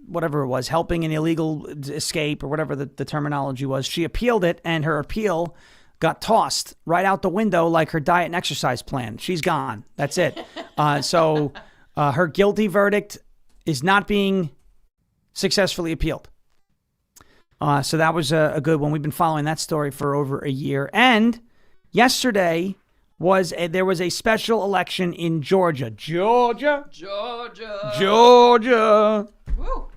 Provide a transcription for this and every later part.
whatever it was, helping an illegal escape or whatever the terminology was. She appealed it, and her appeal got tossed right out the window like her diet and exercise plan. She's gone. That's it. So her guilty verdict is not being successfully appealed. So that was a good one. We've been following that story for over a year. And yesterday there was a special election in Georgia. Georgia. Woo.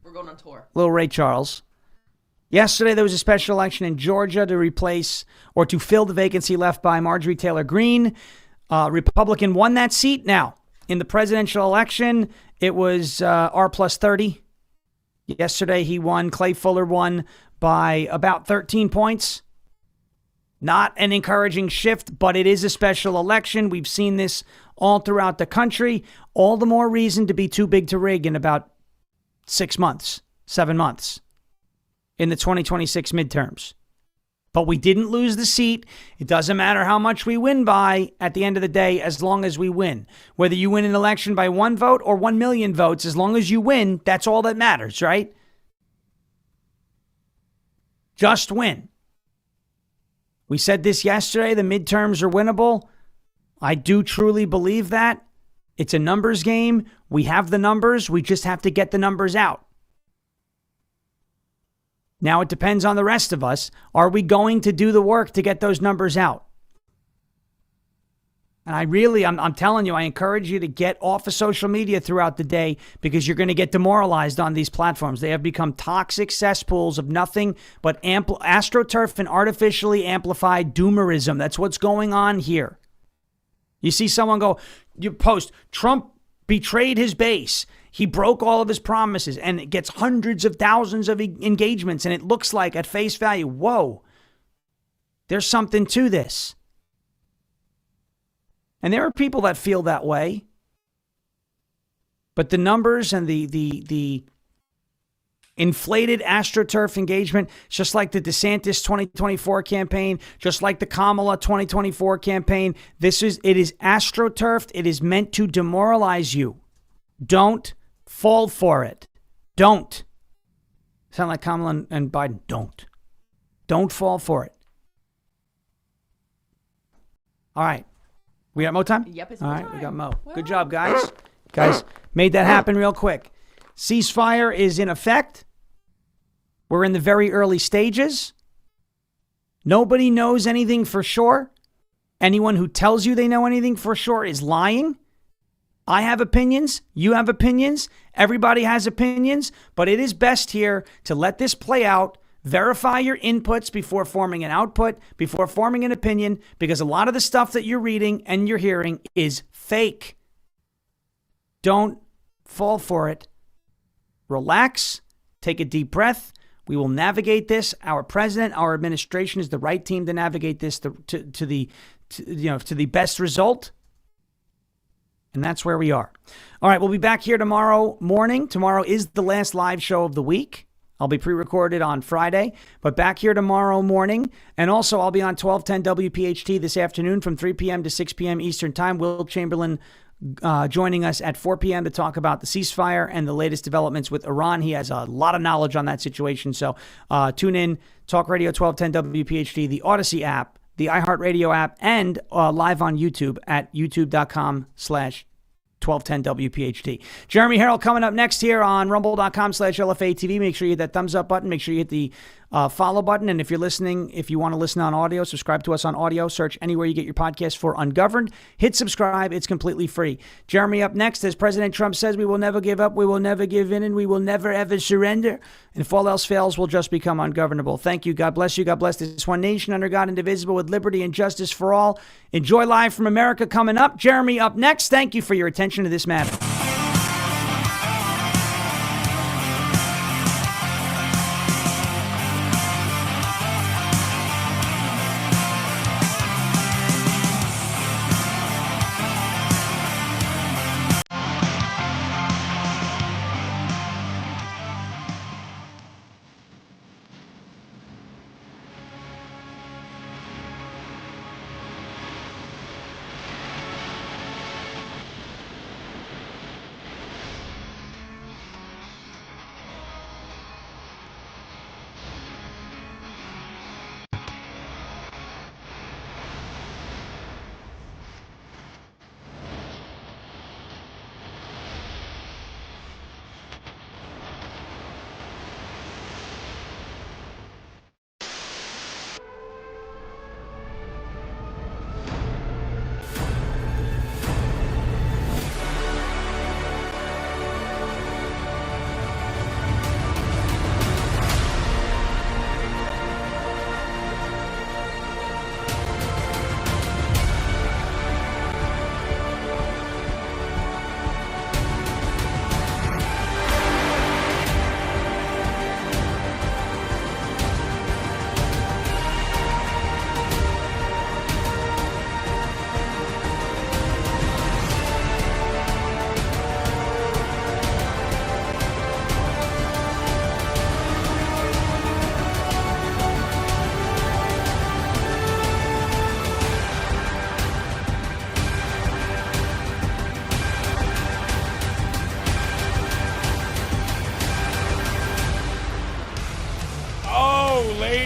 We're going on tour. Little Ray Charles. Yesterday, there was a special election in Georgia to replace or to fill the vacancy left by Marjorie Taylor Greene. Republican won that seat. Now, in the presidential election, it was R plus 30. Yesterday, he won. Clay Fuller won by about 13 points. Not an encouraging shift, but it is a special election. We've seen this all throughout the country. All the more reason to be too big to rig in about 6 months, 7 months in the 2026 midterms. But we didn't lose the seat. It doesn't matter how much we win by at the end of the day, as long as we win. Whether you win an election by 1 vote or 1 million votes, as long as you win, that's all that matters, right? Just win. We said this yesterday, the midterms are winnable. I do truly believe that. It's a numbers game. We have the numbers. We just have to get the numbers out. Now it depends on the rest of us. Are we going to do the work to get those numbers out? And I'm telling you, I encourage you to get off of social media throughout the day, because you're going to get demoralized on these platforms. They have become toxic cesspools of nothing but astroturf and artificially amplified doomerism. That's what's going on here. You see someone you post, Trump betrayed his base. He broke all of his promises, and it gets hundreds of thousands of engagements. And it looks like at face value, whoa, there's something to this. And there are people that feel that way. But the numbers and the inflated astroturf engagement, just like the DeSantis 2024 campaign, just like the Kamala 2024 campaign, it is astroturfed. It is meant to demoralize you. Don't fall for it. Don't. Sound like Kamala and Biden. Don't fall for it. All right. We got Mo time? Yep, it's All Mo right, time. we got Mo. Well. Good job, guys. Guys, made that happen real quick. Ceasefire is in effect. We're in the very early stages. Nobody knows anything for sure. Anyone who tells you they know anything for sure is lying. I have opinions. You have opinions. Everybody has opinions. But it is best here to let this play out. Verify your inputs before forming an output, before forming an opinion, because a lot of the stuff that you're reading and you're hearing is fake. Don't fall for it. Relax. Take a deep breath. We will navigate this. Our president, our administration is the right team to navigate this to the best result. And that's where we are. All right, we'll be back here tomorrow morning. Tomorrow is the last live show of the week. I'll be pre-recorded on Friday, but back here tomorrow morning. And also, I'll be on 1210 WPHT this afternoon from 3 p.m. to 6 p.m. Eastern Time. Will Chamberlain joining us at 4 p.m. to talk about the ceasefire and the latest developments with Iran. He has a lot of knowledge on that situation. So tune in, Talk Radio 1210 WPHT, the Odyssey app, the iHeartRadio app, and live on YouTube at youtube.com/1210 WPHT. Jeremy Herrell coming up next here on rumble.com/LFA TV. Make sure you hit that thumbs up button. Make sure you hit the follow button. And if you're listening, if you want to listen on audio, subscribe to us on audio. Search anywhere you get your podcast for Ungoverned. Hit subscribe. It's completely free. Jeremy up next. As President Trump says, we will never give up, we will never give in, and we will never ever surrender. And if all else fails, we'll just become ungovernable. Thank you. God bless you. God bless this one nation under God, indivisible, with liberty and justice for all. Enjoy Live from America coming up. Jeremy up next. Thank you for your attention to this matter.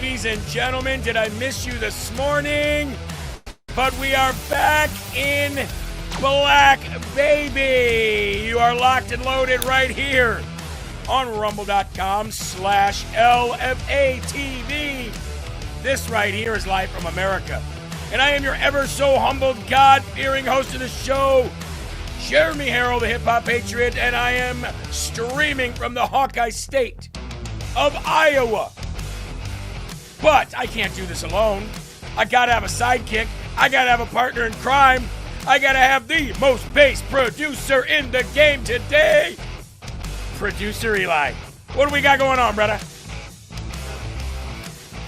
Ladies and gentlemen, did I miss you this morning? But we are back in black, baby. You are locked and loaded right here on rumble.com/LFA TV. This right here is live from America. And I am your ever so humbled, God-fearing host of the show, Jeremy Herrell, the hip-hop patriot, and I am streaming from the Hawkeye State of Iowa. But I can't do this alone. I gotta have a sidekick. I gotta have a partner in crime. I gotta have the most bass producer in the game today. Producer Eli. What do we got going on, brother?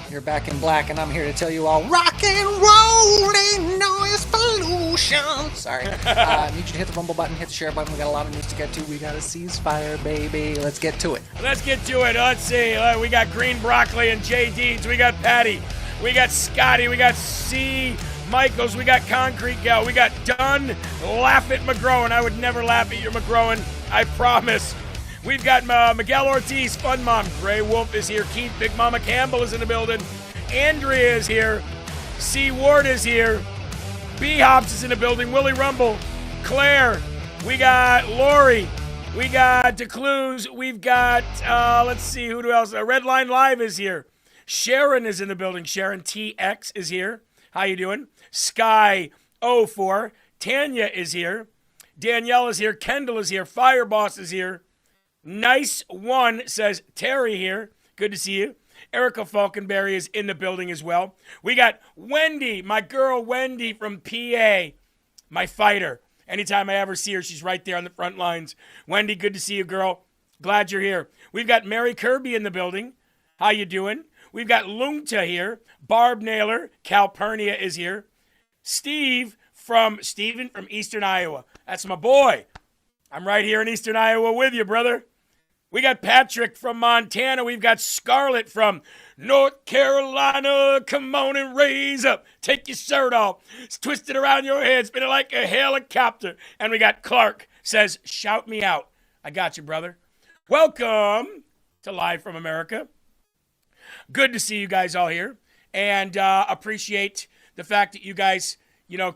You're back in black, and I'm here to tell you all rock and rolling noise pollution. Sorry. I need you to hit the rumble button, hit the share button. We got a lot of news to get to. We got a ceasefire, baby. Let's get to it. Let's get to it. Let's see. We got Green Broccoli and J. Deeds. We got Patty. We got Scotty. We got C. Michaels. We got Concrete Gal. We got Dunn. Laugh at McGrowan. I would never laugh at your McGrowan. I promise. We've got Miguel Ortiz, Fun Mom. Gray Wolf is here. Keith, Big Mama Campbell is in the building. Andrea is here. C. Ward is here. B. Hobbs is in the building. Willie Rumble. Claire. We got Lori. We got DeCluse. We've got, let's see, who else? Redline Live is here. Sharon is in the building. Sharon TX is here. How you doing? Sky04. Tanya is here. Danielle is here. Kendall is here. Fireboss is here. Nice one, says Terry here. Good to see you. Erica Falconberry is in the building as well. We got Wendy, my girl Wendy from PA, my fighter. Anytime I ever see her, she's right there on the front lines. Wendy, good to see you, girl. Glad you're here. We've got Mary Kirby in the building. How you doing? We've got Lungta here. Barb Naylor. Calpurnia is here. Stephen from Eastern Iowa. That's my boy. I'm right here in Eastern Iowa with you, brother. We got Patrick from Montana. We've got Scarlett from North Carolina. Come on and raise up. Take your shirt off. Twist it around your head. Spin it like a helicopter. And we got Clark. Says, shout me out. I got you, brother. Welcome to Live from America. Good to see you guys all here. And appreciate the fact that you guys,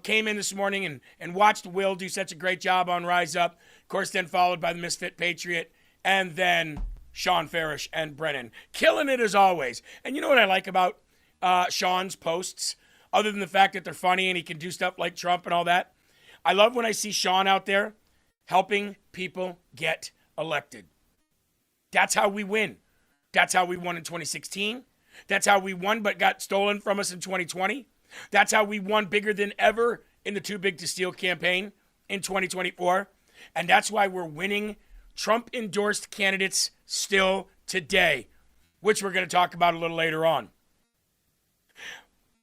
came in this morning and watched Will do such a great job on Rise Up. Of course, then followed by the Misfit Patriot. And then Sean Farish and Brennan. Killing it as always. And you know what I like about Sean's posts? Other than the fact that they're funny and he can do stuff like Trump and all that. I love when I see Sean out there helping people get elected. That's how we win. That's how we won in 2016. That's how we won but got stolen from us in 2020. That's how we won bigger than ever in the Too Big to Steal campaign in 2024. And that's why we're winning Trump-endorsed candidates still today, which we're going to talk about a little later on.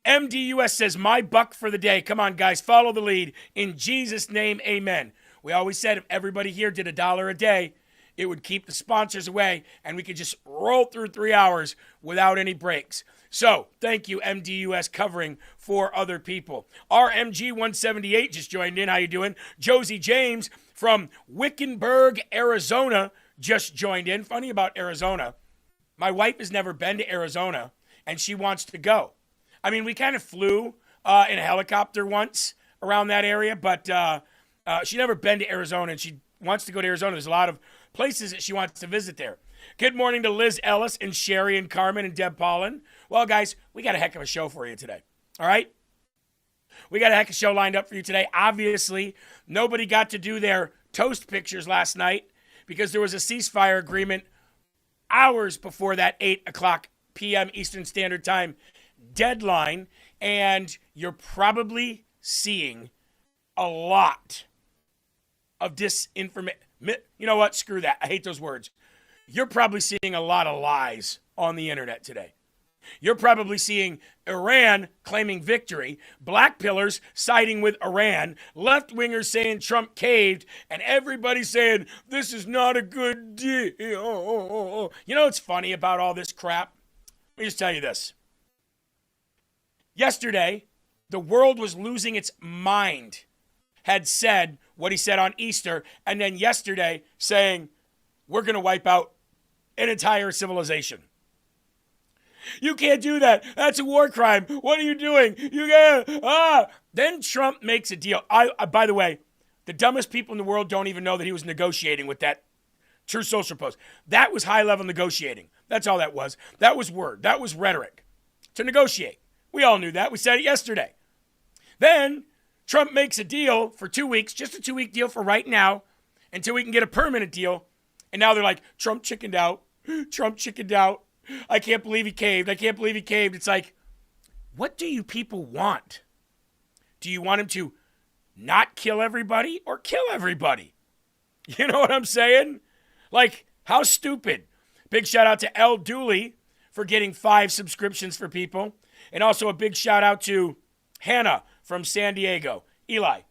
MDUS says, my buck for the day. Come on, guys, follow the lead. In Jesus' name, amen. We always said if everybody here did $1 a day, it would keep the sponsors away, and we could just roll through 3 hours without any breaks. So, thank you, MDUS, covering for other people. RMG178 just joined in. How you doing? Josie James from Wickenburg, Arizona, just joined in. Funny about Arizona. My wife has never been to Arizona, and she wants to go. I mean, we kind of flew in a helicopter once around that area, but she's never been to Arizona, and she wants to go to Arizona. There's a lot of places that she wants to visit there. Good morning to Liz Ellis and Sherry and Carmen and Deb Paulin. Well, guys, we got a heck of a show for you today. All right? We got a heck of a show lined up for you today. Obviously, nobody got to do their toast pictures last night because there was a ceasefire agreement hours before that 8 o'clock p.m. Eastern Standard Time deadline, and you're probably seeing a lot of disinformation. You know what? Screw that. I hate those words. You're probably seeing a lot of lies on the internet today. You're probably seeing Iran claiming victory, black pillars siding with Iran, left-wingers saying Trump caved, and everybody saying this is not a good deal. You know what's funny about all this crap? Let me just tell you this. Yesterday, the world was losing its mind, had said what he said on Easter, and then yesterday saying we're going to wipe out an entire civilization. You can't do that. That's a war crime. What are you doing? You can't. Then Trump makes a deal. By the way, the dumbest people in the world don't even know that he was negotiating with that True Social post. That was high-level negotiating. That's all that was. That was word. That was rhetoric. To negotiate. We all knew that. We said it yesterday. Then Trump makes a deal for 2 weeks, just a 2-week deal for right now, until we can get a permanent deal. And now they're like, Trump chickened out. Trump chickened out. I can't believe he caved. I can't believe he caved. It's like, what do you people want? Do you want him to not kill everybody or kill everybody? You know what I'm saying? Like, how stupid. Big shout out to L. Dooley for getting 5 subscriptions for people. And also a big shout out to Hannah from San Diego. Eli,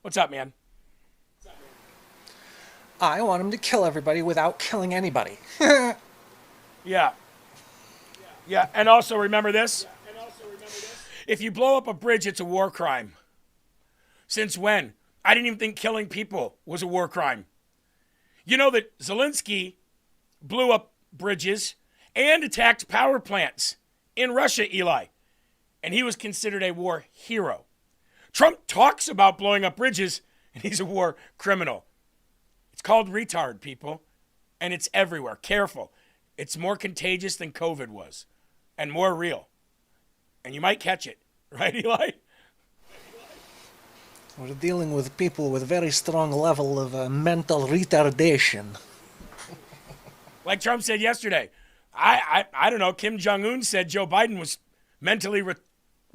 what's up, man? I want him to kill everybody without killing anybody. Yeah. Yeah, and also remember this. If you blow up a bridge, it's a war crime. Since when? I didn't even think killing people was a war crime. You know that Zelensky blew up bridges and attacked power plants in Russia, Eli. And he was considered a war hero. Trump talks about blowing up bridges, and he's a war criminal. It's called retard, people. And it's everywhere. Careful. It's more contagious than COVID was. And more real. And you might catch it. Right, Eli? We're dealing with people with very strong level of mental retardation. Like Trump said yesterday. I don't know. Kim Jong-un said Joe Biden was mentally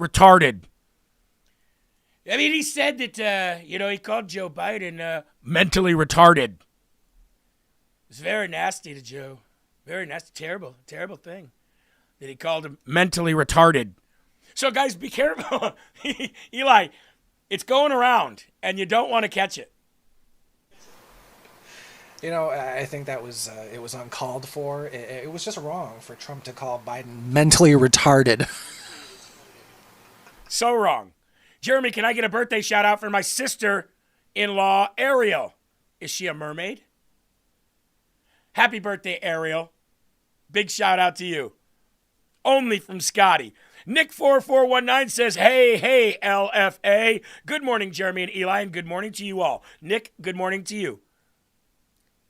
retarded. I mean, he said that, he called Joe Biden mentally retarded. It's very nasty to Joe. Very nasty. Terrible, terrible thing that he called him mentally retarded. So, guys, be careful. Eli, it's going around, and you don't want to catch it. You know, I think that was it was uncalled for. It was just wrong for Trump to call Biden mentally retarded. So wrong. Jeremy, can I get a birthday shout out for my sister-in-law, Ariel? Is she a mermaid? Happy birthday, Ariel. Big shout out to you. Only from Scotty. Nick4419 says, hey, LFA. Good morning, Jeremy and Eli, and good morning to you all. Nick, good morning to you.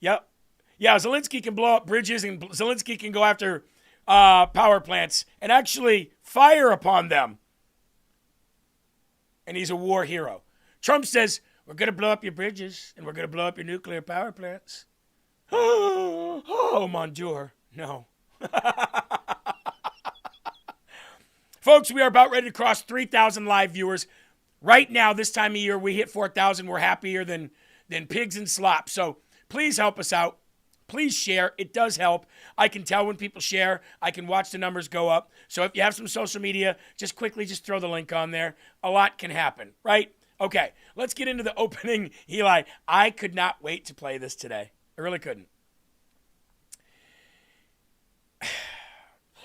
Yep. Yeah, Zelensky can blow up bridges, and Zelensky can go after power plants and actually fire upon them. And he's a war hero. Trump says, we're going to blow up your bridges, and we're going to blow up your nuclear power plants. Oh, mon Dieu. No. Folks, we are about ready to cross 3,000 live viewers. Right now, this time of year, we hit 4,000. We're happier than pigs in slop. So please help us out. Please share. It does help. I can tell when people share. I can watch the numbers go up. So if you have some social media, just quickly throw the link on there. A lot can happen, right? Okay, let's get into the opening. Eli, I could not wait to play this today. I really couldn't.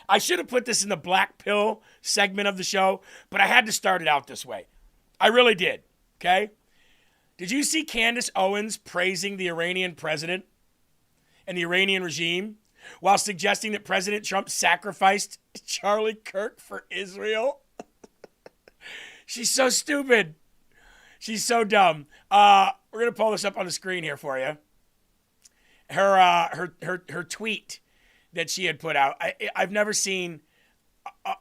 I should have put this in the black pill segment of the show, but I had to start it out this way. I really did, okay? Did you see Candace Owens praising the Iranian president and the Iranian regime while suggesting that President Trump sacrificed Charlie Kirk for Israel? She's so stupid. She's so dumb. We're going to pull this up on the screen here for you. Her tweet that she had put out. I've never seen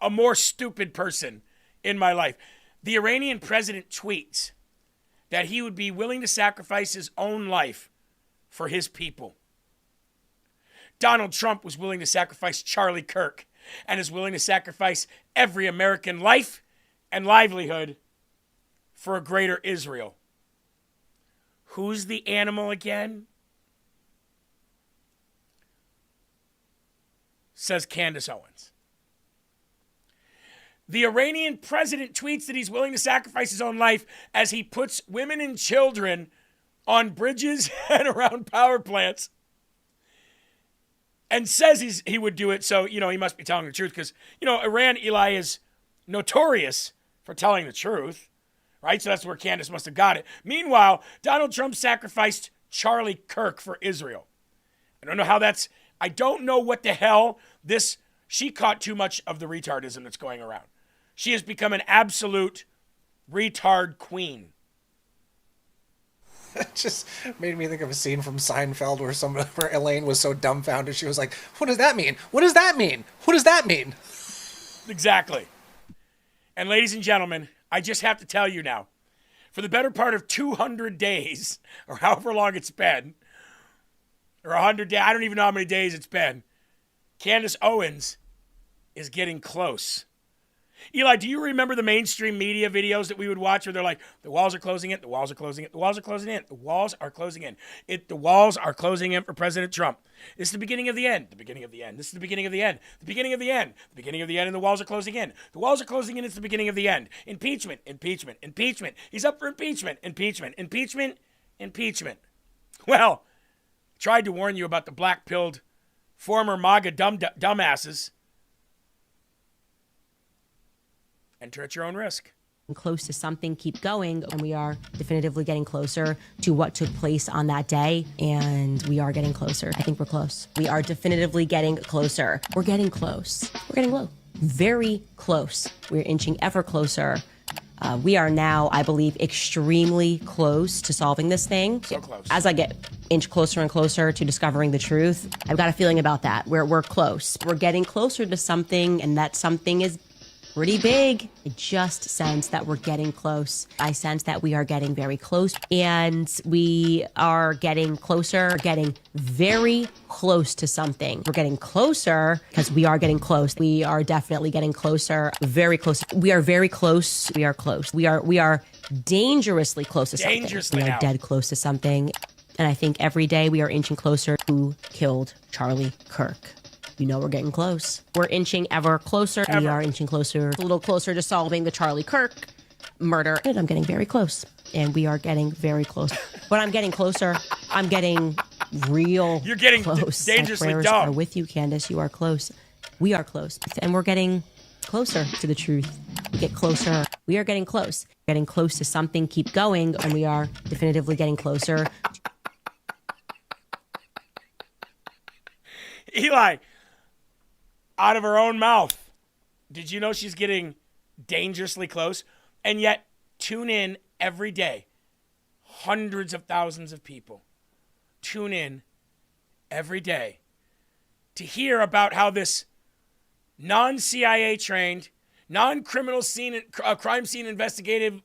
a more stupid person in my life. The Iranian president tweets that he would be willing to sacrifice his own life for his people. Donald Trump was willing to sacrifice Charlie Kirk and is willing to sacrifice every American life and livelihood for a greater Israel. Who's the animal again? Says Candace Owens. The Iranian president tweets that he's willing to sacrifice his own life as he puts women and children on bridges and around power plants, and says he would do it, so, he must be telling the truth, because, Iran, Eli, is notorious for telling the truth, right? So that's where Candace must have got it. Meanwhile, Donald Trump sacrificed Charlie Kirk for Israel. I don't know what the hell this she caught too much of the retardism that's going around. She has become an absolute retard queen. It just made me think of a scene from Seinfeld where Elaine was so dumbfounded. She was like, what does that mean? What does that mean? What does that mean? Exactly. And ladies and gentlemen, I just have to tell you now, for the better part of 200 days, or however long it's been, or 100 days, I don't even know how many days it's been, Candace Owens is getting close. Eli, do you remember the mainstream media videos that we would watch where they're like, the walls are closing in, the walls are closing in, the walls are closing in, the walls are closing in. The walls are closing in for President Trump. This is the beginning of the end, the beginning of the end. This is the beginning of the end, the beginning of the end, the beginning of the end, and the walls are closing in. The walls are closing in, it's the beginning of the end. Impeachment, impeachment, impeachment. He's up for impeachment, impeachment, impeachment, impeachment. Well, tried to warn you about the black-pilled former MAGA dumbasses. Enter at your own risk. Close to something, keep going, and we are definitively getting closer to what took place on that day, and we are getting closer. I think we're close. We are definitively getting closer. We're getting close. We're getting low. Very close. We're inching ever closer. We are now, I believe, extremely close to solving this thing. So close. As I get inch closer and closer to discovering the truth, I've got a feeling about that. We're close. We're getting closer to something, and that something is pretty big. I just sense that we're getting close. I sense that we are getting very close, and we are getting closer, getting very close to something. We're getting closer because we are getting close. We are definitely getting closer, very close. We are very close. We are close. We are dangerously close to something. Dangerously We are now. dead close to something. And I think every day we are inching closer to who killed Charlie Kirk. You know we're getting close. We're inching ever closer. We are inching closer, a little closer to solving the Charlie Kirk murder. And I'm getting very close. And we are getting very close. But I'm getting closer. I'm getting real You're getting close. dangerously My prayers dumb. are with you, Candace. You are close. We are close. And we're getting closer to the truth. We get closer. We are getting close. Getting close to something. Keep going. And we are definitively getting closer. Eli, out of her own mouth, did you know she's getting dangerously close? And yet, tune in every day. Hundreds of thousands of people tune in every day to hear about how this non-CIA trained, non-criminal scene, crime scene investigative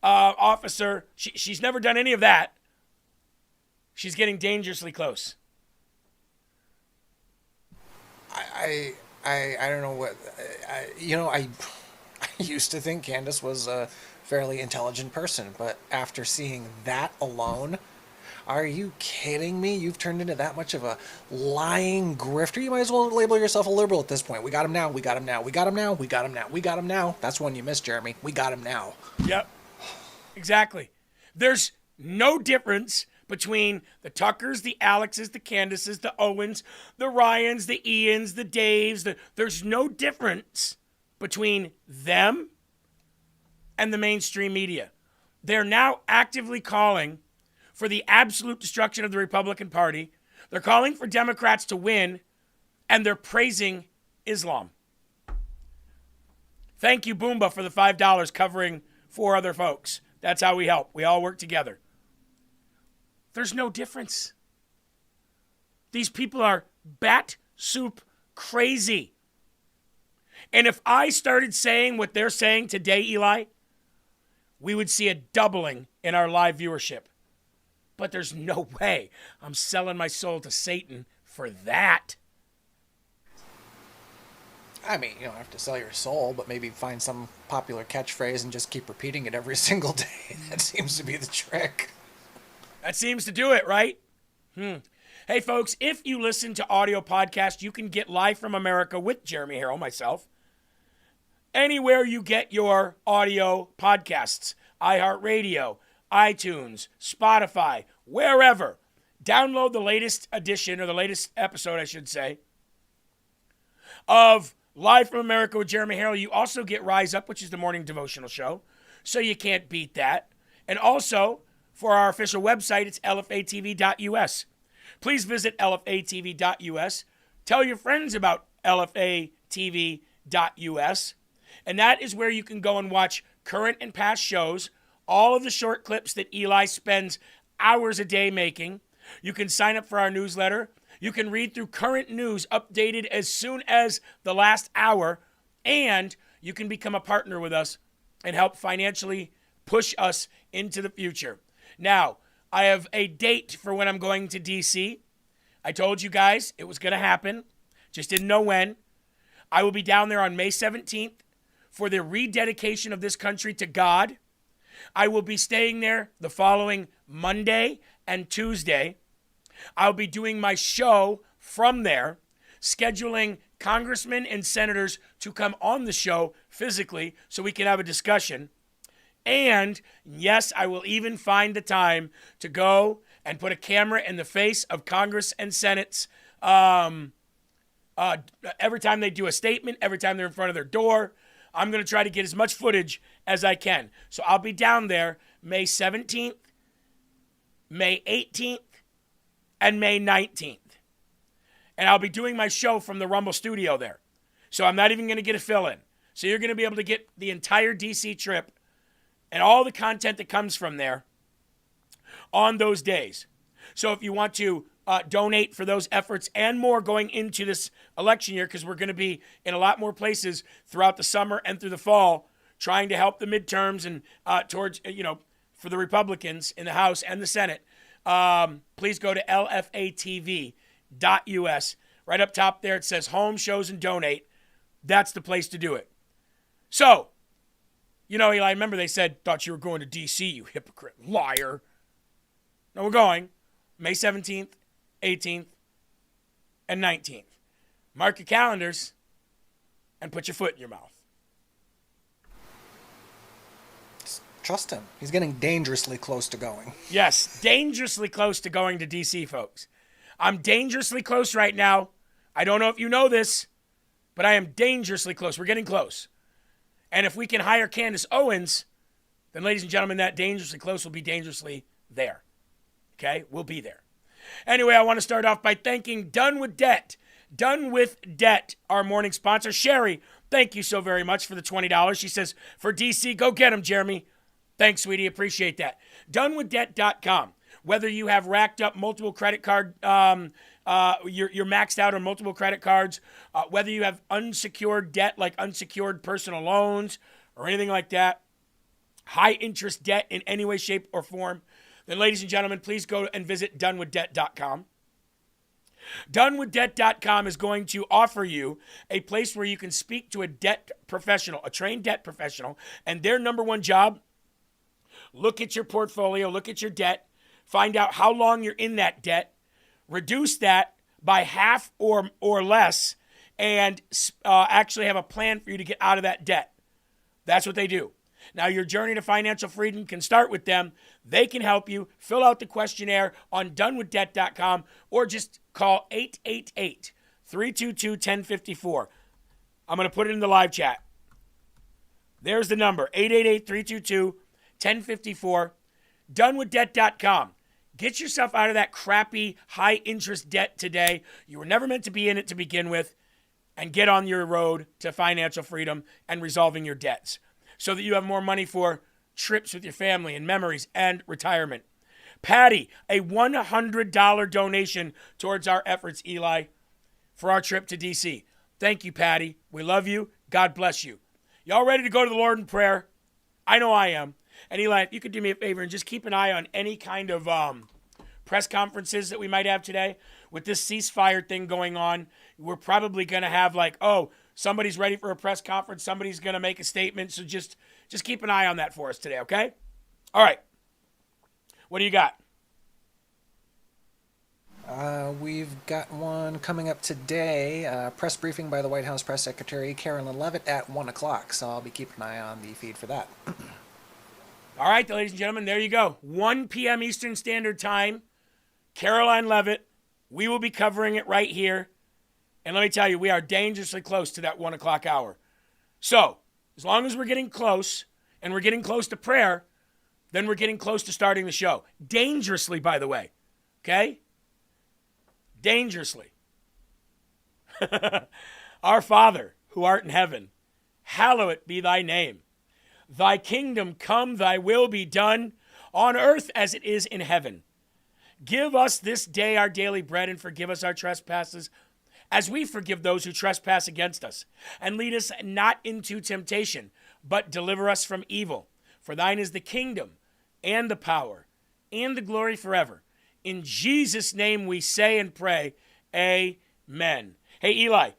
officer, she's never done any of that. She's getting dangerously close. I don't know what, I used to think Candace was a fairly intelligent person, but after seeing that alone, are you kidding me? You've turned into that much of a lying grifter. You might as well label yourself a liberal at this point. We got him now. We got him now. We got him now. We got him now. We got him now. That's one you missed, Jeremy. We got him now. Yep. Exactly. There's no difference between the Tuckers, the Alexes, the Candaces, the Owens, the Ryans, the Ians, the Daves. There's no difference between them and the mainstream media. They're now actively calling for the absolute destruction of the Republican Party. They're calling for Democrats to win, and they're praising Islam. Thank you, Boomba, for the $5 covering 4 other folks. That's how we help. We all work together. There's no difference. These people are bat soup crazy. And if I started saying what they're saying today, Eli, we would see a doubling in our live viewership. But there's no way I'm selling my soul to Satan for that. I mean, you don't have to sell your soul, but maybe find some popular catchphrase and just keep repeating it every single day. That seems to be the trick. That seems to do it, right? Hey, folks, if you listen to audio podcasts, you can get Live from America with Jeremy Herrell, myself, anywhere you get your audio podcasts. iHeartRadio, iTunes, Spotify, wherever. Download the latest edition, or the latest episode, I should say, of Live from America with Jeremy Herrell. You also get Rise Up, which is the morning devotional show, so you can't beat that. And also, for our official website, it's lfatv.us. Please visit lfatv.us tell your friends about LFATV.us. And that is where you can go and watch current and past shows, all of the short clips that Eli spends hours a day making. You can sign up for our newsletter. You can read through current news updated as soon as the last hour. And you can become a partner with us and help financially push us into the future. Now, I have a date for when I'm going to D.C. I told you guys it was going to happen. Just didn't know when. I will be down there on May 17th for the rededication of this country to God. I will be staying there the following Monday and Tuesday. I'll be doing my show from there, scheduling congressmen and senators to come on the show physically so we can have a discussion. And yes, I will even find the time to go and put a camera in the face of Congress and Senate's every time they do a statement, every time they're in front of their door. I'm going to try to get as much footage as I can. So I'll be down there May 17th, May 18th, and May 19th. And I'll be doing my show from the Rumble studio there. So I'm not even going to get a fill-in. So you're going to be able to get the entire DC trip and all the content that comes from there on those days. So if you want to donate for those efforts and more going into this election year, because we're going to be in a lot more places throughout the summer and through the fall, trying to help the midterms and towards, for the Republicans in the House and the Senate, please go to LFATV.us. Right up top there, it says home, shows, and donate. That's the place to do it. So, Eli, remember they thought you were going to D.C., you hypocrite, liar. No, we're going May 17th, 18th, and 19th. Mark your calendars and put your foot in your mouth. Trust him. He's getting dangerously close to going. Yes, dangerously close to going to D.C., folks. I'm dangerously close right now. I don't know if you know this, but I am dangerously close. We're getting close. And if we can hire Candace Owens, then, ladies and gentlemen, that dangerously close will be dangerously there. Okay? We'll be there. Anyway, I want to start off by thanking Done With Debt. Done With Debt, our morning sponsor. Sherry, thank you so very much for the $20. She says, for DC, go get them, Jeremy. Thanks, sweetie. Appreciate that. DoneWithDebt.com. Whether you have racked up multiple credit card, you're maxed out on multiple credit cards, whether you have unsecured debt like unsecured personal loans or anything like that, high interest debt in any way, shape, or form, then ladies and gentlemen, please go and visit donewithdebt.com. Donewithdebt.com is going to offer you a place where you can speak to a debt professional, a trained debt professional, and their number one job, look at your portfolio, look at your debt, find out how long you're in that debt, reduce that by half or less, and actually have a plan for you to get out of that debt. That's what they do. Now, your journey to financial freedom can start with them. They can help you. Fill out the questionnaire on donewithdebt.com or just call 888-322-1054. I'm going to put it in the live chat. There's the number, 888-322-1054. Donewithdebt.com. Get yourself out of that crappy high-interest debt today. You were never meant to be in it to begin with. And get on your road to financial freedom and resolving your debts so that you have more money for trips with your family and memories and retirement. Patty, a $100 donation towards our efforts, Eli, for our trip to D.C. Thank you, Patty. We love you. God bless you. Y'all ready to go to the Lord in prayer? I know I am. And Eli, if you could do me a favor and just keep an eye on any kind of press conferences that we might have today. With this ceasefire thing going on, we're probably going to have somebody's ready for a press conference. Somebody's going to make a statement. So just keep an eye on that for us today, okay? All right. What do you got? We've got one coming up today. Press briefing by the White House Press Secretary Carolyn Leavitt at 1 o'clock. So I'll be keeping an eye on the feed for that. All right, ladies and gentlemen, there you go. 1 p.m. Eastern Standard Time. Caroline Leavitt. We will be covering it right here. And let me tell you, we are dangerously close to that 1 o'clock hour. So, as long as we're getting close, and we're getting close to prayer, then we're getting close to starting the show. Dangerously, by the way. Okay? Dangerously. Our Father, who art in heaven, hallowed be thy name. Thy kingdom come, thy will be done, on earth as it is in heaven. Give us this day our daily bread, and forgive us our trespasses, as we forgive those who trespass against us. And lead us not into temptation, but deliver us from evil. For thine is the kingdom, and the power, and the glory forever. In Jesus' name we say and pray, amen. Hey, Eli,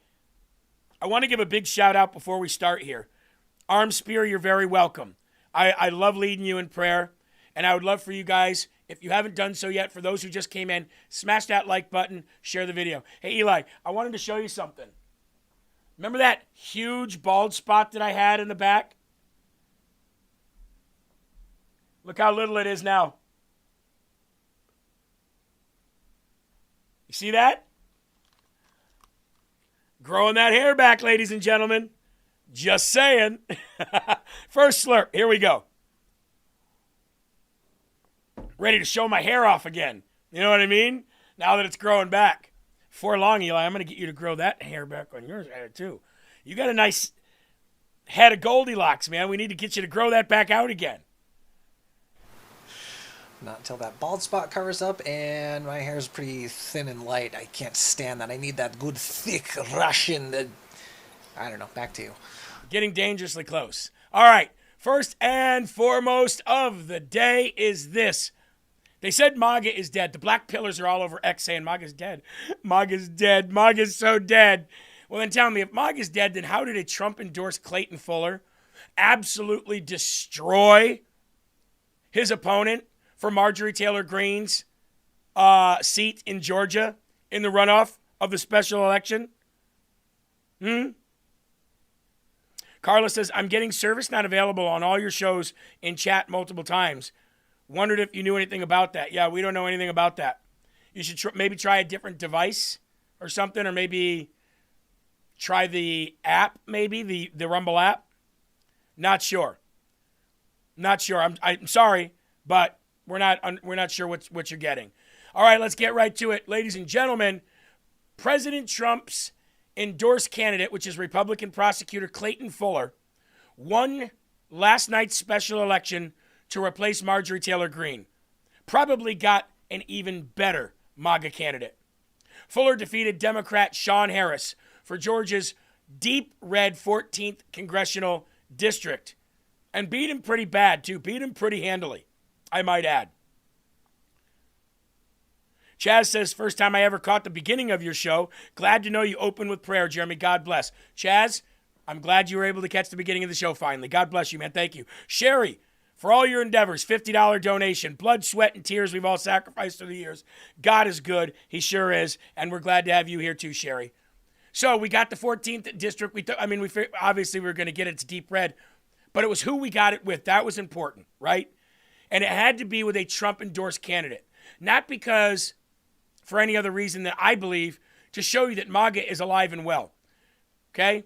I want to give a big shout out before we start here. Arm Spear, you're very welcome. I love leading you in prayer, and I would love for you guys, if you haven't done so yet, for those who just came in, smash that like button, share the video. Hey, Eli, I wanted to show you something. Remember that huge bald spot that I had in the back? Look how little it is now. You see that? Growing that hair back, ladies and gentlemen. Just saying. First slurp. Here we go. Ready to show my hair off again. You know what I mean? Now that it's growing back. Before long, Eli, I'm going to get you to grow that hair back on your head, too. You got a nice head of Goldilocks, man. We need to get you to grow that back out again. Not until that bald spot covers up, and my hair's pretty thin and light. I can't stand that. I need that good, thick Russian. I don't know. Back to you. Getting dangerously close. All right. First and foremost of the day is this. They said MAGA is dead. The black pillars are all over X saying MAGA's dead. MAGA's dead. MAGA's so dead. Well, then tell me, if MAGA's dead, then how did a Trump-endorsed Clayton Fuller absolutely destroy his opponent for Marjorie Taylor Greene's seat in Georgia in the runoff of the special election? Carla says, I'm getting service not available on all your shows in chat multiple times. Wondered if you knew anything about that. Yeah, we don't know anything about that. You should maybe try a different device or something, or maybe try the app, maybe the Rumble app. Not sure. I'm sorry, but we're not sure what you're getting. All right, let's get right to it, ladies and gentlemen. President Trump's endorsed candidate, which is Republican prosecutor Clayton Fuller, won last night's special election to replace Marjorie Taylor Greene. Probably got an even better MAGA candidate. Fuller defeated Democrat Sean Harris for Georgia's deep red 14th congressional district and beat him pretty bad, too. Beat him pretty handily, I might add. Chaz says, first time I ever caught the beginning of your show. Glad to know you opened with prayer, Jeremy. God bless. Chaz, I'm glad you were able to catch the beginning of the show finally. God bless you, man. Thank you. Sherry, for all your endeavors, $50 donation. Blood, sweat, and tears we've all sacrificed through the years. God is good. He sure is. And we're glad to have you here too, Sherry. So we got the 14th district. We obviously we were going to get it to deep red. But it was who we got it with. That was important, right? And it had to be with a Trump-endorsed candidate. Not because, for any other reason that I believe, to show you that MAGA is alive and well. Okay?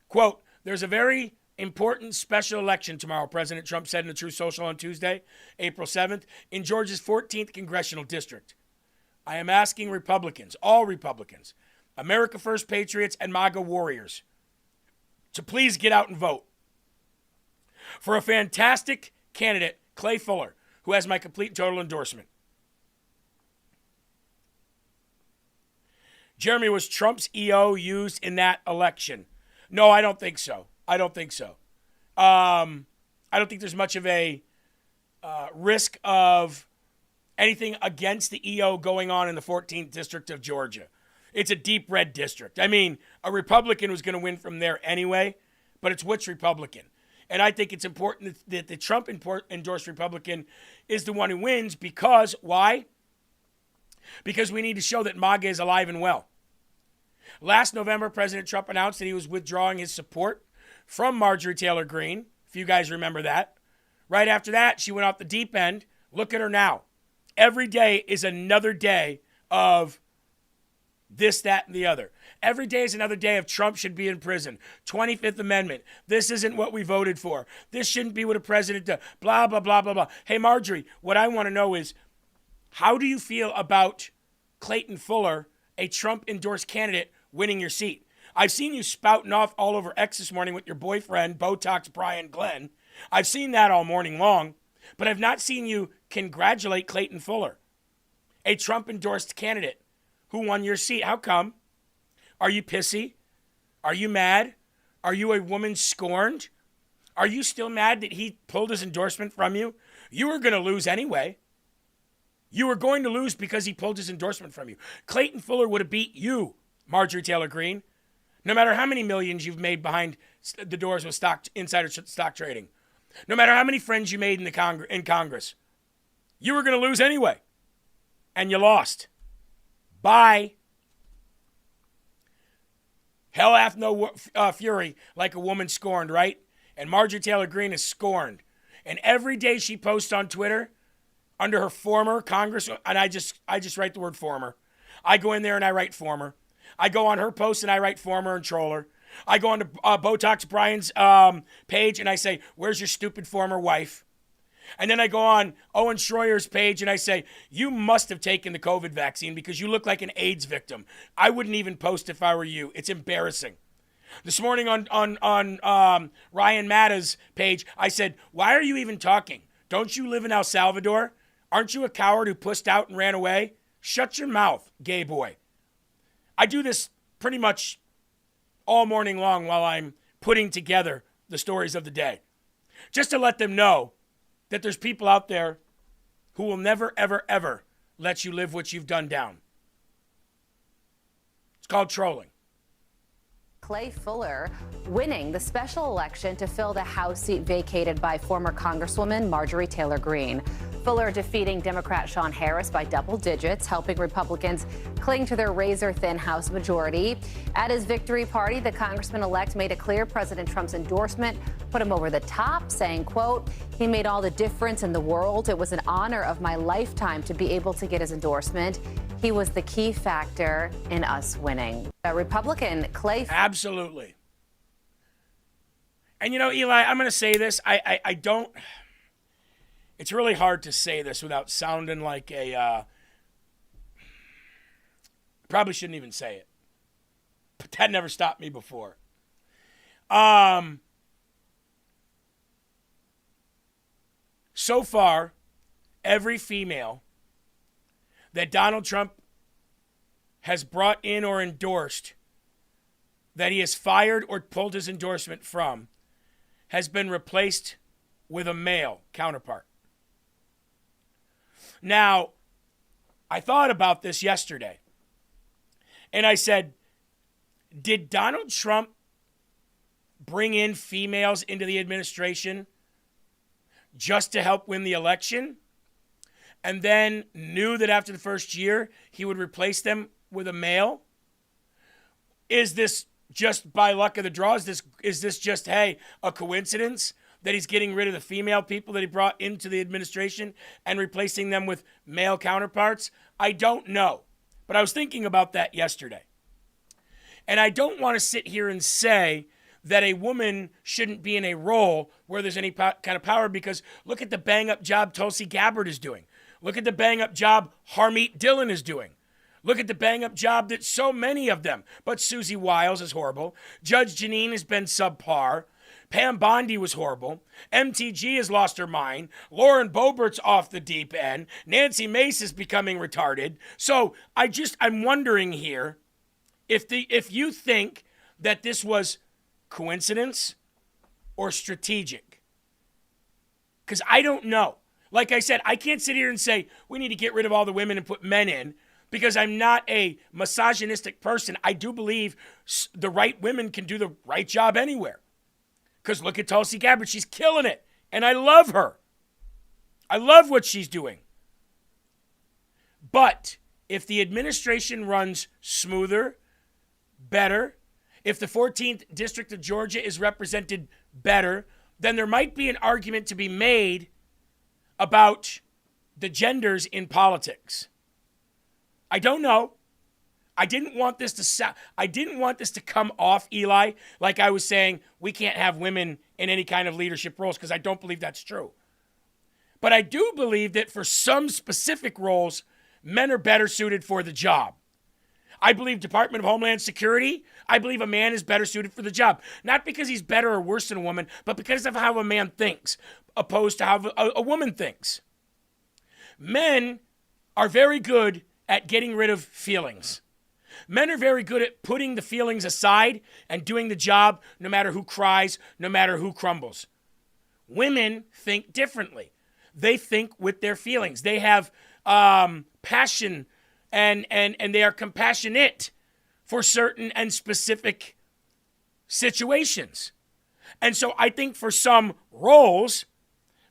Quote, there's a very important special election tomorrow, President Trump said in the Truth Social on Tuesday, April 7th, in Georgia's 14th congressional district. I am asking Republicans, all Republicans, America First patriots and MAGA warriors, to please get out and vote for a fantastic candidate, Clay Fuller, who has my complete and total endorsement. Jeremy, was Trump's EO used in that election? No, I don't think so. I don't think there's much of a risk of anything against the EO going on in the 14th district of Georgia. It's a deep red district. I mean, a Republican was going to win from there anyway, but it's which Republican? And I think it's important that the Trump-endorsed Republican is the one who wins because, why? Because we need to show that MAGA is alive and well. Last November, President Trump announced that he was withdrawing his support from Marjorie Taylor Greene, if you guys remember that. Right after that, she went off the deep end. Look at her now. Every day is another day of this, that, and the other. Every day is another day of Trump should be in prison. 25th Amendment. This isn't what we voted for. This shouldn't be what a president does. Blah, blah, blah, blah, blah. Hey, Marjorie, what I want to know is, how do you feel about Clayton Fuller, a Trump-endorsed candidate, winning your seat? I've seen you spouting off all over X this morning with your boyfriend, Botox Brian Glenn. I've seen that all morning long, but I've not seen you congratulate Clayton Fuller, a Trump-endorsed candidate who won your seat. How come? Are you pissy? Are you mad? Are you a woman scorned? Are you still mad that he pulled his endorsement from you? You were going to lose anyway. You were going to lose because he pulled his endorsement from you. Clayton Fuller would have beat you, Marjorie Taylor Greene, no matter how many millions you've made behind the doors with insider stock trading. No matter how many friends you made in Congress. You were going to lose anyway. And you lost. Bye. Hell hath no fury like a woman scorned, right? And Marjorie Taylor Greene is scorned. And every day she posts on Twitter under her former Congress, and I just write the word former. I go in there and I write former. I go on her post and I write former and troller. I go on to Botox Brian's page and I say, where's your stupid former wife? And then I go on Owen Schroyer's page and I say, you must have taken the COVID vaccine because you look like an AIDS victim. I wouldn't even post if I were you. It's embarrassing. This morning on Ryan Matta's page, I said, why are you even talking? Don't you live in El Salvador? Aren't you a coward who pussed out and ran away? Shut your mouth, gay boy. I do this pretty much all morning long while I'm putting together the stories of the day. Just to let them know that there's people out there who will never, ever, ever let you live what you've done down. It's called trolling. Clay Fuller winning the special election to fill the House seat vacated by former Congresswoman Marjorie Taylor Greene. Fuller defeating Democrat Sean Harris by double digits, helping Republicans cling to their razor-thin House majority. At his victory party, the congressman-elect made it clear President Trump's endorsement put him over the top, saying, quote, he made all the difference in the world. It was an honor of my lifetime to be able to get his endorsement. He was the key factor in us winning. Republican Clay. Absolutely. And you know, Eli, I'm going to say this. I don't. It's really hard to say this without sounding like a. Probably shouldn't even say it. But that never stopped me before. So far, every female that Donald Trump has brought in or endorsed, that he has fired or pulled his endorsement from, has been replaced with a male counterpart. Now, I thought about this yesterday, and I said, did Donald Trump bring in females into the administration just to help win the election, and then knew that after the first year he would replace them with a male? Is this just by luck of the draw? Is this just, hey, a coincidence that he's getting rid of the female people that he brought into the administration and replacing them with male counterparts? I don't know. But I was thinking about that yesterday. And I don't want to sit here and say that a woman shouldn't be in a role where there's any kind of power, because look at the bang-up job Tulsi Gabbard is doing. Look at the bang-up job Harmeet Dillon is doing. Look at the bang-up job that so many of them, but Susie Wiles is horrible. Judge Jeanine has been subpar. Pam Bondi was horrible. MTG has lost her mind. Lauren Boebert's off the deep end. Nancy Mace is becoming retarded. So I'm wondering here if you think that this was coincidence or strategic. Because I don't know. Like I said, I can't sit here and say we need to get rid of all the women and put men in, because I'm not a misogynistic person. I do believe the right women can do the right job anywhere. Because look at Tulsi Gabbard. She's killing it. And I love her. I love what she's doing. But if the administration runs smoother, better, if the 14th District of Georgia is represented better, then there might be an argument to be made about the genders in politics. I don't know. I didn't want this to come off, Eli, like I was saying we can't have women in any kind of leadership roles, because I don't believe that's true. But I do believe that for some specific roles, men are better suited for the job. I believe Department of Homeland Security, I believe a man is better suited for the job. Not because he's better or worse than a woman, but because of how a man thinks, opposed to how a woman thinks. Men are very good at getting rid of feelings. Men are very good at putting the feelings aside and doing the job no matter who cries, no matter who crumbles. Women think differently. They think with their feelings. They have passion and they are compassionate for certain and specific situations. And so I think for some roles,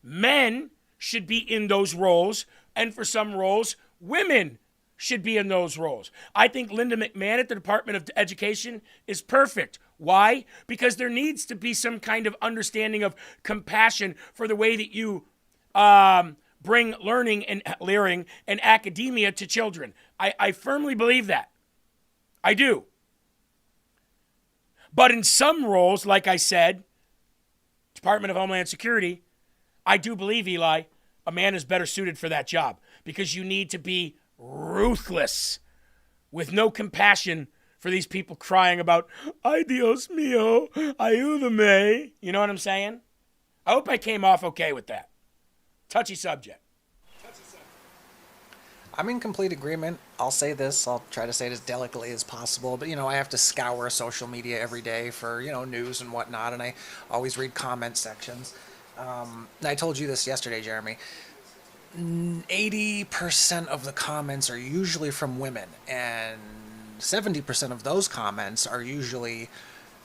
men should be in those roles, and for some roles, women should be in those roles. I think Linda McMahon at the Department of Education is perfect. Why? Because there needs to be some kind of understanding of compassion for the way that you bring learning and academia to children. I firmly believe that. I do. But in some roles, like I said, Department of Homeland Security, I do believe, Eli, a man is better suited for that job because you need to be ruthless with no compassion for these people crying about, ay Dios mío, ayúdame. You know what I'm saying? I hope I came off okay with that. Touchy subject. I'm in complete agreement. I'll say this. I'll try to say it as delicately as possible. But, I have to scour social media every day for, news and whatnot. And I always read comment sections. And I told you this yesterday, Jeremy. 80% of the comments are usually from women. And 70% of those comments are usually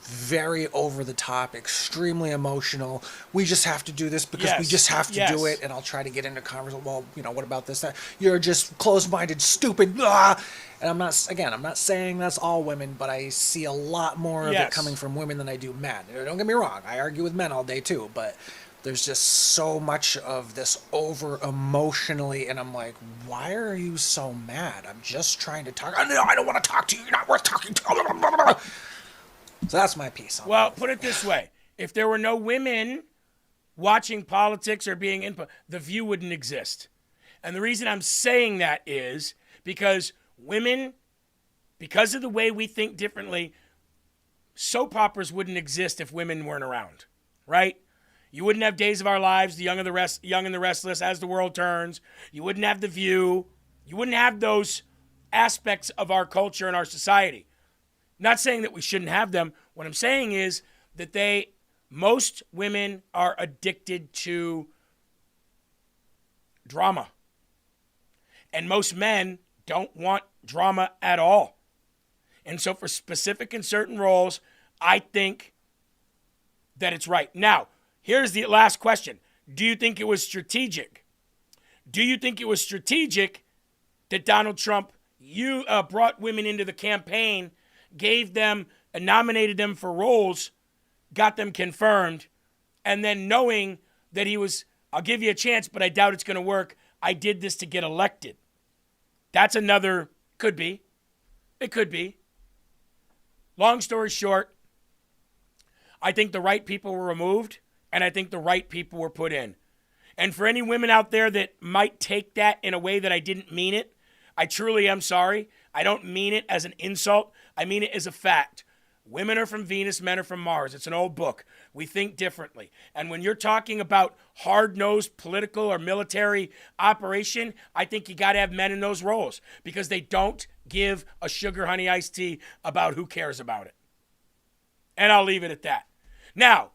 very over the top, extremely emotional. We just have to do this because we just have to do it. And I'll try to get into conversation. Well, what about this? That you're just closed-minded, stupid. Blah. And I'm not saying that's all women, but I see a lot more of it coming from women than I do men. Don't get me wrong. I argue with men all day too, but there's just so much of this over emotionally, and I'm like, why are you so mad? I'm just trying to talk. I don't want to talk to you. You're not worth talking to. So that's my piece. Well, put it this way. If there were no women watching politics or being input, The View wouldn't exist. And the reason I'm saying that is because women, because of the way we think differently, soap operas wouldn't exist if women weren't around, right? You wouldn't have Days of Our Lives, The Young and the Restless, As the World Turns. You wouldn't have The View. You wouldn't have those aspects of our culture and our society. Not saying that we shouldn't have them. What I'm saying is that most women are addicted to drama. And most men don't want drama at all. And so for specific and certain roles, I think that it's right. Now, here's the last question. Do you think it was strategic? Do you think it was strategic that Donald Trump brought women into the campaign, gave them and nominated them for roles, got them confirmed, and then knowing that he was, I'll give you a chance, but I doubt it's going to work, I did this to get elected? That's another, could be. It could be. Long story short, I think the right people were removed, and I think the right people were put in. And for any women out there that might take that in a way that I didn't mean it, I truly am sorry. I don't mean it as an insult. I mean it as a fact. Women are from Venus, men are from Mars. It's an old book. We think differently. And when you're talking about hard-nosed political or military operation, I think you got to have men in those roles because they don't give a sugar honey iced tea about who cares about it. And I'll leave it at that. Now,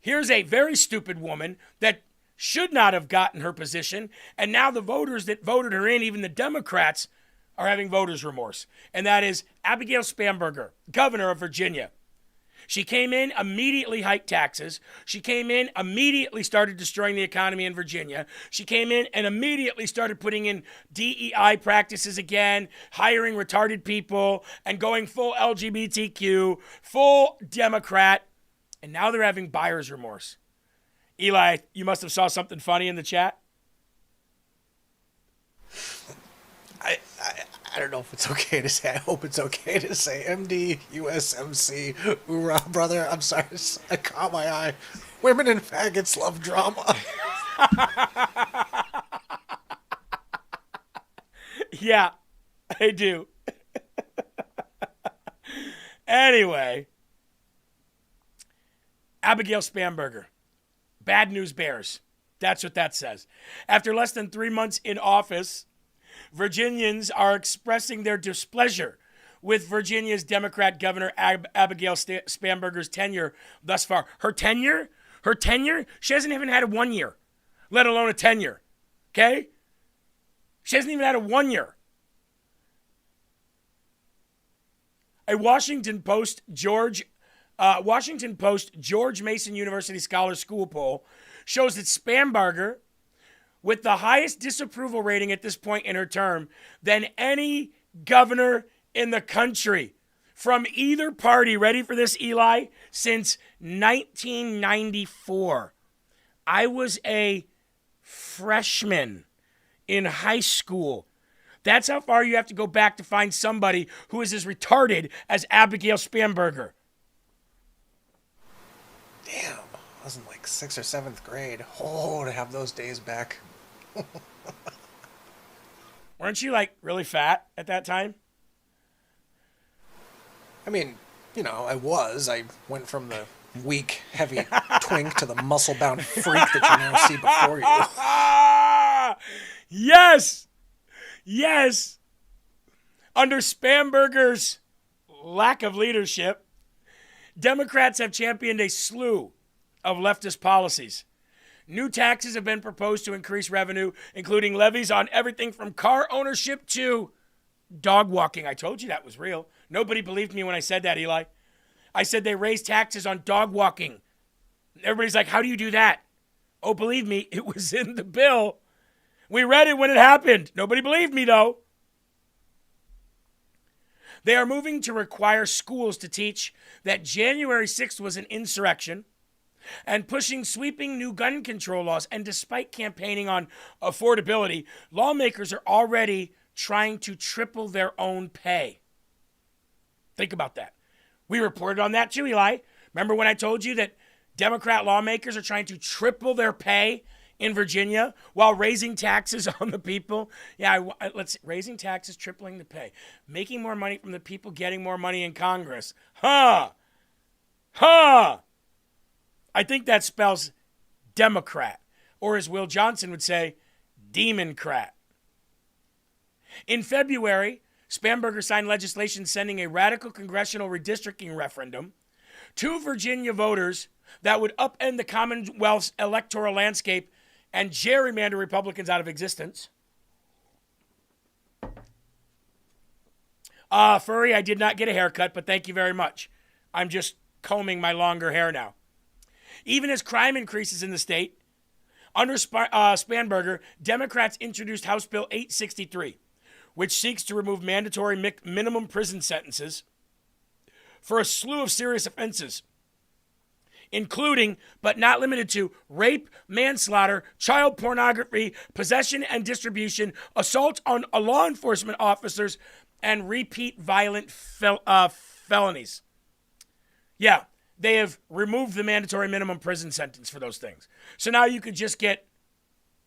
here's a very stupid woman that should not have gotten her position, and now the voters that voted her in, even the Democrats, are having voters' remorse. And that is Abigail Spanberger, governor of Virginia. She came in, immediately hiked taxes. She came in, immediately started destroying the economy in Virginia. She came in and immediately started putting in DEI practices again, hiring retarded people, and going full LGBTQ, full Democrat. And now they're having buyer's remorse. Eli, you must have saw something funny in the chat. I don't know if it's okay to say. I hope it's okay to say MD, USMC, hoorah, brother. I'm sorry. I caught my eye. Women and faggots love drama. Yeah, I do. Anyway, Abigail Spanberger. Bad news bears. That's what that says. After less than 3 months in office, Virginians are expressing their displeasure with Virginia's Democrat Governor Abigail Spanberger's tenure thus far. Her tenure? She hasn't even had a 1 year, let alone a tenure. Okay? She hasn't even had a 1 year. A Washington Post George Mason University Scholar School poll shows that Spanberger, with the highest disapproval rating at this point in her term than any governor in the country from either party, ready for this, Eli, since 1994. I was a freshman in high school. That's how far you have to go back to find somebody who is as retarded as Abigail Spanberger. Damn, I was in like 6th or 7th grade. Oh, to have those days back. Weren't you like really fat at that time? I mean, you know, I went from the weak, heavy twink to the muscle-bound freak that you now see before you. Yes. Under Spanberger's lack of leadership, Democrats have championed a slew of leftist policies. New taxes have been proposed to increase revenue, including levies on everything from car ownership to dog walking. I told you that was real. Nobody believed me when I said that, Eli. I said they raised taxes on dog walking. Everybody's like, how do you do that? Oh, believe me, it was in the bill. We read it when it happened. Nobody believed me, though. They are moving to require schools to teach that January 6th was an insurrection and pushing sweeping new gun control laws. And despite campaigning on affordability, lawmakers are already trying to triple their own pay. Think about that. We reported on that too, Eli. Remember when I told you that Democrat lawmakers are trying to triple their pay in Virginia while raising taxes on the people? Yeah, raising taxes, tripling the pay, making more money from the people, getting more money in Congress. I think that spells Democrat, or as Will Johnson would say, Demon-crat. In February, Spanberger signed legislation sending a radical congressional redistricting referendum to Virginia voters that would upend the Commonwealth's electoral landscape and gerrymander Republicans out of existence. Furry, I did not get a haircut, but thank you very much. I'm just combing my longer hair now. Even as crime increases in the state, under Spanberger, Democrats introduced House Bill 863, which seeks to remove mandatory minimum prison sentences for a slew of serious offenses, including, but not limited to, rape, manslaughter, child pornography, possession and distribution, assault on law enforcement officers, and repeat violent felonies. Yeah, they have removed the mandatory minimum prison sentence for those things. So now you could just get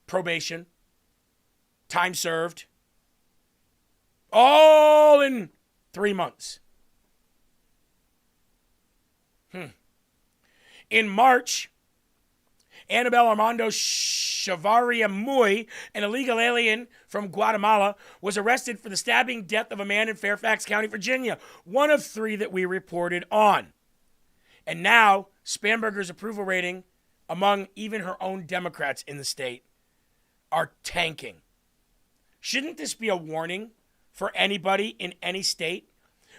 probation, time served, all in 3 months. In March, Annabelle Armando Chavarria Muy, an illegal alien from Guatemala, was arrested for the stabbing death of a man in Fairfax County, Virginia, one of 3 that we reported on. And now, Spanberger's approval rating among even her own Democrats in the state are tanking. Shouldn't this be a warning for anybody in any state?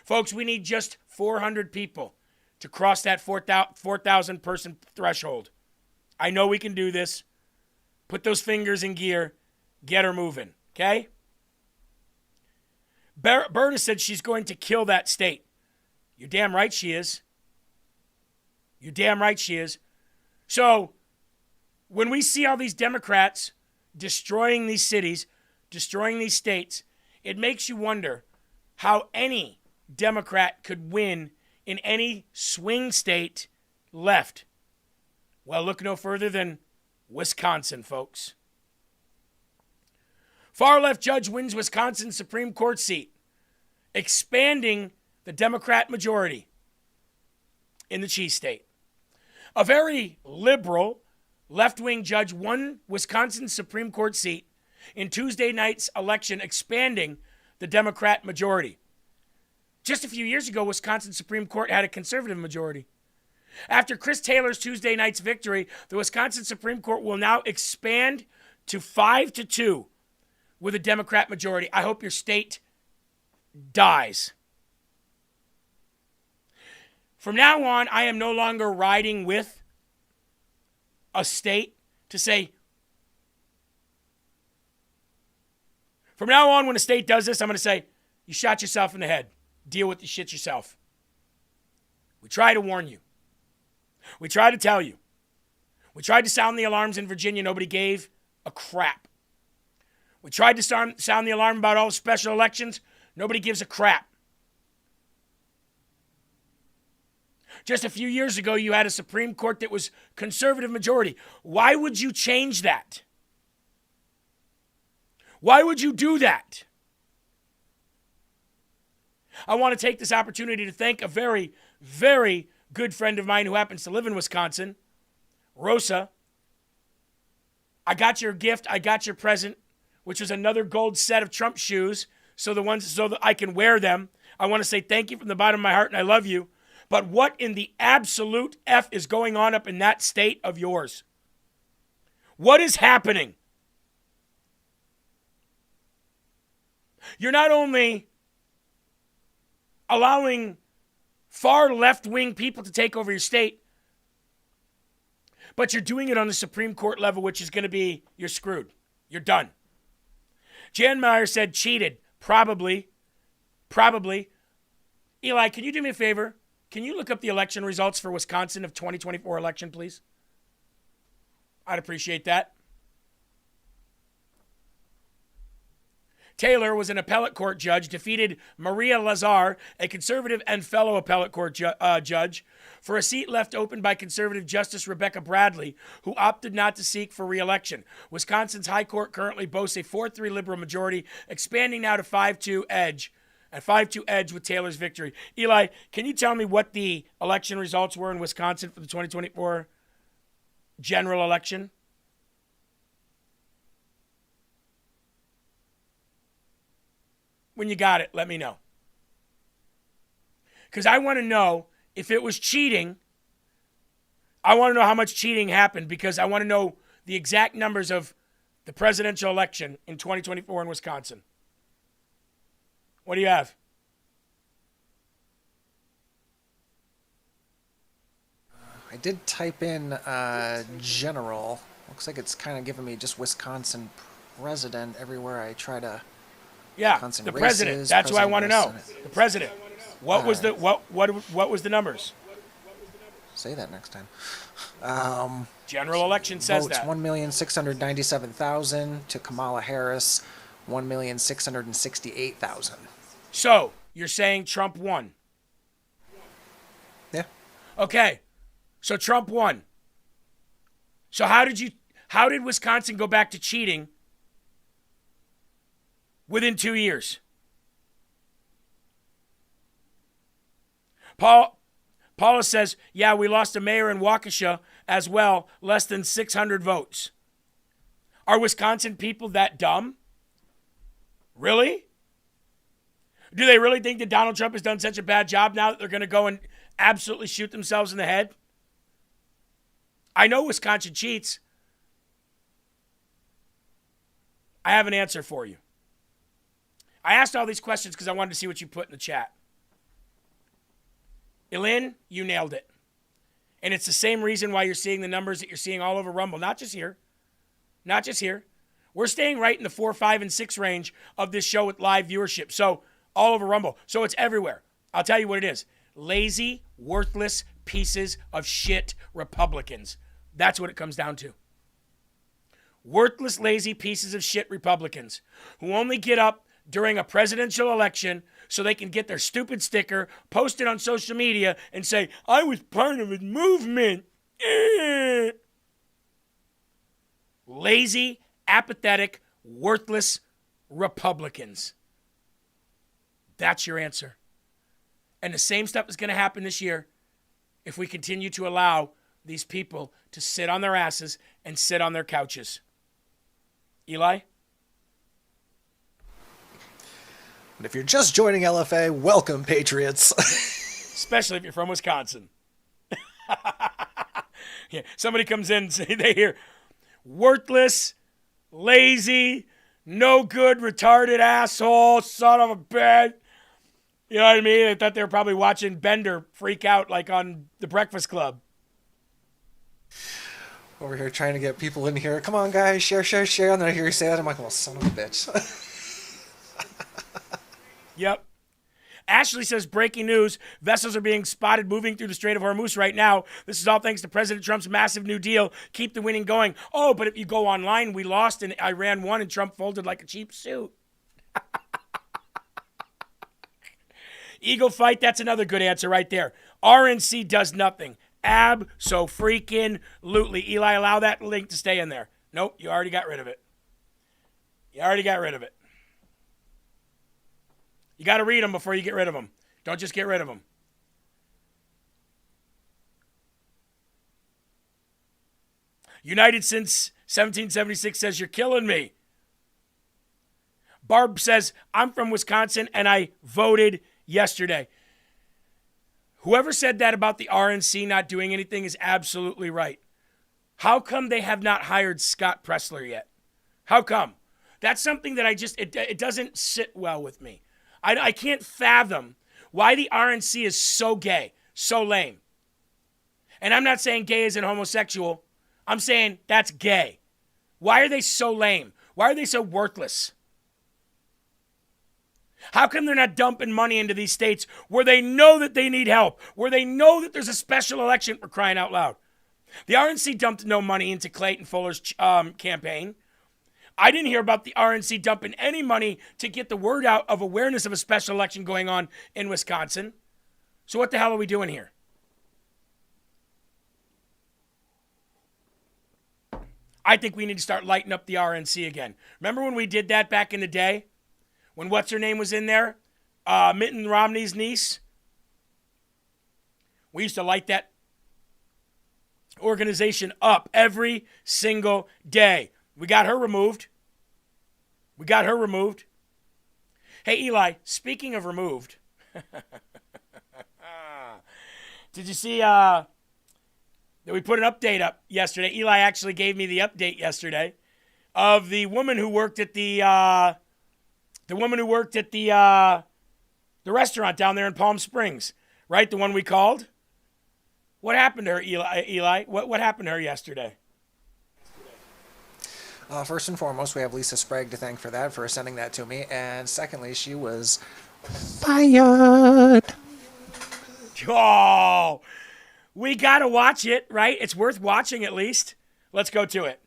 Folks, we need just 400 people to cross that 4,000 person threshold. I know we can do this. Put those fingers in gear. Get her moving, okay? Berta said she's going to kill that state. You're damn right she is. You're damn right she is. So, when we see all these Democrats destroying these cities, destroying these states, it makes you wonder how any Democrat could win in any swing state left. Well, look no further than Wisconsin, folks. Far-left judge wins Wisconsin Supreme Court seat, expanding the Democrat majority. in the cheese state. A very liberal left-wing judge won Wisconsin's Supreme Court seat in Tuesday night's election, expanding the Democrat majority. Just a few years ago, Wisconsin Supreme Court had a conservative majority. After Chris Taylor's Tuesday night's victory, the Wisconsin Supreme Court will now expand to 5-2 with a Democrat majority. I hope your state dies. From now on, I am no longer riding with a state to say, from now on, when a state does this, I'm going to say, you shot yourself in the head. Deal with the shit yourself. We try to warn you. We try to tell you. We tried to sound the alarms in Virginia. Nobody gave a crap. We tried to sound the alarm about all the special elections. Nobody gives a crap. Just a few years ago, you had a Supreme Court that was conservative majority. Why would you change that? Why would you do that? I want to take this opportunity to thank a very, very good friend of mine who happens to live in Wisconsin, Rosa. I got your gift. I got your present, which was another gold set of Trump shoes, so that I can wear them. I want to say thank you from the bottom of my heart, and I love you. But what in the absolute F is going on up in that state of yours? What is happening? You're not only allowing far left-wing people to take over your state, but you're doing it on the Supreme Court level, which is going to be, you're screwed. You're done. Jan Meyer said cheated. Probably. Eli, can you do me a favor? Can you look up the election results for Wisconsin of 2024 election, please? I'd appreciate that. Taylor was an appellate court judge, defeated Maria Lazar, a conservative and fellow appellate court judge, for a seat left open by conservative Justice Rebecca Bradley, who opted not to seek for re-election. Wisconsin's high court currently boasts a 4-3 liberal majority, expanding now to 5-2 edge. At 5-2 edge with Taylor's victory. Eli, can you tell me what the election results were in Wisconsin for the 2024 general election? When you got it, let me know. Because I want to know if it was cheating. I want to know how much cheating happened, because I want to know the exact numbers of the presidential election in 2024 in Wisconsin. What do you have? I did type in general. Looks like it's kind of giving me just Wisconsin president everywhere I try to. Yeah, Wisconsin the races, president. That's what I want to know. Senate. The president. What was the what was the numbers? Say that next time. General election says votes, that. 1,697,000 to Kamala Harris, 1,668,000. So you're saying Trump won? Yeah. Okay, so Trump won. So how did Wisconsin go back to cheating within 2 years? Paula says, yeah, we lost a mayor in Waukesha as well, less than 600 votes. Are Wisconsin people that dumb? Really? Do they really think that Donald Trump has done such a bad job now that they're going to go and absolutely shoot themselves in the head? I know Wisconsin cheats. I have an answer for you. I asked all these questions because I wanted to see what you put in the chat. Elin, you nailed it. And it's the same reason why you're seeing the numbers that you're seeing all over Rumble. Not just here. Not just here. We're staying right in the 4, 5, and 6 range of this show with live viewership. So all over Rumble. So it's everywhere. I'll tell you what it is. Lazy, worthless pieces of shit Republicans. That's what it comes down to. Worthless, lazy pieces of shit Republicans who only get up during a presidential election so they can get their stupid sticker, post it on social media, and say, I was part of a movement. Lazy, apathetic, worthless Republicans. That's your answer. And the same stuff is going to happen this year if we continue to allow these people to sit on their asses and sit on their couches. Eli? And if you're just joining LFA, welcome, Patriots. Especially if you're from Wisconsin. Yeah, somebody comes in and they hear worthless, lazy, no good, retarded asshole, son of a bitch. You know what I mean? I thought they were probably watching Bender freak out like on The Breakfast Club. Over here trying to get people in here. Come on, guys, share. And then I hear you say that. I'm like, well, son of a bitch. Yep. Ashley says, breaking news, vessels are being spotted moving through the Strait of Hormuz right now. This is all thanks to President Trump's massive new deal. Keep the winning going. Oh, but if you go online, we lost and Iran won and Trump folded like a cheap suit. Eagle fight, that's another good answer right there. RNC does nothing. Abso-freaking-lutely. Eli, allow that link to stay in there. Nope, you already got rid of it. You got to read them before you get rid of them. Don't just get rid of them. United since 1776 says, you're killing me. Barb says, I'm from Wisconsin and I voted yesterday. Whoever said that about the RNC not doing anything is absolutely right. How come they have not hired Scott Pressler yet? How come? That's something that it doesn't sit well with me. I can't fathom why the RNC is so gay, so lame. And I'm not saying gay isn't homosexual. I'm saying that's gay. Why are they so lame? Why are they so worthless? How come they're not dumping money into these states where they know that they need help, where they know that there's a special election, for crying out loud? The RNC dumped no money into Clayton Fuller's campaign. I didn't hear about the RNC dumping any money to get the word out of awareness of a special election going on in Wisconsin. So what the hell are we doing here? I think we need to start lighting up the RNC again. Remember when we did that back in the day? When what's-her-name was in there? Mitt Romney's niece? We used to light that organization up every single day. We got her removed. Hey, Eli, speaking of removed, did you see that we put an update up yesterday? Eli actually gave me the update yesterday of the woman who worked at the restaurant down there in Palm Springs, right? The one we called. What happened to her, Eli? What happened to her yesterday? First and foremost, we have Lisa Sprague to thank for that, for sending that to me. And secondly, she was fired. Oh, we got to watch it, right? It's worth watching at least. Let's go to it.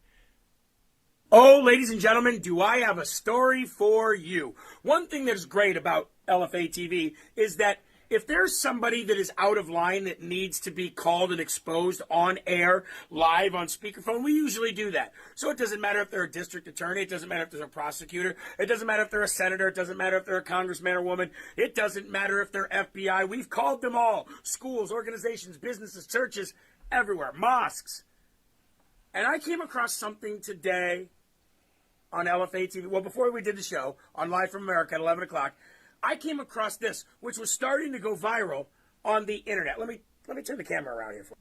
Oh, ladies and gentlemen, do I have a story for you. One thing that is great about Lfa TV is that if there's somebody that is out of line that needs to be called and exposed on air, live on speakerphone, we usually do that. So it doesn't matter if they're a district attorney. It doesn't matter if they're a prosecutor. It doesn't matter if they're a senator. It doesn't matter if they're a congressman or woman. It doesn't matter if they're FBI. We've called them all. Schools, organizations, businesses, churches, everywhere. Mosques. And I came across something today on Lfa TV. Well, before we did the show on Live from America at 11 o'clock, I came across this, which was starting to go viral on the internet. Let me turn the camera around here for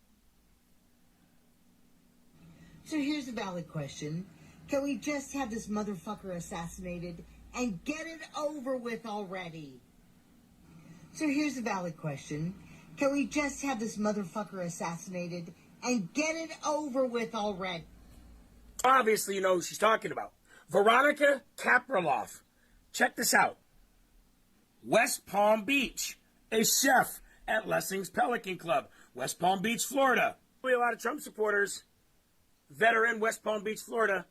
you. So here's a valid question. Can we just have this motherfucker assassinated and get it over with already? So here's a valid question. Can we just have this motherfucker assassinated and get it over with already? Obviously, you know who she's talking about. Veronica Kapraloff. Check this out. West Palm Beach, a chef at Lessing's Pelican Club, West Palm Beach, Florida. A lot of Trump supporters that are in West Palm Beach, Florida,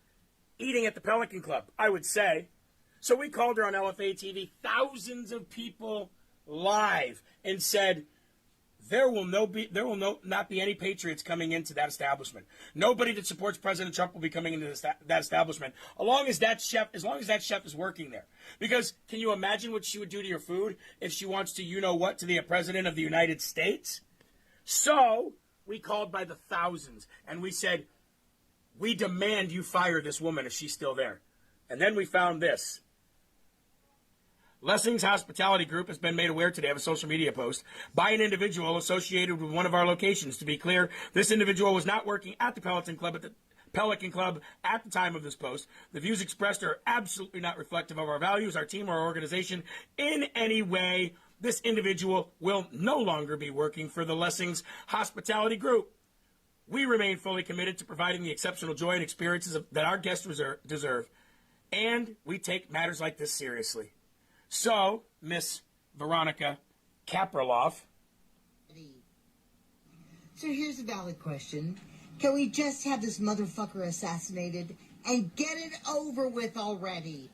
eating at the Pelican Club, I would say. So we called her on LFA TV, thousands of people live, and said, there will not be any patriots coming into that establishment. Nobody that supports President Trump will be coming into that establishment, as long as that chef is working there. Because can you imagine what she would do to your food if she wants to, you know what, to the president of the United States? So we called by the thousands, and we said, we demand you fire this woman if she's still there. And then we found this. Lessings Hospitality Group has been made aware today of a social media post by an individual associated with one of our locations. To be clear, this individual was not working at the Pelican Club at the time of this post. The views expressed are absolutely not reflective of our values, our team, or our organization in any way. This individual will no longer be working for the Lessings Hospitality Group. We remain fully committed to providing the exceptional joy and experiences that our guests deserve, and we take matters like this seriously. So, Miss Veronica Kapraloff. So here's a valid question. Can we just have this motherfucker assassinated and get it over with already?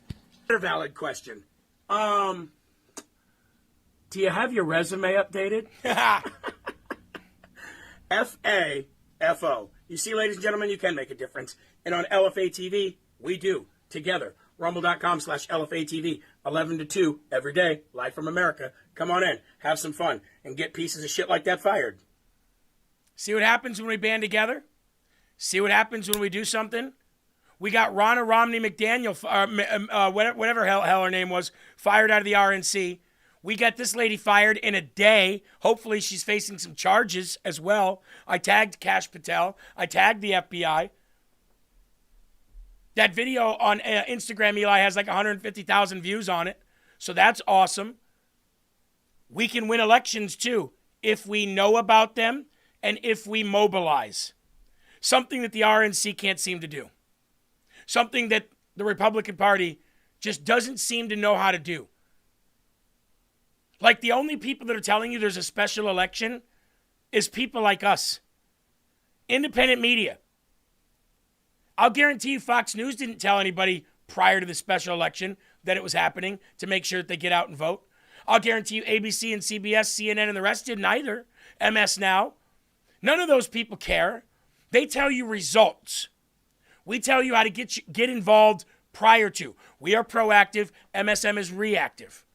Another valid question. Do you have your resume updated? F-A-F-O. You see, ladies and gentlemen, you can make a difference. And on Lfa TV, we do. Together. Rumble.com/Lfa TV. 11 to 2 every day. Live from America. Come on in. Have some fun. And get pieces of shit like that fired. See what happens when we band together? See what happens when we do something? We got Ronna Romney McDaniel, whatever hell her name was, fired out of the RNC. We got this lady fired in a day. Hopefully she's facing some charges as well. I tagged Kash Patel. I tagged the FBI. That video on Instagram, Eli, has like 150,000 views on it. So that's awesome. We can win elections too if we know about them and if we mobilize. Something that the RNC can't seem to do. Something that the Republican Party just doesn't seem to know how to do. Like, the only people that are telling you there's a special election is people like us. Independent media. I'll guarantee you Fox News didn't tell anybody prior to the special election that it was happening to make sure that they get out and vote. I'll guarantee you ABC and CBS, CNN, and the rest didn't either. MS Now. None of those people care. They tell you results. We tell you how to get involved prior to. We are proactive. MSM is reactive.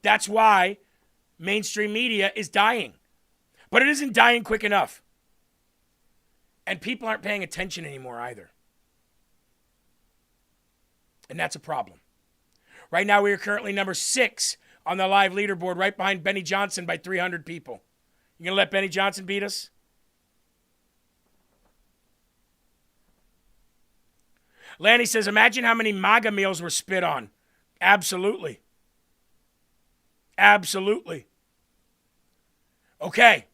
That's why mainstream media is dying. But it isn't dying quick enough. And people aren't paying attention anymore either. And that's a problem. Right now, we are currently number 6 on the live leaderboard, right behind Benny Johnson by 300 people. You going to let Benny Johnson beat us? Lanny says, imagine how many MAGA meals were spit on. Absolutely. Absolutely. Okay.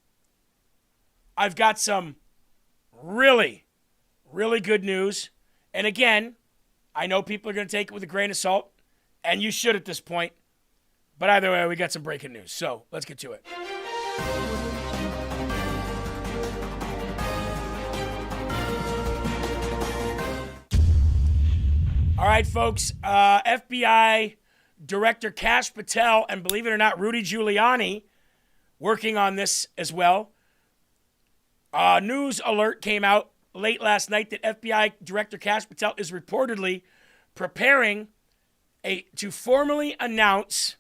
I've got some really, really good news. And again, I know people are going to take it with a grain of salt, and you should at this point. But either way, we got some breaking news. So let's get to it. All right, folks. FBI Director Kash Patel and, believe it or not, Rudy Giuliani working on this as well. News alert came out late last night that FBI Director Kash Patel is reportedly preparing to formally announce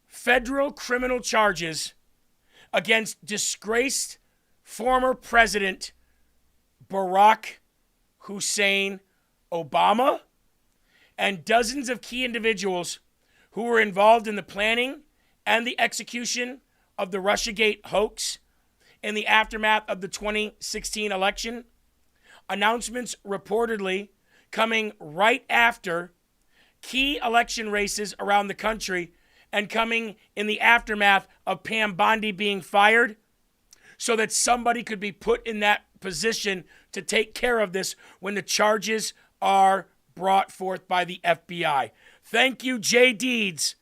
federal criminal charges against disgraced former President Barack Hussein Obama and dozens of key individuals who were involved in the planning and the execution of the Russiagate hoax in the aftermath of the 2016 election. Announcements reportedly coming right after key election races around the country and coming in the aftermath of Pam Bondi being fired so that somebody could be put in that position to take care of this when the charges are brought forth by the FBI. Thank you, Jay Deeds,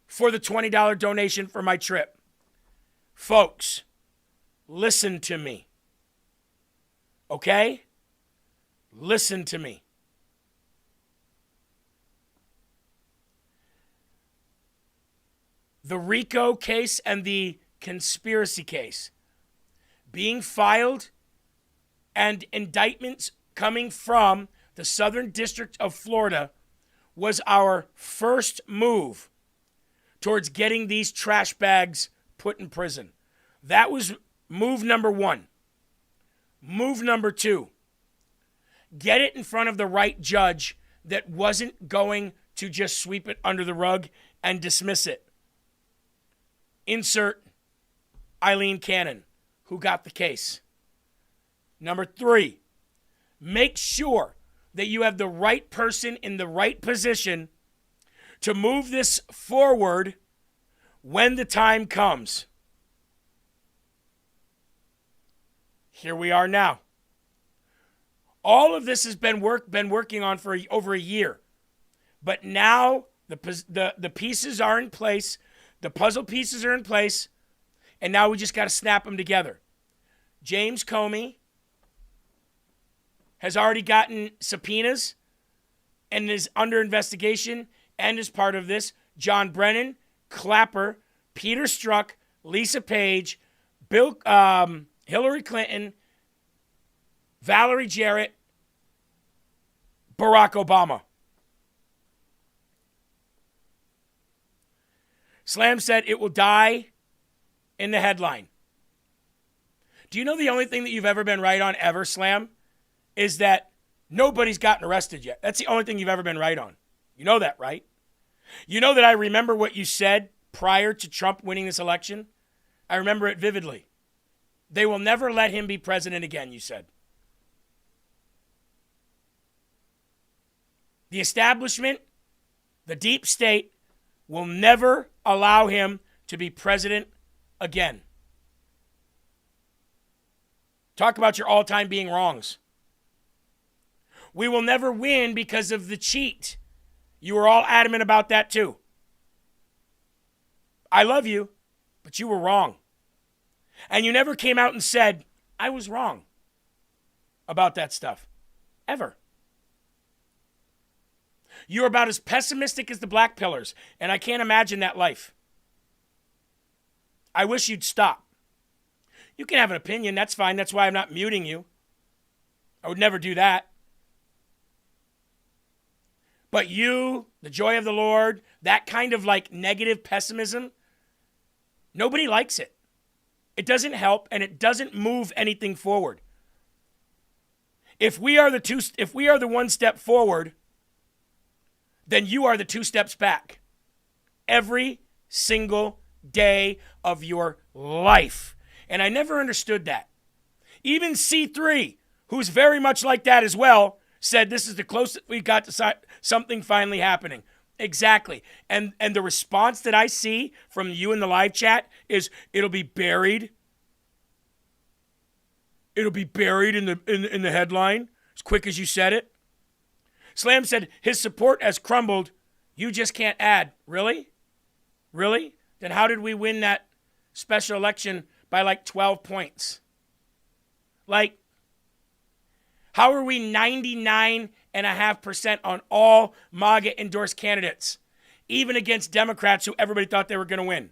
for the $20 donation for my trip. Folks, listen to me. Okay? Listen to me. The RICO case and the conspiracy case being filed and indictments coming from the Southern District of Florida was our first move towards getting these trash bags put in prison. That was move number one. Move number two, get it in front of the right judge that wasn't going to just sweep it under the rug and dismiss it. Insert Eileen Cannon, who got the case. Number three, make sure that you have the right person in the right position to move this forward when the time comes. Here we are now. All of this has been working on for over a year. But now the pieces are in place. The puzzle pieces are in place. And now we just got to snap them together. James Comey has already gotten subpoenas and is under investigation and is part of this. John Brennan, Clapper, Peter Strzok, Lisa Page, Hillary Clinton, Valerie Jarrett, Barack Obama. Slam said it will die in the headline. Do you know the only thing that you've ever been right on ever, Slam, is that nobody's gotten arrested yet? That's the only thing you've ever been right on. You know that, right? You know that I remember what you said prior to Trump winning this election? I remember it vividly. They will never let him be president again, you said. The establishment, the deep state, will never allow him to be president again. Talk about your all-time being wrongs. We will never win because of the cheat. You were all adamant about that too. I love you, but you were wrong. And you never came out and said, I was wrong about that stuff. Ever. You're about as pessimistic as the black pillars, and I can't imagine that life. I wish you'd stop. You can have an opinion, that's fine. That's why I'm not muting you. I would never do that. But you, the joy of the Lord, that kind of like negative pessimism, nobody likes it. It doesn't help, and it doesn't move anything forward. If we are the one step forward, then you are the 2 steps back. Every single day of your life. And I never understood that. Even C3, who's very much like that as well, said this is the closest we got to something finally happening. Exactly. And the response that I see from you in the live chat is it'll be buried. It'll be buried in the headline as quick as you said it. Slam said his support has crumbled. You just can't add. Really? Really? Then how did we win that special election by like 12 points? Like, how are we 99.5% on all MAGA endorsed candidates, even against Democrats who everybody thought they were going to win?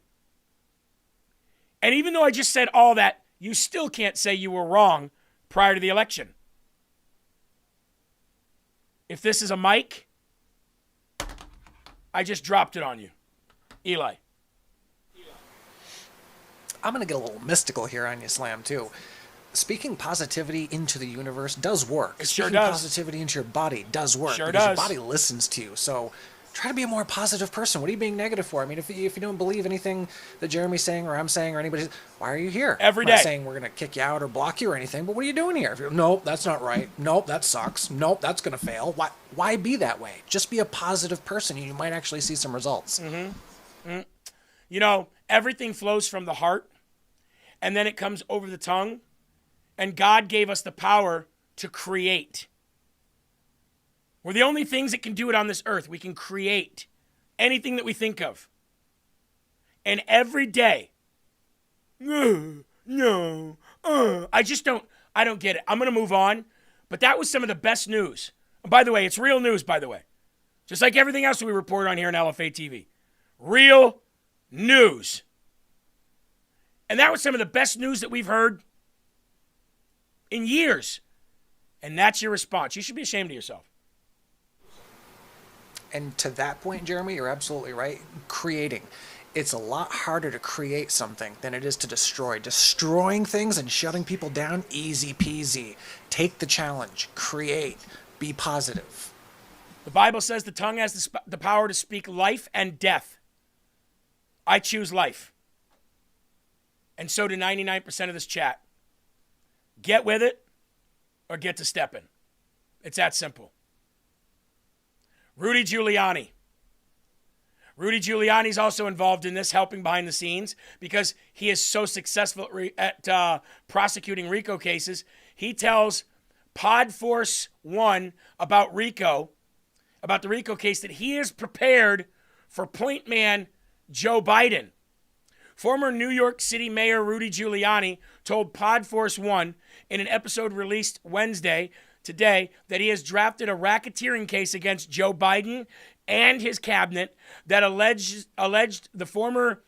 And even though I just said all that, you still can't say you were wrong prior to the election. If this is a mic, I just dropped it on you. Eli. I'm going to get a little mystical here on you, Slam, too. Speaking positivity into the universe does work. It sure Speaking does. positivity into your body does work. Sure because does. your body listens to you. So try to be a more positive person. What are you being negative for? I mean, if you don't believe anything that Jeremy's saying or I'm saying or anybody's, why are you here? Every I'm day. not saying we're going to kick you out or block you or anything, but what are you doing here? If you're, nope, that's not right. Nope, that sucks. Nope, that's going to fail. Why be that way? Just be a positive person and you might actually see some results. Mm-hmm. You know, everything flows from the heart and then it comes over the tongue. And God gave us the power to create. We're the only things that can do it on this earth. We can create anything that we think of. And every day, I don't get it. I'm going to move on. But that was some of the best news. And by the way, it's real news, by the way. Just like everything else we report on here on Lfa Tv. Real news. And that was some of the best news that we've heard in years. And that's your response. You should be ashamed of yourself. And to that point, Jeremy, you're absolutely right. Creating. it's a lot harder to create something than it is to destroy. Destroying things and shutting people down, easy peasy. Take the challenge, create, be positive. The Bible says the tongue has the power to speak life and death. I choose life. And so do 99% of this chat. Get with it or get to stepping. It's that simple. Rudy Giuliani. Rudy Giuliani's also involved in this, helping behind the scenes, because he is so successful at prosecuting RICO cases. He tells Pod Force One about RICO, about the RICO case, that he is prepared for point man Joe Biden. Former New York City Mayor Rudy Giuliani told Pod Force One in an episode released Wednesday, today, that he has drafted a racketeering case against Joe Biden and his cabinet that alleged the former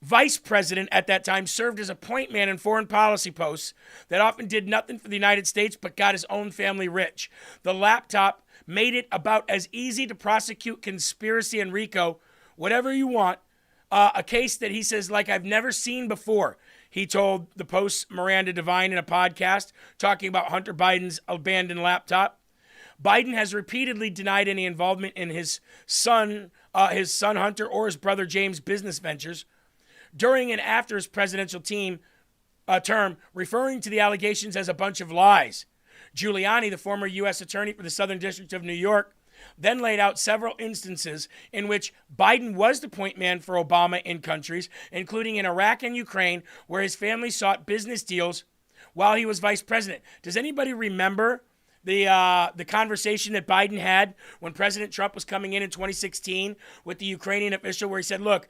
vice president at that time served as a point man in foreign policy posts that often did nothing for the United States but got his own family rich. The laptop made it about as easy to prosecute conspiracy and RICO, whatever you want, a case that he says like I've never seen before. He told the Post's Miranda Devine in a podcast talking about Hunter Biden's abandoned laptop. Biden has repeatedly denied any involvement in his son Hunter or his brother James' business ventures during and after his presidential term, referring to the allegations as a bunch of lies. Giuliani, the former U.S. attorney for the Southern District of New York, then laid out several instances in which Biden was the point man for Obama in countries, including in Iraq and Ukraine, where his family sought business deals while he was vice president. Does anybody remember the conversation that Biden had when President Trump was coming in 2016 with the Ukrainian official, where he said, look,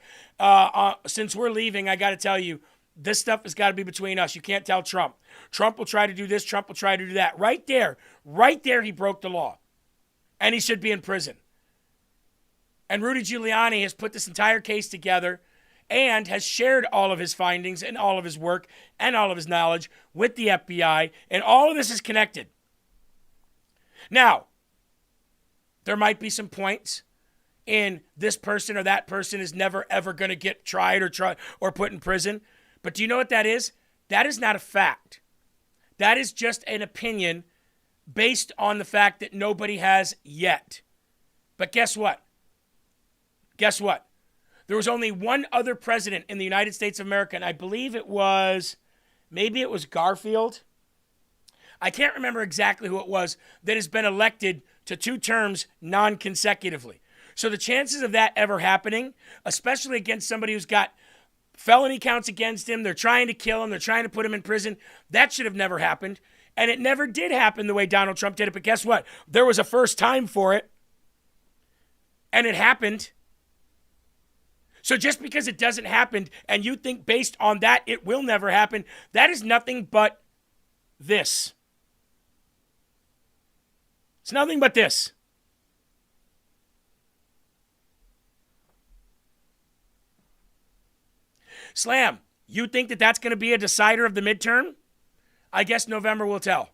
since we're leaving, I got to tell you, this stuff has got to be between us. You can't tell Trump. Trump will try to do this. Trump will try to do that. Right there, he broke the law. And he should be in prison. And Rudy Giuliani has put this entire case together and has shared all of his findings and all of his work and all of his knowledge with the FBI. And all of this is connected. Now, there might be some points in this person or that person is never, ever going to get tried or put in prison. But do you know what that is? That is not a fact. That is just an opinion based on the fact that nobody has yet. But guess what? Guess what? There was only one other president in the United States of America, and I believe maybe it was Garfield. I can't remember exactly who it was, that has been elected to 2 terms non-consecutively. So the chances of that ever happening, especially against somebody who's got felony counts against him, they're trying to kill him, they're trying to put him in prison, that should have never happened. And it never did happen the way Donald Trump did it. But guess what? There was a first time for it. And it happened. So just because it doesn't happen and you think based on that it will never happen, that is nothing but this. It's nothing but this. Slam, you think that that's going to be a decider of the midterm? I guess November will tell.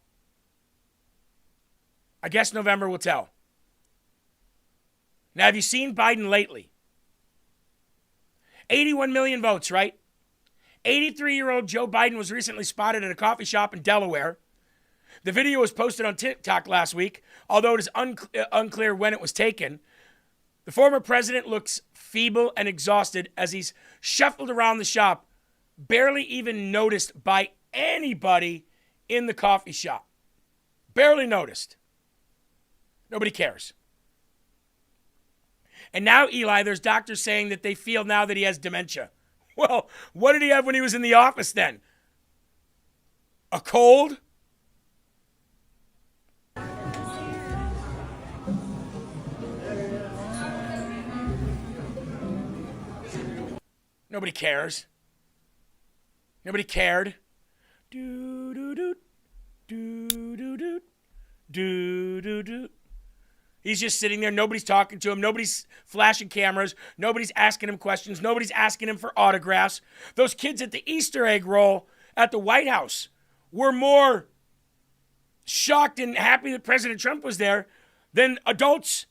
Now, have you seen Biden lately? 81 million votes, right? 83-year-old Joe Biden was recently spotted at a coffee shop in Delaware. The video was posted on TikTok last week, although it is unclear when it was taken. The former president looks feeble and exhausted as he's shuffled around the shop, barely even noticed by anybody in the coffee shop. Barely noticed. Nobody cares. And now, Eli, there's doctors saying that they feel now that he has dementia. Well, what did he have when he was in the office then? A cold? Nobody cares. Nobody cared. Do do do do do do do do do. He's just sitting there. Nobody's talking to him. Nobody's flashing cameras. Nobody's asking him questions. Nobody's asking him for autographs. Those kids at the Easter egg roll at the White House were more shocked and happy that President Trump was there than adults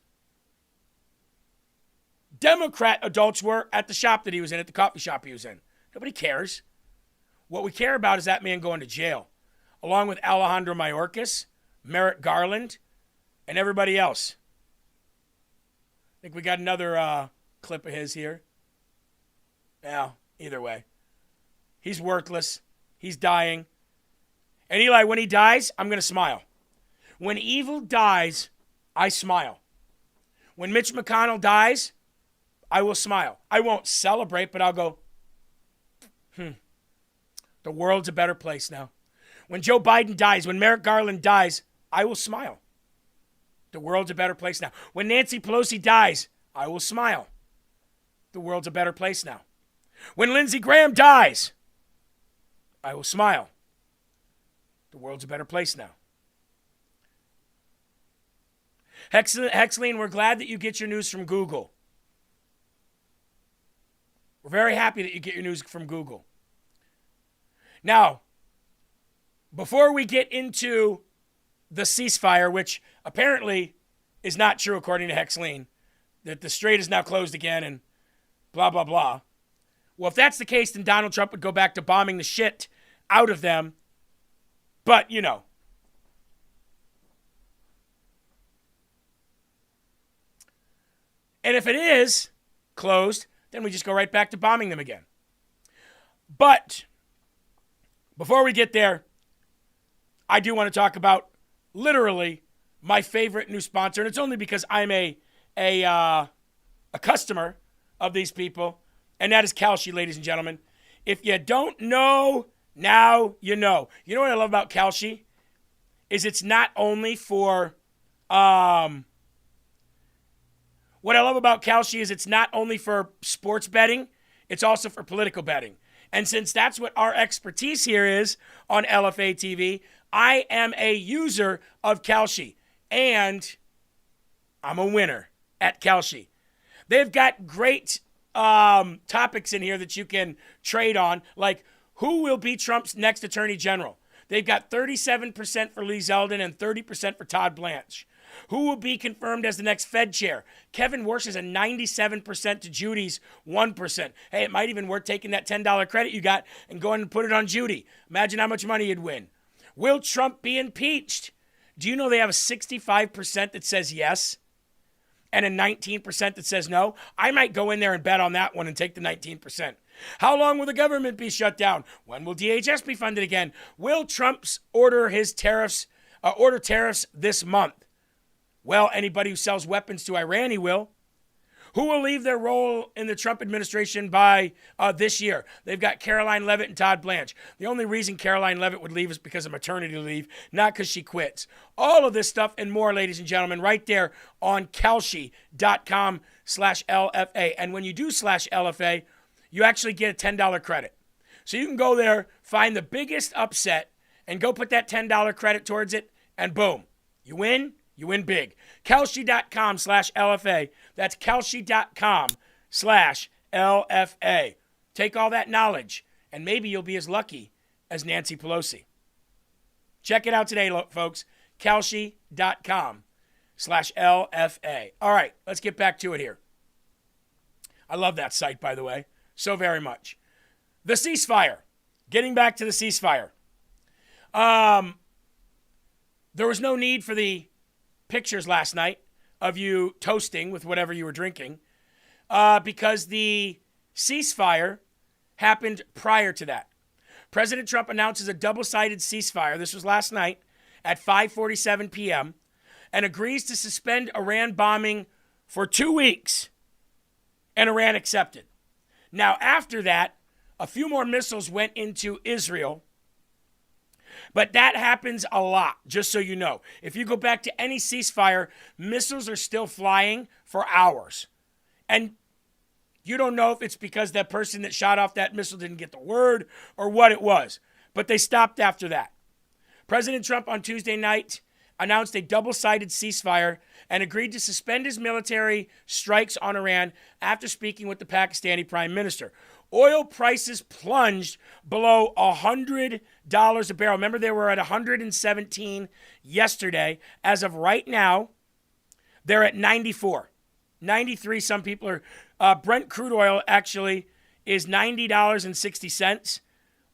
Democrat adults were at the shop that he was in, at the coffee shop he was in. Nobody cares. What we care about is that man going to jail, along with Alejandro Mayorkas, Merrick Garland, and everybody else. I think we got another clip of his here. Yeah, either way. He's worthless. He's dying. And Eli, when he dies, I'm going to smile. When evil dies, I smile. When Mitch McConnell dies, I will smile. I won't celebrate, but I'll go, the world's a better place now. When Joe Biden dies, when Merrick Garland dies, I will smile. The world's a better place now. When Nancy Pelosi dies, I will smile. The world's a better place now. When Lindsey Graham dies, I will smile. The world's a better place now. Hexline, we're glad that you get your news from Google. We're very happy that you get your news from Google. Now, before we get into the ceasefire, which apparently is not true according to Hexline, that the strait is now closed again and blah, blah, blah. Well, if that's the case, then Donald Trump would go back to bombing the shit out of them. But, you know. And if it is closed, then we just go right back to bombing them again. But before we get there, I do want to talk about literally my favorite new sponsor. And it's only because I'm a customer of these people. And that is Kalshi, ladies and gentlemen. If you don't know, now you know. You know what I love about Kalshi? Is it's not only for... What I love about Kalshi is it's not only for sports betting, it's also for political betting. And since that's what our expertise here is on Lfa TV, I am a user of Kalshi. And I'm a winner at Kalshi. They've got great topics in here that you can trade on, like who will be Trump's next attorney general. They've got 37% for Lee Zeldin and 30% for Todd Blanche. Who will be confirmed as the next Fed chair? Kevin Warsh is a 97% to Judy's 1%. Hey, it might even worth taking that $10 credit you got and going and put it on Judy. Imagine how much money you'd win. Will Trump be impeached? Do you know they have a 65% that says yes and a 19% that says no? I might go in there and bet on that one and take the 19%. How long will the government be shut down? When will DHS be funded again? Will Trump's order tariffs this month? Well, anybody who sells weapons to Iran, he will. Who will leave their role in the Trump administration by this year? They've got Caroline Leavitt and Todd Blanche. The only reason Caroline Leavitt would leave is because of maternity leave, not because she quits. All of this stuff and more, ladies and gentlemen, right there on Kalshi.com/LFA. And when you do /LFA, you actually get a $10 credit. So you can go there, find the biggest upset, and go put that $10 credit towards it, and boom, you win. You win big. Kalshi.com/LFA. That's Kalshi.com/LFA. Take all that knowledge, and maybe you'll be as lucky as Nancy Pelosi. Check it out today, folks. Kalshi.com/LFA. All right, let's get back to it here. I love that site, by the way, so very much. The ceasefire. Getting back to the ceasefire. There was no need for the pictures last night of you toasting with whatever you were drinking because the ceasefire happened prior to that. President Trump announces a double-sided ceasefire. This was last night at 5:47 p.m. and agrees to suspend Iran bombing for 2 weeks. And Iran accepted. Now, after that, a few more missiles went into Israel. But that happens a lot, just so you know. If you go back to any ceasefire, missiles are still flying for hours. And you don't know if it's because that person that shot off that missile didn't get the word or what it was. But they stopped after that. President Trump on Tuesday night announced a double-sided ceasefire and agreed to suspend his military strikes on Iran after speaking with the Pakistani prime minister. Oil prices plunged below $100 a barrel. Remember, they were at 117 yesterday. As of right now, they're at 94. 93, some people are. Brent crude oil actually is $90.60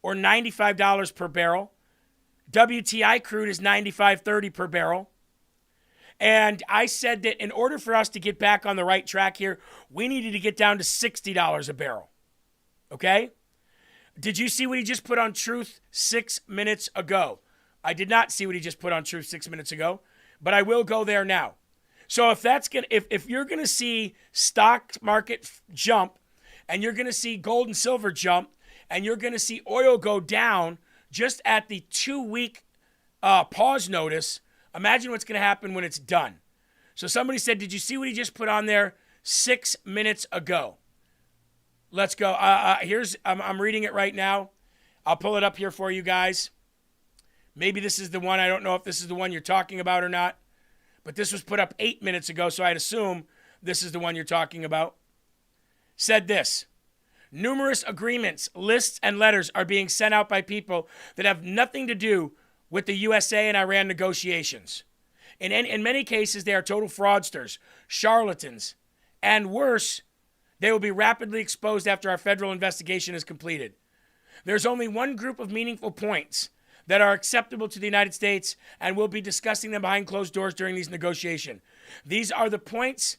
or $95 per barrel. WTI crude is $95.30 per barrel. And I said that in order for us to get back on the right track here, we needed to get down to $60 a barrel. Okay? Did you see what he just put on Truth 6 minutes ago? I did not see what he just put on Truth 6 minutes ago, but I will go there now. So if you're gonna see stock market jump, and you're gonna see gold and silver jump, and you're gonna see oil go down just at the 2-week pause notice, imagine what's gonna happen when it's done. So somebody said, "Did you see what he just put on there 6 minutes ago?" Let's go. I'm reading it right now. I'll pull it up here for you guys. Maybe this is the one. I don't know if this is the one you're talking about or not. But this was put up 8 minutes ago, so I'd assume this is the one you're talking about. Said this: numerous agreements, lists, and letters are being sent out by people that have nothing to do with the USA and Iran negotiations. In many cases, they are total fraudsters, charlatans, and worse, they will be rapidly exposed after our federal investigation is completed. There's only one group of meaningful points that are acceptable to the United States, and we'll be discussing them behind closed doors during these negotiations. These are the points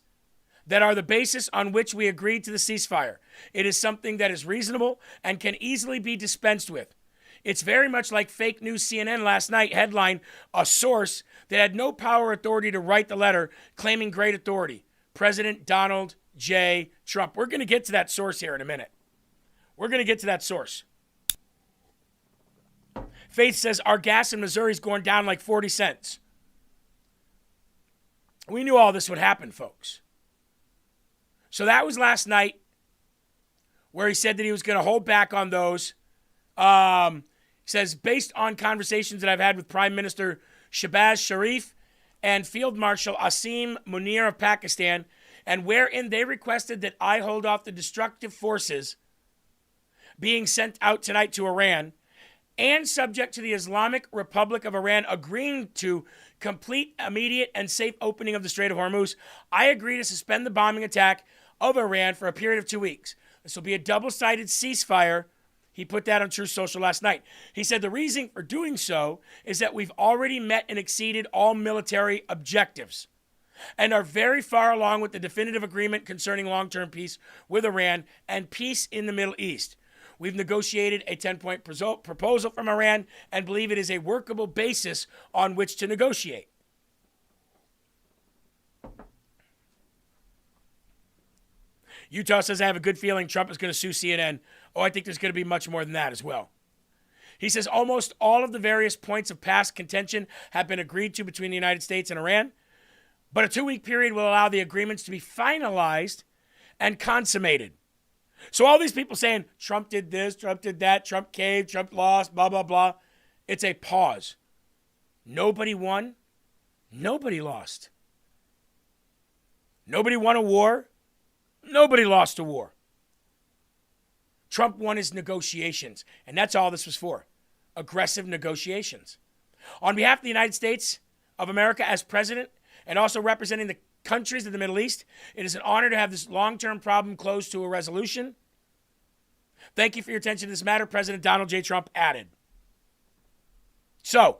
that are the basis on which we agreed to the ceasefire. It is something that is reasonable and can easily be dispensed with. It's very much like fake news CNN last night headline, "A source that had no power or authority to write the letter claiming great authority. President Donald J. Trump." We're going to get to that source here in a minute. We're going to get to that source. Faith says our gas in Missouri is going down like 40 cents. We knew all this would happen, folks. So that was last night where he said that he was going to hold back on those. He says, based on conversations that I've had with Prime Minister Shehbaz Sharif and Field Marshal Asim Munir of Pakistan, and wherein they requested that I hold off the destructive forces being sent out tonight to Iran, and subject to the Islamic Republic of Iran agreeing to complete, immediate, and safe opening of the Strait of Hormuz, I agree to suspend the bombing attack of Iran for a period of 2 weeks. This will be a double-sided ceasefire. He put that on Truth Social last night. He said the reason for doing so is that we've already met and exceeded all military objectives and are very far along with the definitive agreement concerning long-term peace with Iran and peace in the Middle East. We've negotiated a 10-point proposal from Iran and believe it is a workable basis on which to negotiate. Utah says, I have a good feeling Trump is going to sue CNN. Oh, I think there's going to be much more than that as well. He says almost all of the various points of past contention have been agreed to between the United States and Iran, but a 2-week period will allow the agreements to be finalized and consummated. So all these people saying Trump did this, Trump did that, Trump caved, Trump lost, blah, blah, blah. It's a pause. Nobody won. Nobody lost. Nobody won a war. Nobody lost a war. Trump won his negotiations, and that's all this was for. Aggressive negotiations. On behalf of the United States of America as president and also representing the countries of the Middle East, it is an honor to have this long-term problem close to a resolution. Thank you for your attention to this matter, President Donald J. Trump added. So,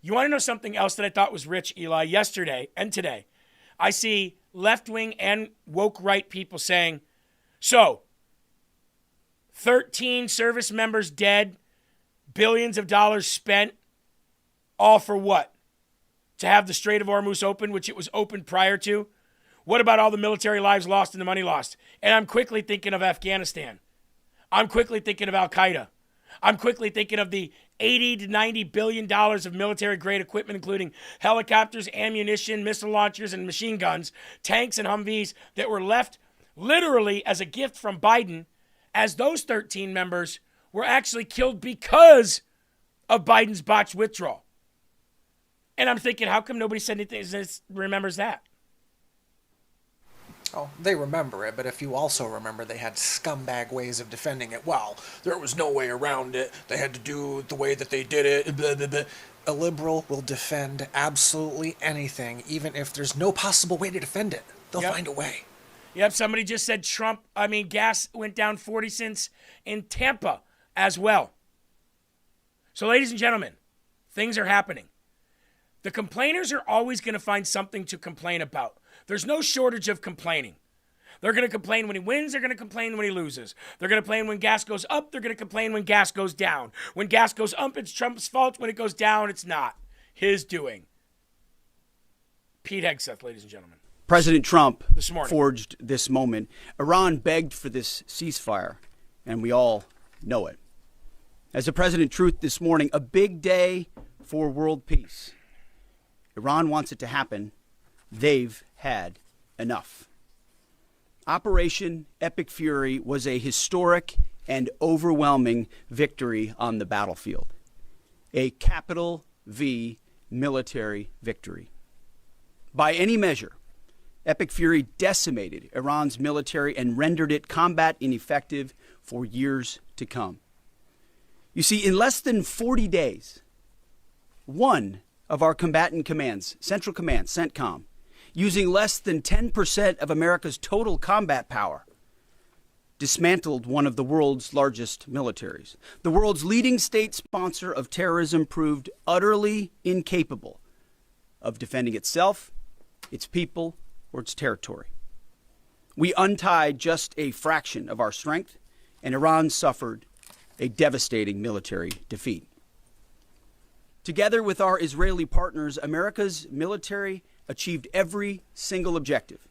you want to know something else that I thought was rich, Eli? Yesterday and today, I see left-wing and woke right people saying, so, 13 service members dead, billions of dollars spent, all for what? To have the Strait of Hormuz open, which it was opened prior to? What about all the military lives lost and the money lost? And I'm quickly thinking of Afghanistan. I'm quickly thinking of Al-Qaeda. I'm quickly thinking of the $80 to $90 billion of military-grade equipment, including helicopters, ammunition, missile launchers, and machine guns, tanks and Humvees that were left literally as a gift from Biden, as those 13 members were actually killed because of Biden's botched withdrawal. And I'm thinking, how come nobody said anything that remembers that? Oh, they remember it, but if you also remember they had scumbag ways of defending it, well, there was no way around it. They had to do it the way that they did it. Blah, blah, blah. A liberal will defend absolutely anything, even if there's no possible way to defend it. They'll find a way. Yep, somebody just said gas went down 40 cents in Tampa as well. So, ladies and gentlemen, things are happening. The complainers are always going to find something to complain about. There's no shortage of complaining. They're going to complain when he wins. They're going to complain when he loses. They're going to complain when gas goes up. They're going to complain when gas goes down. When gas goes up, it's Trump's fault. When it goes down, it's not his doing. Pete Hegseth, ladies and gentlemen. President Trump This morning. forged this moment. Iran begged for this ceasefire, and we all know it. As the President Truth this morning, a big day for world peace. Iran wants it to happen. They've had enough. Operation Epic Fury was a historic and overwhelming victory on the battlefield. A capital V military victory. By any measure, Epic Fury decimated Iran's military and rendered it combat ineffective for years to come. You see, in less than 40 days, one of our combatant commands, Central Command, CENTCOM, using less than 10% of America's total combat power, dismantled one of the world's largest militaries. The world's leading state sponsor of terrorism proved utterly incapable of defending itself, its people, or its territory. We untied just a fraction of our strength, and Iran suffered a devastating military defeat. Together with our Israeli partners, America's military achieved every single objective,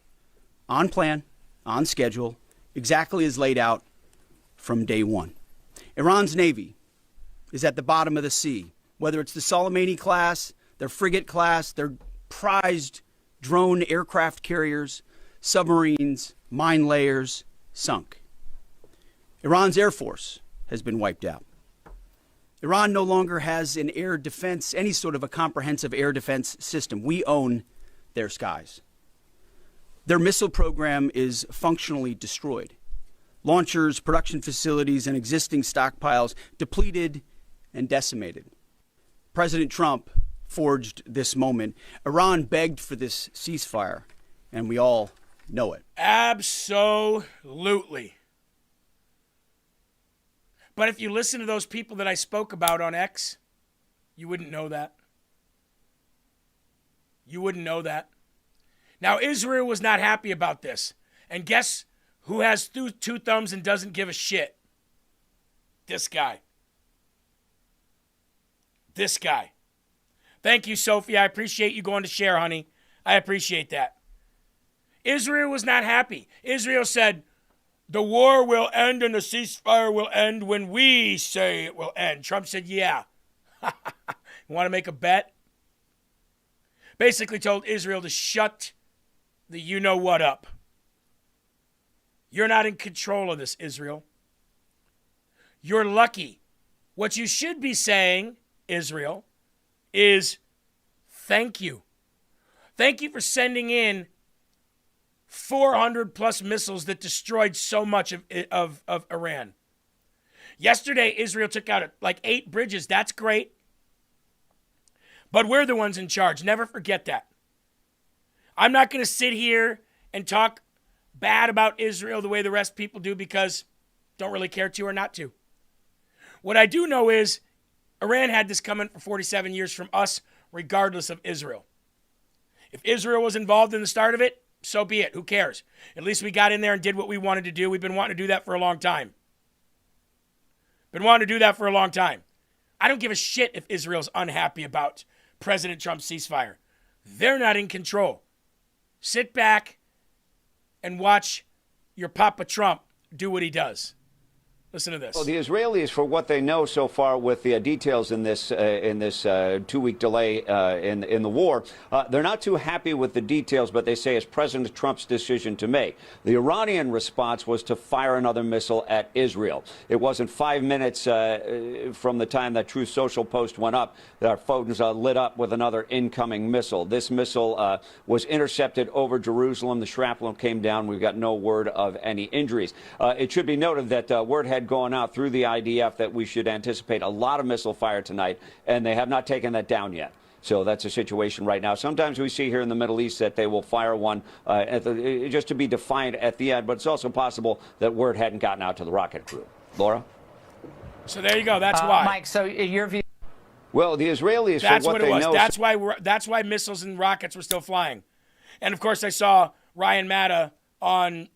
on plan, on schedule, exactly as laid out from day one. Iran's Navy is at the bottom of the sea, whether it's the Soleimani class, their frigate class, their prized drone aircraft carriers, submarines, mine layers, sunk. Iran's Air Force has been wiped out. Iran no longer has an air defense, any sort of a comprehensive air defense system. We own their skies. Their missile program is functionally destroyed. Launchers, production facilities, and existing stockpiles depleted and decimated. President Trump forged this moment. Iran begged for this ceasefire, and we all know it. Absolutely. But if you listen to those people that I spoke about on X, you wouldn't know that. You wouldn't know that. Now, Israel was not happy about this. And guess who has two thumbs and doesn't give a shit? This guy. This guy. Thank you, Sophie. I appreciate you going to share, honey. I appreciate that. Israel was not happy. Israel said, the war will end and the ceasefire will end when we say it will end. Trump said, yeah. You want to make a bet? Basically told Israel to shut the you-know-what up. You're not in control of this, Israel. You're lucky. What you should be saying, Israel, is thank you. Thank you for sending in 400 plus missiles that destroyed so much of Iran. Yesterday, Israel took out like 8 bridges. That's great. But we're the ones in charge. Never forget that. I'm not going to sit here and talk bad about Israel the way the rest of people do because don't really care to or not to. What I do know is Iran had this coming for 47 years from us, regardless of Israel. If Israel was involved in the start of it, so be it. Who cares? At least we got in there and did what we wanted to do. We've been wanting to do that for a long time. I don't give a shit if Israel's unhappy about President Trump's ceasefire. They're not in control. Sit back and watch your Papa Trump do what he does. Listen to this. Well, the Israelis, for what they know so far with the details in this 2-week delay in the war, they're not too happy with the details, but they say it's President Trump's decision to make. The Iranian response was to fire another missile at Israel. It wasn't 5 minutes from the time that Truth Social post went up that our phones lit up with another incoming missile. This missile was intercepted over Jerusalem. The shrapnel came down. We've got no word of any injuries. It should be noted that word had gone out through the IDF that we should anticipate a lot of missile fire tonight, and they have not taken that down yet. So that's a situation right now. Sometimes we see here in the Middle East that they will fire one just to be defiant at the end, but it's also possible that word hadn't gotten out to the rocket crew. Laura? So there you go. That's why. Mike, so your view. Well, the Israelis, That's for what what it they was. know... That's why missiles and rockets were still flying. And, of course, I saw Ryan Matta on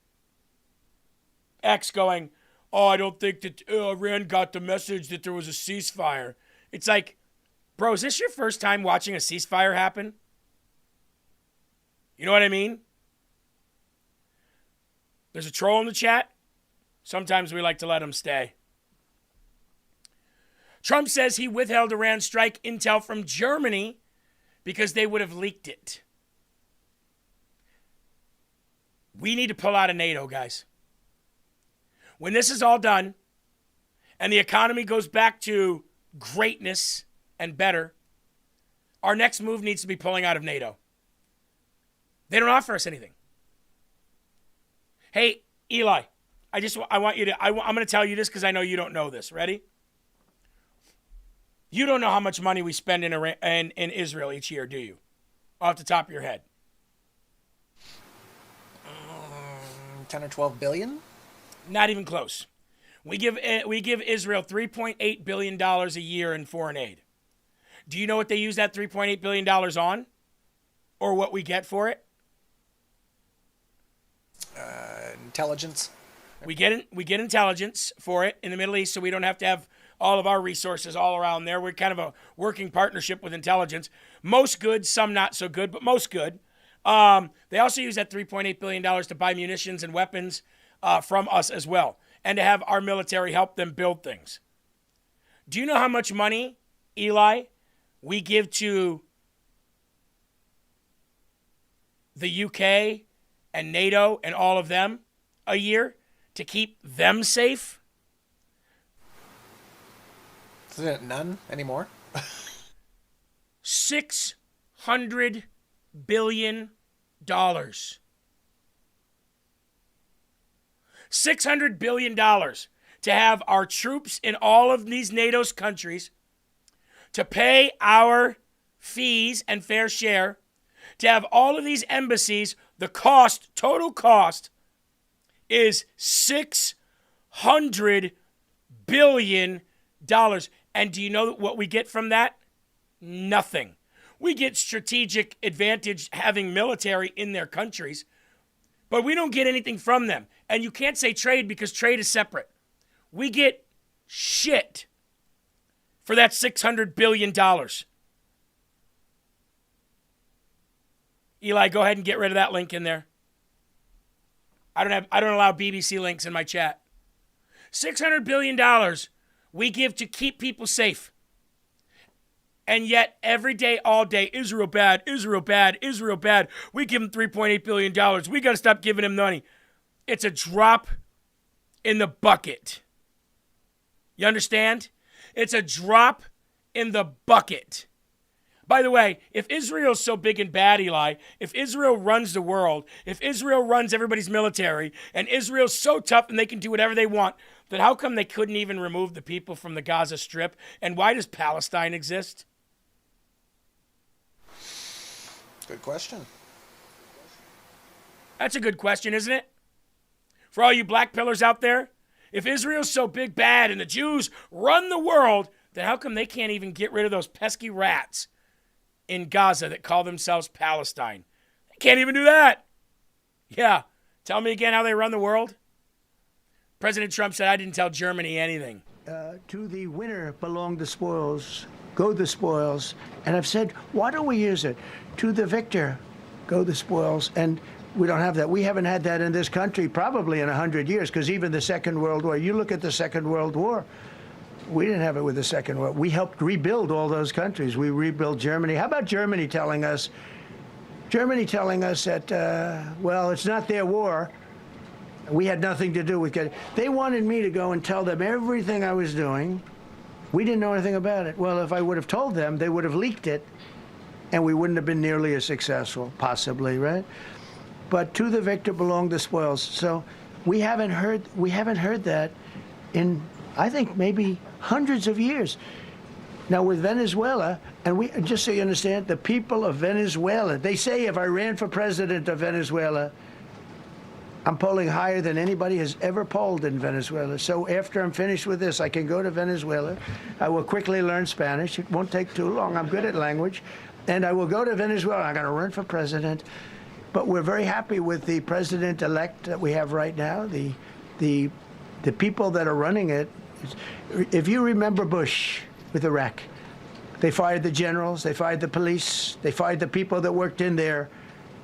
X going, oh, I don't think that Iran got the message that there was a ceasefire. It's like, bro, is this your first time watching a ceasefire happen? You know what I mean? There's a troll in the chat. Sometimes we like to let him stay. Trump says he withheld Iran strike intel from Germany because they would have leaked it. We need to pull out of NATO, guys. When this is all done and the economy goes back to greatness and better, our next move needs to be pulling out of NATO. They don't offer us anything. Hey, Eli, I want you to, I'm going to tell you this because I know you don't know this. Ready? You don't know how much money we spend in Israel each year, do you? Off the top of your head. 10 or 12 billion? Not even close. We give Israel $3.8 billion a year in foreign aid. Do you know what they use that $3.8 billion on? Or what we get for it? Intelligence. We get intelligence for it in the Middle East, so we don't have to have all of our resources all around there. We're kind of a working partnership with intelligence. Most good, some not so good, but most good. They also use that $3.8 billion to buy munitions and weapons from us as well, and to have our military help them build things. Do you know how much money, Eli, we give to the UK and NATO and all of them a year to keep them safe? Isn't it none anymore? $600 billion. $600 billion to have our troops in all of these NATO's countries, to pay our fees and fair share, to have all of these embassies. The cost, total cost, is $600 billion. And do you know what we get from that? Nothing. We get strategic advantage having military in their countries, but we don't get anything from them. And you can't say trade because trade is separate. We get shit for that $600 billion. Eli, go ahead and get rid of that link in there. I don't allow BBC links in my chat. $600 billion we give to keep people safe. And yet, every day, all day, Israel bad, Israel bad, Israel bad. We give them $3.8 billion. We got to stop giving them money. It's a drop in the bucket. You understand? It's a drop in the bucket. By the way, if Israel's so big and bad, Eli, if Israel runs the world, if Israel runs everybody's military, and Israel's so tough and they can do whatever they want, then how come they couldn't even remove the people from the Gaza Strip? And why does Palestine exist? Good question. That's a good question, isn't it? For all you black pillars out there, if Israel's so big, bad, and the Jews run the world, then how come they can't even get rid of those pesky rats in Gaza that call themselves Palestine? They can't even do that. Yeah. Tell me again how they run the world. President Trump said, I didn't tell Germany anything. To the winner belong the spoils, go the spoils. And I've said, why don't we use it? To the victor, go the spoils. And we don't have that. We haven't had that in this country probably in 100 years, because even the Second World War, you look at the Second World War, we didn't have it with the Second World War. We helped rebuild all those countries. We rebuilt Germany. How about Germany telling us that, well, it's not their war. We had nothing to do with it. They wanted me to go and tell them everything I was doing. We didn't know anything about it. Well, if I would have told them, they would have leaked it, and we wouldn't have been nearly as successful, possibly, right? But to the victor belong the spoils. So we haven't heard that in, I think, maybe hundreds of years. Now with Venezuela, and we just so you understand, the people of Venezuela, they say if I ran for president of Venezuela, I'm polling higher than anybody has ever polled in Venezuela. So after I'm finished with this, I can go to Venezuela. I will quickly learn Spanish. It won't take too long. I'm good at language. And I will go to Venezuela. I'm going to run for president. But we're very happy with the president-elect that we have right now, the people that are running it. If you remember Bush with Iraq, they fired the generals, they fired the police, they fired the people that worked in their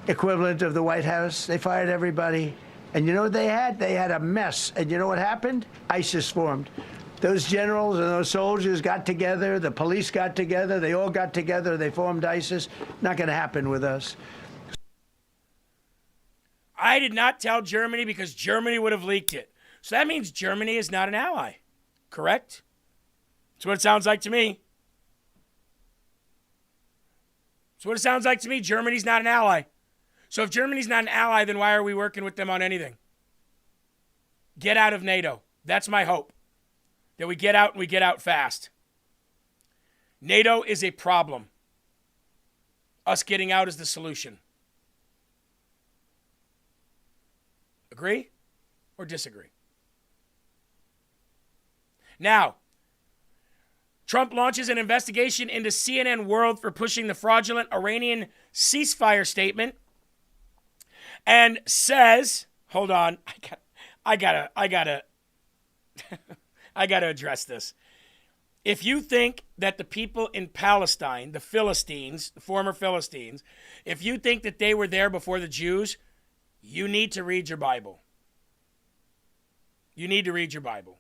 equivalent of the White House. They fired everybody. And you know what they had? They had a mess. And you know what happened? ISIS formed. Those generals and those soldiers got together. The police got together. They all got together. They formed ISIS. Not going to happen with us. I did not tell Germany because Germany would have leaked it. So that means Germany is not an ally. Correct? That's what it sounds like to me. That's what it sounds like to me. Germany's not an ally. So if Germany's not an ally, then why are we working with them on anything? Get out of NATO. That's my hope. That we get out and we get out fast. NATO is a problem. Us getting out is the solution. Agree or disagree? Now, Trump launches an investigation into CNN World for pushing the fraudulent Iranian ceasefire statement and says, hold on, I gotta I gotta address this. If you think that the people in Palestine, the Philistines, the former Philistines, if you think that they were there before the Jews, you need to read your Bible. You need to read your Bible.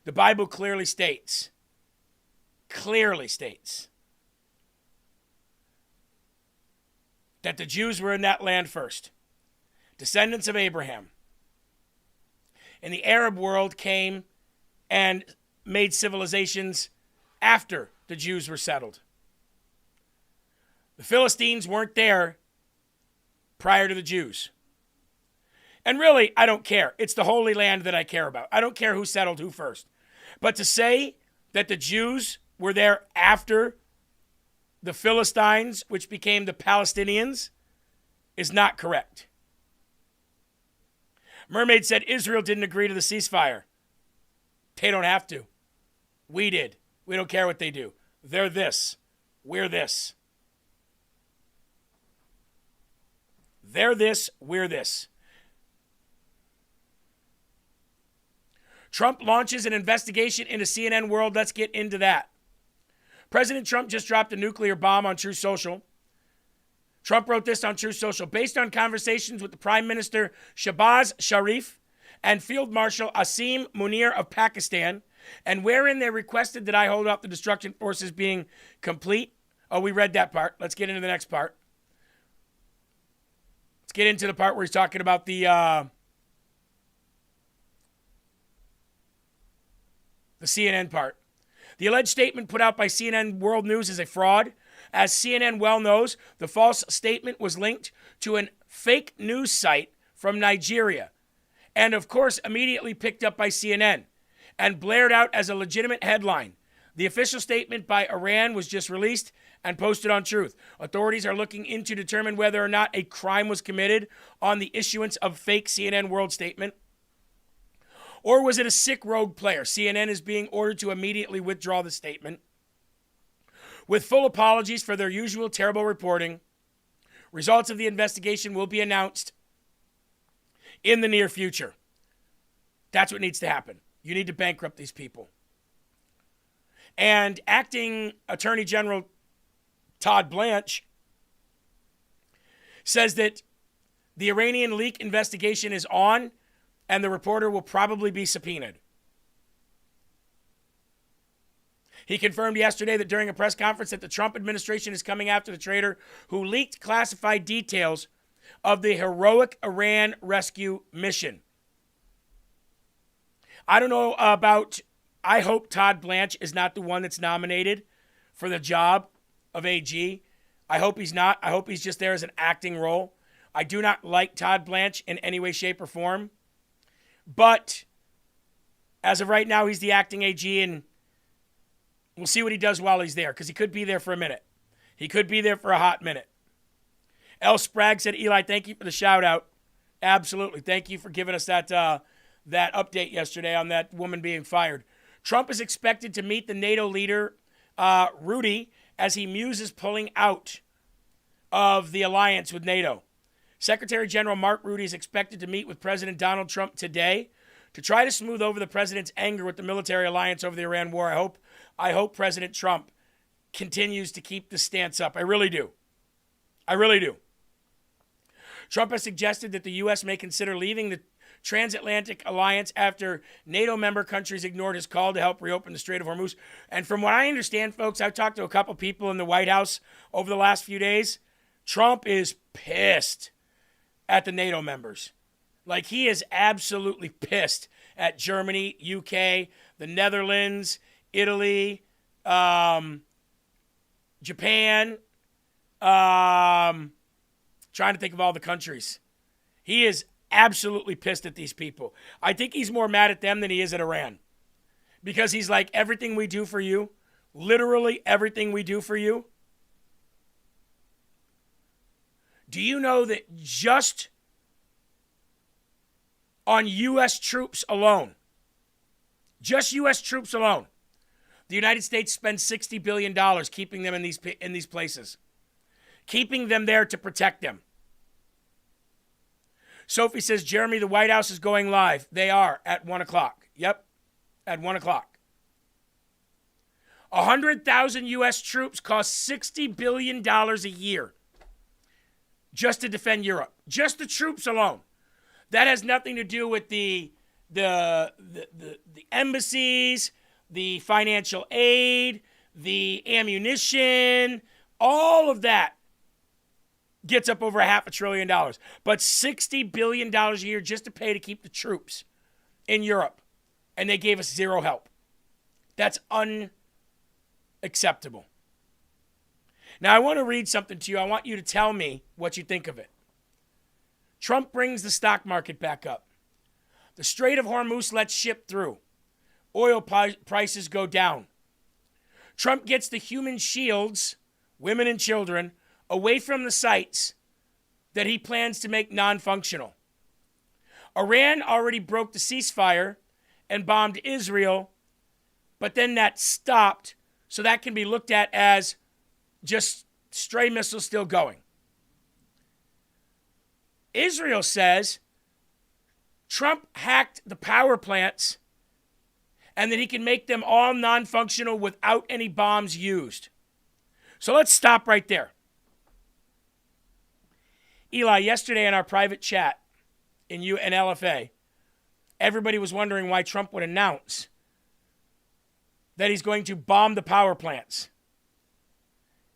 The Bible clearly states that the Jews were in that land first, descendants of Abraham. And the Arab world came and made civilizations after the Jews were settled. The Philistines weren't there prior to the Jews. And really, I don't care. It's the Holy Land that I care about. I don't care who settled who first. But to say that the Jews were there after the Philistines, which became the Palestinians, is not correct. Mermaid said Israel didn't agree to the ceasefire. They don't have to. We did. We don't care what they do. They're this. We're this. They're this. We're this. Trump launches an investigation into CNN World. Let's get into that. President Trump just dropped a nuclear bomb on Truth Social. Trump wrote this on Truth Social. Based on conversations with the Prime Minister Shahbaz Sharif and Field Marshal Asim Munir of Pakistan, and wherein they requested that I hold up the destruction forces being complete. Oh, we read that part. Let's get into the next part. Let's get into the part where he's talking about the CNN part. The alleged statement put out by CNN World News is a fraud. As CNN well knows, the false statement was linked to a fake news site from Nigeria, and of course immediately picked up by CNN and blared out as a legitimate headline. The official statement by Iran was just released and posted on Truth. Authorities are looking into determine whether or not a crime was committed on the issuance of fake CNN World statement. Or was it a sick rogue player? CNN is being ordered to immediately withdraw the statement. With full apologies for their usual terrible reporting, results of the investigation will be announced in the near future. That's what needs to happen. You need to bankrupt these people. And acting Attorney General Todd Blanche says that the Iranian leak investigation is on, and the reporter will probably be subpoenaed. He confirmed yesterday that during a press conference that the Trump administration is coming after the traitor who leaked classified details of the heroic Iran rescue mission. I don't know about, I hope Todd Blanche is not the one that's nominated for the job of AG. I hope he's not. I hope he's just there as an acting role. I do not like Todd Blanche in any way, shape, or form. But as of right now, he's the acting AG, and We'll see what he does while he's there, because he could be there for a minute. He could be there for a hot minute. L. Sprague said, Eli, thank you for the shout out. Absolutely. Thank you for giving us that update yesterday on that woman being fired. Trump is expected to meet the NATO leader, Rudy, as he muses pulling out of the alliance with NATO. Secretary General Mark Rutte is expected to meet with President Donald Trump today to try to smooth over the president's anger with the military alliance over the Iran war. I hope President Trump continues to keep the stance up. I really do. I really do. Trump has suggested that the U.S. may consider leaving the transatlantic alliance after NATO member countries ignored his call to help reopen the Strait of Hormuz. And from what I understand, folks, I've talked to a couple people in the White House over the last few days. Trump is pissed at the NATO members. Like, he is absolutely pissed at Germany, UK, the Netherlands, Italy, Japan, trying to think of all the countries. He is absolutely pissed at these people. I think he's more mad at them than he is at Iran. Because he's like, everything we do for you, literally everything we do for you. Do you know that just on U.S. troops alone, just U.S. troops alone, the United States spends $60 billion keeping them in these places, keeping them there to protect them. Sophie says, Jeremy, the White House is going live. They are at 1 o'clock. Yep, at 1 o'clock. 100,000 U.S. troops cost $60 billion a year just to defend Europe. Just the troops alone. That has nothing to do with the embassies, the financial aid, the ammunition, all of that gets up over $500 billion. But $60 billion a year just to pay to keep the troops in Europe. And they gave us zero help. That's unacceptable. Now, I want to read something to you. I want you to tell me what you think of it. Trump brings the stock market back up. The Strait of Hormuz lets ship through. Oil prices go down. Trump gets the human shields, women and children, away from the sites that he plans to make non-functional. Iran already broke the ceasefire and bombed Israel, but then that stopped, so that can be looked at as just stray missiles still going. Israel says Trump hacked the power plants and that he can make them all non-functional without any bombs used. So let's stop right there. Eli, yesterday in our private chat in LFA, everybody was wondering why Trump would announce that he's going to bomb the power plants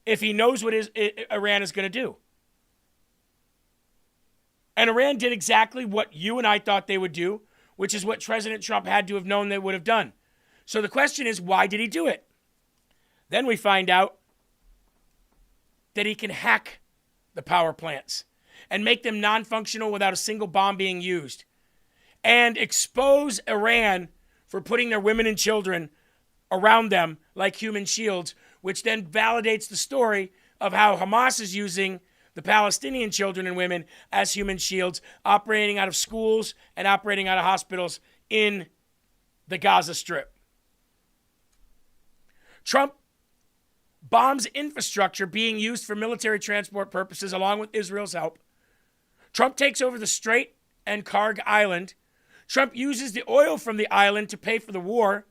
if he knows what Iran is going to do. And Iran did exactly what you and I thought they would do, which is what President Trump had to have known they would have done. So the question is, why did he do it? Then we find out that he can hack the power plants and make them non-functional without a single bomb being used, and expose Iran for putting their women and children around them like human shields, which then validates the story of how Hamas is using the Palestinian children and women as human shields, operating out of schools and operating out of hospitals in the Gaza Strip. Trump bombs infrastructure being used for military transport purposes along with Israel's help. Trump takes over the Strait and Karg Island. Trump uses the oil from the island to pay for the war.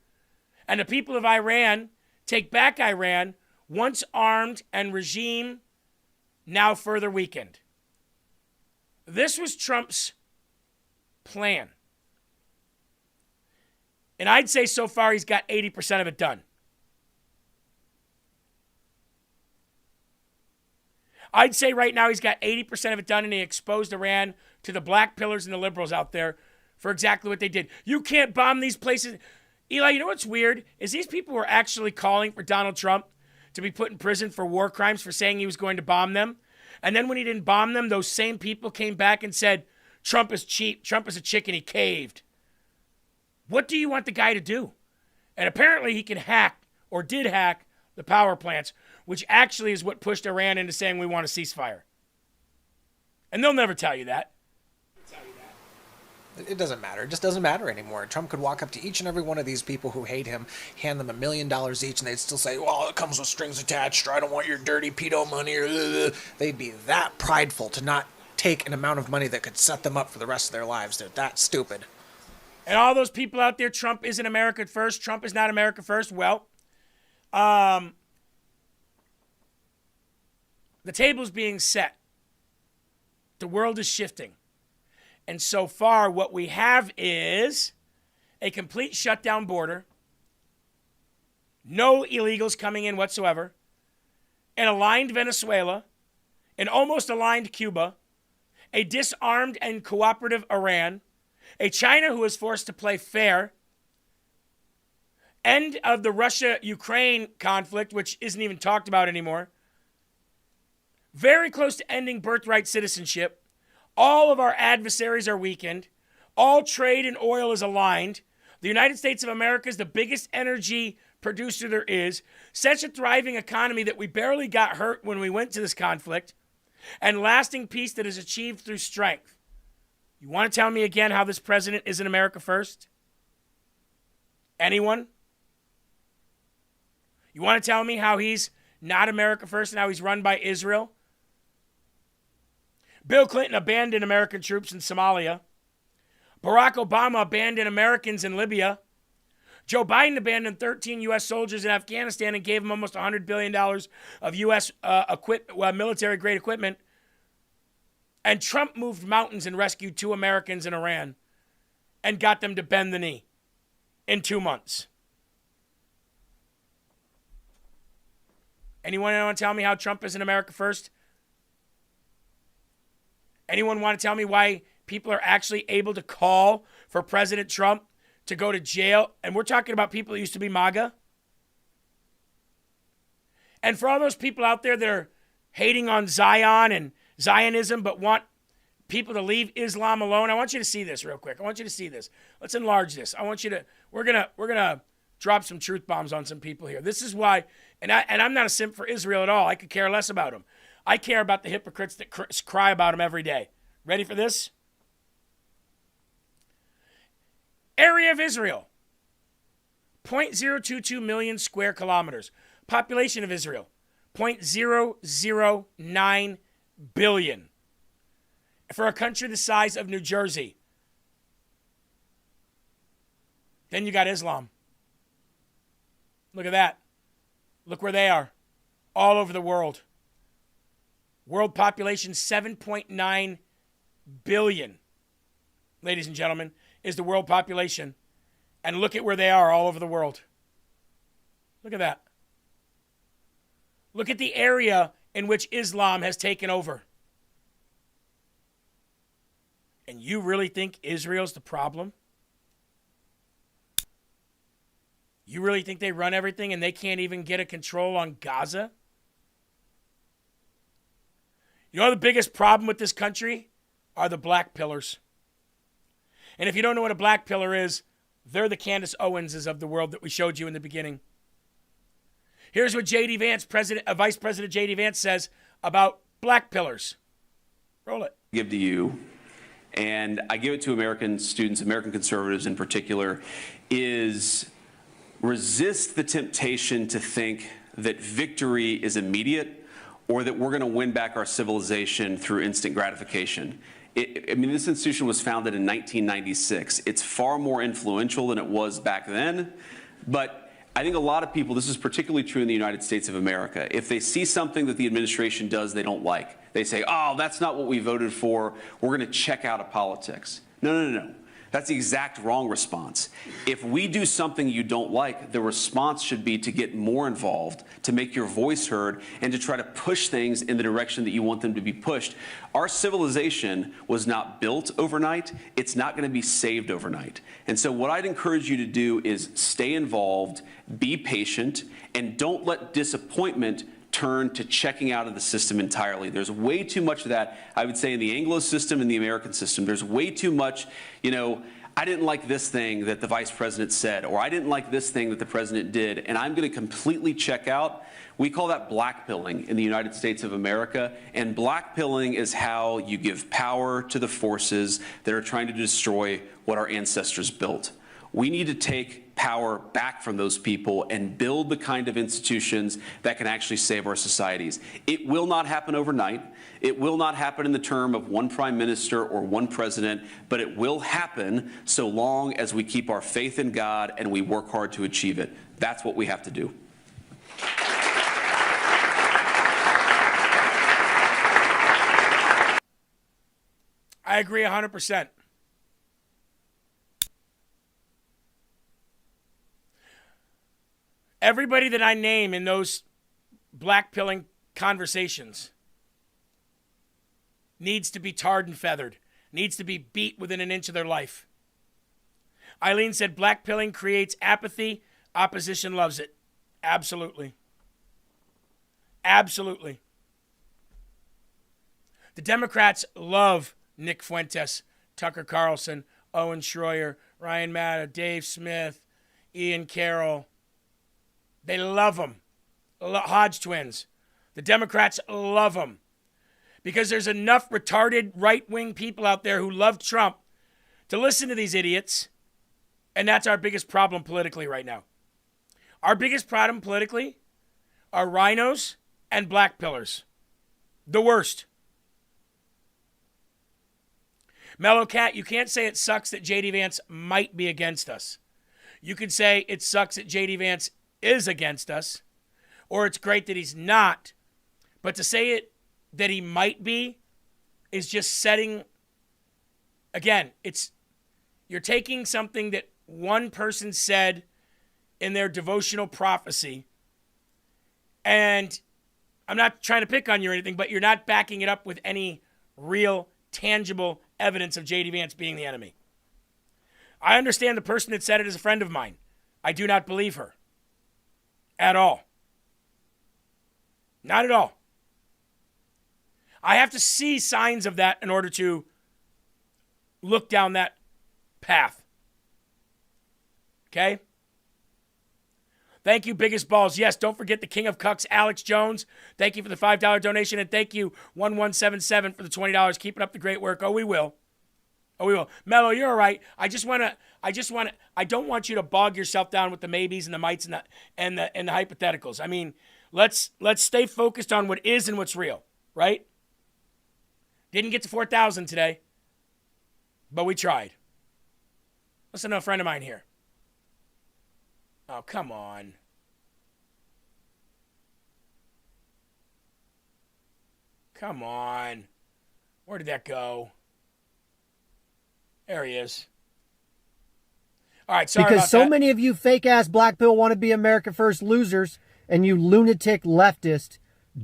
And the people of Iran take back Iran, once armed and regime now further weakened. This was Trump's plan. And I'd say so far he's got 80% of it done. I'd say right now he's got 80% of it done, and he exposed Iran to the black pillars and the liberals out there for exactly what they did. You can't bomb these places. Eli, you know what's weird? Is these people were actually calling for Donald Trump to be put in prison for war crimes for saying he was going to bomb them. And then when he didn't bomb them, those same people came back and said, Trump is cheap. Trump is a chicken. He caved. What do you want the guy to do? And apparently he can hack or did hack the power plants, which actually is what pushed Iran into saying we want a ceasefire. And they'll never tell you that. It doesn't matter. It just doesn't matter anymore. Trump could walk up to each and every one of these people who hate him, hand them $1 million each, and they'd still say, well, it comes with strings attached, or I don't want your dirty pedo money, or they'd be that prideful to not take an amount of money that could set them up for the rest of their lives. They're that stupid. And all those people out there, Trump isn't America first, Trump is not America first. Well, the table's being set. The world is shifting. And so far, what we have is a complete shutdown border, no illegals coming in whatsoever, an aligned Venezuela, an almost aligned Cuba, a disarmed and cooperative Iran, a China who is forced to play fair, end of the Russia-Ukraine conflict, which isn't even talked about anymore, very close to ending birthright citizenship. All of our adversaries are weakened. All trade in oil is aligned. The United States of America is the biggest energy producer there is. Such a thriving economy that we barely got hurt when we went to this conflict. And lasting peace that is achieved through strength. You want to tell me again how this president isn't America first? Anyone? You want to tell me how he's not America first and how he's run by Israel? Bill Clinton abandoned American troops in Somalia. Barack Obama abandoned Americans in Libya. Joe Biden abandoned 13 U.S. soldiers in Afghanistan and gave them almost $100 billion of U.S. military-grade equipment. And Trump moved mountains and rescued 2 Americans in Iran and got them to bend the knee in 2 months. Anyone want to tell me how Trump isn't America first? Anyone want to tell me why people are actually able to call for President Trump to go to jail? And we're talking about people that used to be MAGA. And for all those people out there that are hating on Zion and Zionism but want people to leave Islam alone, I want you to see this real quick. I want you to see this. Let's enlarge this. I want you to, we're gonna drop some truth bombs on some people here. This is why, and I'm not a simp for Israel at all. I could care less about them. I care about the hypocrites that cry about him every day. Ready for this? Area of Israel, 0.022 million square kilometers. Population of Israel, 0.009 billion. For a country the size of New Jersey. Then you got Islam. Look at that. Look where they are. All over the world. World population 7.9 billion, ladies and gentlemen, is the world population. And look at where they are all over the world. Look at that. Look at the area in which Islam has taken over. And you really think Israel's the problem? You really think they run everything and they can't even get a control on Gaza? You know the biggest problem with this country are the black pillars. And if you don't know what a black pillar is, they're the Candace Owenses of the world that we showed you in the beginning. Here's what J.D. Vance, Vice President J.D. Vance says about black pillars. Roll it. Give to you, and I give it to American students, American conservatives in particular, is resist the temptation to think that victory is immediate or that we're going to win back our civilization through instant gratification. This institution was founded in 1996. It's far more influential than it was back then, but I think a lot of people, this is particularly true in the United States of America, if they see something that the administration does they don't like, they say, oh, that's not what we voted for, we're going to check out of politics. No. That's the exact wrong response. If we do something you don't like, the response should be to get more involved, to make your voice heard, and to try to push things in the direction that you want them to be pushed. Our civilization was not built overnight. It's not going to be saved overnight. And so what I'd encourage you to do is stay involved, be patient, and don't let disappointment turn to checking out of the system entirely. There's way too much of that, I would say, in the Anglo system and the American system. There's way too much, I didn't like this thing that the vice president said, or I didn't like this thing that the president did, and I'm going to completely check out. We call that blackpilling in the United States of America, and blackpilling is how you give power to the forces that are trying to destroy what our ancestors built. We need to take power back from those people and build the kind of institutions that can actually save our societies. It will not happen overnight. It will not happen in the term of one prime minister or one president, but it will happen so long as we keep our faith in God and we work hard to achieve it. That's what we have to do. I agree 100%. Everybody that I name in those blackpilling conversations needs to be tarred and feathered, needs to be beat within an inch of their life. Eileen said blackpilling creates apathy. Opposition loves it. Absolutely. Absolutely. The Democrats love Nick Fuentes, Tucker Carlson, Owen Schroyer, Ryan Matta, Dave Smith, Ian Carroll. They love them. Hodge twins. The Democrats love them. Because there's enough retarded right-wing people out there who love Trump to listen to these idiots. And that's our biggest problem politically right now. Our biggest problem politically are rhinos and black pillars. The worst. Mellow Cat, you can't say it sucks that J.D. Vance might be against us. You can say it sucks that J.D. Vance is against us, or it's great that he's not. But to say it that he might be is just setting, again, you're taking something that one person said in their devotional prophecy, and I'm not trying to pick on you or anything, but you're not backing it up with any real, tangible evidence of J.D. Vance being the enemy. I understand the person that said it is a friend of mine. I do not believe her. At all. Not at all. I have to see signs of that in order to look down that path. Okay? Thank you, Biggest Balls. Yes, don't forget the King of Cucks, Alex Jones. Thank you for the $5 donation, and thank you, 1177, for the $20. Keeping up the great work. Oh, we will. Oh, we will. Mello, you're all right. I don't want you to bog yourself down with the maybes and the mights and the hypotheticals. I mean, let's stay focused on what is and what's real, right? Didn't get to 4,000 today, but we tried. Listen to a friend of mine here. Oh, come on. Come on. Where did that go? There he is. All right, sorry because about so that. many of you fake-ass black pill want to be America First losers and you lunatic leftist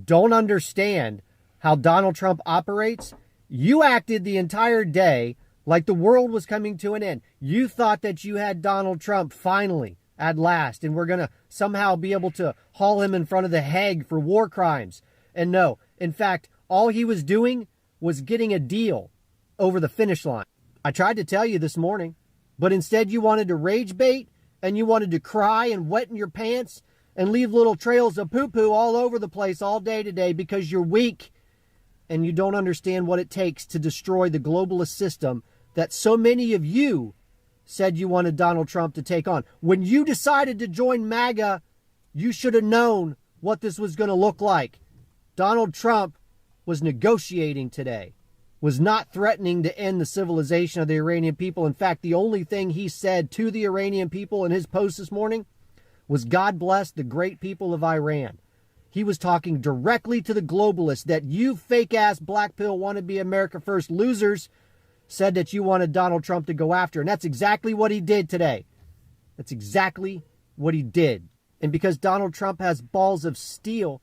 don't understand how Donald Trump operates. You acted the entire day like the world was coming to an end. You thought that you had Donald Trump finally, at last, and we're going to somehow be able to haul him in front of the Hague for war crimes. And no, in fact, all he was doing was getting a deal over the finish line. I tried to tell you this morning, but instead you wanted to rage bait and you wanted to cry and wet in your pants and leave little trails of poo-poo all over the place all day today because you're weak and you don't understand what it takes to destroy the globalist system that so many of you said you wanted Donald Trump to take on. When you decided to join MAGA, you should have known what this was going to look like. Donald Trump was negotiating today, was not threatening to end the civilization of the Iranian people. In fact, the only thing he said to the Iranian people in his post this morning was, God bless the great people of Iran. He was talking directly to the globalists that you fake-ass black pill wannabe America First losers said that you wanted Donald Trump to go after. And that's exactly what he did today. That's exactly what he did. And because Donald Trump has balls of steel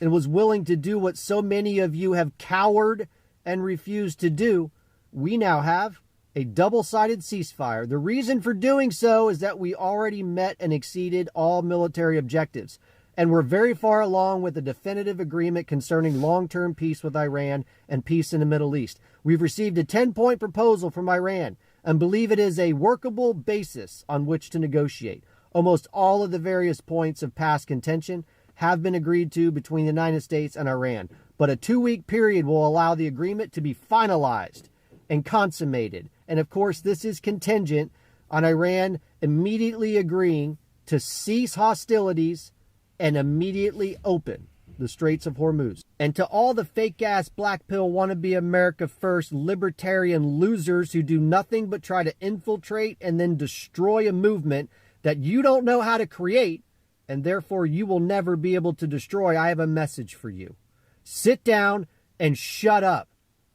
and was willing to do what so many of you have cowered and refused to do, we now have a double-sided ceasefire. The reason for doing so is that we already met and exceeded all military objectives. And we're very far along with a definitive agreement concerning long-term peace with Iran and peace in the Middle East. We've received a 10-point proposal from Iran and believe it is a workable basis on which to negotiate. Almost all of the various points of past contention have been agreed to between the United States and Iran, but a 2-week period will allow the agreement to be finalized and consummated. And of course, this is contingent on Iran immediately agreeing to cease hostilities and immediately open the Straits of Hormuz. And to all the fake-ass black pill wannabe America First libertarian losers who do nothing but try to infiltrate and then destroy a movement that you don't know how to create, and therefore you will never be able to destroy, I have a message for you. Sit down and shut up.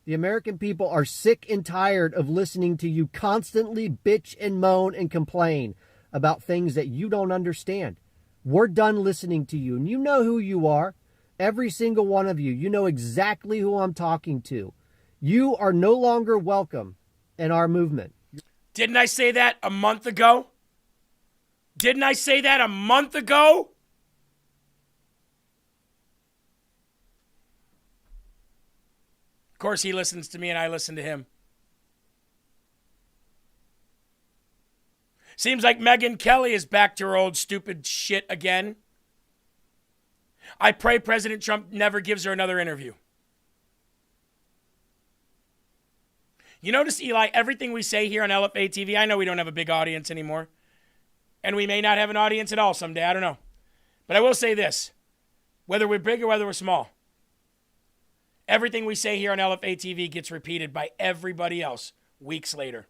The American people are sick and tired of listening to you constantly bitch and moan and complain about things that you don't understand. We're done listening to you, and you know who you are. Every single one of you. You know exactly who I'm talking to. You are no longer welcome in our movement. Didn't I say that a month ago? Didn't I say that a month ago? Of course, he listens to me and I listen to him. Seems like Megyn Kelly is back to her old stupid shit again. I pray President Trump never gives her another interview. You notice, Eli, everything we say here on Lfa TV, I know we don't have a big audience anymore. And we may not have an audience at all someday, I don't know. But I will say this, whether we're big or whether we're small, everything we say here on Lfa TV gets repeated by everybody else weeks later.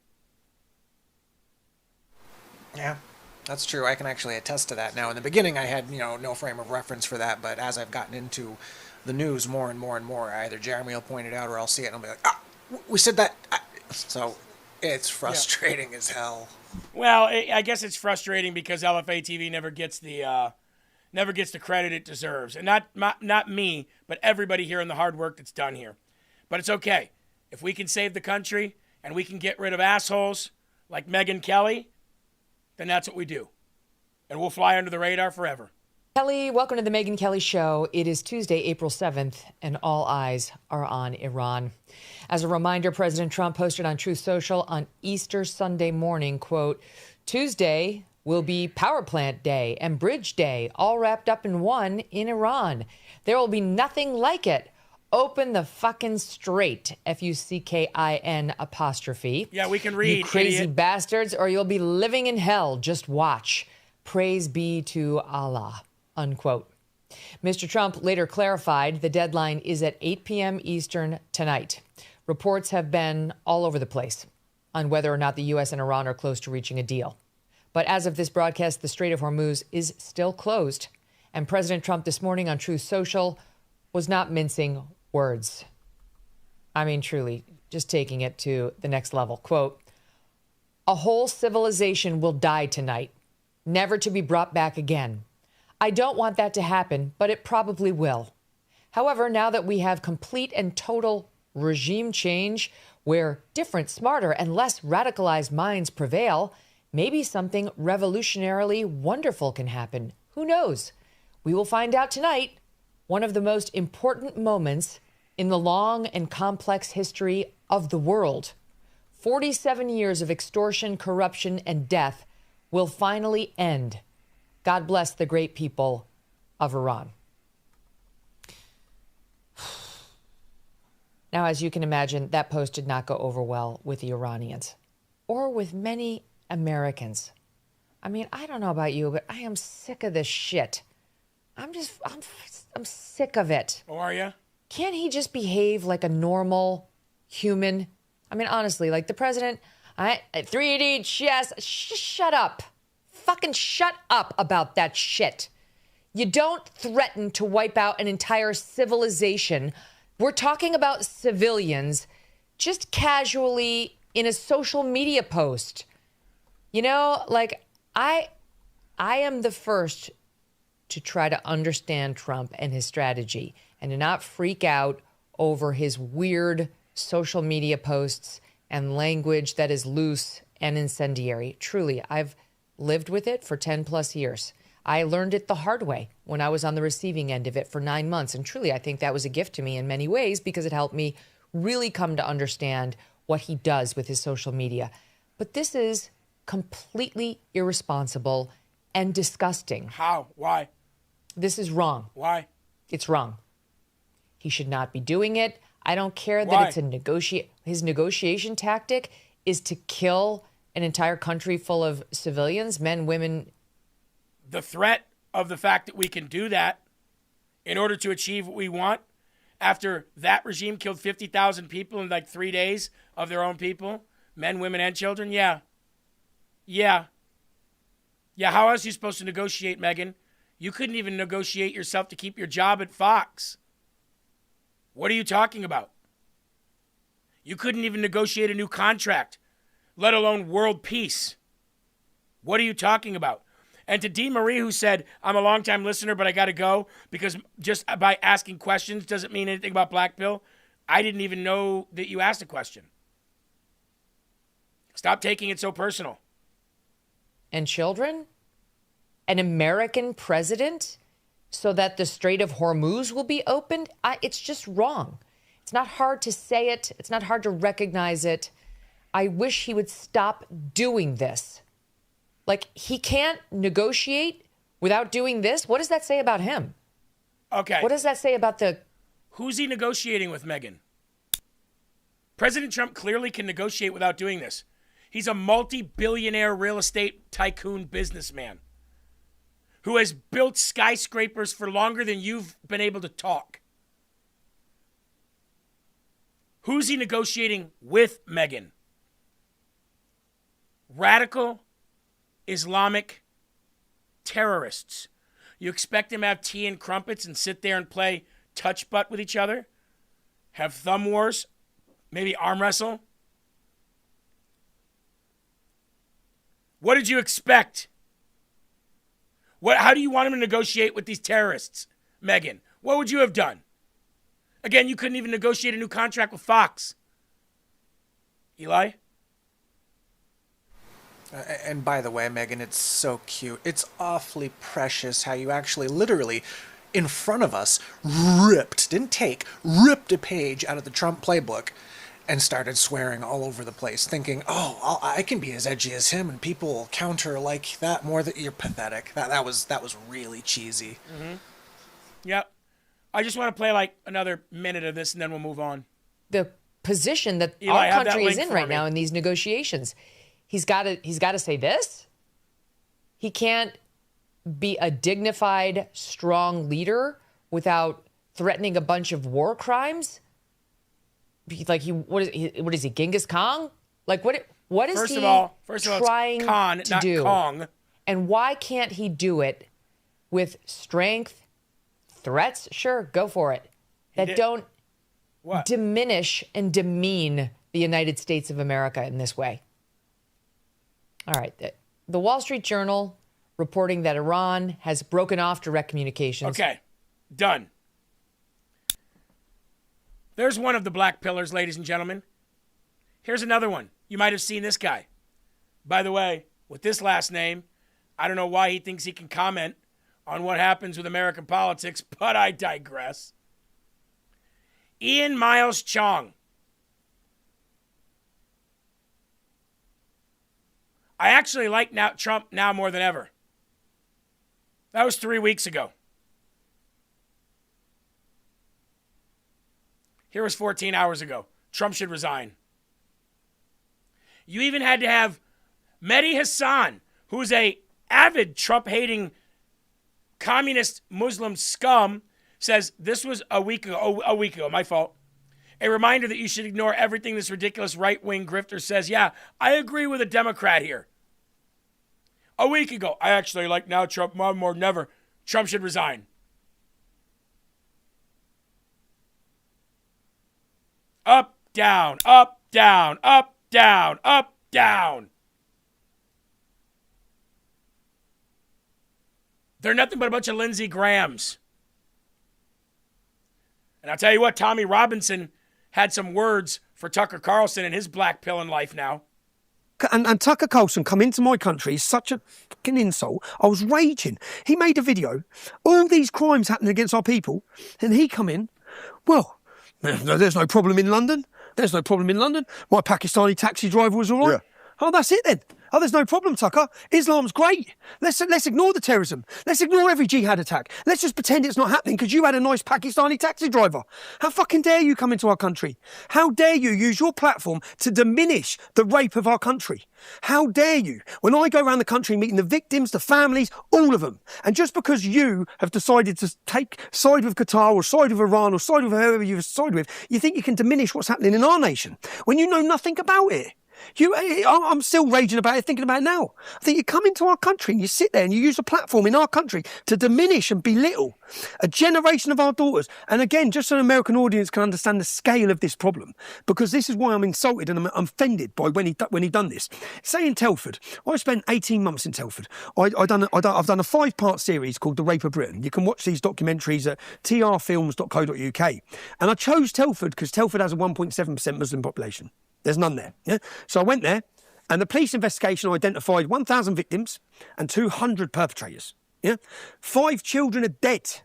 Yeah, that's true. I can actually attest to that. Now, in the beginning, I had, no frame of reference for that, but as I've gotten into the news more and more and more, either Jeremy will point it out or I'll see it and I'll be like, we said that. So it's frustrating as hell. Well, I guess it's frustrating because LFA TV never gets the credit it deserves. And not me, but everybody here in the hard work that's done here. But it's okay. If we can save the country and we can get rid of assholes like Megyn Kelly, then that's what we do. And we'll fly under the radar forever. Kelly, welcome to the Megyn Kelly Show. It is Tuesday, April 7th, and all eyes are on Iran. As a reminder, President Trump posted on Truth Social on Easter Sunday morning, quote, Tuesday will be Power Plant Day and Bridge Day, all wrapped up in one in Iran. There will be nothing like it. Open the fucking strait, F-U-C-K-I-N apostrophe. Yeah, we can read, you crazy idiot. bastards, or you'll be living in hell. Just watch. Praise be to Allah, unquote. Mr. Trump later clarified the deadline is at 8 p.m. Eastern tonight. Reports have been all over the place on whether or not the U.S. and Iran are close to reaching a deal. But as of this broadcast, the Strait of Hormuz is still closed. And President Trump this morning on Truth Social was not mincing words. I mean, truly, just taking it to the next level. Quote, a whole civilization will die tonight, never to be brought back again. I don't want that to happen, but it probably will. However, now that we have complete and total regime change where different, smarter, and less radicalized minds prevail, maybe something revolutionarily wonderful can happen. Who knows? We will find out tonight. One of the most important moments in the long and complex history of the world. 47 years of extortion, corruption, and death will finally end. God bless the great people of Iran. Now, as you can imagine, that post did not go over well with the Iranians or with many Americans. I mean, I don't know about you, but I am sick of this shit. I'm sick of it. Oh, are you? Can't he just behave like a normal human? I mean, honestly, like the president, 3D, yes, shut up. Fucking shut up about that shit. You don't threaten to wipe out an entire civilization. We're talking about civilians just casually in a social media post. You know, like I am the first to try to understand Trump and his strategy and to not freak out over his weird social media posts and language that is loose and incendiary. Truly, I've lived with it for 10 plus years. I learned it the hard way when I was on the receiving end of it for 9 months. And truly, I think that was a gift to me in many ways because it helped me really come to understand what he does with his social media. But this is completely irresponsible and disgusting. How? Why? This is wrong. Why? It's wrong. He should not be doing it. I don't care Why? that it's his negotiation tactic is to kill an entire country full of civilians, men, women. The threat of the fact that we can do that in order to achieve what we want after that regime killed 50,000 people in like 3 days of their own people, men, women, and children. Yeah. How else are you supposed to negotiate, Megan? You couldn't even negotiate yourself to keep your job at Fox. What are you talking about? You couldn't even negotiate a new contract, let alone world peace. What are you talking about? And to Dee Marie, who said, I'm a longtime listener, but I got to go because just by asking questions doesn't mean anything about Black Pill. I didn't even know that you asked a question. Stop taking it so personal. And children? An American president so that the Strait of Hormuz will be opened? It's just wrong. It's not hard to say it. It's not hard to recognize it. I wish he would stop doing this. Like, he can't negotiate without doing this? What does that say about him? Okay. What does that say about the... Who's he negotiating with, Megan? President Trump clearly can negotiate without doing this. He's a multi-billionaire real estate tycoon businessman who has built skyscrapers for longer than you've been able to talk. Who's he negotiating with, Megan? Radical Islamic terrorists. You expect them to have tea and crumpets and sit there and play touch butt with each other? Have thumb wars? Maybe arm wrestle? What did you expect? How do you want him to negotiate with these terrorists, Megan? What would you have done? Again, you couldn't even negotiate a new contract with Fox. Eli? And by the way, Megan, it's so cute. It's awfully precious how you actually literally, in front of us, ripped a page out of the Trump playbook and started swearing all over the place, thinking, oh, I can be as edgy as him and people will counter like that more. That you're pathetic. That was really cheesy. Mm-hmm. Yep. I just want to play like another minute of this and then we'll move on. The position that Eli, our country is in for right me. now in these negotiations. He's got to say this. He can't be a dignified, strong leader without threatening a bunch of war crimes. What is he, Genghis Khan? Like what is First he of all, trying it's Khan, to not do? Kong. And why can't he do it with strength, threats? Sure, go for it. That don't diminish and demean the United States of America in this way. All right. The Wall Street Journal reporting that Iran has broken off direct communications. Okay. Done. There's one of the black pillars, ladies and gentlemen. Here's another one. You might have seen this guy. By the way, with this last name, I don't know why he thinks he can comment on what happens with American politics, but I digress. Ian Miles Chong. I actually like Trump now more than ever. That was 3 weeks ago. Here was 14 hours ago. Trump should resign. You even had to have Mehdi Hassan, who's a avid Trump-hating communist Muslim scum, says this was a week ago, my fault. A reminder that you should ignore everything this ridiculous right-wing grifter says. Yeah, I agree with a Democrat here. A week ago, I actually like now Trump more than ever. Trump should resign. Up, down, up, down, up, down, up, down. They're nothing but a bunch of Lindsey Grahams. And I'll tell you what, Tommy Robinson had some words for Tucker Carlson and his black pill in life now. And Tucker Carlson come into my country is such a fucking insult. I was raging. He made a video, all these crimes happening against our people, and he come in, well, there's no problem in London. There's no problem in London. My Pakistani taxi driver was all right. Oh, that's it then. Oh, there's no problem, Tucker. Islam's great. Let's ignore the terrorism. Let's ignore every jihad attack. Let's just pretend it's not happening because you had a nice Pakistani taxi driver. How fucking dare you come into our country? How dare you use your platform to diminish the rape of our country? How dare you? When I go around the country meeting the victims, the families, all of them, and just because you have decided to take side with Qatar or side with Iran or side with whoever you've sided with, you think you can diminish what's happening in our nation when you know nothing about it. I'm still raging about it, thinking about it now. I think you come into our country and you sit there and you use a platform in our country to diminish and belittle a generation of our daughters. And again, just so an American audience can understand the scale of this problem, because this is why I'm insulted and I'm offended by when he done this. Say in Telford, I spent 18 months in Telford. I've done a 5-part series called The Rape of Britain. You can watch these documentaries at trfilms.co.uk. And I chose Telford because Telford has a 1.7% Muslim population. There's none there. Yeah? So I went there, and the police investigation identified 1,000 victims and 200 perpetrators. Yeah? 5 children are dead.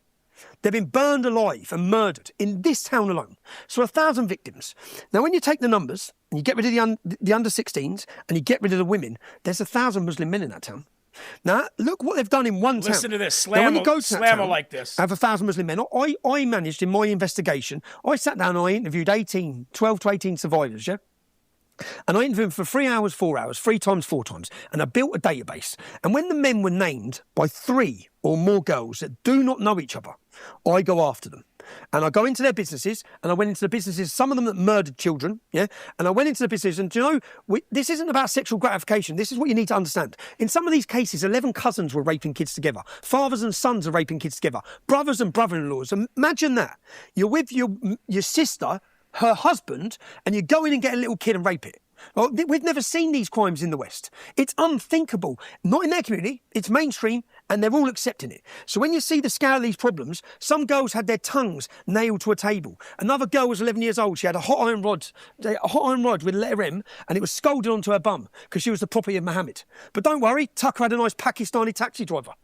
They've been burned alive and murdered in this town alone. So 1,000 victims. Now, when you take the numbers and you get rid of the under-16s and you get rid of the women, there's 1,000 Muslim men in that town. Now, look what they've done in one town. Listen to this. Slam like this. I have 1,000 Muslim men. I managed in my investigation, I sat down and I interviewed 12 to 18 survivors, yeah? And I interviewed them for 3 hours, 4 hours, 3 times, 4 times. And I built a database. And when the men were named by 3 or more girls that do not know each other, I go after them. And I go into their businesses, and I went into the businesses, some of them that murdered children, yeah? And I went into the business, and do you know, this isn't about sexual gratification. This is what you need to understand. In some of these cases, 11 cousins were raping kids together. Fathers and sons are raping kids together. Brothers and brother-in-laws. Imagine that. You're with your sister, her husband, and you go in and get a little kid and rape it. Well, we've never seen these crimes in the West. It's unthinkable. Not in their community. It's mainstream, and they're all accepting it. So when you see the scale of these problems, some girls had their tongues nailed to a table. Another girl was 11 years old. She had a hot iron rod with a letter M, and it was scalded onto her bum because she was the property of Mohammed. But don't worry, Tucker had a nice Pakistani taxi driver.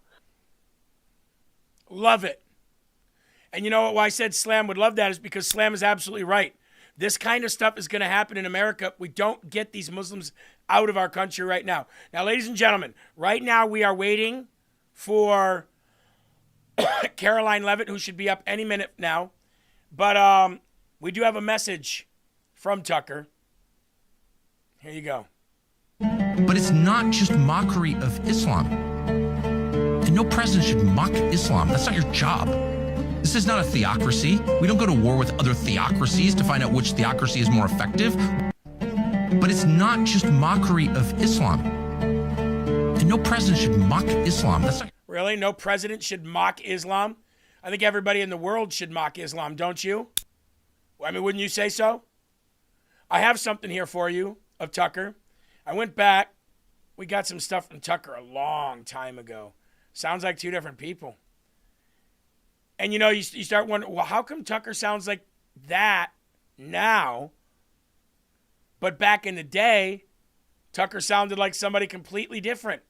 Love it. And you know why I said Slam would love that is because Slam is absolutely right. This kind of stuff is going to happen in America. We don't get these Muslims out of our country right now. Now, ladies and gentlemen, right now we are waiting for Caroline Levitt, who should be up any minute now. But we do have a message from Tucker. Here you go. But it's not just mockery of Islam. And no president should mock Islam. That's not your job. This is not a theocracy. We don't go to war with other theocracies to find out which theocracy is more effective. But it's not just mockery of Islam. And no president should mock Islam. That's not... Really? No president should mock Islam? I think everybody in the world should mock Islam, don't you? I mean, wouldn't you say so? I have something here for you of Tucker. I went back. We got some stuff from Tucker a long time ago. Sounds like 2 different people. And, you know, you start wondering, well, how come Tucker sounds like that now? But back in the day, Tucker sounded like somebody completely different.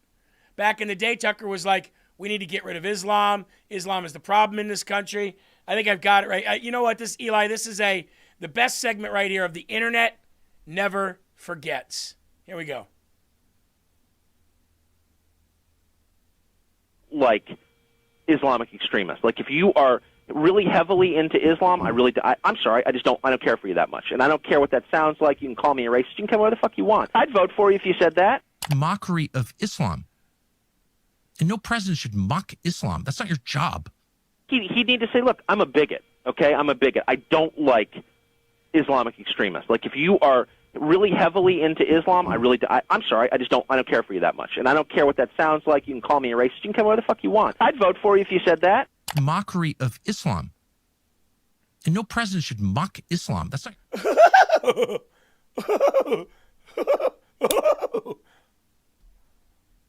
Back in the day, Tucker was like, we need to get rid of Islam. Islam is the problem in this country. I think I've got it right. You know what, Eli, this is the best segment right here of the internet never forgets. Here we go. Like Islamic extremists. Like if you are really heavily into Islam, I'm sorry, I don't care for you that much. And I don't care what that sounds like. You can call me a racist. You can come where the fuck you want. I'd vote for you if you said that. Mockery of Islam. And no president should mock Islam. That's not your job. He'd need to say, look, I'm a bigot, okay? I'm a bigot. I don't like Islamic extremists. Like if you are really heavily into Islam, I'm sorry, I don't care for you that much. And I don't care what that sounds like. You can call me a racist. You can come where the fuck you want. I'd vote for you if you said that. Mockery of Islam. And no president should mock Islam. That's not...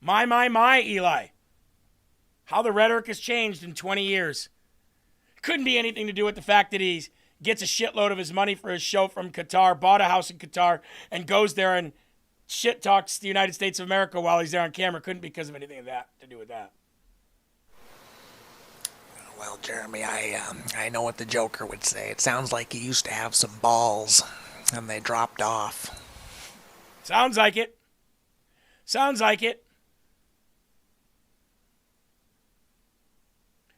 My, Eli. How the rhetoric has changed in 20 years. Couldn't be anything to do with the fact that he gets a shitload of his money for his show from Qatar, bought a house in Qatar, and goes there and shit talks the United States of America while he's there on camera. Couldn't be because of anything of that to do with that. Well, Jeremy, I know what the Joker would say. It sounds like he used to have some balls, and they dropped off. Sounds like it. Sounds like it.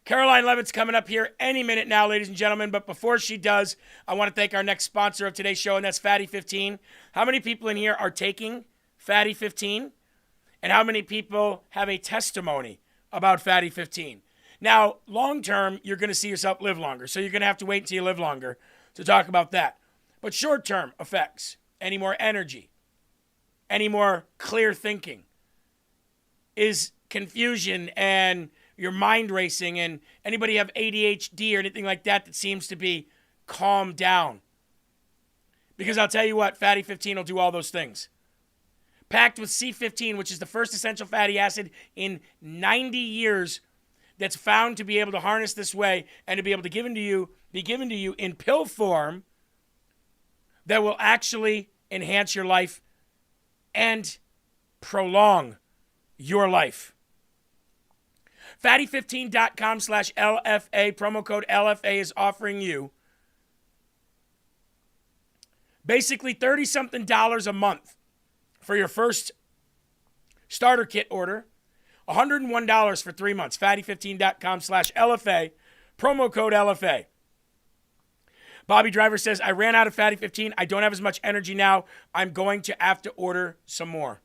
Caroline Levitt's coming up here any minute now, ladies and gentlemen. But before she does, I want to thank our next sponsor of today's show, and that's Fatty 15. How many people in here are taking Fatty 15? And how many people have a testimony about Fatty 15? Now, long term, you're going to see yourself live longer. So you're going to have to wait until you live longer to talk about that. But short term effects, any more energy, any more clear thinking, is confusion and your mind racing, and anybody have ADHD or anything like that that seems to be calmed down. Because I'll tell you what, Fatty 15 will do all those things. Packed with C15, which is the first essential fatty acid in 90 years that's found to be able to harness this way and to be able to be given to you in pill form that will actually enhance your life and prolong your life. Fatty15.com/LFA, promo code LFA is offering you basically $30-something a month for your first starter kit order. $101 for 3 months. Fatty15.com/LFA, promo code LFA. Bobby Driver says, I ran out of Fatty 15. I don't have as much energy now. I'm going to have to order some more.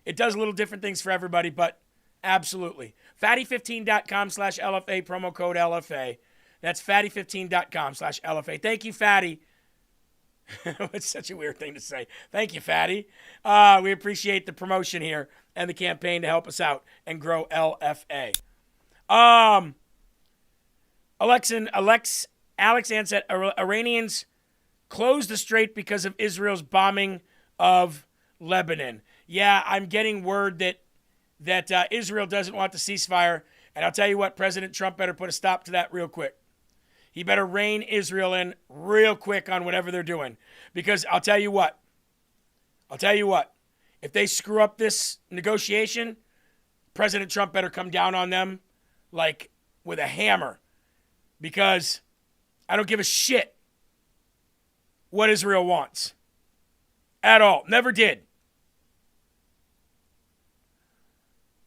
It does little different things for everybody, but absolutely. Fatty15.com/LFA, promo code LFA. That's Fatty15.com/LFA. Thank you, Fatty. It's such a weird thing to say. Thank you, Fatty. We appreciate the promotion here and the campaign to help us out and grow LFA. Alex Ansett, Iranians closed the strait because of Israel's bombing of Lebanon. Yeah, I'm getting word that Israel doesn't want the ceasefire. And I'll tell you what, President Trump better put a stop to that real quick. He better rein Israel in real quick on whatever they're doing. Because I'll tell you what, if they screw up this negotiation, President Trump better come down on them like with a hammer. Because I don't give a shit what Israel wants. At all. Never did.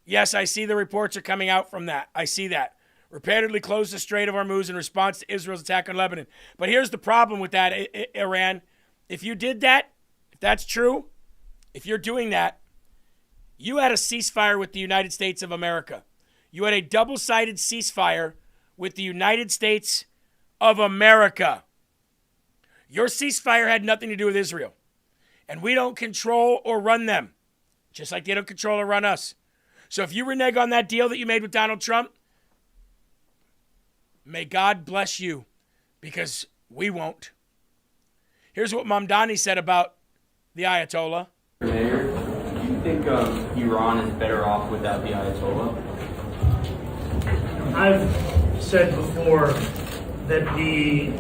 Yes, I see the reports are coming out from that. I see that. Repeatedly closed the Strait of Hormuz in response to Israel's attack on Lebanon. But here's the problem with that, Iran. If you did that, if that's true, if you're doing that, you had a ceasefire with the United States of America. You had a double-sided ceasefire with the United States of America. Your ceasefire had nothing to do with Israel. And we don't control or run them, just like they don't control or run us. So if you renege on that deal that you made with Donald Trump, may God bless you, because we won't. Here's what Mamdani said about the Ayatollah. Mayor, do you think Iran is better off without the Ayatollah? I've said before that the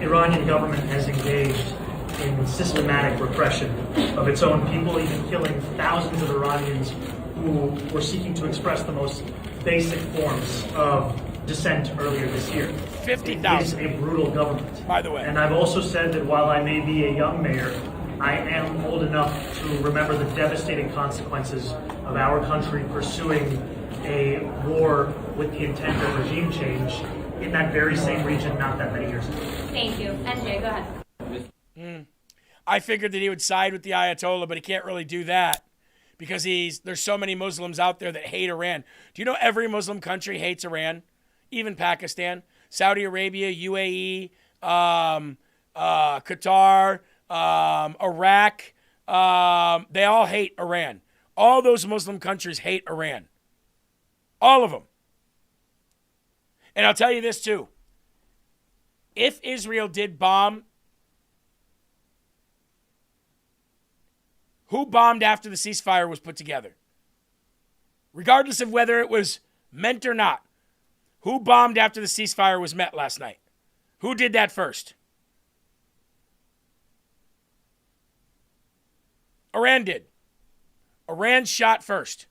Iranian government has engaged in systematic repression of its own people, even killing thousands of Iranians who were seeking to express the most basic forms of dissent earlier this year. 50,000. It is a brutal government. By the way. And I've also said that while I may be a young mayor, I am old enough to remember the devastating consequences of our country pursuing a war with the intent of regime change in that very same region not that many years ago. Thank you. NJ, go ahead. I figured that he would side with the Ayatollah, but he can't really do that because there's so many Muslims out there that hate Iran. Do you know every Muslim country hates Iran? Even Pakistan, Saudi Arabia, UAE, Qatar, Iraq, they all hate Iran. All those Muslim countries hate Iran. All of them. And I'll tell you this too. If Israel did bomb, who bombed after the ceasefire was put together? Regardless of whether it was meant or not, who bombed after the ceasefire was met last night? Who did that first? Iran did. Iran shot first.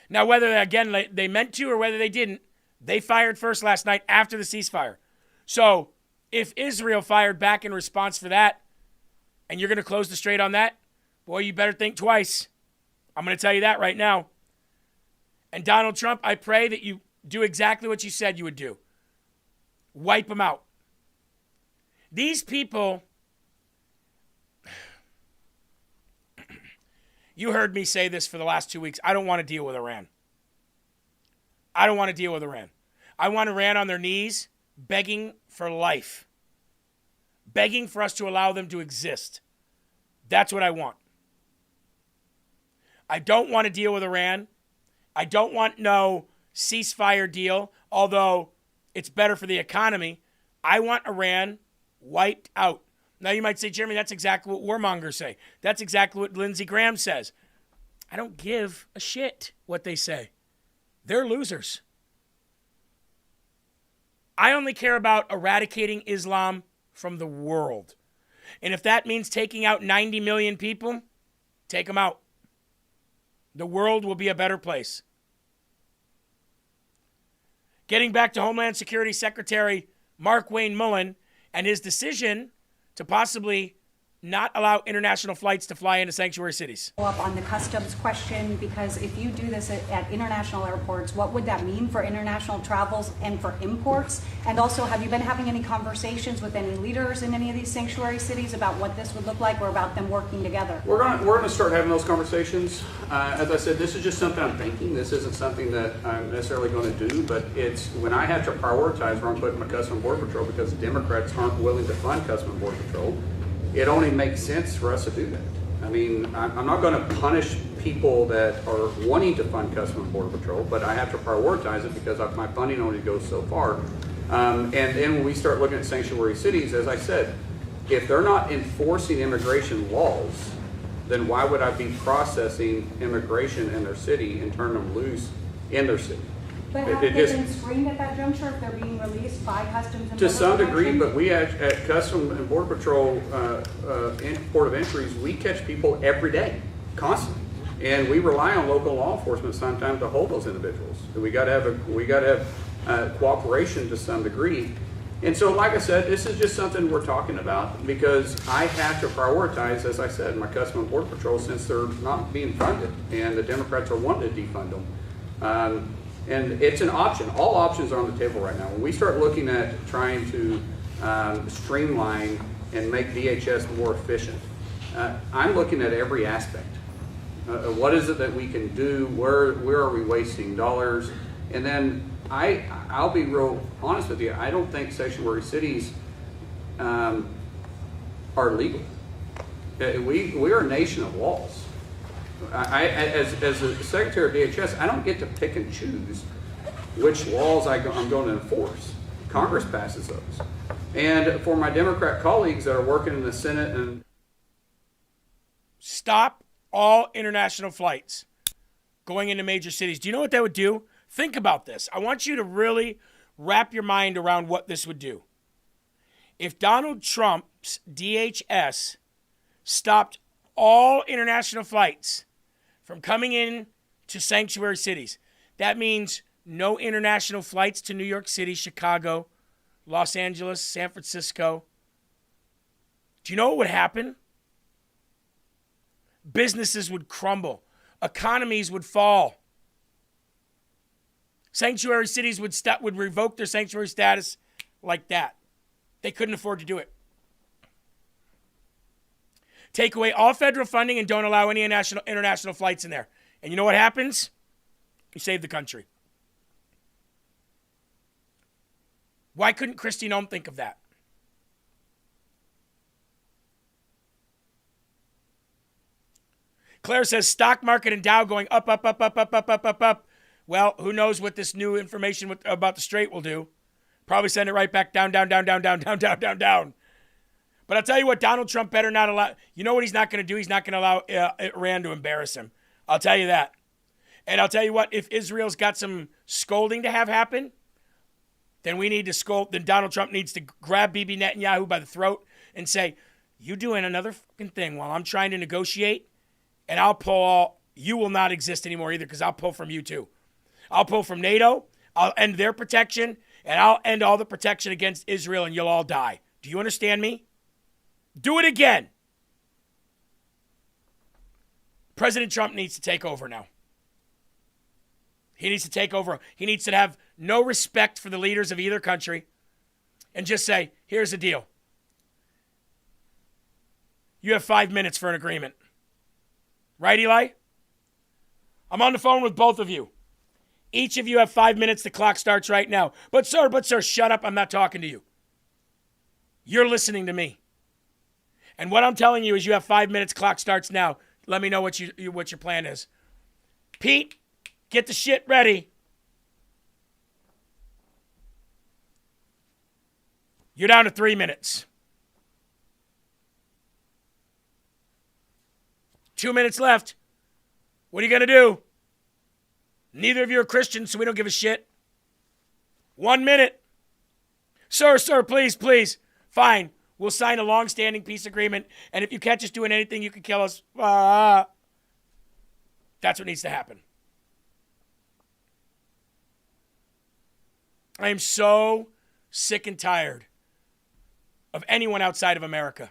Now, whether, again, they meant to or whether they didn't, they fired first last night after the ceasefire. So, if Israel fired back in response for that, and you're going to close the strait on that, boy, you better think twice. I'm going to tell you that right now. And Donald Trump, I pray that you do exactly what you said you would do. Wipe them out. These people, you heard me say this for the last 2 weeks. I don't want to deal with Iran. I don't want to deal with Iran. I want Iran on their knees, begging for life. Begging for us to allow them to exist. That's what I want. I don't want to deal with Iran. I don't want no ceasefire deal, although it's better for the economy. I want Iran wiped out. Now you might say, Jeremy, that's exactly what warmongers say. That's exactly what Lindsey Graham says. I don't give a shit what they say. They're losers. I only care about eradicating Islam from the world. And if that means taking out 90 million people, take them out. The world will be a better place. Getting back to Homeland Security Secretary Mark Wayne Mullen and his decision to possibly not allow international flights to fly into sanctuary cities. Up on the customs question, because if you do this at international airports, what would that mean for international travels and for imports? And also, have you been having any conversations with any leaders in any of these sanctuary cities about what this would look like or about them working together? We're going to start having those conversations. As I said, this is just something I'm thinking. This isn't something that I'm necessarily going to do, but it's when I have to prioritize where I'm putting my Customs and Border Patrol because the Democrats aren't willing to fund Customs and Border Patrol. It only makes sense for us to do that. I mean, I'm not going to punish people that are wanting to fund Customs and Border Patrol, but I have to prioritize it because my funding only goes so far. And then when we start looking at sanctuary cities, as I said, if they're not enforcing immigration laws, then why would I be processing immigration in their city and turn them loose in their city? But have they been screened at that juncture if they're being released by Customs and Border To some degree, Protection? but we at Customs and Border Patrol, Port of Entries, we catch people every day, constantly, and we rely on local law enforcement sometimes to hold those individuals. We got to have cooperation to some degree, and so, like I said, this is just something we're talking about because I have to prioritize, as I said, my Customs and Border Patrol since they're not being funded, and the Democrats are wanting to defund them. And it's an option. All options are on the table right now. When we start looking at trying to streamline and make DHS more efficient, I'm looking at every aspect. What is it that we can do? Where are we wasting dollars? And then I'll be real honest with you. I don't think sanctuary cities are legal. We are a nation of laws. As a Secretary of DHS, I don't get to pick and choose which laws I'm going to enforce. Congress passes those. And for my Democrat colleagues that are working in the Senate and... Stop all international flights going into major cities. Do you know what that would do? Think about this. I want you to really wrap your mind around what this would do. If Donald Trump's DHS stopped all international flights from coming in to sanctuary cities, that means no international flights to New York City, Chicago, Los Angeles, San Francisco. Do you know what would happen? Businesses would crumble. Economies would fall. Sanctuary cities would revoke their sanctuary status like that. They couldn't afford to do it. Take away all federal funding and don't allow any international flights in there. And you know what happens? You save the country. Why couldn't Kristi Noem think of that? Claire says stock market and Dow going up, up, up, up, up, up, up, up, up. Well, who knows what this new information about the Strait will do. Probably send it right back down, down, down, down, down, down, down, down, down. But I'll tell you what, Donald Trump better not allow. You know what he's not going to do? He's not going to allow Iran to embarrass him. I'll tell you that. And I'll tell you what, if Israel's got some scolding to have happen, then we need to scold. Then Donald Trump needs to grab Bibi Netanyahu by the throat and say, you doing another fucking thing while I'm trying to negotiate, and I'll pull all. You will not exist anymore either because I'll pull from you too. I'll pull from NATO. I'll end their protection, and I'll end all the protection against Israel, and you'll all die. Do you understand me? Do it again. President Trump needs to take over now. He needs to take over. He needs to have no respect for the leaders of either country and just say, here's the deal. You have 5 minutes for an agreement. Right, Eli? I'm on the phone with both of you. Each of you have 5 minutes. The clock starts right now. But sir, shut up. I'm not talking to you. You're listening to me. And what I'm telling you is you have 5 minutes. Clock starts now. Let me know what your plan is. Pete, get the shit ready. You're down to 3 minutes. 2 minutes left. What are you going to do? Neither of you are Christians, so we don't give a shit. 1 minute. Sir, please. Fine. We'll sign a long-standing peace agreement, and if you catch us doing anything, you can kill us. That's what needs to happen. I am so sick and tired of anyone outside of America.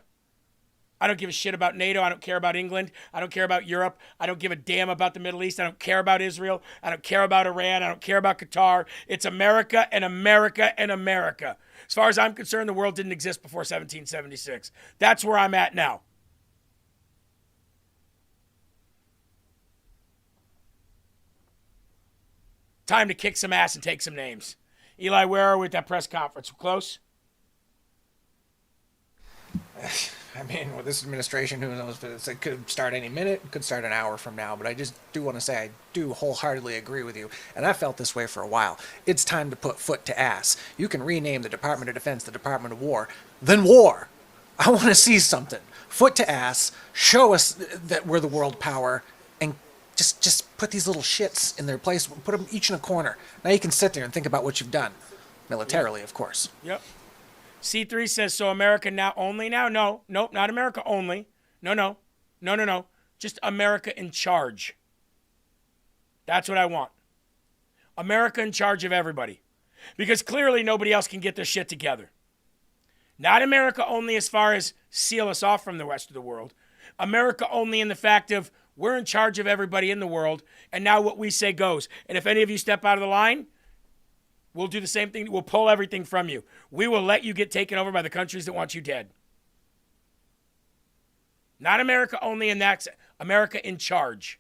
I don't give a shit about NATO. I don't care about England. I don't care about Europe. I don't give a damn about the Middle East. I don't care about Israel. I don't care about Iran. I don't care about Qatar. It's America and America and America. As far as I'm concerned, the world didn't exist before 1776. That's where I'm at now. Time to kick some ass and take some names. Eli, where are we at that press conference? Close? I mean, with this administration, who knows? But it could start any minute, it could start an hour from now. But I just do want to say I do wholeheartedly agree with you. And I felt this way for a while. It's time to put foot to ass. You can rename the Department of Defense the Department of War. Then war. I want to see something. Foot to ass. Show us that we're the world power. And just put these little shits in their place. Put them each in a corner. Now you can sit there and think about what you've done. Militarily, of course. Yep. C3 says, so America now only now? No, nope, not America only. No. Just America in charge. That's what I want. America in charge of everybody. Because clearly nobody else can get their shit together. Not America only as far as seal us off from the rest of the world. America only in the fact of we're in charge of everybody in the world, and now what we say goes. And if any of you step out of the line, we'll do the same thing. We'll pull everything from you. We will let you get taken over by the countries that want you dead. Not America only, and that's America in charge.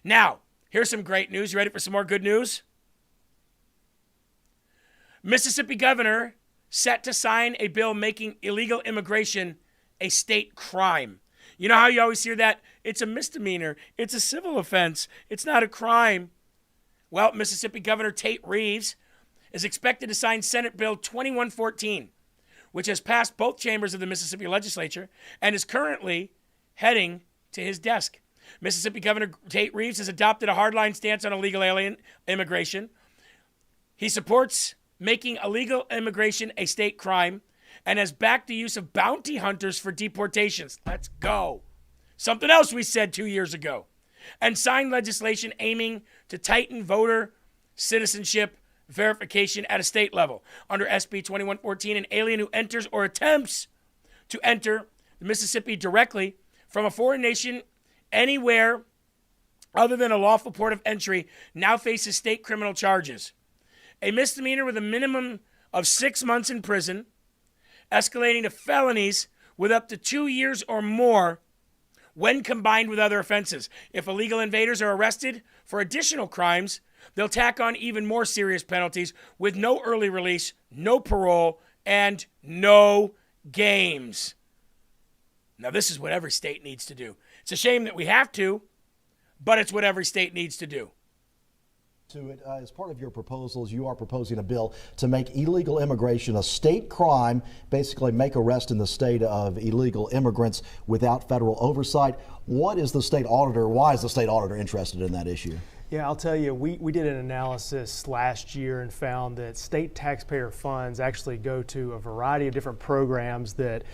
Now, here's some great news. You ready for some more good news? Mississippi governor set to sign a bill making illegal immigration a state crime. You know how you always hear that? It's a misdemeanor. It's a civil offense. It's not a crime. Well, Mississippi Governor Tate Reeves is expected to sign Senate Bill 2114, which has passed both chambers of the Mississippi legislature and is currently heading to his desk. Mississippi Governor Tate Reeves has adopted a hardline stance on illegal alien immigration. He supports making illegal immigration a state crime and has backed the use of bounty hunters for deportations. Let's go. Something else we said 2 years ago. And signed legislation aiming to tighten voter citizenship verification at a state level. Under SB 2114, an alien who enters or attempts to enter Mississippi directly from a foreign nation anywhere other than a lawful port of entry now faces state criminal charges. A misdemeanor with a minimum of 6 months in prison, escalating to felonies with up to 2 years or more when combined with other offenses. If illegal invaders are arrested for additional crimes, they'll tack on even more serious penalties with no early release, no parole, and no games. Now, this is what every state needs to do. It's a shame that we have to, but it's what every state needs to do. To it, as part of your proposals, you are proposing a bill to make illegal immigration a state crime, basically make arrest in the state of illegal immigrants without federal oversight. What is the state auditor? Why is the state auditor interested in that issue? Yeah, I'll tell you, we did an analysis last year and found that state taxpayer funds actually go to a variety of different programs that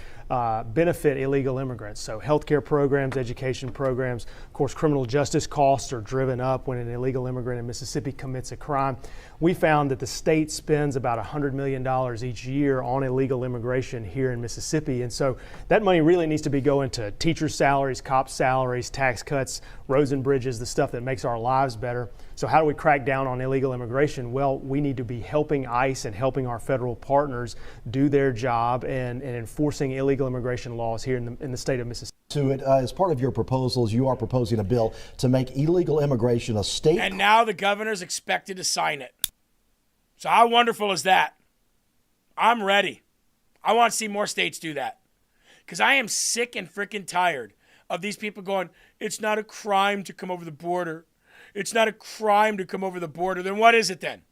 benefit illegal immigrants. So healthcare programs, education programs, of course, criminal justice costs are driven up when an illegal immigrant in Mississippi commits a crime. We found that the state spends about $100 million each year on illegal immigration here in Mississippi. And so that money really needs to be going to teachers' salaries, cops' salaries, tax cuts, roads and bridges, the stuff that makes our lives better. So how do we crack down on illegal immigration? Well, we need to be helping ICE and helping our federal partners do their job and enforcing illegal immigration laws here in the state of Mississippi. To it, as part of your proposals, you are proposing a bill to make illegal immigration a state. And now the governor's expected to sign it. So how wonderful is that? I'm ready. I want to see more states do that. Because I am sick and freaking tired of these people going, it's not a crime to come over the border. It's not a crime to come over the border. Then what is it then?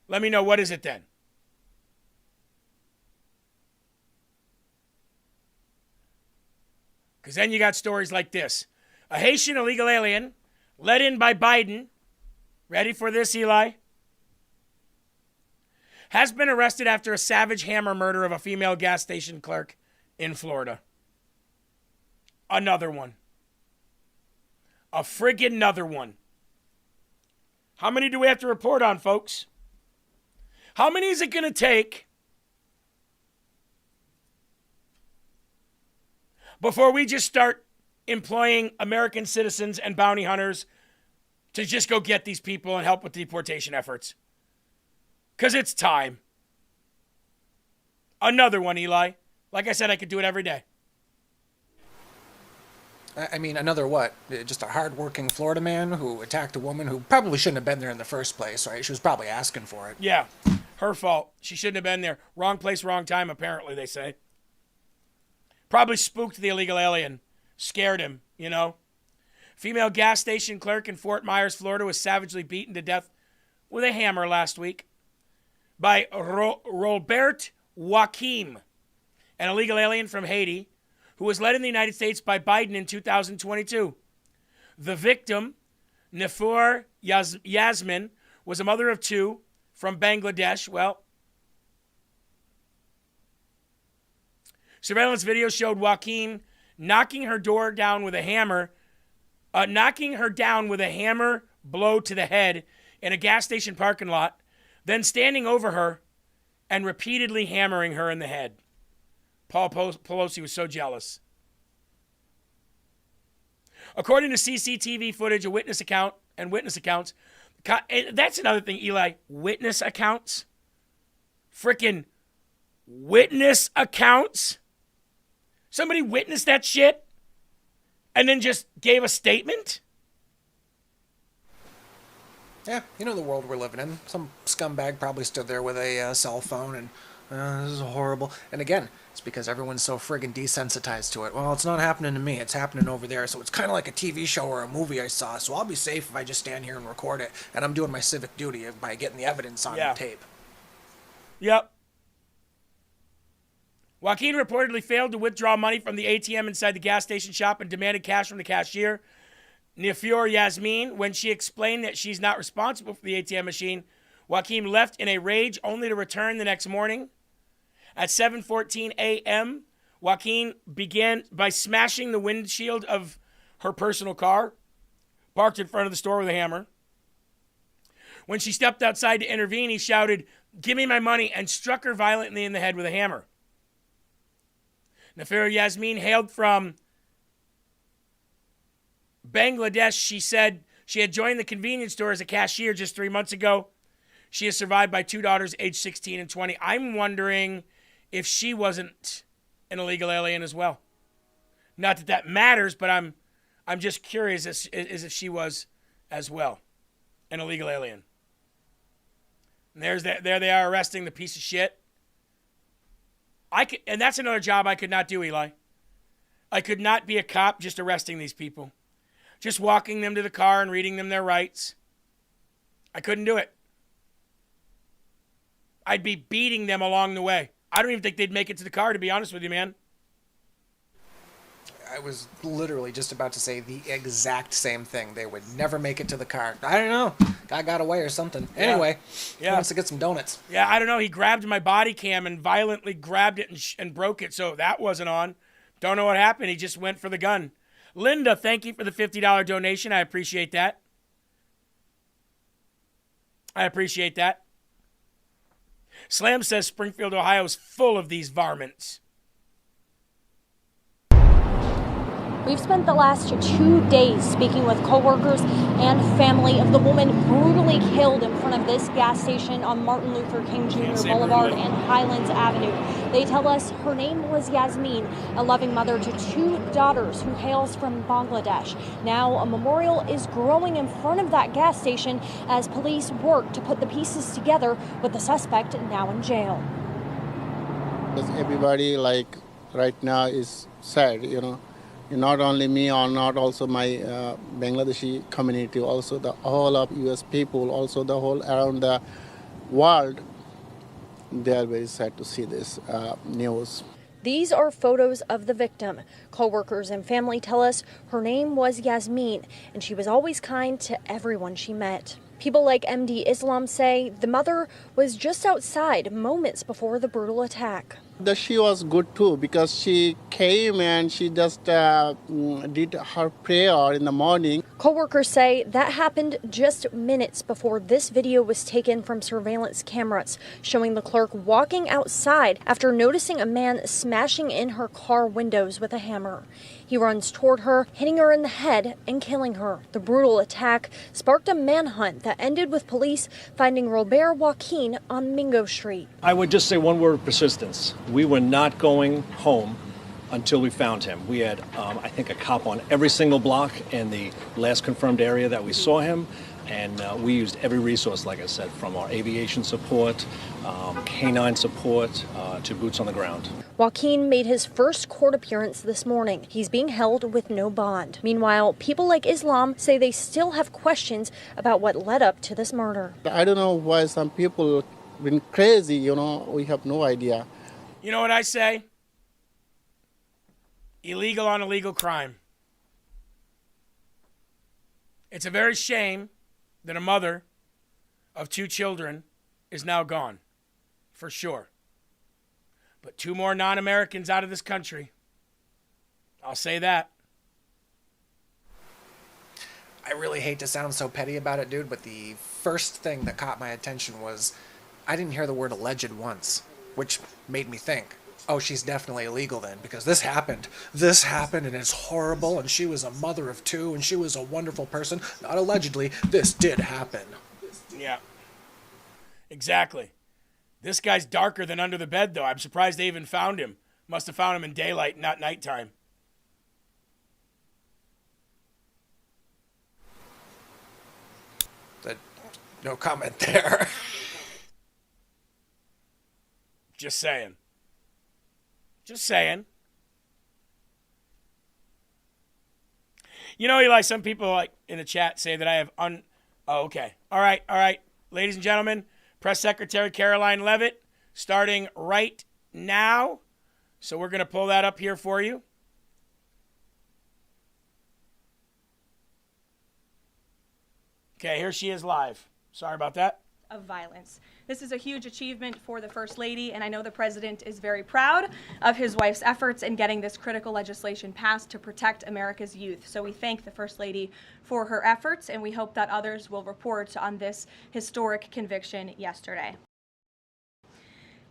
Let me know, what is it then? Because then you got stories like this. A Haitian illegal alien let in by Biden, ready for this, Eli, has been arrested after a savage hammer murder of a female gas station clerk in Florida. Another one. A friggin' another one. How many do we have to report on, folks? How many is it going to take before we just start employing American citizens and bounty hunters to just go get these people and help with deportation efforts? Because it's time. Another one, Eli. Like I said, I could do it every day. I mean, another what? Just a hard-working Florida man who attacked a woman who probably shouldn't have been there in the first place, right? She was probably asking for it. Yeah, her fault. She shouldn't have been there. Wrong place, wrong time, apparently, they say. Probably spooked the illegal alien. Scared him, you know. Female gas station clerk in Fort Myers, Florida was savagely beaten to death with a hammer last week by Robert Joachim, an illegal alien from Haiti, who was led in the United States by Biden in 2022. The victim, Nafur Yasmin, was a mother of two from Bangladesh. Well, surveillance video showed Joaquin knocking her down with a hammer blow to the head in a gas station parking lot, then standing over her and repeatedly hammering her in the head. Paul Pelosi was so jealous. According to CCTV footage, a witness account and witness accounts, that's another thing, Eli, witness accounts? Frickin' witness accounts? Somebody witnessed that shit and then just gave a statement? Yeah, you know the world we're living in. Some scumbag probably stood there with a cell phone and this is horrible. And again, it's because everyone's so friggin' desensitized to it. Well, it's not happening to me. It's happening over there. So it's kind of like a TV show or a movie I saw. So I'll be safe if I just stand here and record it. And I'm doing my civic duty by getting the evidence on tape. Yep. Joaquin reportedly failed to withdraw money from the ATM inside the gas station shop and demanded cash from the cashier, Nafur Yasmin. When she explained that she's not responsible for the ATM machine, Joaquin left in a rage only to return the next morning. At 7:14 a.m., Joaquin began by smashing the windshield of her personal car, parked in front of the store with a hammer. When she stepped outside to intervene, he shouted, "Give me my money," and struck her violently in the head with a hammer. Nafur Yasmin hailed from Bangladesh. She said she had joined the convenience store as a cashier just 3 months ago. She is survived by two daughters, aged 16 and 20. I'm wondering if she wasn't an illegal alien as well. Not that that matters, but I'm just curious as if she was as well an illegal alien. And there they are arresting the piece of shit. And that's another job I could not do, Eli. I could not be a cop just arresting these people. Just walking them to the car and reading them their rights. I couldn't do it. I'd be beating them along the way. I don't even think they'd make it to the car, to be honest with you, man. I was literally just about to say the exact same thing. They would never make it to the car. I don't know. Guy got away or something. Yeah. Anyway, Yeah. he wants to get some donuts. Yeah, I don't know. He grabbed my body cam and violently grabbed it and broke it, so that wasn't on. Don't know what happened. He just went for the gun. Linda, thank you for the $50 donation. I appreciate that. I appreciate that. Slam says Springfield, Ohio is full of these varmints. We've spent the last 2 days speaking with coworkers and family of the woman brutally killed in front of this gas station on Martin Luther King Jr. Boulevard and Highlands Avenue. They tell us her name was Yasmin, a loving mother to 2 daughters who hails from Bangladesh. Now a memorial is growing in front of that gas station as police work to put the pieces together with the suspect now in jail. Everybody right now is sad, Not only me or not also my Bangladeshi community, also the whole of U.S. people, also the whole around the world, they are very sad to see this news. These are photos of the victim. Co-workers and family tell us her name was Yasmin, and she was always kind to everyone she met. People like MD Islam say the mother was just outside moments before the brutal attack. She was good too because she came and she just did her prayer in the morning. Co-workers say that happened just minutes before this video was taken from surveillance cameras, showing the clerk walking outside after noticing a man smashing in her car windows with a hammer. He runs toward her, hitting her in the head and killing her. The brutal attack sparked a manhunt that ended with police finding Robert Joaquin on Mingo Street. I would just say one word: persistence. We were not going home until we found him. We had, I think, a cop on every single block in the last confirmed area that we saw him. And we used every resource, like I said, from our aviation support, canine support, to boots on the ground. Joaquin made his first court appearance this morning. He's being held with no bond. Meanwhile, people like Islam say they still have questions about what led up to this murder. I don't know why some people been crazy, we have no idea. You know what I say? Illegal on illegal crime. It's a very shame that a mother of 2 children is now gone, for sure. But 2 more non-Americans out of this country. I'll say that. I really hate to sound so petty about it, dude, but the first thing that caught my attention was I didn't hear the word alleged once, which made me think, oh, she's definitely illegal then, because this happened. This happened, and it's horrible, and she was a mother of 2, and she was a wonderful person. Not allegedly, this did happen. Yeah. Exactly. This guy's darker than under the bed, though. I'm surprised they even found him. Must have found him in daylight, not nighttime. No comment there. Just saying. Just saying. You know, Eli, some people in the chat say that I have Oh, okay. All right. Ladies and gentlemen, Press Secretary Caroline Leavitt starting right now. So we're going to pull that up here for you. Okay, here she is live. Sorry about that. Of violence. This is a huge achievement for the First Lady, and I know the President is very proud of his wife's efforts in getting this critical legislation passed to protect America's youth. So we thank the First Lady for her efforts, and we hope that others will report on this historic conviction yesterday.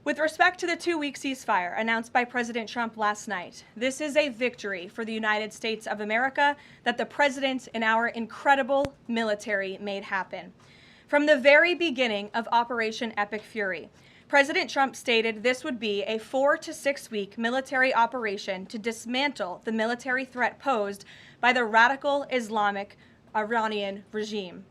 With respect to the 2-week ceasefire announced by President Trump last night, this is a victory for the United States of America that the President and our incredible military made happen. From the very beginning of Operation Epic Fury, President Trump stated this would be a 4 to 6 week military operation to dismantle the military threat posed by the radical Islamic Iranian regime.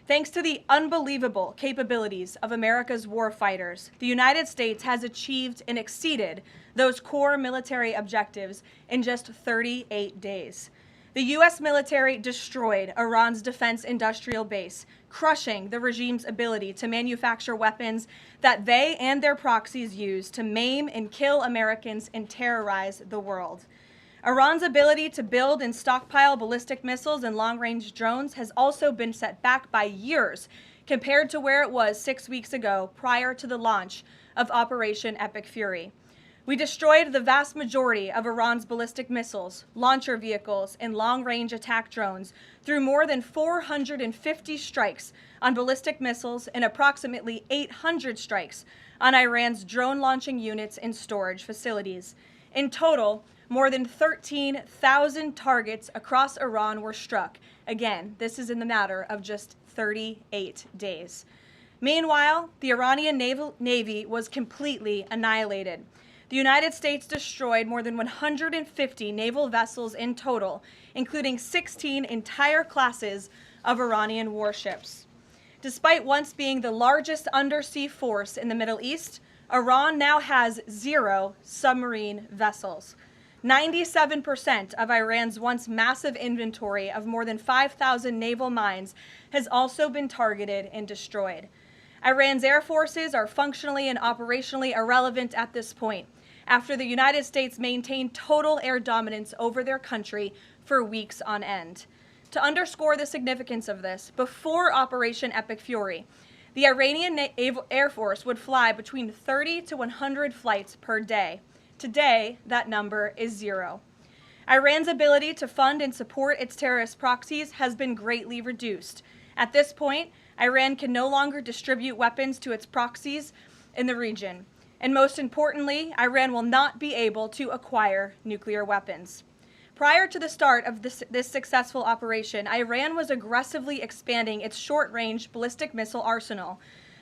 Thanks to the unbelievable capabilities of America's war fighters, the United States has achieved and exceeded those core military objectives in just 38 days. The U.S. military destroyed Iran's defense industrial base, crushing the regime's ability to manufacture weapons that they and their proxies use to maim and kill Americans and terrorize the world. Iran's ability to build and stockpile ballistic missiles and long-range drones has also been set back by years compared to where it was 6 weeks ago prior to the launch of Operation Epic Fury. We destroyed the vast majority of Iran's ballistic missiles, launcher vehicles, and long-range attack drones through more than 450 strikes on ballistic missiles and approximately 800 strikes on Iran's drone launching units and storage facilities. In total, more than 13,000 targets across Iran were struck. Again, this is in the matter of just 38 days. Meanwhile, the Iranian Navy was completely annihilated. The United States destroyed more than 150 naval vessels in total, including 16 entire classes of Iranian warships. Despite once being the largest undersea force in the Middle East, Iran now has 0 submarine vessels. 97% of Iran's once massive inventory of more than 5,000 naval mines has also been targeted and destroyed. Iran's air forces are functionally and operationally irrelevant at this point, after the United States maintained total air dominance over their country for weeks on end. To underscore the significance of this, before Operation Epic Fury, the Iranian Air Force would fly between 30 to 100 flights per day. Today, that number is 0. Iran's ability to fund and support its terrorist proxies has been greatly reduced. At this point, Iran can no longer distribute weapons to its proxies in the region. And most importantly, Iran will not be able to acquire nuclear weapons. Prior to the start of this successful operation, Iran was aggressively expanding its short-range ballistic missile arsenal.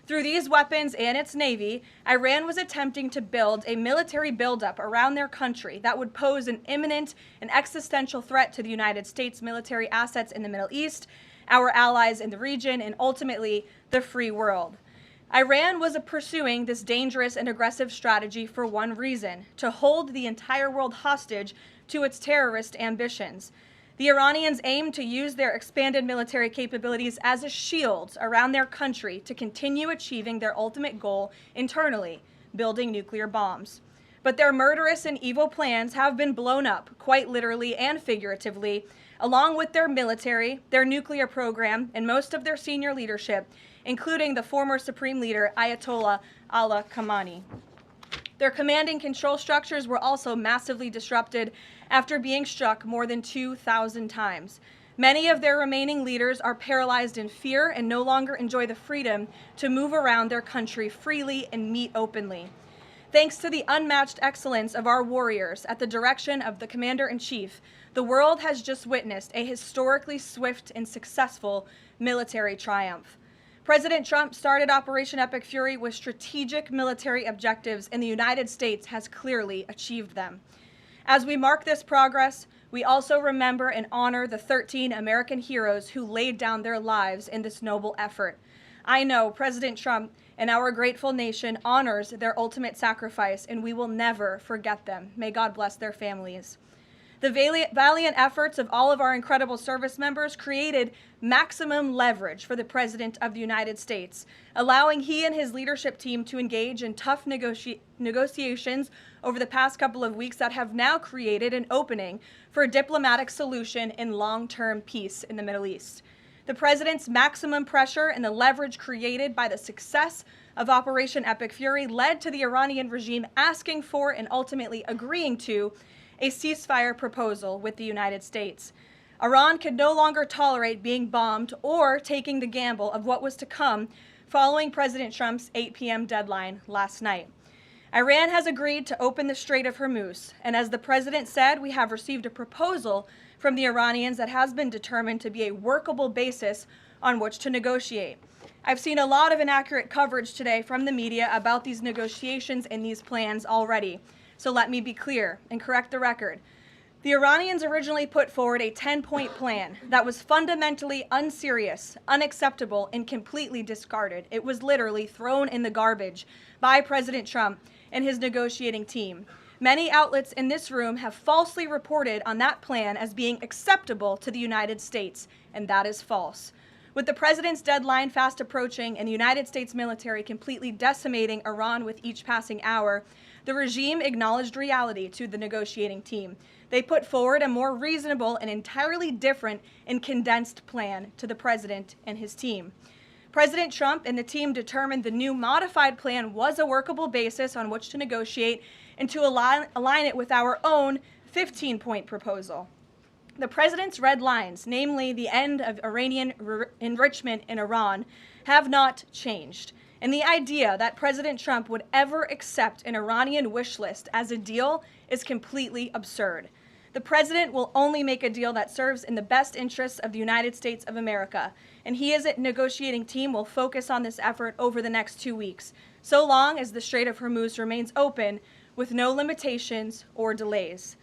Through these weapons and its navy, Iran was attempting to build a military buildup around their country that would pose an imminent and existential threat to the United States military assets in the Middle East, our allies in the region, and ultimately the free world. Iran was pursuing this dangerous and aggressive strategy for one reason: to hold the entire world hostage to its terrorist ambitions. The Iranians aim to use their expanded military capabilities as a shield around their country to continue achieving their ultimate goal internally, building nuclear bombs. But their murderous and evil plans have been blown up, quite literally and figuratively, along with their military, their nuclear program, and most of their senior leadership, including the former Supreme Leader Ayatollah Ali Khamenei. Their command and control structures were also massively disrupted after being struck more than 2,000 times. Many of their remaining leaders are paralyzed in fear and no longer enjoy the freedom to move around their country freely and meet openly. Thanks to the unmatched excellence of our warriors at the direction of the Commander-in-Chief, the world has just witnessed a historically swift and successful military triumph. President Trump started Operation Epic Fury with strategic military objectives, and the United States has clearly achieved them. As we mark this progress, we also remember and honor the 13 American heroes who laid down their lives in this noble effort. I know President Trump and our grateful nation honors their ultimate sacrifice, and we will never forget them. May God bless their families. The valiant efforts of all of our incredible service members created maximum leverage for the President of the United States, allowing he and his leadership team to engage in tough negotiations over the past couple of weeks that have now created an opening for a diplomatic solution and long-term peace in the Middle East. The President's maximum pressure and the leverage created by the success of Operation Epic Fury led to the Iranian regime asking for and ultimately agreeing to a ceasefire proposal with the United States. Iran could no longer tolerate being bombed or taking the gamble of what was to come following President Trump's 8 p.m. deadline last night. Iran has agreed to open the Strait of Hormuz, and as the President said, we have received a proposal from the Iranians that has been determined to be a workable basis on which to negotiate. I've seen a lot of inaccurate coverage today from the media about these negotiations and these plans already. So let me be clear and correct the record. The Iranians originally put forward a 10-point plan that was fundamentally unserious, unacceptable, and completely discarded. It was literally thrown in the garbage by President Trump and his negotiating team. Many outlets in this room have falsely reported on that plan as being acceptable to the United States, and that is false. With the President's deadline fast approaching and the United States military completely decimating Iran with each passing hour, the regime acknowledged reality to the negotiating team. They put forward a more reasonable and entirely different and condensed plan to the president and his team. President Trump and the team determined the new modified plan was a workable basis on which to negotiate and to align it with our own 15-point proposal. The president's red lines, namely the end of Iranian enrichment in Iran, have not changed. And the idea that President Trump would ever accept an Iranian wish list as a deal is completely absurd. The president will only make a deal that serves in the best interests of the United States of America, and he as a negotiating team will focus on this effort over the next 2 weeks, so long as the Strait of Hormuz remains open with no limitations or delays.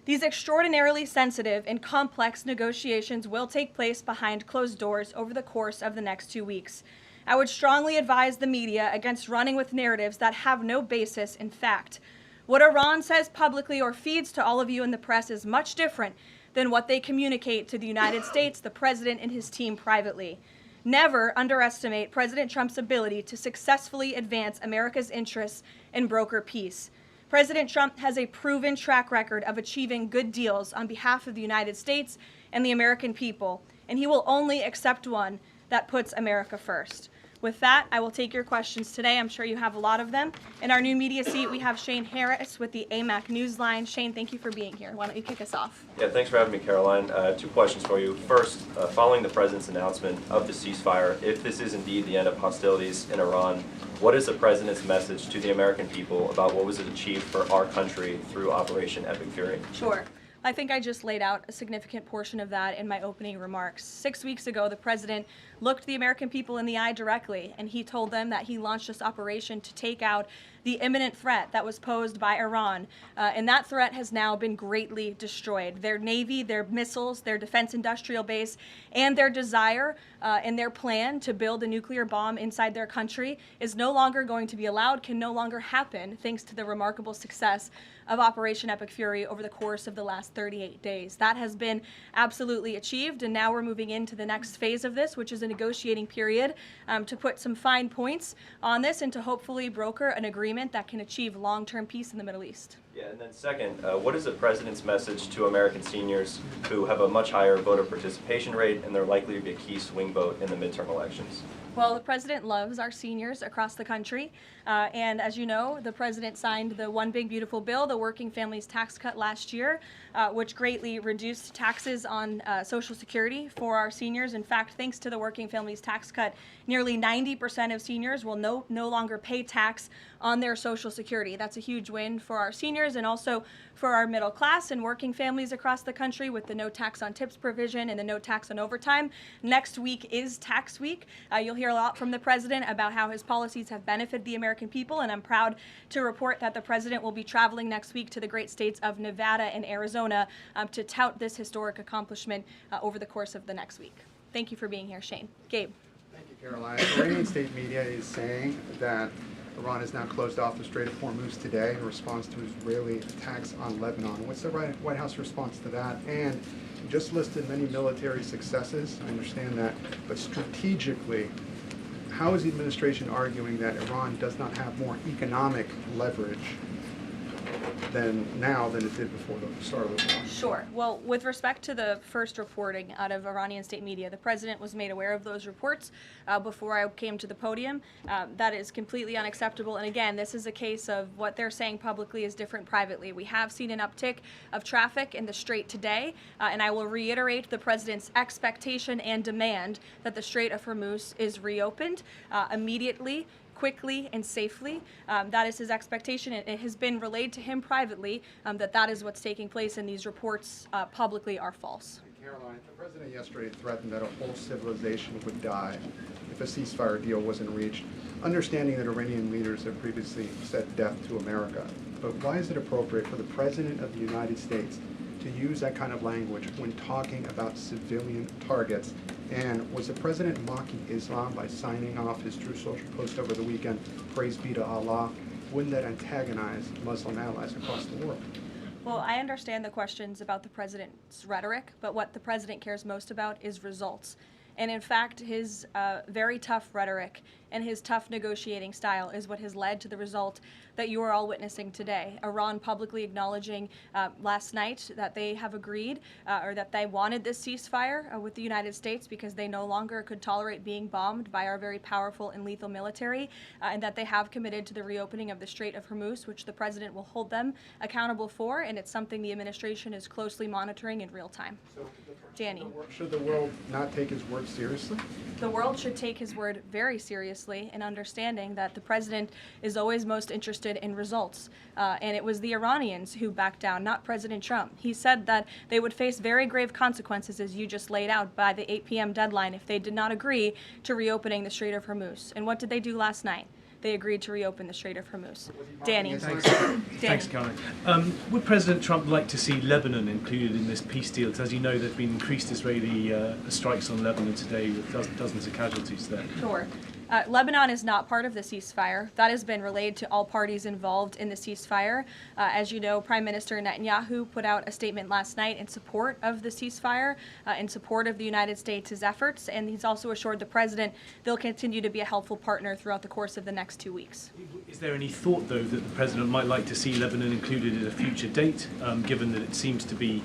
These extraordinarily sensitive and complex negotiations will take place behind closed doors over the course of the next 2 weeks. I would strongly advise the media against running with narratives that have no basis in fact. What Iran says publicly or feeds to all of you in the press is much different than what they communicate to the United States, the president, and his team privately. Never underestimate President Trump's ability to successfully advance America's interests and broker peace. President Trump has a proven track record of achieving good deals on behalf of the United States and the American people, and he will only accept one that puts America first. With that, I will take your questions today. I'm sure you have a lot of them. In our new media seat, we have Shane Harris with the AMAC Newsline. Shane, thank you for being here. Why don't you kick us off? Yeah, thanks for having me, Caroline. 2 questions for you. First, following the president's announcement of the ceasefire, if this is indeed the end of hostilities in Iran, what is the president's message to the American people about what was achieved for our country through Operation Epic Fury? Sure. I think I just laid out a significant portion of that in my opening remarks. 6 weeks ago, the president looked the American people in the eye directly, and he told them that he launched this operation to take out the imminent threat that was posed by Iran. And that threat has now been greatly destroyed. Their Navy, their missiles, their defense industrial base, and their desire and their plan to build a nuclear bomb inside their country is no longer going to be allowed, can no longer happen, thanks to the remarkable success of Operation Epic Fury over the course of the last 38 days. That has been absolutely achieved, and now we're moving into the next phase of this, which is a negotiating period to put some fine points on this and to hopefully broker an agreement that can achieve long-term peace in the Middle East. Yeah, and then second, what is the president's message to American seniors who have a much higher voter participation rate and they're likely to be a key swing vote in the midterm elections? Well, the president loves our seniors across the country. And as you know, the president signed the One Big Beautiful Bill, the Working Families Tax Cut last year, which greatly reduced taxes on Social Security for our seniors. In fact, thanks to the Working Families Tax Cut, nearly 90% of seniors will no longer pay tax on their Social Security. That's a huge win for our seniors and also for our middle class and working families across the country with the no tax on tips provision and the no tax on overtime. Next week is tax week. You'll hear a lot from the president about how his policies have benefited the American people, and I'm proud to report that the president will be traveling next week to the great states of Nevada and Arizona to tout this historic accomplishment over the course of the next week. Thank you for being here, Shane. Gabe. Thank you, Caroline. Iranian state media is saying that Iran has now closed off the Strait of Hormuz today in response to Israeli attacks on Lebanon. What's the White House response to that? And you just listed many military successes. I understand that. But strategically, how is the administration arguing that Iran does not have more economic leverage than it did before the start of the war? Sure. Well, with respect to the first reporting out of Iranian state media, the president was made aware of those reports before I came to the podium. That is completely unacceptable. And again, this is a case of what they're saying publicly is different privately. We have seen an uptick of traffic in the Strait today, and I will reiterate the president's expectation and demand that the Strait of Hormuz is reopened immediately, quickly and safely. That is his expectation. It has been relayed to him privately that is what's taking place, and these reports publicly are false. Caroline, the president yesterday threatened that a whole civilization would die if a ceasefire deal wasn't reached, understanding that Iranian leaders have previously said death to America. But why is it appropriate for the president of the United States to use that kind of language when talking about civilian targets? And was the president mocking Islam by signing off his True Social post over the weekend, praise be to Allah? Wouldn't that antagonize Muslim allies across the world? Well, I understand the questions about the president's rhetoric, but what the president cares most about is results. And in fact, his very tough rhetoric and his tough negotiating style is what has led to the result that you are all witnessing today. Iran publicly acknowledging last night that they have agreed or that they wanted this ceasefire with the United States because they no longer could tolerate being bombed by our very powerful and lethal military, and that they have committed to the reopening of the Strait of Hormuz, which the president will hold them accountable for, and it's something the administration is closely monitoring in real time. Danny. Should the world not take his word seriously? The world should take his word very seriously in understanding that the president is always most interested in results. And it was the Iranians who backed down, not President Trump. He said that they would face very grave consequences, as you just laid out, by the 8 p.m. deadline if they did not agree to reopening the Strait of Hormuz. And what did they do last night? They agreed to reopen the Strait of Hormuz. Danny. Thanks, Caroline. Would President Trump like to see Lebanon included in this peace deal? As you know, there have been increased Israeli strikes on Lebanon today with dozens of casualties there. Sure. Lebanon is not part of the ceasefire. That has been relayed to all parties involved in the ceasefire. As you know, Prime Minister Netanyahu put out a statement last night in support of the ceasefire, in support of the United States' efforts, and he's also assured the president they'll continue to be a helpful partner throughout the course of the next 2 weeks. Is there any thought, though, that the president might like to see Lebanon included at a future date, given that it seems to be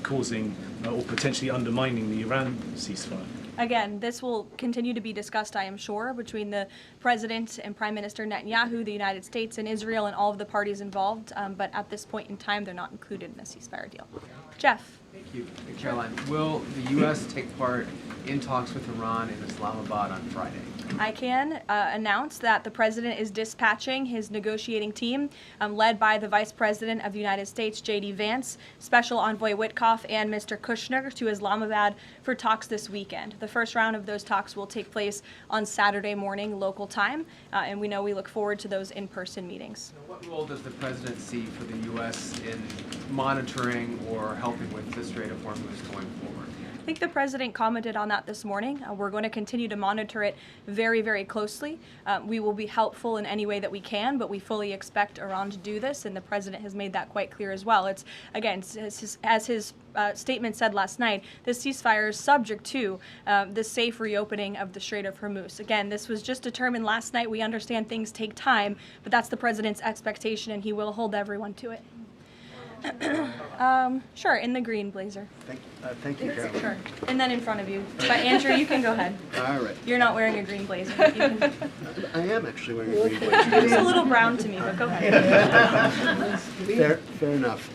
causing or potentially undermining the Iran ceasefire? Again, this will continue to be discussed, I am sure, between the President and Prime Minister Netanyahu, the United States and Israel, and all of the parties involved. But at this point in time, they're not included in the ceasefire deal. Jeff. Thank you. Caroline, will the U.S. take part in talks with Iran in Islamabad on Friday? I can announce that the president is dispatching his negotiating team, led by the Vice President of the United States, J.D. Vance, Special Envoy Witkoff, and Mr. Kushner to Islamabad for talks this weekend. The first round of those talks will take place on Saturday morning local time, and we look forward to those in-person meetings. What role does the president see for the U.S. in monitoring or helping with the Strait of Hormuz going forward? I think the president commented on that this morning. We're going to continue to monitor it very, very closely. We will be helpful in any way that we can, but we fully expect Iran to do this, and the president has made that quite clear as well. It's, again, as his statement said last night, this ceasefire is subject to the safe reopening of the Strait of Hormuz. Again, this was just determined last night. We understand things take time, but that's the president's expectation, and he will hold everyone to it. Sure, in the green blazer. Thank you, Carol. Sure, and then in front of you. But Andrew, you can go ahead. All right. You're not wearing a green blazer. I am actually wearing a green blazer. It's a little brown to me, but go ahead. Fair enough.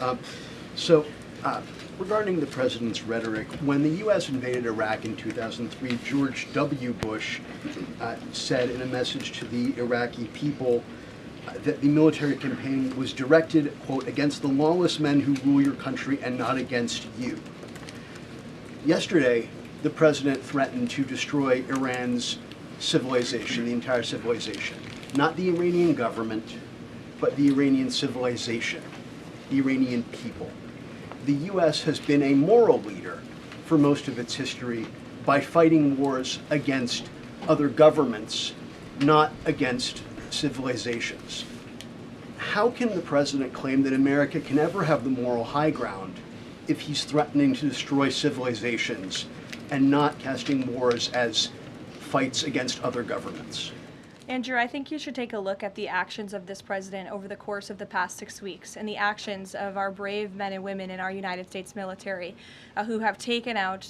Regarding the president's rhetoric, when the U.S. invaded Iraq in 2003, George W. Bush said in a message to the Iraqi people that the military campaign was directed, quote, against the lawless men who rule your country and not against you. Yesterday, the president threatened to destroy Iran's civilization, the entire civilization. Not the Iranian government, but the Iranian civilization, the Iranian people. The U.S. has been a moral leader for most of its history by fighting wars against other governments, not against civilizations. How can the president claim that America can ever have the moral high ground if he's threatening to destroy civilizations and not casting wars as fights against other governments? Andrew, I think you should take a look at the actions of this president over the course of the past 6 weeks and the actions of our brave men and women in our United States military who have taken out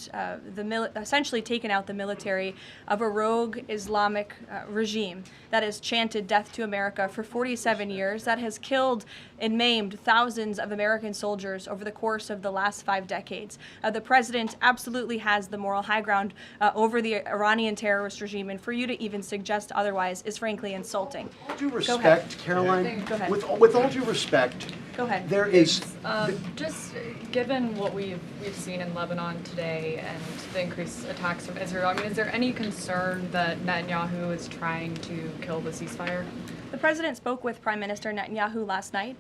essentially taken out the military of a rogue Islamic regime that has chanted death to America for 47 years, that has killed and maimed thousands of American soldiers over the course of the last 5 decades. The president absolutely has the moral high ground over the Iranian terrorist regime, and for you to even suggest otherwise is frankly insulting. With all due respect, Caroline, Go ahead. with all due respect, Go ahead. there is... Just given what we've seen in Lebanon today and the increased attacks from Israel, I mean, is there any concern that Netanyahu is trying to kill the ceasefire? The president spoke with Prime Minister Netanyahu last night.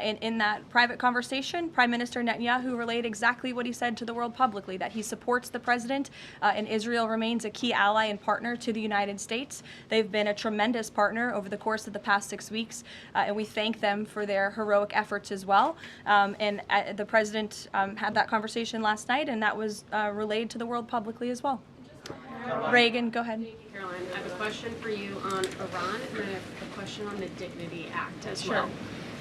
In that private conversation, Prime Minister Netanyahu relayed exactly what he said to the world publicly, that he supports the president and Israel remains a key ally and partner to the United States. They've been a tremendous partner over the course of the past 6 weeks, and we thank them for their heroic efforts as well. The president had that conversation last night, and that was relayed to the world publicly as well. Reagan, go ahead. Caroline, I have a question for you on Iran, and then I have a question on the Dignity Act as Sure.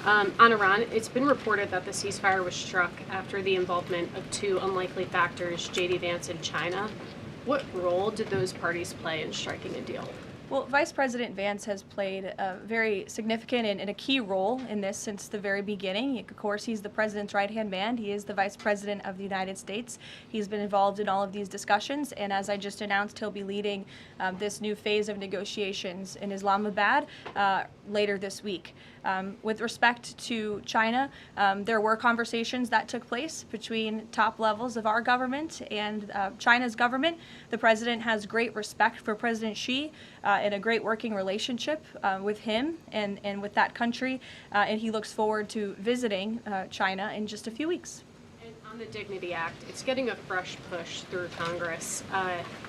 well. On Iran, it's been reported that the ceasefire was struck after the involvement of two unlikely factors, J.D. Vance and China. What role did those parties play in striking a deal? Well, Vice President Vance has played a very significant and a key role in this since the very beginning. Of course, he's the president's right-hand man. He is the vice president of the United States. He's been involved in all of these discussions, and as I just announced, he'll be leading this new phase of negotiations in Islamabad later this week. With respect to China, there were conversations that took place between top levels of our government and China's government. The president has great respect for President Xi and a great working relationship with him and with that country, and he looks forward to visiting China in just a few weeks. And on the Dignity Act, it's getting a fresh push through Congress.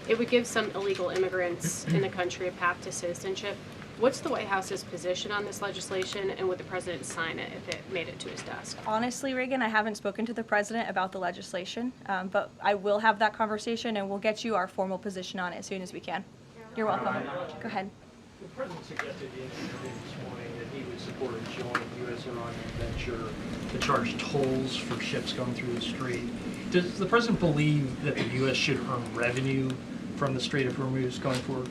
It would give some illegal immigrants in the country a path to citizenship. What's the White House's position on this legislation, and would the president sign it if it made it to his desk? Honestly, Reagan, I haven't spoken to the president about the legislation, but I will have that conversation, and we'll get you our formal position on it as soon as we can. You're welcome. Go ahead. The president suggested in an interview this morning that he would support a joint U.S.-Iranian venture to charge tolls for ships going through the strait. Does the president believe that the U.S. should earn revenue from the Strait of Hormuz going forward?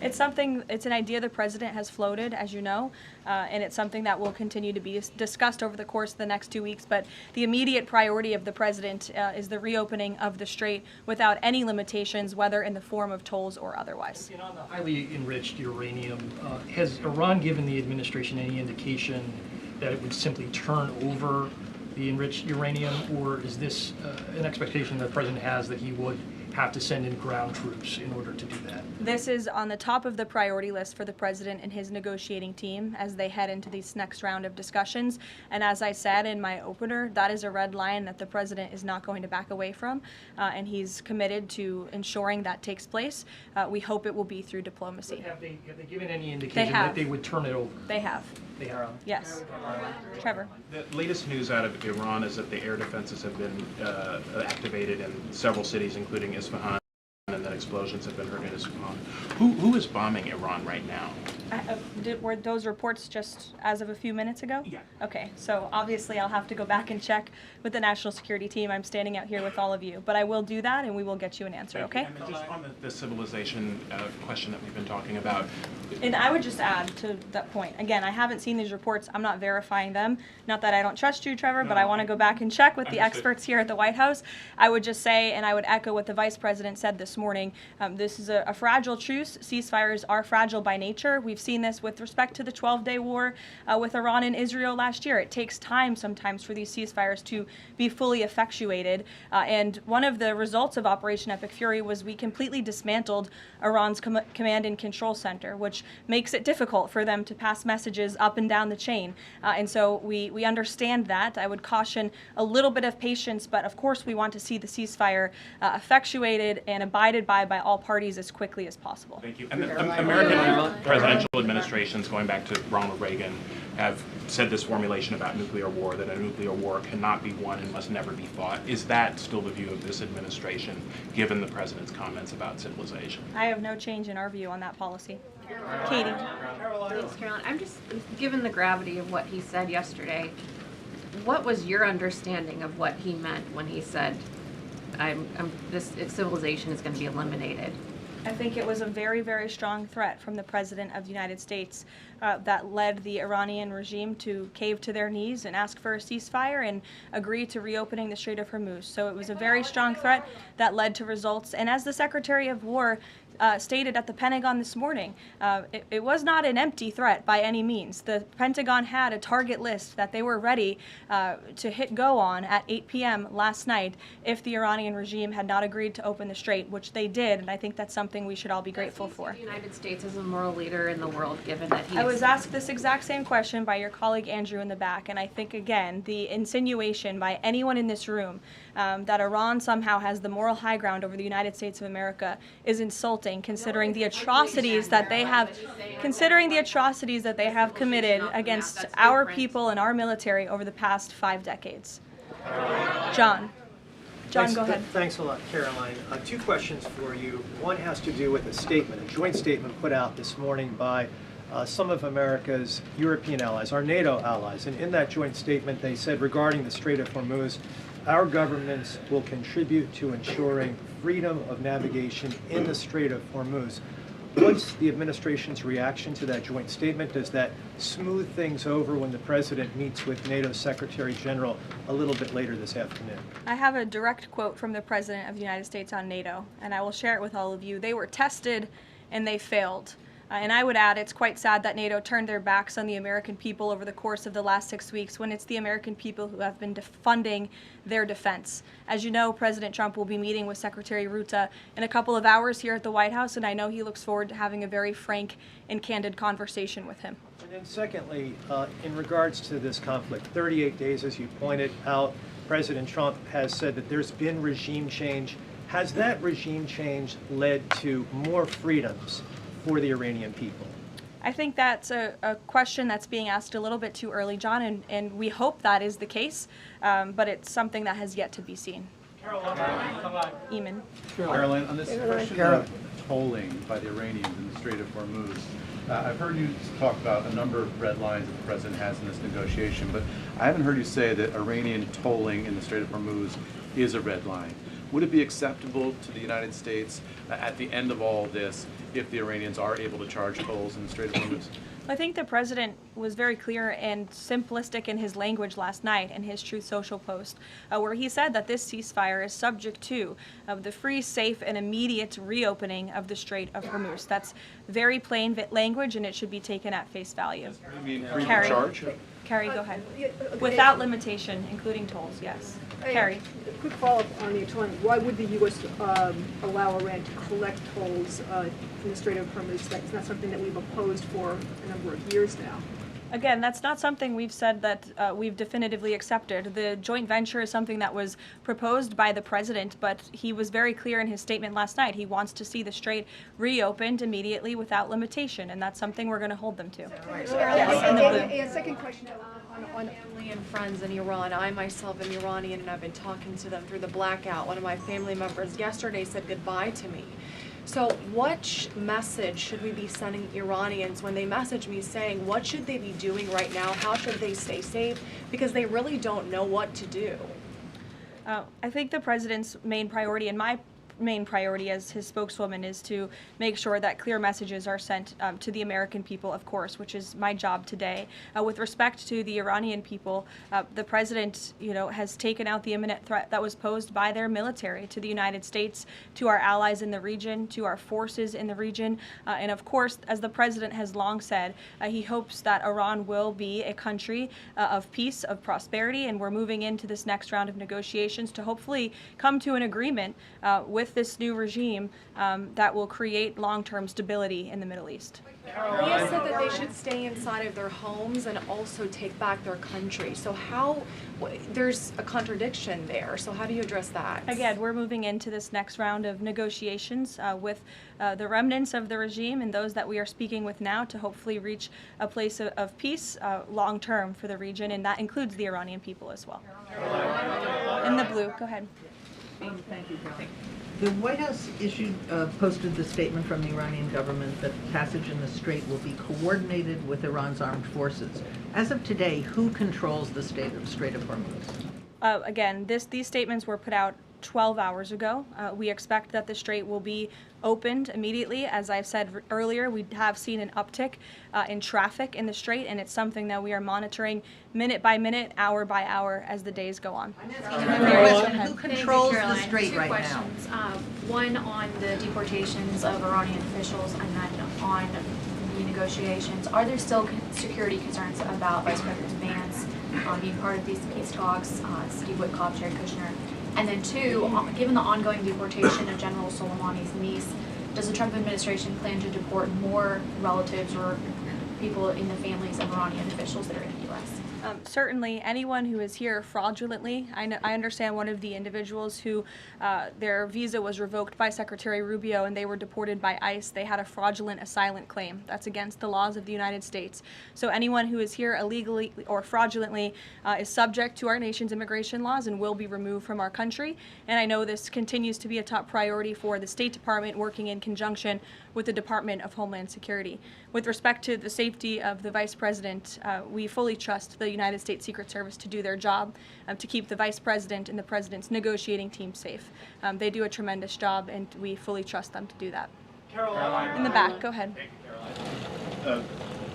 It's an idea the president has floated, as you know, and it's something that will continue to be discussed over the course of the next 2 weeks. But the immediate priority of the president is the reopening of the strait without any limitations, whether in the form of tolls or otherwise. And on the highly enriched uranium, has Iran given the administration any indication that it would simply turn over the enriched uranium, or is this an expectation that the president has that he would have to send in ground troops in order to do that? This is on the top of the priority list for the president and his negotiating team as they head into this next round of discussions. And as I said in my opener, that is a red line that the president is not going to back away from, and he's committed to ensuring that takes place. We hope it will be through diplomacy. But have they given any indication that they would turn it over? They have. They have. Yes. Trevor. The latest news out of Iran is that the air defenses have been activated in several cities, including Isfahan, and that explosions have been heard in Isfahan. Who is bombing Iran right now? Were those reports just as of a few minutes ago? Yeah. Okay, so obviously I'll have to go back and check with the national security team. I'm standing out here with all of you, but I will do that and we will get you an answer, okay? And just on the civilization question that we've been talking about. And I would just add to that point, again, I haven't seen these reports. I'm not verifying them. Not that I don't trust you, Trevor, but I want to go back and check with the experts here at the White House. I would just say, and I would echo what the Vice President said this morning, this is a fragile truce. Ceasefires are fragile by nature. We've seen this with respect to the 12-day war with Iran and Israel last year. It takes time sometimes for these ceasefires to be fully effectuated. And one of the results of Operation Epic Fury was we completely dismantled Iran's command and control center, which makes it difficult for them to pass messages up and down the chain. And so we understand that. I would caution a little bit of patience, but of course we want to see the ceasefire effectuated and abided by all parties as quickly as possible. Thank you. And the American presidential administrations, going back to Ronald Reagan, have said this formulation about nuclear war, that a nuclear war cannot be won and must never be fought. Is that still the view of this administration, given the president's comments about civilization? I have no change in our view on that policy. Katie. Thanks, Caroline. I'm just, given the gravity of what he said yesterday, what was your understanding of what he meant when he said, this civilization is going to be eliminated? I think it was a very, very strong threat from the President of the United States that led the Iranian regime to cave to their knees and ask for a ceasefire and agree to reopening the Strait of Hormuz. So it was a very strong threat that led to results. And as the Secretary of War stated at the Pentagon this morning, it was not an empty threat by any means. The Pentagon had a target list that they were ready to hit go on at 8 p.m. last night if the Iranian regime had not agreed to open the strait, which they did, and I think that's something we should all be grateful for. The United States is a moral leader in the world, given that he I was asked this exact same question by your colleague Andrew in the back, and I think, again, the insinuation by anyone in this room that Iran somehow has the moral high ground over the United States of America is insulting, considering the atrocities that they have committed against our people and our military over the past 5 decades. John. John, go ahead. Thanks a lot, Caroline. Two questions for you. One has to do with a statement, a joint statement put out this morning by some of America's European allies, our NATO allies. And in that joint statement, they said regarding the Strait of Hormuz, our governments will contribute to ensuring freedom of navigation in the Strait of Hormuz. What's the administration's reaction to that joint statement? Does that smooth things over when the president meets with NATO Secretary General a little bit later this afternoon? I have a direct quote from the President of the United States on NATO, and I will share it with all of you. They were tested and they failed. And I would add, it's quite sad that NATO turned their backs on the American people over the course of the last 6 weeks when it's the American people who have been funding their defense. As you know, President Trump will be meeting with Secretary Ruta in a couple of hours here at the White House, and I know he looks forward to having a very frank and candid conversation with him. And then secondly, in regards to this conflict, 38 days, as you pointed out, President Trump has said that there's been regime change. Has that regime change led to more freedoms for the Iranian people? I think that's a question that's being asked a little bit too early, John, and we hope that is the case, but it's something that has yet to be seen. Eamon. Caroline, on this question of tolling by the Iranians in the Strait of Hormuz, I've heard you talk about a number of red lines that the president has in this negotiation, but I haven't heard you say that Iranian tolling in the Strait of Hormuz is a red line. Would it be acceptable to the United States at the end of all this if the Iranians are able to charge tolls in the Strait of Hormuz? I think the president was very clear and simplistic in his language last night in his Truth Social post, where he said that this ceasefire is subject to the free, safe, and immediate reopening of the Strait of Hormuz. That's very plain language, and it should be taken at face value. You mean free to charge? Carrie, go ahead. Without limitation, including tolls, yes. Carrie. A quick follow-up on the tolling. Why would the U.S. allow Iran to collect tolls in the Strait of Hormuz? That's not something that we've opposed for a number of years now. Again, that's not something we've said that we've definitively accepted. The joint venture is something that was proposed by the president, but he was very clear in his statement last night. He wants to see the strait reopened immediately without limitation, and that's something we're going to hold them to. Yes, in the blue. And second question on family and friends in Iran. I myself am Iranian, and I've been talking to them through the blackout. One of my family members yesterday said goodbye to me. So what message should we be sending Iranians when they message me saying what should they be doing right now? How should they stay safe? Because they really don't know what to do. I think the president's main priority, and my main priority as his spokeswoman, is to make sure that clear messages are sent to the American people, of course, which is my job today. With respect to the Iranian people, the president, has taken out the imminent threat that was posed by their military to the United States, to our allies in the region, to our forces in the region, and of course, as the president has long said, he hopes that Iran will be a country of peace, of prosperity, and we're moving into this next round of negotiations to hopefully come to an agreement with this new regime that will create long-term stability in the Middle East. He has said that they should stay inside of their homes and also take back their country. So there's a contradiction there. So how do you address that? Again, we're moving into this next round of negotiations with the remnants of the regime and those that we are speaking with now to hopefully reach a place of peace long-term for the region, and that includes the Iranian people as well. In the blue, go ahead. Thank you, Carol. The White House posted the statement from the Iranian government that passage in the strait will be coordinated with Iran's armed forces. As of today, who controls the Strait of Hormuz? Again, these statements were put out 12 hours ago. We expect that the strait will be opened immediately. As I've said earlier, we have seen an uptick in traffic in the strait, and it's something that we are monitoring minute by minute, hour by hour as the days go on. Who controls the strait right now? Two questions. One on the deportations of Iranian officials, and then on the negotiations. Are there still security concerns about Vice President Vance being part of these peace talks, Steve Witkoff, Jared Kushner? And then two, given the ongoing deportation of General Soleimani's niece, does the Trump administration plan to deport more relatives or people in the families of Iranian officials that are in the U.S.? Certainly, anyone who is here fraudulently, I understand one of the individuals who their visa was revoked by Secretary Rubio and they were deported by ICE. They had a fraudulent asylum claim. That's against the laws of the United States. So anyone who is here illegally or fraudulently is subject to our nation's immigration laws and will be removed from our country. And I know this continues to be a top priority for the State Department, working in conjunction with the Department of Homeland Security. With respect to the safety of the Vice President, we fully trust the United States Secret Service to do their job, to keep the Vice President and the President's negotiating team safe. They do a tremendous job, and we fully trust them to do that. Caroline. In the back, go ahead. The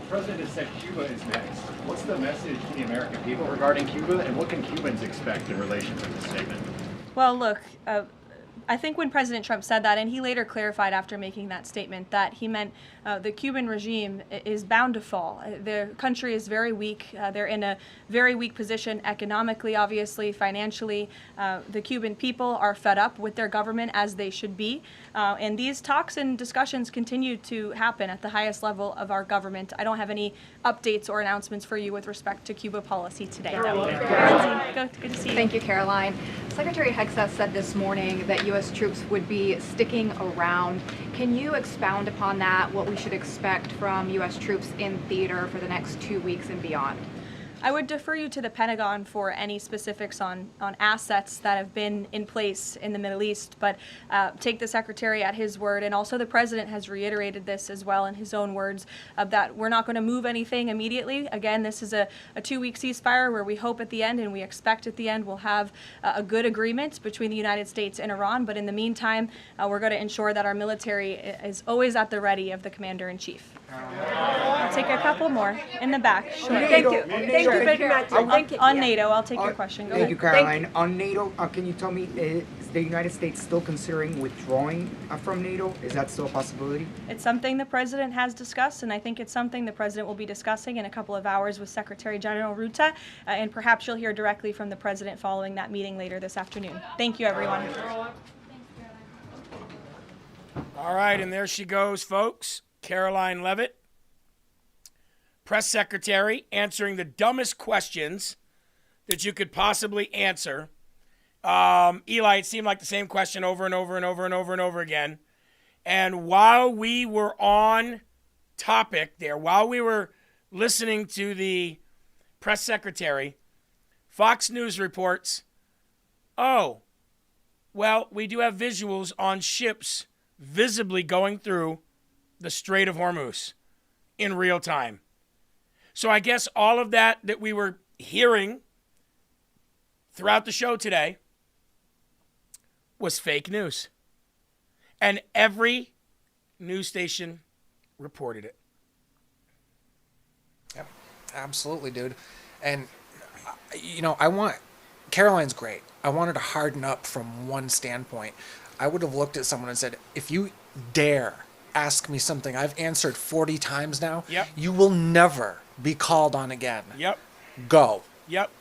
President has said Cuba is next. What's the message to the American people regarding Cuba, and what can Cubans expect in relation to this statement? Well, look, I think when President Trump said that, and he later clarified after making that statement, that he meant the Cuban regime is bound to fall. The country is very weak. They're in a very weak position economically, obviously, financially. The Cuban people are fed up with their government, as they should be. And these talks and discussions continue to happen at the highest level of our government. I don't have any updates or announcements for you with respect to Cuba policy today. Good to see you. Thank you, Caroline. Secretary Hegseth said this morning that U.S. troops would be sticking around. Can you expound upon that, what we should expect from U.S. troops in theater for the next 2 weeks and beyond? I would defer you to the Pentagon for any specifics on assets that have been in place in the Middle East, but take the Secretary at his word, and also the President has reiterated this as well in his own words, that we're not going to move anything immediately. Again, this is a 2-week ceasefire where we hope at the end, and we expect at the end, we'll have a good agreement between the United States and Iran, but in the meantime, we're going to ensure that our military is always at the ready of the Commander-in-Chief. I'll take a couple more in the back. Sure. Thank you. Thank you. On NATO, I'll take your question. Go Thank ahead. you, Caroline. On NATO, can you tell me, is the United States still considering withdrawing from NATO? Is that still a possibility? It's something the President has discussed, and I think it's something the President will be discussing in a couple of hours with Secretary General Ruta, and perhaps you'll hear directly from the President following that meeting later this afternoon. Thank you, everyone. All right, and there she goes, folks. Caroline Leavitt, press secretary, answering the dumbest questions that you could possibly answer. Eli, it seemed like the same question over and over and over and over and over again. And while we were on topic there, while we were listening to the press secretary, Fox News reports, oh, well, we do have visuals on ships visibly going through the Strait of Hormuz in real time. So I guess all of that we were hearing throughout the show today was fake news. And every news station reported it. Yep, absolutely, dude. And, Caroline's great. I wanted to harden up from one standpoint. I would have looked at someone and said, if you dare ask me something I've answered 40 times now, you will never be called on again. Go.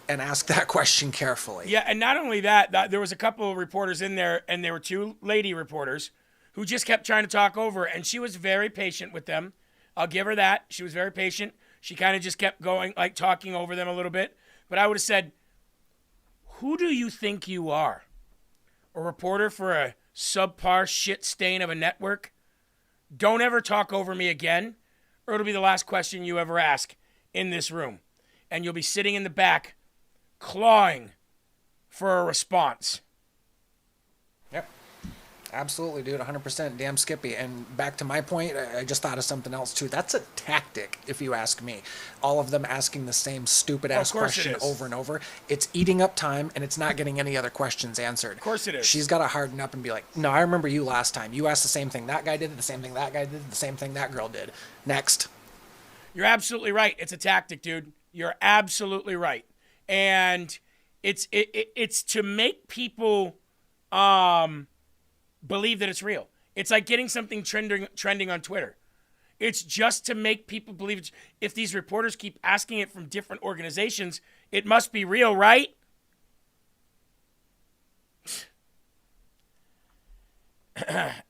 And ask that question carefully. Yeah, and not only that, there was a couple of reporters in there, and there were 2 lady reporters who just kept trying to talk over, and she was very patient with them. I'll give her that. She was very patient. She kind of just kept going, like talking over them a little bit. But I would have said, who do you think you are? A reporter for a subpar shit stain of a network? Don't ever talk over me again, or it'll be the last question you ever ask in this room. And you'll be sitting in the back, clawing for a response. Yep. Absolutely, dude. 100%. Damn Skippy. And back to my point, I just thought of something else, too. That's a tactic, if you ask me. All of them asking the same stupid-ass question over and over. It's eating up time, and it's not getting any other questions answered. Of course it is. She's got to harden up and be like, no, I remember you last time. You asked the same thing that guy did, the same thing that guy did, the same thing that girl did. Next. You're absolutely right. It's a tactic, dude. You're absolutely right. And it's to make people believe that it's real. It's like getting something trending on Twitter. It's just to make people believe it's, if these reporters keep asking it from different organizations, it must be real, right?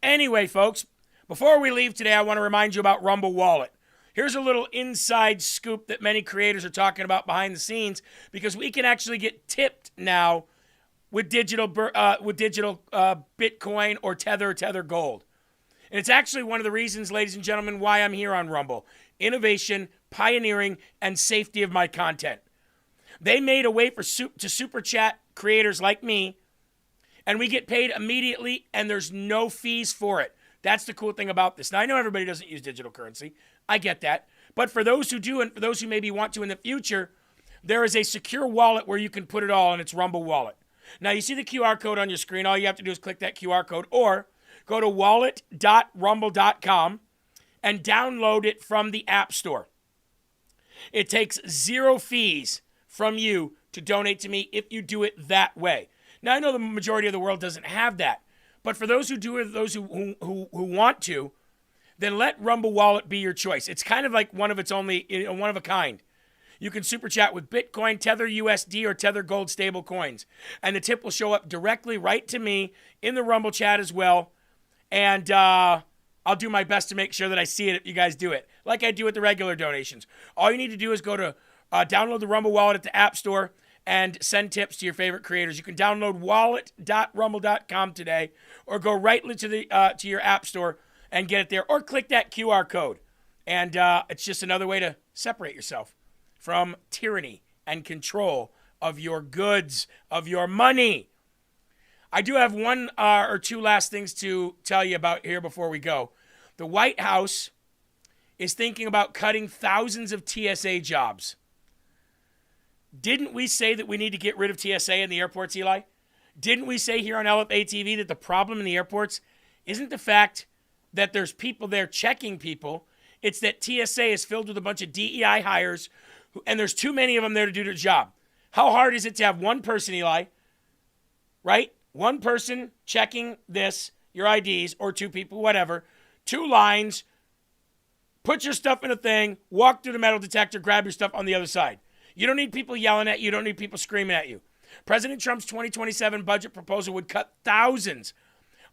Anyway, folks, before we leave today, I want to remind you about Rumble Wallet. Here's a little inside scoop that many creators are talking about behind the scenes, because we can actually get tipped now with digital Bitcoin or Tether Gold. And it's actually one of the reasons, ladies and gentlemen, why I'm here on Rumble. Innovation, pioneering, and safety of my content. They made a way to super chat creators like me, and we get paid immediately, and there's no fees for it. That's the cool thing about this. Now, I know everybody doesn't use digital currency. I get that. But for those who do, and for those who maybe want to in the future, there is a secure wallet where you can put it all, and it's Rumble Wallet. Now, you see the QR code on your screen. All you have to do is click that QR code, or go to wallet.rumble.com and download it from the App Store. It takes 0 fees from you to donate to me if you do it that way. Now, I know the majority of the world doesn't have that. But for those who do, those who want to, then let Rumble Wallet be your choice. It's kind of like one of a kind. You can super chat with Bitcoin, Tether USD, or Tether Gold stable coins. And the tip will show up directly right to me in the Rumble chat as well. And I'll do my best to make sure that I see it if you guys do it, like I do with the regular donations. All you need to do is go to download the Rumble Wallet at the App Store and send tips to your favorite creators. You can download wallet.rumble.com today, or go right to your App Store and get it there, or click that QR code. And it's just another way to separate yourself from tyranny and control of your goods, of your money. I do have one or two last things to tell you about here before we go. The White House is thinking about cutting thousands of TSA jobs. Didn't we say that we need to get rid of TSA in the airports, Eli? Didn't we say here on Lfa TV that the problem in the airports isn't the fact that there's people there checking people? It's that TSA is filled with a bunch of DEI hires, and there's too many of them there to do the job. How hard is it to have one person, Eli, right? One person checking your IDs, or 2 people, whatever, 2 lines, put your stuff in a thing, walk through the metal detector, grab your stuff on the other side. You don't need people yelling at you. You don't need people screaming at you. President Trump's 2027 budget proposal would cut thousands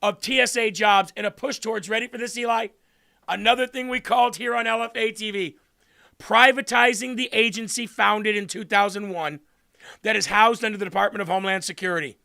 of TSA jobs in a push towards, ready for this, Eli? Another thing we called here on LFA TV, privatizing the agency founded in 2001 that is housed under the Department of Homeland Security.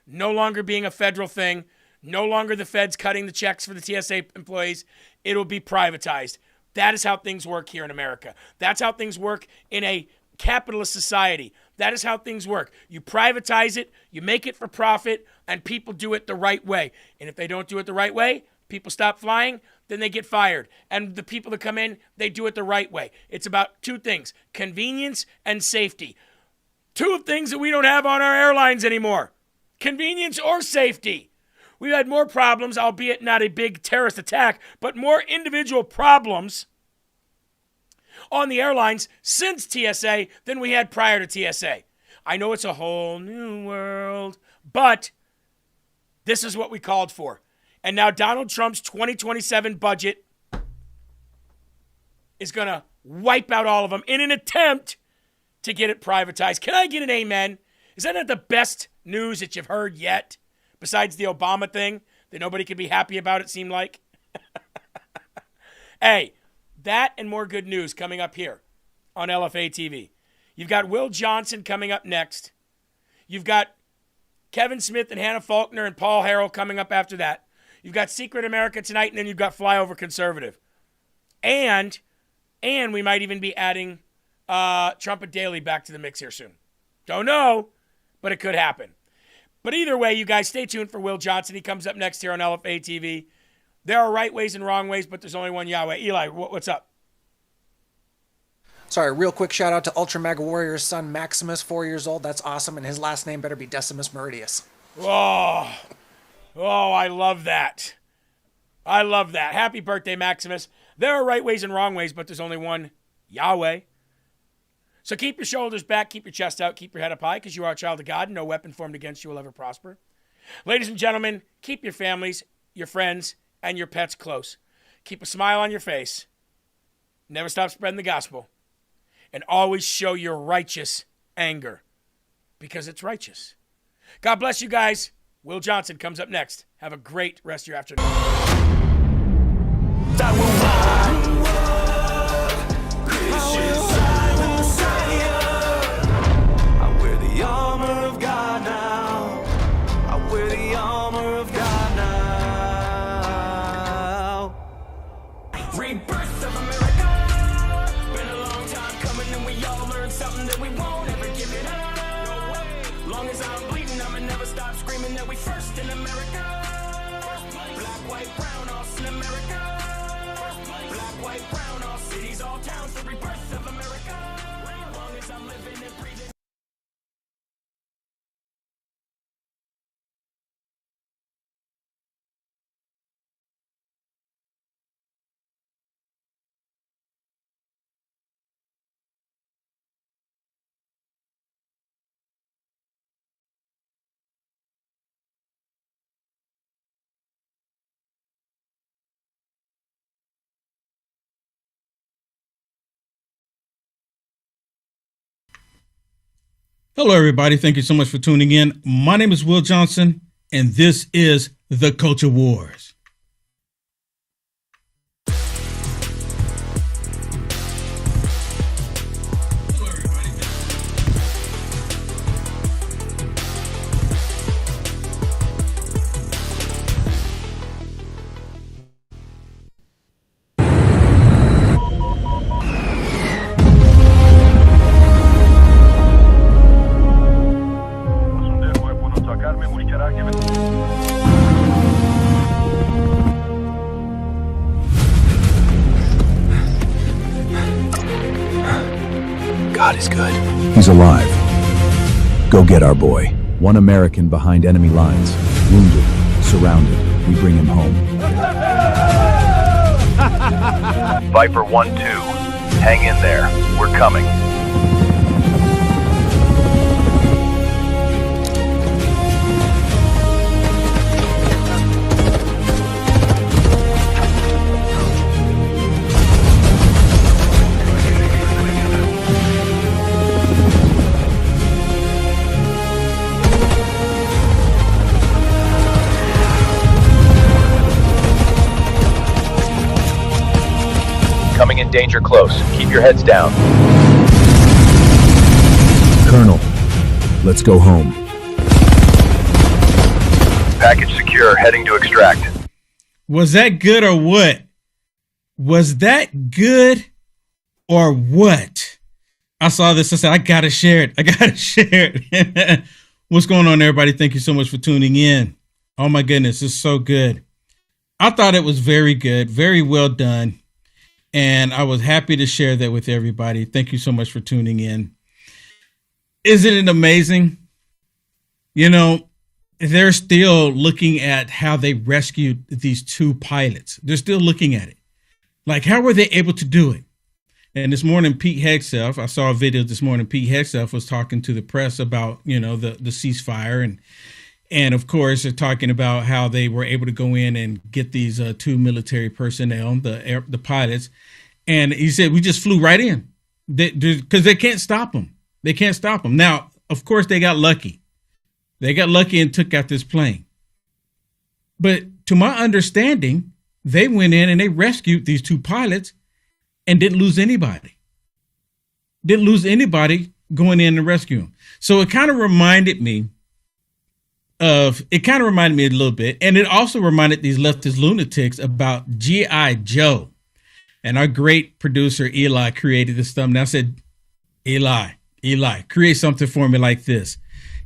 No longer being a federal thing, no longer the feds cutting the checks for the TSA employees. It'll be privatized. That is how things work here in America. That's how things work in a capitalist society. That is how things work. You privatize it, you make it for profit, and people do it the right way. And if they don't do it the right way, people stop flying, then they get fired. And the people that come in, they do it the right way. It's about 2 things, convenience and safety. 2 things that we don't have on our airlines anymore. Convenience or safety. We've had more problems, albeit not a big terrorist attack, but more individual problems on the airlines since TSA than we had prior to TSA. I know it's a whole new world, but this is what we called for. And now Donald Trump's 2027 budget is going to wipe out all of them in an attempt to get it privatized. Can I get an amen? Is that not the best news that you've heard yet, besides the Obama thing that nobody could be happy about, it seemed like? Hey, that and more good news coming up here on LFA TV. You've got Will Johnson coming up next. You've got Kevin Smith and Hannah Faulkner and Paul Herrell coming up after that. You've got Secret America tonight, and then you've got Flyover Conservative. And we might even be adding Trumpet Daily back to the mix here soon. Don't know, but it could happen. But either way, you guys stay tuned for Will Johnson. He comes up next here on LFA TV. There are right ways and wrong ways, but there's only one Yahweh. Eli, what's up? Sorry, real quick shout out to Ultra Mega Warrior's son, Maximus, 4 years old. That's awesome, and his last name better be Decimus Meridius. Oh, I love that. I love that. Happy birthday, Maximus. There are right ways and wrong ways, but there's only one Yahweh. So keep your shoulders back, keep your chest out, keep your head up high, because you are a child of God, and no weapon formed against you will ever prosper. Ladies and gentlemen, keep your families, your friends, and your pets close. Keep a smile on your face. Never stop spreading the gospel. And always show your righteous anger, because it's righteous. God bless you guys. Will Johnson comes up next. Have a great rest of your afternoon. something that we won't ever give it up. No way. Long as I'm bleeding, I'ma never stop screaming that we first in America. Black, white, brown, all in America. Black, white, brown, all cities, all towns, the rebirth of America. Long as I'm living and breathing. Hello, everybody. Thank you so much for tuning in. My name is Will Johnson, and this is The Culture Wars. God is good. He's alive. Go get our boy. One American behind enemy lines. Wounded. Surrounded. We bring him home. Viper 1-2. Hang in there. We're coming. Coming in danger close. Keep your heads down. Colonel, let's go home. Package secure. Heading to extract. Was that good or what? Was that good or what? I saw this. I said, I got to share it. I got to share it. What's going on, everybody? Thank you so much for tuning in. Oh, my goodness. It's so good. I thought it was very good. Very well done. And I was happy to share that with everybody. Thank you so much for tuning in. Isn't it amazing? You know, they're still looking at how they rescued these two pilots. They're still looking at it. Like, how were they able to do it? And this morning, Pete Hegseth, I saw a video this morning, Pete Hegseth was talking to the press about, you know, the ceasefire. And of course, they're talking about how they were able to go in and get these two military personnel, the pilots. And he said, we just flew right in because they can't stop them. They can't stop them. Now, of course, they got lucky. They got lucky and took out this plane. But to my understanding, they went in and they rescued these two pilots and didn't lose anybody. Didn't lose anybody going in to rescue them. So it kind of reminded me a little bit. And it also reminded these leftist lunatics about G.I. Joe. And our great producer, Eli, created this thumbnail. I said, Eli, create something for me like this.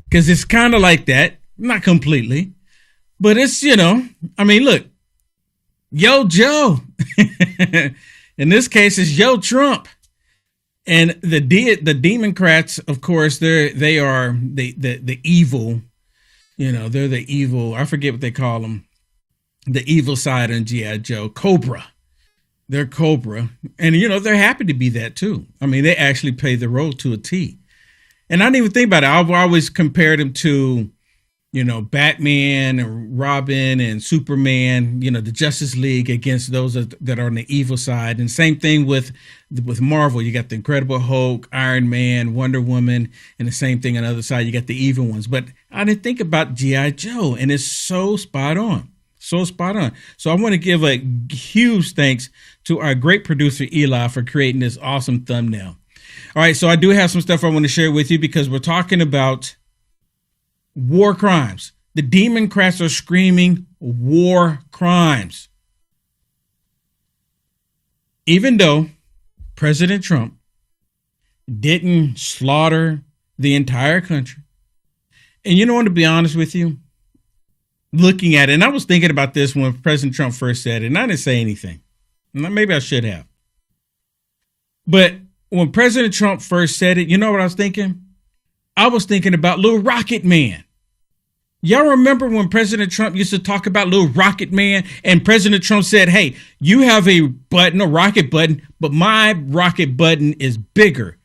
Because it's kind of like that. Not completely. But it's, you know, I mean, look. Yo, Joe. In this case, it's Yo, Trump. And the Democrats, of course, they are the evil. You know, they're the evil. I forget what they call them. The evil side on G.I. Joe. Cobra. They're Cobra. And, you know, they're happy to be that, too. I mean, they actually play the role to a T. And I didn't even think about it. I've always compared them to, you know, Batman and Robin and Superman, you know, the Justice League against those that are on the evil side. And same thing with Marvel. You got the Incredible Hulk, Iron Man, Wonder Woman, and the same thing on the other side. You got the evil ones. But I didn't think about G.I. Joe, and it's so spot on. So spot on. So I want to give a huge thanks to our great producer, Eli, for creating this awesome thumbnail. All right, so I do have some stuff I want to share with you because we're talking about war crimes. The Democrats are screaming war crimes. Even though President Trump didn't slaughter the entire country. And you know what, to be honest with you, looking at it, and I was thinking about this when President Trump first said it, and I didn't say anything. Maybe I should have. But when President Trump first said it, you know what I was thinking? I was thinking about Little Rocket Man. Y'all remember when President Trump used to talk about Little Rocket Man, and President Trump said, hey, you have a button, a rocket button, but my rocket button is bigger.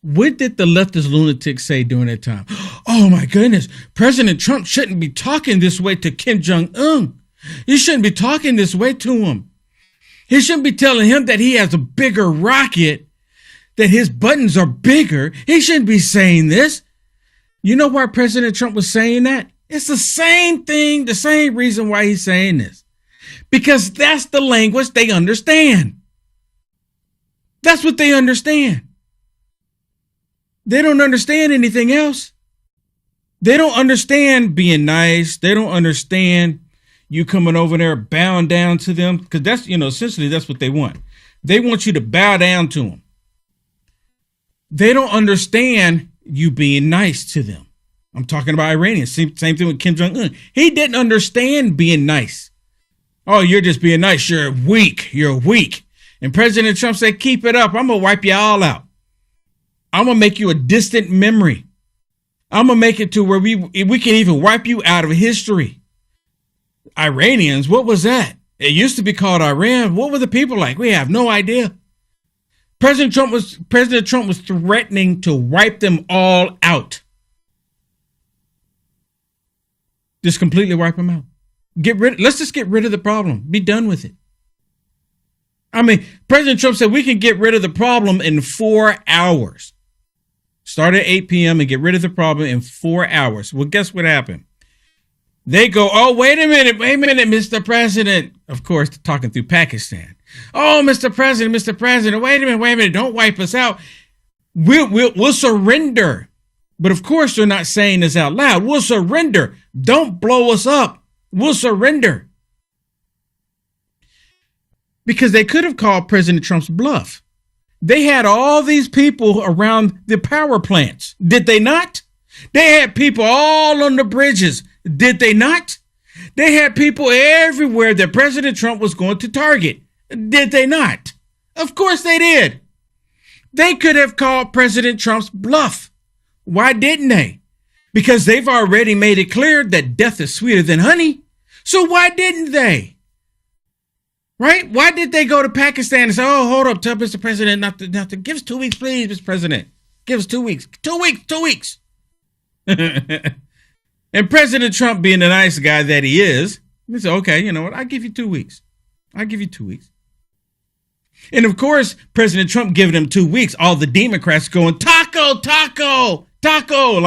What did the leftist lunatics say during that time? Oh my goodness, President Trump shouldn't be talking this way to Kim Jong-un. You shouldn't be talking this way to him. He shouldn't be telling him that he has a bigger rocket, that his buttons are bigger. He shouldn't be saying this. You know why President Trump was saying that? It's the same thing, the same reason why he's saying this. Because that's the language they understand. That's what they understand. They don't understand anything else. They don't understand being nice. They don't understand you coming over there, bowing down to them. Because that's, essentially that's what they want. They want you to bow down to them. They don't understand you being nice to them. I'm talking about Iranians. Same thing with Kim Jong-un. He didn't understand being nice. Oh, you're just being nice. You're weak. You're weak. And President Trump said, keep it up. I'm going to wipe you all out. I'm going to make you a distant memory. I'm going to make it to where we can even wipe you out of history. Iranians, what was that? It used to be called Iran. What were the people like? We have no idea. President Trump was threatening to wipe them all out. Just completely wipe them out. Let's just get rid of the problem. Be done with it. I mean, President Trump said we can get rid of the problem in 4 hours. Start at 8 p.m. and get rid of the problem in 4 hours. Well, guess what happened? They go, oh, wait a minute, Mr. President. Of course, talking through Pakistan. Oh, Mr. President, wait a minute, don't wipe us out. We'll surrender. But of course, they're not saying this out loud. We'll surrender. Don't blow us up. We'll surrender. Because they could have called President Trump's bluff. They had all these people around the power plants. Did they not? They had people all on the bridges. Did they not? They had people everywhere that President Trump was going to target. Did they not? Of course they did. They could have called President Trump's bluff. Why didn't they? Because they've already made it clear that death is sweeter than honey. So why didn't they? Right? Why did they go to Pakistan and say, oh, hold up, tell Mr. President not to give us 2 weeks, please, Mr. President. Give us 2 weeks. 2 weeks, 2 weeks. And President Trump, being the nice guy that he is, he said, okay, you know what? I'll give you 2 weeks. I'll give you 2 weeks. And of course, President Trump giving them 2 weeks, all the Democrats going, taco, taco, taco,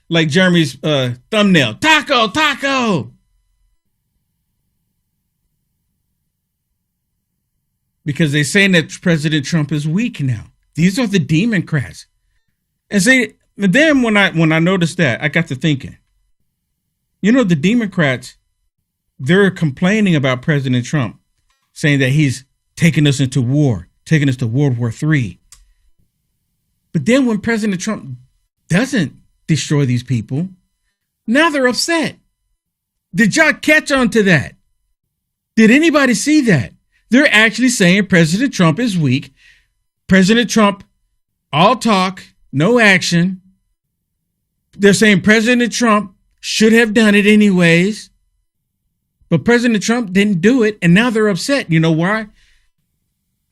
like Jeremy's thumbnail, taco, taco. Because they're saying that President Trump is weak now. These are the Democrats. And see, then when I noticed that, I got to thinking, the Democrats, they're complaining about President Trump, saying that he's taking us into war, taking us to World War III. But then when President Trump doesn't destroy these people, now they're upset. Did y'all catch on to that? Did anybody see that? They're actually saying President Trump is weak. President Trump, all talk, no action. They're saying President Trump should have done it anyways. But President Trump didn't do it, and now they're upset. You know why?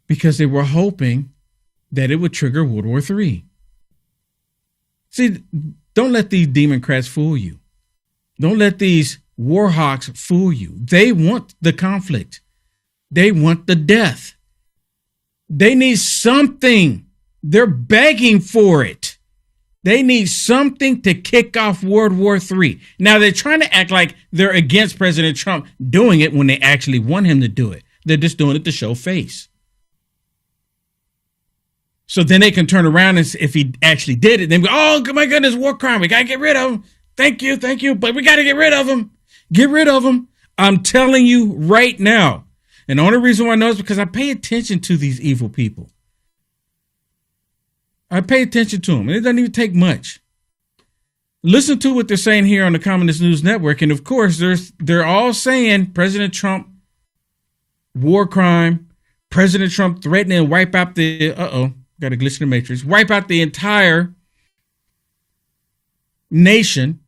Because they were hoping that it would trigger World War III. See, don't let these Democrats fool you. Don't let these war hawks fool you. They want the conflict. They want the death. They need something. They're begging for it. They need something to kick off World War III. Now, they're trying to act like they're against President Trump doing it when they actually want him to do it. They're just doing it to show face. So then they can turn around and if he actually did it, then go, oh, my goodness, war crime. We got to get rid of him. Thank you. But we got to get rid of him. Get rid of him. I'm telling you right now. And the only reason why I know is because I pay attention to these evil people. I pay attention to them. It doesn't even take much. Listen to what they're saying here on the Communist News Network. And of course, they're all saying President Trump, war crime, President Trump threatening to wipe out the, got a glitch in the matrix, wipe out the entire nation.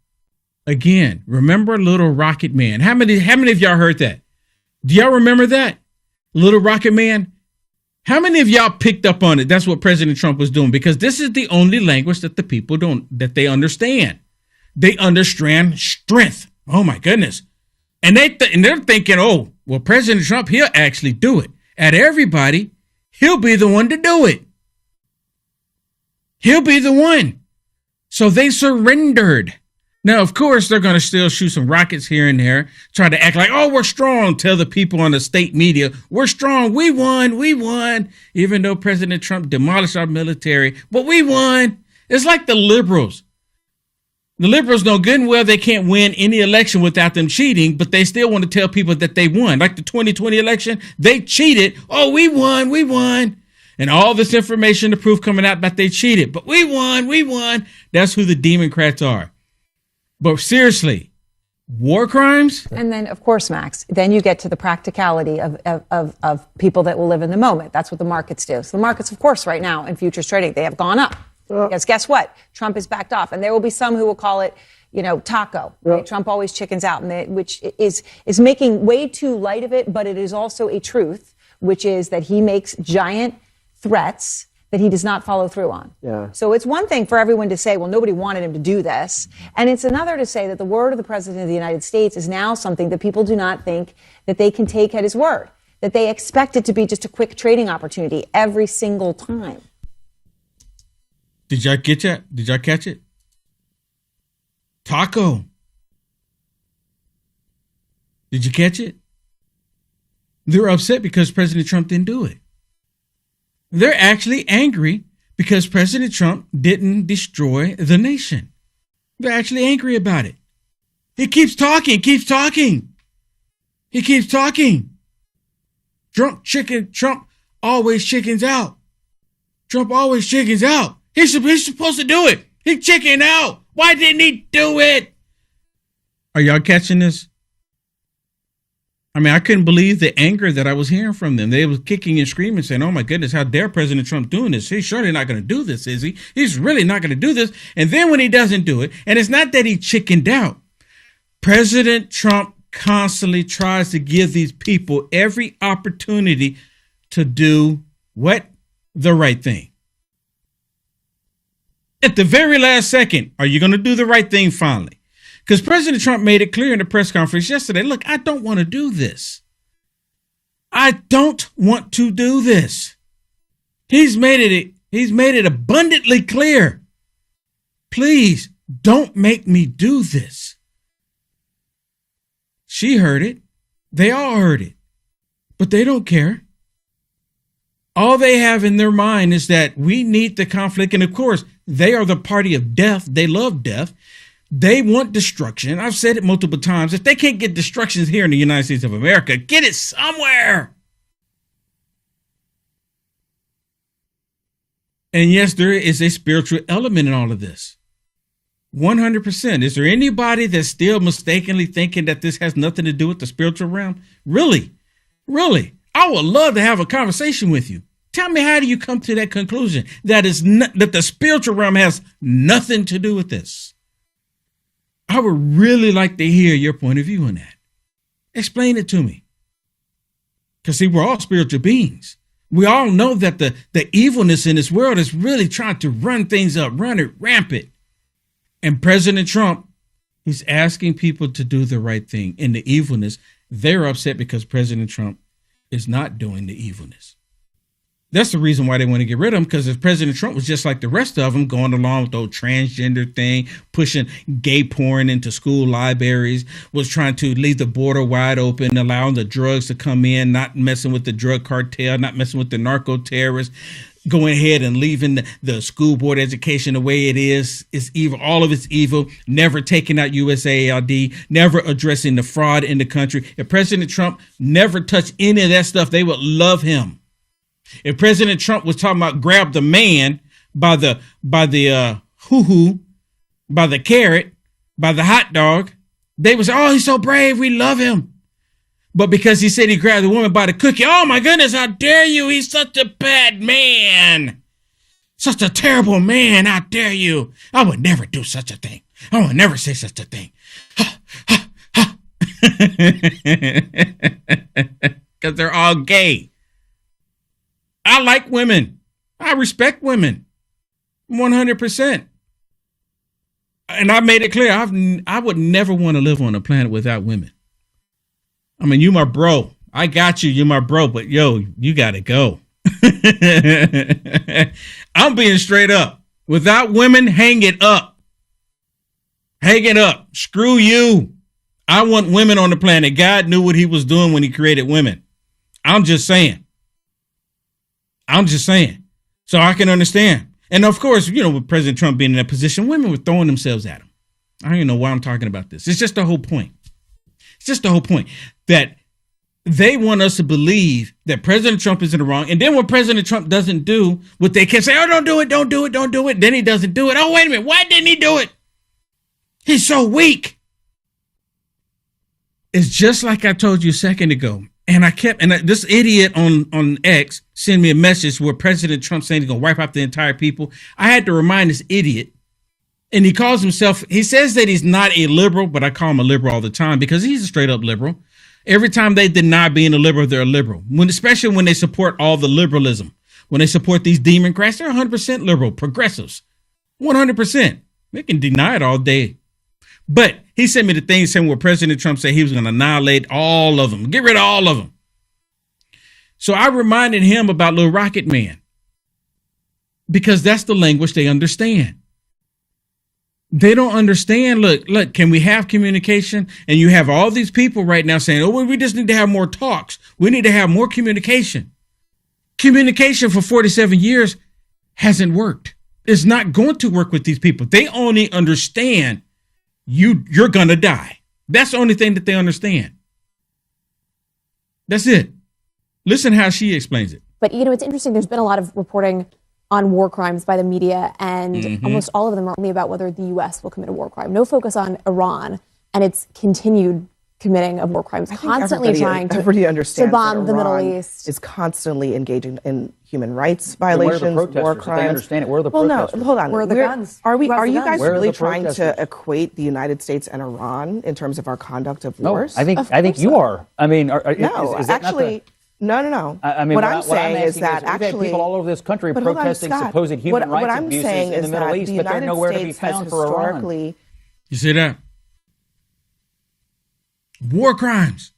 Again, remember Little Rocket Man. How many of y'all heard that? Do y'all remember that? Little Rocket Man? How many of y'all picked up on it? That's what President Trump was doing, because this is the only language that the people that they understand. They understand strength. Oh my goodness. And they're thinking, oh, well, President Trump, he'll actually do it. At everybody, he'll be the one to do it. He'll be the one. So they surrendered. Now, of course, they're going to still shoot some rockets here and there, try to act like, oh, we're strong. Tell the people on the state media, we're strong. We won. We won. Even though President Trump demolished our military, but we won. It's like the liberals. The liberals know good and well they can't win any election without them cheating, but they still want to tell people that they won. Like the 2020 election, they cheated. Oh, we won. We won. And all this information, the proof coming out that they cheated. But we won. We won. That's who the Democrats are. But seriously, war crimes? And then, of course, Max, then you get to the practicality of people that will live in the moment. That's what the markets do. So the markets, of course, right now in futures trading, they have gone up. Because guess what? Trump is backed off. And there will be some who will call it, taco. Right? Trump always chickens out, which is making way too light of it. But it is also a truth, which is that he makes giant threats that he does not follow through on. Yeah. So it's one thing for everyone to say, well, nobody wanted him to do this. And it's another to say that the word of the President of the United States is now something that people do not think that they can take at his word, that they expect it to be just a quick trading opportunity every single time. Did y'all get that? Did y'all catch it? Taco. Did you catch it? They're upset because President Trump didn't do it. They're actually angry because President Trump didn't destroy the nation. They're actually angry about it. He keeps talking. Trump always chickens out. He's supposed to do it. He chickened out. Why didn't he do it? Are y'all catching this? I mean, I couldn't believe the anger that I was hearing from them. They were kicking and screaming, saying, oh, my goodness, how dare President Trump doing this? He's surely not going to do this, is he? He's really not going to do this. And then when he doesn't do it, and it's not that he chickened out. President Trump constantly tries to give these people every opportunity to do what? The right thing. At the very last second, are you going to do the right thing finally? Because President Trump made it clear in the press conference yesterday, look, I don't want to do this. I don't want to do this. He's made it abundantly clear. Please don't make me do this. She heard it. They all heard it. But they don't care. All they have in their mind is that we need the conflict. And of course, they are the party of death. They love death. They want destruction. I've said it multiple times. If they can't get destruction here in the United States of America, get it somewhere. And yes, there is a spiritual element in all of this. 100%. Is there anybody that's still mistakenly thinking that this has nothing to do with the spiritual realm? Really? Really? I would love to have a conversation with you. Tell me, how do you come to that conclusion that the spiritual realm has nothing to do with this? I would really like to hear your point of view on that. Explain it to me. Because see, we're all spiritual beings. We all know that the evilness in this world is really trying to run things up, run it rampant. And President Trump, he's asking people to do the right thing. In the evilness, they're upset because President Trump is not doing the evilness. That's the reason why they want to get rid of him, because if President Trump was just like the rest of them, going along with the old transgender thing, pushing gay porn into school libraries, was trying to leave the border wide open, allowing the drugs to come in, not messing with the drug cartel, not messing with the narco terrorists, going ahead and leaving the school board education the way it is evil. All of it's evil, never taking out USAID, never addressing the fraud in the country. If President Trump never touched any of that stuff, they would love him. If President Trump was talking about grab the man, by the hoo-hoo, by the carrot, by the hot dog. They was, oh, he's so brave, we love him. But because he said he grabbed the woman by the cookie, oh my goodness, how dare you? He's such a bad man. Such a terrible man, how dare you? I would never do such a thing. I would never say such a thing. Because they're all gay. I like women. I respect women. 100%. And I made it clear, I would never want to live on a planet without women. I mean, you my bro. I got you. You're my bro. But yo, you got to go. I'm being straight up. Without women, hang it up. Hang it up. Screw you. I want women on the planet. God knew what he was doing when he created women. I'm just saying. So I can understand. And of course, you know, with President Trump being in that position, women were throwing themselves at him. I don't even know why I'm talking about this. It's just the whole point. It's just the whole point that they want us to believe that President Trump is in the wrong. And then when President Trump doesn't do what they can say, oh, don't do it, don't do it, don't do it. Then he doesn't do it. Oh, wait a minute. Why didn't he do it? He's so weak. It's just like I told you a second ago. And this idiot on X sent me a message where President Trump saying he's going to wipe out the entire people. I had to remind this idiot. And he calls himself, he says that he's not a liberal, but I call him a liberal all the time because he's a straight up liberal. Every time they deny being a liberal, they're a liberal. Especially when they support all the liberalism. When they support these Democrats, they're 100% liberal, progressives. 100%. They can deny it all day. But he sent me the thing saying where President Trump said he was going to annihilate all of them, get rid of all of them. So I reminded him about Little Rocket Man because that's the language they understand. They don't understand. Look, can we have communication? And you have all these people right now saying, oh, well, we just need to have more talks. We need to have more communication. Communication for 47 years hasn't worked. It's not going to work with these people. They only understand you're going to die. That's the only thing that they understand. That's it. Listen how she explains it. But, you know, it's interesting. There's been a lot of reporting on war crimes by the media, and almost all of them are only about whether the U.S. will commit a war crime. No focus on Iran and its continued committing of war crimes, constantly trying to bomb the Middle East. Is constantly engaging in human rights violations, war crimes. They understand it. Where are the protesters? No, hold on. Where are the guns? Are you guys really trying to equate the United States and Iran in terms of our conduct of wars? I think you are. I mean, no, is actually. No. I mean, what I'm saying is that we've had people all over this country but protesting supposed human rights abuses in the Middle East, but they're nowhere to be found for Iran. You see that? War crimes.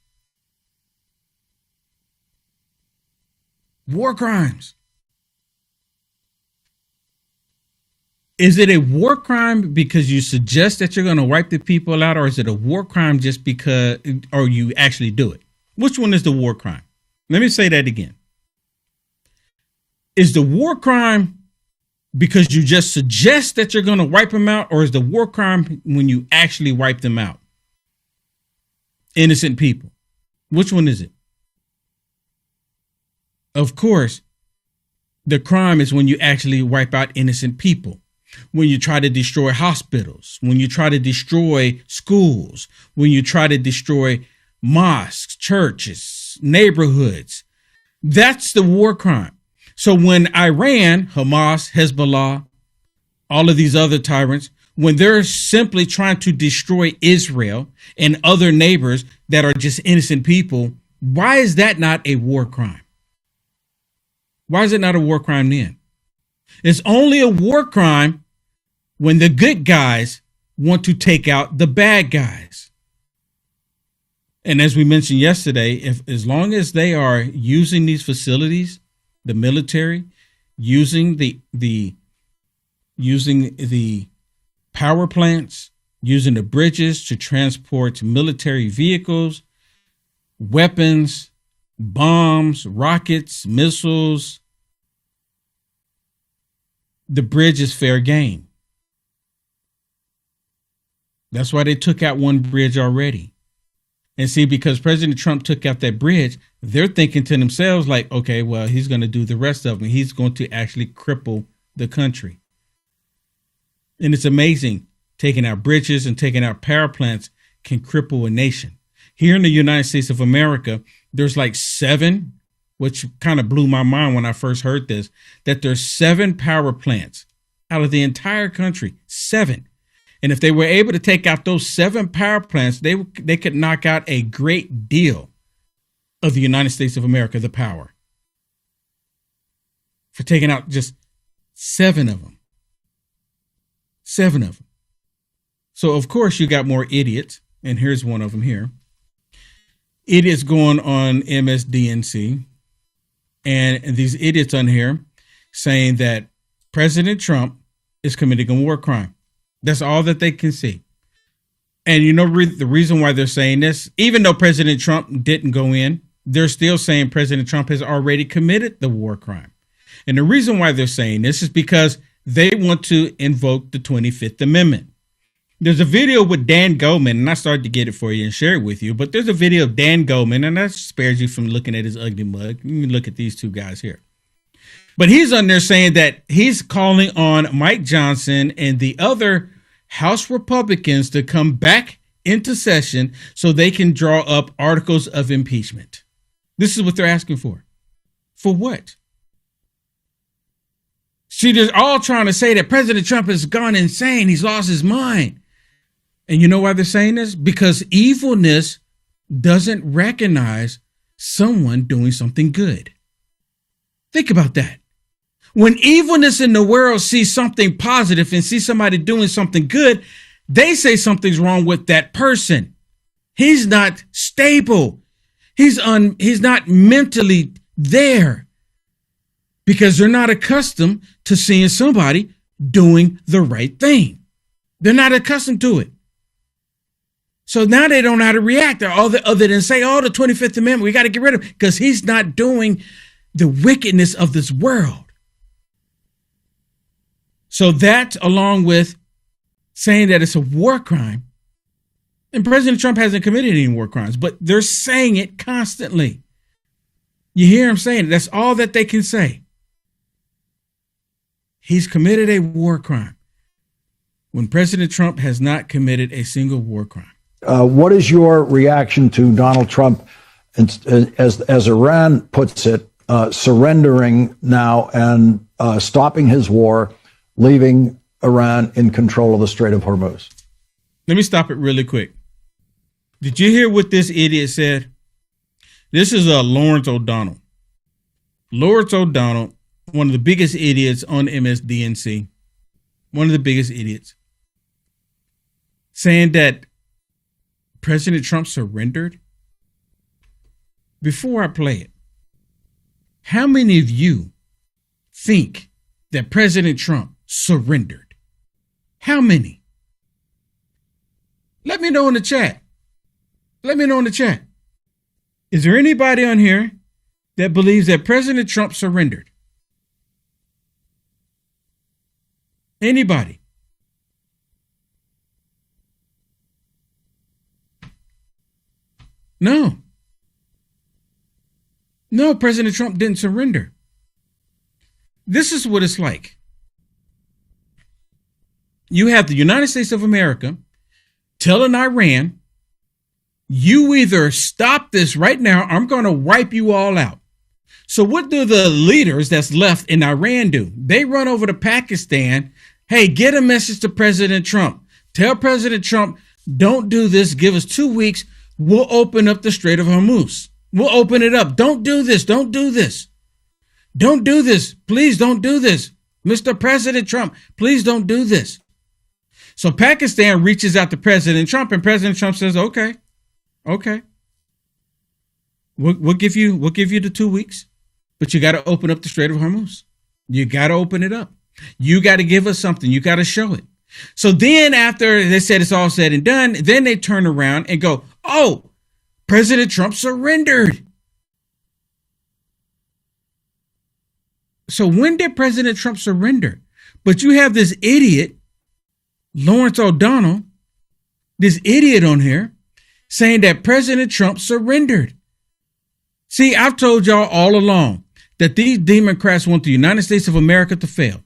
War crimes. Is it a war crime because you suggest that you're going to wipe the people out, or is it a war crime just because, or you actually do it? Which one is the war crime? Let me say that again. Is the war crime because you just suggest that you're going to wipe them out, or is the war crime when you actually wipe them out? Innocent people. Which one is it? Of course, the crime is when you actually wipe out innocent people. When you try to destroy hospitals, when you try to destroy schools, when you try to destroy mosques, churches, neighborhoods. That's the war crime. So when Iran, Hamas, Hezbollah, all of these other tyrants, when they're simply trying to destroy Israel and other neighbors that are just innocent people, why is that not a war crime? Why is it not a war crime then? It's only a war crime when the good guys want to take out the bad guys. And as we mentioned yesterday, as long as they are using these facilities, the military, using the power plants, using the bridges to transport military vehicles, weapons, bombs, rockets, missiles, the bridge is fair game. That's why they took out one bridge already. And see, because President Trump took out that bridge, they're thinking to themselves like, okay, well, he's going to do the rest of them. He's going to actually cripple the country. And it's amazing. Taking out bridges and taking out power plants can cripple a nation. Here in the United States of America, there's like 7, which kind of blew my mind when I first heard this, that there's 7 power plants out of the entire country, 7. And if they were able to take out those 7 power plants, they could knock out a great deal of the United States of America, the power. For taking out just 7 of them. 7 of them. So, of course, you got more idiots. And here's one of them here. Idiots going on MSDNC. And these idiots on here saying that President Trump is committing a war crime. That's all that they can see. And you know the reason why they're saying this, even though President Trump didn't go in, they're still saying President Trump has already committed the war crime. And the reason why they're saying this is because they want to invoke the 25th Amendment. There's a video with Dan Goldman, and I started to get it for you and share it with you, but there's a video of Dan Goldman, and that spares you from looking at his ugly mug. You can look at these 2 guys here. But he's on there saying that he's calling on Mike Johnson and the other House Republicans to come back into session so they can draw up articles of impeachment. This is what they're asking for. For what? See, they're all trying to say that President Trump has gone insane. He's lost his mind. And you know why they're saying this? Because evilness doesn't recognize someone doing something good. Think about that. When evilness in the world sees something positive and sees somebody doing something good, they say something's wrong with that person. He's not stable. He's not mentally there because they're not accustomed to seeing somebody doing the right thing. They're not accustomed to it. So now they don't know how to react other than say, oh, the 25th Amendment, we got to get rid of him because he's not doing the wickedness of this world. So that, along with saying that it's a war crime, and President Trump hasn't committed any war crimes, but they're saying it constantly. You hear him saying it. That's all that they can say. He's committed a war crime when President Trump has not committed a single war crime. What is your reaction to Donald Trump, as Iran puts it, surrendering now and stopping his war, leaving Iran in control of the Strait of Hormuz? Let me stop it really quick. Did you hear what this idiot said? This is Lawrence O'Donnell. Lawrence O'Donnell, one of the biggest idiots on MSDNC, one of the biggest idiots, saying that President Trump surrendered. Before I play it, how many of you think that President Trump surrendered? How many? Let me know in the chat. Let me know in the chat. Is there anybody on here that believes that President Trump surrendered? Anybody? No. No, President Trump didn't surrender. This is what it's like. You have the United States of America telling Iran, you either stop this right now, I'm going to wipe you all out. So what do the leaders that's left in Iran do? They run over to Pakistan. Hey, get a message to President Trump. Tell President Trump, don't do this. Give us 2 weeks. We'll open up the Strait of Hormuz. We'll open it up. Don't do this. Don't do this. Don't do this. Please don't do this. Mr. President Trump, please don't do this. So Pakistan reaches out to President Trump, and President Trump says, okay. We'll give you the 2 weeks, but you got to open up the Strait of Hormuz. You got to open it up. You got to give us something. You got to show it. So then after they said it's all said and done, then they turn around and go, oh, President Trump surrendered. So when did President Trump surrender? But you have this idiot, Lawrence O'Donnell, this idiot on here saying that President Trump surrendered. See, I've told y'all all along that these Democrats want the United States of America to fail.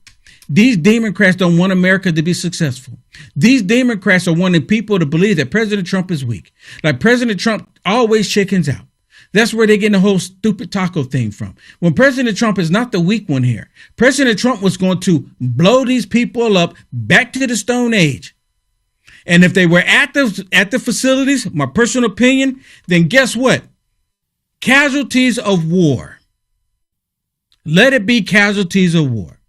These Democrats don't want America to be successful. These Democrats are wanting people to believe that President Trump is weak. Like President Trump always chickens out. That's where they get the whole stupid taco thing from. When President Trump is not the weak one here. President Trump was going to blow these people up back to the Stone Age. And if they were at the facilities, my personal opinion, then guess what? Casualties of war. Let it be casualties of war.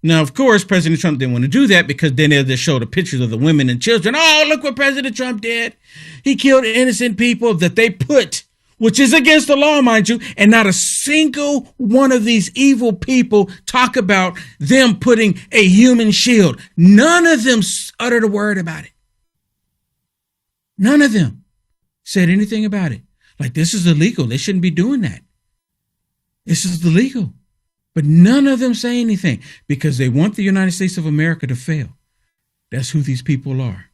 Now, of course, President Trump didn't want to do that because then they'll just show the pictures of the women and children. Oh, look what President Trump did. He killed innocent people that they put, which is against the law, mind you. And not a single one of these evil people talk about them putting a human shield. None of them uttered a word about it. None of them said anything about it. Like, this is illegal. They shouldn't be doing that. This is illegal. But none of them say anything because they want the United States of America to fail. That's who these people are.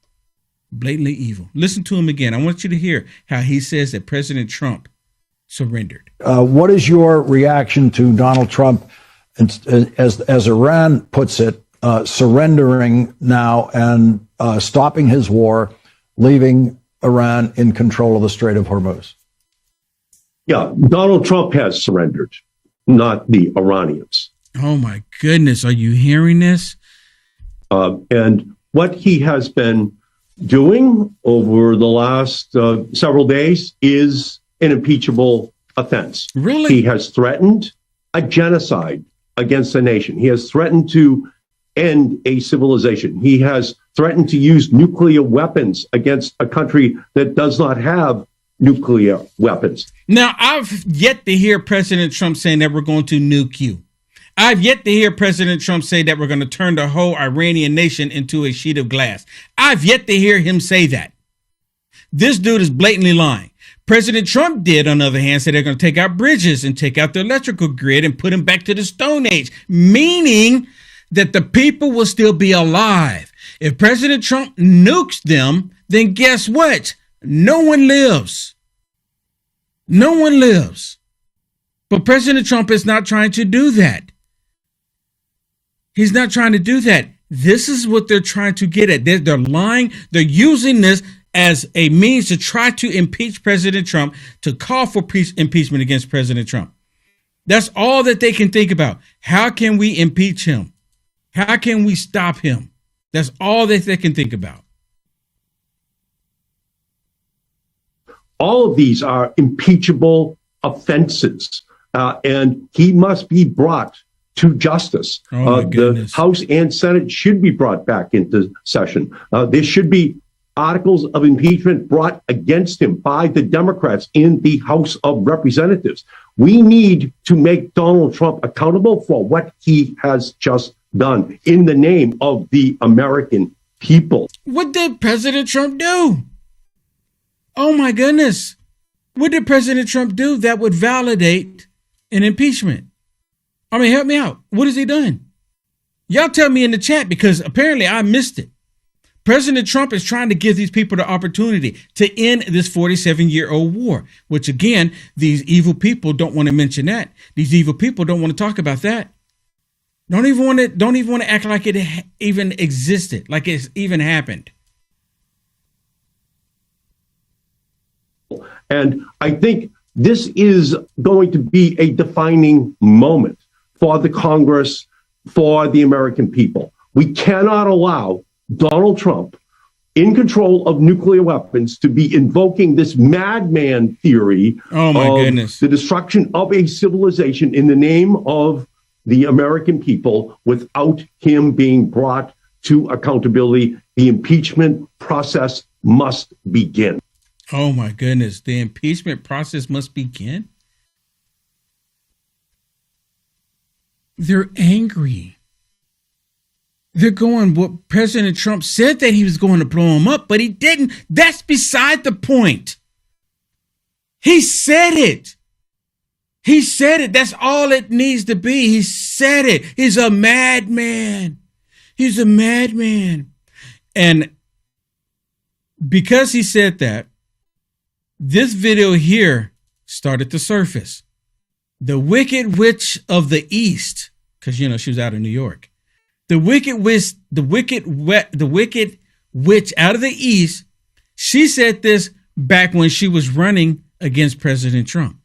Blatantly evil. Listen to him again. I want you to hear how he says that President Trump surrendered. What is your reaction to Donald Trump, as Iran puts it, surrendering now and stopping his war, leaving Iran in control of the Strait of Hormuz? Yeah, Donald Trump has surrendered, not the Iranians. Oh, my goodness. Are you hearing this? And what he has been doing over the last several days is an impeachable offense. Really? He has threatened a genocide against a nation. He has threatened to end a civilization. He has threatened to use nuclear weapons against a country that does not have nuclear weapons. Now, I've yet to hear President Trump saying that we're going to nuke you. I've yet to hear President Trump say that we're going to turn the whole Iranian nation into a sheet of glass. I've yet to hear him say that. This dude is blatantly lying. President Trump did, on the other hand, say they're going to take out bridges and take out the electrical grid and put them back to the Stone Age, meaning that the people will still be alive. If President Trump nukes them, then guess what? No one lives. No one lives. But President Trump is not trying to do that. He's not trying to do that. This is what they're trying to get at. They're lying. They're using this as a means to try to impeach President Trump, to call for impeachment against President Trump. That's all that they can think about. How can we impeach him? How can we stop him? That's all that they can think about. All of these are impeachable offenses, and he must be brought to justice. The House and Senate should be brought back into session. There should be articles of impeachment brought against him by the Democrats in the House of Representatives. We need to make Donald Trump accountable for what he has just done in the name of the American people. What did President Trump do? Oh, my goodness. What did President Trump do that would validate an impeachment? I mean, help me out. What has he done? Y'all tell me in the chat, because apparently I missed it. President Trump is trying to give these people the opportunity to end this 47-year-old war, which, again, these evil people don't want to mention that. These evil people don't want to talk about that. Don't even want to act like it even existed, like it's even happened. And I think this is going to be a defining moment for the Congress, for the American people. We cannot allow Donald Trump, in control of nuclear weapons, to be invoking this madman theory of the destruction of a civilization in the name of the American people without him being brought to accountability. The impeachment process must begin. Oh, my goodness. The impeachment process must begin? They're angry. They're going, what President Trump said that he was going to blow him up, but he didn't. That's beside the point. He said it. He said it. That's all it needs to be. He said it. He's a madman. He's a madman. And because he said that, this video here started to surface. The Wicked Witch of the East, because, you know, she was out of New York. the wicked witch out of the East, she said this back when she was running against President Trump.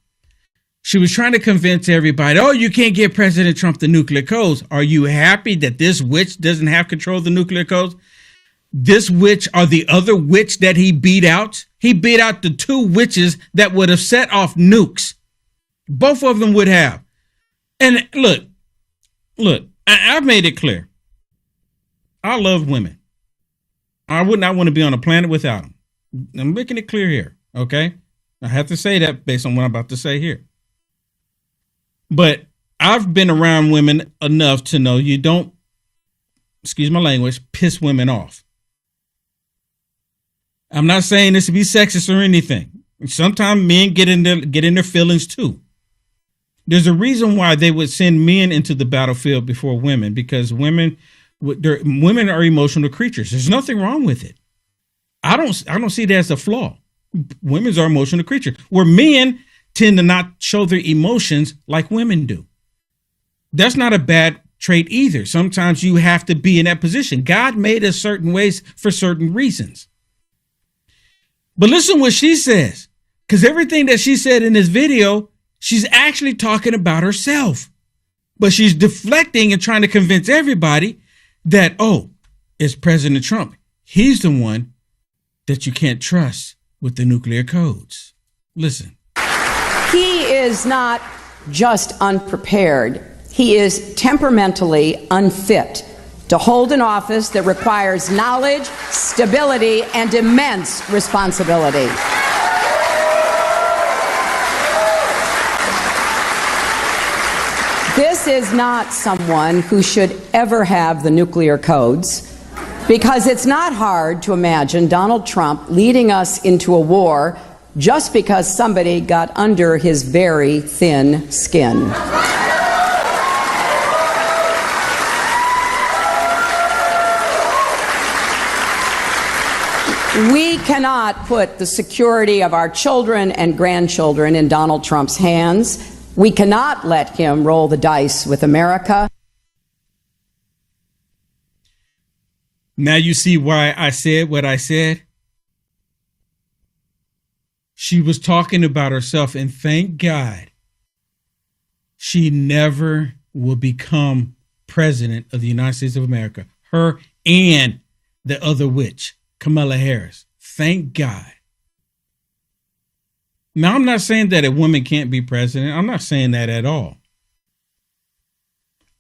She was trying to convince everybody, oh, you can't give President Trump the nuclear codes. Are you happy that this witch doesn't have control of the nuclear codes? This witch or the other witch that he beat out? He beat out the two witches that would have set off nukes. Both of them would have. And look, I've made it clear. I love women. I would not want to be on a planet without them. I'm making it clear here, okay? I have to say that based on what I'm about to say here. But I've been around women enough to know you don't, excuse my language, piss women off. I'm not saying this to be sexist or anything. Sometimes men get in their feelings too. There's a reason why they would send men into the battlefield before women, because women are emotional creatures. There's nothing wrong with it. I don't see that as a flaw. Women are emotional creatures, where men tend to not show their emotions like women do. That's not a bad trait either. Sometimes you have to be in that position. God made us certain ways for certain reasons. But listen what she says, because everything that she said in this video, she's actually talking about herself, but she's deflecting and trying to convince everybody that, oh, it's President Trump. He's the one that you can't trust with the nuclear codes. Listen. He is not just unprepared. He is temperamentally unfit to hold an office that requires knowledge, stability, and immense responsibility. This is not someone who should ever have the nuclear codes, because it's not hard to imagine Donald Trump leading us into a war just because somebody got under his very thin skin. We cannot put the security of our children and grandchildren in Donald Trump's hands. We cannot let him roll the dice with America. Now you see why I said what I said. She was talking about herself, and thank God she never will become president of the United States of America. Her and the other witch, Kamala Harris. Thank God. Now, I'm not saying that a woman can't be president. I'm not saying that at all.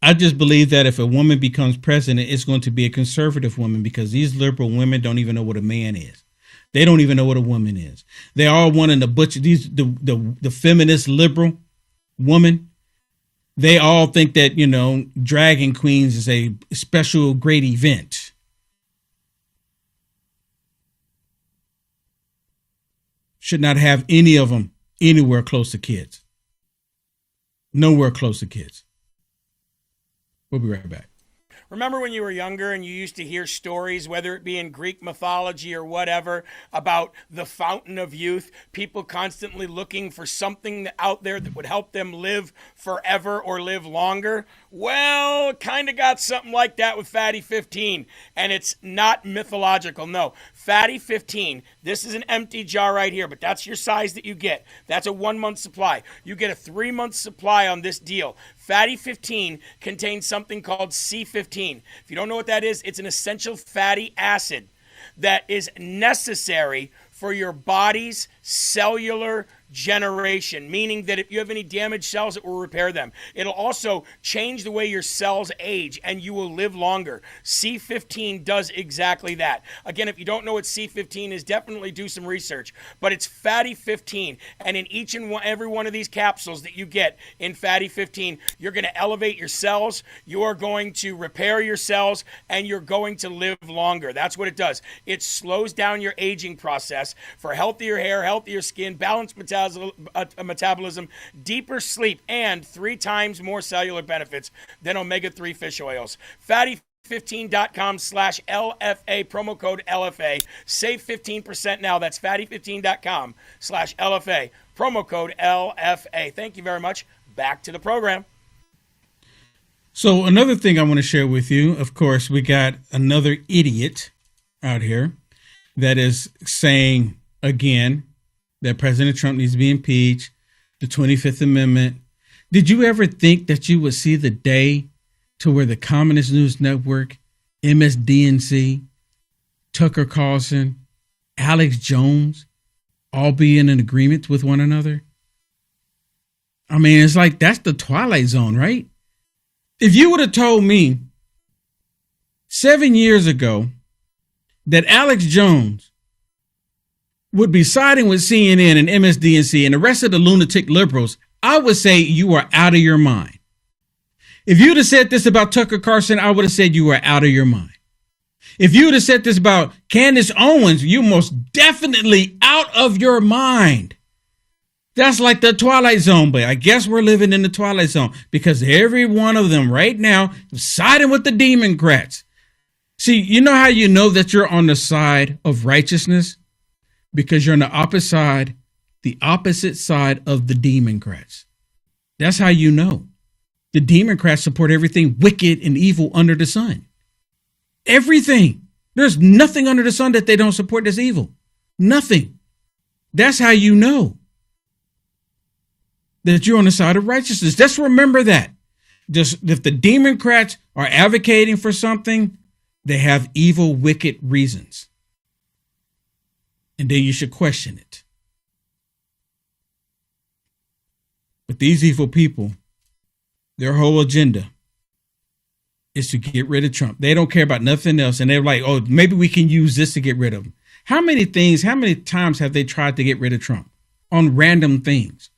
I just believe that if a woman becomes president, it's going to be a conservative woman, because these liberal women don't even know what a man is. They don't even know what a woman is. They all wanting to butcher the feminist liberal woman. They all think that, dragging queens is a special great event. Should not have any of them anywhere close to kids. Nowhere close to kids. We'll be right back. Remember when you were younger and you used to hear stories, whether it be in Greek mythology or whatever, about the fountain of youth, people constantly looking for something out there that would help them live forever or live longer? Well, kind of got something like that with Fatty 15, and it's not mythological. No, Fatty 15, this is an empty jar right here, but that's your size that you get. That's a 1 month supply. You get a 3 month supply on this deal. Fatty 15 contains something called C15. If you don't know what that is, it's an essential fatty acid that is necessary for your body's cellular generation, meaning that if you have any damaged cells, it will repair them. It'll also change the way your cells age, and you will live longer. C15 does exactly that. Again, if you don't know what C15 is, definitely do some research. But it's Fatty 15, and in each and every one of these capsules that you get in Fatty 15, you're going to elevate your cells, you are going to repair your cells, and you're going to live longer. That's what it does. It slows down your aging process for healthier hair, healthier skin, balanced metabolism, deeper sleep, and 3 times more cellular benefits than omega-3 fish oils. Fatty15.com/LFA, promo code LFA. Save 15% now. That's fatty15.com/LFA, promo code LFA. Thank you very much. Back to the program. So another thing I want to share with you, of course, we got another idiot out here that is saying again that President Trump needs to be impeached, the 25th Amendment. Did you ever think that you would see the day to where the Communist News Network, MSDNC, Tucker Carlson, Alex Jones all be in an agreement with one another? I mean, it's like that's the Twilight Zone, right? If you would have told me 7 years ago that Alex Jones would be siding with CNN and MSDNC and the rest of the lunatic liberals, I would say you are out of your mind. If you'd have said this about Tucker Carlson, I would have said you were out of your mind. If you would have said this about Candace Owens, you most definitely out of your mind. That's like the Twilight Zone, but I guess we're living in the Twilight Zone because every one of them right now is siding with the Democrats. See, you know how you know that you're on the side of righteousness? Because you're on the opposite side of the Democrats. That's how you know. The Democrats support everything wicked and evil under the sun. Everything. There's nothing under the sun that they don't support that's evil. Nothing. That's how you know that you're on the side of righteousness. Just remember that. Just if the Democrats are advocating for something, they have evil, wicked reasons. And then you should question it. But these evil people, their whole agenda is to get rid of Trump. They don't care about nothing else. And they're like, oh, maybe we can use this to get rid of him. How many times have they tried to get rid of Trump on random things?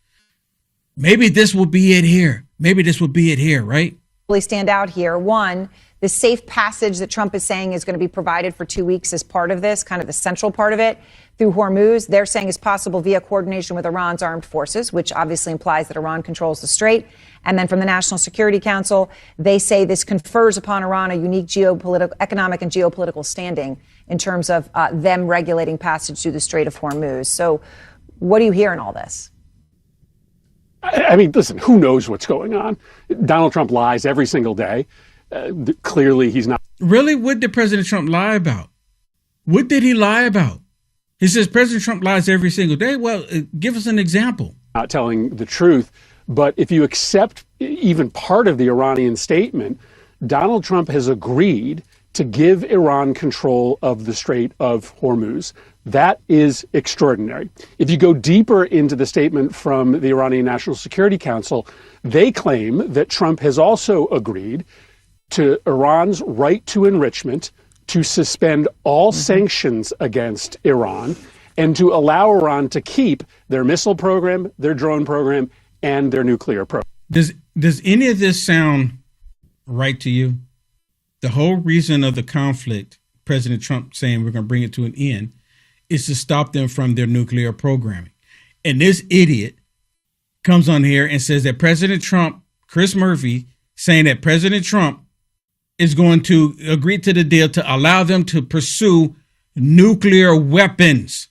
Maybe this will be it here. Maybe this will be it here, right? Really stand out here. One, the safe passage that Trump is saying is going to be provided for 2 weeks as part of this, kind of the central part of it, through Hormuz. They're saying is possible via coordination with Iran's armed forces, which obviously implies that Iran controls the strait. And then from the National Security Council, they say this confers upon Iran a unique economic and geopolitical standing in terms of them regulating passage through the Strait of Hormuz. So what do you hear in all this? I mean, listen, who knows what's going on? Donald Trump lies every single day. Clearly, he's not. Really? What did President Trump lie about? What did he lie about? He says President Trump lies every single day. Well, give us an example. Not telling the truth. But if you accept even part of the Iranian statement, Donald Trump has agreed to give Iran control of the Strait of Hormuz. That is extraordinary. If you go deeper into the statement from the Iranian National Security Council, they claim that Trump has also agreed to Iran's right to enrichment, to suspend all sanctions against Iran, and to allow Iran to keep their missile program, their drone program, and their nuclear program. Does any of this sound right to you? The whole reason of the conflict, President Trump saying we're going to bring it to an end, is to stop them from their nuclear programming. And this idiot comes on here and says that President Trump, Chris Murphy, saying that President Trump is going to agree to the deal to allow them to pursue nuclear weapons.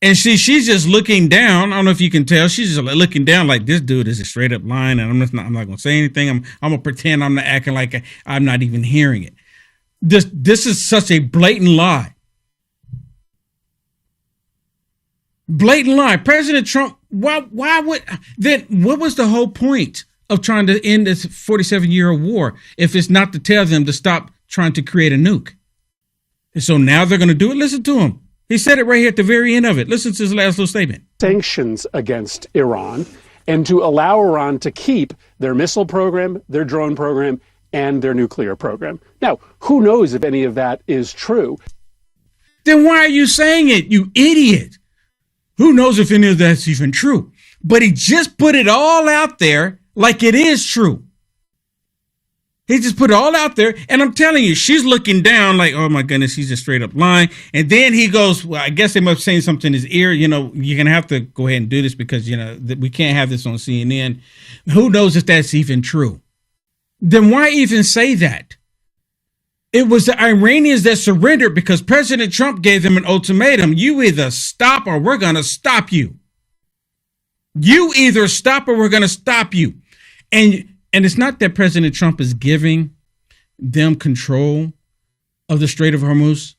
And she's just looking down. I don't know if you can tell. She's just looking down like this dude is a straight up lying, and I'm not going to say anything. I'm going to pretend I'm not acting like I'm not even hearing it. This is such a blatant lie. Blatant lie. President Trump, why would then? What was the whole point of trying to end this 47-year war if it's not to tell them to stop trying to create a nuke? And so now they're going to do it. Listen to him. He said it right here at the very end of it. Listen to his last little statement. Sanctions against Iran, and to allow Iran to keep their missile program, their drone program, and their nuclear program. Now, who knows if any of that is true? Then why are you saying it, you idiot? Who knows if any of that's even true? But he just put it all out there like it is true. He just put it all out there, and I'm telling you, she's looking down like, oh my goodness, he's just straight up lying. And then he goes, well, I guess they must be saying something in his ear. You know, you're going to have to go ahead and do this because, you know, we can't have this on CNN. Who knows if that's even true? Then why even say that? It was the Iranians that surrendered because President Trump gave them an ultimatum. You either stop or we're going to stop you. You either stop or we're going to stop you. And it's not that President Trump is giving them control of the Strait of Hormuz.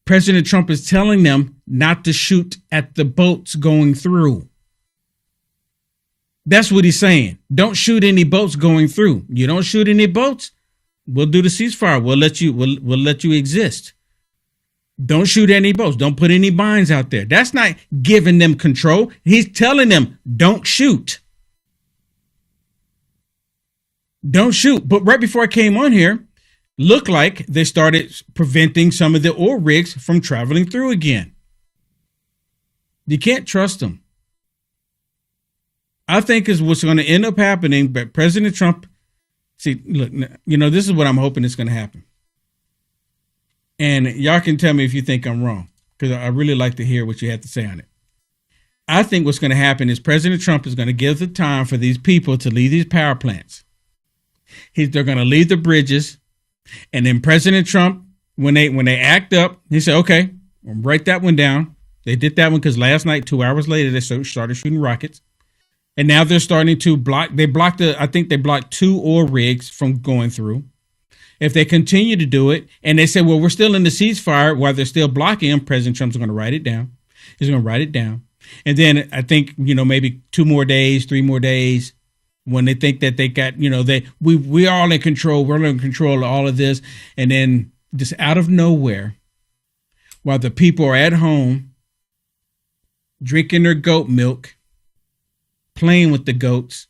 President Trump is telling them not to shoot at the boats going through. That's what he's saying. Don't shoot any boats going through. You don't shoot any boats, we'll do the ceasefire. We'll let you exist. Don't shoot any boats. Don't put any mines out there. That's not giving them control. He's telling them, don't shoot. Don't shoot. But right before I came on here, looked like they started preventing some of the oil rigs from traveling through again. You can't trust them. I think is what's going to end up happening. But President Trump, see, look, this is what I'm hoping is going to happen. And y'all can tell me if you think I'm wrong, because I really like to hear what you have to say on it. I think what's going to happen is President Trump is going to give the time for these people to leave these power plants. They're going to leave the bridges. And then President Trump, when they act up, he said, okay, I'll write that one down. They did that one because last night, 2 hours later, they started shooting rockets. And now they're starting to block. I think they blocked 2 oil rigs from going through. If they continue to do it, and they say, well, we're still in the ceasefire while they're still blocking them, President Trump's going to write it down. He's going to write it down. And then I think, maybe 2 more days, 3 more days, when they think that they got, we're all in control. We're in control of all of this. And then just out of nowhere, while the people are at home, drinking their goat milk, playing with the goats,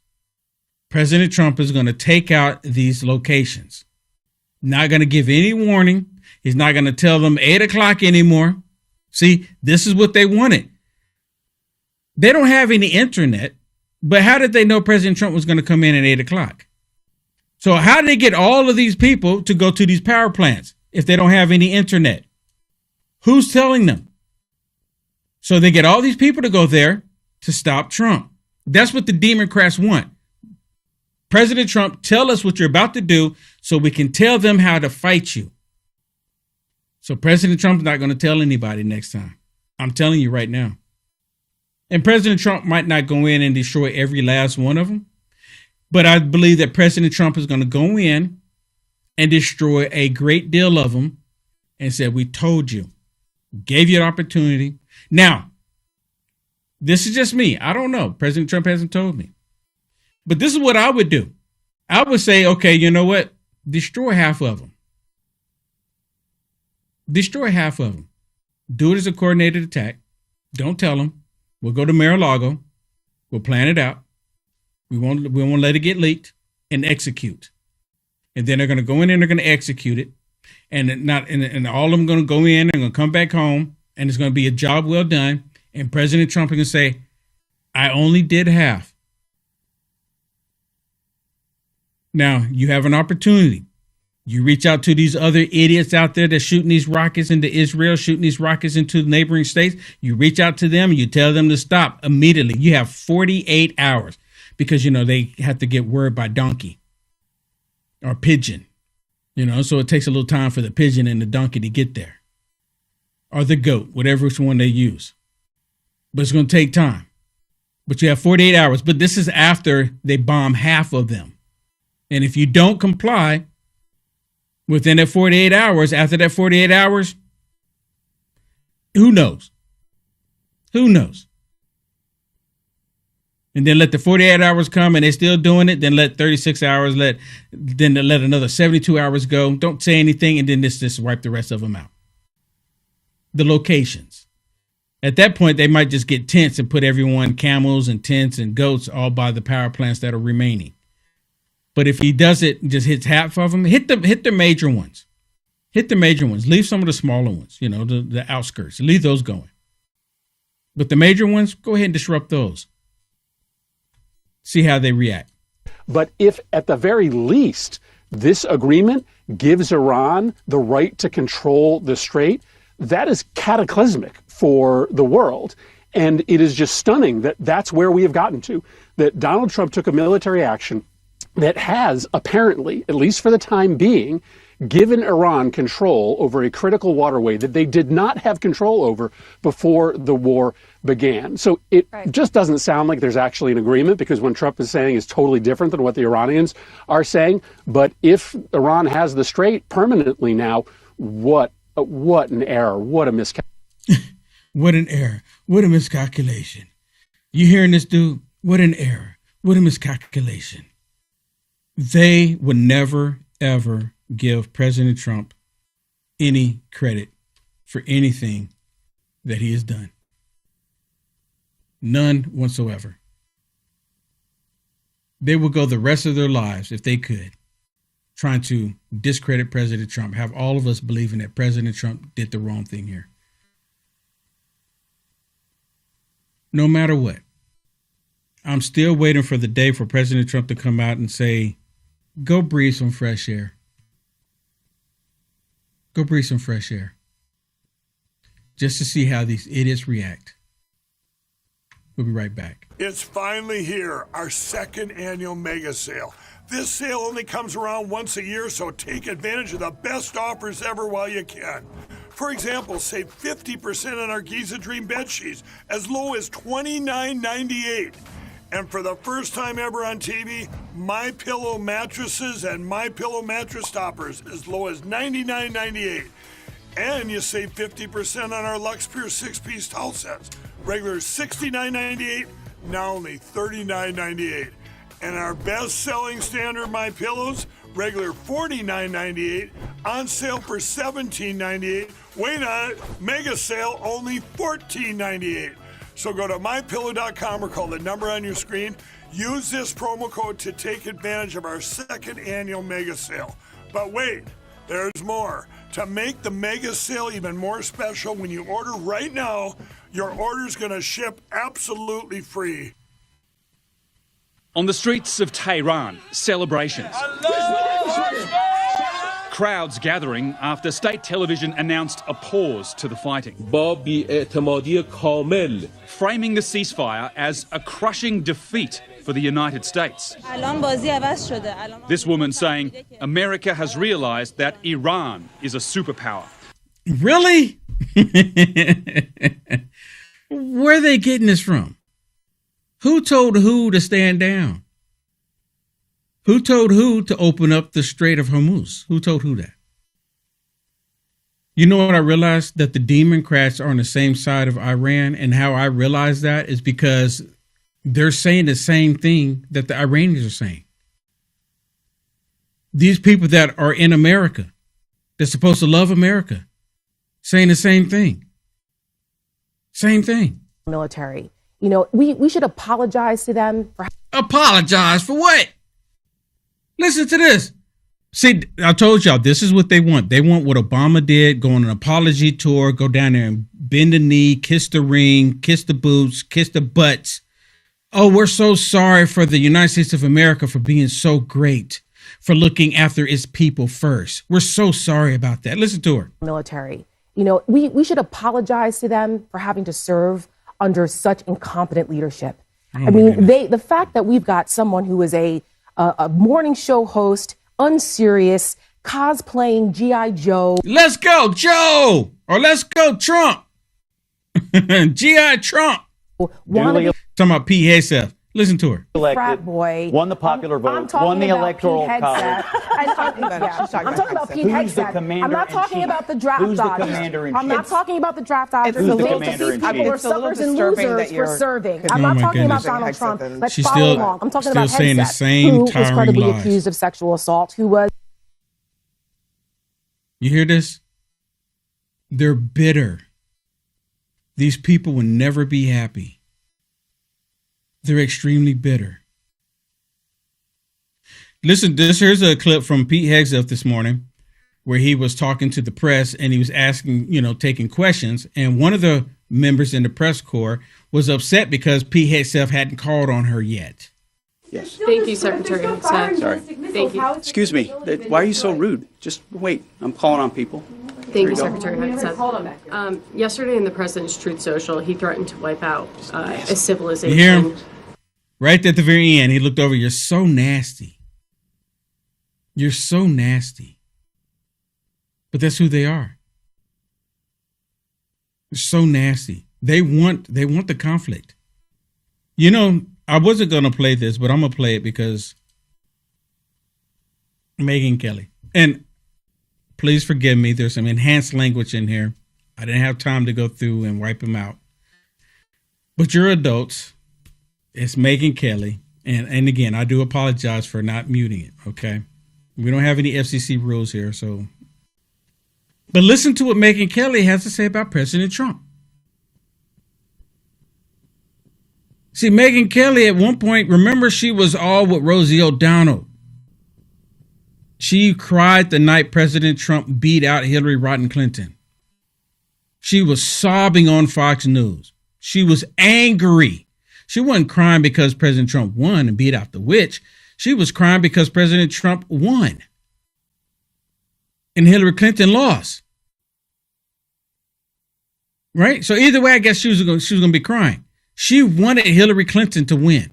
President Trump is going to take out these locations. Not going to give any warning. He's not going to tell them 8 o'clock anymore. See, this is what they wanted. They don't have any internet, but how did they know President Trump was going to come in at 8 o'clock? So how did they get all of these people to go to these power plants if they don't have any internet? Who's telling them? So they get all these people to go there to stop Trump. That's what the Democrats want. President Trump, tell us what you're about to do so we can tell them how to fight you. So President Trump's not going to tell anybody next time. I'm telling you right now. And President Trump might not go in and destroy every last one of them. But I believe that President Trump is going to go in and destroy a great deal of them and say, we told you, gave you an opportunity. Now, this is just me. I don't know. President Trump hasn't told me. But this is what I would do. I would say, okay, you know what? Destroy half of them. Destroy half of them. Do it as a coordinated attack. Don't tell them. We'll go to Mar-a-Lago. We'll plan it out. We won't let it get leaked and execute. And then they're going to go in and they're going to execute it. And all of them going to go in and going to come back home. And it's going to be a job well done. And President Trump is going to say, I only did half. Now, you have an opportunity. You reach out to these other idiots out there that's shooting these rockets into Israel, shooting these rockets into neighboring states. You reach out to them and you tell them to stop immediately. You have 48 hours because, they have to get word by donkey or pigeon, so it takes a little time for the pigeon and the donkey to get there, or the goat, whatever one they use. But it's going to take time. But you have 48 hours. But this is after they bomb half of them. And if you don't comply within that 48 hours, after that 48 hours, who knows? Who knows? And then let the 48 hours come and they're still doing it. Then let 36 hours, then let another 72 hours go. Don't say anything. And then just wipe the rest of them out. The locations. At that point, they might just get tents and put everyone, camels and tents and goats, all by the power plants that are remaining. But if he does it, just hits half of them, hit the major ones. Hit the major ones. Leave some of the smaller ones, the outskirts. Leave those going. But the major ones, go ahead and disrupt those. See how they react. But if at the very least, this agreement gives Iran the right to control the strait, that is cataclysmic for the world. And it is just stunning that that's where we have gotten to, that Donald Trump took a military action that has apparently, at least for the time being, given Iran control over a critical waterway that they did not have control over before the war began. So it just doesn't sound like there's actually an agreement, because what Trump is saying is totally different than what the Iranians are saying. But if Iran has the strait permanently now, what an error, what a miscalculation. What an error, what a miscalculation. You hearing this, dude? What an error, what a miscalculation. They would never, ever give President Trump any credit for anything that he has done. None whatsoever. They would go the rest of their lives, if they could, trying to discredit President Trump, have all of us believing that President Trump did the wrong thing here. No matter what. I'm still waiting for the day for President Trump to come out and say, go breathe some fresh air. Go breathe some fresh air. Just to see how these idiots react. We'll be right back. It's finally here, our second annual mega sale. This sale only comes around once a year, so take advantage of the best offers ever while you can. For example, save 50% on our Giza Dream bed sheets, as low as $29.98. And for the first time ever on TV, My Pillow mattresses and My Pillow mattress toppers as low as $99.98. And you save 50% on our Lux Pure 6-piece towel sets. Regular $69.98, now only $39.98. And our best-selling standard My Pillows, regular $49.98, on sale for $17.98. Wait on it, mega sale, only $14.98. So go to mypillow.com or call the number on your screen. Use this promo code to take advantage of our second annual mega sale. But wait, there's more. To make the mega sale even more special, when you order right now, your order's going to ship absolutely free. On the streets of Tehran, celebrations. Crowds gathering after state television announced a pause to the fighting. Framing the ceasefire as a crushing defeat for the United States. This woman saying America has realized that Iran is a superpower. Really? Where are they getting this from? Who told who to stand down? Who told who to open up the Strait of Hormuz? Who told who that? You know what I realized? That the Democrats are on the same side of Iran. And how I realized that is because they're saying the same thing that the Iranians are saying. These people that are in America, they're supposed to love America, saying the same thing. Same thing. Military. You know, we should apologize to them for... Apologize for what? Listen to this. See, I told y'all, this is what they want. They want what Obama did, go on an apology tour, go down there and bend the knee, kiss the ring, kiss the boots, kiss the butts. Oh, we're so sorry for the United States of America for being so great, for looking after its people first. We're so sorry about that. Listen to her. Military. You know, we should apologize to them for having to serve under such incompetent leadership. I mean, the fact that we've got someone who is a morning show host, unserious, cosplaying G.I. Joe. Let's go, Joe! Or let's go, Trump! G.I. Trump! Talking about Pete Hegseth. Listen to her. Frat boy. Won the popular vote. Won the electoral college. I'm talking about Pete Hegseth. I'm not talking about the draft dodgers. I'm not talking about the draft dodgers. Who's the commander in chief? People are suckers and losers for serving. I'm not talking about Donald Trump. Let's follow along. I'm talking about Hegseth, who was credibly accused of sexual assault, who was... You hear this? They're bitter. These people will never be happy. They're extremely bitter. Listen, here's a clip from Pete Hegseth this morning where he was talking to the press and he was asking, taking questions. And one of the members in the press corps was upset because Pete Hegseth hadn't called on her yet. Yes. Thank you, Secretary Hegseth. Sorry. Thank you. Excuse me. Why are you so rude? Just wait. I'm calling on people. Thank you, Secretary Hegseth. Yesterday in the President's Truth Social, he threatened to wipe out a civilization. You hear him? Right at the very end, he looked over. You're so nasty. You're so nasty. But that's who they are. They're so nasty. They want the conflict. You know, I wasn't going to play this, but I'm going to play it because Megyn Kelly. And please forgive me. There's some enhanced language in here. I didn't have time to go through and wipe them out. But you're adults. It's Megyn Kelly. And again, I do apologize for not muting it, okay? We don't have any FCC rules here, so. But listen to what Megyn Kelly has to say about President Trump. See, Megyn Kelly at one point, remember, she was all with Rosie O'Donnell. She cried the night President Trump beat out Hillary Rodham Clinton. She was sobbing on Fox News. She was angry. She wasn't crying because President Trump won and beat out the witch. She was crying because President Trump won and Hillary Clinton lost. Right? So either way, I guess she was going to be crying. She wanted Hillary Clinton to win.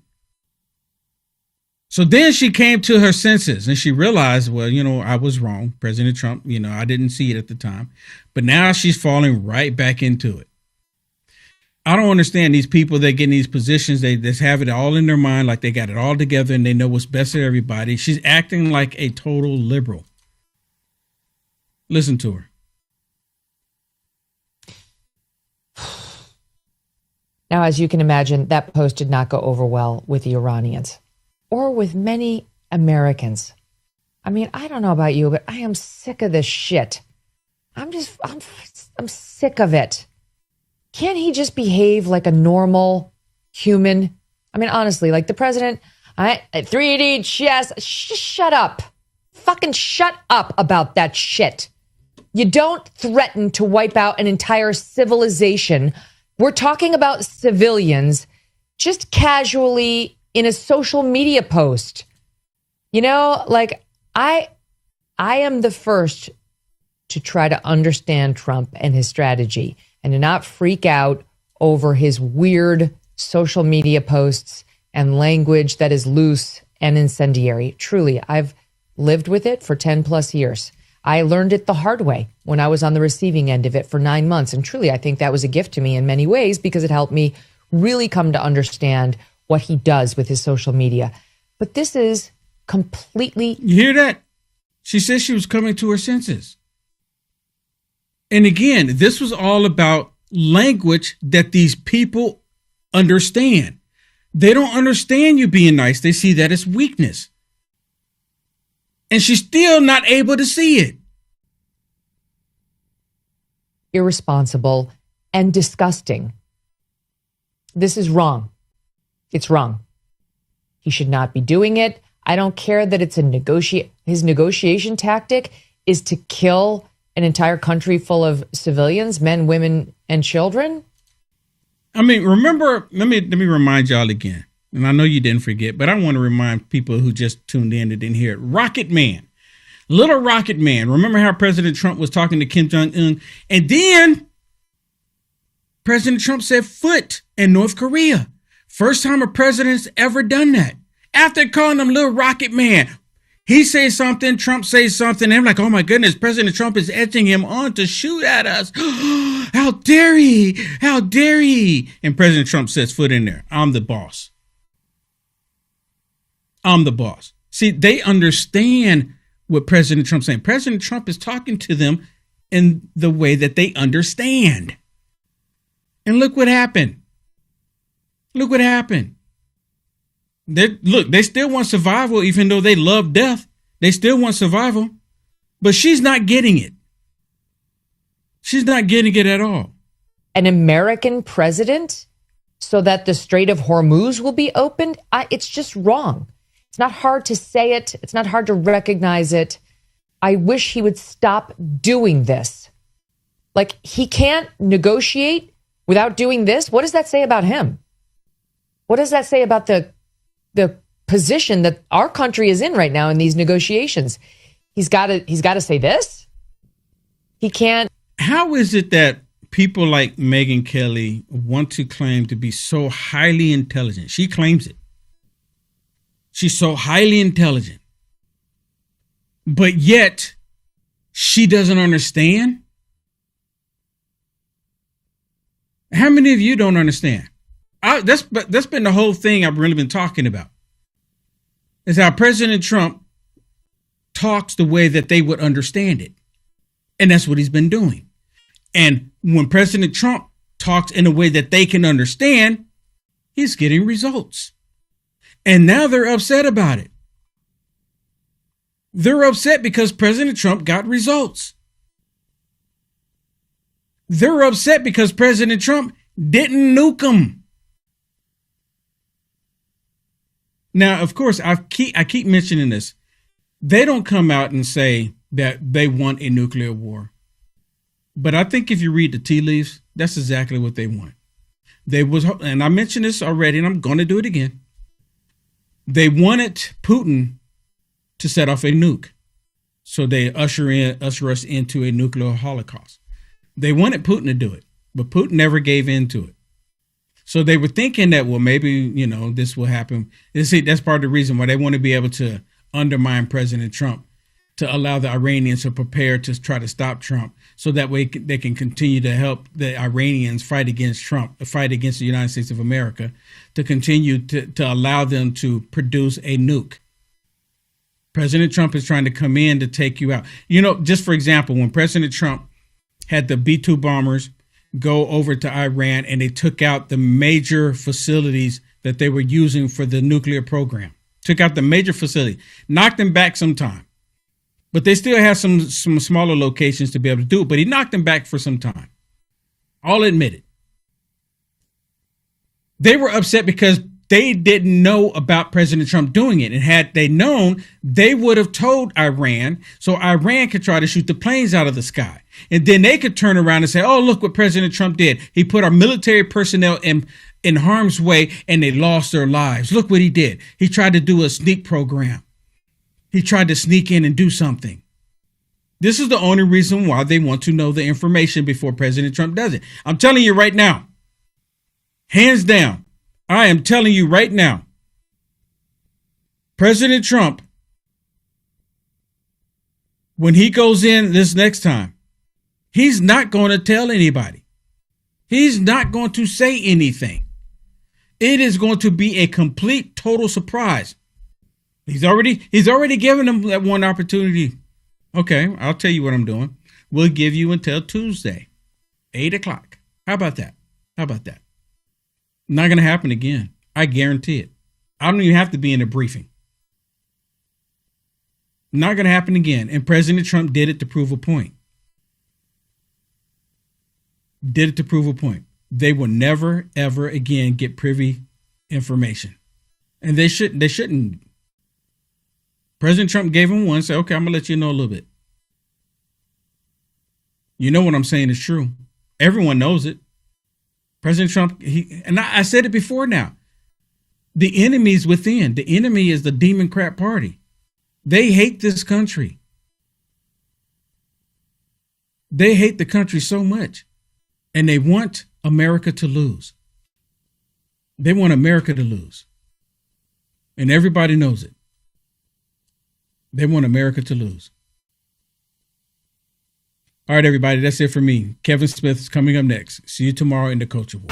So then she came to her senses and she realized, well, you know, I was wrong. President Trump, you know, I didn't see it at the time. But now she's falling right back into it. I don't understand these people that get in these positions. They just have it all in their mind, like they got it all together and they know what's best for everybody. She's acting like a total liberal. Listen to her. Now, as you can imagine, that post did not go over well with the Iranians or with many Americans. I mean, I don't know about you, but I am sick of this shit. I'm sick of it. Can't he just behave like a normal human? I mean, honestly, like the president, 3D chess, shut up. Fucking shut up about that shit. You don't threaten to wipe out an entire civilization. We're talking about civilians just casually in a social media post. You know, like I am the first to try to understand Trump and his strategy and to not freak out over his weird social media posts and language that is loose and incendiary. Truly, I've lived with it for 10 plus years. I learned it the hard way when I was on the receiving end of it for 9 months. And truly, I think that was a gift to me in many ways because it helped me really come to understand what he does with his social media. But this is completely... You hear that? She said she was coming to her senses. And again, this was all about language that these people understand. They don't understand you being nice. They see that as weakness. And she's still not able to see it. Irresponsible and disgusting. This is wrong. It's wrong. He should not be doing it. I don't care that it's his negotiation tactic is to kill an entire country full of civilians, men, women, and children. I mean, remember, let me remind y'all again. And I know you didn't forget, but I want to remind people who just tuned in and didn't hear it. Rocket Man, little Rocket Man. Remember how President Trump was talking to Kim Jong-un? And then President Trump said foot in North Korea. First time a president's ever done that. After calling him little Rocket Man, he says something, Trump says something. And I'm like, oh my goodness, President Trump is edging him on to shoot at us. How dare he? How dare he? And President Trump says foot in there. I'm the boss. I'm the boss. See, they understand what President Trump's saying. President Trump is talking to them in the way that they understand. And look what happened. Look what happened. They still want survival, even though they love death. They still want survival. But she's not getting it. She's not getting it at all. An American president so that the Strait of Hormuz will be opened? It's just wrong. It's not hard to say it. It's not hard to recognize it. I wish he would stop doing this. Like, he can't negotiate without doing this. What does that say about him? What does that say about the position that our country is in right now in these negotiations? He's got to say this. He can't. How is it that people like Megyn Kelly want to claim to be so highly intelligent? She claims it. She's so highly intelligent. but yet she doesn't understand. How many of you don't understand? That's been the whole thing I've really been talking about, is how President Trump talks the way that they would understand it. And that's what he's been doing. And when President Trump talks in a way that they can understand, he's getting results. And now they're upset about it. They're upset because President Trump got results. They're upset because President Trump didn't nuke them. Now, of course, I keep mentioning this. They don't come out and say that they want a nuclear war. But I think if you read the tea leaves, that's exactly what they want. And I mentioned this already, and I'm going to do it again. They wanted Putin to set off a nuke. So they usher us into a nuclear holocaust. They wanted Putin to do it, but Putin never gave in to it. So they were thinking that, well, maybe, this will happen. See, that's part of the reason why they want to be able to undermine President Trump, to allow the Iranians to prepare to try to stop Trump, so that way they can continue to help the Iranians fight against Trump, fight against the United States of America, to continue to allow them to produce a nuke. President Trump is trying to come in to take you out. Just for example, when President Trump had the B-2 bombers go over to Iran and they took out the major facilities that they were using for the nuclear program, took out the major facility, knocked them back some time. But they still have some smaller locations to be able to do it. But he knocked them back for some time. All admitted. They were upset because they didn't know about President Trump doing it. And had they known, they would have told Iran, so Iran could try to shoot the planes out of the sky. And then they could turn around and say, oh, look what President Trump did. He put our military personnel in harm's way and they lost their lives. Look what he did. He tried to do a sneak program. He tried to sneak in and do something. This is the only reason why they want to know the information before President Trump does it. I'm telling you right now, hands down, I am telling you right now, President Trump, when he goes in this next time, he's not going to tell anybody. He's not going to say anything. It is going to be a complete, total surprise. He's already given them that one opportunity. Okay, I'll tell you what I'm doing. We'll give you until Tuesday, 8:00. How about that? Not going to happen again. I guarantee it. I don't even have to be in a briefing. Not going to happen again. And President Trump did it to prove a point. They will never, ever again get privy information. And they shouldn't. President Trump gave him one, say, okay, I'm going to let you know a little bit. You know what I'm saying is true. Everyone knows it. President Trump, I said it before now. The enemy's within. The enemy is the Democrat Party. They hate this country. They hate the country so much. And they want America to lose. They want America to lose. And everybody knows it. They want America to lose. All right, everybody, that's it for me. Kevin Smith is coming up next. See you tomorrow in the Culture War.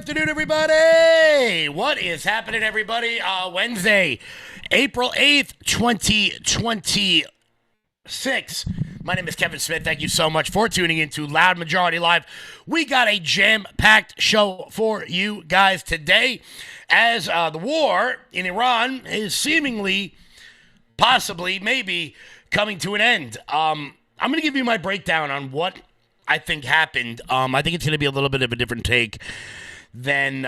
afternoon, everybody. What is happening, everybody? Wednesday, April 8th, 2026. My name is Kevin Smith. Thank you so much for tuning in to Loud Majority Live. We got a jam-packed show for you guys today as the war in Iran is seemingly, possibly, maybe coming to an end. I'm going to give you my breakdown on what I think happened. I think it's going to be a little bit of a different take than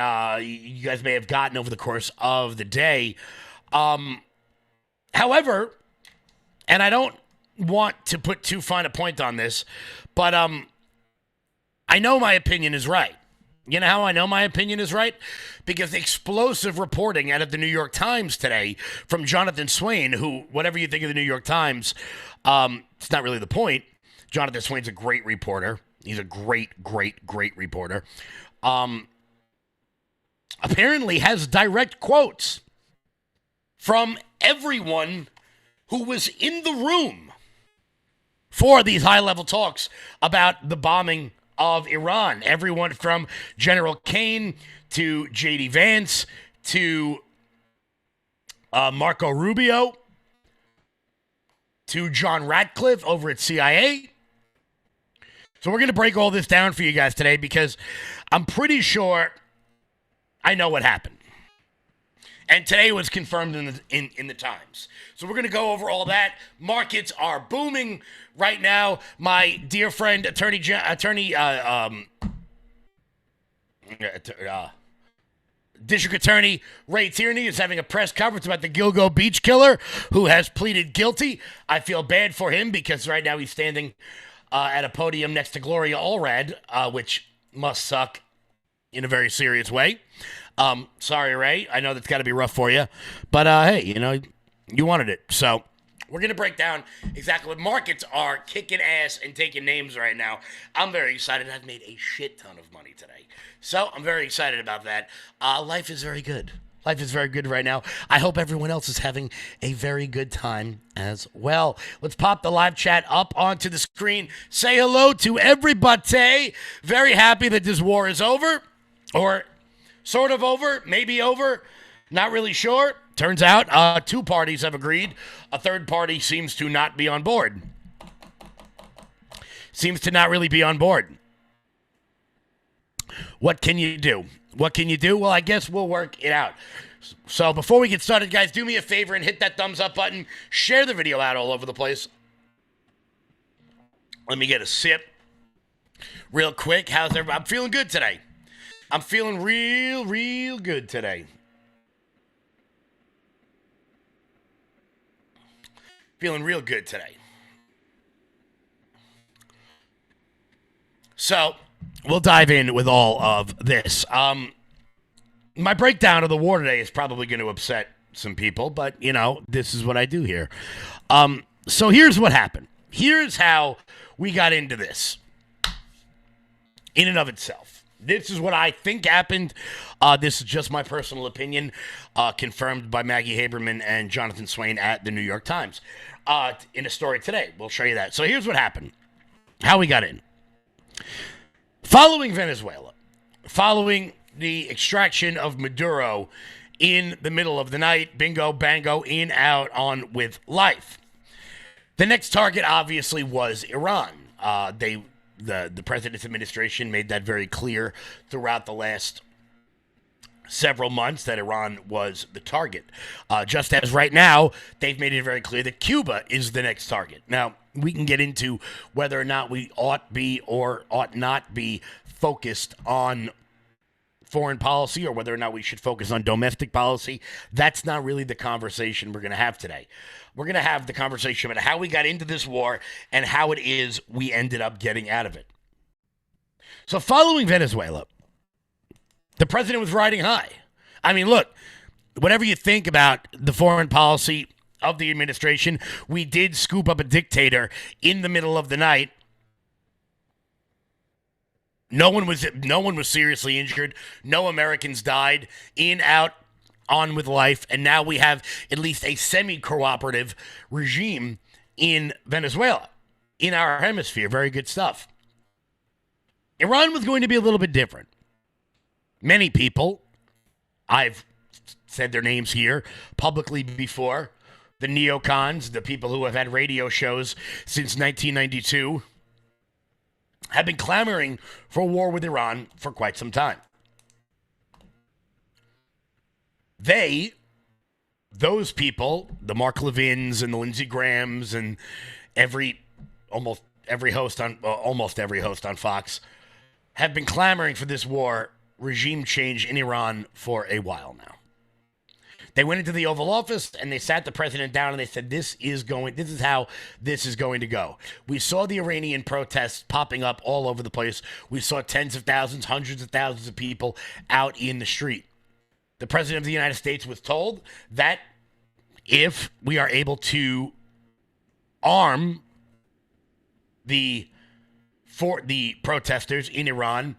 you guys may have gotten over the course of the day. However, and I don't want to put too fine a point on this, but I know my opinion is right. You know how I know my opinion is right? Because explosive reporting out of the New York Times today from Jonathan Swain, who, whatever you think of the New York Times, it's not really the point. Jonathan Swain's a great reporter. He's a great reporter. Apparently has direct quotes from everyone who was in the room for these high-level talks about the bombing of Iran. Everyone from General Kane to J.D. Vance to Marco Rubio to John Ratcliffe over at CIA. So we're going to break all this down for you guys today because I'm pretty sure I know what happened. And today was confirmed in the Times. So we're going to go over all that. Markets are booming right now. My dear friend, District Attorney Ray Tierney is having a press conference about the Gilgo Beach killer who has pleaded guilty. I feel bad for him because right now he's standing at a podium next to Gloria Allred, which must suck in a very serious way. Sorry, Ray. I know that's got to be rough for you. But, hey, you know, you wanted it. So we're going to break down exactly what markets are kicking ass and taking names right now. I'm very excited. I've made a shit ton of money today. So I'm very excited about that. Life is very good. Life is very good right now. I hope everyone else is having a very good time as well. Let's pop the live chat up onto the screen. Say hello to everybody. Very happy that this war is over, or sort of over, maybe over, not really sure. Turns out two parties have agreed. A third party seems to not be on board. Seems to not really be on board. What can you do? What can you do? Well, I guess we'll work it out. So before we get started, guys, do me a favor and hit that thumbs up button. Share the video out all over the place. Let me get a sip real quick. How's everybody? I'm feeling good today. I'm feeling real good today. Feeling real good today. So we'll dive in with all of this. My breakdown of the war today is probably going to upset some people, but, you know, this is what I do here. So here's what happened. Here's how we got into this in and of itself. This is what I think happened. This is just my personal opinion, confirmed by Maggie Haberman and Jonathan Swain at the New York Times in a story today. We'll show you that. So here's what happened, how we got in. Following Venezuela, following the extraction of Maduro in the middle of the night, bingo, bango, in, out, on with life. The next target, obviously, was Iran. The president's administration made that very clear throughout the last several months that Iran was the target. Just as right now, they've made it very clear that Cuba is the next target. Now, we can get into whether or not we ought be or ought not be focused on foreign policy or whether or not we should focus on domestic policy. That's not really the conversation we're going to have today. We're going to have the conversation about how we got into this war and how it is we ended up getting out of it. So following Venezuela, the president was riding high. I mean, look, whatever you think about the foreign policy of the administration, we did scoop up a dictator in the middle of the night. No one was seriously injured. No Americans died. In, out, on with life. And now we have at least a semi-cooperative regime in Venezuela, in our hemisphere. Very good stuff. Iran was going to be a little bit different. many people, I've said their names here publicly before, the neocons, the people who have had radio shows since 1992, have been clamoring for a war with Iran for quite some time. Those people, the Mark Levins and the Lindsey Grahams and almost every host on Fox, have been clamoring for this war, regime change in Iran for a while now. They went into the Oval Office and they sat the president down and they said, this is how this is going to go. We saw the Iranian protests popping up all over the place. We saw tens of thousands, hundreds of thousands of people out in the street. The president of the United States was told that if we are able to arm the protesters in Iran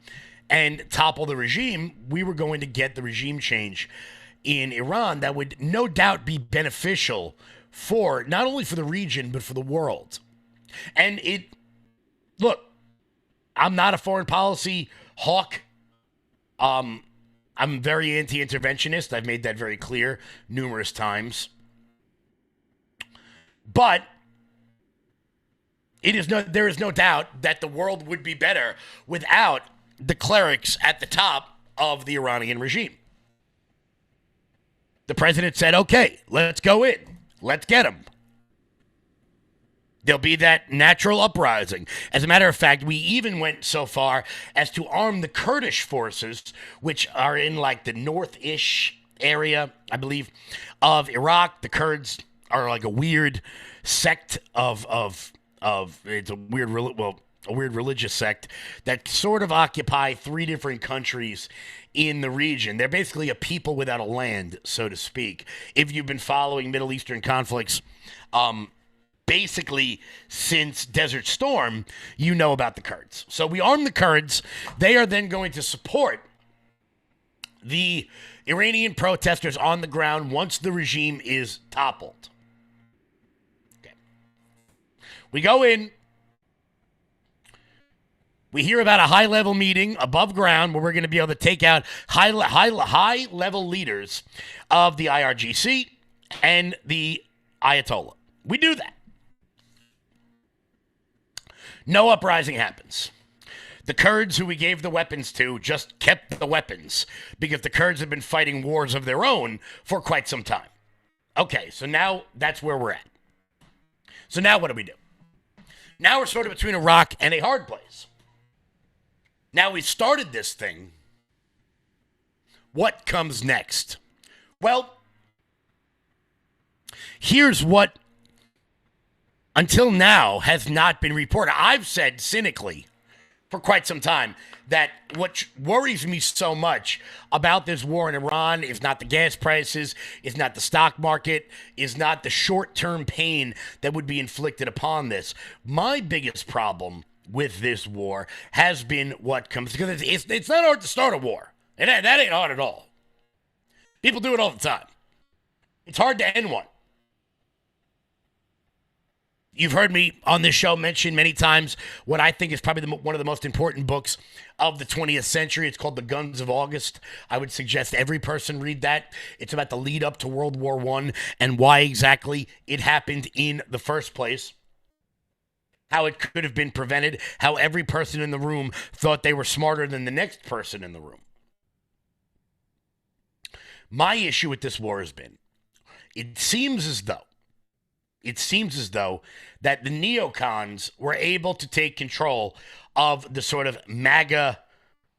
and topple the regime, we were going to get the regime change in Iran that would no doubt be beneficial for not only for the region but for the world. And look, I'm not a foreign policy hawk. I'm very anti-interventionist. I've made that very clear numerous times. But there is no doubt that the world would be better without the clerics at the top of the Iranian regime. The president said, okay, let's go in. Let's get them. There'll be that natural uprising. As a matter of fact, we even went so far as to arm the Kurdish forces, which are in like the north-ish area, I believe, of Iraq. The Kurds are like a weird sect of it's a weird religious sect that sort of occupy 3 different countries in the region. They're basically a people without a land, so to speak. If you've been following Middle Eastern conflicts, basically since Desert Storm, you know about the Kurds. So we arm the Kurds. They are then going to support the Iranian protesters on the ground once the regime is toppled. Okay. We go in. We hear about a high-level meeting above ground where we're going to be able to take out high-level leaders of the IRGC and the Ayatollah. We do that. No uprising happens. The Kurds, who we gave the weapons to, just kept the weapons because the Kurds have been fighting wars of their own for quite some time. Okay, so now that's where we're at. So now what do we do? Now we're sort of between a rock and a hard place. Now we started this thing. What comes next? Well, here's what until now has not been reported. I've said cynically for quite some time that what worries me so much about this war in Iran is not the gas prices, is not the stock market, is not the short-term pain that would be inflicted upon this. My biggest problem with this war has been what comes, because it's not hard to start a war. That ain't hard at all. People do it all the time. It's hard to end one. You've heard me on this show mention many times what I think is probably one of the most important books of the 20th century. It's called The Guns of August. I would suggest every person read that. It's about the lead up to World War I and why exactly it happened in the first place. How it could have been prevented, how every person in the room thought they were smarter than the next person in the room. My issue with this war has been, it seems as though that the neocons were able to take control of the sort of MAGA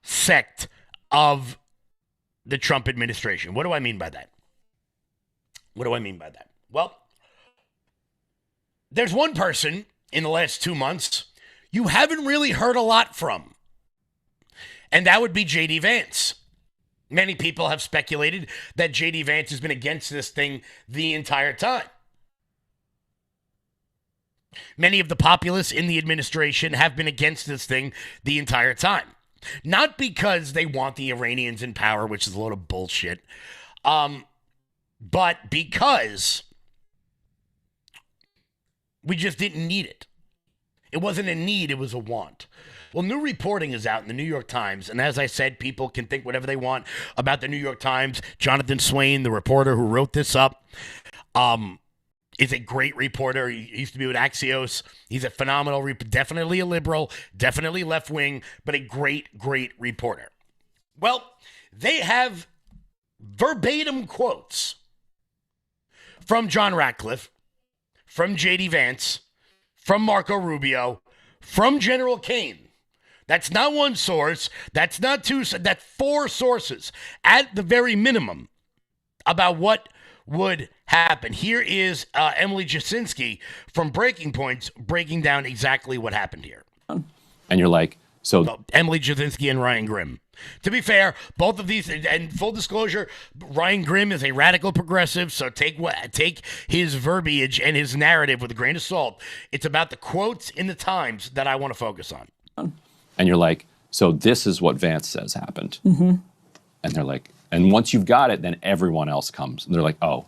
sect of the Trump administration. What do I mean by that? Well, there's one person in the last 2 months you haven't really heard a lot from, and that would be J.D. Vance. Many people have speculated that J.D. Vance has been against this thing the entire time. Many of the populists in the administration have been against this thing the entire time. Not because they want the Iranians in power, which is a load of bullshit, but because we just didn't need it. It wasn't a need, it was a want. Well, new reporting is out in the New York Times, and as I said, people can think whatever they want about the New York Times. Jonathan Swain, the reporter who wrote this up, is a great reporter. He used to be with Axios. He's a phenomenal, definitely a liberal, definitely left-wing, but a great, great reporter. Well, they have verbatim quotes from John Ratcliffe, from J.D. Vance, from Marco Rubio, from General Kane. That's not one source. That's not two. That's four sources at the very minimum about what would happen. Here is Emily Jasinski from Breaking Points breaking down exactly what happened here. And you're like, so Emily Jasinski and Ryan Grimm. To be fair, both of these, and full disclosure, Ryan Grimm is a radical progressive, so take his verbiage and his narrative with a grain of salt. It's about the quotes in the Times that I want to focus on. And you're like, so this is what Vance says happened. Mm-hmm. And they're like, and once you've got it, then everyone else comes. And they're like, oh,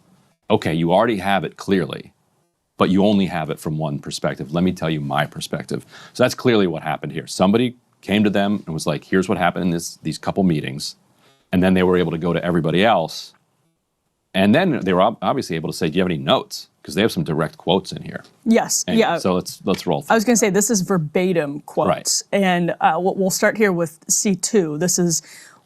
okay, you already have it clearly, but you only have it from one perspective. Let me tell you my perspective. So that's clearly what happened here. Somebody came to them and was like, here's what happened in these couple meetings. And then they were able to go to everybody else. And then they were obviously able to say, do you have any notes? Because they have some direct quotes in here. Yes. Anyway, yeah. So let's roll through. I was going to say, this is verbatim quotes. Right. And we'll start here with C2. This is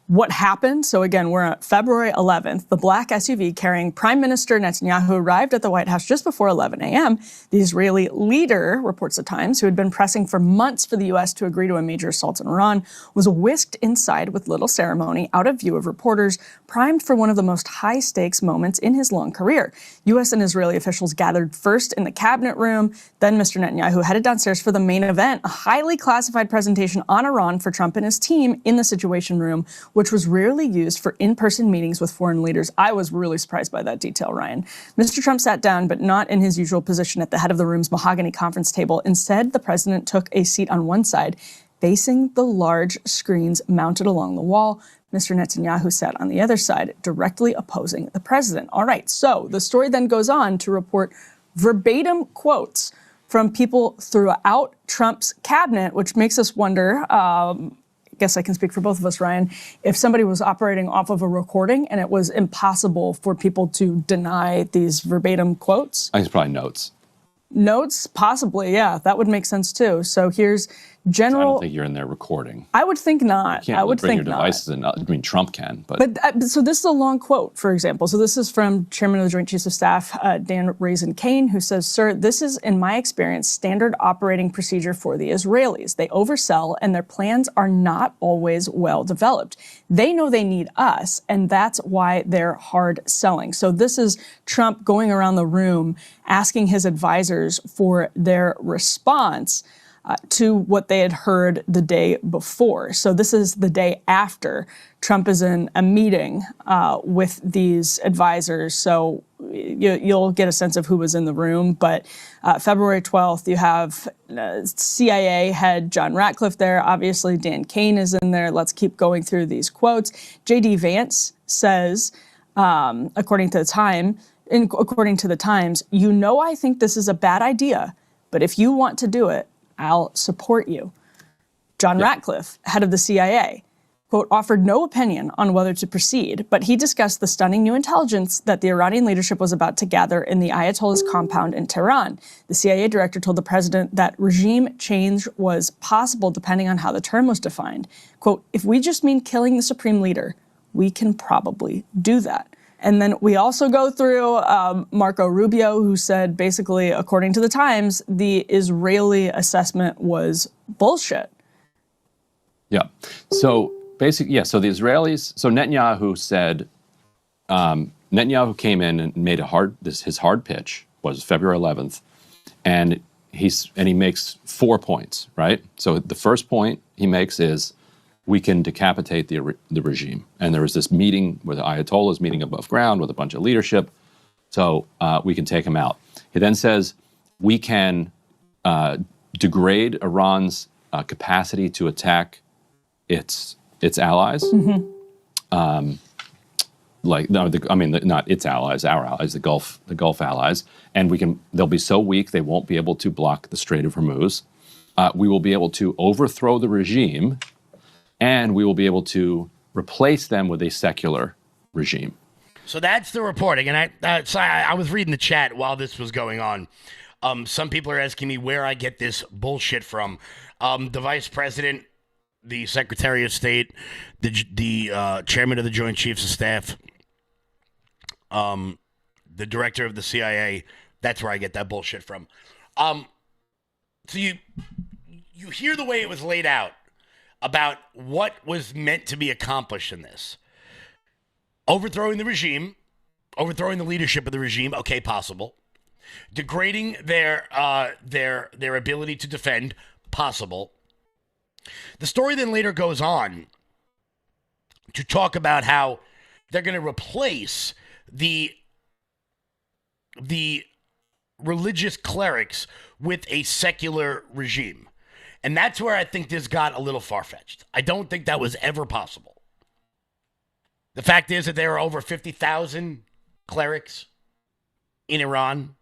what happened. So again, we're on February 11th. The black SUV carrying Prime Minister Netanyahu arrived at the White House just before 11 a.m. The Israeli leader, reports the Times, who had been pressing for months for the U.S. to agree to a major assault on Iran, was whisked inside with little ceremony, out of view of reporters, primed for one of the most high-stakes moments in his long career. U.S. and Israeli officials gathered first in the cabinet room. Then Mr. Netanyahu headed downstairs for the main event, a highly classified presentation on Iran for Trump and his team in the Situation Room, which was rarely used for in-person meetings with foreign leaders. I was really surprised by that detail, Ryan. Mr. Trump sat down, but not in his usual position at the head of the room's mahogany conference table. Instead, the president took a seat on one side, facing the large screens mounted along the wall. Mr. Netanyahu sat on the other side, directly opposing the president. All right, so the story then goes on to report verbatim quotes from people throughout Trump's cabinet, which makes us wonder, I guess I can speak for both of us, Ryan, if somebody was operating off of a recording and it was impossible for people to deny these verbatim quotes. I think it's probably notes. Notes? Possibly, yeah. That would make sense too. So here's general... I don't think you're in there recording. I would think not. You can't I would bring think your devices in. I mean, Trump can, but... So this is a long quote, for example. So this is from Chairman of the Joint Chiefs of Staff, Dan Raisin Kane, who says, "Sir, this is, in my experience, standard operating procedure for the Israelis. They oversell and their plans are not always well developed. They know they need us, and that's why they're hard selling." So this is Trump going around the room asking his advisors for their response to what they had heard the day before. So this is the day after Trump is in a meeting with these advisors. So you'll get a sense of who was in the room. But February 12th, you have CIA head John Ratcliffe there. Obviously, Dan Kane is in there. Let's keep going through these quotes. J.D. Vance says, according to the Times, "You know, I think this is a bad idea, but if you want to do it, I'll support you." John Ratcliffe, head of the CIA, quote, offered no opinion on whether to proceed, but he discussed the stunning new intelligence that the Iranian leadership was about to gather in the Ayatollah's compound in Tehran. The CIA director told the president that regime change was possible depending on how the term was defined. Quote, "If we just mean killing the supreme leader, we can probably do that." And then we also go through Marco Rubio, who said, basically, according to the Times, the Israeli assessment was bullshit. Yeah. So basically, so the Israelis, so Netanyahu said, Netanyahu came in and made his hard pitch was February 11th, and he makes 4 points, right? So the first point he makes is, we can decapitate the regime. And there was this meeting where the Ayatollah is meeting above ground with a bunch of leadership. So we can take him out. He then says, we can degrade Iran's capacity to attack its allies. Mm-hmm. Not its allies, our allies, the Gulf allies. And they'll be so weak they won't be able to block the Strait of Hormuz. we will be able to overthrow the regime, and we will be able to replace them with a secular regime. So that's the reporting. And I was reading the chat while this was going on. Some people are asking me where I get this bullshit from. The vice president, the secretary of state, the chairman of the Joint Chiefs of Staff, the director of the CIA. That's where I get that bullshit from. So you hear the way it was laid out about what was meant to be accomplished in this. Overthrowing the regime, overthrowing the leadership of the regime, okay, possible. Degrading their ability to defend, possible. The story then later goes on to talk about how they're going to replace the religious clerics with a secular regime. And that's where I think this got a little far-fetched. I don't think that was ever possible. The fact is that there are over 50,000 clerics in Iran.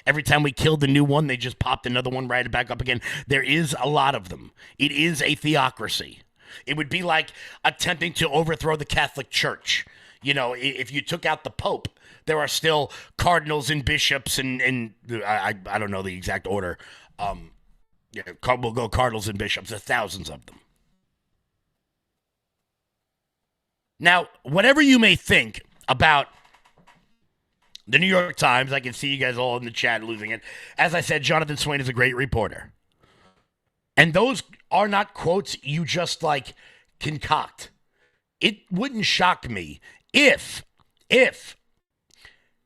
Every time we killed a new one, they just popped another one right back up again. There is a lot of them. It is a theocracy. It would be like attempting to overthrow the Catholic Church. You know, if you took out the Pope, there are still cardinals and bishops and I don't know the exact order. We'll go cardinals and bishops. There's thousands of them. Now, whatever you may think about the New York Times, I can see you guys all in the chat losing it. As I said, Jonathan Swain is a great reporter. And those are not quotes you just concoct. It wouldn't shock me if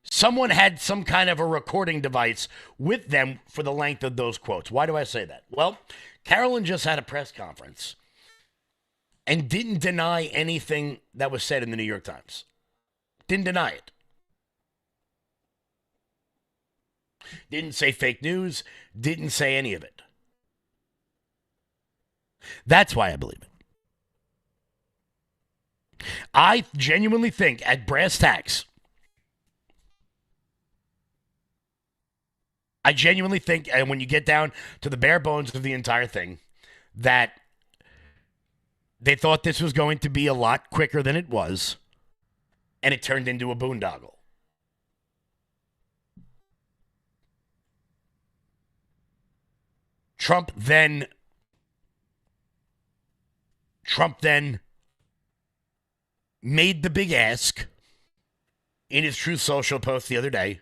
someone had some kind of a recording device with them for the length of those quotes. Why do I say that? Well, Carolyn just had a press conference and didn't deny anything that was said in the New York Times. Didn't deny it. Didn't say fake news. Didn't say any of it. That's why I believe it. I genuinely think at brass tacks, and when you get down to the bare bones of the entire thing, that they thought this was going to be a lot quicker than it was, and it turned into a boondoggle. Trump then made the big ask in his Truth Social post the other day,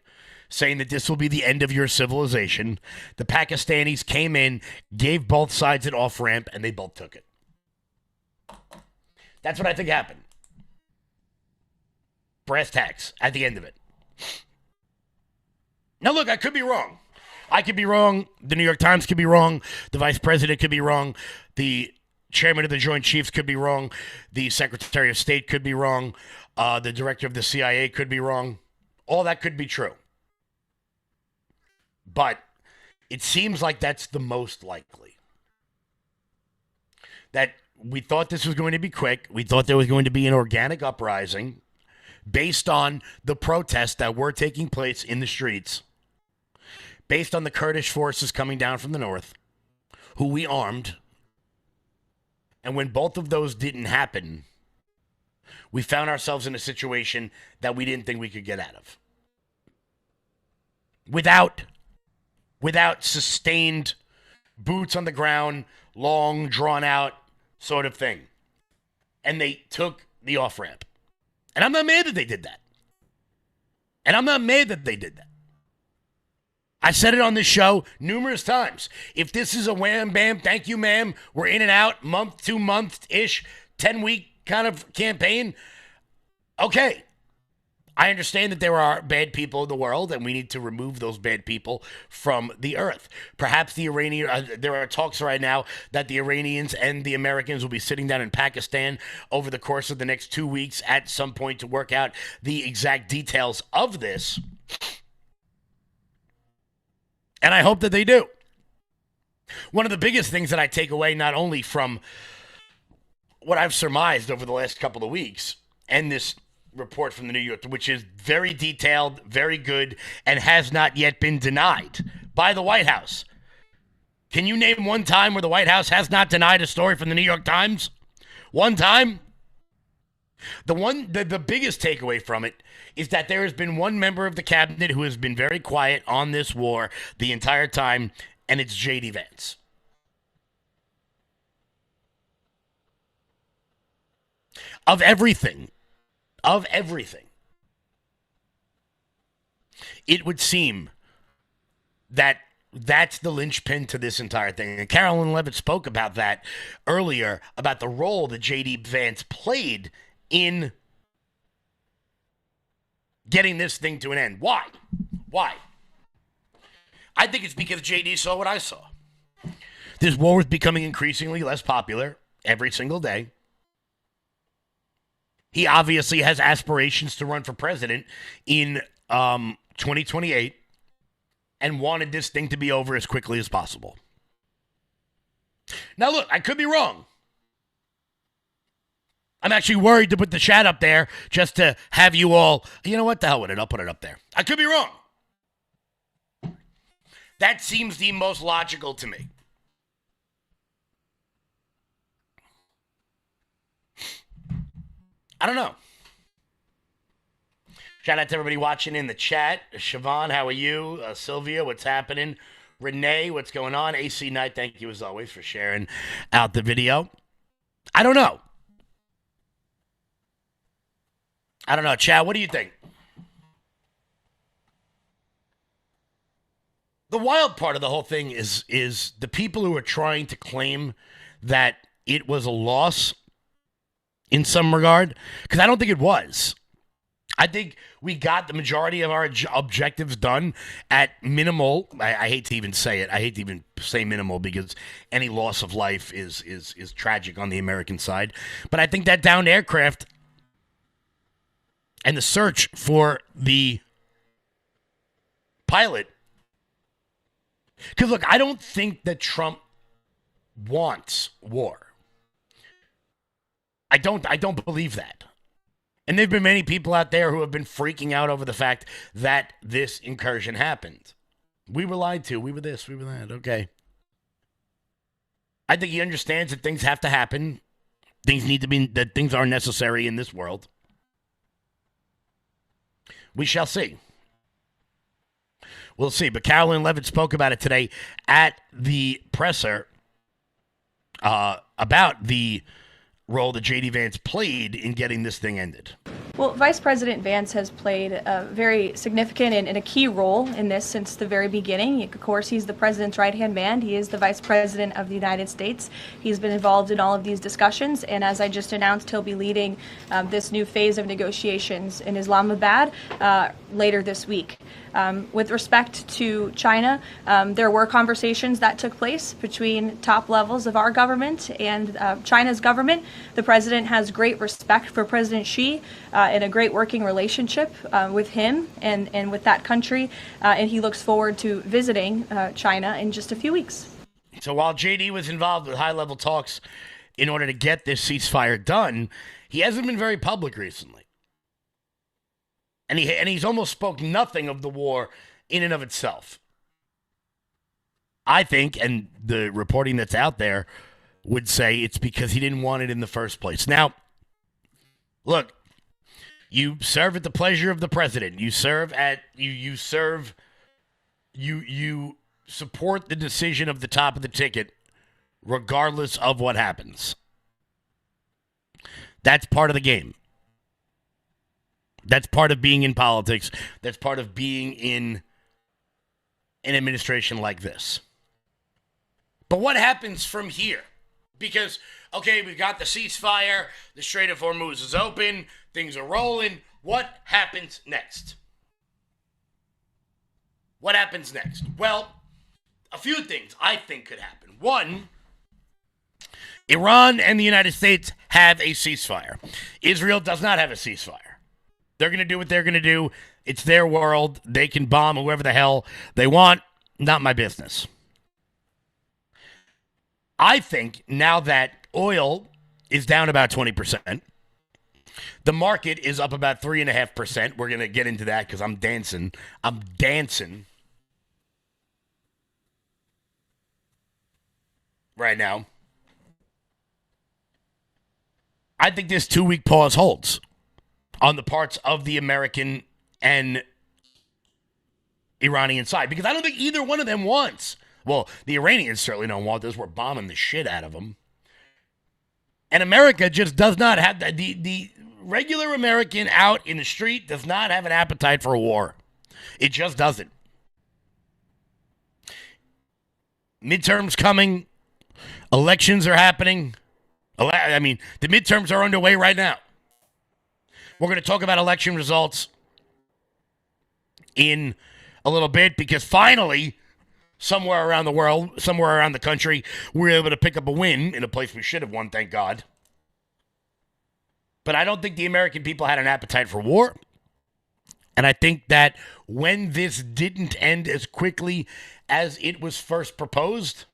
saying that this will be the end of your civilization. The Pakistanis came in, gave both sides an off-ramp, and they both took it. That's what I think happened. Brass tacks at the end of it. Now, look, I could be wrong. I could be wrong. The New York Times could be wrong. The vice president could be wrong. The chairman of the Joint Chiefs could be wrong. The Secretary of State could be wrong. The director of the CIA could be wrong. All that could be true. But it seems like that's the most likely. That we thought this was going to be quick. We thought there was going to be an organic uprising based on the protests that were taking place in the streets, based on the Kurdish forces coming down from the north, who we armed. And when both of those didn't happen, we found ourselves in a situation that we didn't think we could get out of. Without sustained boots on the ground, long, drawn-out sort of thing. And they took the off-ramp. And I'm not mad that they did that. I said it on this show numerous times. If this is a wham, bam, thank you, ma'am, we're in and out, month, 2 month-ish, 10-week kind of campaign, okay. I understand that there are bad people in the world, and we need to remove those bad people from the earth. Perhaps there are talks right now that the Iranians and the Americans will be sitting down in Pakistan over the course of the next 2 weeks at some point to work out the exact details of this. And I hope that they do. One of the biggest things that I take away, not only from what I've surmised over the last couple of weeks and this report from the New York, which is very detailed, very good, and has not yet been denied by the White House. Can you name one time where the White House has not denied a story from the New York Times? One time? The biggest takeaway from it is that there has been one member of the cabinet who has been very quiet on this war the entire time, and it's J.D. Vance. Of everything, it would seem that that's the linchpin to this entire thing. And Carolyn Levitt spoke about that earlier, about the role that J.D. Vance played in getting this thing to an end. Why? I think it's because J.D. saw what I saw. This war was becoming increasingly less popular every single day. He obviously has aspirations to run for president in 2028 and wanted this thing to be over as quickly as possible. Now, look, I could be wrong. I'm actually worried to put the chat up there just to have you all, you know what, the hell with it, I'll put it up there. I could be wrong. That seems the most logical to me. I don't know. Shout out to everybody watching in the chat. Siobhan, how are you? Sylvia, what's happening? Renee, what's going on? AC Knight, thank you as always for sharing out the video. I don't know. Chad, what do you think? The wild part of the whole thing is the people who are trying to claim that it was a loss in some regard, because I don't think it was. I think we got the majority of our objectives done at minimal. I hate to even say it. I hate to even say minimal because any loss of life is tragic on the American side. But I think that downed aircraft and the search for the pilot. Because look, I don't think that Trump wants war. I don't believe that. And there have been many people out there who have been freaking out over the fact that this incursion happened. We were lied to. We were this. We were that. Okay. I think he understands that things have to happen. That things are necessary in this world. We shall see. We'll see. But Carolyn Levitt spoke about it today at the presser about the role that J.D. Vance played in getting this thing ended. Well, Vice President Vance has played a very significant and a key role in this since the very beginning. Of course, he's the president's right-hand man. He is the vice president of the United States. He's been involved in all of these discussions, and as I just announced, he'll be leading this new phase of negotiations in Islamabad later this week. With respect to China, there were conversations that took place between top levels of our government and China's government. The president has great respect for President Xi and a great working relationship with him and with that country, and he looks forward to visiting China in just a few weeks. So while JD was involved with high-level talks in order to get this ceasefire done, he hasn't been very public recently. And he's almost spoke nothing of the war in and of itself. I think, and the reporting that's out there would say it's because he didn't want it in the first place. Now, look, you serve at the pleasure of the president. You serve at you support the decision of the top of the ticket, regardless of what happens. That's part of the game. That's part of being in politics. That's part of being in an administration like this. But what happens from here? Because, okay, we've got the ceasefire, the Strait of Hormuz is open, things are rolling. What happens next? What happens next? Well, a few things I think could happen. One, Iran and the United States have a ceasefire. Israel does not have a ceasefire. They're going to do what they're going to do. It's their world. They can bomb whoever the hell they want. Not my business. I think now that oil is down about 20%, the market is up about 3.5%. We're going to get into that because I'm dancing. right now. I think this 2-week pause holds on the parts of the American and Iranian side, because I don't think either one of them wants. Well, the Iranians certainly don't want this. We're bombing the shit out of them. And America just does not have the regular American out in the street does not have an appetite for a war. It just doesn't. Midterms coming. Elections are happening. I mean, the midterms are underway right now. We're going to talk about election results in a little bit, because finally, somewhere around the world, somewhere around the country, we're able to pick up a win in a place we should have won, thank God. But I don't think the American people had an appetite for war. And I think that when this didn't end as quickly as it was first proposed,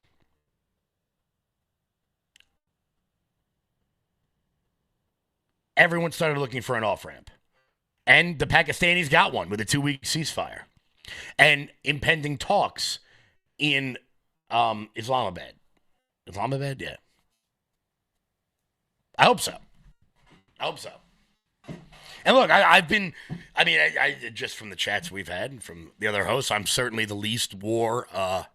everyone started looking for an off-ramp. And the Pakistanis got one with a 2-week ceasefire and impending talks in Islamabad. Islamabad, yeah. I hope so. And look, I just from the chats we've had and from the other hosts, I'm certainly the least war I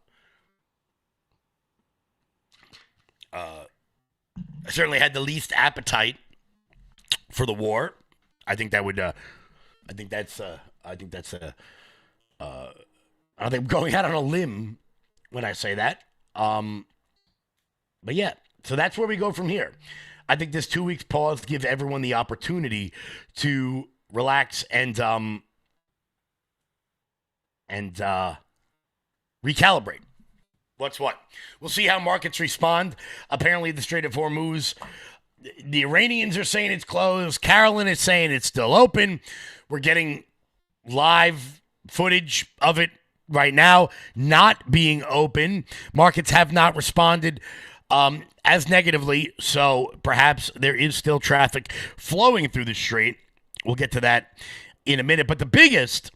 certainly had the least appetite for the war. I think that would I think I'm going out on a limb when I say that. But yeah, so that's where we go from here. I think this 2 weeks pause gives everyone the opportunity to relax and recalibrate. What's what? We'll see how markets respond. Apparently, the Strait of Hormuz, the Iranians are saying it's closed. Carolyn is saying it's still open. We're getting live footage of it right now not being open. Markets have not responded as negatively, so perhaps there is still traffic flowing through the strait. We'll get to that in a minute. But the biggest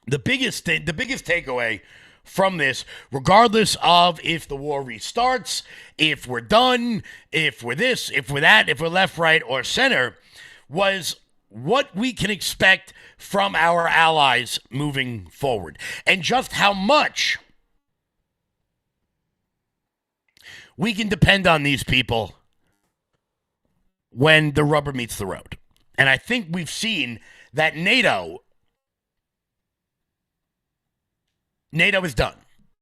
takeaway from this, regardless of if the war restarts, if we're done, if we're this, if we're that, if we're left, right, or center, was what we can expect from our allies moving forward, and just how much we can depend on these people when the rubber meets the road. And I think we've seen that NATO is done.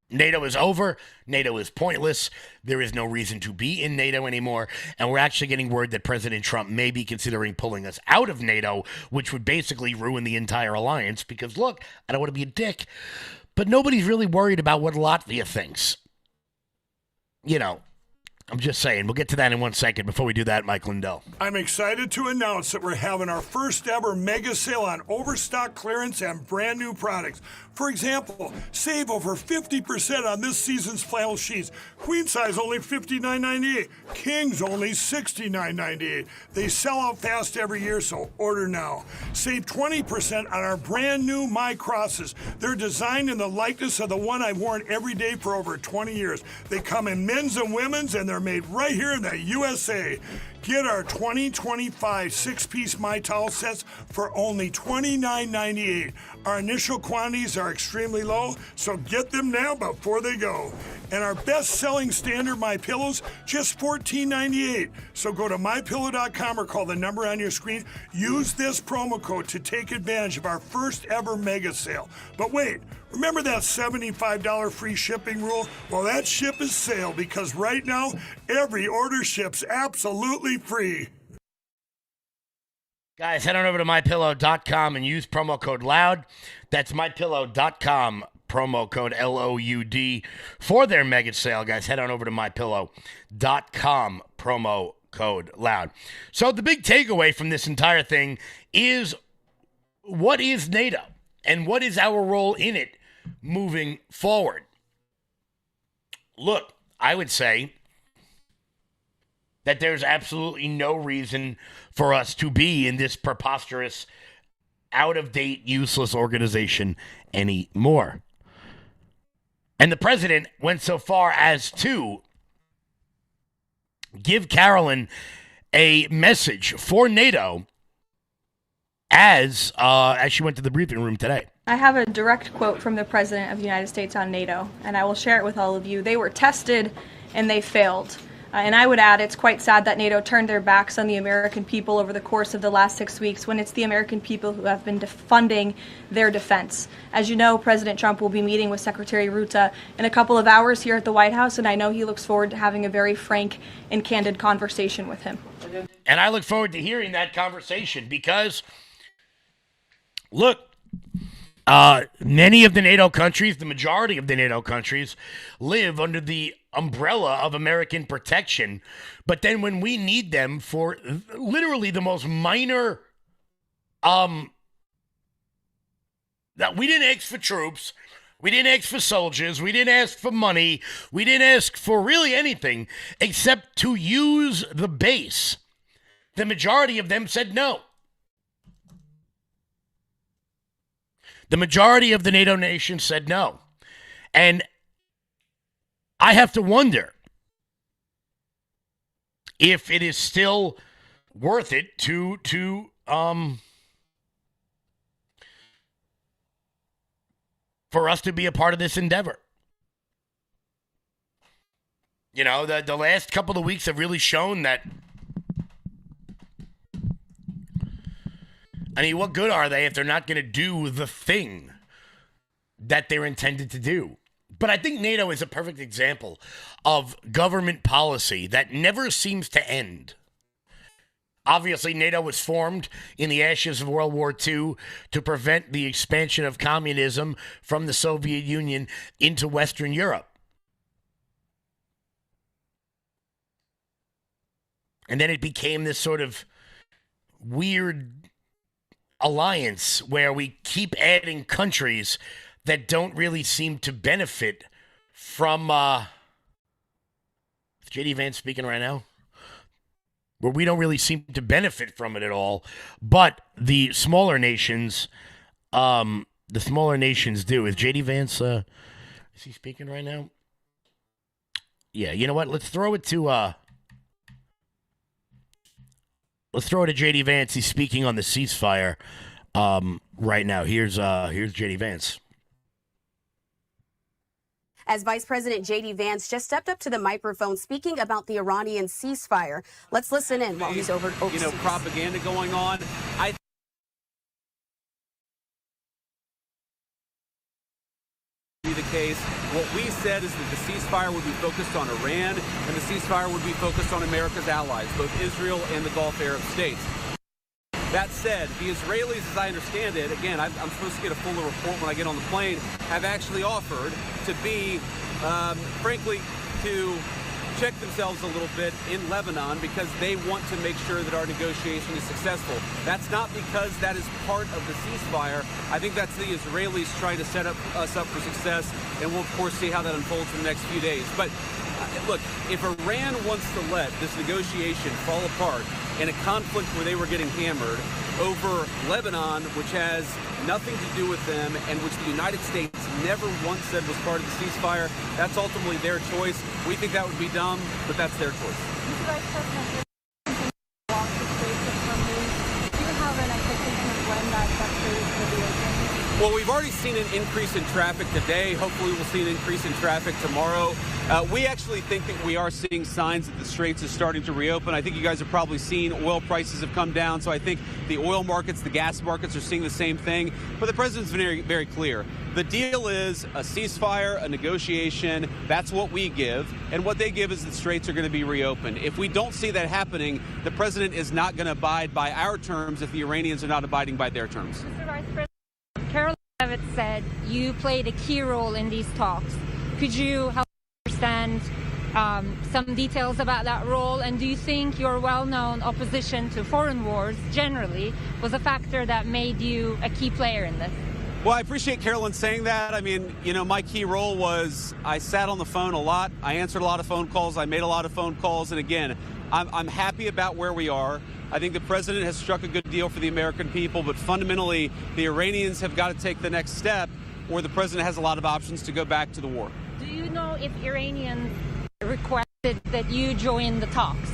NATO is over. NATO is pointless. There is no reason to be in NATO anymore. And we're actually getting word that President Trump may be considering pulling us out of NATO, which would basically ruin the entire alliance. Because, look, I don't want to be a dick, but nobody's really worried about what Latvia thinks. You know, I'm just saying. We'll get to that in 1 second. Before we do that, Mike Lindell. I'm excited to announce that we're having our first ever mega sale on overstock clearance and brand new products. For example, save over 50% on this season's flannel sheets. Queen size only $59.98. Kings only $69.98. They sell out fast every year, so order now. Save 20% on our brand new My Crosses. They're designed in the likeness of the one I've worn every day for over 20 years. They come in men's and women's, and they're made right here in the USA. Get our 2025 6-piece My Towel sets for only $29.98. Our initial quantities are extremely low, so get them now before they go. And our best-selling standard My Pillows, just $14.98. So go to MyPillow.com or call the number on your screen. Use this promo code to take advantage of our first ever mega sale. But wait, remember that $75 free shipping rule? Well, that ship is sailed, because right now, every order ships absolutely free. Guys, head on over to MyPillow.com and use promo code LOUD. That's MyPillow.com, promo code LOUD for their mega sale. Guys, head on over to MyPillow.com, promo code LOUD. So the big takeaway from this entire thing is, what is NATO and what is our role in it moving forward? Look, I would say that there's absolutely no reason for us to be in this preposterous, out-of-date, useless organization anymore. And the president went so far as to give Carolyn a message for NATO as she went to the briefing room today. I have a direct quote from the President of the United States on NATO, and I will share it with all of you. They were tested and they failed. And I would add, it's quite sad that NATO turned their backs on the American people over the course of the last 6 weeks when it's the American people who have been funding their defense. As you know, President Trump will be meeting with Secretary Rutte in a couple of hours here at the White House, and I know he looks forward to having a very frank and candid conversation with him. And I look forward to hearing that conversation because, look, many of the NATO countries, the majority of the NATO countries, live under the umbrella of American protection. But then when we need them for literally the most minor, that we didn't ask for troops, we didn't ask for soldiers, we didn't ask for money, we didn't ask for really anything except to use the base. The majority of them said no. The majority of the NATO nations said no. And I have to wonder if it is still worth it to for us to be a part of this endeavor. You know, the last couple of weeks have really shown that. I mean, what good are they if they're not going to do the thing that they're intended to do? But I think NATO is a perfect example of government policy that never seems to end. Obviously, NATO was formed in the ashes of World War II to prevent the expansion of communism from the Soviet Union into Western Europe. And then it became this sort of weird alliance where we keep adding countries that don't really seem to benefit from J.D. Vance speaking right now, where we don't really seem to benefit from it at all, but the smaller nations do. Is J.D. Vance is he speaking right now? Yeah, you know what, let's throw it to J.D. Vance. He's speaking on the ceasefire right now. Here's J.D. Vance. As Vice President J.D. Vance just stepped up to the microphone speaking about the Iranian ceasefire. Let's listen in while he's overseas. You know, propaganda going on. The case. What we said is that the ceasefire would be focused on Iran and the ceasefire would be focused on America's allies, both Israel and the Gulf Arab states. That said, the Israelis, as I understand it, again, I'm supposed to get a fuller report when I get on the plane, have actually offered to be, frankly, to check themselves a little bit in Lebanon because they want to make sure that our negotiation is successful. That's not because that is part of the ceasefire. I think that's the Israelis trying to set us up for success, and we'll, of course, see how that unfolds in the next few days. But look, if Iran wants to let this negotiation fall apart in a conflict where they were getting hammered over Lebanon, which has nothing to do with them and which the United States never once said was part of the ceasefire, that's ultimately their choice. We think that would be dumb, but that's their choice. Well, we've already seen an increase in traffic today. Hopefully we'll see an increase in traffic tomorrow. We actually think that we are seeing signs that the straits is starting to reopen. I think you guys have probably seen oil prices have come down. So I think the oil markets, the gas markets are seeing the same thing. But the president's very, very clear. The deal is a ceasefire, a negotiation. That's what we give. And what they give is the straits are going to be reopened. If we don't see that happening, the president is not going to abide by our terms if the Iranians are not abiding by their terms. Mr. Vice President, Carol said you played a key role in these talks. Could you help understand some details about that role? And do you think your well-known opposition to foreign wars generally was a factor that made you a key player in this? Well, I appreciate Carolyn saying that. I mean, you know, my key role was I sat on the phone a lot. I answered a lot of phone calls. I made a lot of phone calls. And again, I'm happy about where we are. I think the president has struck a good deal for the American people, but fundamentally, the Iranians have got to take the next step, or the president has a lot of options to go back to the war. Do you know if Iranians request that you join the talks?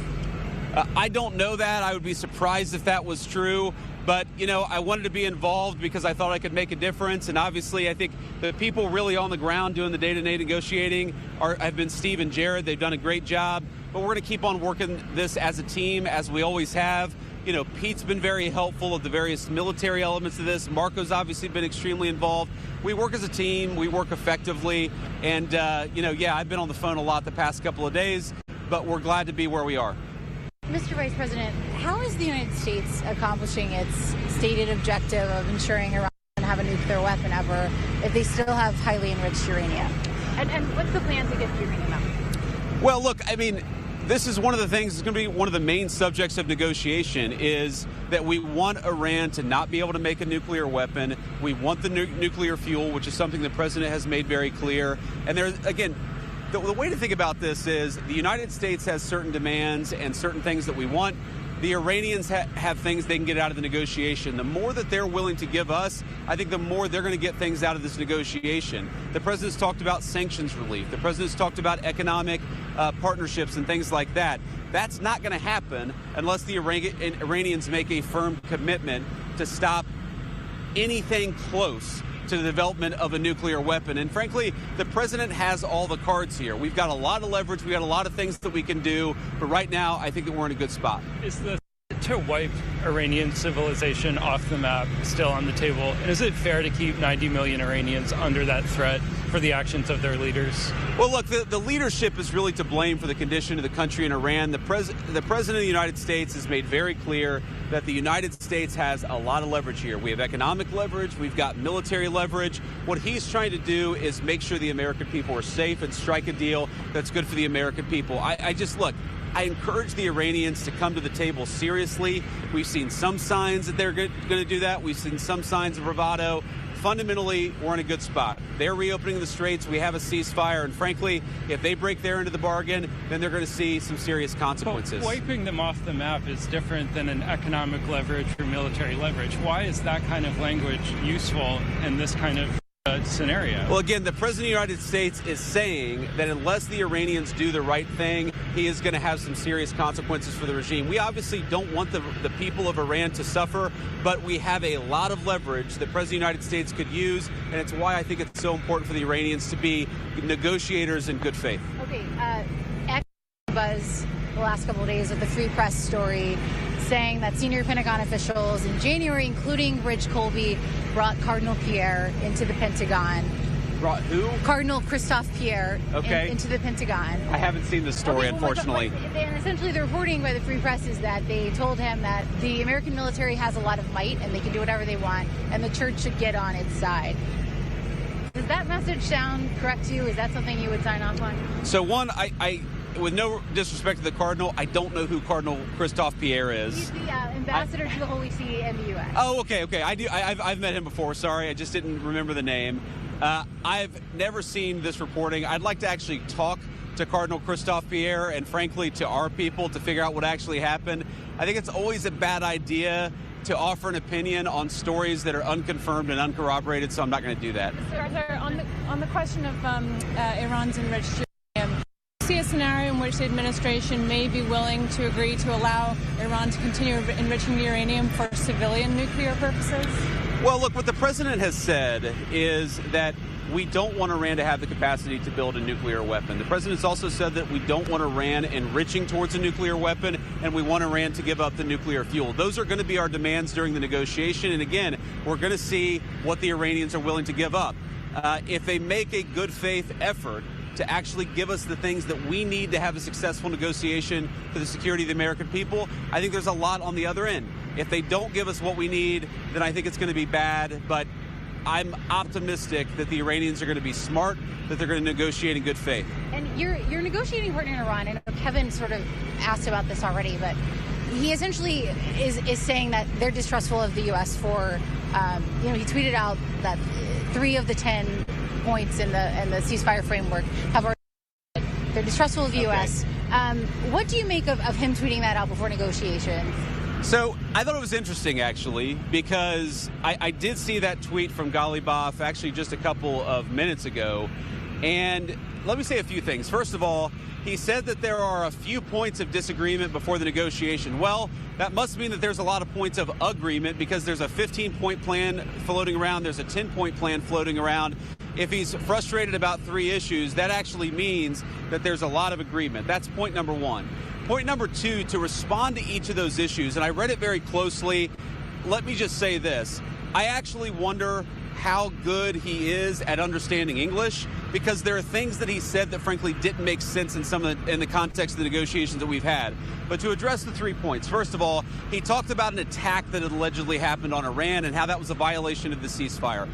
I don't know that. I would be surprised if that was true. But, you know, I wanted to be involved because I thought I could make a difference. And obviously, I think the people really on the ground doing the day-to-day negotiating have been Steve and Jared. They've done a great job. But we're going to keep on working this as a team, as we always have. You know, Pete's been very helpful of the various military elements of this. Marco's obviously been extremely involved. We work as a team. We work effectively. And, you know, yeah, I've been on the phone a lot the past couple of days. But we're glad to be where we are. Mr. Vice President, how is the United States accomplishing its stated objective of ensuring Iran doesn't have a nuclear weapon ever if they still have highly enriched uranium? And what's the plan to get the uranium out? Well, look, I mean, this is one of the things that's going to be one of the main subjects of negotiation is that we want Iran to not be able to make a nuclear weapon. We want the nuclear fuel, which is something the president has made very clear. And there's, again, the way to think about this is the United States has certain demands and certain things that we want. The Iranians have things they can get out of the negotiation. The more that they're willing to give us, I think the more they're going to get things out of this negotiation. The president's talked about sanctions relief. The president's talked about economic partnerships and things like that. That's not going to happen unless the Iranians make a firm commitment to stop anything close to the development of a nuclear weapon. And frankly, the president has all the cards here. We've got a lot of leverage. We've got a lot of things that we can do. But right now, I think that we're in a good spot. Is the to wipe Iranian civilization off the map still on the table? And is it fair to keep 90 million Iranians under that threat for the actions of their leaders? Well, look, the leadership is really to blame for the condition of the country in Iran. The president of the United States has made very clear that the United States has a lot of leverage here. We have economic leverage. We've got military leverage. What he's trying to do is make sure the American people are safe and strike a deal that's good for the American people. I encourage the Iranians to come to the table seriously. We've seen some signs that they're going to do that. We've seen some signs of bravado. Fundamentally, we're in a good spot. They're reopening the straits. We have a ceasefire. And frankly, if they break their end of the bargain, then they're going to see some serious consequences. But wiping them off the map is different than an economic leverage or military leverage. Why is that kind of language useful in this kind of scenario? Well, again, the president of the United States is saying that unless the Iranians do the right thing, he is going to have some serious consequences for the regime. We obviously don't want the people of Iran to suffer, but we have a lot of leverage that the president of the United States could use, and it's why I think it's so important for the Iranians to be negotiators in good faith. Okay, buzz the last couple of days of the Free Press story saying that senior Pentagon officials in January, including Rich Colby, brought Cardinal Pierre into the Pentagon. Brought who? Cardinal Christophe Pierre into the Pentagon. I haven't seen this story, unfortunately. And essentially, the reporting by the Free Press is that they told him that the American military has a lot of might and they can do whatever they want, and the church should get on its side. Does that message sound correct to you? Is that something you would sign off on? So one, I with no disrespect to the Cardinal, I don't know who Cardinal Christophe Pierre is. He's the ambassador to the Holy See and the U.S. Oh, okay. I've met him before. Sorry, I just didn't remember the name. I've never seen this reporting. I'd like to actually talk to Cardinal Christophe Pierre and, frankly, to our people to figure out what actually happened. I think it's always a bad idea to offer an opinion on stories that are unconfirmed and uncorroborated, so I'm not going to do that. Sir, on the question of Iran's enriched uranium, do you see a scenario in which the administration may be willing to agree to allow Iran to continue enriching uranium for civilian nuclear purposes? Well, look, what the president has said is that we don't want Iran to have the capacity to build a nuclear weapon. The president's also said that we don't want Iran enriching towards a nuclear weapon, and we want Iran to give up the nuclear fuel. Those are going to be our demands during the negotiation. And again, we're going to see what the Iranians are willing to give up. If they make a good faith effort to actually give us the things that we need to have a successful negotiation for the security of the American people, I think there's a lot on the other end. If they don't give us what we need, then I think it's going to be bad. But I'm optimistic that the Iranians are going to be smart, that they're going to negotiate in good faith. And your negotiating partner in Iran, and Kevin sort of asked about this already, but he essentially is saying that they're distrustful of the U.S. for, he tweeted out that 3 of the 10 points in the ceasefire framework have already. They're distrustful of the U.S. What do you make of him tweeting that out before negotiations? So I thought it was interesting, actually, because I did see that tweet from Ghalibaf actually just a couple of minutes ago. And let me say a few things. First of all, he said that there are a few points of disagreement before the negotiation. Well, that must mean that there's a lot of points of agreement because there's a 15-point plan floating around. There's a 10-point plan floating around. If he's frustrated about 3 issues, that actually means that there's a lot of agreement. That's point number 1. Point number 2, to respond to each of those issues, and I read it very closely. Let me just say this. I actually wonder how good he is at understanding English, because there are things that he said that frankly didn't make sense in the context of the negotiations that we've had. But to address the 3 points, first of all, he talked about an attack that had allegedly happened on Iran and how that was a violation of the ceasefire.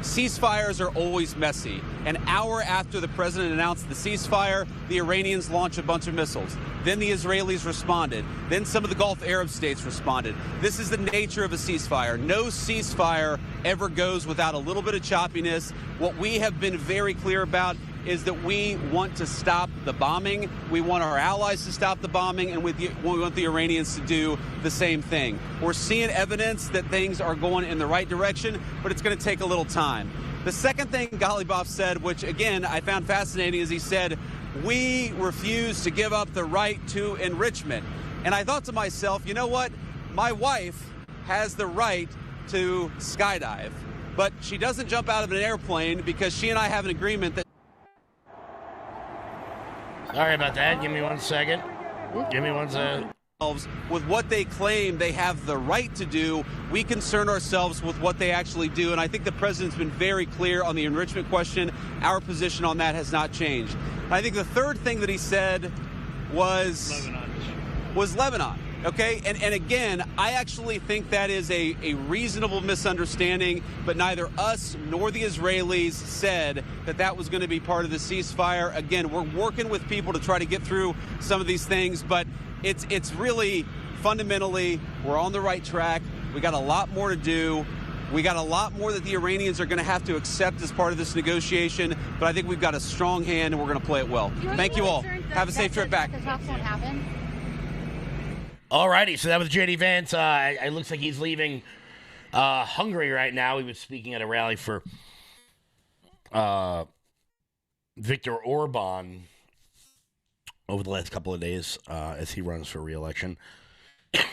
Ceasefires are always messy. An hour after the president announced the ceasefire, the Iranians launched a bunch of missiles. Then the Israelis responded. Then some of the Gulf Arab states responded. This is the nature of a ceasefire. No ceasefire ever goes without a little bit of choppiness. What we have been very clear about is that we want to stop the bombing. We want our allies to stop the bombing, and we want the Iranians to do the same thing. We're seeing evidence that things are going in the right direction, but it's going to take a little time. The second thing Ghalibaf said, which again I found fascinating, is he said, we refuse to give up the right to enrichment. And I thought to myself, you know what? My wife has the right to skydive, but she doesn't jump out of an airplane because she and I have an agreement that... Sorry about that. Give me 1 second. Give me 1 second. With what they claim they have the right to do, we concern ourselves with what they actually do. And I think the president's been very clear on the enrichment question. Our position on that has not changed. I think the third thing that he said was Lebanon. Okay, and again, I actually think that is a reasonable misunderstanding, but neither us nor the Israelis said that that was going to be part of the ceasefire. Again, we're working with people to try to get through some of these things, but it's really fundamentally, we're on the right track. We got a lot more to do. We got a lot more that the Iranians are going to have to accept as part of this negotiation, but I think we've got a strong hand and we're going to play it well. Thank you all. Have a safe trip back. The talks won't happen. Alrighty, so that was J.D. Vance. It looks like he's leaving Hungary right now. He was speaking at a rally for Viktor Orban over the last couple of days as he runs for re-election. It's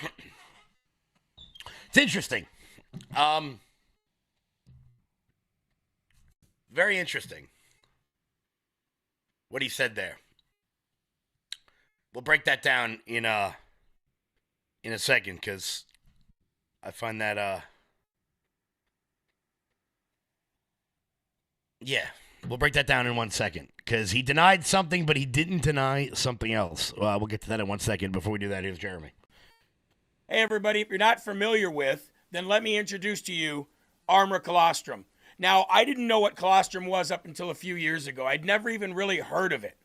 interesting. Very interesting what he said there. We'll break that down in a second, because I find that, yeah, we'll break that down in 1 second, because he denied something, but he didn't deny something else. We'll get to that in 1 second. Before we do that, here's Jeremy. Hey, everybody, if you're not familiar with, then let me introduce to you Armor Colostrum. Now, I didn't know what colostrum was up until a few years ago. I'd never even really heard of it.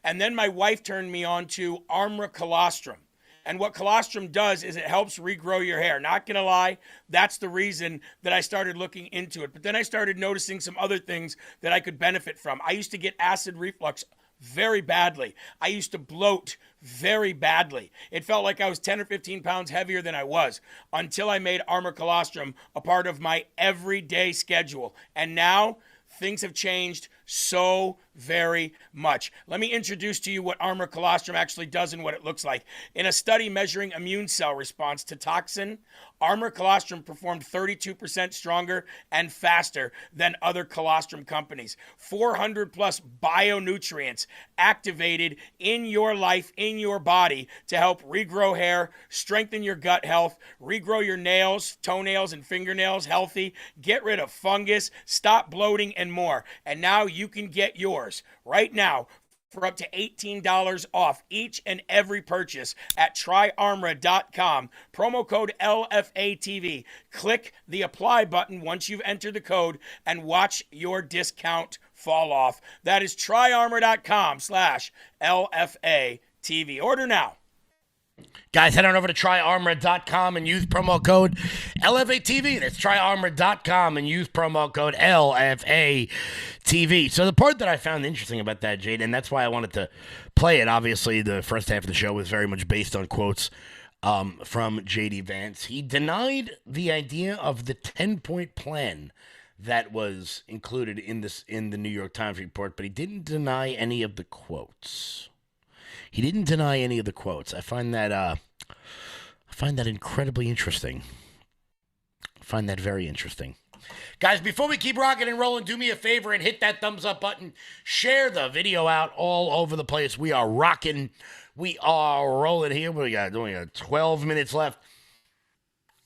And then my wife turned me on to Armor Colostrum. And what colostrum does is it helps regrow your hair. Not going to lie, that's the reason that I started looking into it. But then I started noticing some other things that I could benefit from. I used to get acid reflux very badly. I used to bloat very badly. It felt like I was 10 or 15 pounds heavier than I was until I made Armor Colostrum a part of my everyday schedule. And now things have changed so very much. Let me introduce to you what Armor Colostrum actually does and what it looks like. In a study measuring immune cell response to toxin, Armor Colostrum performed 32% stronger and faster than other colostrum companies. 400 plus bionutrients activated in your life, in your body, to help regrow hair, strengthen your gut health, regrow your nails, toenails, and fingernails healthy, get rid of fungus, stop bloating, and more. And now you can get yours right now for up to $18 off each and every purchase at tryarmor.com. Promo code LFATV. Click the apply button once you've entered the code and watch your discount fall off. That is tryarmor.com/LFATV. Order now. Guys, head on over to tryarmor.com and use promo code LFATV. That's tryarmor.com and use promo code LFATV. So the part that I found interesting about that, Jade, and that's why I wanted to play it, obviously the first half of the show was very much based on quotes from J.D. Vance. He denied the idea of the 10-point plan that was included in the New York Times report, but he didn't deny any of the quotes. I find that incredibly interesting. I find that very interesting. Guys, before we keep rocking and rolling, do me a favor and hit that thumbs up button. Share the video out all over the place. We are rocking. We are rolling here. We got 12 minutes left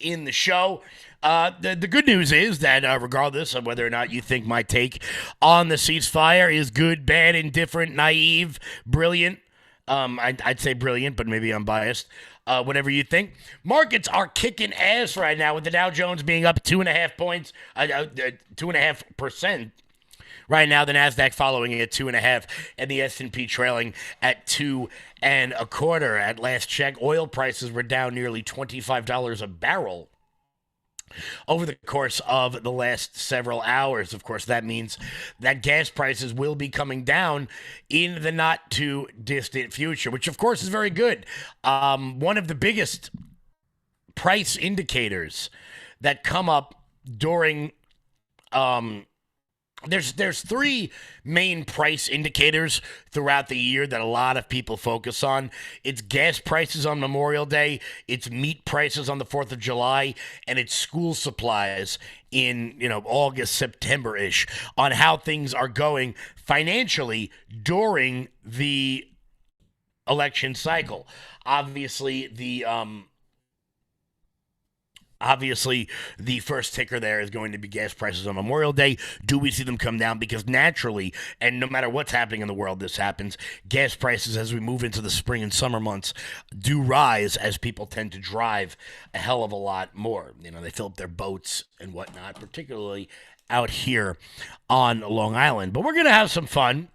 in the show. The good news is that regardless of whether or not you think my take on the ceasefire is good, bad, indifferent, naive, brilliant, I'd say brilliant, but maybe I'm biased. Whatever you think. Markets are kicking ass right now with the Dow Jones being up 2.5 points, 2.5%. Right now, the Nasdaq following at 2.5%, and the S&P trailing at 2.25%. At last check, oil prices were down nearly $25 a barrel over the course of the last several hours. Of course, that means that gas prices will be coming down in the not too distant future, which of course is very good. One of the biggest price indicators that come up during there's three main price indicators throughout the year that a lot of people focus on. It's gas prices on Memorial Day, it's meat prices on the 4th of July, and it's school supplies in, August, September-ish, on how things are going financially during the election cycle. Obviously, the first ticker there is going to be gas prices on Memorial Day. Do we see them come down? Because naturally, and no matter what's happening in the world, this happens. Gas prices, as we move into the spring and summer months, do rise as people tend to drive a hell of a lot more. They fill up their boats and whatnot, particularly out here on Long Island. But we're going to have some fun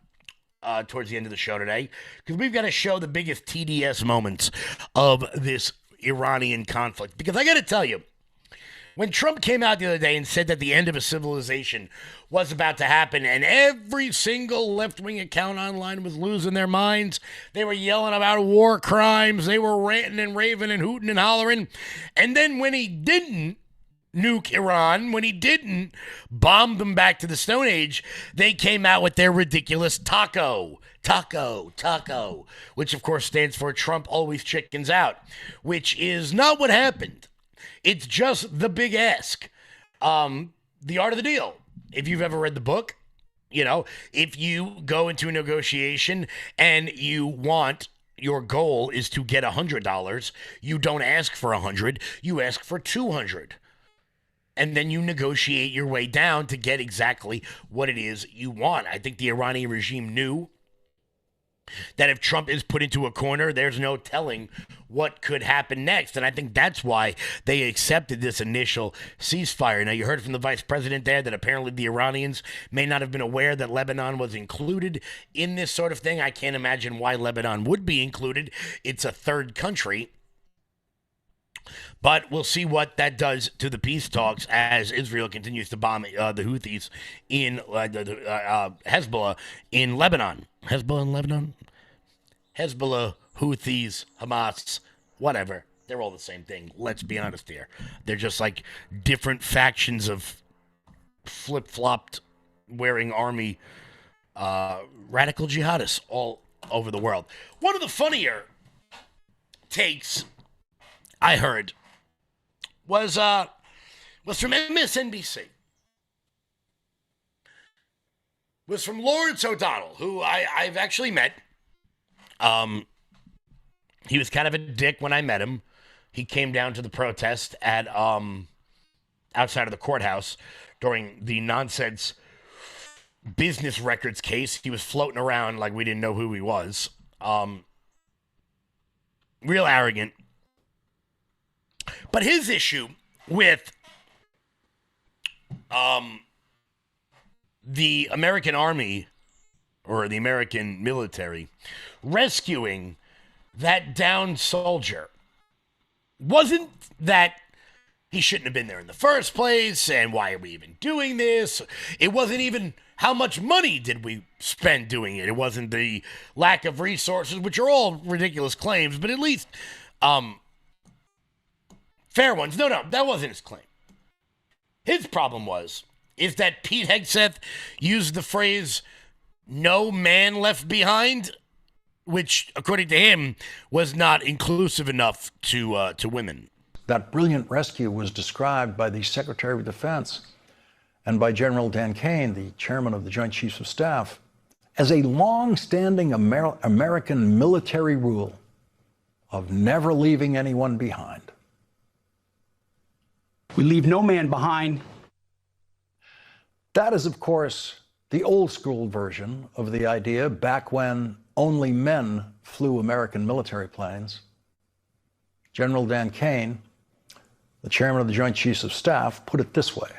towards the end of the show today, because we've got to show the biggest TDS moments of this Iranian conflict. Because I got to tell you, when Trump came out the other day and said that the end of a civilization was about to happen, and every single left-wing account online was losing their minds, they were yelling about war crimes, they were ranting and raving and hooting and hollering, and then when he didn't nuke Iran, when he didn't bomb them back to the Stone Age, they came out with their ridiculous taco, which of course stands for Trump always chickens out, which is not what happened. It's just the big ask. The Art of the Deal. If you've ever read the book, if you go into a negotiation and your goal is to get $100, you don't ask for $100, you ask for $200. And then you negotiate your way down to get exactly what it is you want. I think the Iranian regime knew that if Trump is put into a corner, there's no telling what could happen next. And I think that's why they accepted this initial ceasefire. Now, you heard from the vice president there that apparently the Iranians may not have been aware that Lebanon was included in this sort of thing. I can't imagine why Lebanon would be included. It's a third country. But we'll see what that does to the peace talks as Israel continues to bomb the Houthis in Hezbollah in Lebanon. Hezbollah, Houthis, Hamas, whatever. They're all the same thing. Let's be honest here. They're just like different factions of flip-flopped wearing army radical jihadists all over the world. One of the funnier takes I heard was from MSNBC. Was from Lawrence O'Donnell, who I've actually met. He was kind of a dick when I met him. He came down to the protest at outside of the courthouse during the nonsense business records case. He was floating around like we didn't know who he was. Real arrogant. But his issue with the American Army or the American military rescuing that downed soldier wasn't that he shouldn't have been there in the first place, and why are we even doing this? It wasn't even how much money did we spend doing it. It wasn't the lack of resources, which are all ridiculous claims, but at least fair ones. No, that wasn't his claim. His problem was is that Pete Hegseth used the phrase "no man left behind," which, according to him, was not inclusive enough to women. That brilliant rescue was described by the Secretary of Defense and by General Dan Kane, the chairman of the Joint Chiefs of Staff, as a long-standing American military rule of never leaving anyone behind. We leave no man behind. That is, of course, the old-school version of the idea back when only men flew American military planes. General Dan Kane, the chairman of the Joint Chiefs of Staff, put it this way.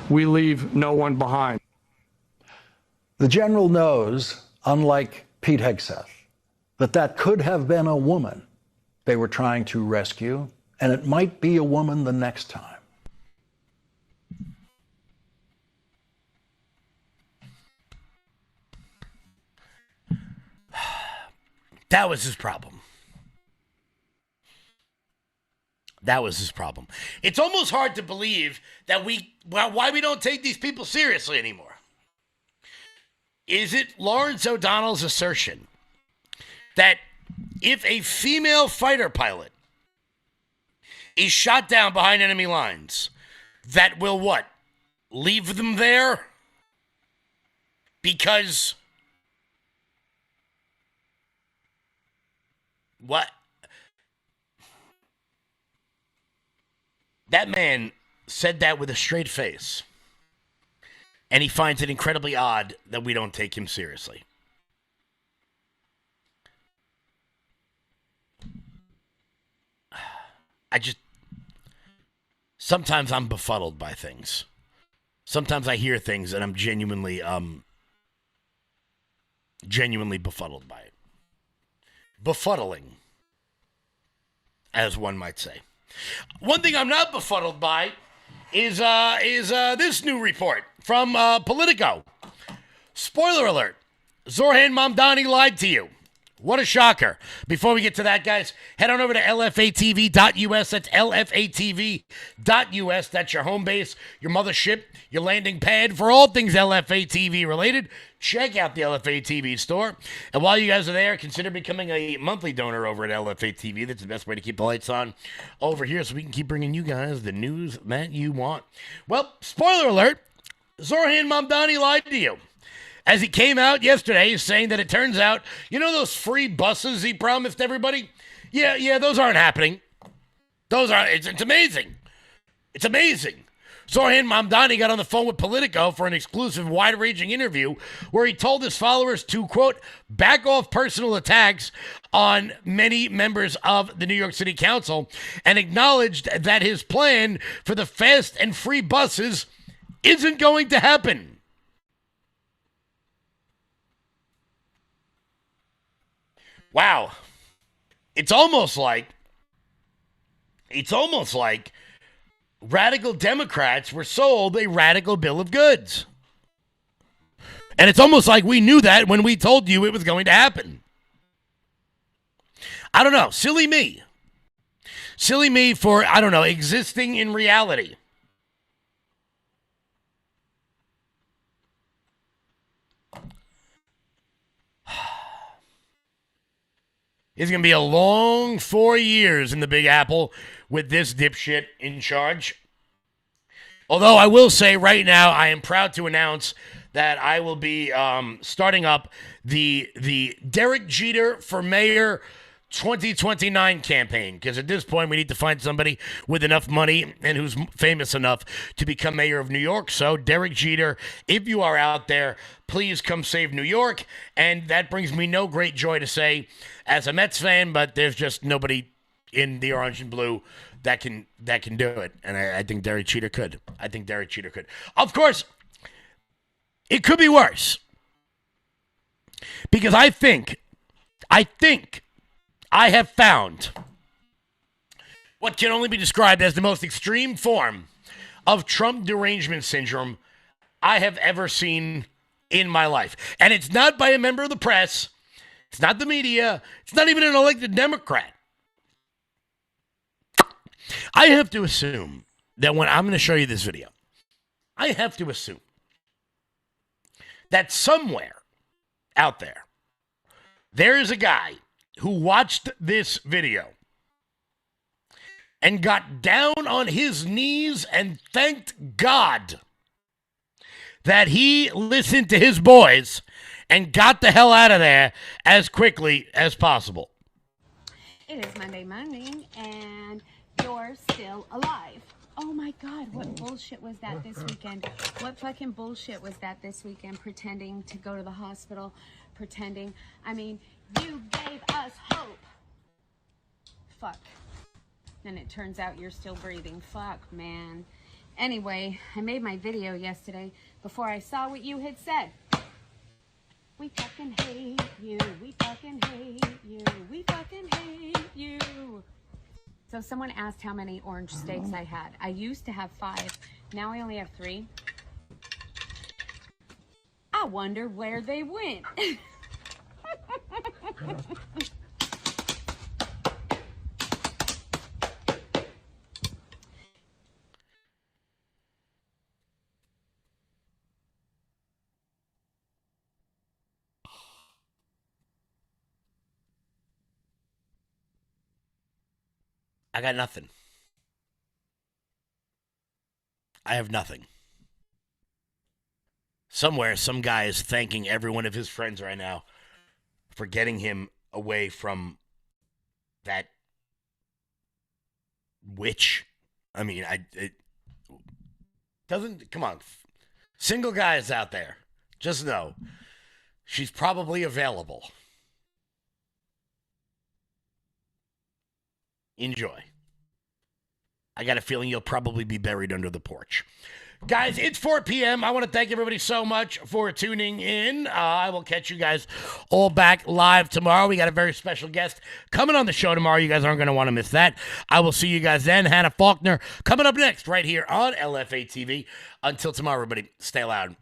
We leave no one behind. The general knows, unlike Pete Hegseth, that could have been a woman they were trying to rescue, and it might be a woman the next time. That was his problem. That was his problem. It's almost hard to believe that why we don't take these people seriously anymore. Is it Lawrence O'Donnell's assertion that if a female fighter pilot is shot down behind enemy lines, that will what? Leave them there? Because what? That man said that with a straight face. And he finds it incredibly odd that we don't take him seriously. Sometimes I'm befuddled by things. Sometimes I hear things and I'm genuinely befuddled by it. Befuddling, as one might say. One thing I'm not befuddled by is this new report from Politico. Spoiler alert, Zorhan Mamdani lied to you. What a shocker. Before we get to that, guys, head on over to lfatv.us. That's lfatv.us. That's your home base, your mothership, your landing pad for all things LFA TV related. Check out the LFA TV store. And while you guys are there, consider becoming a monthly donor over at LFA TV. That's the best way to keep the lights on over here so we can keep bringing you guys the news that you want. Well, spoiler alert, Zorhan Mamdani lied to you. As he came out yesterday saying that it turns out, you know those free buses he promised everybody? Yeah, those aren't happening. It's amazing. It's amazing. Zorhan Mamdani got on the phone with Politico for an exclusive, wide-ranging interview where he told his followers to, quote, back off personal attacks on many members of the New York City Council and acknowledged that his plan for the fast and free buses isn't going to happen. Wow. It's almost like radical Democrats were sold a radical bill of goods. And it's almost like we knew that when we told you it was going to happen. I don't know. Silly me. Silly me for, I don't know, existing in reality. It's going to be a long 4 years in the Big Apple with this dipshit in charge. Although I will say right now, I am proud to announce that I will be starting up the Derek Jeter for Mayor 2029 campaign. Because at this point, we need to find somebody with enough money and who's famous enough to become mayor of New York. So Derek Jeter, if you are out there, please come save New York. And that brings me no great joy to say as a Mets fan, but there's just nobody in the orange and blue that can do it. And I think Derek Jeter could. Of course, it could be worse. Because I think I have found what can only be described as the most extreme form of Trump derangement syndrome I have ever seen in my life. And it's not by a member of the press. It's not the media. It's not even an elected Democrat. I have to assume that when I'm going to show you this video, I have to assume that somewhere out there is a guy who watched this video and got down on his knees and thanked God that he listened to his boys and got the hell out of there as quickly as possible. It is Monday morning, and you're still alive. Oh my God, what bullshit was that this weekend? What fucking bullshit was that this weekend? Pretending to go to the hospital, pretending. I mean, you gave us hope. Fuck. And it turns out you're still breathing. Fuck, man. Anyway, I made my video yesterday before I saw what you had said. We fucking hate you. We fucking hate you. We fucking hate you. So someone asked how many orange steaks I had. I used to have 5. Now I only have 3. I wonder where they went. I got nothing. I have nothing. Somewhere, some guy is thanking every one of his friends right now for getting him away from that witch. I mean, it doesn't, come on. Single guys out there, just know she's probably available. Enjoy. I got a feeling you'll probably be buried under the porch. Guys, it's 4 p.m. I want to thank everybody so much for tuning in. I will catch you guys all back live tomorrow. We got a very special guest coming on the show tomorrow. You guys aren't going to want to miss that. I will see you guys then. Hannah Faulkner coming up next right here on LFA TV. Until tomorrow, everybody, stay loud.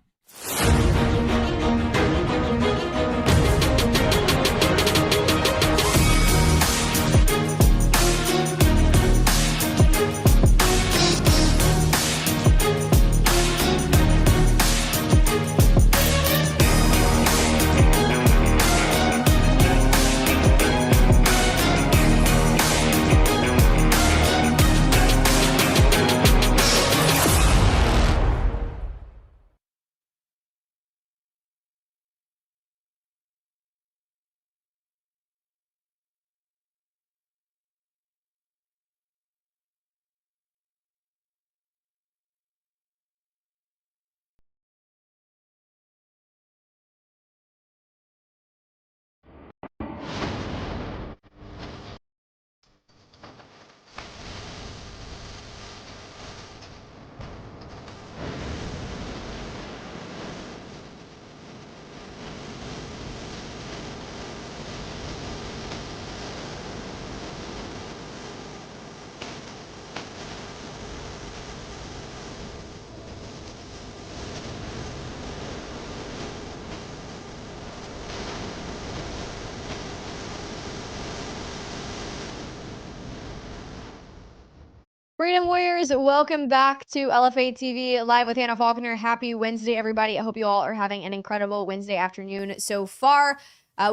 Freedom Warriors, welcome back to LFA TV live with Hannah Faulkner. Happy Wednesday, everybody. I hope you all are having an incredible Wednesday afternoon so far.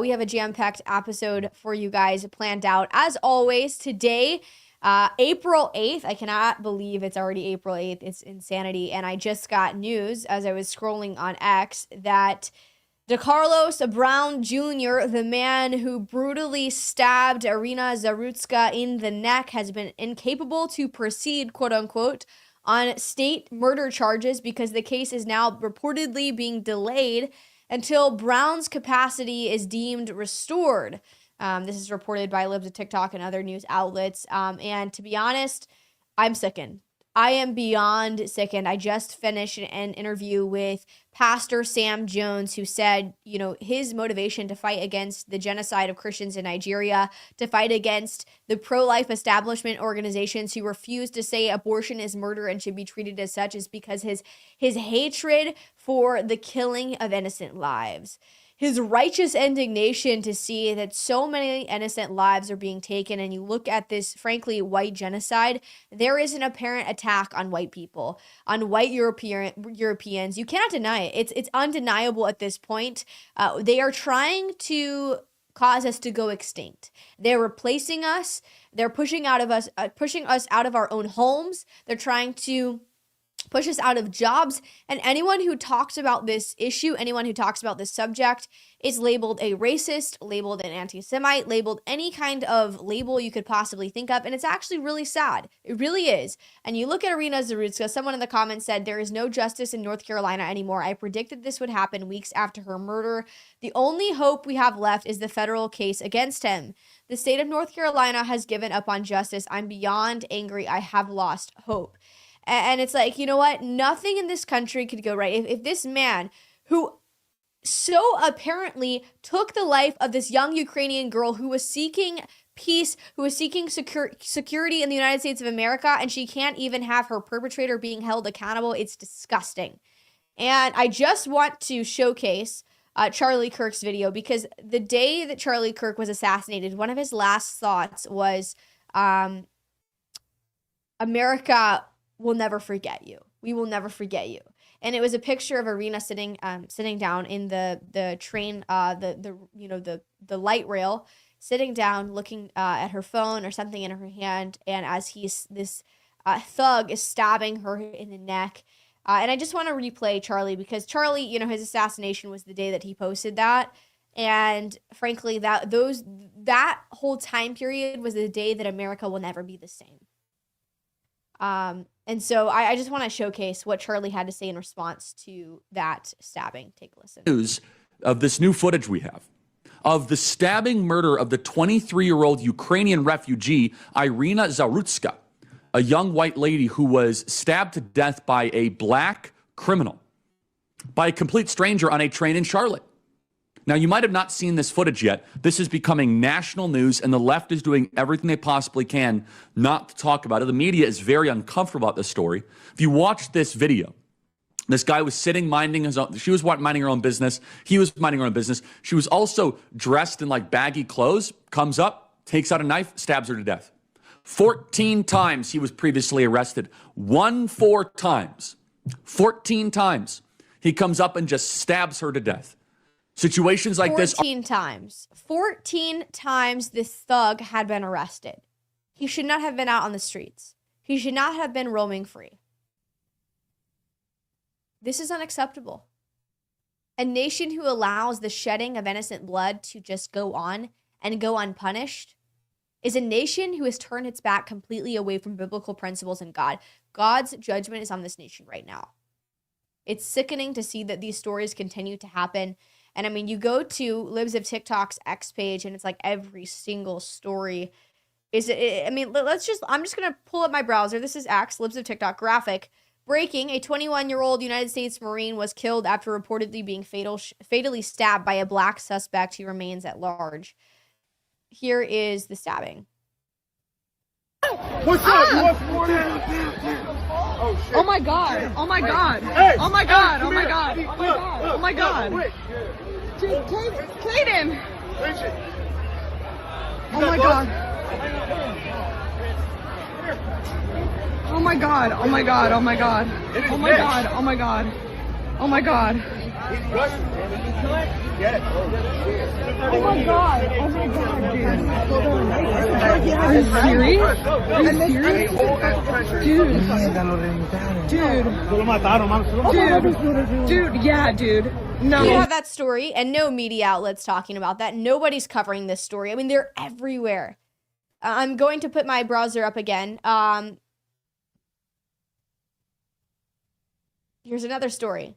We have a jam-packed episode for you guys planned out. As always, today, April 8th. I cannot believe it's already April 8th. It's insanity. And I just got news as I was scrolling on X that DeCarlos Brown Jr., the man who brutally stabbed Irina Zarutska in the neck, has been incapable to proceed, quote unquote, on state murder charges because the case is now reportedly being delayed until Brown's capacity is deemed restored. This is reported by Libs of TikTok and other news outlets. And to be honest, I'm sickened. I am beyond sickened. I just finished an interview with Pastor Sam Jones, who said, you know, his motivation to fight against the genocide of Christians in Nigeria, to fight against the pro-life establishment organizations who refuse to say abortion is murder and should be treated as such, is because his hatred for the killing of innocent lives. his righteous indignation to see that so many innocent lives are being taken. And you look at this, frankly, white genocide, there is an apparent attack on white people, on white Europeans. You cannot deny it. It's undeniable at this point. They are trying to cause us to go extinct. They're replacing us. They're pushing us out of our own homes. They're trying to push us out of jobs. And anyone who talks about this issue, anyone who talks about this subject is labeled a racist, labeled an anti-Semite, labeled any kind of label you could possibly think of. And it's actually really sad. It really is. And you look at Irina Zarutska, someone in the comments said, there is no justice in North Carolina anymore. I predicted this would happen weeks after her murder. The only hope we have left is the federal case against him. The state of North Carolina has given up on justice. I'm beyond angry. I have lost hope. And it's like, you know what? Nothing in this country could go right. If this man who so apparently took the life of this young Ukrainian girl who was seeking peace, who was seeking security in the United States of America, and she can't even have her perpetrator being held accountable, it's disgusting. And I just want to showcase Charlie Kirk's video, because the day that Charlie Kirk was assassinated, one of his last thoughts was, America will never forget you. We will never forget you. And it was a picture of Irina sitting down in the train, the light rail, sitting down, looking at her phone or something in her hand. And as this thug is stabbing her in the neck. And I just want to replay Charlie, because Charlie, his assassination was the day that he posted that. And frankly, that whole time period was the day that America will never be the same. And so I just want to showcase what Charlie had to say in response to that stabbing. Take a listen. News of this new footage we have of the stabbing murder of the 23-year-old Ukrainian refugee, Irina Zarutska, a young white lady who was stabbed to death by a black criminal, by a complete stranger on a train in Charlotte. Now, you might have not seen this footage yet. This is becoming national news, and the left is doing everything they possibly can not to talk about it. The media is very uncomfortable about this story. If you watch this video, this guy was sitting minding his own, she was minding her own business. He was minding her own business. She was also dressed in like baggy clothes, comes up, takes out a knife, stabs her to death. 14 times he was previously arrested. 4 times. 14 times. He comes up and just stabs her to death. Situations like 14 times. 14 times this thug had been arrested. He should not have been out on the streets. He should not have been roaming free. This is unacceptable. A nation who allows the shedding of innocent blood to just go on and go unpunished is a nation who has turned its back completely away from biblical principles and God. God's judgment is on this nation right now. It's sickening to see that these stories continue to happen. And I mean, you go to Libs of TikTok's X page, and it's like every single story I'm just going to pull up my browser. This is X, Libs of TikTok graphic. Breaking, a 21-year-old United States Marine was killed after reportedly being fatally stabbed by a black suspect who remains at large. Here is the stabbing. What's up? You want some more? Oh, shit. Oh my god. Oh my god. Hey, oh my god. hey, Oh my god. Oh my god. Oh my god. Caden. Oh my god. Oh my god. Oh my god. Oh my god. Oh my god. Oh my god. Oh my god. He's rushing, man. Did you kill it? Get it. Oh my god. Oh my god, dude. Are you serious? Are you serious? Dude, yeah, dude. No. You have that story, and no media outlets talking about that. Nobody's covering this story. I mean, they're everywhere. I'm going to put my browser up again. Here's another story.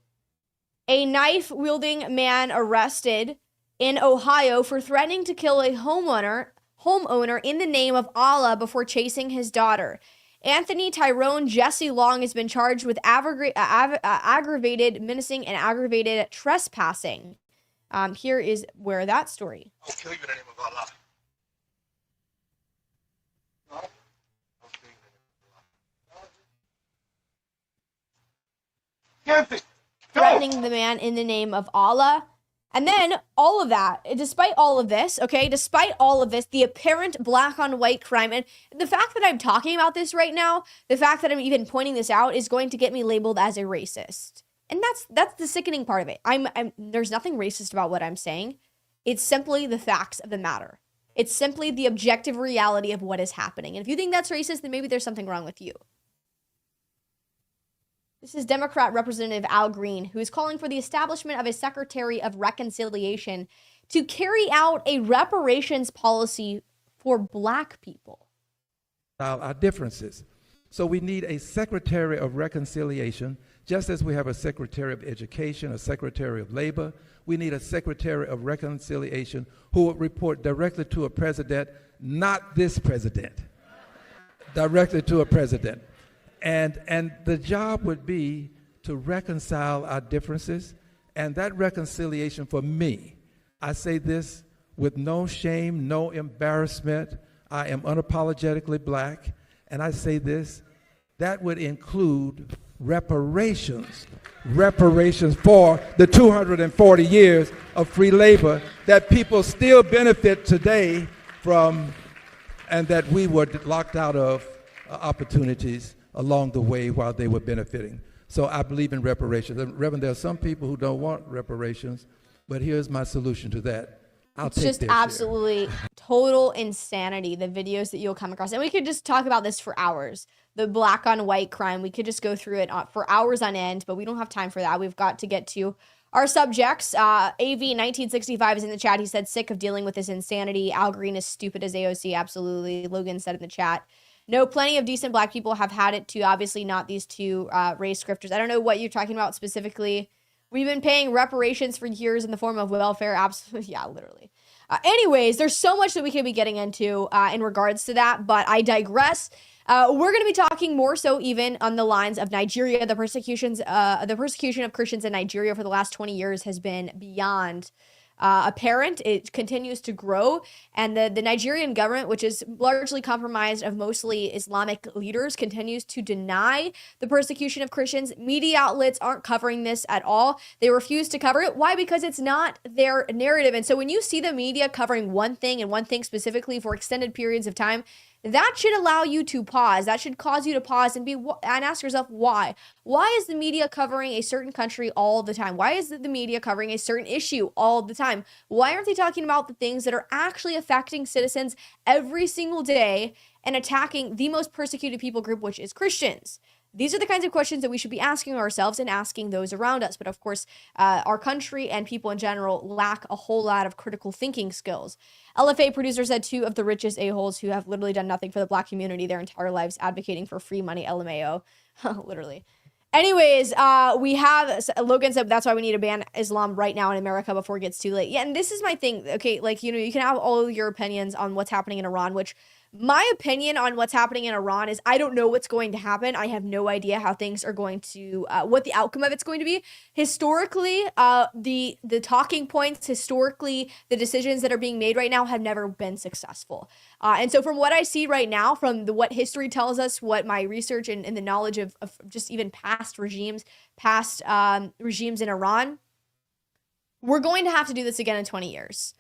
A knife-wielding man arrested in Ohio for threatening to kill a homeowner in the name of Allah before chasing his daughter. Anthony Tyrone Jesse Long has been charged with aggravated menacing and aggravated trespassing. Here is where that story. I'll kill you in the name of Allah. Threatening the man in the name of Allah. And then all of that, despite all of this, okay, despite all of this, the apparent black on white crime, and the fact that I'm talking about this right now, the fact that I'm even pointing this out is going to get me labeled as a racist. And that's the sickening part of it. There's nothing racist about what I'm saying. It's simply the facts of the matter. It's simply the objective reality of what is happening. And if you think that's racist, then maybe there's something wrong with you. This is Democrat Representative Al Greene, who is calling for the establishment of a Secretary of Reconciliation to carry out a reparations policy for Black people. Our differences. So we need a Secretary of Reconciliation, just as we have a Secretary of Education, a Secretary of Labor. We need a Secretary of Reconciliation who would report directly to a president, not this president, directly to a president. And the job would be to reconcile our differences, and that reconciliation for me, I say this with no shame, no embarrassment. I am unapologetically Black, and I say this, that would include reparations for the 240 years of free labor that people still benefit today from, and that we were locked out of opportunities along the way while they were benefiting. So I believe in reparations. And Reverend, there are some people who don't want reparations, but here's my solution to that. It's just absolutely total insanity, the videos that you'll come across. And we could just talk about this for hours. The black on white crime, we could just go through it for hours on end, but we don't have time for that. We've got to get to our subjects. AV1965 is in the chat. He said, sick of dealing with this insanity. Al Greene is stupid as AOC. Absolutely. Logan said in the chat. No, plenty of decent Black people have had it too. Obviously not these two race scripters. I don't know what you're talking about specifically. We've been paying reparations for years in the form of welfare. Absolutely. Yeah, literally. Anyways, there's so much that we could be getting into in regards to that, but I digress. We're going to be talking more so even on the lines of Nigeria. The persecution of Christians in Nigeria for the last 20 years has been beyond apparent. It continues to grow, and the Nigerian government, which is largely compromised of mostly Islamic leaders, continues to deny the persecution of Christians. Media outlets aren't covering this at all. They refuse to cover it. Why? Because it's not their narrative. And so when you see the media covering one thing and one thing specifically for extended periods of time, that should allow you to pause. That should cause you to pause and ask yourself why. Why is the media covering a certain country all the time? Why is the media covering a certain issue all the time? Why aren't they talking about the things that are actually affecting citizens every single day and attacking the most persecuted people group, which is Christians? These are the kinds of questions that we should be asking ourselves and asking those around us. But of course, our country and people in general lack a whole lot of critical thinking skills. LFA producer said 2 of the richest a-holes who have literally done nothing for the Black community their entire lives advocating for free money, LMAO. Literally. Anyways, we have, Logan said that's why we need to ban Islam right now in America before it gets too late. Yeah, and this is my thing. Okay, like, you know, you can have all your opinions on what's happening in Iran, which my opinion on what's happening in Iran is I don't know what's going to happen. I have no idea how things are going to, what the outcome of it's going to be. Historically, the talking points, historically, the decisions that are being made right now have never been successful. And so from what I see right now, from what history tells us, what my research and the knowledge of just even past regimes in Iran, we're going to have to do this again in 20 years.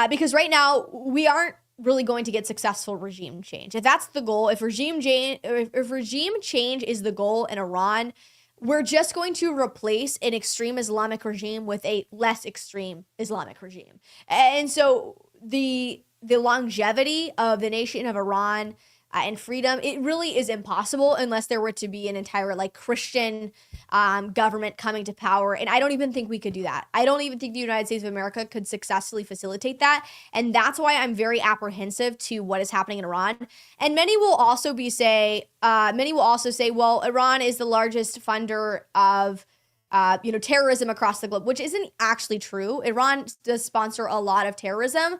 Because right now, we aren't really going to get successful regime change. If that's the goal, if regime change is the goal in Iran, we're just going to replace an extreme Islamic regime with a less extreme Islamic regime. And so the longevity of the nation of Iran and freedom, it really is impossible unless there were to be an entire like Christian government coming to power. And I don't even think we could do that. I don't even think the United States of America could successfully facilitate that. And that's why I'm very apprehensive to what is happening in Iran. And many will also say, well, Iran is the largest funder of terrorism across the globe, which isn't actually true. Iran does sponsor a lot of terrorism,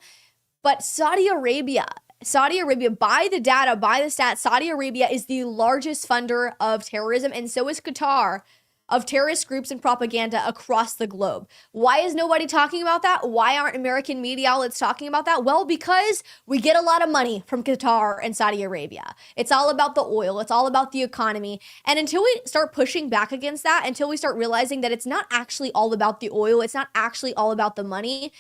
but Saudi Arabia, by the data, by the stats, Saudi Arabia is the largest funder of terrorism, and so is Qatar. of terrorist groups and propaganda across the globe. Why is nobody talking about that? Why aren't American media outlets talking about that? Well, because we get a lot of money from Qatar and Saudi Arabia. It's all about the oil. It's all about the economy. And until we start pushing back against that, until we start realizing that it's not actually all about the oil, it's not actually all about the money,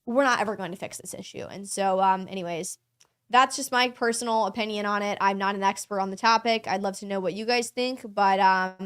we're not ever going to fix this issue. And so, anyways, that's just my personal opinion on it. I'm not an expert on the topic. I'd love to know what you guys think, but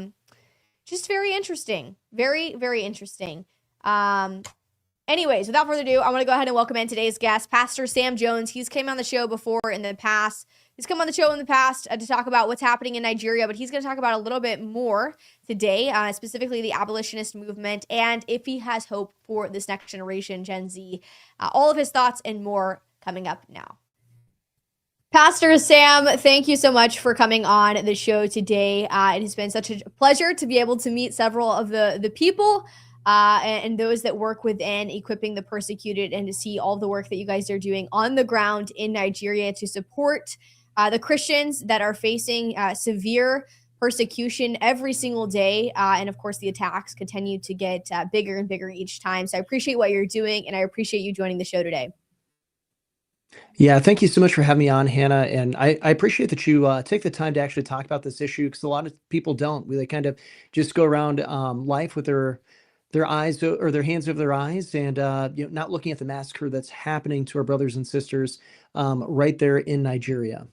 just very interesting. Very, very interesting. Anyways, without further ado, I want to go ahead and welcome in today's guest, Pastor Sam Jones. He's came on the show before in the past. He's come on the show in the past to talk about what's happening in Nigeria, but he's going to talk about a little bit more today, specifically the abolitionist movement and if he has hope for this next generation, Gen Z. All of his thoughts and more coming up now. Pastor Sam, thank you so much for coming on the show today. It has been such a pleasure to be able to meet several of the people and those that work within equipping the persecuted, and to see all the work that you guys are doing on the ground in Nigeria to support the Christians that are facing severe persecution every single day. And of course, the attacks continue to get bigger and bigger each time. So I appreciate what you're doing, and I appreciate you joining the show today. Yeah, thank you so much for having me on, Hannah. And I appreciate that you take the time to actually talk about this issue, because a lot of people don't. They kind of just go around life with their eyes or their hands over their eyes, and not looking at the massacre that's happening to our brothers and sisters right there in Nigeria.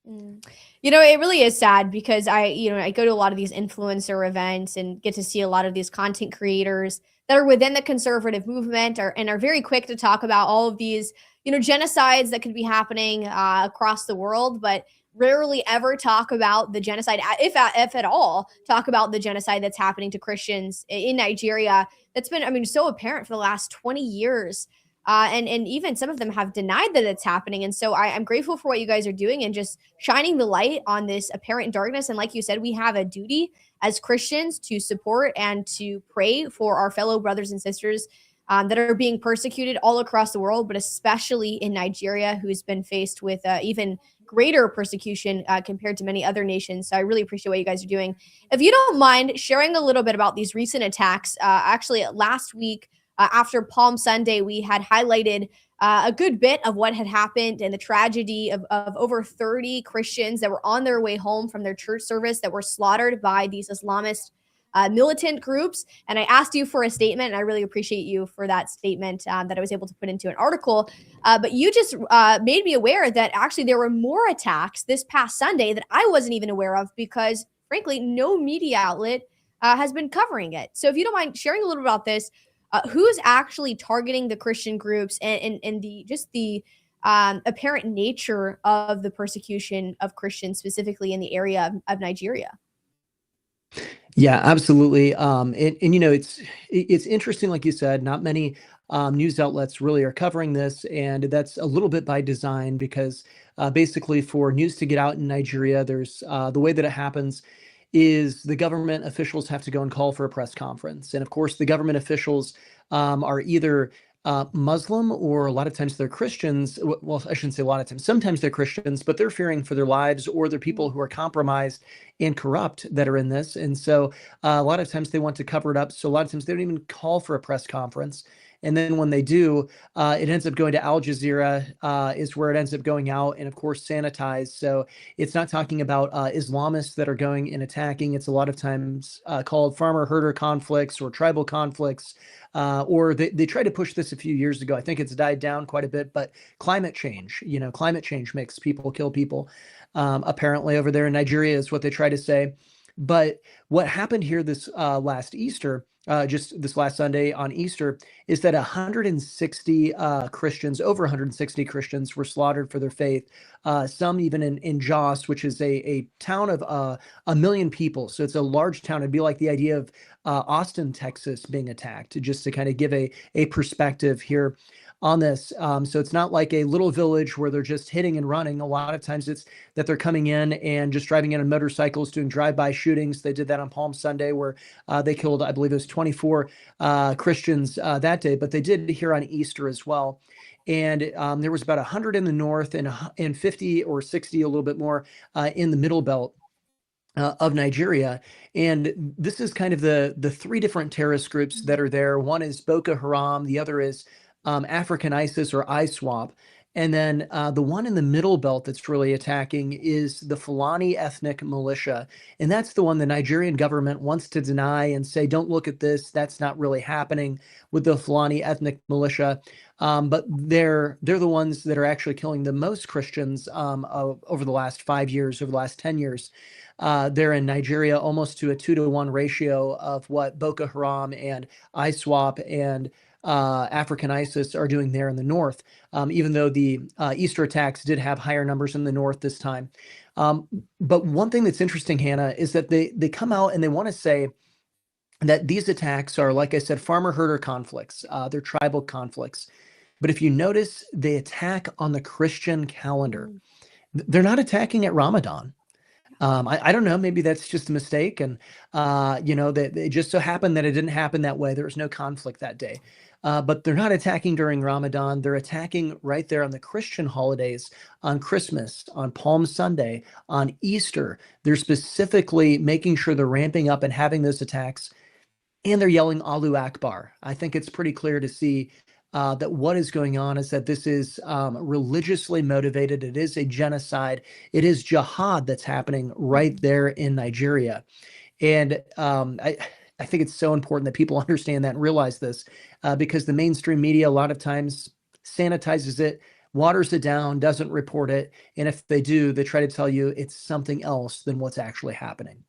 You know, it really is sad, because I go to a lot of these influencer events and get to see a lot of these content creators that are within the conservative movement and are very quick to talk about all of these genocides that could be happening across the world, but rarely ever talk about the genocide, if at all, talk about the genocide that's happening to Christians in Nigeria. That's been, so apparent for the last 20 years. And even some of them have denied that it's happening. And so I'm grateful for what you guys are doing and just shining the light on this apparent darkness. And like you said, we have a duty as Christians to support and to pray for our fellow brothers and sisters that are being persecuted all across the world, but especially in Nigeria, who's been faced with even greater persecution compared to many other nations. So I really appreciate what you guys are doing. If you don't mind sharing a little bit about these recent attacks, actually last week after Palm Sunday, we had highlighted a good bit of what had happened and the tragedy of over 30 Christians that were on their way home from their church service that were slaughtered by these Islamist militant groups. And I asked you for a statement, and I really appreciate you for that statement that I was able to put into an article. But you just made me aware that actually there were more attacks this past Sunday that I wasn't even aware of, because frankly, no media outlet has been covering it. So if you don't mind sharing a little bit about this, who's actually targeting the Christian groups and the apparent nature of the persecution of Christians, specifically in the area of Nigeria? Yeah, absolutely. And it's interesting, like you said, not many news outlets really are covering this, and that's a little bit by design, because basically for news to get out in Nigeria, there's the way that it happens is the government officials have to go and call for a press conference. And of course, the government officials are either Muslim, or a lot of times they're Christians. Well, I shouldn't say a lot of times. Sometimes they're Christians, but they're fearing for their lives, or they're people who are compromised and corrupt that are in this. And so a lot of times they want to cover it up. So a lot of times they don't even call for a press conference. And then when they do, it ends up going to Al Jazeera is where it ends up going out, and of course sanitized. So it's not talking about Islamists that are going and attacking. It's a lot of times called farmer-herder conflicts or tribal conflicts, or they tried to push this a few years ago. I think it's died down quite a bit, but climate change makes people kill people. Apparently over there in Nigeria is what they try to say. But what happened here this last Easter, just this last Sunday on Easter, is that 160 Christians, over 160 Christians were slaughtered for their faith. Some even in Jos, which is a town of 1 million people. So it's a large town. It'd be like the idea of Austin, Texas being attacked, just to kind of give a perspective here on this. So it's not like a little village where they're just hitting and running. A lot of times it's that they're coming in and just driving in on motorcycles, doing drive-by shootings. They did that on Palm Sunday, where they killed, I believe it was 24 Christians that day, but they did here on Easter as well. And there was about 100 in the north and 50 or 60, a little bit more, in the middle belt. of Nigeria. And this is kind of the three different terrorist groups that are there. One is Boko Haram, the other is African ISIS or ISWAP. And then the one in the middle belt that's really attacking is the Fulani ethnic militia. And that's the one the Nigerian government wants to deny and say, don't look at this. That's not really happening with the Fulani ethnic militia. But they're the ones that are actually killing the most Christians over the last 5 years, over the last 10 years. They're in Nigeria almost to a 2-to-1 ratio of what Boko Haram and ISWAP and African ISIS are doing there in the north, even though the Easter attacks did have higher numbers in the north this time. But one thing that's interesting, Hannah, is that they come out and they want to say that these attacks are, like I said, farmer-herder conflicts. They're tribal conflicts. But if you notice, they attack on the Christian calendar. They're not attacking at Ramadan. I don't know, maybe that's just a mistake. And, that it just so happened that it didn't happen that way. There was no conflict that day. But they're not attacking during Ramadan. They're attacking right there on the Christian holidays, on Christmas, on Palm Sunday, on Easter. They're specifically making sure they're ramping up and having those attacks. And they're yelling Allahu Akbar. I think it's pretty clear to see that what is going on is that this is religiously motivated. It is a genocide. It is jihad that's happening right there in Nigeria. And I think it's so important that people understand that and realize this because the mainstream media a lot of times sanitizes it, waters it down, doesn't report it. And if they do, they try to tell you it's something else than what's actually happening.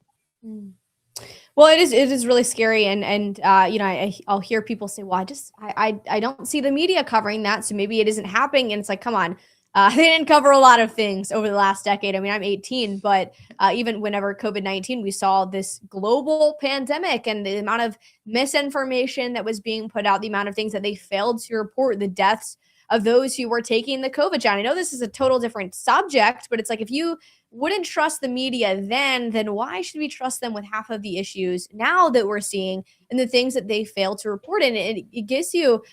Well, it is really scary, and I'll hear people say, "Well, I don't see the media covering that, so maybe it isn't happening." And it's like, come on, they didn't cover a lot of things over the last decade. I mean, I'm 18, but even whenever COVID-19, we saw this global pandemic and the amount of misinformation that was being put out, the amount of things that they failed to report, the deaths of those who were taking the COVID shot. I know this is a total different subject, but it's like if you wouldn't trust the media then why should we trust them with half of the issues now that we're seeing and the things that they fail to report? And it gives you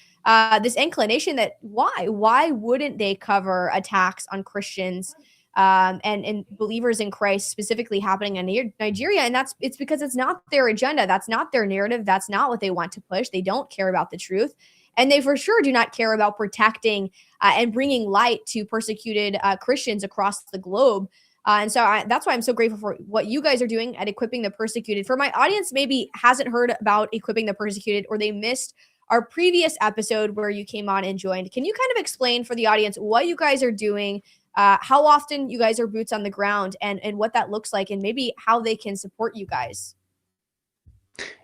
this inclination that why wouldn't they cover attacks on Christians and believers in Christ specifically happening in Nigeria? And it's because it's not their agenda. That's not their narrative. That's not what they want to push. They don't care about the truth. And they for sure do not care about protecting and bringing light to persecuted Christians across the globe. And so that's why I'm so grateful for what you guys are doing at Equipping the Persecuted. For my audience maybe hasn't heard about Equipping the Persecuted, or they missed our previous episode where you came on and joined, can you kind of explain for the audience what you guys are doing, how often you guys are boots on the ground, and what that looks like, and maybe how they can support you guys?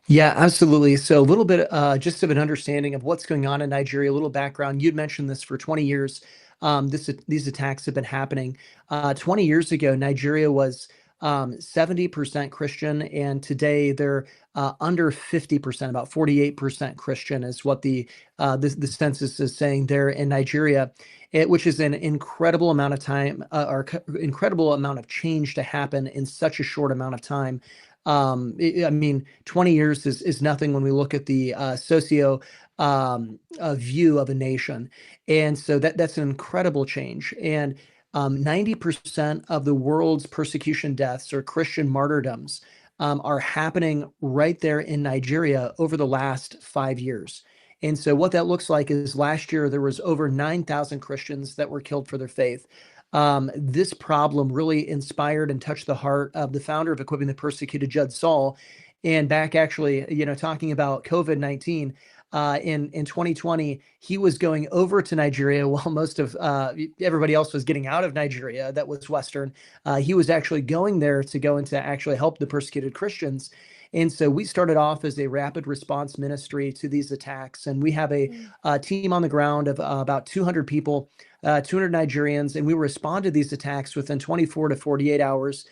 Yeah, absolutely. So a little bit just of an understanding of what's going on in Nigeria, a little background. You'd mentioned this for 20 years. These attacks have been happening. 20 years ago, Nigeria was 70% Christian, and today they're under 50%, about 48% Christian is what the census is saying there in Nigeria, which is an incredible amount of time or incredible amount of change to happen in such a short amount of time. I mean, 20 years is nothing when we look at the socio view of a nation. And so that's an incredible change. And 90% of the world's persecution deaths or Christian martyrdoms are happening right there in Nigeria over the last 5 years. And so what that looks like is last year there was over 9,000 Christians that were killed for their faith. This problem really inspired and touched the heart of the founder of Equipping the Persecuted, Judd Saul. And back actually, talking about COVID-19, in 2020, he was going over to Nigeria while most of everybody else was getting out of Nigeria that was Western. He was actually going there to go and to actually help the persecuted Christians. And so we started off as a rapid response ministry to these attacks. And we have a team on the ground of about 200 people, 200 Nigerians, and we respond to these attacks within 24 to 48 hours.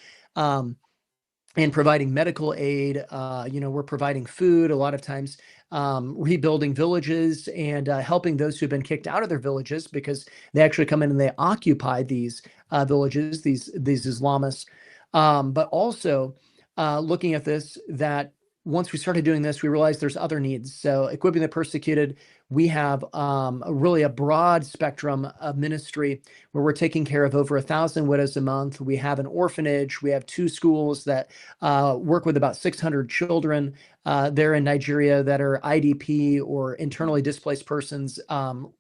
And providing medical aid, we're providing food a lot of times, rebuilding villages and helping those who've been kicked out of their villages because they actually come in and they occupy these villages, these Islamists. But also looking at this, that once we started doing this, we realized there's other needs. So equipping the persecuted, we have really a broad spectrum of ministry where we're taking care of over 1,000 widows a month. We have an orphanage. We have 2 schools that work with about 600 children there in Nigeria that are IDP or internally displaced persons,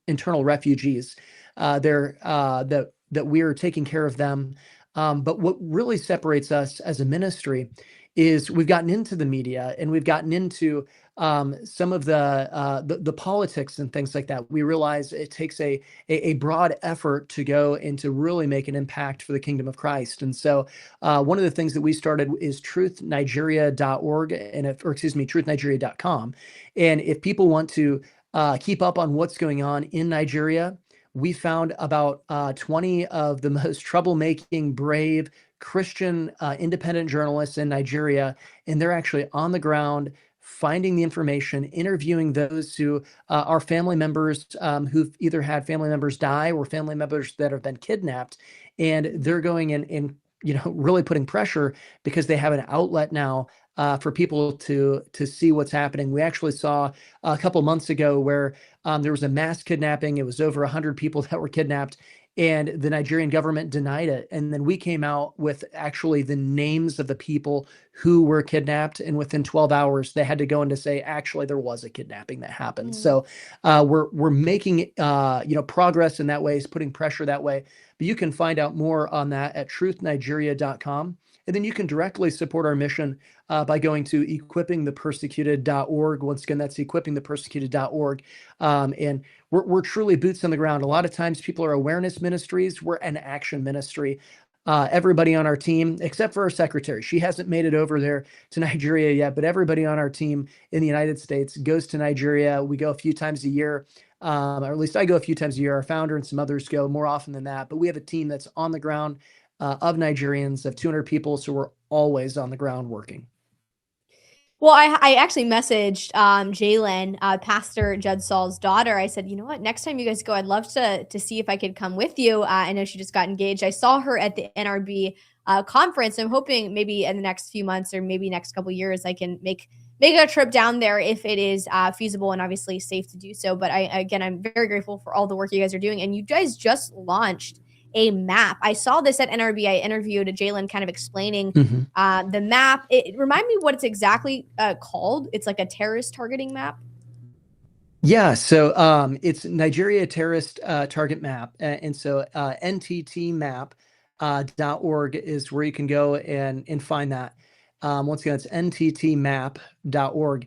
internal refugees. That we are taking care of them. But what really separates us as a ministry is we've gotten into the media and we've gotten into some of the politics and things like that. We realize it takes a broad effort to go and to really make an impact for the kingdom of Christ. And so one of the things that we started is truthnigeria.org truthnigeria.com. And if people want to keep up on what's going on in Nigeria, we found about 20 of the most troublemaking, brave Christian independent journalists in Nigeria, and they're actually on the ground finding the information, interviewing those who are family members who've either had family members die or family members that have been kidnapped, and they're going and really putting pressure because they have an outlet now for people to see what's happening. We actually saw a couple months ago where there was a mass kidnapping. It was over 100 people that were kidnapped, and the Nigerian government denied it. And then we came out with actually the names of the people who were kidnapped, and within 12 hours, they had to go in to say, actually, there was a kidnapping that happened. So we're making progress in that way, is putting pressure that way. But you can find out more on that at truthnigeria.com. And then you can directly support our mission by going to equippingthepersecuted.org. Once again, that's equippingthepersecuted.org. And we're truly boots on the ground. A lot of times people are awareness ministries. We're an action ministry. Everybody on our team, except for our secretary, she hasn't made it over there to Nigeria yet, but everybody on our team in the United States goes to Nigeria. We go a few times a year, or at least I go a few times a year. Our founder and some others go more often than that. But we have a team that's on the ground of Nigerians, of 200 people, so we're always on the ground working. Well, I actually messaged Jalen, Pastor Judd Saul's daughter. I said, you know what, next time you guys go, I'd love to see if I could come with you. I know she just got engaged. I saw her at the NRB conference. I'm hoping maybe in the next few months or maybe next couple years, I can make a trip down there if it is feasible and obviously safe to do so. But I'm very grateful for all the work you guys are doing. And you guys just launched a map. I saw this at NRB. I interviewed Jalen kind of explaining the map. It remind me what it's exactly called. It's like a terrorist targeting map. Yeah, so it's Nigeria Terrorist Target Map. And so nttmap.org is where you can go and find that. Once again, it's nttmap.org.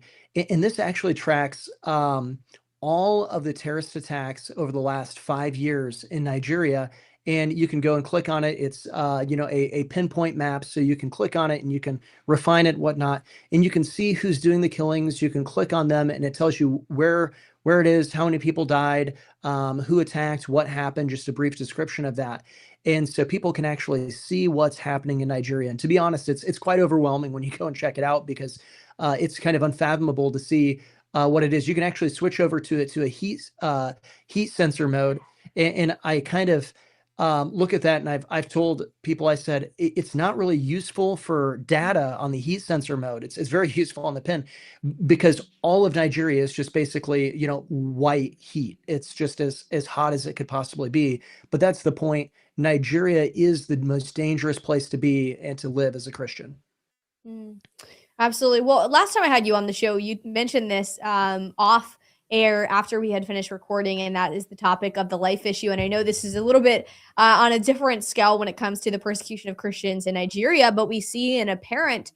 And this actually tracks all of the terrorist attacks over the last 5 years in Nigeria. And you can go and click on it. It's a pinpoint map, so you can click on it and you can refine it, whatnot, and you can see who's doing the killings. You can click on them, and it tells you where it is, how many people died, who attacked, what happened, just a brief description of that. And so people can actually see what's happening in Nigeria. And to be honest, it's quite overwhelming when you go and check it out because it's kind of unfathomable to see what it is. You can actually switch over to a heat sensor mode, and I kind of look at that, and I've told people, I said, it's not really useful for data on the heat sensor mode. It's very useful on the pin because all of Nigeria is just basically, white heat. It's just as hot as it could possibly be. But that's the point. Nigeria is the most dangerous place to be and to live as a Christian. Absolutely. Well, last time I had you on the show, you mentioned this off air after we had finished recording, and that is the topic of the life issue. And I know this is a little bit on a different scale when it comes to the persecution of Christians in Nigeria, but we see an apparent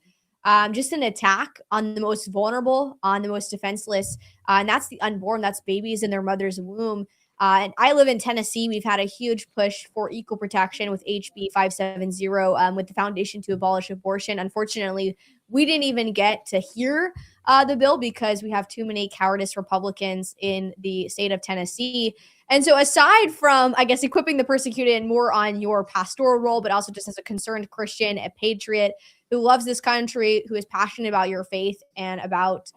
just an attack on the most vulnerable, on the most defenseless, and that's the unborn. That's babies in their mother's womb. And I live in Tennessee. We've had a huge push for equal protection with HB 570 with the Foundation to Abolish Abortion. Unfortunately, we didn't even get to hear the bill because we have too many cowardice Republicans in the state of Tennessee. And so aside from, I guess, equipping the persecuted and more on your pastoral role, but also just as a concerned Christian, a patriot who loves this country, who is passionate about your faith and about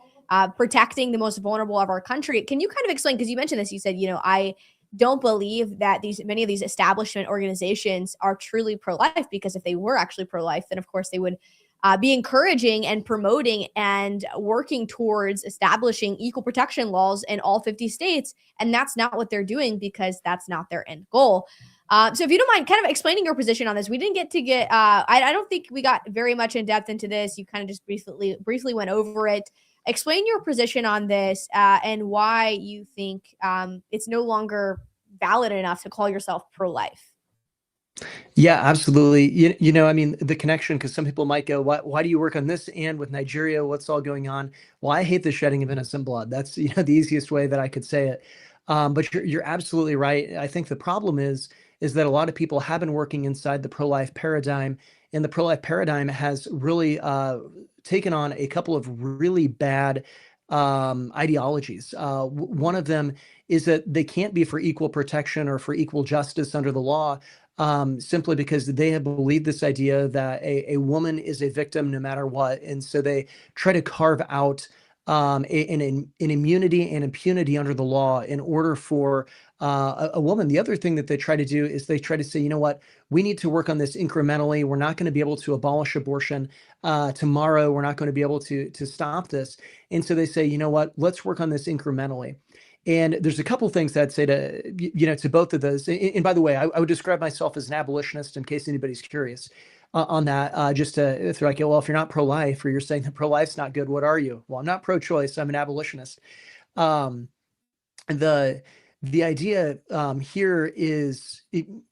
protecting the most vulnerable of our country. Can you kind of explain, because you mentioned this, you said, I don't believe that many of these establishment organizations are truly pro-life, because if they were actually pro-life, then of course they would be encouraging and promoting and working towards establishing equal protection laws in all 50 states. And that's not what they're doing because that's not their end goal. So if you don't mind kind of explaining your position on this, we didn't I don't think we got very much in depth into this. You kind of just briefly went over it. Explain your position on this and why you think it's no longer valid enough to call yourself pro-life. Yeah, absolutely. I mean, the connection, because some people might go, why do you work on this? And with Nigeria, what's all going on? Well, I hate the shedding of innocent blood. That's, the easiest way that I could say it. But you're absolutely right. I think the problem is that a lot of people have been working inside the pro-life paradigm, and the pro-life paradigm has really taken on a couple of really bad ideologies. One of them is that they can't be for equal protection or for equal justice under the law, simply because they have believed this idea that a woman is a victim no matter what. And so they try to carve out an immunity and impunity under the law in order for a woman. The other thing that they try to do is they try to say, you know what, we need to work on this incrementally. We're not going to be able to abolish abortion tomorrow. We're not going to be able to stop this. And so they say, you know what, let's work on this incrementally. And there's a couple things I'd say to both of those. And by the way, I would describe myself as an abolitionist in case anybody's curious on that. Just to throw like, well, if you're not pro-life or you're saying that pro-life's not good, what are you? Well, I'm not pro-choice. I'm an abolitionist. The idea here is,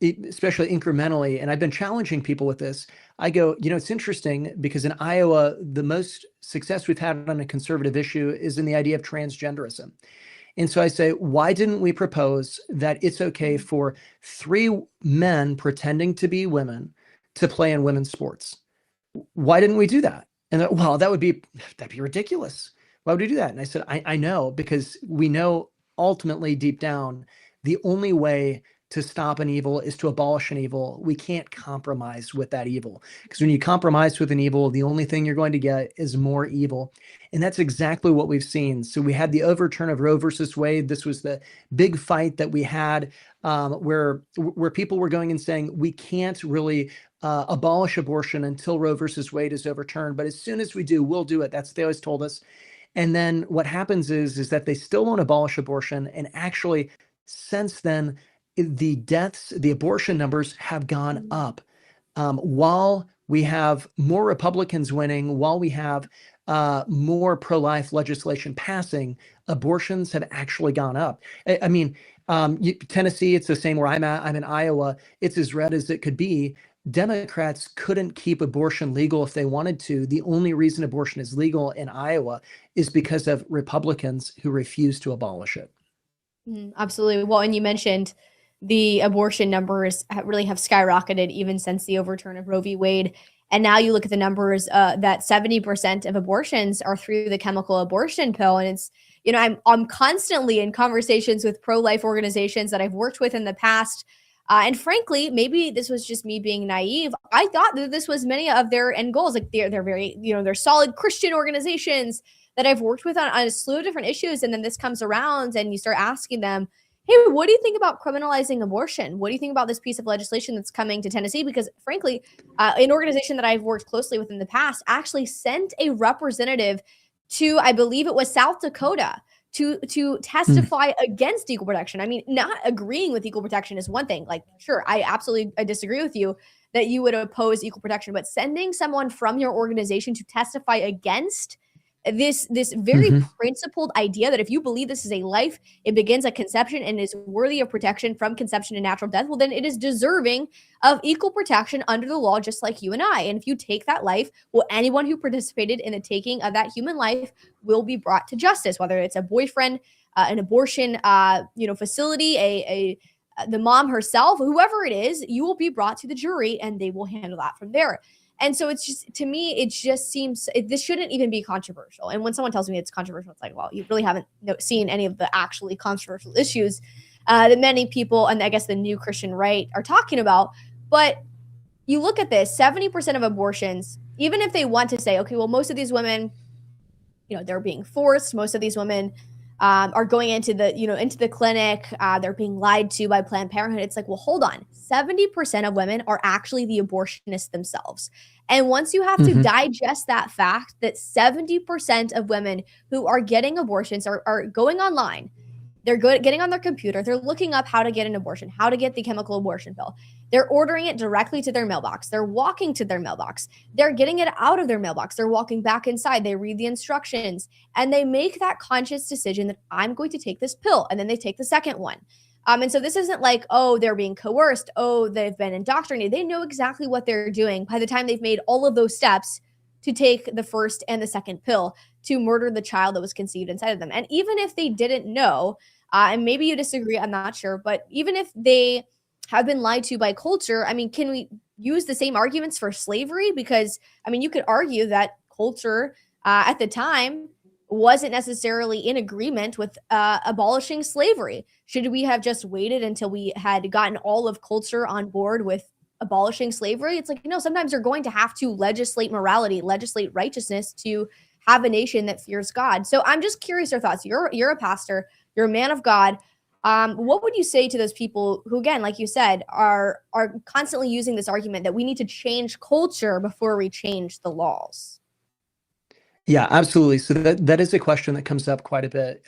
especially incrementally, and I've been challenging people with this. I go, it's interesting because in Iowa, the most success we've had on a conservative issue is in the idea of transgenderism. And so I say, why didn't we propose that it's okay for 3 men pretending to be women to play in women's sports? Why didn't we do that? And well, that'd be ridiculous. Why would we do that? And I said, I know, because we know ultimately deep down, the only way to stop an evil is to abolish an evil. We can't compromise with that evil, because when you compromise with an evil, the only thing you're going to get is more evil. And that's exactly what we've seen. So we had the overturn of Roe versus Wade. This was the big fight that we had where people were going and saying, we can't really abolish abortion until Roe versus Wade is overturned. But as soon as we do, we'll do it. That's what they always told us. And then what happens is that they still won't abolish abortion. And actually, since then, the deaths, the abortion numbers have gone up. While we have more Republicans winning, while we have more pro-life legislation passing, abortions have actually gone up. I mean, Tennessee, it's the same where I'm at. I'm in Iowa. It's as red as it could be. Democrats couldn't keep abortion legal if they wanted to. The only reason abortion is legal in Iowa is because of Republicans who refuse to abolish it. Absolutely. Well, and you mentioned the abortion numbers really have skyrocketed even since the overturn of Roe v. Wade. And now you look at the numbers that 70% of abortions are through the chemical abortion pill. And it's, I'm constantly in conversations with pro-life organizations that I've worked with in the past. And frankly, maybe this was just me being naive. I thought that this was many of their end goals. Like they're very, they're solid Christian organizations that I've worked with on a slew of different issues. And then this comes around and you start asking them, hey, what do you think about criminalizing abortion? What do you think about this piece of legislation that's coming to Tennessee? Because frankly, an organization that I've worked closely with in the past actually sent a representative to, I believe it was South Dakota, to testify against equal protection. I mean, not agreeing with equal protection is one thing. Like, sure, I disagree with you that you would oppose equal protection, but sending someone from your organization to testify against this very principled idea that if you believe this is a life, it begins at conception and is worthy of protection from conception to natural death, well, then it is deserving of equal protection under the law, just like you and I. And if you take that life, well, anyone who participated in the taking of that human life will be brought to justice, whether it's a boyfriend, an abortion, facility, the mom herself, whoever it is, you will be brought to the jury and they will handle that from there. And so it's just, to me, it just seems, this shouldn't even be controversial. And when someone tells me it's controversial, it's like, well, you really haven't seen any of the actually controversial issues that many people, and I guess the new Christian right, are talking about. But you look at this, 70% of abortions, even if they want to say, okay, well, most of these women, they're being forced. Most of these women are going into the clinic. They're being lied to by Planned Parenthood. It's like, well, hold on. 70% of women are actually the abortionists themselves. And once you have to digest that fact that 70% of women who are getting abortions are going online, they're getting on their computer, they're looking up how to get an abortion, how to get the chemical abortion pill. They're ordering it directly to their mailbox. They're walking to their mailbox. They're getting it out of their mailbox. They're walking back inside. They read the instructions and they make that conscious decision that I'm going to take this pill. And then they take the second one. And so this isn't like, oh, they're being coerced. Oh, they've been indoctrinated. They know exactly what they're doing by the time they've made all of those steps to take the first and the second pill to murder the child that was conceived inside of them. And even if they didn't know, and maybe you disagree, I'm not sure, but even if they have been lied to by culture, I mean, can we use the same arguments for slavery? Because, I mean, you could argue that culture at the time wasn't necessarily in agreement with abolishing slavery. Should we have just waited until we had gotten all of culture on board with abolishing slavery? It's like, sometimes you're going to have to legislate morality, legislate righteousness to have a nation that fears God. So I'm just curious your thoughts. You're a pastor, you're a man of God. What would you say to those people who, again, like you said, are constantly using this argument that we need to change culture before we change the laws? Yeah, absolutely. So that is a question that comes up quite a bit.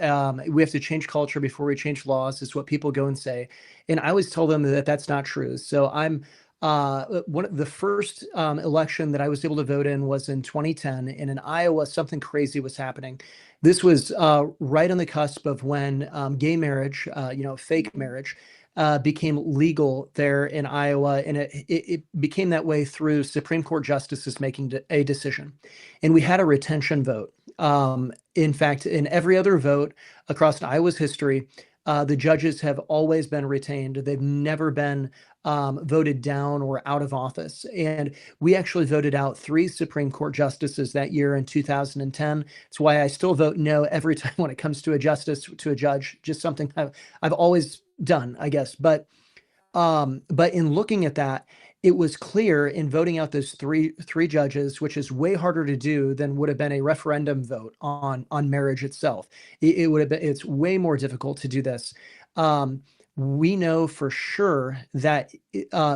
We have to change culture before we change laws, is what people go and say. And I always tell them that that's not true. So I'm one of the first election that I was able to vote in was in 2010, and in Iowa, something crazy was happening. This was right on the cusp of when gay marriage, fake marriage, became legal there in Iowa, and it became that way through Supreme Court justices making a decision. And we had a retention vote. In fact, in every other vote across Iowa's history, the judges have always been retained. They've never been voted down or out of office. And we actually voted out 3 Supreme Court justices that year in 2010. It's why I still vote no every time when it comes to a judge, just something I've always done, I guess. But in looking at that, it was clear in voting out those three judges, which is way harder to do than would have been a referendum vote on marriage itself. It's way more difficult to do this. We know for sure that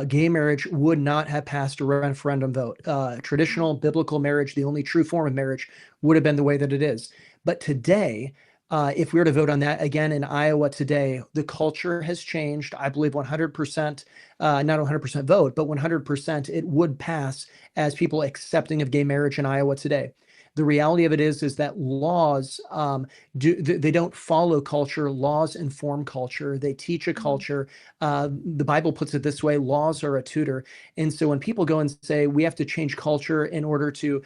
gay marriage would not have passed a referendum vote. Traditional biblical marriage, the only true form of marriage, would have been the way that it is. But today, if we were to vote on that again in Iowa today, the culture has changed. I believe 100%, not 100% vote, but 100% it would pass as people accepting of gay marriage in Iowa today. The reality of it is that laws they don't follow culture. Laws inform culture. They teach a culture. The Bible puts it this way: laws are a tutor. And so when people go and say we have to change culture in order to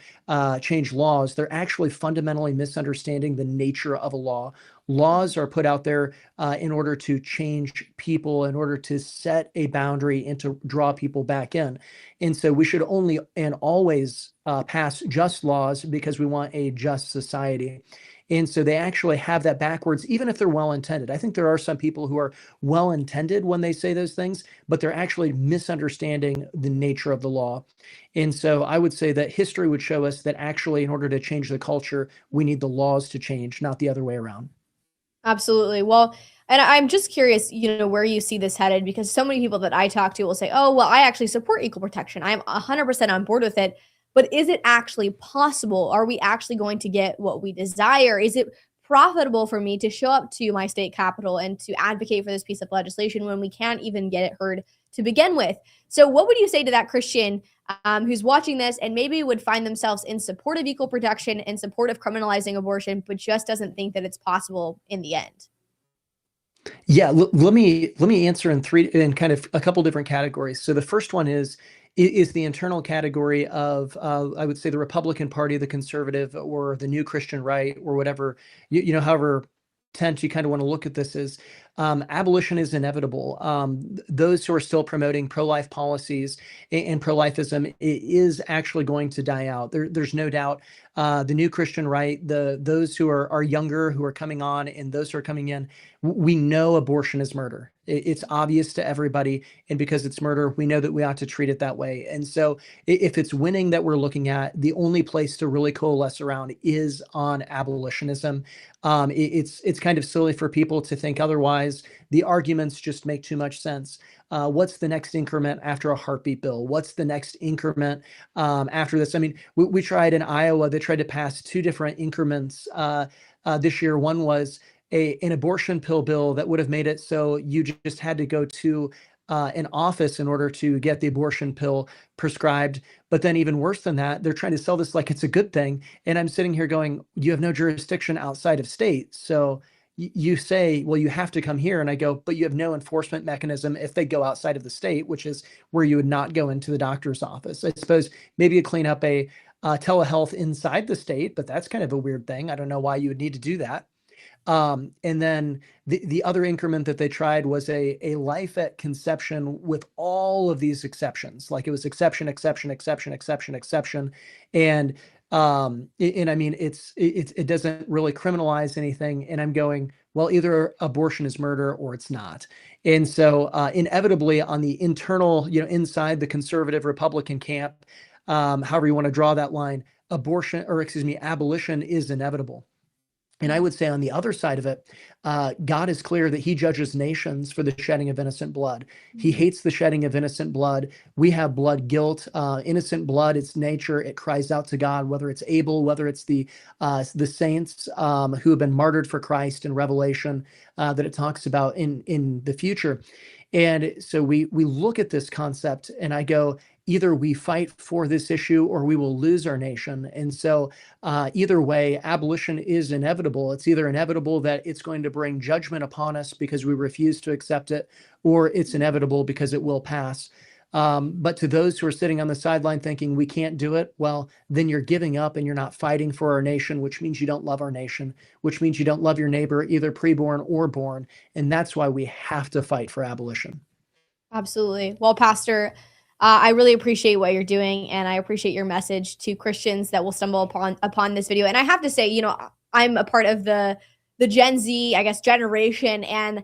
change laws, they're actually fundamentally misunderstanding the nature of a law. Laws are put out there in order to change people, in order to set a boundary and to draw people back in. And so we should only and always pass just laws because we want a just society. And so they actually have that backwards, even if they're well-intended. I think there are some people who are well-intended when they say those things, but they're actually misunderstanding the nature of the law. And so I would say that history would show us that actually in order to change the culture, we need the laws to change, not the other way around. Absolutely. Well, and I'm just curious, where you see this headed, because so many people that I talk to will say, oh, well, I actually support equal protection. I'm 100% on board with it. But is it actually possible? Are we actually going to get what we desire? Is it profitable for me to show up to my state capitol and to advocate for this piece of legislation when we can't even get it heard to begin with? So what would you say to that Christian who's watching this and maybe would find themselves in support of equal protection and support of criminalizing abortion, but just doesn't think that it's possible in the end? Yeah, let me answer in kind of a couple different categories. So the first one is the internal category of, I would say, the Republican Party, the conservative, or the new Christian right, or whatever, however tent you kind of want to look at this is abolition is inevitable. Those who are still promoting pro-life policies and pro-lifism is actually going to die out. There's no doubt. The new Christian right, those who are younger, who are coming on, and those who are coming in, we know abortion is murder. It's obvious to everybody, and because it's murder, we know that we ought to treat it that way. And so if it's winning that we're looking at, the only place to really coalesce around is on abolitionism. It's kind of silly for people to think otherwise. The arguments just make too much sense. What's the next increment after a heartbeat bill? What's the next increment after this? I mean, we tried in Iowa, they tried to pass two different increments this year. One was an abortion pill bill that would have made it so you just had to go to an office in order to get the abortion pill prescribed. But then even worse than that, they're trying to sell this like it's a good thing. And I'm sitting here going, you have no jurisdiction outside of state. So you say, well, you have to come here. And I go, but you have no enforcement mechanism if they go outside of the state, which is where you would not go into the doctor's office. I suppose maybe you clean up a telehealth inside the state, but that's kind of a weird thing. I don't know why you would need to do that. And then the other increment that they tried was a life at conception with all of these exceptions. Like it was exception, exception, exception, exception, exception. And I mean, it doesn't really criminalize anything. And I'm going, well, either abortion is murder or it's not. And so inevitably on the internal, inside the conservative Republican camp, however you want to draw that line, abolition is inevitable. And I would say on the other side of it, God is clear that he judges nations for the shedding of innocent blood. He hates the shedding of innocent blood. We have blood guilt, innocent blood, it's nature. It cries out to God, whether it's Abel, whether it's the saints who have been martyred for Christ in Revelation that it talks about in the future. And so we look at this concept and I go, either we fight for this issue or we will lose our nation. And so either way, abolition is inevitable. It's either inevitable that it's going to bring judgment upon us because we refuse to accept it, or it's inevitable because it will pass. But to those who are sitting on the sideline thinking we can't do it, well, then you're giving up and you're not fighting for our nation, which means you don't love our nation, which means you don't love your neighbor, either preborn or born. And that's why we have to fight for abolition. Absolutely. Well, Pastor, I really appreciate what you're doing, and I appreciate your message to Christians that will stumble upon this video. And I have to say, I'm a part of the Gen Z, I guess, generation, and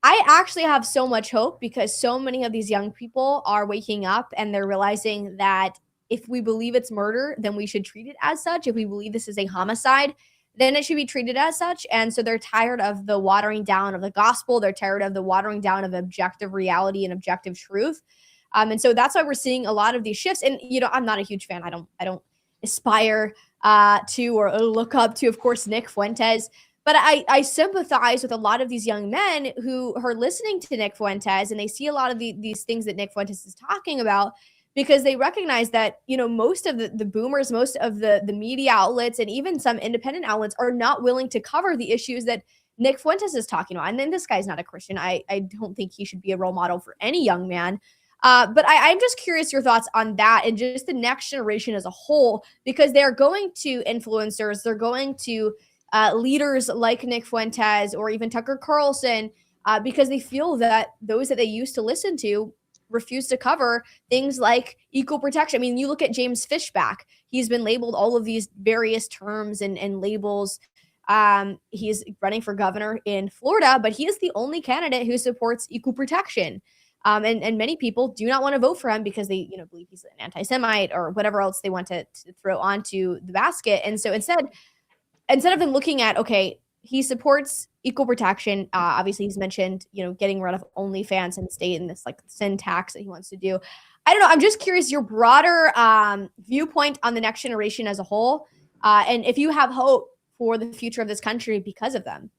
I actually have so much hope because so many of these young people are waking up and they're realizing that if we believe it's murder, then we should treat it as such. If we believe this is a homicide, then it should be treated as such. And so they're tired of the watering down of the gospel. They're tired of the watering down of objective reality and objective truth. And so that's why we're seeing a lot of these shifts. And, I'm not a huge fan. I don't aspire to or look up to, of course, Nick Fuentes. But I sympathize with a lot of these young men who are listening to Nick Fuentes, and they see a lot of these things that Nick Fuentes is talking about, because they recognize that, most of the boomers, most of the media outlets, and even some independent outlets are not willing to cover the issues that Nick Fuentes is talking about. And then this guy's not a Christian. I don't think he should be a role model for any young man. But I'm just curious your thoughts on that and just the next generation as a whole, because they're going to influencers, they're going to leaders like Nick Fuentes or even Tucker Carlson, because they feel that those that they used to listen to refuse to cover things like equal protection. I mean, you look at James Fishback, he's been labeled all of these various terms and labels. He's running for governor in Florida, but he is the only candidate who supports equal protection. And many people do not want to vote for him because they, believe he's an anti-Semite or whatever else they want to throw onto the basket. And so instead of them looking at, okay, he supports equal protection. Obviously, he's mentioned, getting rid of OnlyFans in the state and this sin tax that he wants to do. I don't know. I'm just curious your broader viewpoint on the next generation as a whole, and if you have hope for the future of this country because of them.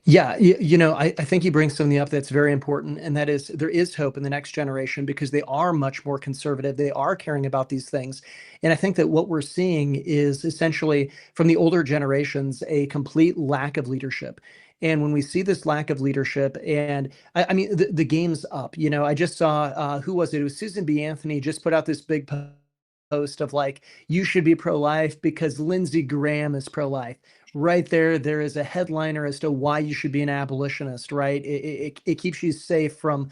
Yeah, I think he brings something up that's very important, and that is there is hope in the next generation because they are much more conservative. They are caring about these things. And I think that what we're seeing is essentially from the older generations, a complete lack of leadership. And when we see this lack of leadership, and I mean, the game's up. I just saw, who was it? It was Susan B. Anthony just put out this big post of you should be pro-life because Lindsey Graham is pro-life. right there is a headliner as to why you should be an abolitionist, right? It keeps you safe from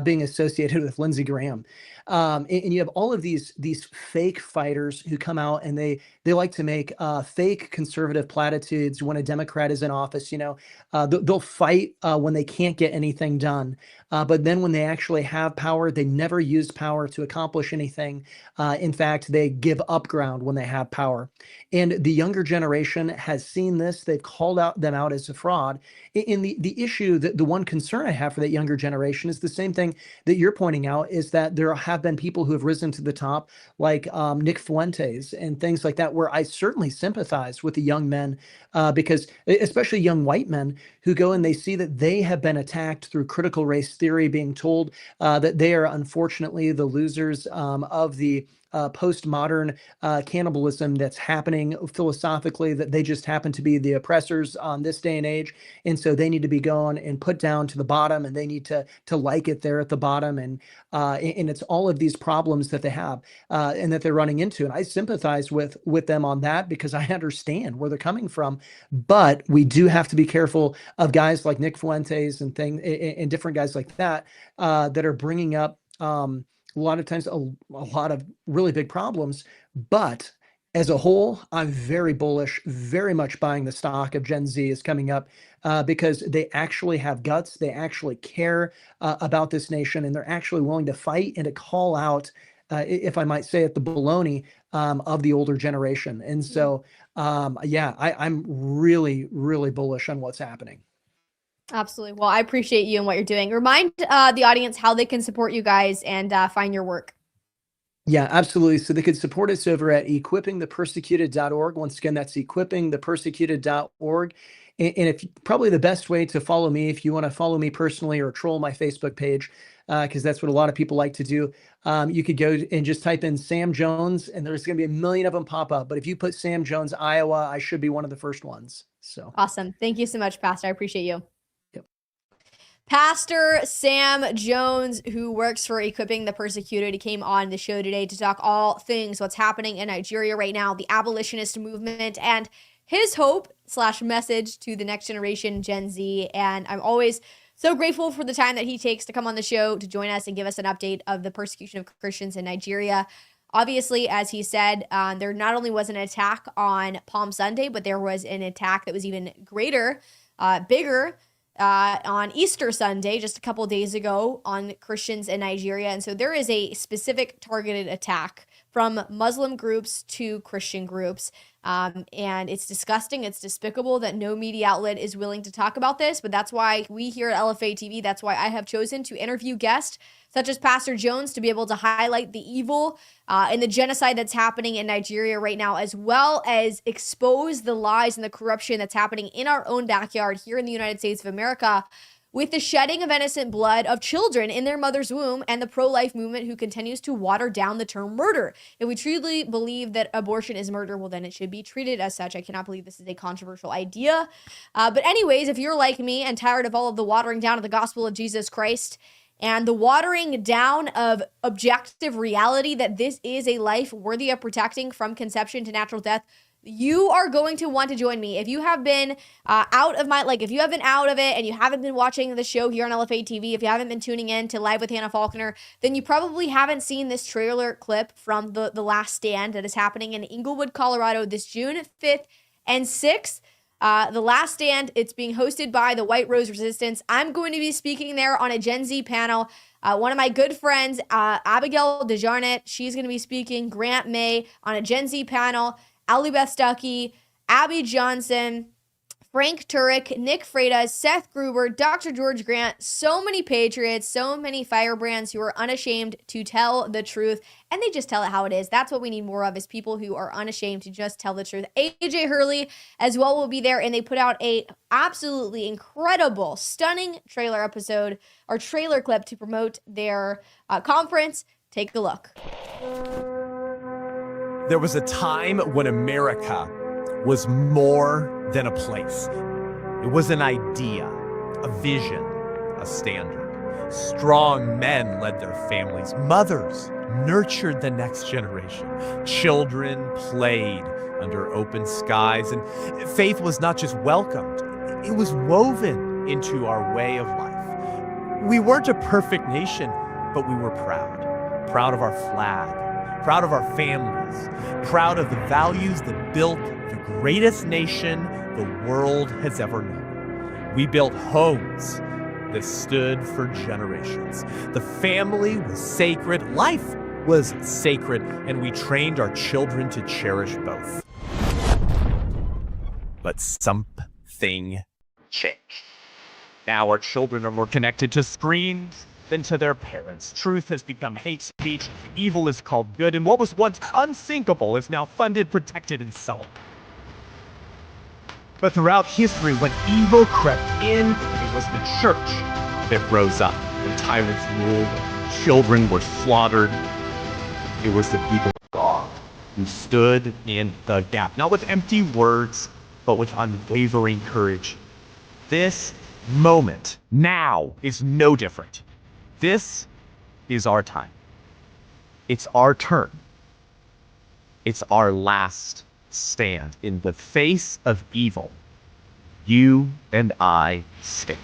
being associated with Lindsey Graham. And you have all of these fake fighters who come out and they like to make fake conservative platitudes when a Democrat is in office. They'll fight when they can't get anything done. But then when they actually have power, they never use power to accomplish anything. In fact, they give up ground when they have power. And the younger generation has seen this. They've called them out as a fraud. In the issue, the one concern I have for that younger generation is the same thing that you're pointing out, is that there have been people who have risen to the top, like Nick Fuentes and things like that, where I certainly sympathize with the young men, because especially young white men who go and they see that they have been attacked through critical race theory, being told that they are unfortunately the losers of the postmodern cannibalism that's happening philosophically, that they just happen to be the oppressors on this day and age. And so they need to be going and put down to the bottom, and they need to like it there at the bottom. And it's all of these problems that they have and that they're running into. And I sympathize with them on that, because I understand where they're coming from. But we do have to be careful of guys like Nick Fuentes and different guys like that that are bringing up a lot of times a lot of really big problems. But as a whole, I'm very bullish, very much buying the stock of Gen Z is coming up because they actually have guts. They actually care about this nation, and they're actually willing to fight and to call out, if I might say it, the baloney of the older generation. And so, I'm really, really bullish on what's happening. Absolutely. Well, I appreciate you and what you're doing. Remind the audience how they can support you guys and find your work. Yeah, absolutely. So they could support us over at equippingthepersecuted.org. Once again, that's equippingthepersecuted.org. And if probably the best way to follow me, if you want to follow me personally or troll my Facebook page, because that's what a lot of people like to do, you could go and just type in Sam Jones, and there's going to be a million of them pop up. But if you put Sam Jones, Iowa, I should be one of the first ones. So awesome. Thank you so much, Pastor. I appreciate you. Pastor Sam Jones, who works for Equipping the Persecuted, he came on the show today to talk all things what's happening in Nigeria right now, the abolitionist movement, and his hope/message to the next generation, Gen Z. And I'm always so grateful for the time that he takes to come on the show to join us and give us an update of the persecution of Christians in Nigeria. Obviously, as he said, there not only was an attack on Palm Sunday, but there was an attack that was even greater, bigger, on Easter Sunday, just a couple days ago, on Christians in Nigeria. And so there is a specific targeted attack from Muslim groups to Christian groups. And it's disgusting. It's despicable that no media outlet is willing to talk about this. But that's why we here at Lfa TV, that's why I have chosen to interview guests such as Pastor Jones to be able to highlight the evil and the genocide that's happening in Nigeria right now, as well as expose the lies and the corruption that's happening in our own backyard here in the United States of America, with the shedding of innocent blood of children in their mother's womb, and the pro-life movement who continues to water down the term murder. If we truly believe that abortion is murder, well, then it should be treated as such. I cannot believe this is a controversial idea. But anyways, if you're like me and tired of all of the watering down of the gospel of Jesus Christ and the watering down of objective reality that this is a life worthy of protecting from conception to natural death, you are going to want to join me. If you have been if you have been out of it and you haven't been watching the show here on Lfa TV, if you haven't been tuning in to Live with Hannah Faulkner, then you probably haven't seen this trailer clip from the Last Stand that is happening in Inglewood, Colorado this June 5th and 6th. The Last Stand, it's being hosted by the White Rose Resistance. I'm going to be speaking there on a Gen Z panel. One of my good friends, Abigail DeJarnett, she's going to be speaking. Grant May on a Gen Z panel. Ali Beth Stuckey, Abby Johnson, Frank Turek, Nick Freitas, Seth Gruber, Dr. George Grant, so many patriots, so many firebrands who are unashamed to tell the truth, and they just tell it how it is. That's what we need more of, is people who are unashamed to just tell the truth. AJ Herrell as well will be there, and they put out a absolutely incredible, stunning trailer episode, or trailer clip to promote their conference. Take a look. There was a time when America was more than a place. It was an idea, a vision, a standard. Strong men led their families. Mothers nurtured the next generation. Children played under open skies. And faith was not just welcomed, it was woven into our way of life. We weren't a perfect nation, but we were proud. Proud of our flag, proud of our families, proud of the values that built the greatest nation the world has ever known. We built homes that stood for generations. The family was sacred, life was sacred, and we trained our children to cherish both. But something changed. Now our children are more connected to screens than to their parents. Truth has become hate speech, evil is called good, and what was once unthinkable is now funded, protected, and sold. But throughout history, when evil crept in, it was the church that rose up. When tyrants ruled, children were slaughtered. It was the people of God who stood in the gap, not with empty words, but with unwavering courage. This moment, now, is no different. This is our time. It's our turn. It's our last stand. In the face of evil, you and I stand.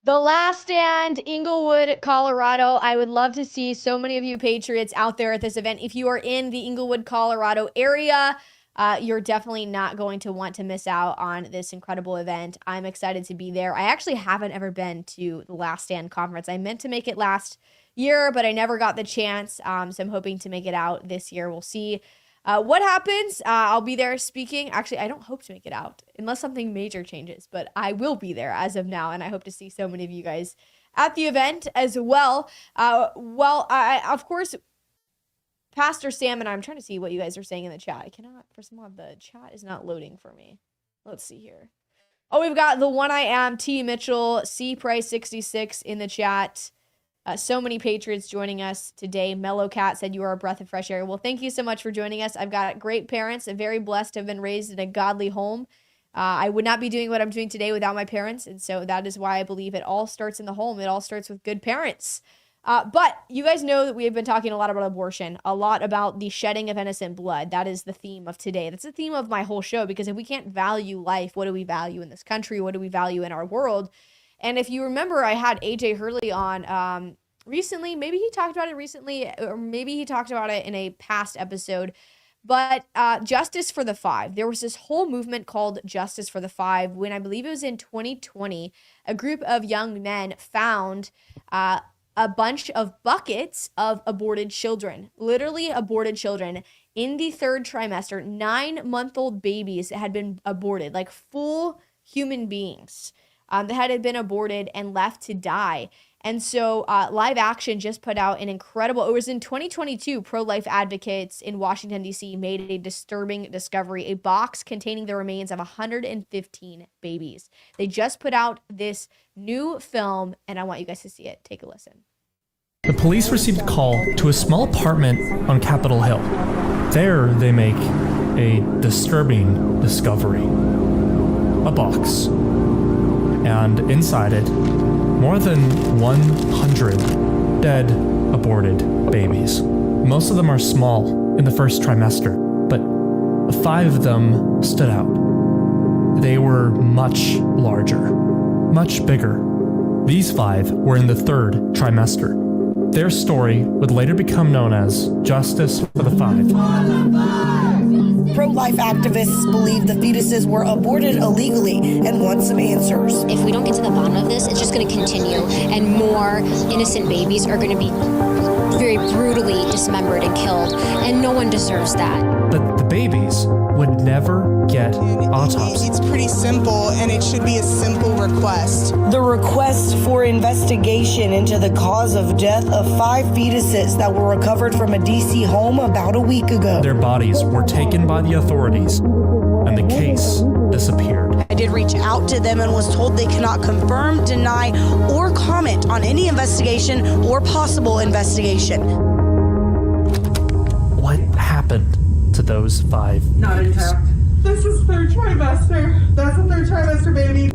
The Last Stand, Inglewood, Colorado. I would love to see so many of you Patriots out there at this event. If you are in the Inglewood, Colorado area, you're definitely not going to want to miss out on this incredible event. I'm excited to be there. I actually haven't ever been to the Last Stand conference. I meant to make it last year, but I never got the chance. So I'm hoping to make it out this year. We'll see what happens. I'll be there speaking. Actually, I don't hope to make it out unless something major changes, but I will be there as of now, and I hope to see so many of you guys at the event as well. Of course, Pastor Sam and I'm trying to see what you guys are saying in the chat. I cannot, for some odd, the chat is not loading for me. Let's see here. Oh, we've got the One I Am, T. Mitchell, C. Price 66 in the chat. So many Patriots joining us today. Mellow Cat said you are a breath of fresh air. Well, thank you so much for joining us. I've got great parents, very blessed to have been raised in a godly home. I would not be doing what I'm doing today without my parents, and so that is why I believe it all starts in the home. It all starts with good parents. But you guys know that we have been talking a lot about abortion, a lot about the shedding of innocent blood. That is the theme of today. That's the theme of my whole show, because if we can't value life, what do we value in this country? What do we value in our world? And if you remember, I had AJ Herrell on recently. Maybe he talked about it recently, or maybe he talked about it in a past episode. But Justice for the Five. There was this whole movement called Justice for the Five when I believe it was in 2020. A group of young men found a bunch of buckets of aborted children, literally aborted children in the third trimester, 9-month-old babies that had been aborted, like full human beings that had been aborted and left to die. And so Live Action just put out an incredible, it was in 2022, pro-life advocates in Washington, D.C. made a disturbing discovery, a box containing the remains of 115 babies. They just put out this new film, and I want you guys to see it. Take a listen. The police received a call to a small apartment on Capitol Hill. There, they make a disturbing discovery. A box. And inside it, more than 100 dead, aborted babies. Most of them are small in the first trimester, but 5 of them stood out. They were much larger, much bigger. These 5 were in the third trimester. Their story would later become known as Justice for the Five. Pro-life activists believe the fetuses were aborted illegally and want some answers. If we don't get to the bottom of this, it's just going to continue, and more innocent babies are going to be very brutally dismembered and killed, and no one deserves that. But the babies would never get autopsied. It's pretty simple, and it should be a simple request. The request for investigation into the cause of death of 5 fetuses that were recovered from a D.C. home about a week ago. Their bodies were taken by the authorities, and the case disappeared. I did reach out to them and was told they cannot confirm, deny, or comment on any investigation or possible investigation. What happened to those 5 Not babies? intact. This is third trimester. That's a third trimester baby.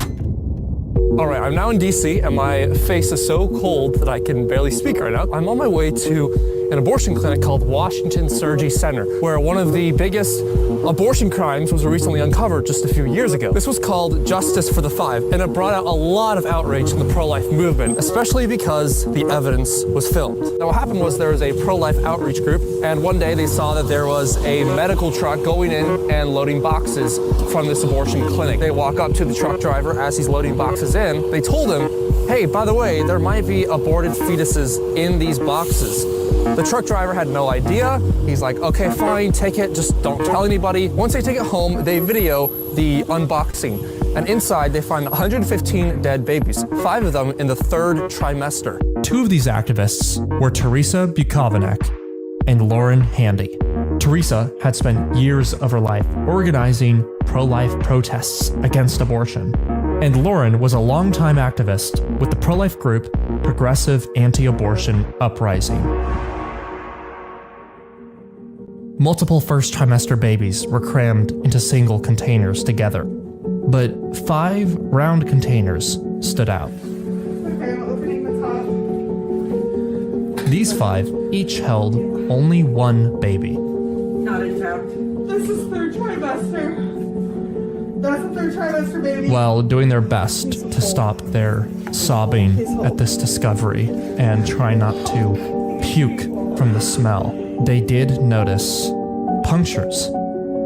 All right, I'm now in DC and my face is so cold that I can barely speak right now. I'm on my way to an abortion clinic called Washington Surgery Center, where one of the biggest abortion crimes was recently uncovered just a few years ago. This was called Justice for the 5, and it brought out a lot of outrage in the pro-life movement, especially because the evidence was filmed. Now what happened was there was a pro-life outreach group, and one day they saw that there was a medical truck going in and loading boxes from this abortion clinic. They walk up to the truck driver as he's loading boxes in. They told him, hey, by the way, there might be aborted fetuses in these boxes. The truck driver had no idea. He's like, okay, fine, take it, just don't tell anybody. Once they take it home, they video the unboxing. And inside, they find 115 dead babies, 5 of them in the 3rd trimester. 2 of these activists were Teresa Bukovac and Lauren Handy. Teresa had spent years of her life organizing pro-life protests against abortion. And Lauren was a longtime activist with the pro-life group Progressive Anti-Abortion Uprising. Multiple first trimester babies were crammed into single containers together, but 5 round containers stood out. Okay, I'm opening the top. These 5 each held only 1 baby. Not intact. This is third trimester. That's a third trimester baby. While doing their best to stop their sobbing at this discovery and try not to puke from the smell, they did notice punctures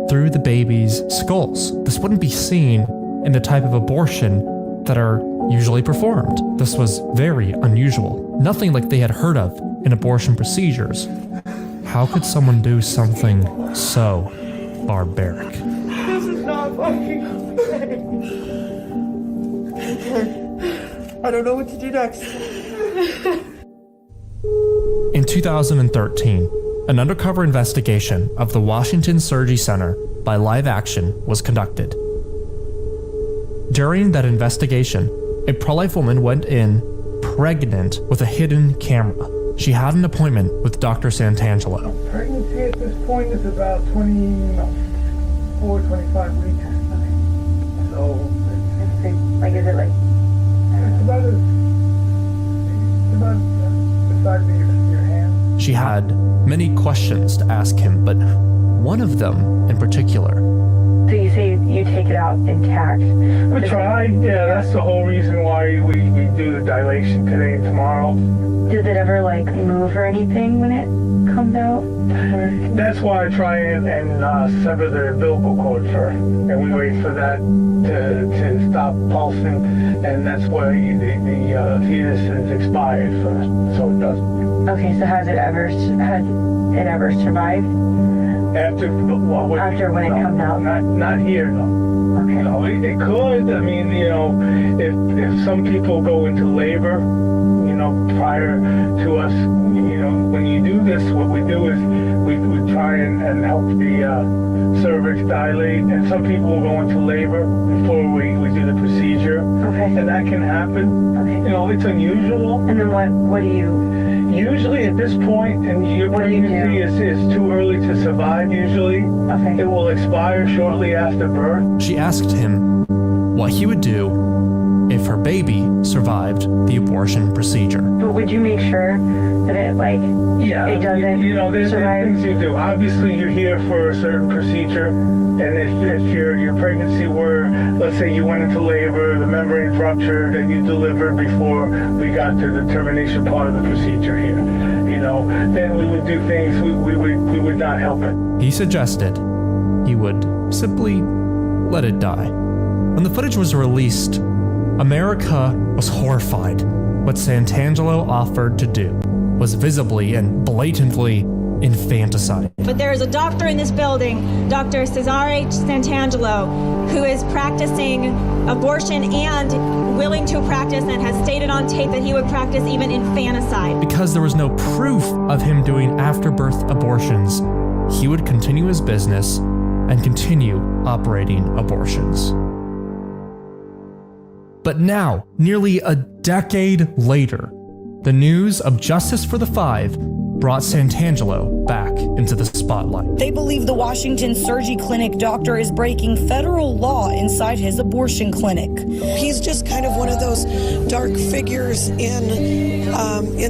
through the babies' skulls. This wouldn't be seen in the type of abortion that are usually performed. This was very unusual. Nothing like they had heard of in abortion procedures. How could someone do something so barbaric? This is not fucking okay. I don't know what to do next. In 2013, an undercover investigation of the Washington Surgery Center by Live Action was conducted. During that investigation, a pro-life woman went in pregnant with a hidden camera. She had an appointment with Dr. Santangelo. Pregnancy at this point is about 24, 25 weeks. Okay. So, like, is it like? It's about the size of your hand. She had many questions to ask him, but one of them in particular. So you say you take it out intact? We tried, yeah, that's the whole reason why we do the dilation today and tomorrow. Does it ever like move or anything when it comes out? That's why I try and sever the umbilical cord first, and we wait for that to stop pulsing, and that's why the fetus is expired first, so it doesn't. Okay, so has it ever survived? After when it comes out? Not here, no. Okay. No, it could. I mean, you know, if some people go into labor, you know, prior to us, you know, when you do this, what we do is we try and help the cervix dilate, and some people will go into labor before we do the procedure. Okay. And that can happen. Okay. You know, it's unusual. And then what do you? Usually at this point, and your pregnancy is too early to survive usually. Okay. It will expire shortly after birth. She asked him what he would do if her baby survived the abortion procedure. But would you make sure that it it doesn't you know, there's things you do. Obviously you're here for a certain procedure, and if your pregnancy were, let's say you went into labor, the membrane ruptured, and you delivered before we got to the termination part of the procedure here, you know, then we would do things, we would not help it. He suggested he would simply let it die. When the footage was released, America was horrified. What Santangelo offered to do was visibly and blatantly infanticide. But there is a doctor in this building, Dr. Cesare Santangelo, who is practicing abortion and willing to practice and has stated on tape that he would practice even infanticide. Because there was no proof of him doing after-birth abortions, he would continue his business and continue operating abortions. But now, nearly a decade later, the news of justice for the five brought Santangelo back into the spotlight. They believe the Washington Surgery Clinic doctor is breaking federal law inside his abortion clinic. He's just kind of one of those dark figures in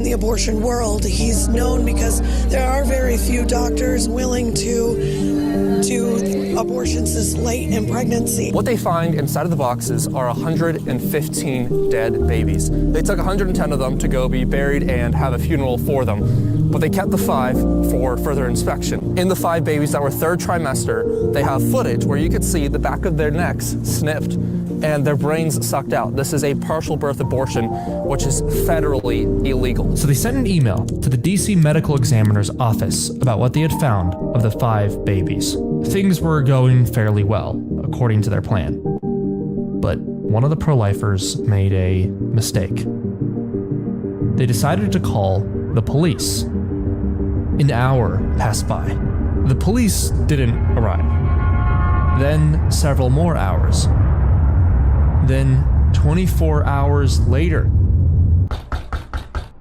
the abortion world. He's known because there are very few doctors willing to do abortions this late in pregnancy. What they find inside of the boxes are 115 dead babies. They took 110 of them to go be buried and have a funeral for them, but they kept the 5 for further inspection. In the 5 babies that were third trimester, they have footage where you could see the back of their necks snipped and their brains sucked out. This is a partial birth abortion, which is federally illegal. So they sent an email to the DC Medical Examiner's office about what they had found of the 5 babies. Things were going fairly well, according to their plan. But one of the pro-lifers made a mistake. They decided to call the police. An hour passed by. The police didn't arrive. Then several more hours. Then 24 hours later,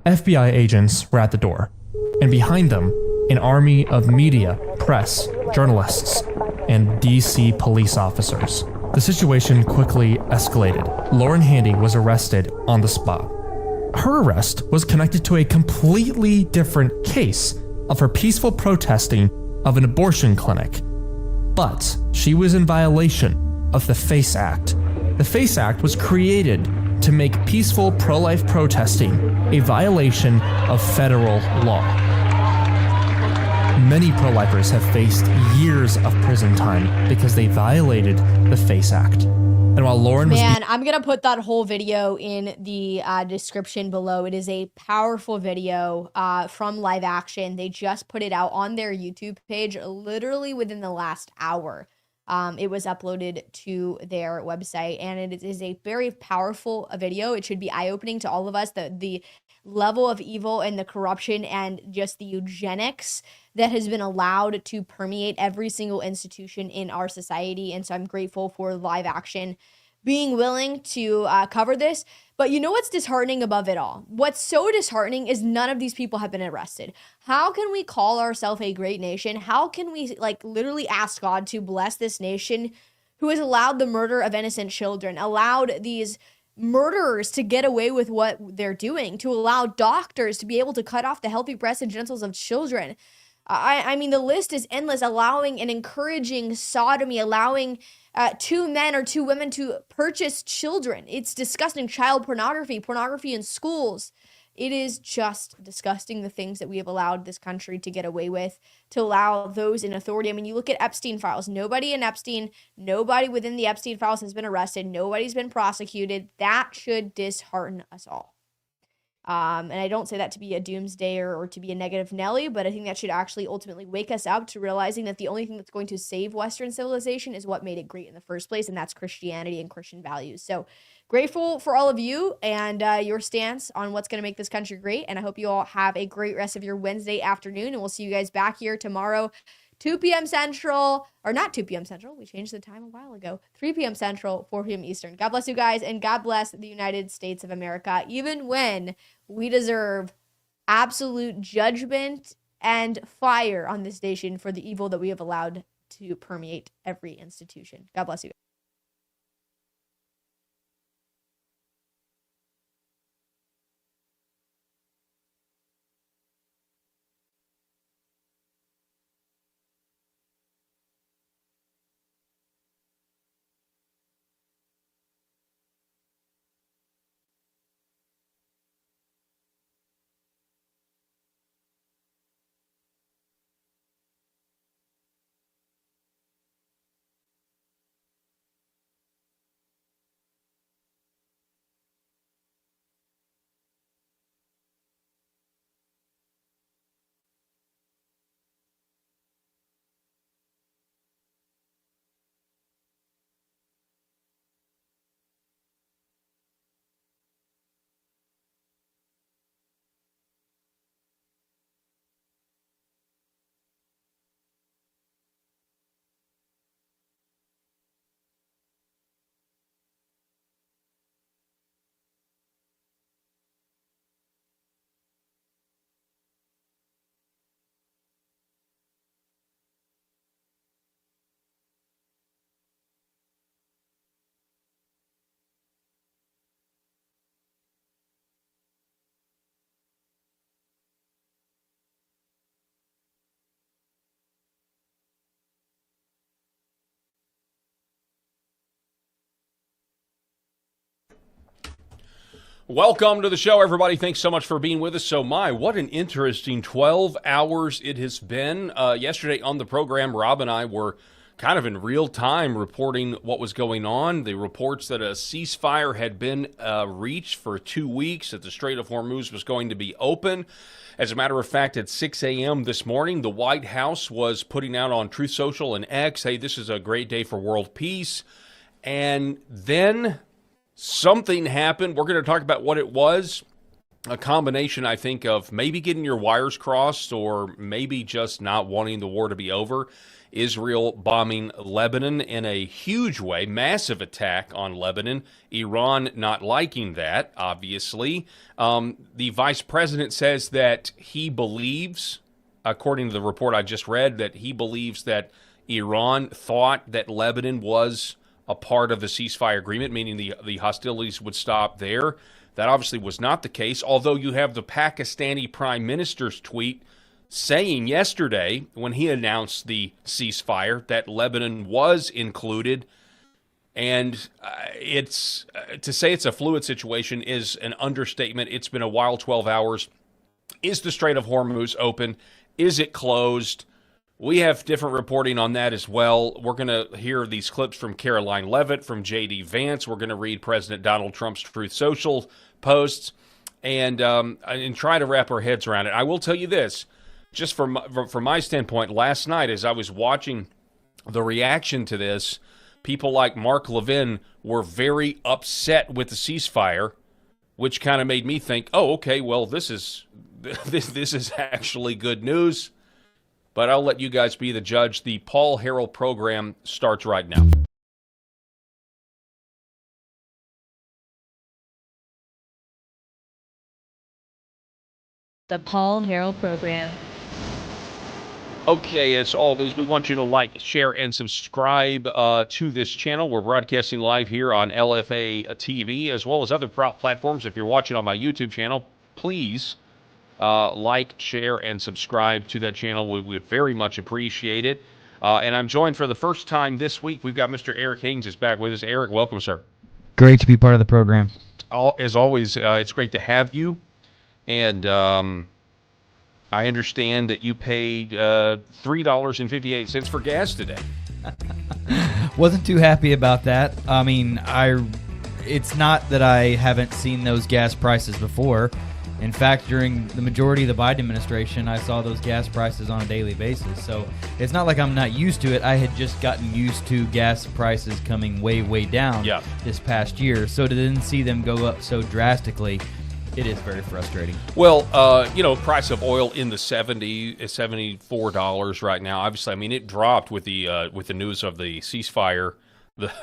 FBI agents were at the door, and behind them, an army of media, press, journalists, and DC police officers. The situation quickly escalated. Lauren Handy was arrested on the spot. Her arrest was connected to a completely different case of her peaceful protesting of an abortion clinic. But she was in violation of the FACE Act. The FACE Act was created to make peaceful pro-life protesting a violation of federal law. Many pro-lifers have faced years of prison time because they violated the FACE Act. And while Lauren was I'm going to put that whole video in the description below. It is a powerful video from Live Action. They just put it out on their YouTube page literally within the last hour. It was uploaded to their website, and it is a very powerful video. It should be eye-opening to all of us, the level of evil and the corruption and just the eugenics that has been allowed to permeate every single institution in our society. And so I'm grateful for Live Action being willing to cover this. But you know what's disheartening above it all? What's so disheartening is none of these people have been arrested. How can we call ourselves a great nation? How can we literally ask God to bless this nation who has allowed the murder of innocent children, allowed these murderers to get away with what they're doing, to allow doctors to be able to cut off the healthy breasts and genitals of children? I mean, the list is endless, allowing and encouraging sodomy, allowing 2 men or 2 women to purchase children. It's disgusting. Child pornography, pornography in schools. It is just disgusting, the things that we have allowed this country to get away with, to allow those in authority. I mean, you look at Epstein files. Nobody within the Epstein files has been arrested. Nobody's been prosecuted. That should dishearten us all. And I don't say that to be a doomsdayer or to be a negative Nelly, but I think that should actually ultimately wake us up to realizing that the only thing that's going to save Western civilization is what made it great in the first place, and that's Christianity and Christian values. So grateful for all of you and your stance on what's going to make this country great, and I hope you all have a great rest of your Wednesday afternoon, and we'll see you guys back here tomorrow, 2 p.m. Central, or not 2 p.m. Central, we changed the time a while ago, 3 p.m. Central, 4 p.m. Eastern. God bless you guys, and God bless the United States of America, even when we deserve absolute judgment and fire on this nation for the evil that we have allowed to permeate every institution. God bless you guys. Welcome to the show, everybody. Thanks so much for being with us. So, what an interesting 12 hours it has been. Yesterday on the program, Rob and I were kind of in real time reporting what was going on. The reports that a ceasefire had been reached for 2 weeks, that the Strait of Hormuz was going to be open. As a matter of fact, at 6 a.m. this morning, the White House was putting out on Truth Social and X, hey, this is a great day for world peace. And then something happened. We're going to talk about what it was. A combination, I think, of maybe getting your wires crossed or maybe just not wanting the war to be over. Israel bombing Lebanon in a huge way, massive attack on Lebanon. Iran not liking that, obviously. The vice president says that he believes, according to the report I just read, that he believes that Iran thought that Lebanon was a part of the ceasefire agreement, meaning the hostilities would stop there. That obviously was not the case, although you have the Pakistani prime minister's tweet saying yesterday, when he announced the ceasefire, that Lebanon was included. And it's to say it's a fluid situation is an understatement. It's been a wild 12 hours. Is the Strait of Hormuz open? Is it closed? We have different reporting on that as well. We're going to hear these clips from Caroline Leavitt, from J.D. Vance. We're going to read President Donald Trump's Truth Social posts and try to wrap our heads around it. I will tell you this, just from my standpoint, last night as I was watching the reaction to this, people like Mark Levin were very upset with the ceasefire, which kind of made me think, oh, okay, well, this is actually good news. But I'll let you guys be the judge. The Paul Herrell program starts right now. The Paul Herrell program. Okay, as always, we want you to like, share, and subscribe to this channel. We're broadcasting live here on LFA TV, as well as other platforms. If you're watching on my YouTube channel, please like, share, and subscribe to that channel. We would very much appreciate it. And I'm joined for the first time this week. We've got Mr. Eric Haynes is back with us. Eric, welcome, sir. Great to be part of the program. As always, it's great to have you. And I understand that you paid $3.58 for gas today. Wasn't too happy about that. I mean, it's not that I haven't seen those gas prices before. In fact, during the majority of the Biden administration, I saw those gas prices on a daily basis. So it's not like I'm not used to it. I had just gotten used to gas prices coming way, way down this past year. So to then see them go up so drastically, it is very frustrating. Well, price of oil in the $74 right now. Obviously, I mean, it dropped with the news of the ceasefire.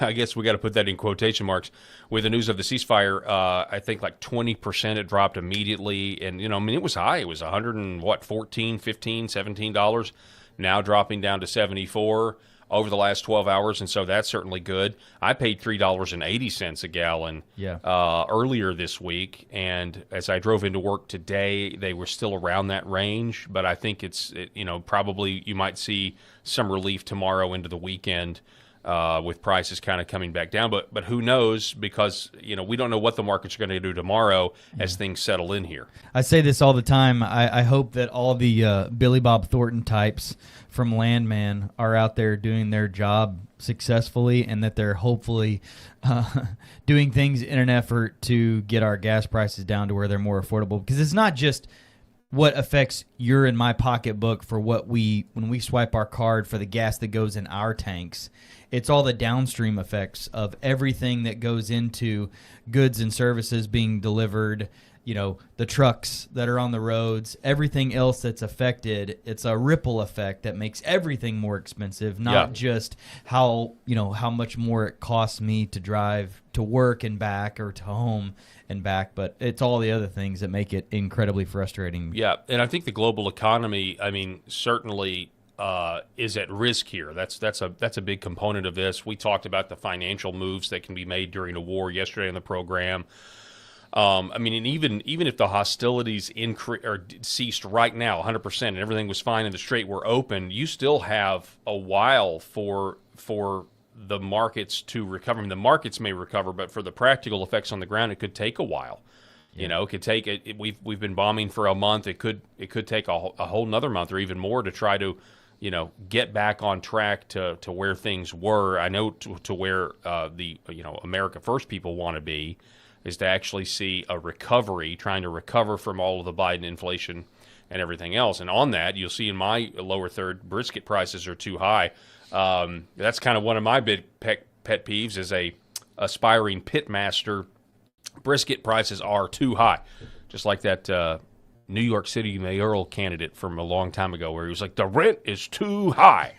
I guess we got to put that in quotation marks. With the news of the ceasefire, I think like 20% it dropped immediately. And, I mean, it was high. It was $14, $15, $17. Now dropping down to $74 over the last 12 hours. And so that's certainly good. I paid $3.80 a gallon earlier this week. And as I drove into work today, they were still around that range. But I think probably you might see some relief tomorrow into the weekend. With prices kind of coming back down. But who knows, because, we don't know what the markets are going to do tomorrow as things settle in here. I say this all the time. I hope that all the Billy Bob Thornton types from Landman are out there doing their job successfully, and that they're hopefully doing things in an effort to get our gas prices down to where they're more affordable. Because it's not just what affects your and my pocketbook for when we swipe our card for the gas that goes in our tanks. It's all the downstream effects of everything that goes into goods and services being delivered, the trucks that are on the roads, everything else that's affected. It's a ripple effect that makes everything more expensive, not just how much more it costs me to drive to work and back or to home and back, but it's all the other things that make it incredibly frustrating. Yeah, and I think the global economy, certainly is at risk here. That's a big component of this. We talked about the financial moves that can be made during a war yesterday on the program. And even if the hostilities ceased right now, 100%, and everything was fine and the Strait were open, you still have a while for the markets to recover. I mean, the markets may recover, but for the practical effects on the ground, it could take a while. You know, it could take it. We've been bombing for a month. It could take a whole another month or even more to try to, you know, get back on track to where things were. I know to where the, you know, America First people want to be is to actually see a recovery, trying to recover from all of the Biden inflation and everything else. And on that, you'll see in my lower third, brisket prices are too high. That's kind of one of my big pet peeves as a aspiring pit master. Brisket prices are too high, just like that New York City mayoral candidate from a long time ago, where he was like, "The rent is too high."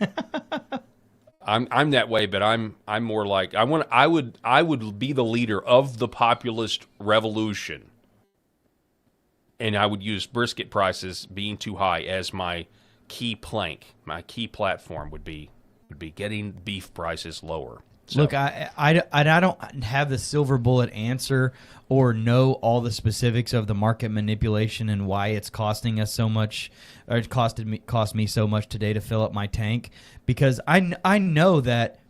I'm that way, but I'm more like I would be the leader of the populist revolution, and I would use brisket prices being too high as my key plank. My key platform would be getting beef prices lower. So. Look, I don't have the silver bullet answer or know all the specifics of the market manipulation and why it's costing us so much, or it cost me so much today to fill up my tank, because I know that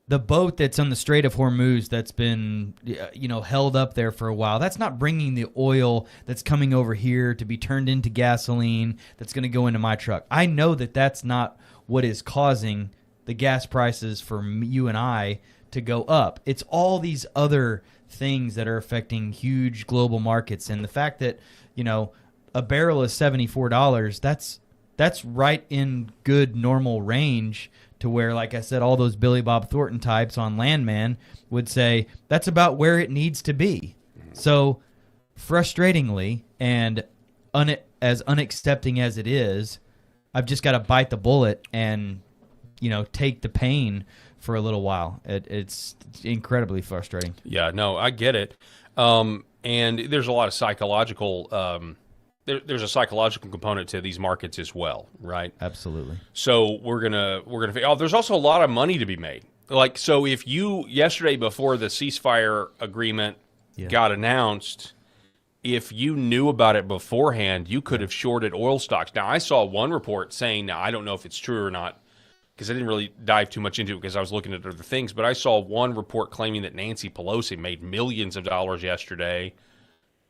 the boat that's on the Strait of Hormuz that's been, you know, held up there for a while, that's not bringing the oil that's coming over here to be turned into gasoline that's going to go into my truck. I know that that's not what is causing the gas prices for you and I to go up. It's all these other things that are affecting huge global markets. And the fact that, you know, a barrel is $74, that's right in good normal range to where, like I said, all those Billy Bob Thornton types on Landman would say that's about where it needs to be. So frustratingly, and as unaccepting as it is, I've just got to bite the bullet and, you know, take the pain for a little while. It's incredibly frustrating. Yeah, no, I get it. And there's a lot of psychological there's a psychological component to these markets as well, right? Absolutely. So we're gonna there's also a lot of money to be made. Like, so if you yesterday before the ceasefire agreement got announced, if you knew about it beforehand, you could have shorted oil stocks. Now, I saw one report saying, now I don't know if it's true or not, because I didn't really dive too much into it because I was looking at other things, but I saw one report claiming that Nancy Pelosi made millions of dollars yesterday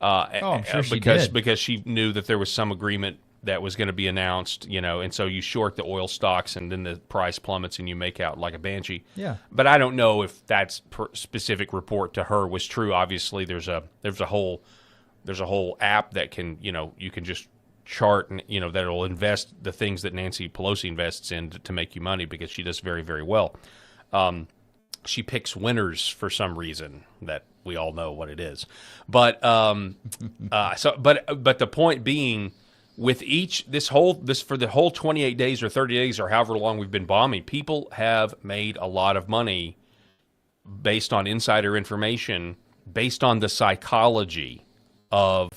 I'm sure she did. because she knew that there was some agreement that was going to be announced, you know, and so you short the oil stocks and then the price plummets and you make out like a banshee. Yeah. But I don't know if that specific report to her was true. Obviously, there's a whole app that can, you know, you can just chart and, you know, that'll invest the things that Nancy Pelosi invests in to make you money, because she does very, very well. She picks winners for some reason that we all know what it is. But but the point being, with this for the whole 28 days or 30 days or however long we've been bombing, people have made a lot of money based on insider information, based on the psychology of,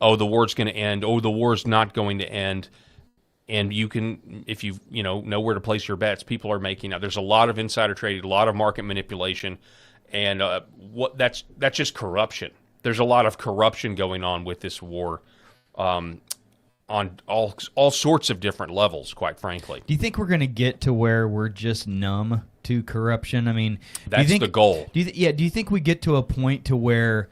oh, the war's going to end, oh, the war's not going to end. And you can, if you know where to place your bets, people are making. Now, there's a lot of insider trading, a lot of market manipulation, and that's just corruption. There's a lot of corruption going on with this war, on all sorts of different levels, quite frankly. Do you think we're going to get to where we're just numb to corruption? I mean, that's the goal. Do you think we get to a point to where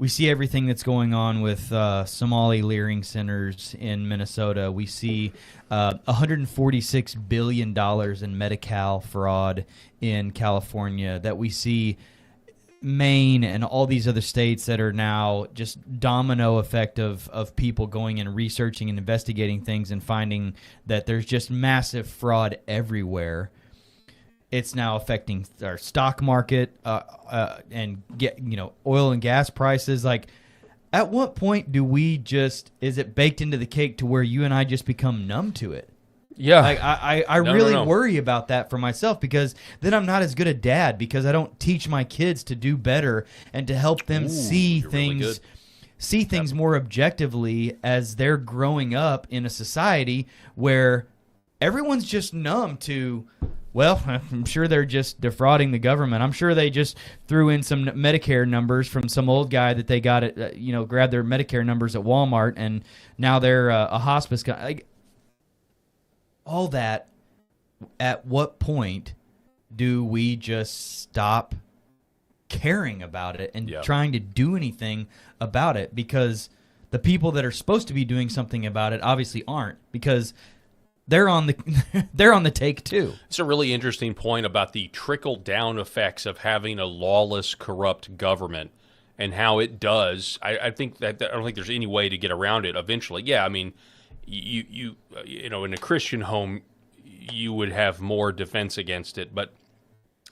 we see everything that's going on with Somali leering centers in Minnesota? We see $146 billion in Medi-Cal fraud in California, that we see Maine and all these other states that are now just domino effect of people going and researching and investigating things and finding that there's just massive fraud everywhere. It's now affecting our stock market and oil and gas prices. Like, at what point do we just, is it baked into the cake to where you and I just become numb to it? Yeah. Like, I really worry about that for myself, because then I'm not as good a dad, because I don't teach my kids to do better and to help them see things more objectively as they're growing up in a society where everyone's just numb to, well, I'm sure they're just defrauding the government. I'm sure they just threw in some Medicare numbers from some old guy that they got at, grabbed their Medicare numbers at Walmart, and now they're a hospice guy. Like, all that, at what point do we just stop caring about it and Yeah. trying to do anything about it, because the people that are supposed to be doing something about it obviously aren't, because they're on the take too. It's a really interesting point about the trickle-down effects of having a lawless, corrupt government and how it does. I think that I don't think there's any way to get around it eventually. Yeah, I mean, you know, in a Christian home, you would have more defense against it, but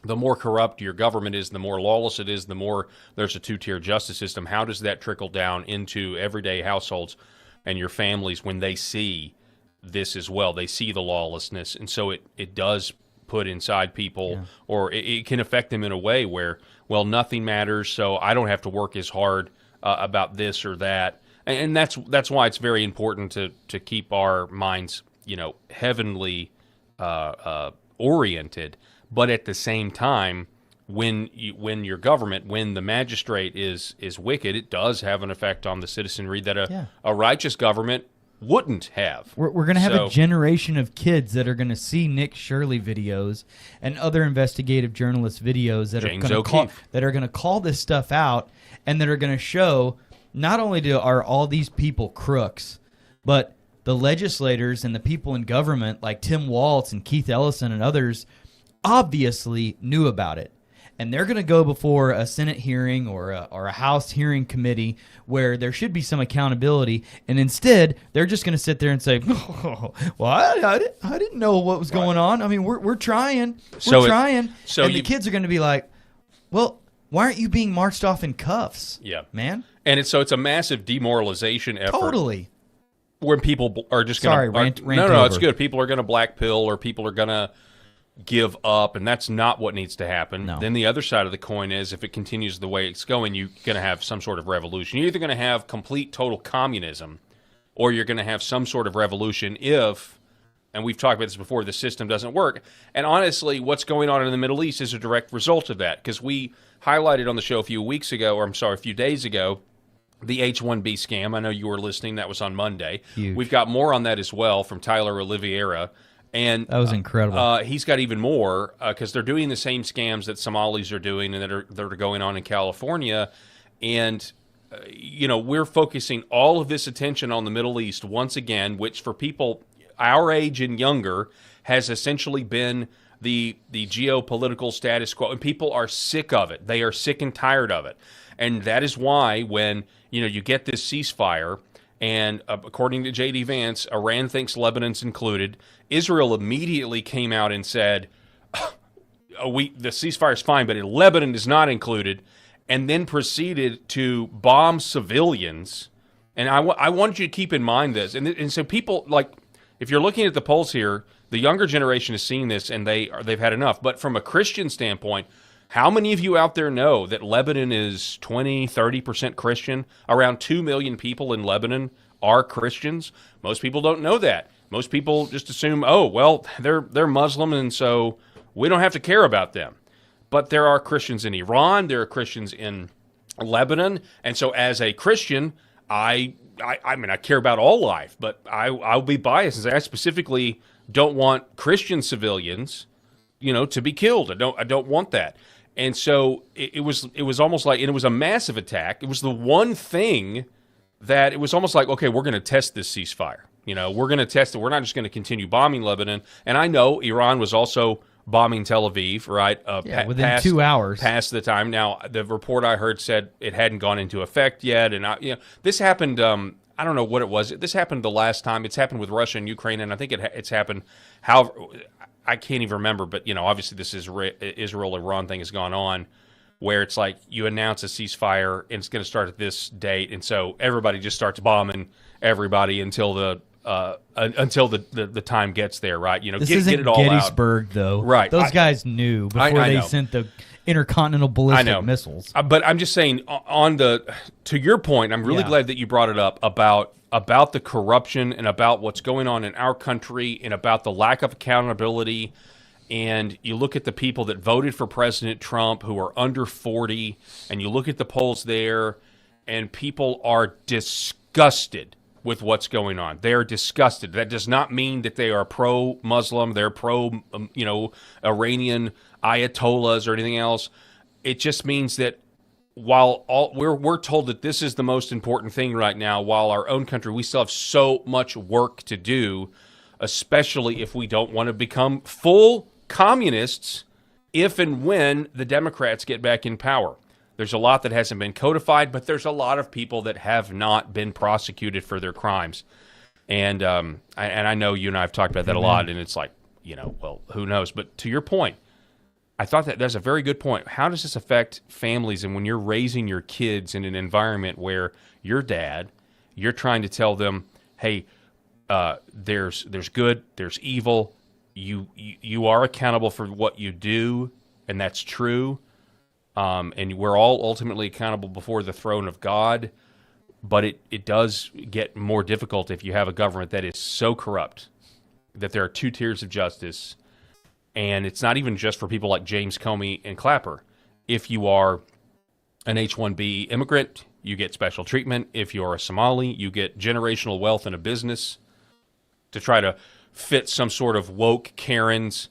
the more corrupt your government is, the more lawless it is, the more there's a two-tier justice system. How does that trickle down into everyday households and your families when they see this as well? They see the lawlessness, and so it does put inside people, or it can affect them in a way where, well, nothing matters, so I don't have to work as hard about this or that. And that's why it's very important to keep our minds, you know, heavenly oriented. But at the same time, when your government, when the magistrate is wicked, it does have an effect on the citizenry that a righteous government wouldn't have. We're going to have a generation of kids that are going to see Nick Shirley videos and other investigative journalist videos that are going to call this stuff out, and that are going to show not only are all these people crooks, but the legislators and the people in government like Tim Walz and Keith Ellison and others obviously knew about it. And they're going to go before a Senate hearing or a House hearing committee where there should be some accountability. And instead, they're just going to sit there and say, oh, well, I didn't know what was going on. I mean, we're trying. We're trying. And the kids are going to be like, well, why aren't you being marched off in cuffs? Yeah. Man. And it's a massive demoralization effort. Totally. When people are just going to... No, it's good. People are going to black pill, or people are going to give up, and that's not what needs to happen. No. Then the other side of the coin is, if it continues the way it's going, you're going to have some sort of revolution. You're either going to have complete, total communism, or you're going to have some sort of revolution if, and we've talked about this before, the system doesn't work. And honestly, what's going on in the Middle East is a direct result of that, because we highlighted on the show a few days ago, the H-1B scam. I know you were listening. That was on Monday. Huge. We've got more on that as well from Tyler Oliveira. And that was incredible. He's got even more, because they're doing the same scams that Somalis are doing and that are going on in California. And, you know, we're focusing all of this attention on the Middle East once again, which for people our age and younger has essentially been the geopolitical status quo. And people are sick of it. They are sick and tired of it. And that is why when, you know, you get this ceasefire, and according to J.D. Vance, Iran thinks Lebanon's included. Israel immediately came out and said, the ceasefire is fine, but Lebanon is not included, and then proceeded to bomb civilians. And I want you to keep in mind this. And so people, like, if you're looking at the polls here, the younger generation is seeing this, and they've had enough. But from a Christian standpoint, how many of you out there know that Lebanon is 20, 30% Christian? Around 2 million people in Lebanon are Christians. Most people don't know that. Most people just assume, oh, well, they're Muslim, and so we don't have to care about them. But there are Christians in Iran. There are Christians in Lebanon. And so as a Christian, I mean, I care about all life, but I'll be biased and say I specifically don't want Christian civilians, you know, to be killed. I don't want that. And so it was almost like, and it was a massive attack. It was the one thing that it was almost like, okay, we're going to test this ceasefire. You know, we're going to test it. We're not just going to continue bombing Lebanon. And I know Iran was also bombing Tel Aviv, right? Within 2 hours. Past the time. Now, the report I heard said it hadn't gone into effect yet. And, this happened, I don't know what it was. This happened the last time. It's happened with Russia and Ukraine, and I think it's happened, however, I can't even remember, but, you know, obviously this is Israel-Iran thing has gone on, where it's like you announce a ceasefire, and it's going to start at this date, and so everybody just starts bombing everybody until the time gets there, right? You know, this get it all Gettysburg, out. Though. Right. Those guys knew before they sent the intercontinental ballistic missiles. But I'm just saying, to your point, I'm really glad that you brought it up about the corruption and about what's going on in our country and about the lack of accountability. And you look at the people that voted for President Trump who are under 40, and you look at the polls there, and people are disgusted with what's going on. They are disgusted. That does not mean that they are pro-Muslim, they're pro, Iranian ayatollahs or anything else. it just means that while we're told that this is the most important thing right now, while our own country, we still have so much work to do, especially if we don't want to become full communists if and when the Democrats get back in power. There's a lot that hasn't been codified, but there's a lot of people that have not been prosecuted for their crimes. And I know you and I have talked about that a lot, and it's like, well, who knows? But to your point, I thought that's a very good point. How does this affect families? And when you're raising your kids in an environment where your dad, you're trying to tell them, hey, there's good, there's evil. You are accountable for what you do, and that's true. And we're all ultimately accountable before the throne of God. But it does get more difficult if you have a government that is so corrupt that there are two tiers of justice. And it's not even just for people like James Comey and Clapper. If you are an H-1B immigrant, you get special treatment. If you're a Somali, you get generational wealth in a business to try to fit some sort of woke Karen's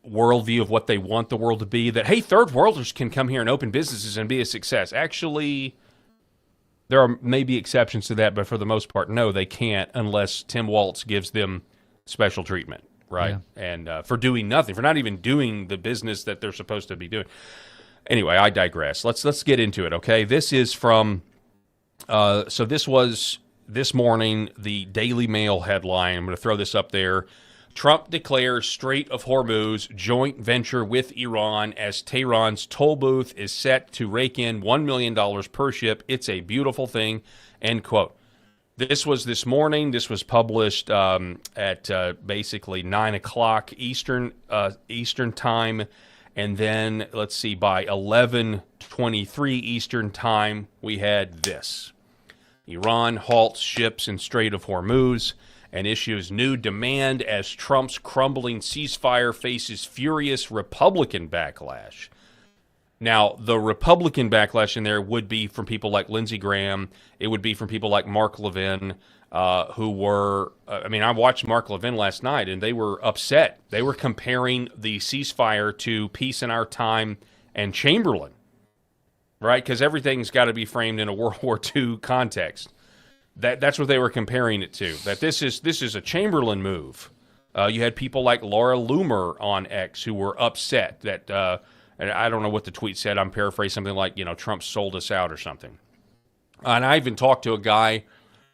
worldview of what they want the world to be. That, hey, third worlders can come here and open businesses and be a success. Actually, there are maybe exceptions to that, but for the most part, no, they can't unless Tim Walz gives them special treatment. Right. Yeah. And for doing nothing, for not even doing the business that they're supposed to be doing. Anyway, I digress. Let's get into it. Okay. This is from, so this was this morning, the Daily Mail headline. I'm going to throw this up there. Trump declares Strait of Hormuz joint venture with Iran as Tehran's toll booth is set to rake in $1 million per ship. It's a beautiful thing. End quote. This was this morning. This was published at basically 9 o'clock Eastern time. And then, let's see, by 11:23 Eastern time, we had this. Iran halts ships in Strait of Hormuz and issues new demand as Trump's crumbling ceasefire faces furious Republican backlash. Now, the Republican backlash in there would be from people like Lindsey Graham. It would be from people like Mark Levin, who were, I watched Mark Levin last night, and they were upset. They were comparing the ceasefire to Peace in Our Time and Chamberlain, right? Because everything's got to be framed in a World War II context. That's what they were comparing it to, that this is a Chamberlain move. You had people like Laura Loomer on X who were upset that... and I don't know what the tweet said. I'm paraphrasing something like, Trump sold us out or something. And I even talked to a guy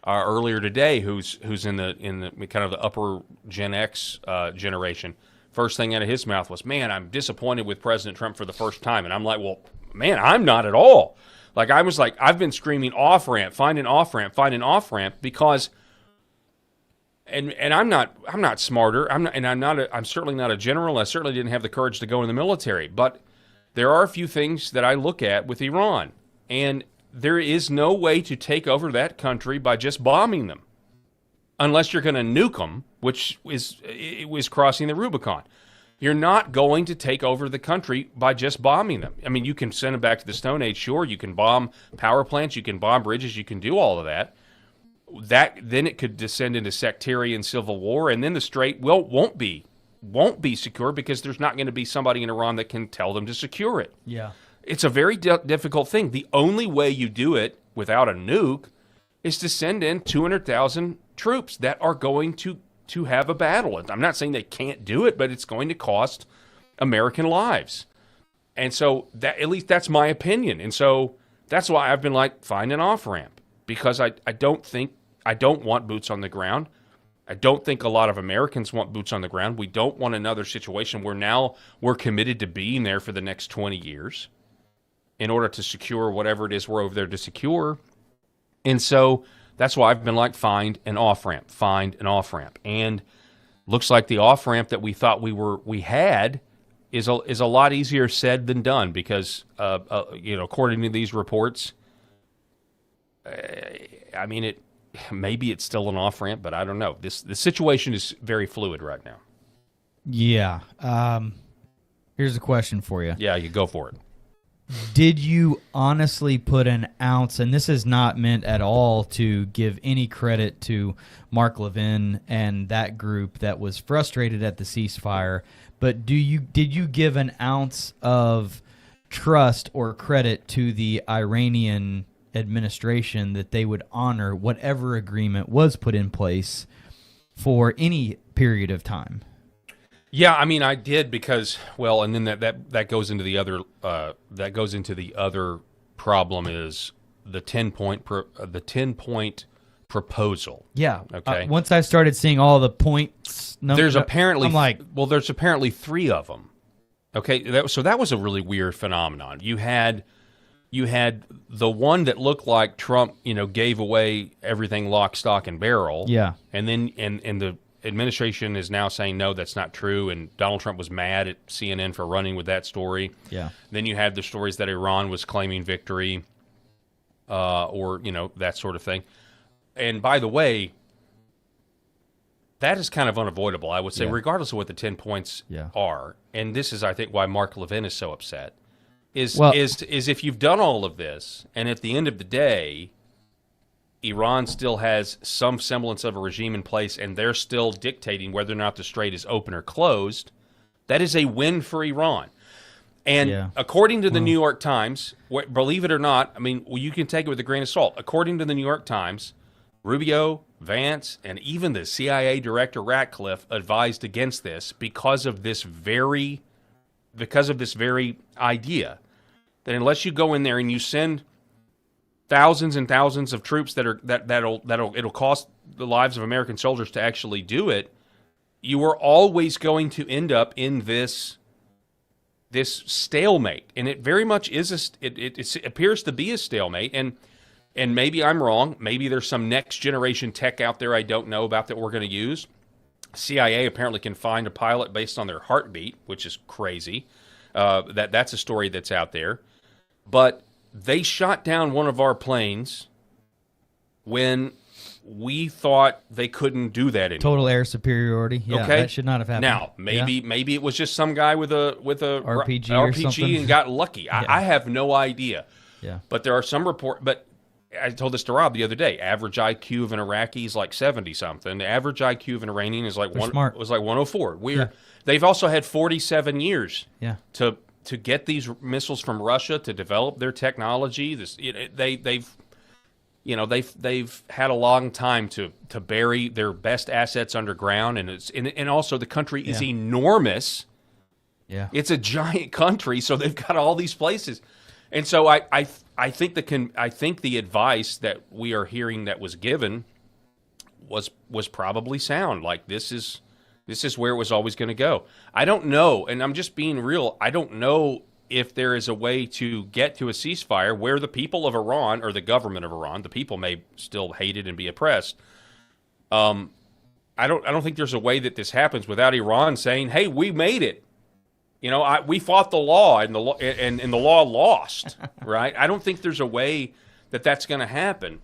earlier today who's in the kind of the upper Gen X generation. First thing out of his mouth was, "Man, I'm disappointed with President Trump for the first time." And I'm like, "Well, man, I'm not at all." Like I was like, I've been screaming off ramp, find an off ramp because. And I'm not smarter. I'm certainly not a general. I certainly didn't have the courage to go in the military, but. There are a few things that I look at with Iran, and there is no way to take over that country by just bombing them, unless you're going to nuke them, which was crossing the Rubicon. You're not going to take over the country by just bombing them. I mean, you can send them back to the Stone Age, sure. You can bomb power plants, you can bomb bridges, you can do all of that. Then it could descend into sectarian civil war, and then the Strait won't be secure because there's not going to be somebody in Iran that can tell them to secure it. Yeah. It's a very difficult thing. The only way you do it without a nuke is to send in 200,000 troops that are going to have a battle. I'm not saying they can't do it, but it's going to cost American lives. And so that, at least that's my opinion. And so that's why I've been like, find an off-ramp, because I don't want boots on the ground. I don't think a lot of Americans want boots on the ground. We don't want another situation where now we're committed to being there for the next 20 years in order to secure whatever it is we're over there to secure. And so that's why I've been like, find an off-ramp. And looks like the off-ramp that we thought we had is a lot easier said than done because, according to these reports, maybe it's still an off-ramp, but I don't know. The situation is very fluid right now. Yeah. Here's a question for you. Yeah, you go for it. Did you honestly put an ounce, and this is not meant at all to give any credit to Mark Levin and that group that was frustrated at the ceasefire, but did you give an ounce of trust or credit to the Iranian administration that they would honor whatever agreement was put in place for any period of time. Yeah, I mean, I did because, well, and then that goes into the other problem is the 10-point proposal. Yeah. Okay. Once I started seeing all the points, there's apparently I'm like, there's apparently 3 of them. Okay, so that was a really weird phenomenon. You had the one that looked like Trump, gave away everything lock, stock, and barrel. Yeah. And then and the administration is now saying, no, that's not true. And Donald Trump was mad at CNN for running with that story. Yeah. Then you had the stories that Iran was claiming victory, or, that sort of thing. And by the way, that is kind of unavoidable, I would say, regardless of what the 10 points are. And this is, I think, why Mark Levin is so upset, is if you've done all of this, and at the end of the day, Iran still has some semblance of a regime in place, and they're still dictating whether or not the strait is open or closed, that is a win for Iran. And according to the New York Times, believe it or not, I mean, you can take it with a grain of salt. According to the New York Times, Rubio, Vance, and even the CIA director Ratcliffe advised against this because of this very idea that unless you go in there and you send thousands and thousands of troops it'll cost the lives of American soldiers to actually do it, you are always going to end up in this stalemate, and it very much is it appears to be a stalemate. And maybe I'm wrong. Maybe there's some next generation tech out there I don't know about that we're going to use. CIA apparently can find a pilot based on their heartbeat, which is crazy. That's a story that's out there. But they shot down one of our planes when we thought they couldn't do that anymore. Total air superiority. Yeah, okay? That should not have happened. Now, maybe it was just some guy with a RPG and got lucky. Yeah. I have no idea. Yeah. But there are some reports. But I told this to Rob the other day. Average IQ of an Iraqi is like 70-something. The average IQ of an Iranian is like 104. They've also had 47 years to get these missiles from Russia, to develop their technology. They've had a long time to bury their best assets underground, and also the country is enormous. Yeah, it's a giant country, so they've got all these places, and so I think the advice that we are hearing that was given was probably sound. Like this is where it was always going to go. I don't know, and I'm just being real. I don't know if there is a way to get to a ceasefire where the people of Iran, or the government of Iran, the people may still hate it and be oppressed. I don't think there's a way that this happens without Iran saying, "Hey, we made it. We fought the law, and the law lost." Right? I don't think there's a way that that's going to happen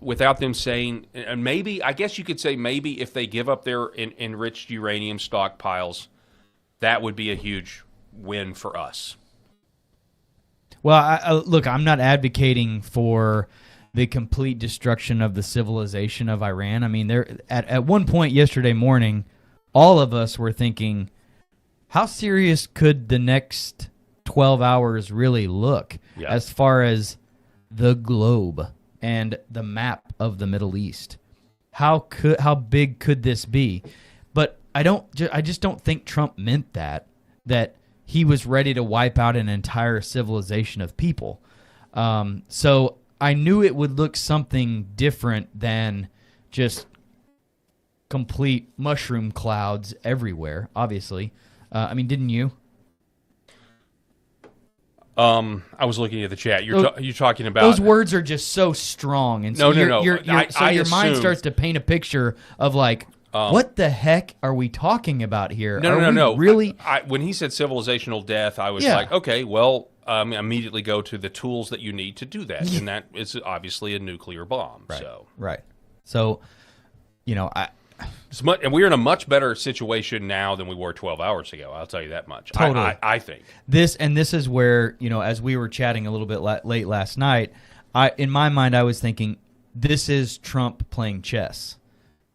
without them saying, and maybe, I guess you could say, maybe if they give up their enriched uranium stockpiles, that would be a huge win for us. Well, look, I'm not advocating for the complete destruction of the civilization of Iran. I mean, at one point yesterday morning, all of us were thinking, how serious could the next 12 hours really look as far as the globe and the map of the Middle East? How big could this be? But I just don't think Trump meant that he was ready to wipe out an entire civilization of people. So I knew it would look something different than just complete mushroom clouds everywhere, obviously. I mean, didn't you? I was looking at the chat. You're talking about... Those words are just so strong. And so no. Your mind starts to paint a picture of like, what the heck are we talking about here? No. Really? When he said civilizational death, I was like, okay, well, immediately go to the tools that you need to do that. And that is obviously a nuclear bomb. Right. So, and we're in a much better situation now than we were 12 hours ago. I'll tell you that much. Totally. I think. This is where, as we were chatting a little bit late last night, in my mind, I was thinking, this is Trump playing chess.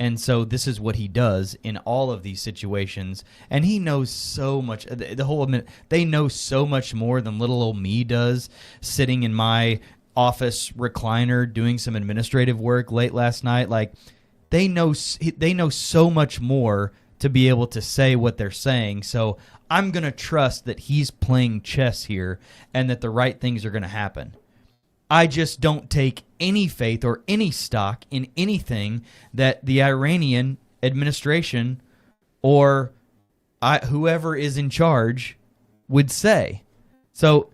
And so this is what he does in all of these situations. And he knows so much. They know so much more than little old me does, sitting in my office recliner doing some administrative work late last night. Like, they know so much more to be able to say what they're saying. So I'm going to trust that he's playing chess here and that the right things are going to happen. I just don't take any faith or any stock in anything that the Iranian administration or whoever is in charge would say. So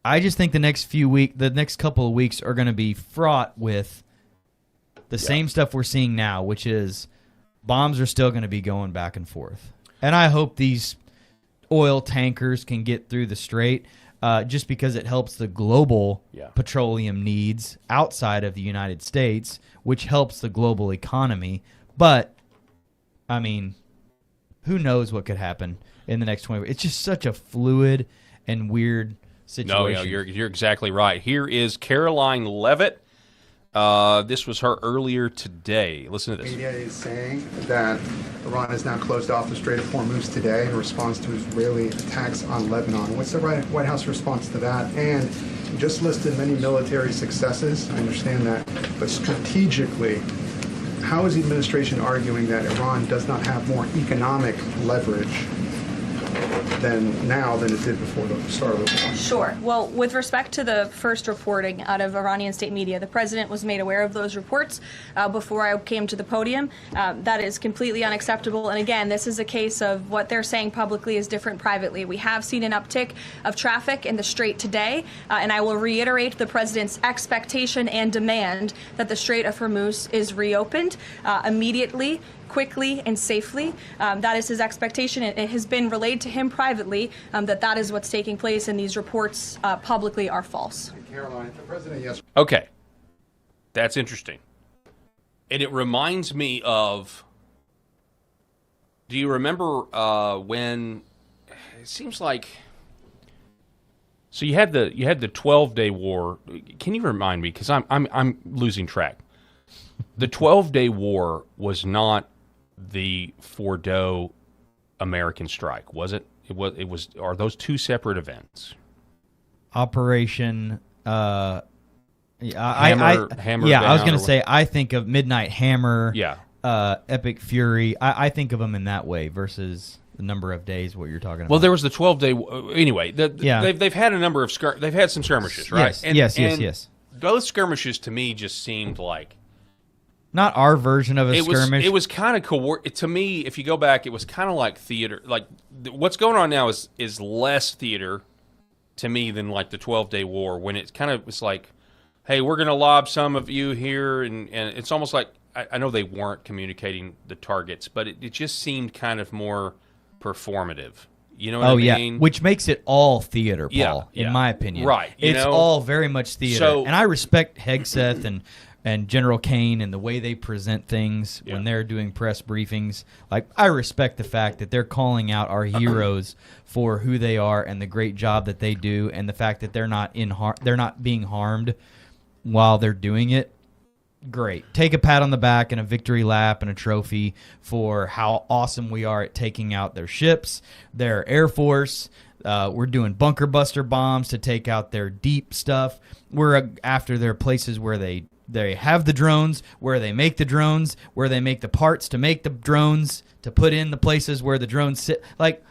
I just think the next couple of weeks are going to be fraught with the same stuff we're seeing now, which is bombs are still going to be going back and forth. And I hope these oil tankers can get through the strait. Just because it helps the global petroleum needs outside of the United States, which helps the global economy. But, I mean, who knows what could happen in the next 20 years. It's just such a fluid and weird situation. No, you're exactly right. Here is Caroline Levitt. This was her earlier today. Listen to this. Media is saying that Iran has now closed off the Strait of Hormuz today in response to Israeli attacks on Lebanon. What's the White House response to that? And you just listed many military successes. I understand that. But strategically, how is the administration arguing that Iran does not have more economic leverage than it did before the start of the war? Sure. Well, with respect to the first reporting out of Iranian state media, the president was made aware of those reports before I came to the podium. That is completely unacceptable. And again, this is a case of what they're saying publicly is different privately. We have seen an uptick of traffic in the Strait today, and I will reiterate the president's expectation and demand that the Strait of Hormuz is reopened immediately, quickly, and safely. That is his expectation. It has been relayed to him privately that is what's taking place, and these reports publicly are false. Caroline, the president, yes. Okay. That's interesting. And it reminds me of, do you remember when, it seems like, so you had the 12-day war. Can you remind me, because I'm losing track. The 12-day war was not the Fordo American strike, was it? It was. Are those two separate events? Operation. Hammer Hammer. Yeah, I was going to say. I think of Midnight Hammer. Yeah. Epic Fury. I think of them in that way versus the number of days. What you're talking about. Well, there was the 12-day. Anyway, they've had a number of they've had some skirmishes, right? Yes. Those skirmishes to me just seemed like. Not our version of a skirmish. It was kind of to me. If you go back, it was kind of like theater. Like what's going on now is less theater to me than like the 12-day war, when it kind of was like, hey, we're going to lob some of you here, and it's almost like I know they weren't communicating the targets, but it just seemed kind of more performative. You know what I mean? Which makes it all theater, Paul, in my opinion. Right. It's all very much theater. And I respect Hegseth and General Kane and the way they present things when they're doing press briefings. Like, I respect the fact that they're calling out our heroes for who they are and the great job that they do, and the fact that they're not being harmed while they're doing it. Great. Take a pat on the back and a victory lap and a trophy for how awesome we are at taking out their ships, their Air Force. We're doing bunker buster bombs to take out their deep stuff. We're after their places where they have the drones, where they make the drones, where they make the parts to make the drones, to put in the places where the drones sit. Like,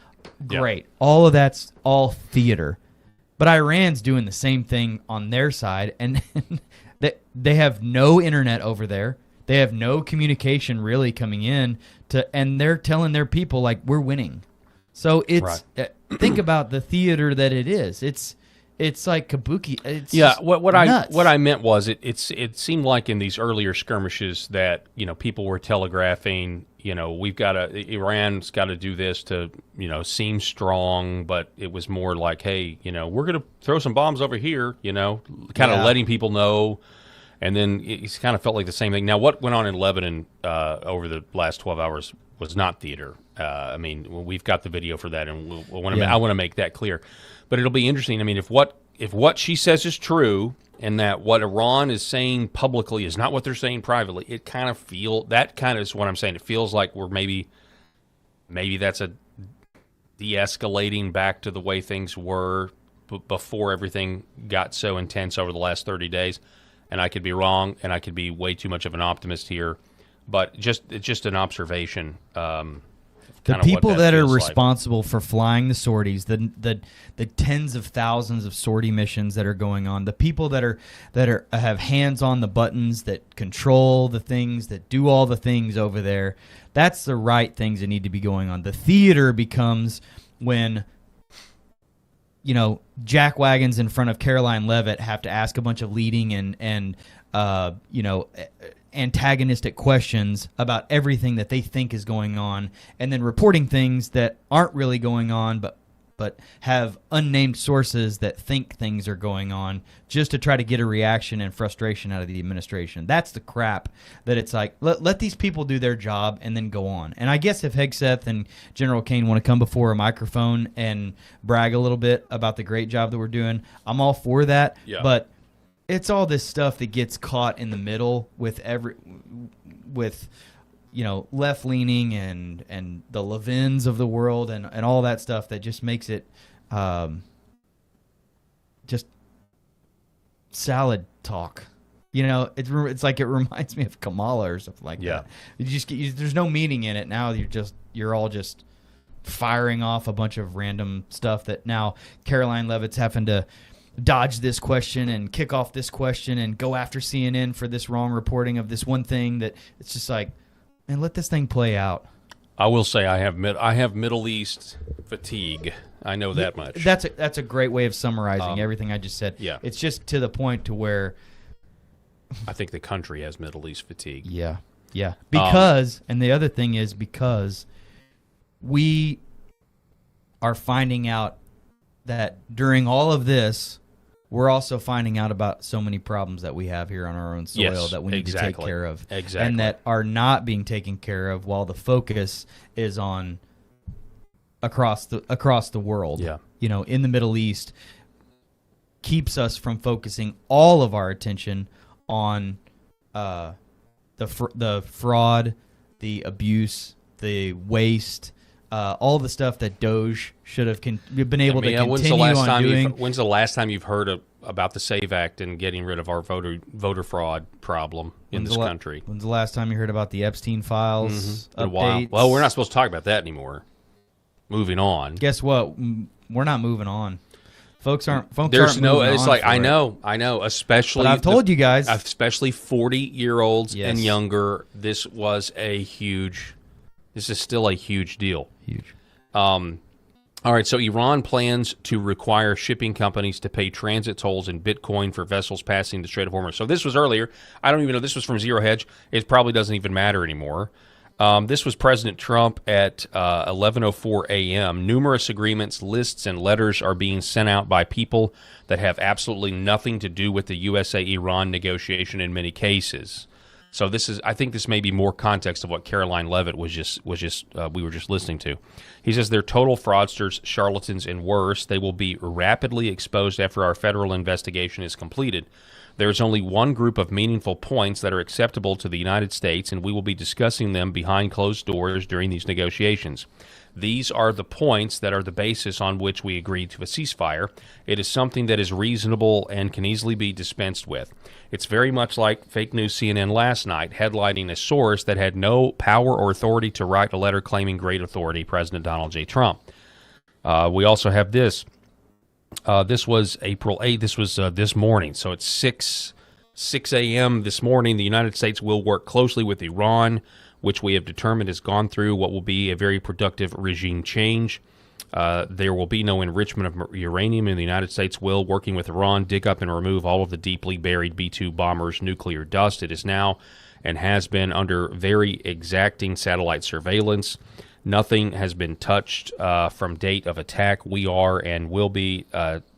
great. All of that's all theater. But Iran's doing the same thing on their side, and they have no internet over there. They have no communication really coming in, and they're telling their people, like, we're winning. So it's think about the theater that it is. It's like kabuki. It's what nuts. I meant was it seemed like in these earlier skirmishes that people were telegraphing, Iran's got to do this to seem strong, but it was more like, hey, we're gonna throw some bombs over here, kind of letting people know. And then it kind of felt like the same thing. Now, what went on in Lebanon over the last 12 hours was not theater. We've got the video for that, and I want to make that clear. But it'll be interesting. I mean, if what what she says is true, and that what Iran is saying publicly is not what they're saying privately, it kind of is what I'm saying. It feels like we're maybe that's a de-escalating back to the way things were before everything got so intense over the last 30 days. And I could be wrong, and I could be way too much of an optimist here, but it's just an observation. The people that are responsible for flying the sorties, the tens of thousands of sortie missions that are going on, the people that have hands on the buttons, that control the things, that do all the things over there, that's the right things that need to be going on. The theater becomes when jack wagons in front of Caroline Leavitt have to ask a bunch of leading and antagonistic questions about everything that they think is going on, and then reporting things that aren't really going on, but have unnamed sources that think things are going on, just to try to get a reaction and frustration out of the administration. That's the crap that it's like, let these people do their job and then go on. And I guess if Hegseth and General Kane want to come before a microphone and brag a little bit about the great job that we're doing, I'm all for that. Yeah. But it's all this stuff that gets caught in the middle with left-leaning and the Levins of the world and all that stuff that just makes it just salad talk. It's like it reminds me of Kamala or something like that. There's no meaning in it. Now you're all just firing off a bunch of random stuff that now Caroline Leavitt's having to dodge this question and kick off this question and go after CNN for this wrong reporting of this one thing that it's just like, man, let this thing play out. I will say I have Middle East fatigue. I know that much. That's a great way of summarizing everything I just said. Yeah. It's just to the point to where I think the country has Middle East fatigue. Yeah. Because and the other thing is because we are finding out that during all of this, we're also finding out about so many problems that we have here on our own soil that we need to take care of. Exactly. And that are not being taken care of while the focus is on across the world. Yeah. In the Middle East, keeps us from focusing all of our attention on the fraud, the abuse, the waste, all the stuff that Doge should have been able to continue on doing. When's the last time you've heard about the SAVE Act and getting rid of our voter fraud problem in this country? When's the last time you heard about the Epstein files updates? Well, we're not supposed to talk about that anymore. Moving on. Guess what? We're not moving on. Folks aren't. There's no. It's like I know. Especially. But I've told you guys. Especially 40-year-olds and younger. This is still a huge deal. Huge. All right, so Iran plans to require shipping companies to pay transit tolls in Bitcoin for vessels passing the Strait of Hormuz. So this was earlier. I don't even know. This was from Zero Hedge. It probably doesn't even matter anymore. This was President Trump at 11:04 a.m. Numerous agreements, lists, and letters are being sent out by people that have absolutely nothing to do with the USA-Iran negotiation in many cases. So I think this may be more context of what Caroline Leavitt we were just listening to. He says they're total fraudsters, charlatans, and worse. They will be rapidly exposed after our federal investigation is completed. There is only one group of meaningful points that are acceptable to the United States, and we will be discussing them behind closed doors during these negotiations. These are the points that are the basis on which we agreed to a ceasefire. It is something that is reasonable and can easily be dispensed with. It's very much like fake news CNN last night, headlining a source that had no power or authority to write a letter claiming great authority, President Donald J. Trump. We also have this. This was April 8th. This was this morning. So it's 6 a.m. this morning. The United States will work closely with Iran, which we have determined has gone through what will be a very productive regime change. There will be no enrichment of uranium, and the United States will, working with Iran, dig up and remove all of the deeply buried B-2 bombers' nuclear dust. It is now and has been under very exacting satellite surveillance. Nothing has been touched from date of attack. We are and will be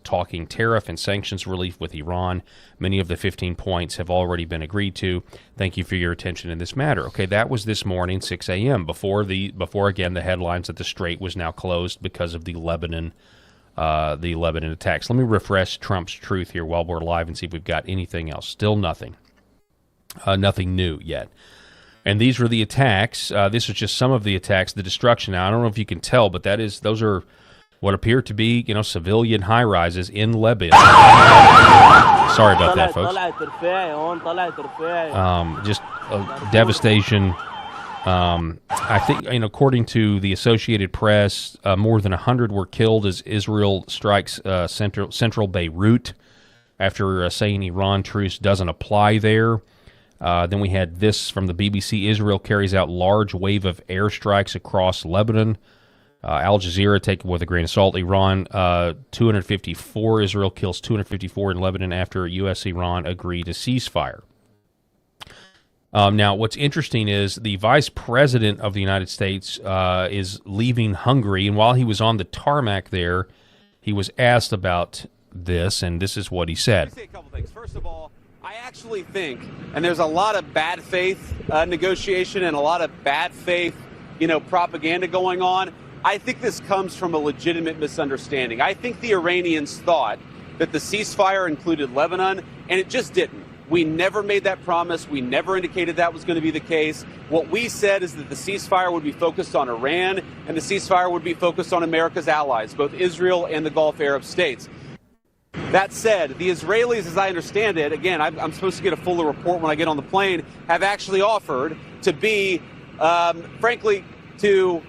talking tariff and sanctions relief with Iran. Many of the 15 points have already been agreed to. Thank you for your attention in this matter. Okay, that was this morning, 6 a.m., before again the headlines that the Strait was now closed because of the Lebanon the Lebanon attacks. Let me refresh Trump's truth here while we're live and see if we've got anything else. Still nothing. Nothing new yet. And these were the attacks. This is just some of the attacks, the destruction. Now, I don't know if you can tell, but those are what appear to be, civilian high-rises in Lebanon. Sorry about that, folks. Just devastation. I think, according to the Associated Press, more than 100 were killed as Israel strikes central Beirut after saying Iran truce doesn't apply there. Then we had this from the BBC. Israel carries out large wave of airstrikes across Lebanon. Al Jazeera, taken with a grain of salt. Iran, 254. Israel kills 254 in Lebanon after U.S.-Iran agree to ceasefire. Now, what's interesting is the Vice President of the United States is leaving Hungary, and while he was on the tarmac there, he was asked about this, and this is what he said. Say a couple things. First of all, I actually think, and there's a lot of bad faith negotiation and a lot of bad faith, propaganda going on. I think this comes from a legitimate misunderstanding. I think the Iranians thought that the ceasefire included Lebanon, and it just didn't. We never made that promise. We never indicated that was going to be the case. What we said is that the ceasefire would be focused on Iran, and the ceasefire would be focused on America's allies, both Israel and the Gulf Arab states. That said, the Israelis, as I understand it, again, I'm supposed to get a fuller report when I get on the plane, have actually offered to be, frankly, to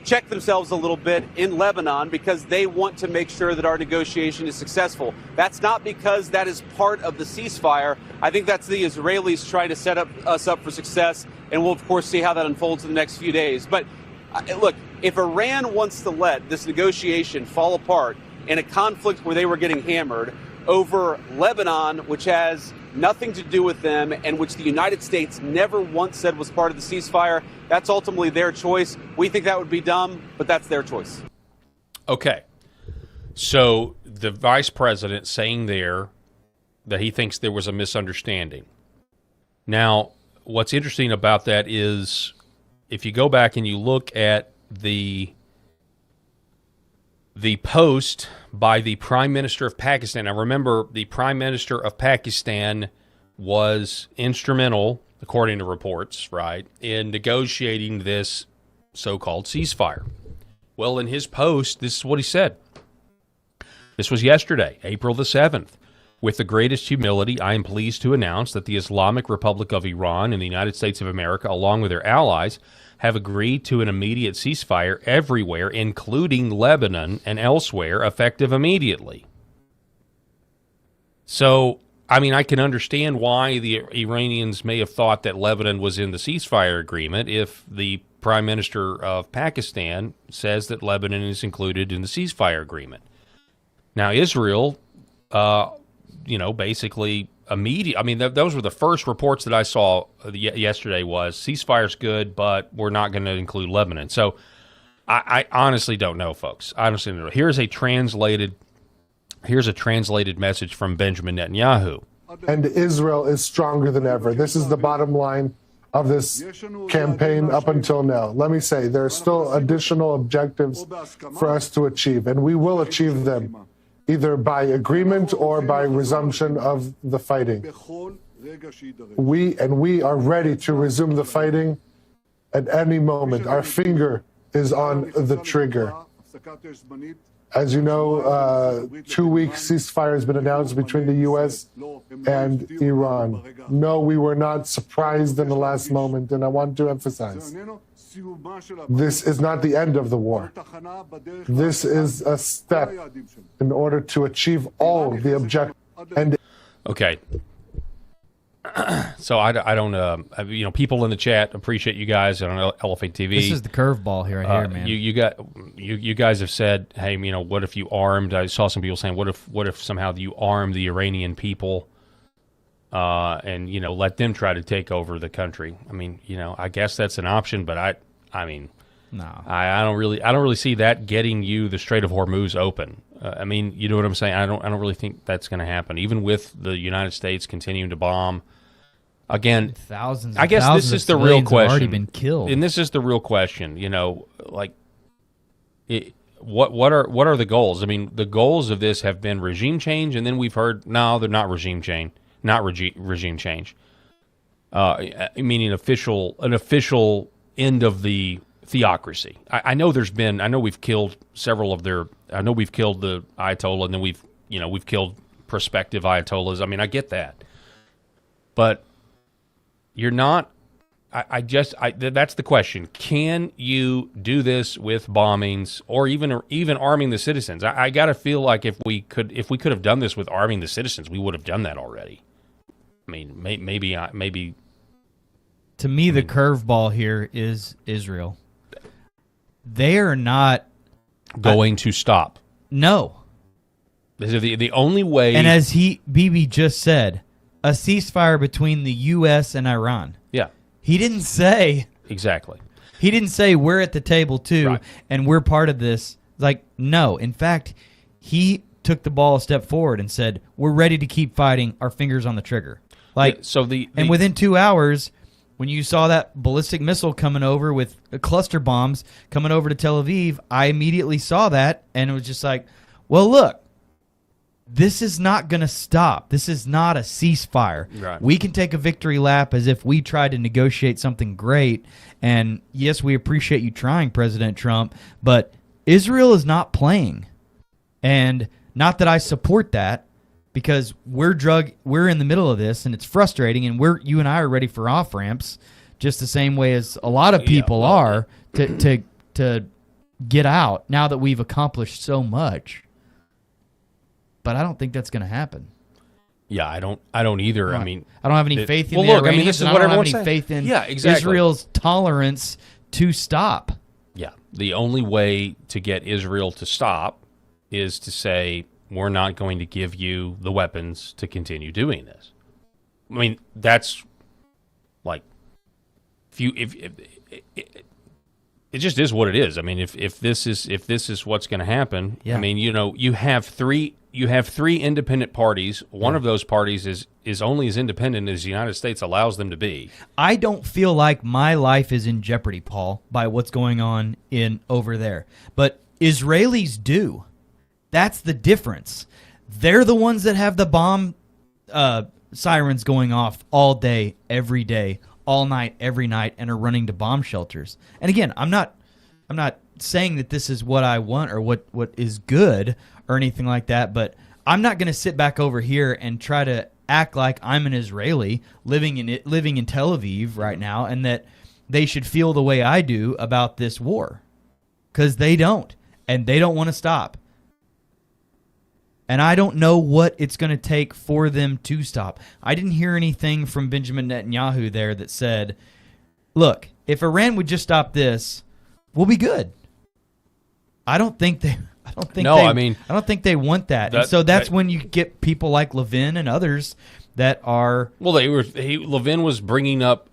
check themselves a little bit in Lebanon because they want to make sure that our negotiation is successful. That's not because that is part of the ceasefire. I think that's the Israelis trying to set us up for success, and we'll, of course, see how that unfolds in the next few days. But, look, if Iran wants to let this negotiation fall apart in a conflict where they were getting hammered over Lebanon, which has nothing to do with them and which the United States never once said was part of the ceasefire, that's ultimately their choice. We think that would be dumb, but that's their choice. Okay. So the vice president saying there that he thinks there was a misunderstanding. Now, what's interesting about that is if you go back and you look at the post by the Prime Minister of Pakistan. Now, remember, the Prime Minister of Pakistan was instrumental, according to reports, right, in negotiating this so-called ceasefire. Well, in his post, this is what he said. This was yesterday, April the 7th. With the greatest humility, I am pleased to announce that the Islamic Republic of Iran and the United States of America, along with their allies, have agreed to an immediate ceasefire everywhere, including Lebanon and elsewhere, effective immediately. So, I mean, I can understand why the Iranians may have thought that Lebanon was in the ceasefire agreement if the Prime Minister of Pakistan says that Lebanon is included in the ceasefire agreement. Now, Israel, basically immediate. I mean, those were the first reports that I saw yesterday was ceasefire's good, but we're not going to include Lebanon. So I honestly don't know, folks. I honestly don't know. Here's a translated message from Benjamin Netanyahu. And Israel is stronger than ever. This is the bottom line of this campaign up until now. Let me say, there are still additional objectives for us to achieve, and we will achieve them, either by agreement or by resumption of the fighting. We are ready to resume the fighting at any moment. Our finger is on the trigger. As you know, 2-week ceasefire has been announced between the U.S. and Iran. No, we were not surprised in the last moment, and I want to emphasize, this is not the end of the war. This is a step in order to achieve all the objectives. Okay. So I don't people in the chat appreciate you guys on Lfa TV. This is the curveball here, man. You guys have said, hey, what if you armed? I saw some people saying, what if somehow you arm the Iranian people, and let them try to take over the country? I mean, I guess that's an option, but I mean, no, I don't really see that getting you the Strait of Hormuz open. I mean, you know what I'm saying? I don't really think that's going to happen, even with the United States continuing to bomb. Again, thousands. I guess this is the real question. Already been killed, and this is the real question. what are the goals? I mean, the goals of this have been regime change, and then we've heard no, they're not regime change, regime change. Meaning an official end of the theocracy. I know we've killed several of the Ayatollah, and then we've killed prospective Ayatollahs. I mean, I get that, but you're not. That's the question. Can you do this with bombings or even arming the citizens? I gotta feel like if we could have done this with arming the citizens, we would have done that already. I mean, maybe. To me, the curveball here is Israel. They are not going to stop. No. This is the only way. And as Bibi just said, a ceasefire between the U.S. and Iran. Yeah. He didn't say. Exactly. He didn't say we're at the table too, Right. and we're part of this. Like, no. In fact, he took the ball a step forward and said, we're ready to keep fighting, our fingers on the trigger. Like, yeah, and within 2 hours, when you saw that ballistic missile coming over with cluster bombs coming over to Tel Aviv, I immediately saw that, and it was just like, well, look, this is not going to stop. This is not a ceasefire. Right. We can take a victory lap as if we tried to negotiate something great. And yes, we appreciate you trying, President Trump, but Israel is not playing. And not that I support that, because we're in the middle of this, and it's frustrating, and you and I are ready for off-ramps just the same way as a lot of people are to get out now that we've accomplished so much. But I don't think that's going to happen. Yeah, I don't either. I mean, I don't have any faith in the Iranians. this is and what I don't have everyone's any saying. faith in Yeah, exactly. Israel's tolerance to stop. Yeah, the only way to get Israel to stop is to say, we're not going to give you the weapons to continue doing this. I mean, that's like, if it just is what it is. I mean, if this is what's going to happen, Yeah. I mean, you have three independent parties. One of those parties is only as independent as the United States allows them to be. I don't feel like my life is in jeopardy, Paul, by what's going on over there. But Israelis do. That's the difference. They're the ones that have the bomb sirens going off all day, every day, all night, every night, and are running to bomb shelters. And again, I'm not saying that this is what I want or what is good or anything like that, but I'm not going to sit back over here and try to act like I'm an Israeli living in Tel Aviv right now, and that they should feel the way I do about this war, because they don't, and they don't want to stop. And I don't know what it's going to take for them to stop. I didn't hear anything from Benjamin Netanyahu there that said, look, if Iran would just stop this, we'll be good. I don't think they want that. And so that's when you get people like Levin and others that are... Well, Levin was bringing up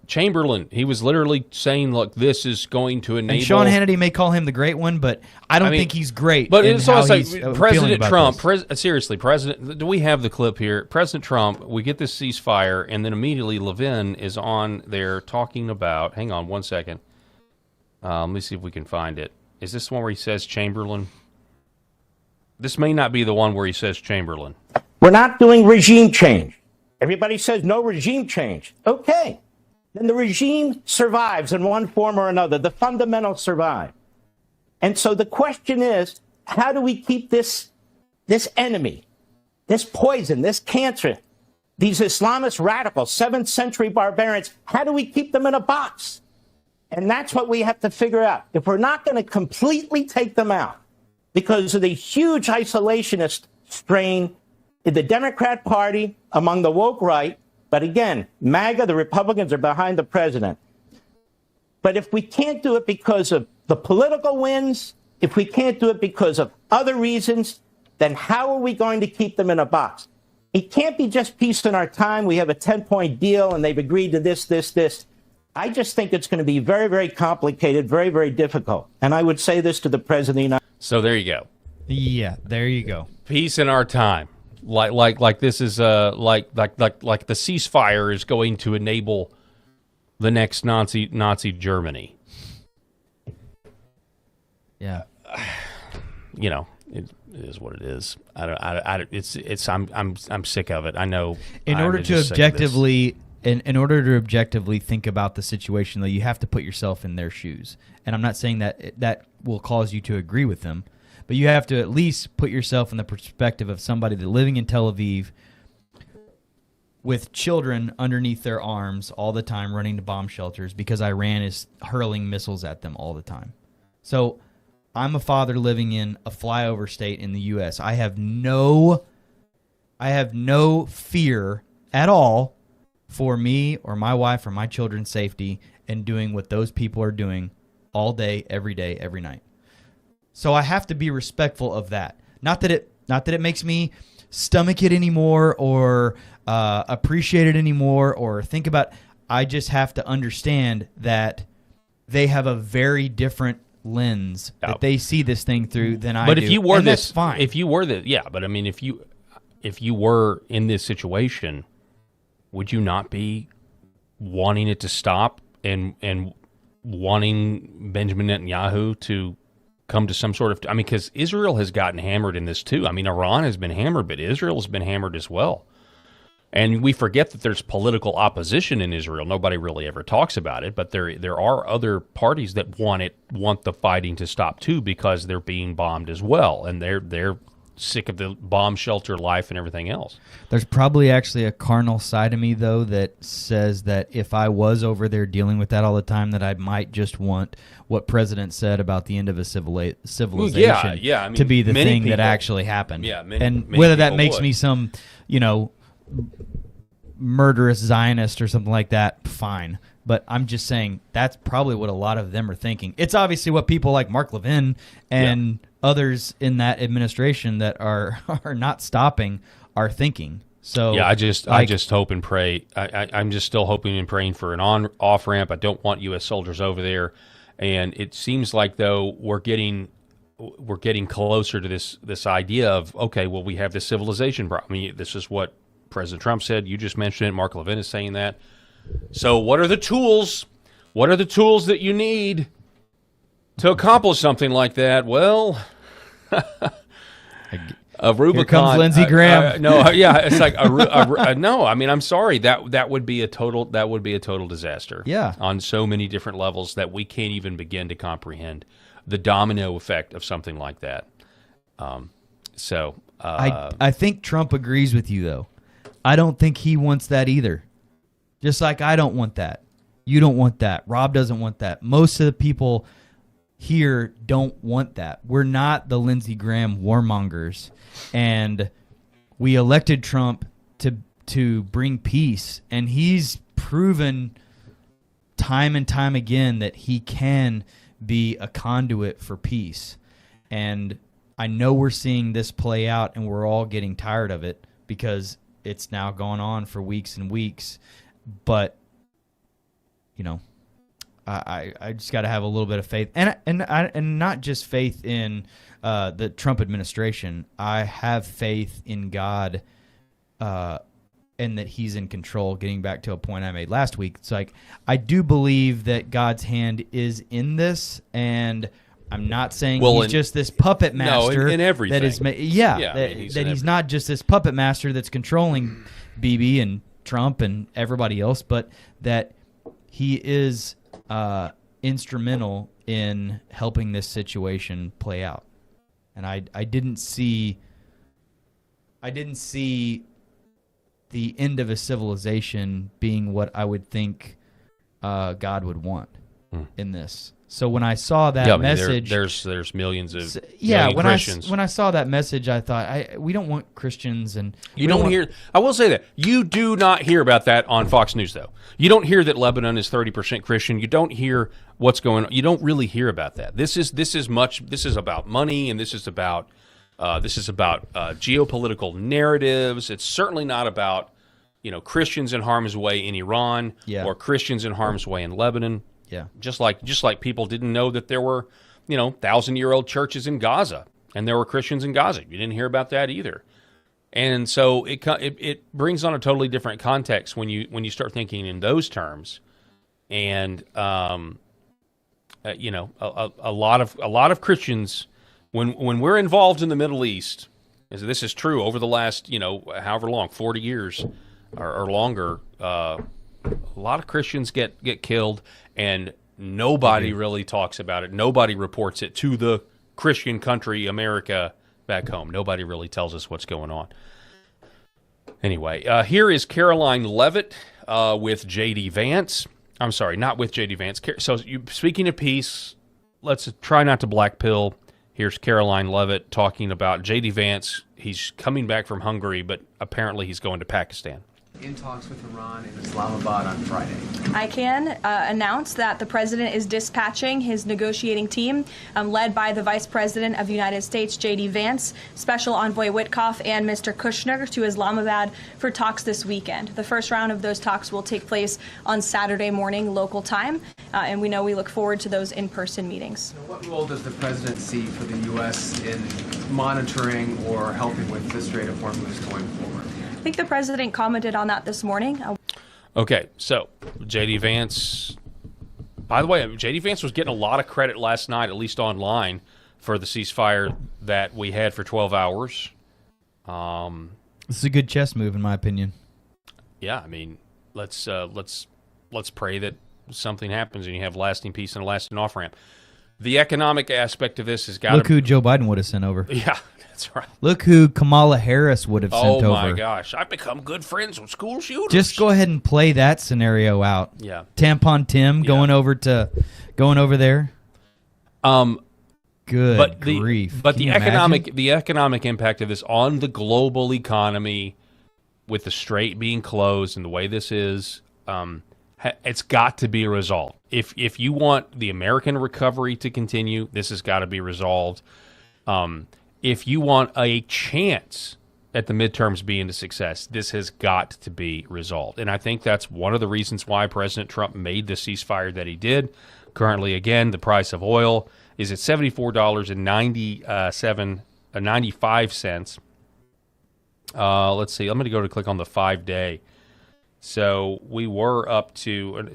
Chamberlain. He was literally saying, look, this is going to enable... And Sean Hannity may call him the great one, but I don't think he's great. But in it's how also he's President Trump, this. President, do we have the clip here? President Trump, we get this ceasefire, and then immediately Levin is on there talking about... Hang on one second. Let me see if we can find it. Is this the one where he says Chamberlain? This may not be the one where he says Chamberlain. We're not doing regime change. Everybody says no regime change. Okay. Then the regime survives in one form or another. The fundamentals survive. And so the question is, how do we keep this enemy, this poison, this cancer, these Islamist radicals, 7th century barbarians, how do we keep them in a box? And that's what we have to figure out. If we're not going to completely take them out because of the huge isolationist strain in the Democrat Party, among the woke right, but again, MAGA, the Republicans are behind the president. But if we can't do it because of the political wins, if we can't do it because of other reasons, then how are we going to keep them in a box? It can't be just peace in our time. We have a 10-point deal and they've agreed to this. I just think it's going to be very, very complicated, very, very difficult. And I would say this to the President of the United States. So there you go. Yeah, there you go. Peace in our time. Like this is like the ceasefire is going to enable the next Nazi Germany. Yeah. you know, it is what it is. I'm sick of it. I know. In order to objectively think about the situation, though, you have to put yourself in their shoes. And I'm not saying that will cause you to agree with them, but you have to at least put yourself in the perspective of somebody that living in Tel Aviv with children underneath their arms all the time, running to bomb shelters because Iran is hurling missiles at them all the time. So I'm a father living in a flyover state in the U.S. I have no fear at all for me or my wife or my children's safety and doing what those people are doing all day, every night. So I have to be respectful of that. Not that it makes me stomach it anymore or appreciate it anymore or think about. I just have to understand that they have a very different lens that they see this thing through than I do. But if you were that's fine. If you were but I mean, if you were in this situation, would you not be wanting it to stop and wanting Benjamin Netanyahu to come to some sort of, I mean, because Israel has gotten hammered in this too. I mean, Iran has been hammered, but Israel has been hammered as well. And we forget that there's political opposition in Israel. Nobody really ever talks about it, but there are other parties that want the fighting to stop too, because they're being bombed as well, and they're sick of the bomb shelter life and everything else. There's probably actually a carnal side of me, though, that says that if I was over there dealing with that all the time, that I might just want what President said about the end of a civilization I mean, to be the thing people, that actually happened. Yeah, and whether that makes would. me some, murderous Zionist or something like that, fine. But I'm just saying that's probably what a lot of them are thinking. It's obviously what people like Mark Levin and others in that administration that are not stopping are thinking. So yeah, I just hope and pray. I'm just still hoping and praying for an off ramp. I don't want U.S. soldiers over there, and it seems like though we're getting closer to this idea of, okay, well, we have this civilization problem. I mean, this is what President Trump said. You just mentioned it. Mark Levin is saying that. So what are the tools? What are the tools that you need to accomplish something like that? Well, a Rubicon. Here comes Lindsey Graham. It's like no. I mean, I'm sorry. That would be a total disaster. Yeah, on so many different levels that we can't even begin to comprehend the domino effect of something like that. I think Trump agrees with you, though. I don't think he wants that either. Just like I don't want that. You don't want that. Rob doesn't want that. Most of the people here don't want that. We're not the Lindsey Graham warmongers. And we elected Trump to bring peace. And he's proven time and time again that he can be a conduit for peace. And I know we're seeing this play out and we're all getting tired of it because it's now gone on for weeks and weeks. But, I just got to have a little bit of faith. And not just faith in the Trump administration. I have faith in God and that he's in control, getting back to a point I made last week. It's like, I do believe that God's hand is in this, and I'm not saying he's just this puppet master. No, in everything. That is, he's not just this puppet master that's controlling Bibi and Trump and everybody else, but that he is instrumental in helping this situation play out. And I didn't see the end of a civilization being what I would think God would want in this. So when I saw that message, there's millions of Christians. When I saw that message, I thought we don't want Christians, and you don't hear. I will say that you do not hear about that on Fox News, though. You don't hear that Lebanon is 30% Christian. You don't hear what's going on. You don't really hear about that. This is about money, and this is about geopolitical narratives. It's certainly not about Christians in harm's way in Iran or Christians in harm's way in Lebanon. Yeah, just like people didn't know that there were 1,000-year-old churches in Gaza and there were Christians in Gaza. You didn't hear about that either. And so it brings on a totally different context when you start thinking in those terms. And a lot of Christians, when we're involved in the Middle East, this is true over the last, however long, 40 years or longer, a lot of Christians get killed, and nobody really talks about it. Nobody reports it to the Christian country, America, back home. Nobody really tells us what's going on. Anyway, here is Caroline Leavitt with J.D. Vance. I'm sorry, not with J.D. Vance. So speaking of peace, let's try not to black pill. Here's Caroline Leavitt talking about J.D. Vance. He's coming back from Hungary, but apparently he's going to Pakistan. In talks with Iran in Islamabad on Friday. I can announce that the president is dispatching his negotiating team, led by the Vice President of the United States, J.D. Vance, Special Envoy Witkoff, and Mr. Kushner to Islamabad for talks this weekend. The first round of those talks will take place on Saturday morning local time, and we look forward to those in-person meetings. What role does the president see for the U.S. in monitoring or helping with the Strait of Hormuz going forward? I think the president commented on that this morning. Okay, so J.D. Vance, by the way, J.D. Vance was getting a lot of credit last night, at least online, for the ceasefire that we had for 12 hours. This is a good chess move, in my opinion. Yeah, I mean, let's pray that something happens and you have lasting peace and a lasting off-ramp. The economic aspect of this has got to... Look who Joe Biden would have sent over. Yeah, that's right. Look who Kamala Harris would have sent over. Oh, my gosh. I've become good friends with school shooters. Just go ahead and play that scenario out. Yeah. Tampon Tim going over there. Good grief. But the economic impact of this on the global economy, with the strait being closed and the way this is, it's got to be resolved. If you want the American recovery to continue, this has got to be resolved. If you want a chance at the midterms being a success, this has got to be resolved. And I think that's one of the reasons why President Trump made the ceasefire that he did. Currently, again, the price of oil is at $74.95. Let's see. I'm going to go to click on the 5-day. So we were up to,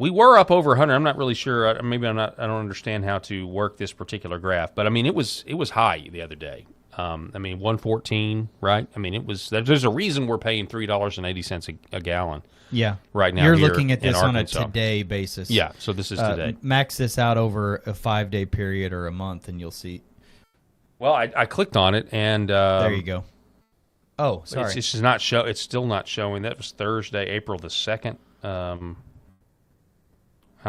we were up over 100. I'm not really sure. I don't understand how to work this particular graph, but I mean, it was high the other day. 114, right? I mean, there's a reason we're paying $3.80 a gallon. Yeah. Right now. You're looking at this on a today basis. Yeah. So this is today. Max this out over a 5-day period or a month and you'll see. Well, I clicked on it and, there you go. Oh, sorry. It's still not showing. That was Thursday, April the 2nd. I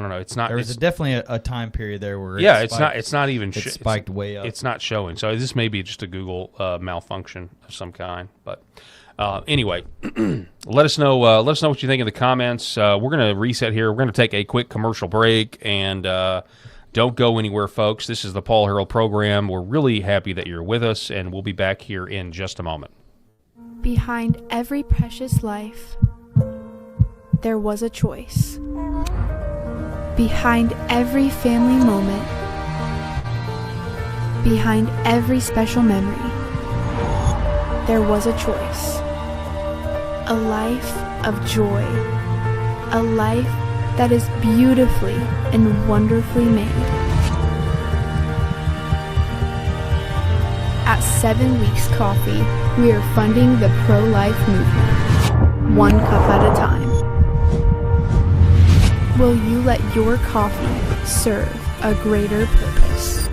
don't know. It's not. There was definitely a time period there where it's not even. It spiked way up. It's not showing. So this may be just a Google malfunction of some kind. But anyway, let us know. Let us know what you think in the comments. We're going to reset here. We're going to take a quick commercial break and don't go anywhere, folks. This is the Paul Herrell program. We're really happy that you're with us, and we'll be back here in just a moment. Behind every precious life, there was a choice. Behind every family moment, behind every special memory, there was a choice. A life of joy. A life that is beautifully and wonderfully made. At 7 Weeks Coffee, we are funding the pro-life movement, one cup at a time. Will you let your coffee serve a greater purpose?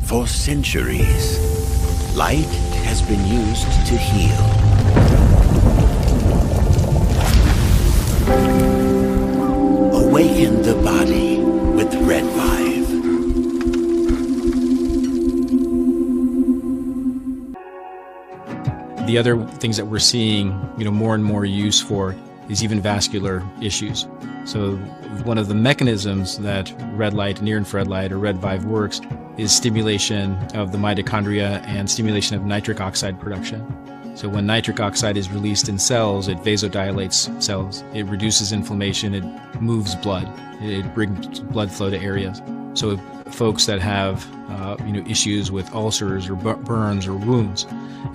For centuries, light has been used to heal. Awaken the body with Red 5. The other things that we're seeing, more and more use for is even vascular issues. So one of the mechanisms that red light, near-infrared light, or Red 5 works is stimulation of the mitochondria and stimulation of nitric oxide production. So when nitric oxide is released in cells, it vasodilates cells. It reduces inflammation. It moves blood. It brings blood flow to areas. So folks that have issues with ulcers or burns or wounds.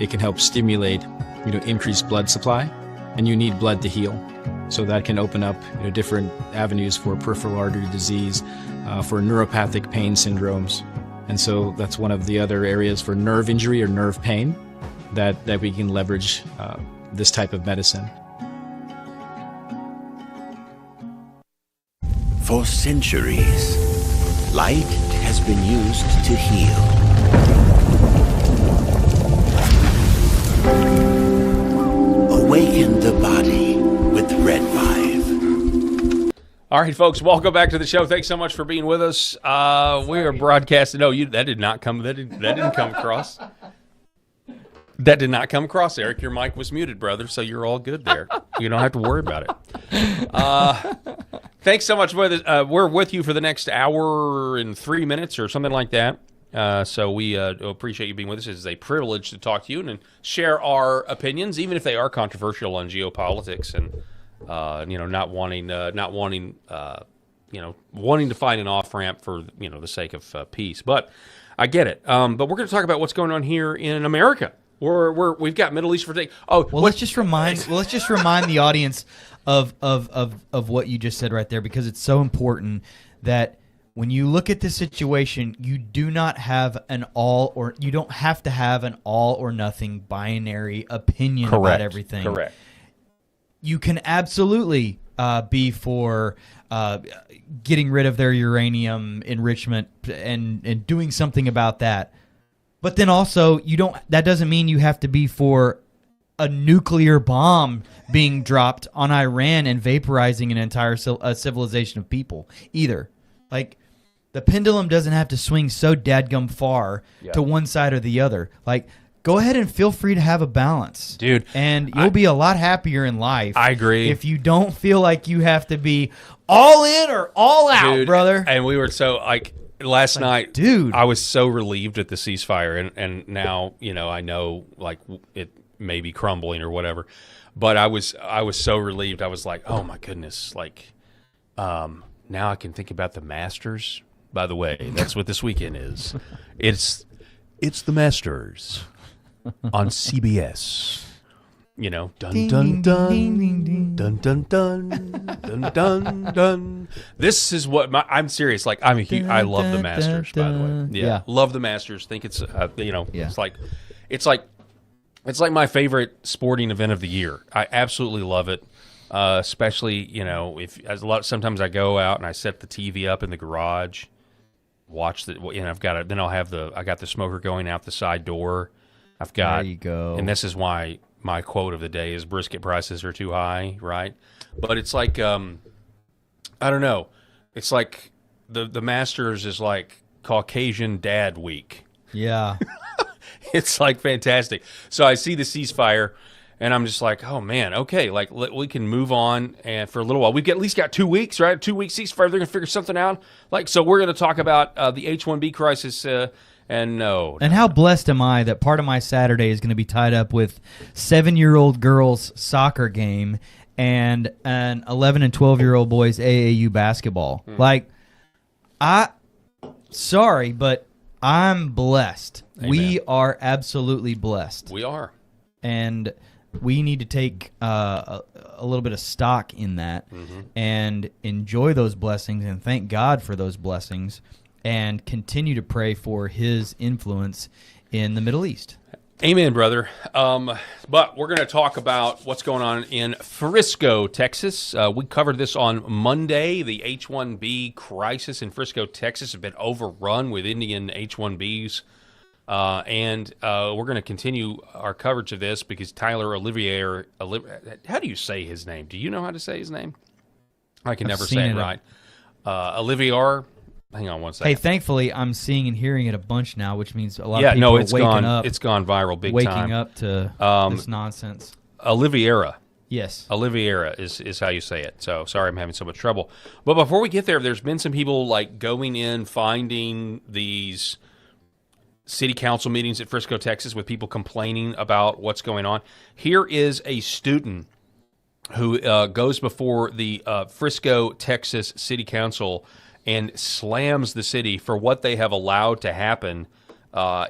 It can help stimulate increased blood supply, and you need blood to heal. So that can open up different avenues for peripheral artery disease, for neuropathic pain syndromes. And so that's one of the other areas for nerve injury or nerve pain that we can leverage this type of medicine. For centuries, light has been used to heal. Awaken the body with Red 5. All right, folks, welcome back to the show. Thanks so much for being with us. We are broadcasting. No, that did not come. That didn't come across. That did not come across, Eric. Your mic was muted, brother, so you're all good there. You don't have to worry about it. Thanks so much for this. We're with you for the next hour and 3 minutes or something like that. So we appreciate you being with us. It is a privilege to talk to you and share our opinions, even if they are controversial on geopolitics and not wanting to find an off ramp for the sake of peace. But I get it. But we're going to talk about what's going on here in America. We've got Middle East for today. Oh, well, let's just remind the audience of what you just said right there, because it's so important that when you look at the situation, you don't have to have an all or nothing binary opinion about everything. Correct. You can absolutely be for getting rid of their uranium enrichment and doing something about that. But then also, that doesn't mean you have to be for a nuclear bomb being dropped on Iran and vaporizing an entire civilization of people either. Like, the pendulum doesn't have to swing so dadgum far to one side or the other. Like, go ahead and feel free to have a balance. Dude. And you'll be a lot happier in life. I agree. If you don't feel like you have to be all in or all out, dude, brother. And we were so, last night, dude, I was so relieved at the ceasefire, and now I know it may be crumbling or whatever, but I was so relieved. I was like, oh my goodness, now I can think about the Masters. By the way, that's what this weekend is. It's the Masters on CBS. Dun dun dun dun dun dun dun dun dun. This is what I'm serious. I love the Masters. By the way, yeah, love the Masters. Think it's it's like my favorite sporting event of the year. I absolutely love it. Especially sometimes I go out and I set the TV up in the garage, watch the. I got the smoker going out the side door. There you go. And this is why my quote of the day is brisket prices are too high, right? But it's like, I don't know. It's like the Masters is like Caucasian Dad Week. Yeah. It's like fantastic. So I see the ceasefire, and I'm just like, oh man, okay, we can move on and for a little while. We've at least got 2 weeks, right? 2 weeks ceasefire. They're gonna figure something out. So we're gonna talk about the H-1B crisis. And how blessed am I that part of my Saturday is going to be tied up with 7-year-old girls' soccer game and an 11 and 12-year-old boys' AAU basketball. Sorry, but I'm blessed. Amen. We are absolutely blessed. We are. And we need to take a little bit of stock in that and enjoy those blessings and thank God for those blessings. And continue to pray for his influence in the Middle East. Amen, brother. But we're going to talk about what's going on in Frisco, Texas. We covered this on Monday. The H-1B crisis in Frisco, Texas has been overrun with Indian H-1Bs. And we're going to continue our coverage of this because Tyler Olivier, how do you say his name? Do you know how to say his name? I can never say it right. Olivier. Hang on one second. Hey, thankfully, I'm seeing and hearing it a bunch now, which means a lot of people are waking up. It's gone viral big waking time. Waking up to this nonsense. Oliviera. Yes. Oliviera is how you say it. So, sorry I'm having so much trouble. But before we get there's been some people going in, finding these city council meetings at Frisco, Texas, with people complaining about what's going on. Here is a student who goes before the Frisco, Texas City Council and slams the city for what they have allowed to happen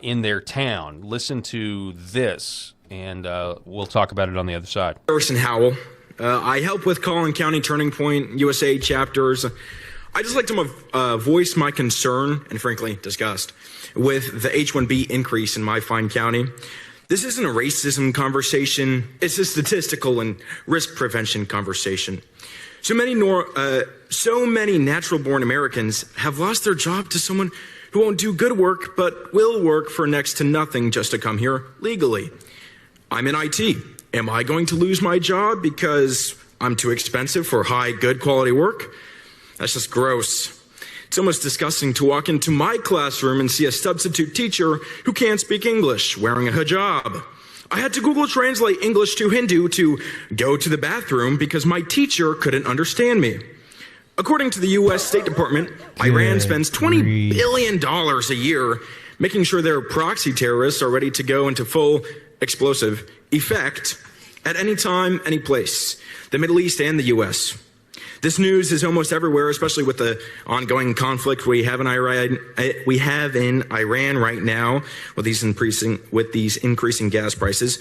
in their town. Listen to this, and we'll talk about it on the other side. Harrison Howell. I help with Collin County Turning Point USA chapters. I just like to voice my concern and, frankly, disgust with the H-1B increase in my fine county. This isn't a racism conversation. It's a statistical and risk prevention conversation. So many natural-born Americans have lost their job to someone who won't do good work but will work for next to nothing just to come here legally. I'm in IT. Am I going to lose my job because I'm too expensive for high, good quality work? That's just gross. It's almost disgusting to walk into my classroom and see a substitute teacher who can't speak English wearing a hijab. I had to Google Translate English to Hindu to go to the bathroom because my teacher couldn't understand me. According to the U.S. State Department, Iran spends $20 billion a year making sure their proxy terrorists are ready to go into full explosive effect at any time, any place, the Middle East and the U.S. This news is almost everywhere, especially with the ongoing conflict we have in Iran right now with these increasing gas prices.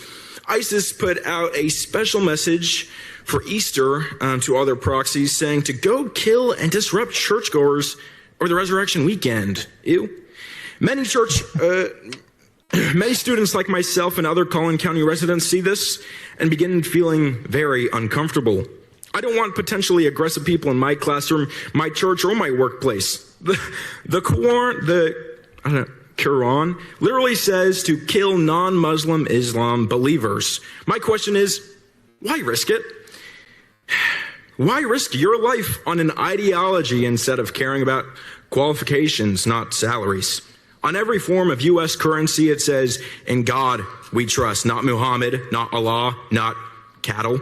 ISIS put out a special message for Easter to all their proxies saying to go kill and disrupt churchgoers or the resurrection weekend. Ew. Many students like myself and other Collin County residents see this and begin feeling very uncomfortable. I don't want potentially aggressive people in my classroom, my church, or my workplace. The Quran literally says to kill non-Muslim Islam believers. My question is, why risk it? Why risk your life on an ideology instead of caring about qualifications, not salaries? On every form of U.S. currency, it says, in God we trust, not Muhammad, not Allah, not cattle.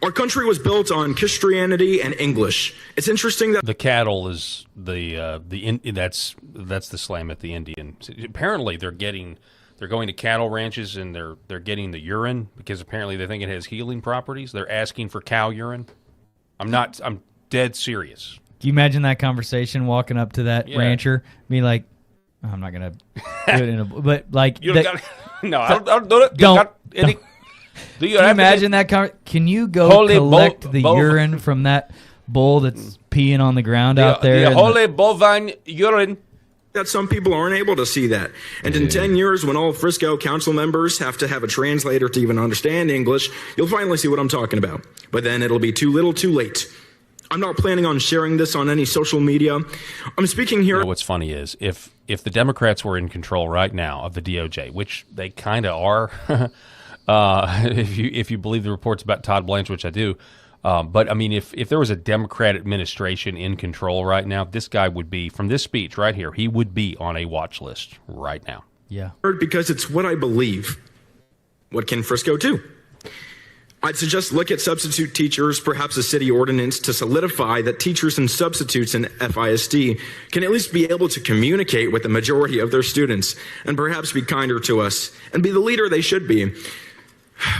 Our country was built on Christianity and English. It's interesting that the cattle is that's the slam at the Indian. Apparently, they're going to cattle ranches and they're getting the urine because apparently they think it has healing properties. They're asking for cow urine. I'm dead serious. Can you imagine that conversation walking up to that rancher, be like, oh, I'm not gonna do it but like you don't got no, I don't do it. Do you imagine that? Can you go collect the urine from that bull that's peeing on the ground out there? The holy bovine urine. That some people aren't able to see that. And in 10 years, when all Frisco council members have to have a translator to even understand English, you'll finally see what I'm talking about. But then it'll be too little too late. I'm not planning on sharing this on any social media. I'm speaking here. You know, what's funny is if the Democrats were in control right now of the DOJ, which they kind of are, if you believe the reports about Todd Blanche, which I do, but I mean, if there was a Democrat administration in control right now, this guy would be, from this speech right here, he would be on a watch list right now. Yeah. Because it's what I believe. What can Frisco do? I'd suggest look at substitute teachers, perhaps a city ordinance to solidify that teachers and substitutes in FISD can at least be able to communicate with the majority of their students and perhaps be kinder to us and be the leader they should be.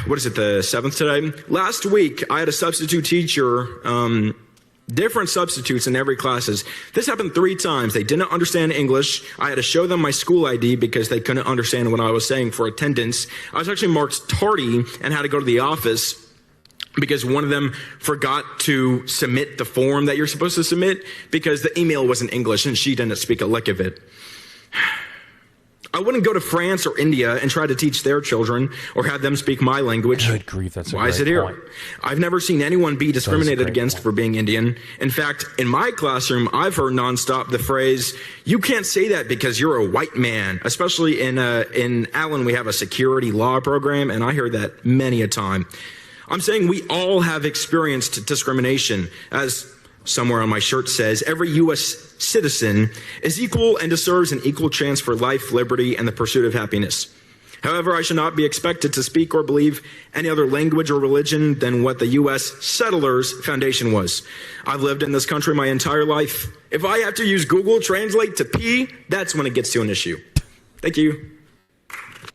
What is it, the 7th today? Last week, I had a substitute teacher, different substitutes in every classes. This happened 3 times. They didn't understand English. I had to show them my school ID because they couldn't understand what I was saying for attendance. I was actually marked tardy and had to go to the office because one of them forgot to submit the form that you're supposed to submit because the email was in English and she didn't speak a lick of it. I wouldn't go to France or India and try to teach their children or have them speak my language. Good grief, that's a Why is it great point. here? I've never seen anyone be discriminated against for being Indian. In fact, in my classroom, I've heard nonstop the phrase, you can't say that because you're a white man. Especially in Allen, we have a security law program, and I heard that many a time. I'm saying we all have experienced discrimination. As somewhere on my shirt says, every U.S. citizen is equal and deserves an equal chance for life, liberty, and the pursuit of happiness. However, I should not be expected to speak or believe any other language or religion than what the U.S. settlers' foundation was. I've lived in this country my entire life. If I have to use Google Translate to pee, that's when it gets to an issue. Thank you.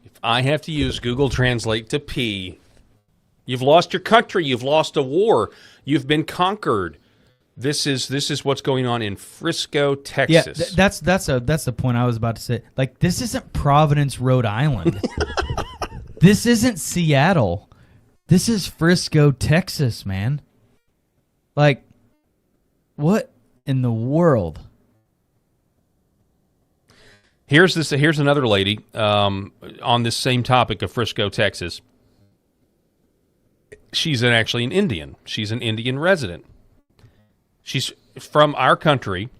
If I have to use Google Translate to pee, you've lost your country. You've lost a war. You've been conquered. This is what's going on in Frisco, Texas. Yeah, that's the point I was about to say. Like, this isn't Providence, Rhode Island. This isn't Seattle. This is Frisco, Texas, man. Like, what in the world? Here's another lady on this same topic of Frisco, Texas. She's actually an Indian. She's an Indian resident. She's from our country.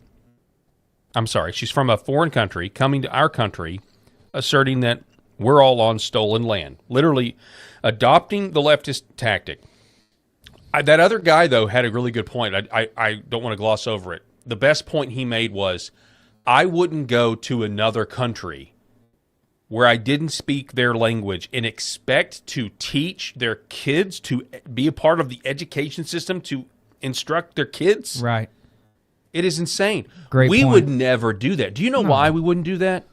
I'm sorry. She's from a foreign country coming to our country, asserting that we're all on stolen land. Literally adopting the leftist tactic. That other guy, though, had a really good point. I don't want to gloss over it. The best point he made was, I wouldn't go to another country where I didn't speak their language and expect to teach their kids, to be a part of the education system, to instruct their kids. Right. It is insane. Great we point. would never do that. Do you know why we wouldn't do that?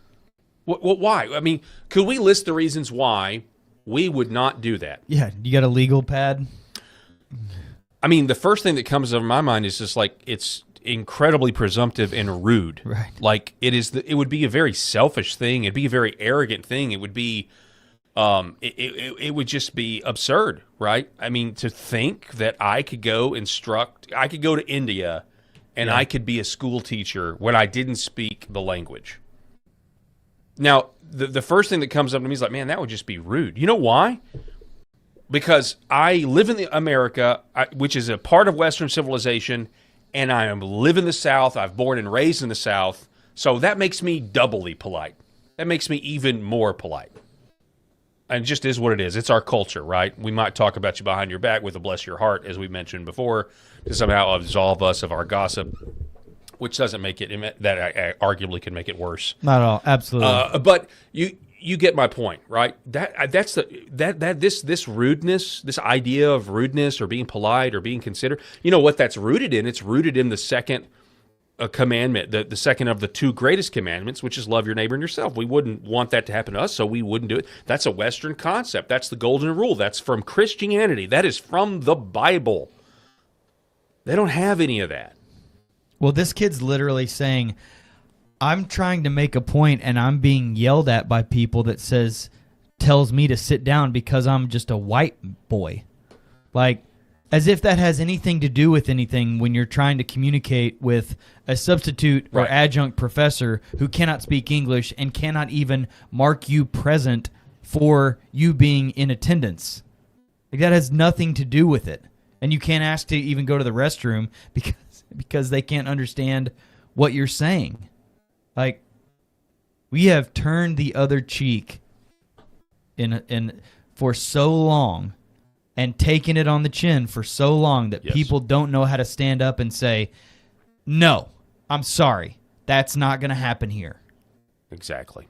Why? I mean, could we list the reasons why we would not do that? Yeah, you got a legal pad? I mean, the first thing that comes to my mind is just like, it's incredibly presumptive and rude. Right. Like, it would be a very selfish thing. It'd be a very arrogant thing. It would be it would just be absurd, right? I mean, to think that I could go to India and I could be a school teacher when I didn't speak the language. Now, the first thing that comes up to me is like, man, that would just be rude. You know why? Because I live in America, which is a part of Western civilization, and I live in the South. I've born and raised in the South, so that makes me doubly polite. That makes me even more polite. And it just is what it is. It's our culture, right? We might talk about you behind your back with a bless your heart, as we mentioned before, to somehow absolve us of our gossip, which doesn't make it, that arguably can make it worse. Not at all. Absolutely. But you get my point, right? This rudeness, this idea of rudeness or being polite or being considerate, you know what that's rooted in? It's rooted in the second commandment, the second of the two greatest commandments, which is love your neighbor and yourself. We wouldn't want that to happen to us, so we wouldn't do it. That's a Western concept. That's the golden rule. That's from Christianity. That is from the Bible. They don't have any of that. Well, this kid's literally saying, I'm trying to make a point and I'm being yelled at by people that tells me to sit down because I'm just a white boy. Like, as if that has anything to do with anything when you're trying to communicate with a substitute or adjunct professor who cannot speak English and cannot even mark you present for you being in attendance. Like, that has nothing to do with it. And you can't ask to even go to the restroom because they can't understand what you're saying. Like, we have turned the other cheek in for so long and taken it on the chin for so long that people don't know how to stand up and say, no, I'm sorry. That's not going to happen here. Exactly.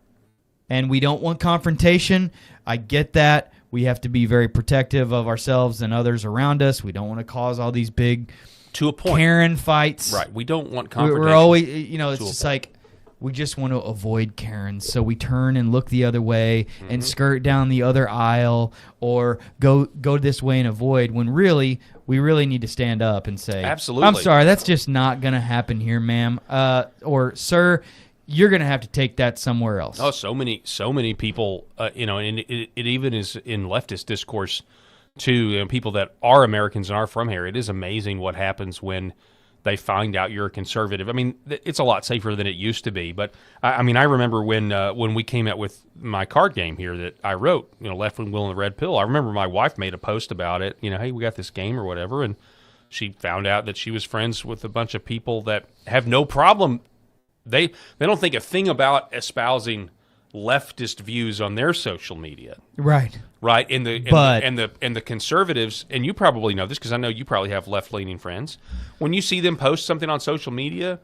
And we don't want confrontation. I get that. We have to be very protective of ourselves and others around us. We don't want to cause all these big to a point Karen fights. Right. We don't want confrontation. We're always, it's just like, we just want to avoid Karens, so we turn and look the other way and skirt down the other aisle or go this way and avoid, when really, we really need to stand up and say, absolutely, I'm sorry, that's just not going to happen here, ma'am. Or, sir, you're going to have to take that somewhere else. Oh, so many people, and it even is in leftist discourse, too, people that are Americans and are from here. It is amazing what happens when they find out you're a conservative. I mean, it's a lot safer than it used to be. But I mean, I remember when we came out with my card game here that I wrote, Left Wing Will and the Red Pill. I remember my wife made a post about it. Hey, we got this game or whatever, and she found out that she was friends with a bunch of people that have no problem. They don't think a thing about espousing leftist views on their social media. Right. Right. And the conservatives, and you probably know this because I know you probably have left-leaning friends. When you see them post something on social media,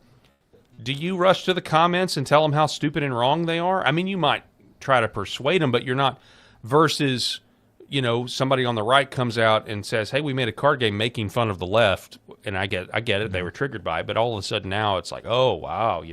do you rush to the comments and tell them how stupid and wrong they are? I mean, you might try to persuade them, but you're not. Versus, somebody on the right comes out and says, "Hey, we made a card game making fun of the left," and I get it. They were triggered by it, but all of a sudden now it's like, oh wow,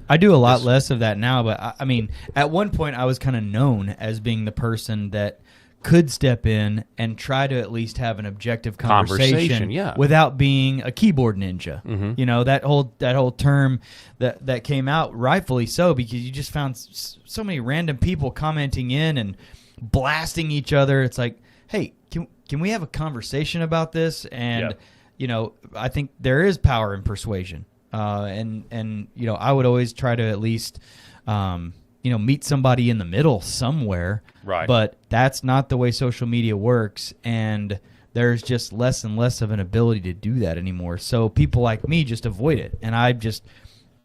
I do a lot less of that now, but I mean, at one point I was kind of known as being the person that could step in and try to at least have an objective conversation yeah. without being a keyboard ninja. Mhm. You know, that whole term that came out, rightfully so, because you just found so many random people commenting in and blasting each other. It's like, hey, can we have a conversation about this? And you know, I think there is power in persuasion, and you know, I would always try to at least you know, meet somebody in the middle somewhere. Right. But that's not the way social media works, and there's just less and less of an ability to do that anymore. So people like me just avoid it, and I just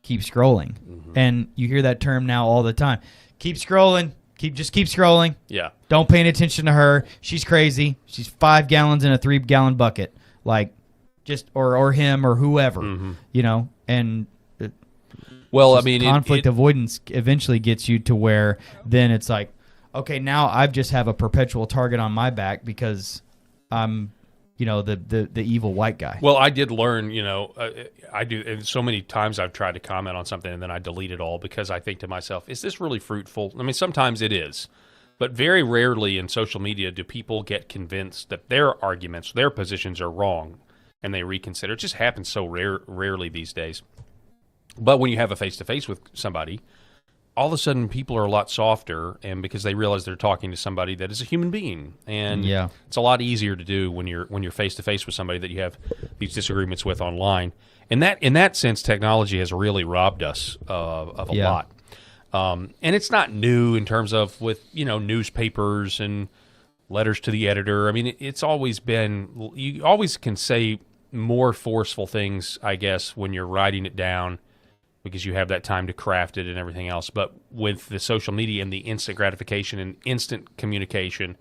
keep scrolling. And you hear that term now all the time. Keep scrolling. Just keep scrolling. Yeah. Don't pay any attention to her. She's crazy. She's 5 gallons in a 3-gallon bucket. Like, just or him or whoever, you know, and well, I mean, conflict avoidance eventually gets you to where then it's like, okay, now I just have a perpetual target on my back because I'm, you know, the evil white guy. Well, I did learn, you know, I do, and so many times I've tried to comment on something and then I delete it all because I think to myself, is this really fruitful? I mean, sometimes it is, but very rarely in social media do people get convinced that their arguments, their positions are wrong and they reconsider. It just happens so rarely these days. But when you have a face-to-face with somebody, all of a sudden people are a lot softer, and because they realize they're talking to somebody that is a human being, and it's a lot easier to do when you're face-to-face with somebody that you have these disagreements with online. And that in that sense, technology has really robbed us of a lot. And it's not new in terms of with, you know, newspapers and letters to the editor. I mean, it's always been, you always can say more forceful things, I guess, when you're writing it down, because you have that time to craft it and everything else. But with the social media and the instant gratification and instant communication,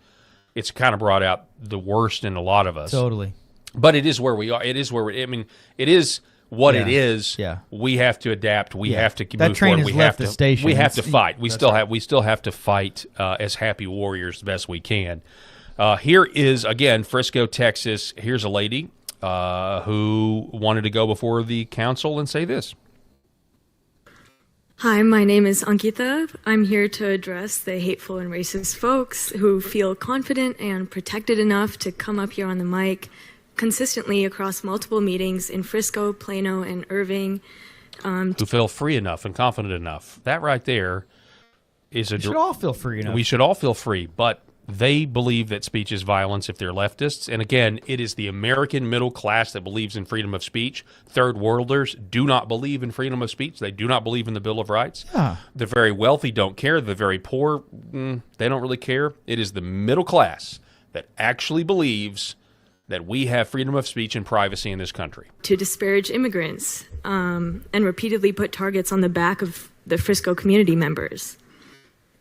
it's kind of brought out the worst in a lot of us. Totally. But it is where we are. It is where I mean, it is what it is. Yeah. We have to adapt. We have to that move train forward. has left the station. We have to fight. We still have to fight as happy warriors the best we can. Here is, again, Frisco, Texas. Here's a lady who wanted to go before the council and say this. Hi, my name is Ankita. I'm here to address the hateful and racist folks who feel confident and protected enough to come up here on the mic consistently across multiple meetings in Frisco, Plano, and Irving. Who feel free enough and confident enough. That right there is a... We should all feel free enough. We should all feel free, but they believe that speech is violence if they're leftists. And again, it is the American middle class that believes in freedom of speech. Third worlders do not believe in freedom of speech. They do not believe in the Bill of Rights. Yeah. The very wealthy don't care. The very poor, they don't really care. It is the middle class that actually believes that we have freedom of speech and privacy in this country. To disparage immigrants and repeatedly put targets on the back of the Frisco community members.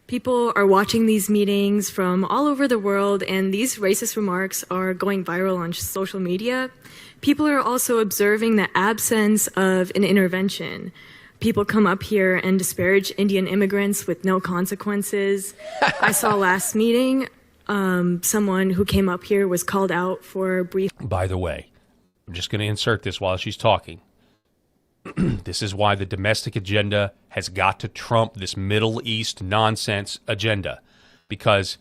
People are watching these meetings from all over the world, and these racist remarks are going viral on social media. People are also observing the absence of an intervention. People come up here and disparage Indian immigrants with no consequences. I saw last meeting, someone who came up here was called out for a brief... By the way, I'm just going to insert this while she's talking. This is why the domestic agenda has got to trump this Middle East nonsense agenda. Because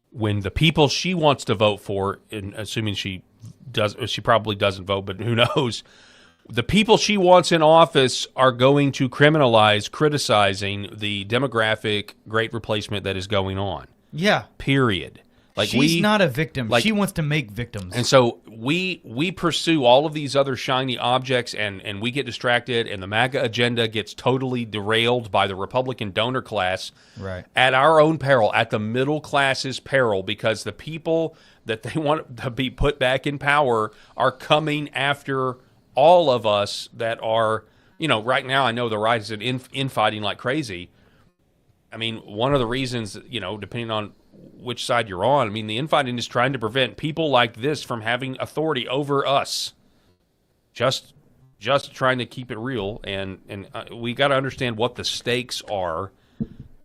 when the people she wants to vote for, and assuming she does, she probably doesn't vote, but who knows, the people she wants in office are going to criminalize criticizing the demographic great replacement that is going on. Yeah. Period. Like she's not a victim. She wants to make victims. And so we pursue all of these other shiny objects, and we get distracted, and the MAGA agenda gets totally derailed by the Republican donor class at our own peril, at the middle class's peril, because the people that they want to be put back in power are coming after all of us that are, you know, right now I know the right is infighting like crazy. I mean, one of the reasons, you know, depending on which side you're on, I mean, the infighting is trying to prevent people like this from having authority over us. Just trying to keep it real, and we got to understand what the stakes are.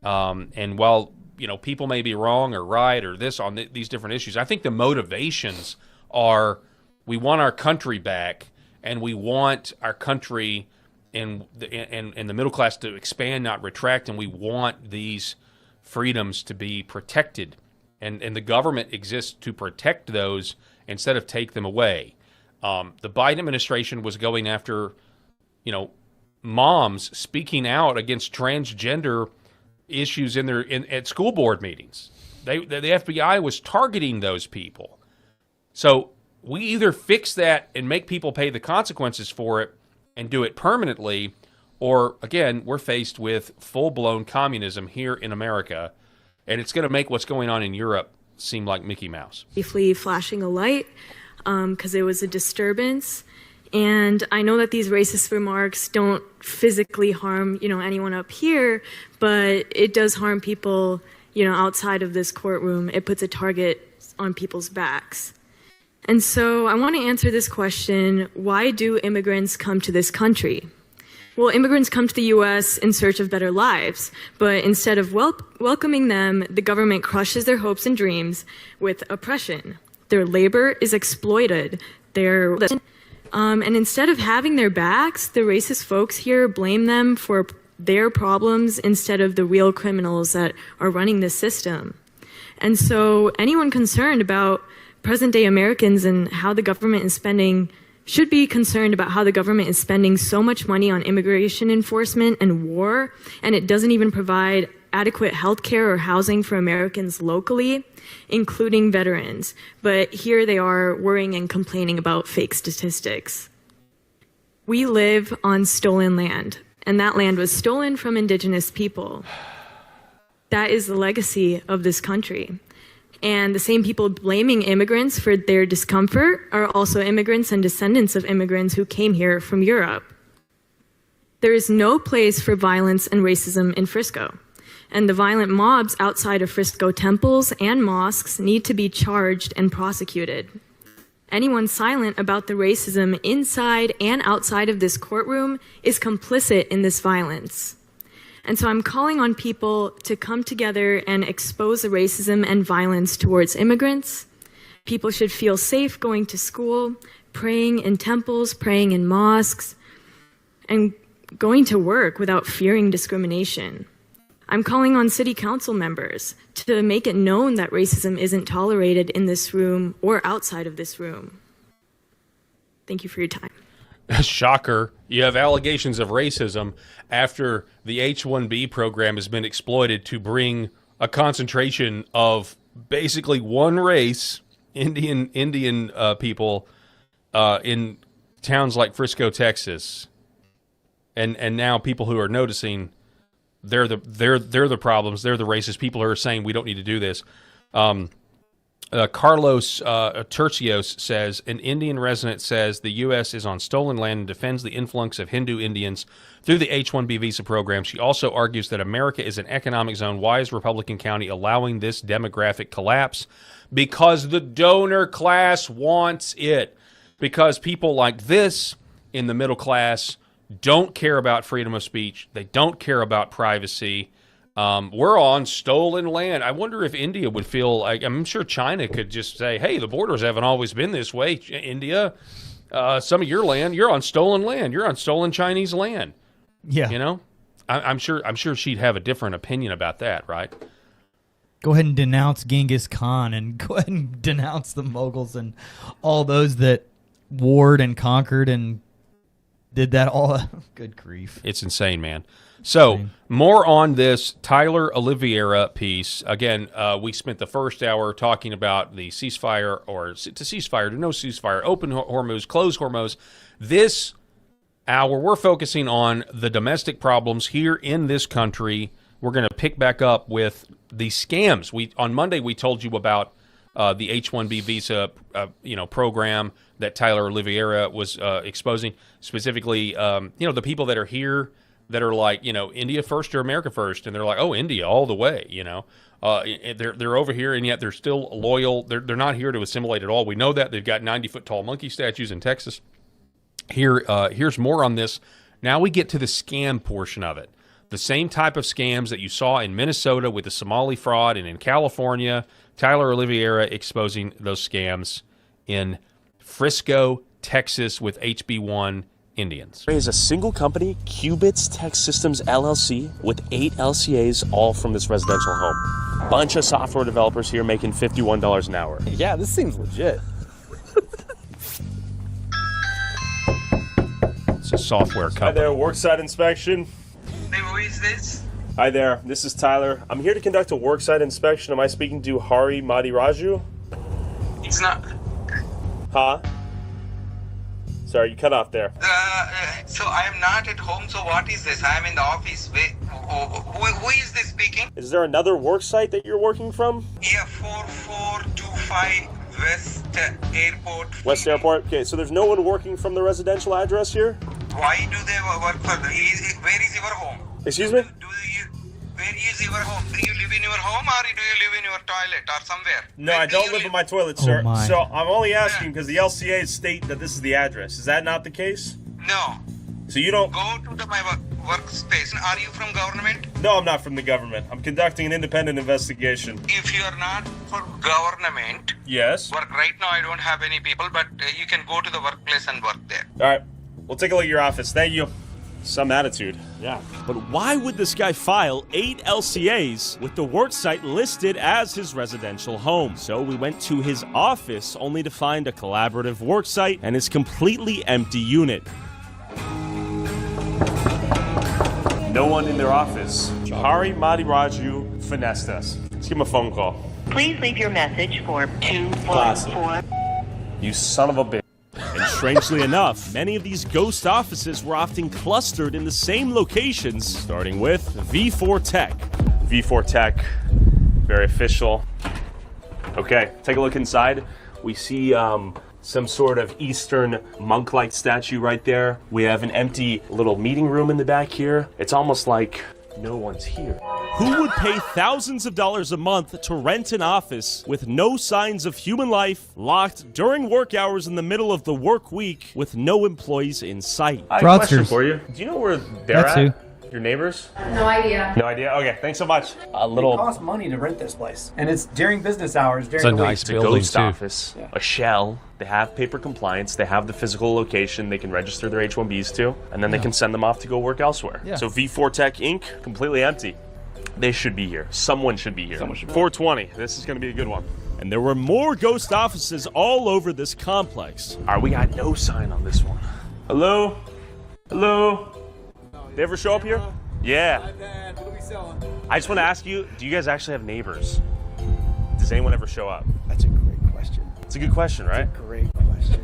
And while, you know, people may be wrong or right or this on these different issues, I think the motivations are we want our country back, and we want our country and the middle class to expand, not retract, and we want these freedoms to be protected. And the government exists to protect those instead of take them away. The Biden administration was going after, moms speaking out against transgender issues at school board meetings. The FBI was targeting those people. So we either fix that and make people pay the consequences for it and do it permanently, or, again, we're faced with full-blown communism here in America, and it's going to make what's going on in Europe seem like Mickey Mouse. Briefly flashing a light because there was a disturbance. And I know that these racist remarks don't physically harm, anyone up here, but it does harm people, outside of this courtroom. It puts a target on people's backs. And so I want to answer this question: why do immigrants come to this country? Well, immigrants come to the U.S. in search of better lives, but instead of welcoming them, the government crushes their hopes and dreams with oppression. Their labor is exploited. And instead of having their backs, the racist folks here blame them for their problems instead of the real criminals that are running this system. And so anyone concerned about present-day Americans and how the government is spending should be concerned about how the government is spending so much money on immigration enforcement and war, and it doesn't even provide adequate health care or housing for Americans locally, including veterans. But here they are worrying and complaining about fake statistics. We live on stolen land, and that land was stolen from indigenous people. That is the legacy of this country. And the same people blaming immigrants for their discomfort are also immigrants and descendants of immigrants who came here from Europe. There is no place for violence and racism in Frisco. And the violent mobs outside of Frisco temples and mosques need to be charged and prosecuted. Anyone silent about the racism inside and outside of this courtroom is complicit in this violence. And so I'm calling on people to come together and expose the racism and violence towards immigrants. People should feel safe going to school, praying in temples, praying in mosques, and going to work without fearing discrimination. I'm calling on city council members to make it known that racism isn't tolerated in this room or outside of this room. Thank you for your time. Shocker. You have allegations of racism after the H-1B program has been exploited to bring a concentration of basically one race, Indian people, in towns like Frisco, Texas. And now people who are noticing they're the problems. They're the racist people who are saying we don't need to do this. Carlos Tercios says, an Indian resident says the U.S. is on stolen land and defends the influx of Hindu Indians through the H-1B visa program. She also argues that America is an economic zone. Why is Republican County allowing this demographic collapse? Because the donor class wants it. Because people like this in the middle class don't care about freedom of speech. They don't care about privacy. We're on stolen land. I wonder if India would feel like, I'm sure China could just say, hey, the borders haven't always been this way, India. Some of your land, you're on stolen land. You're on stolen Chinese land. Yeah. I'm sure she'd have a different opinion about that, right? Go ahead and denounce Genghis Khan and go ahead and denounce the Mughals and all those that warred and conquered and did that all. Good grief. It's insane, man. So, more on this Tyler Oliveira piece. Again, we spent the first hour talking about the ceasefire, or to ceasefire, to no ceasefire, open Hormuz, close Hormuz. This hour, we're focusing on the domestic problems here in this country. We're going to pick back up with the scams. On Monday, we told you about the H-1B visa program that Tyler Oliveira was exposing. Specifically, the people that are here that are like, India first or America first, and they're like, oh, India all the way, they're over here, and yet they're still loyal. They're not here to assimilate at all. We know that. They've got 90-foot tall monkey statues in Texas. Here's more on this. Now we get to the scam portion of it. The same type of scams that you saw in Minnesota with the Somali fraud, and in California, Tyler Oliveira exposing those scams in Frisco, Texas with HB1 Indians. Is a single company, Qubits Tech Systems LLC, with 8 LCAs, all from this residential home. Bunch of software developers here making $51 an hour. Yeah, this seems legit. It's a software company. Hi there, worksite inspection. Hey, who is this? Hi there, this is Tyler. I'm here to conduct a worksite inspection. Am I speaking to Hari Madiraju? It's not. Huh? Sorry, you cut off there. So I am not at home, so what is this? I am in the office. Who is this speaking? Is there another worksite that you're working from? Yeah, 4425 West Airport. West Airport? Okay, so there's no one working from the residential address here? Why do they work for where is your home? Excuse me? Where is your home? Do you live in your home or do you live in your toilet or somewhere? No, I don't live in my toilet, sir. So I'm only asking because the LCAs state that this is the address. Is that not the case? No. So you don't... Go to my workstation. Are you from government? No, I'm not from the government. I'm conducting an independent investigation. If you are not for government... Yes? Work right now, I don't have any people, but you can go to the workplace and work there. All right. We'll take a look at your office. Thank you. Some attitude. Yeah. But why would this guy file 8 LCAs with the worksite listed as his residential home? So we went to his office only to find a collaborative worksite and his completely empty unit. No one in their office. Hari Madiraju finessed us. Let's give him a phone call. Please leave your message for 214. You son of a bitch. And strangely enough, many of these ghost offices were often clustered in the same locations, starting with V4 Tech. V4 Tech, very official. Okay, take a look inside. We see some sort of Eastern monk-like statue right there. We have an empty little meeting room in the back here. It's almost like no one's here. Who would pay thousands of dollars a month to rent an office with no signs of human life, locked during work hours in the middle of the work week, with no employees in sight? I have a question for you. Do you know where they're That's at? who. Your neighbors? No idea. No idea? Okay, thanks so much. It costs money to rent this place. And it's during business hours, during It's a the week. nice building, ghost office, a shell. They have paper compliance. They have the physical location they can register their H-1Bs to, and then they can send them off to go work elsewhere. Yeah. So V4 Tech Inc., completely empty. They should be here. Someone should be here. 420. This is going to be a good one. And there were more ghost offices all over this complex. All right, we got no sign on this one. Hello? Hello? They ever show up here? Yeah. I just want to ask you, do you guys actually have neighbors? Does anyone ever show up? That's a great question. It's a good question, right? Great question.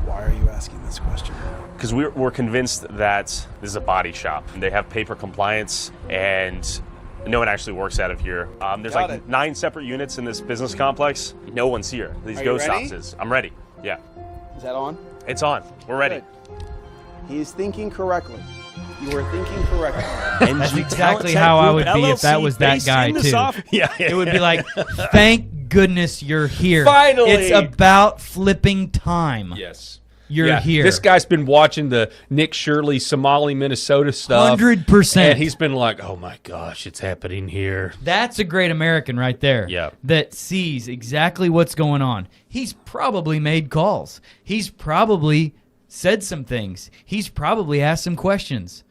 Why are you asking this question? Because we're convinced that this is a body shop. They have paper compliance, and no one actually works out of here. There's Got like it. 9 separate units in this business complex. No one's here. These Are you ghost ready? offices. I'm ready. Yeah. Is that on? It's on. We're ready. Good. He is thinking correctly. You are thinking correctly. That's exactly how I would be if that was that guy, too. Yeah. It would be like, thank goodness you're here. Finally! It's about flipping time. Yes. You're here. This guy's been watching the Nick Shirley Somali, Minnesota stuff. 100%. And he's been like, oh my gosh, it's happening here. That's a great American right there. Yeah. That sees exactly what's going on. He's probably made calls. He's probably said some things. He's probably asked some questions,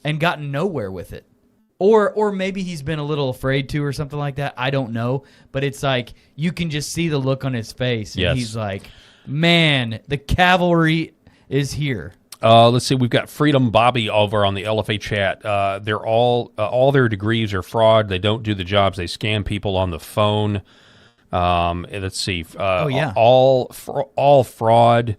and gotten nowhere with it. Or maybe he's been a little afraid to or something like that. I don't know. But it's like you can just see the look on his face. And he's like, man, the cavalry is here. Let's see. We've got Freedom Bobby over on the LFA chat. They're all their degrees are fraud. They don't do the jobs. They scam people on the phone. Let's see. All fraud.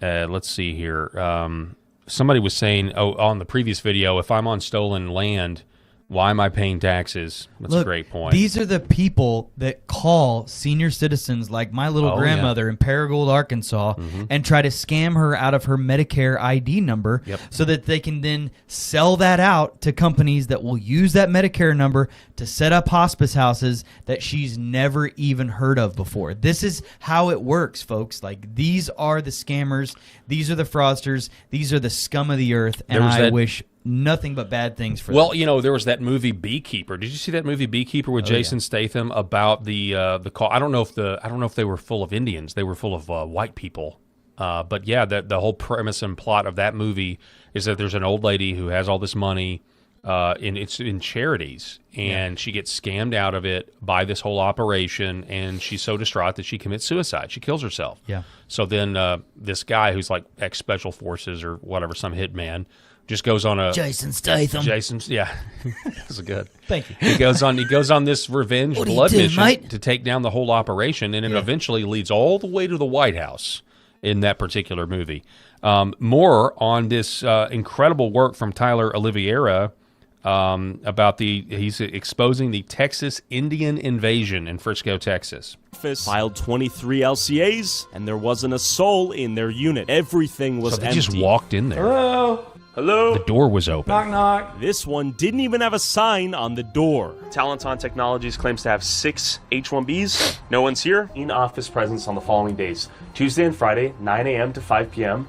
Let's see here. Somebody was saying, on the previous video, if I'm on stolen land, why am I paying taxes? That's a great point. These are the people that call senior citizens like my little grandmother in Paragould, Arkansas, and try to scam her out of her Medicare ID number so that they can then sell that out to companies that will use that Medicare number to set up hospice houses that she's never even heard of before. This is how it works, folks. Like, these are the scammers. These are the fraudsters. These are the scum of the earth, and I wish nothing but bad things for them. Well, there was that movie Beekeeper. Did you see that movie Beekeeper with Jason Statham about the call? I don't know if they were full of Indians. They were full of white people. But yeah, the whole premise and plot of that movie is that there's an old lady who has all this money it's in charities, and she gets scammed out of it by this whole operation, and she's so distraught that she commits suicide. She kills herself. Yeah. So then this guy who's like ex-special forces or whatever, some hitman, just goes on a Jason Statham. Yeah, that's good. Thank you. He goes on this revenge What are you blood doing, mission mate? to take down the whole operation, and it eventually leads all the way to the White House in that particular movie. More on this incredible work from Tyler Oliveira about he's exposing the Texas Indian invasion in Frisco, Texas. Filed 23 LCAs, and there wasn't a soul in their unit. Everything was So they empty. just walked in there. Hello? Hello? The door was open. Knock, knock. This one didn't even have a sign on the door. Talenton Technologies claims to have 6 H-1Bs. No one's here. In-office presence on the following days. Tuesday and Friday, 9 a.m. to 5 p.m.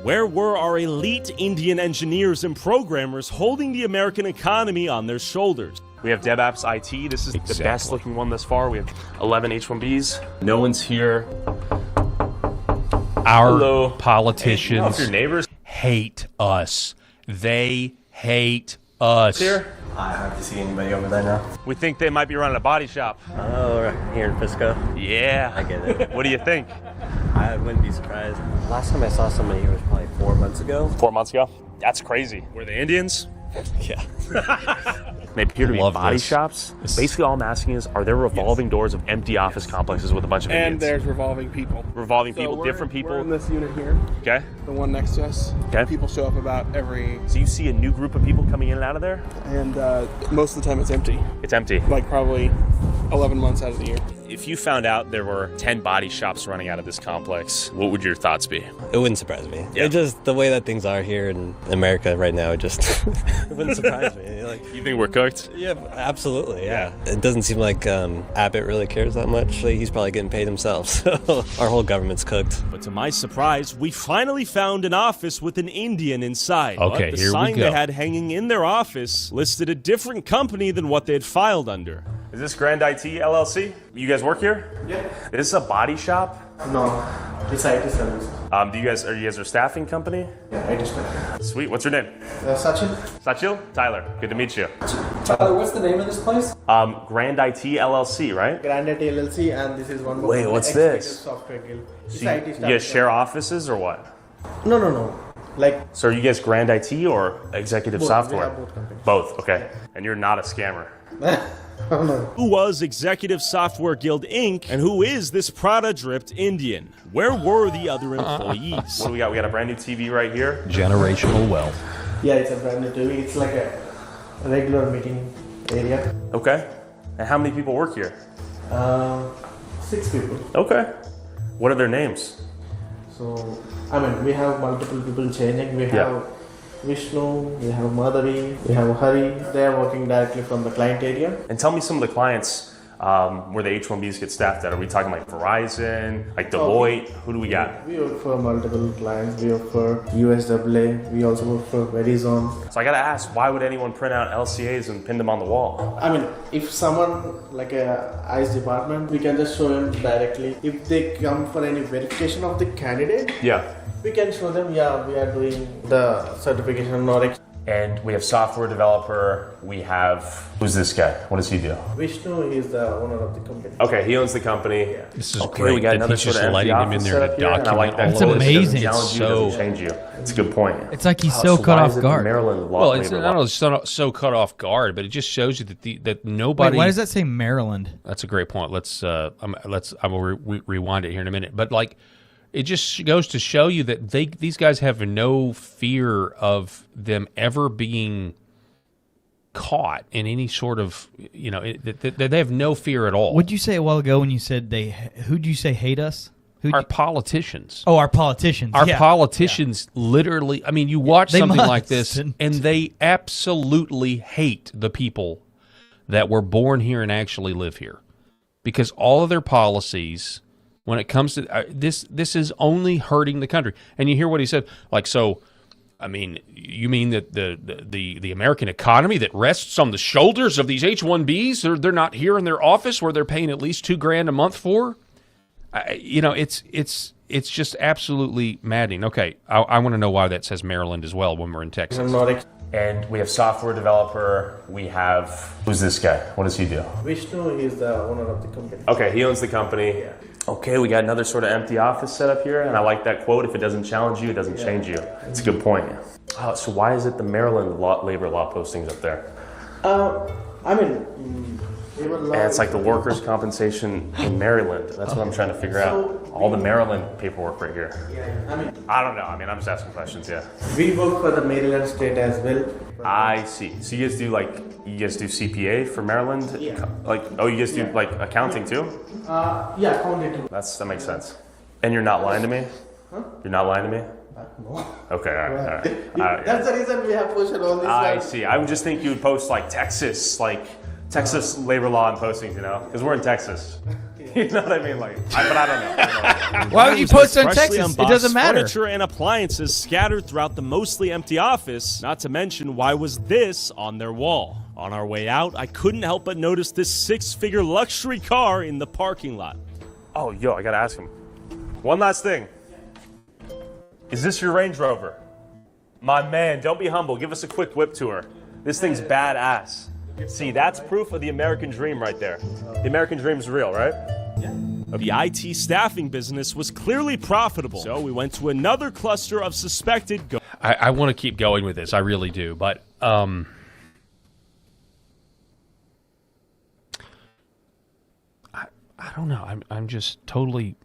Where were our elite Indian engineers and programmers holding the American economy on their shoulders? We have DevApps IT. This is the best looking one thus far. We have 11 H-1Bs. No one's here. Our politicians Hey, your neighbors hate us. They hate us. here. I have to see anybody over there now. We think they might be running a body shop. Oh, right here in Frisco. Yeah. I get it. What do you think? I wouldn't be surprised. Last time I saw somebody here was probably 4 months ago. 4 months ago? That's crazy. Were they Indians? Yeah. They appear to be Love body this. shops. Basically, all I'm asking is, are there revolving doors of empty office complexes with a bunch of And Indians? there's revolving people. Revolving So people, we're- different people. We're in this unit here, Okay. the one next to us. Okay. People show up about every, So you see a new group of people coming in and out of there? and most of the time it's empty. It's empty. Like probably 11 months out of the year. If you found out there were 10 body shops running out of this complex, what would your thoughts be? It wouldn't surprise me. It just, the way that things are here in America right now, it just it wouldn't surprise me. Like, You think we're cooked? yeah, absolutely, yeah. It doesn't seem like Abbott really cares that much. He's probably getting paid himself, so our whole government's cooked. But to my surprise, we finally found an office with an Indian inside. Okay, But the here we sign go. they had hanging in their office listed a different company than what they had filed under. Is this Grand IT LLC? You guys work here? Yeah. Is this a body shop? No, it's IT service. Are you guys a staffing company? Yeah, IT staff. Sweet. What's your name? Sachin? Sachil? Tyler. Good to meet you. Tyler, what's the name of this place? Grand IT LLC, right? Grand IT LLC, and this is one more. Wait, what's Executive this? Software Guild. It's So IT you staff. guys share offices or what? No. Like, So are you guys Grand IT or Executive Both. Software? We have both companies. Both, okay. And you're not a scammer. Who was Executive Software Guild Inc., and who is this Prada-dripped Indian? Where were the other employees? What do we got? We got a brand new TV right here. Generational wealth. yeah, it's a brand new TV. It's like a regular meeting area. Okay. And how many people work here? 6 people. Okay. What are their names? So, I mean, we have multiple people changing. We have Vishnu, we have Madhavi, we have Hari. They are working directly from the client area. And tell me some of the clients where the H-1Bs get staffed at. Are we talking like Verizon, like Deloitte? Who do we got? We work for multiple clients. We work for USAA. We also work for Verizon. So I gotta ask, why would anyone print out LCAs and pin them on the wall? I mean, if someone like a ICE department, we can just show them directly. If they come for any verification of the candidate, Yeah. we can show them, yeah, we are doing the certification or And we have software developer. We have, who's this guy? What does he do? Vishnu is the owner of the company. Okay, he owns the company. This is Okay, great we got that another he's just sort of letting empty him in office there to set up here, and I document like that. It's all of amazing. Doesn't challenge you, So- doesn't change you. It's a good point. It's like he's so cut why off is it the guard. Maryland law, Well, it's labor not law? only so cut off guard, but it just shows you that nobody. Wait, why does that say Maryland? That's a great point. I will rewind it here in a minute. But like, it just goes to show you that these guys have no fear of them ever being caught in any sort of, they have no fear at all. What'd you say a while ago when you said who'd you say hate us? Our politicians. Oh, our politicians. Our Yeah. politicians literally, I mean, you watch They something like must. this and they absolutely hate the people that were born here and actually live here. Because all of their policies, when it comes to this is only hurting the country. And you hear what he said, like, so, I mean, you mean that the American economy that rests on the shoulders of these H-1Bs, they're not here in their office where they're paying at least $2,000 a month for? It's just absolutely maddening. Okay, I want to know why that says Maryland as well when we're in Texas. And we have software developer. We have, who's this guy? What does he do? Vishnu, he's the owner of the company. Okay, he owns the company. Yeah. Okay, we got another sort of empty office set up here, and I like that quote, if it doesn't challenge you, it doesn't change you. It's a good point. So why is it the Maryland labor law postings up there? And it's like the workers' compensation in Maryland. That's what I'm trying to figure out. All the Maryland paperwork right here. I don't know. I'm just asking questions, yeah. We work for the Maryland state as well. I see. So you guys do CPA for Maryland? Yeah. You guys do accounting too? Yeah, accounting too. That makes sense. And you're not lying to me? Huh? You're not lying to me? No. Okay, all right. That's the reason we have posted all this. I see. I would just think you would post Texas labor law and postings, because we're in Texas. You know what I mean? But I don't know. Why would you post on Texas? It doesn't matter. Furniture and appliances scattered throughout the mostly empty office. Not to mention, why was this on their wall? On our way out, I couldn't help but notice this 6-figure luxury car in the parking lot. Oh, I gotta ask him. One last thing. Is this your Range Rover? My man, don't be humble. Give us a quick whip tour. This thing's badass. See, that's proof of the American dream right there. The American dream's real, right? Yeah. The IT staffing business was clearly profitable, so we went to another cluster of suspected. I want to keep going with this, I really do, but I don't know. I'm just totally,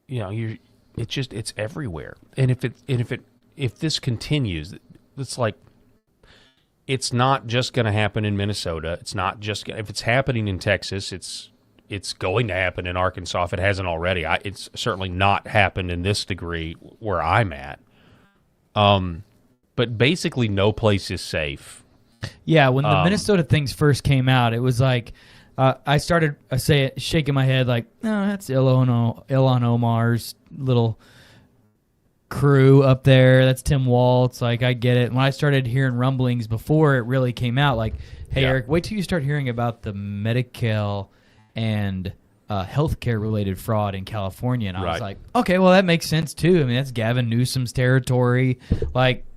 it's everywhere, and if this continues, it's like. It's not just going to happen in Minnesota. It's not just if it's happening in Texas. It's going to happen in Arkansas if it hasn't already. It's certainly not happened in this degree where I'm at. But basically, no place is safe. Yeah, when the Minnesota things first came out, it was like I started shaking my head like, no, that's Ilhan Omar's little crew up there. That's Tim Waltz. I get it. When I started hearing rumblings before it really came out, hey, Eric, wait till you start hearing about the Medi-Cal and healthcare related fraud in California. And I was like, okay, well, that makes sense too. That's Gavin Newsom's territory.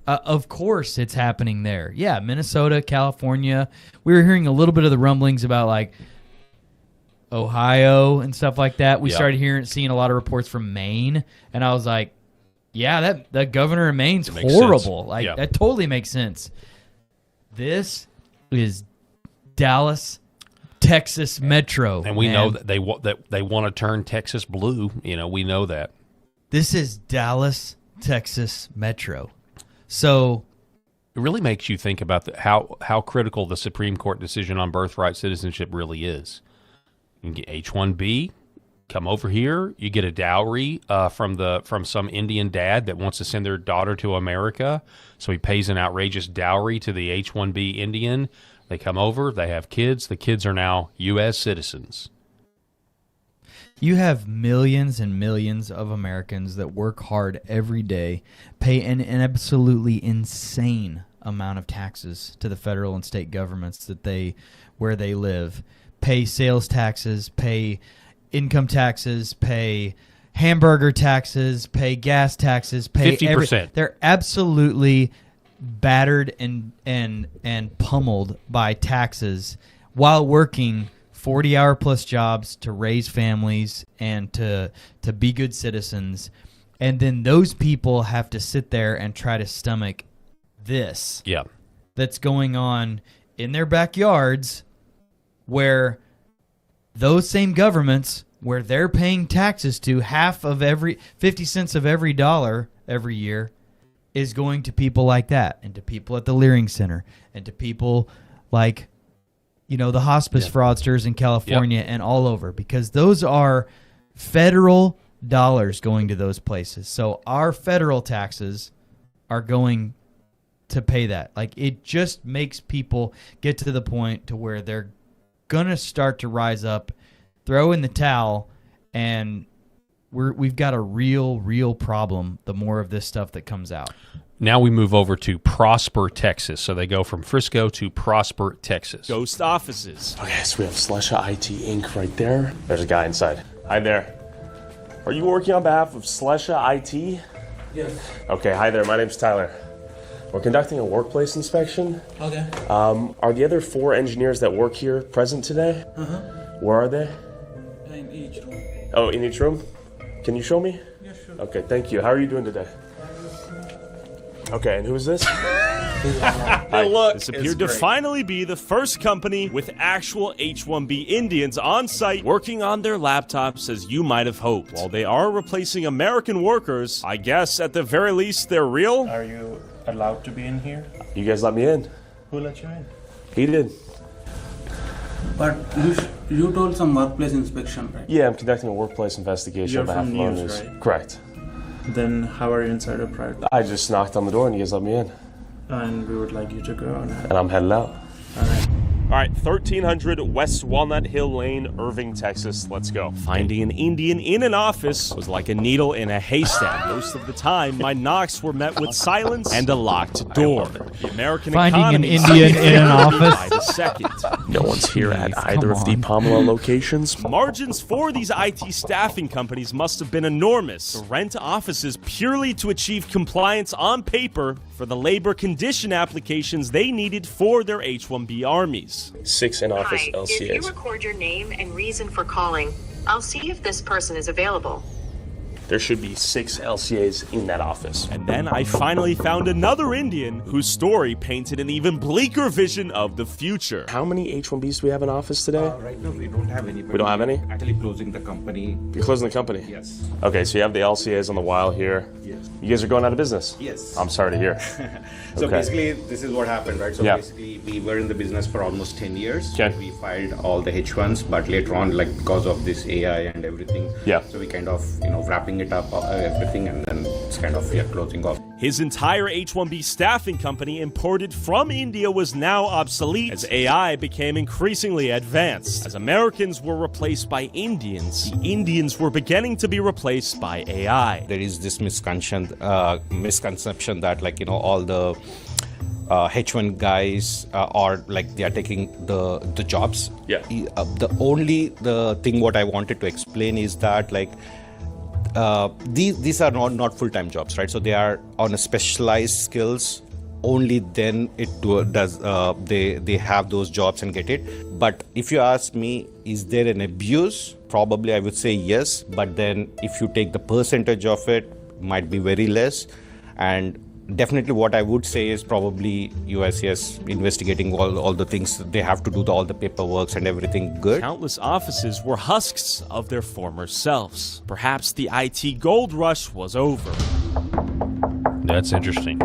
Of course it's happening there. Yeah, Minnesota, California. We were hearing a little bit of the rumblings about Ohio and stuff like that. We started seeing a lot of reports from Maine, and I was like, yeah, that governor of Maine's horrible. That totally makes sense. This is Dallas, Texas Metro, and we know that they want to turn Texas blue. We know that. This is Dallas, Texas Metro. So it really makes you think about how critical the Supreme Court decision on birthright citizenship really is. You can get H-1B. Come over here, you get a dowry from some Indian dad that wants to send their daughter to America, so he pays an outrageous dowry to the H-1B Indian. They come over, they have kids. The kids are now U.S. citizens. You have millions and millions of Americans that work hard every day, pay an absolutely insane amount of taxes to the federal and state governments where they live, pay sales taxes, pay income taxes, pay hamburger taxes, pay gas taxes, pay 50%. They're absolutely battered and pummeled by taxes while working 40-hour plus jobs to raise families and to be good citizens. And then those people have to sit there and try to stomach this that's going on in their backyards, where those same governments, where they're paying taxes to, half of 50 cents of every dollar every year is going to people like that, and to people at the Leering Center, and to people like, the hospice fraudsters in California and all over, because those are federal dollars going to those places. So our federal taxes are going to pay that. It just makes people get to the point to where they're going to start to rise up, throw in the towel, and we've got a real problem the more of this stuff that comes out. Now we move over to Prosper, Texas. So they go from Frisco to Prosper, Texas. Ghost offices. Okay, so we have Slusha IT Inc. right there. There's a guy inside. Hi there. Are you working on behalf of Lfa IT? Yes. Okay, hi there. My name's Tyler. We're conducting a workplace inspection. Okay. Are the other 4 engineers that work here present today? Uh-huh. Where are they? In each room. Oh, in each room? Can you show me? Yeah, sure. Okay, thank you. How are you doing today? Okay, and who is this? This appeared to finally be the first company with actual H-1B Indians on site working on their laptops as you might have hoped. While they are replacing American workers, I guess at the very least they're real. Are you allowed to be in here? You guys let me in. Who let you in? He did. But you told some workplace inspection, right? Yeah, I'm conducting a workplace investigation You're on behalf from of News, owners. right? Correct. Then how are you inside a private? I just knocked on the door and you guys let me in. And we would like you to go now. And I'm headed out. All right, 1300 West Walnut Hill Lane, Irving, Texas. Let's go. Finding an Indian in an office was like a needle in a haystack. Most of the time, my knocks were met with silence and a locked door. The American Finding economy an Indian in an office? by the second. No one's here at either of the Pamela locations. Margins for these IT staffing companies must have been enormous. To rent offices purely to achieve compliance on paper for the labor condition applications they needed for their H-1B armies. 6 in-office Hi, LCAs. if you record your name and reason for calling, I'll see if this person is available. There should be 6 LCAs in that office. And then I finally found another Indian whose story painted an even bleaker vision of the future. How many H-1Bs do we have in office today? Right now, we don't have any. We don't have any? Actually closing the company. You're closing the company? Yes. Okay, so you have the LCAs on the wile here. Yes. You guys are going out of business? Yes. I'm sorry to hear. So Okay. basically, this is what happened, right? So basically, we were in the business for almost 10 years. Okay. We filed all the H1s, but later on, like because of this AI and everything, so we kind of, wrapping it up, everything, and then it's kind of, closing off. His entire H-1B staffing company imported from India was now obsolete as AI became increasingly advanced. As Americans were replaced by Indians, the Indians were beginning to be replaced by AI. There is this misconception that all the H1 guys are they are taking the jobs. Yeah. The thing what I wanted to explain is that these are not full-time jobs, right? So they are on a specialized skills. Only then they have those jobs and get it. But if you ask me, is there an abuse? Probably I would say yes. But then if you take the percentage of it, might be very less. And definitely what I would say is probably USCIS investigating all the things. They have to do all the paperwork and everything good. Countless offices were husks of their former selves. Perhaps the IT gold rush was over. That's interesting.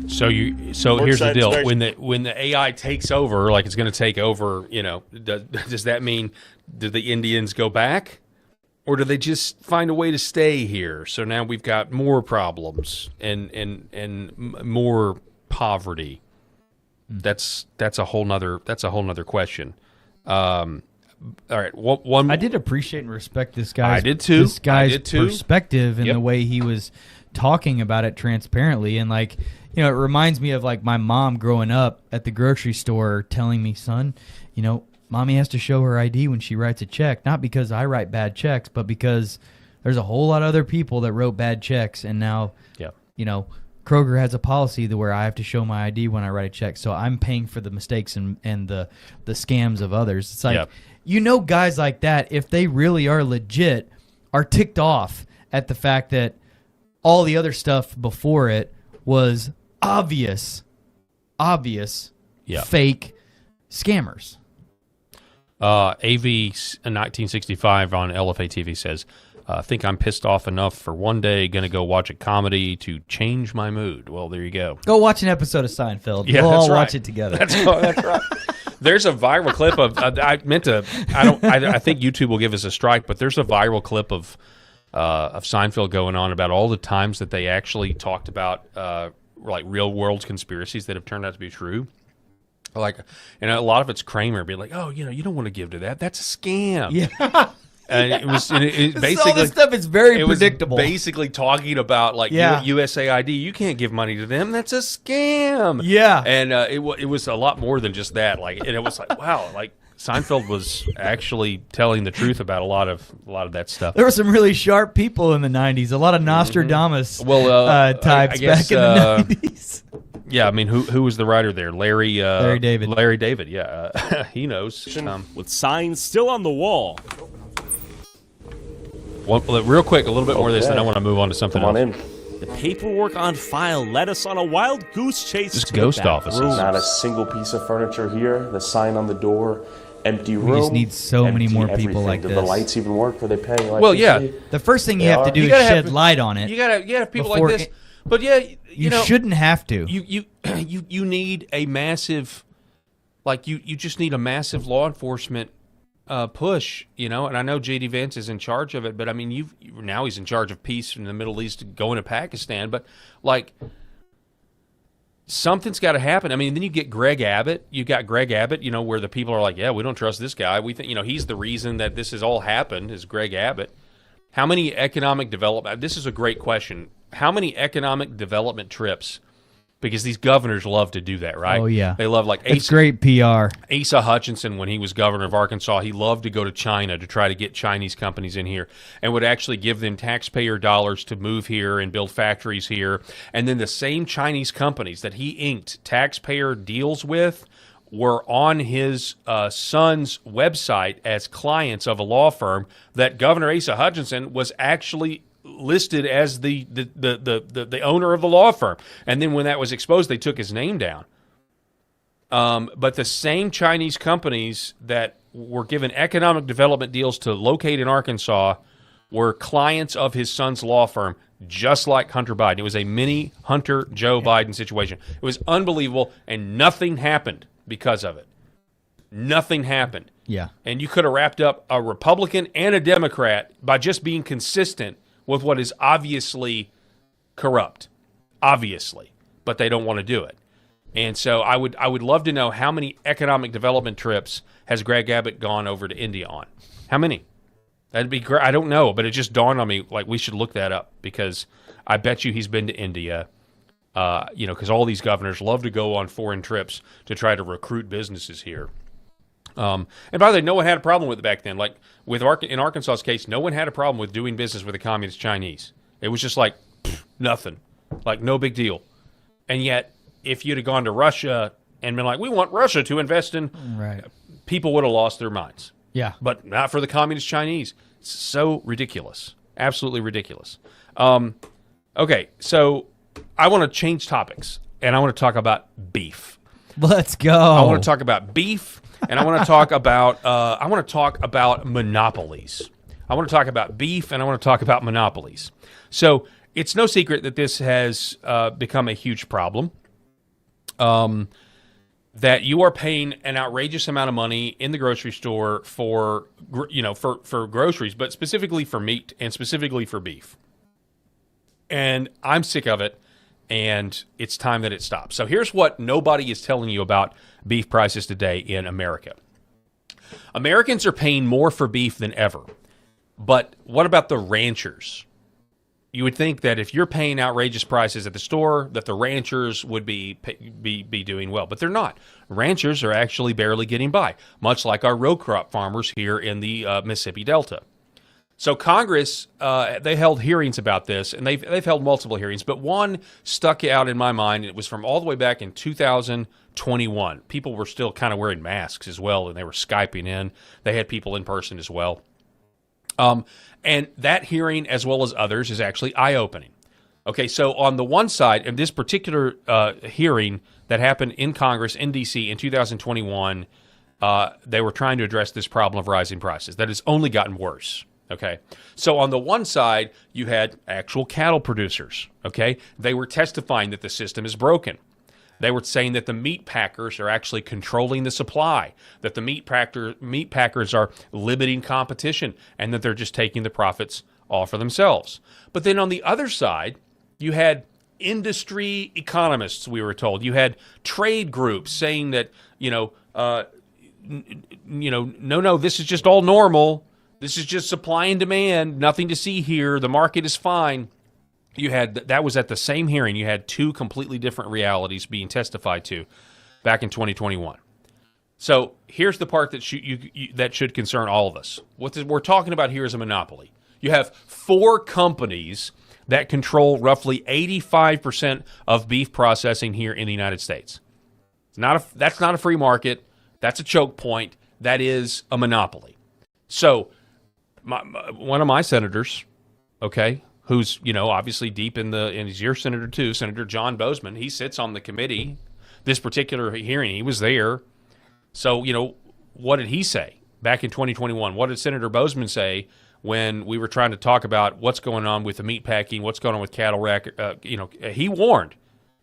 So here's the deal: when the AI takes over, like it's going to take over, does that mean do the Indians go back? Or do they just find a way to stay here? So now we've got more problems and more poverty. That's a whole nother question. All right, one. I did appreciate and respect this guy's. I did too. This guy's perspective and the way he was talking about it transparently, and it reminds me of my mom growing up at the grocery store telling me, son, Mommy has to show her ID when she writes a check, not because I write bad checks, but because there's a whole lot of other people that wrote bad checks, and now, Kroger has a policy where I have to show my ID when I write a check, so I'm paying for the mistakes and the scams of others. It's guys like that, if they really are legit, are ticked off at the fact that all the other stuff before it was obvious fake scammers. AV 1965 on Lfa Tv says, I think I'm pissed off enough for one day, going to go watch a comedy to change my mood. Well, there you go. Go watch an episode of Seinfeld. Yeah, we'll all right. watch it together. That's right. There's a viral clip of, I think YouTube will give us a strike, but there's a viral clip of Seinfeld going on about all the times that they actually talked about real world conspiracies that have turned out to be true. And a lot of it's Kramer being like, oh, you don't want to give to that. That's a scam. Yeah. And it was basically all this stuff is very predictable. Basically talking about like USAID. You can't give money to them. That's a scam. Yeah. And it was a lot more than just that. Like, and it was like, wow, like Seinfeld was actually telling the truth about a lot of that stuff. There were some really sharp people in the 90s. A lot of Nostradamus types I guess, back in the 90s. Yeah, I mean, who was the writer there? Larry David. Larry David, yeah. He knows. With signs still on the wall. Real quick, a little bit more of this, then I want to move on to something else. The paperwork on file led us on a wild goose chase. Just to ghost that offices. room. Not a single piece of furniture here. The sign on the door, empty room. We just need so many more people everything. like Do this. the lights even work? Are they paying electricity? Well, yeah. The first thing you They have to are. do is shed light on it. You gotta have people before like this. But yeah, you know, shouldn't have to. You need a massive, like you just need a massive law enforcement push, you know. And I know J.D. Vance is in charge of it, but I mean, now he's in charge of peace in the Middle East, going to Pakistan. But like, something's got to happen. I mean, then you get Greg Abbott. You got Greg Abbott, you know, where the people are like, yeah, we don't trust this guy. We think, you know, he's the reason that this has all happened. Is Greg Abbott? How many economic development? This is a great question. How many economic development trips? Because these governors love to do that, right? Oh, yeah. They love, like, It's great PR. Asa Hutchinson, when he was governor of Arkansas, he loved to go to China to try to get Chinese companies in here and would actually give them taxpayer dollars to move here and build factories here. And then the same Chinese companies that he inked taxpayer deals with were on his son's website as clients of a law firm that Governor Asa Hutchinson was actually listed as the owner of the law firm. And then when that was exposed, they took his name down. But the same Chinese companies that were given economic development deals to locate in Arkansas were clients of his son's law firm, just like Hunter Biden. It was a mini Hunter Joe Biden situation. It was unbelievable, and nothing happened because of it. Nothing happened. Yeah. And you could have wrapped up a Republican and a Democrat by just being consistent with what is obviously corrupt. Obviously. But they don't want to do it. And so I would love to know how many economic development trips has Greg Abbott gone over to India on? How many? That'd be great. I don't know, but it just dawned on me, like, we should look that up, because I bet you he's been to India. You know, because all these governors love to go on foreign trips to try to recruit businesses here. And by the way, no one had a problem with it back then. Like in Arkansas's case, no one had a problem with doing business with the communist Chinese. It was just like nothing, like no big deal. And yet, if you'd have gone to Russia and been like, we want Russia to invest in, right, people would have lost their minds. Yeah, but not for the communist Chinese. It's so ridiculous, absolutely ridiculous. Okay, so I want to change topics, and I want to talk about beef. Let's go. I want to talk about beef, and I want to talk about monopolies. I want to talk about beef, and I want to talk about monopolies. So it's no secret that this has become a huge problem. That you are paying an outrageous amount of money in the grocery store for groceries, but specifically for meat and specifically for beef. And I'm sick of it, and it's time that it stops. So here's what nobody is telling you about beef prices today in America. Americans are paying more for beef than ever. But what about the ranchers? You would think that if you're paying outrageous prices at the store, that the ranchers would be doing well, but they're not. Ranchers are actually barely getting by, much like our row crop farmers here in the Mississippi Delta. So Congress, they held hearings about this, and they've held multiple hearings, but one stuck out in my mind. It was from all the way back in 2021. People were still kind of wearing masks as well, and they were Skyping in. They had people in person as well. And that hearing, as well as others, is actually eye-opening. Okay, so on the one side, in this particular hearing that happened in Congress in D.C. in 2021, they were trying to address this problem of rising prices. That has only gotten worse. Okay, so on the one side, you had actual cattle producers. Okay, they were testifying that the system is broken. They were saying that the meat packers are actually controlling the supply, that the meat packers are limiting competition, and that they're just taking the profits all for themselves. But then on the other side, you had industry economists, we were told. You had trade groups saying that, no, this is just all normal. This is just supply and demand. Nothing to see here. The market is fine. That was at the same hearing. You had two completely different realities being testified to back in 2021. So here's the part that should concern all of us. What we're talking about here is a monopoly. You have 4 companies that control roughly 85% of beef processing here in the United States. That's not a free market. That's a choke point. That is a monopoly. So one of my senators, okay, who's, obviously deep and he's your senator too, Senator John Boozman, he sits on the committee. This particular hearing, he was there. So, what did he say back in 2021? What did Senator Boozman say when we were trying to talk about what's going on with the meat packing, what's going on with cattle rack? He warned.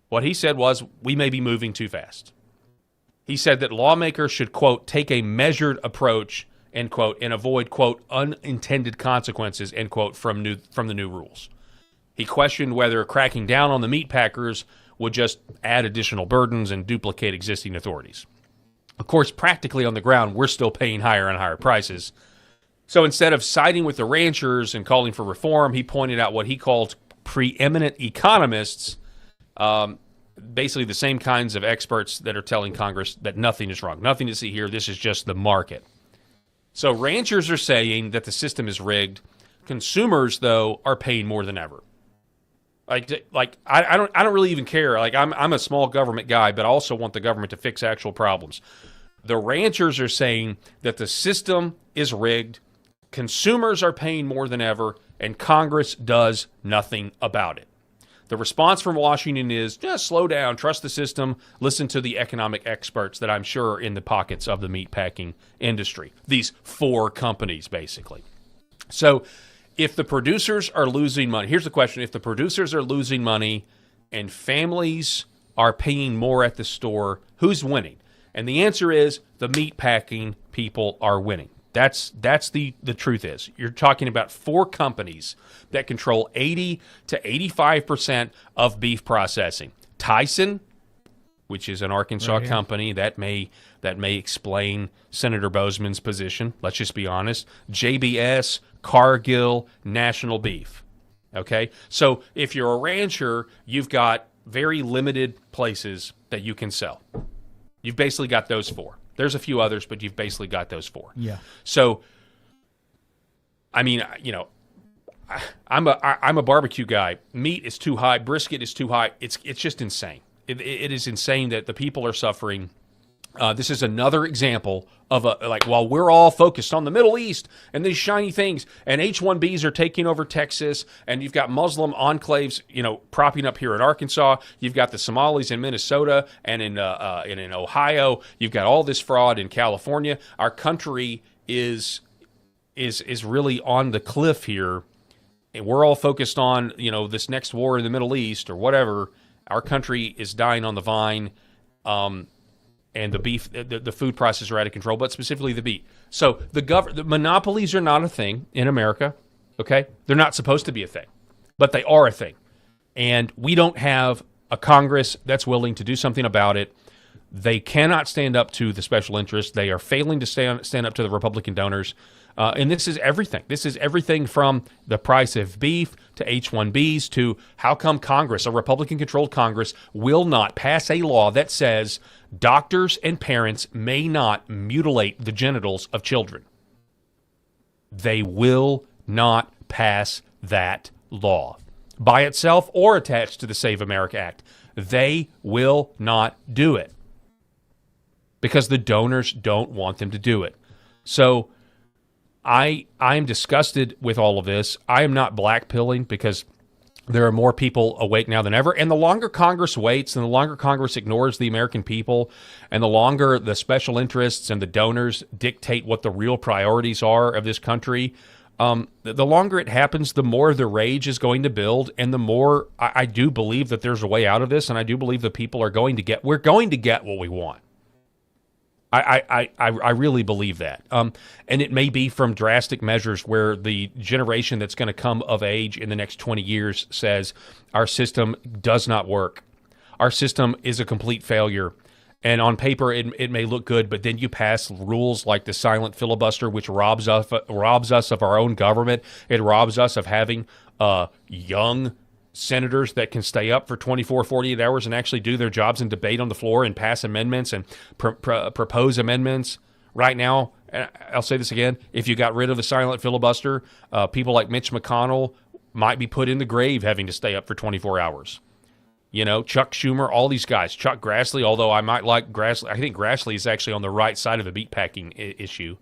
What he said was, we may be moving too fast. He said that lawmakers should, quote, take a measured approach, end quote, and avoid, quote, unintended consequences, end quote, from the new rules. He questioned whether cracking down on the meat packers would just add additional burdens and duplicate existing authorities. Of course, practically on the ground, we're still paying higher and higher prices. So instead of siding with the ranchers and calling for reform, he pointed out what he called preeminent economists, basically the same kinds of experts that are telling Congress that nothing is wrong. Nothing to see here. This is just the market. So ranchers are saying that the system is rigged. Consumers, though, are paying more than ever. I don't really even care. Like I'm a small government guy, but I also want the government to fix actual problems. The ranchers are saying that the system is rigged, consumers are paying more than ever, and Congress does nothing about it. The response from Washington is just slow down, trust the system, listen to the economic experts that I'm sure are in the pockets of the meatpacking industry. These 4 companies, basically. So if the producers are losing money, here's the question. If the producers are losing money and families are paying more at the store, who's winning? And the answer is the meatpacking people are winning. That's the truth is. You're talking about 4 companies that control 80 to 85% of beef processing. Tyson, which is an Arkansas company, that may explain Senator Boozman's position. Let's just be honest. JBS, Cargill, National Beef. Okay? So if you're a rancher, you've got very limited places that you can sell. You've basically got those 4. There's a few others, but you've basically got those 4. Yeah. So, I mean, I'm a barbecue guy. Meat is too high. Brisket is too high. It's just insane. It is insane that the people are suffering. This is another example of while we're all focused on the Middle East and these shiny things, and H-1Bs are taking over Texas, and you've got Muslim enclaves, propping up here in Arkansas. You've got the Somalis in Minnesota and in Ohio. You've got all this fraud in California. Our country is really on the cliff here, and we're all focused on this next war in the Middle East or whatever. Our country is dying on the vine. And the beef, the food prices are out of control, but specifically the beef. So the monopolies are not a thing in America, okay? They're not supposed to be a thing, but they are a thing. And we don't have a Congress that's willing to do something about it. They cannot stand up to the special interests. They are failing to stand up to the Republican donors. And this is everything. This is everything from the price of beef to H-1Bs to how come Congress, a Republican-controlled Congress, will not pass a law that says doctors and parents may not mutilate the genitals of children. They will not pass that law by itself or attached to the Save America Act. They will not do it because the donors don't want them to do it. So I'm disgusted with all of this. I am not blackpilling because there are more people awake now than ever. And the longer Congress waits and the longer Congress ignores the American people and the longer the special interests and the donors dictate what the real priorities are of this country, the longer it happens, the more the rage is going to build. And the more I do believe that there's a way out of this. And I do believe the people are going to get what we want. I really believe that. And it may be from drastic measures where the generation that's going to come of age in the next 20 years says our system does not work. Our system is a complete failure. And on paper, it may look good, but then you pass rules like the silent filibuster, which robs us of our own government. It robs us of having young senators that can stay up for 24, 48 hours and actually do their jobs and debate on the floor and pass amendments and propose amendments. Right now, I'll say this again, if you got rid of the silent filibuster, people like Mitch McConnell might be put in the grave having to stay up for 24 hours. You know, Chuck Schumer, all these guys, Chuck Grassley, although I might like Grassley. I think Grassley is actually on the right side of the meatpacking issue.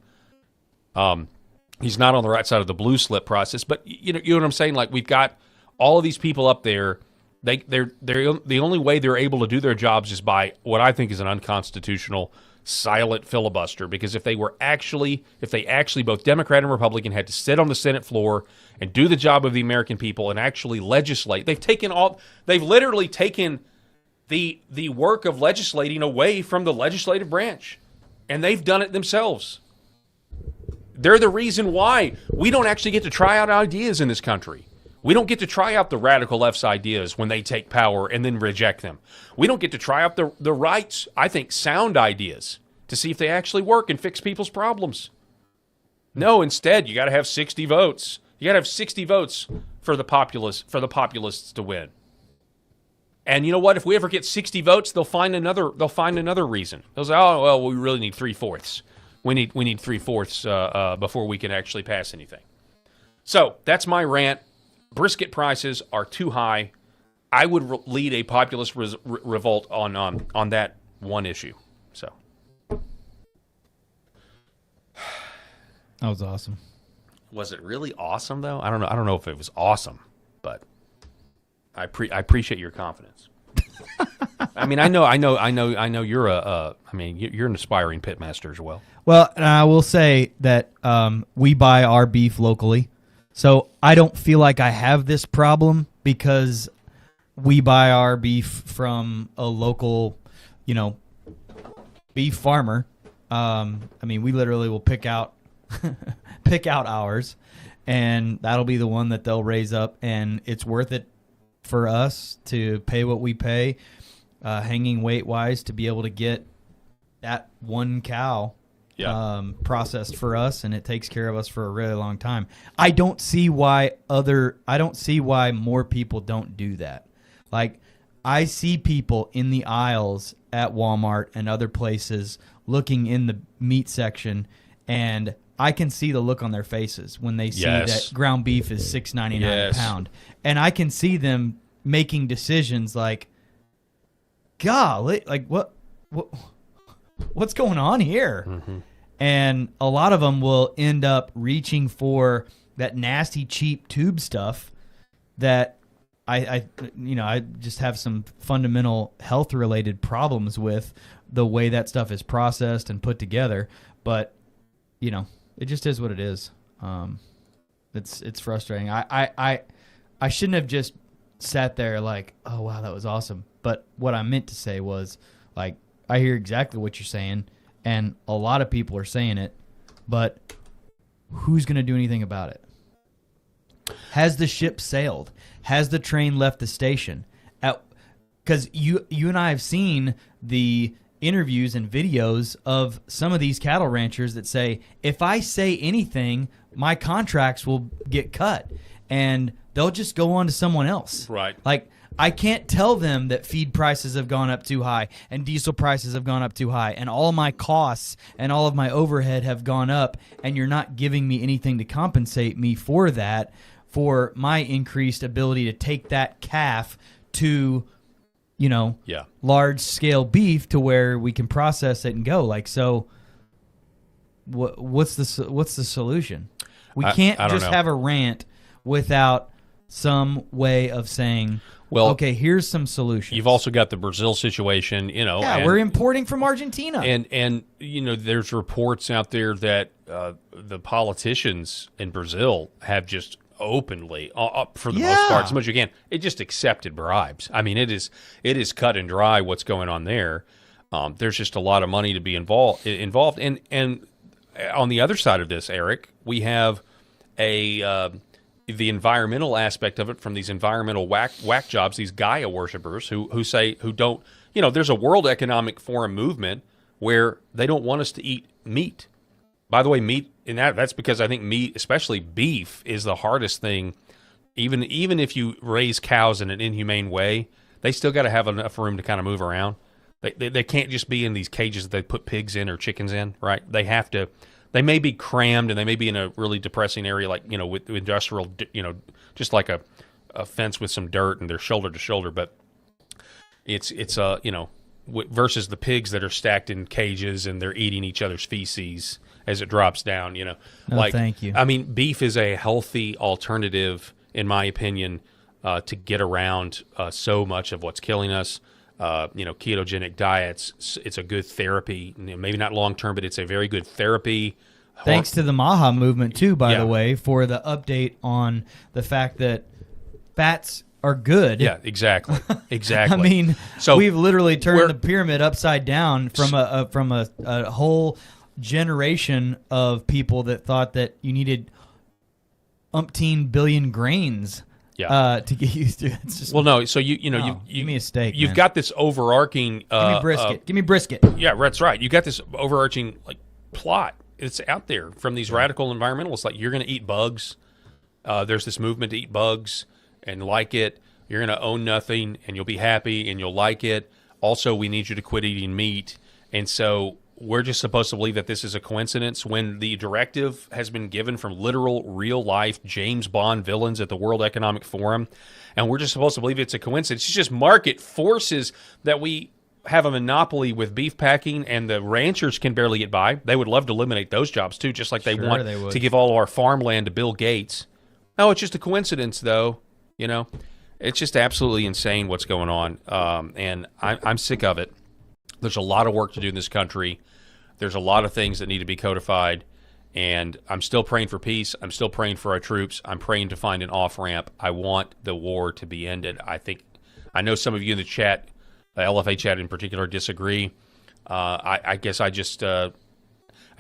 He's not on the right side of the blue slip process, but you know what I'm saying? Like, we've got all of these people up there. They're the only way they're able to do their jobs is by what I think is an unconstitutional silent filibuster, because if they actually both Democrat and Republican had to sit on the Senate floor and do the job of the American people and actually legislate, they've literally taken the work of legislating away from the legislative branch, and they've done it themselves. They're the reason why we don't actually get to try out ideas in this country. We don't get to try out the radical left's ideas when they take power and then reject them. We don't get to try out the right's, I think, sound ideas to see if they actually work and fix people's problems. No, instead, you got to have 60 votes. You got to have 60 votes for the populists to win. And you know what? If we ever get 60 votes, they'll find another reason. They'll say, "Oh, well, we really need 3/4. We need 3/4 before we can actually pass anything." So that's my rant. Brisket prices are too high. I would lead a populist revolt on that one issue. So that was awesome. Was it really awesome though? I don't know if it was awesome, but I appreciate your confidence. I mean, I know you're you're an aspiring pitmaster as well. Well, and I will say that we buy our beef locally. So I don't feel like I have this problem because we buy our beef from a local, beef farmer. We literally will pick out ours, and that'll be the one that they'll raise up, and it's worth it for us to pay what we pay, hanging weight wise, to be able to get that one cow. Yeah. Processed for us, and it takes care of us for a really long time. I don't see why more people don't do that. Like, I see people in the aisles at Walmart and other places looking in the meat section, and I can see the look on their faces when they see that ground beef is $6.99 a pound. And I can see them making decisions like, golly, like what's going on here? Mm-hmm. And a lot of them will end up reaching for that nasty, cheap tube stuff that I just have some fundamental health-related problems with the way that stuff is processed and put together. But, it just is what it is. It's frustrating. I shouldn't have just sat there like, oh, wow, that was awesome. But what I meant to say was, like, I hear exactly what you're saying, and a lot of people are saying it, but who's going to do anything about it? Has the ship sailed? Has the train left the station? Because you and I have seen the interviews and videos of some of these cattle ranchers that say, if I say anything, my contracts will get cut, and they'll just go on to someone else. Right. Like, I can't tell them that feed prices have gone up too high and diesel prices have gone up too high and all of my costs and all of my overhead have gone up, and you're not giving me anything to compensate me for that, for my increased ability to take that calf to, large-scale beef to where we can process it and go. Like, so what's the solution? We can't just have a rant without some way of saying, well, okay, here's some solutions. You've also got the Brazil situation, Yeah, we're importing from Argentina. And there's reports out there that the politicians in Brazil have just openly, for the most part, as much as you can, it just accepted bribes. I mean, it is cut and dry what's going on there. There's just a lot of money to be involved. And on the other side of this, Eric, we have a the environmental aspect of it from these environmental whack jobs, these Gaia worshipers who don't, there's a World Economic Forum movement where they don't want us to eat meat. By the way, meat, and that's because I think meat, especially beef, is the hardest thing. Even if you raise cows in an inhumane way, they still got to have enough room to kind of move around. They can't just be in these cages that they put pigs in or chickens in, right? They have to. They may be crammed and they may be in a really depressing area, like with industrial, just like a fence with some dirt and they're shoulder to shoulder. But it's versus the pigs that are stacked in cages and they're eating each other's feces as it drops down. No, thank you. I mean, beef is a healthy alternative, in my opinion, to get around so much of what's killing us. Ketogenic diets, it's a good therapy. Maybe not long term, but it's a very good therapy. Thanks to the Maha movement too, by the way, for the update on the fact that fats are good. Yeah, exactly. I mean, so we've literally turned the pyramid upside down from a whole generation of people that thought that you needed umpteen billion grains. To get used to. It's just, well, no. So you give me a steak. You've got this overarching. Give me brisket. Give me brisket. Yeah, that's right. You got this overarching plot. It's out there from these radical environmentalists. Like, you're going to eat bugs. There's this movement to eat bugs and like it. You're going to own nothing and you'll be happy and you'll like it. Also, we need you to quit eating meat. And so we're just supposed to believe that this is a coincidence when the directive has been given from literal, real-life James Bond villains at the World Economic Forum, and we're just supposed to believe it's a coincidence. It's just market forces that we have a monopoly with beef packing, and the ranchers can barely get by. They would love to eliminate those jobs, too, just like they want to give all of our farmland to Bill Gates. No, it's just a coincidence, though. It's just absolutely insane what's going on, and I'm sick of it. There's a lot of work to do in this country. There's a lot of things that need to be codified, and I'm still praying for peace. I'm still praying for our troops. I'm praying to find an off-ramp. I want the war to be ended. I know some of you in the chat, LFA chat in particular, disagree. I guess I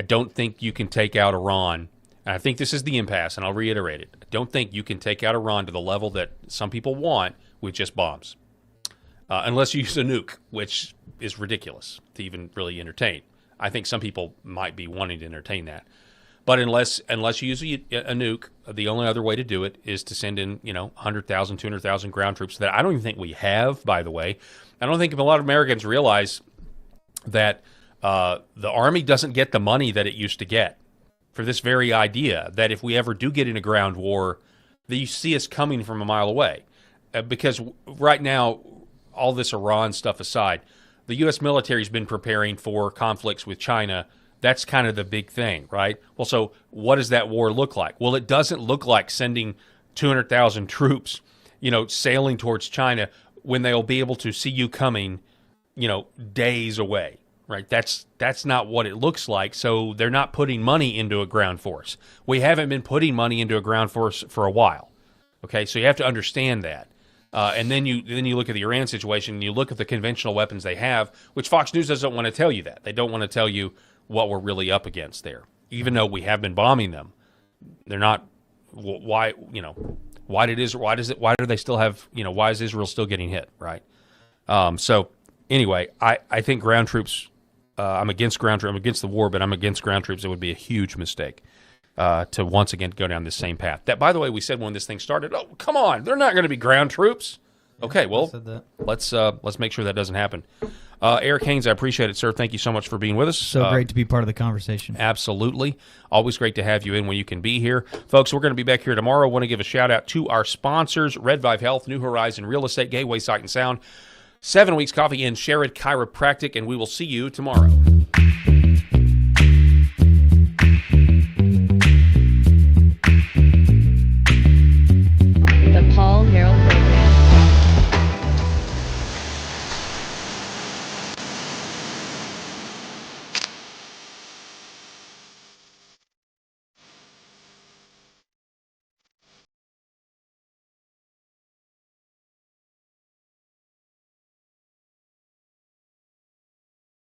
don't think you can take out Iran. And I think this is the impasse, and I'll reiterate it. I don't think you can take out Iran to the level that some people want with just bombs. Unless you use a nuke, which is ridiculous to even really entertain. I think some people might be wanting to entertain that. But unless you use a nuke, the only other way to do it is to send in, 100,000, 200,000 ground troops that I don't even think we have, by the way. I don't think a lot of Americans realize that the Army doesn't get the money that it used to get for this very idea that if we ever do get in a ground war, that you see us coming from a mile away. Because right now, all this Iran stuff aside, the U.S. military has been preparing for conflicts with China. That's kind of the big thing, right? Well, so what does that war look like? Well, it doesn't look like sending 200,000 troops, sailing towards China when they'll be able to see you coming, days away, right? That's not what it looks like. So they're not putting money into a ground force. We haven't been putting money into a ground force for a while. Okay, so you have to understand that. And then you look at the Iran situation and you look at the conventional weapons they have, which Fox News doesn't want to tell you that. They don't want to tell you what we're really up against there. Even though we have been bombing them, they're not. Why do they still have? Why is Israel still getting hit? Right. So anyway, I think ground troops. I'm against ground troops. I'm against the war, but I'm against ground troops. It would be a huge mistake. To once again go down this same path. That, by the way, we said when this thing started, oh, come on, they're not going to be ground troops. Okay, well, let's make sure that doesn't happen. Eric Haynes, I appreciate it, sir. Thank you so much for being with us. So great to be part of the conversation. Absolutely. Always great to have you in when you can be here. Folks, we're going to be back here tomorrow. I want to give a shout-out to our sponsors, Red Vive Health, New Horizon Real Estate, Gateway Sight and Sound, 7 Weeks Coffee, and Sherrod Chiropractic, and we will see you tomorrow.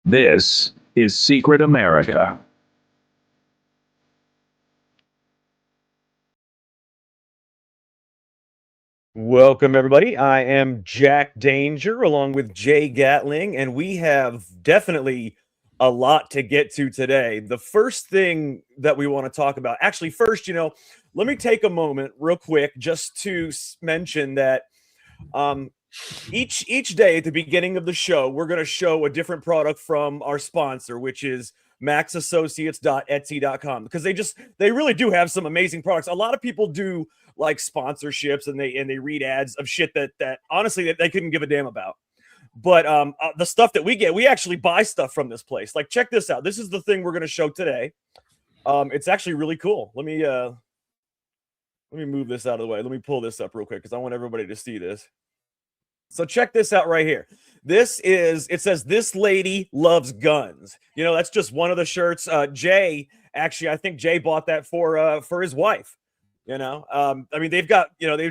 This is Secret America. Welcome, everybody. I am Jack Danger along with Jay Gatling, and we have definitely a lot to get to today. The first thing that we want to talk about, actually, first, let me take a moment real quick just to mention that each day at the beginning of the show, we're going to show a different product from our sponsor, which is maxassociates.etsy.com, because they really do have some amazing products. A lot of people do like sponsorships and they read ads of shit that honestly that they couldn't give a damn about. But the stuff that we get, we actually buy stuff from this place. Like, check this out. This is the thing we're going to show today. It's actually really cool. Let me move this out of the way. Let me pull this up real quick because I want everybody to see this. So check this out right here. It says, "This lady loves guns." That's just one of the shirts. Jay, actually, I think Jay bought that for his wife. They've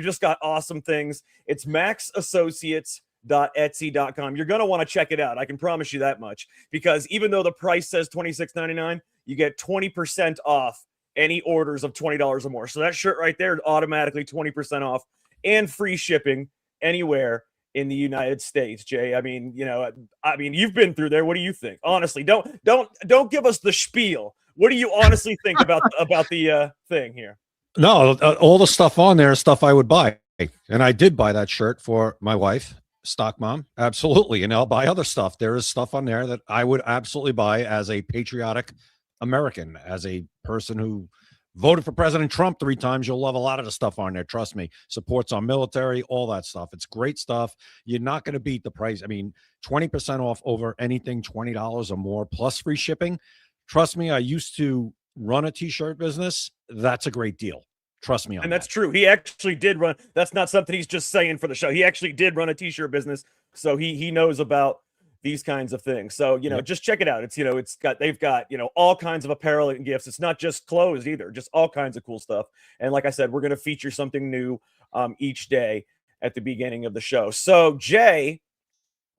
just got awesome things. It's maxassociates.etsy.com. You're going to want to check it out. I can promise you that much, because even though the price says $26.99, you get 20% off any orders of $20 or more. So that shirt right there is automatically 20% off and free shipping anywhere in the United States. Jay, you've been through there. What do you think? Honestly, don't give us the spiel. What do you honestly think about the thing here? No, all the stuff on there is stuff I would buy. And I did buy that shirt for my wife, Stock Mom. Absolutely. And I'll buy other stuff. There is stuff on there that I would absolutely buy as a patriotic American, as a person who voted for President Trump 3 times. You'll love a lot of the stuff on there. Trust me. Supports our military, all that stuff. It's great stuff. You're not going to beat the price. 20% off over anything $20 or more plus free shipping. Trust me, I used to run a t-shirt business. That's a great deal. Trust me on that. And that's true. He actually did run. That's not something he's just saying for the show. He actually did run a t-shirt business. So he knows about these kinds of things. So, just check it out. They've got all kinds of apparel and gifts. It's not just clothes either, just all kinds of cool stuff. And like I said, we're going to feature something new each day at the beginning of the show. So Jay,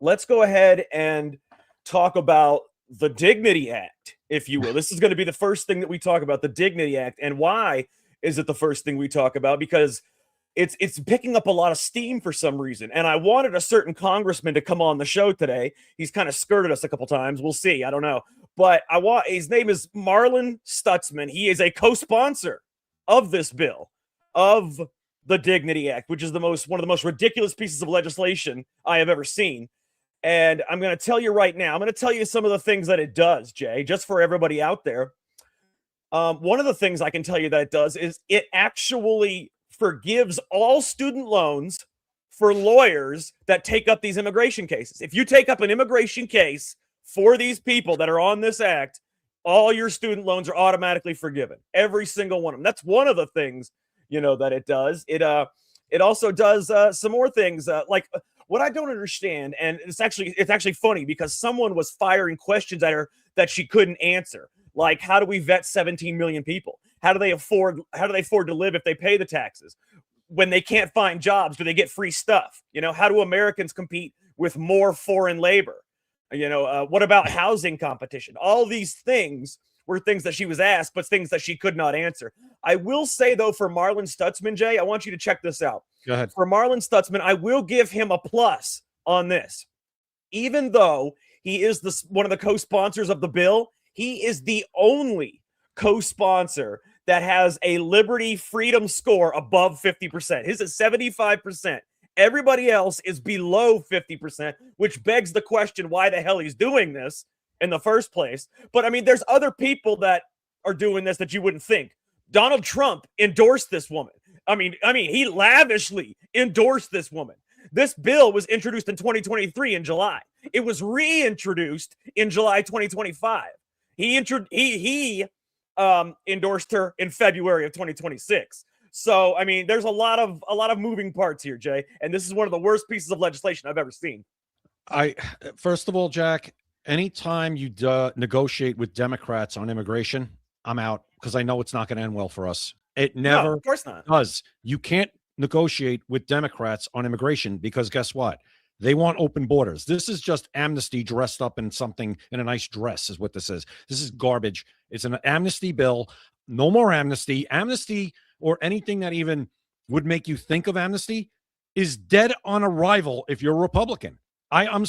let's go ahead and talk about the Dignity Act, if you will. This is going to be the first thing that we talk about, the Dignity Act. And why is it the first thing we talk about? Because it's picking up a lot of steam for some reason. And I wanted a certain congressman to come on the show today. He's kind of skirted us a couple times. We'll see. I don't know. But his name is Marlin Stutzman. He is a co-sponsor of this bill, of the Dignity Act, which is one of the most ridiculous pieces of legislation I have ever seen. And I'm going to tell you right now, I'm going to tell you some of the things that it does, Jay, just for everybody out there. One of the things I can tell you that it does is it actually forgives all student loans for lawyers that take up these immigration cases. If you take up an immigration case for these people that are on this act, all your student loans are automatically forgiven. Every single one of them. That's one of the things, that it does. It also does some more things like what I don't understand, and it's actually funny because someone was firing questions at her that she couldn't answer. Like, how do we vet 17 million people? How do they afford to live if they pay the taxes? When they can't find jobs, do they get free stuff? How do Americans compete with more foreign labor? What about housing competition? All these things were things that she was asked, but things that she could not answer. I will say, though, for Marlin Stutzman, Jay, I want you to check this out. Go ahead. For Marlin Stutzman, I will give him a plus on this. Even though he is one of the co-sponsors of the bill, he is the only co-sponsor that has a liberty freedom score above 50%. His is 75%. Everybody else is below 50%, which begs the question why the hell he's doing this in the first place. But there's other people that are doing this that you wouldn't think. Donald Trump endorsed this woman. He lavishly endorsed this woman. This bill was introduced in 2023 in July. It was reintroduced in July 2025. He endorsed her in February of 2026. So, there's a lot of moving parts here, Jay, and this is one of the worst pieces of legislation I've ever seen. First of all, Jack, anytime you negotiate with Democrats on immigration, I'm out because I know it's not going to end well for us. It never of course not. does. You can't negotiate with Democrats on immigration because guess what? They want open borders. This is just amnesty dressed up in something in a nice dress is what this is. This is garbage. It's an amnesty bill. No more amnesty. Amnesty or anything that even would make you think of amnesty is dead on arrival if you're a Republican. I'm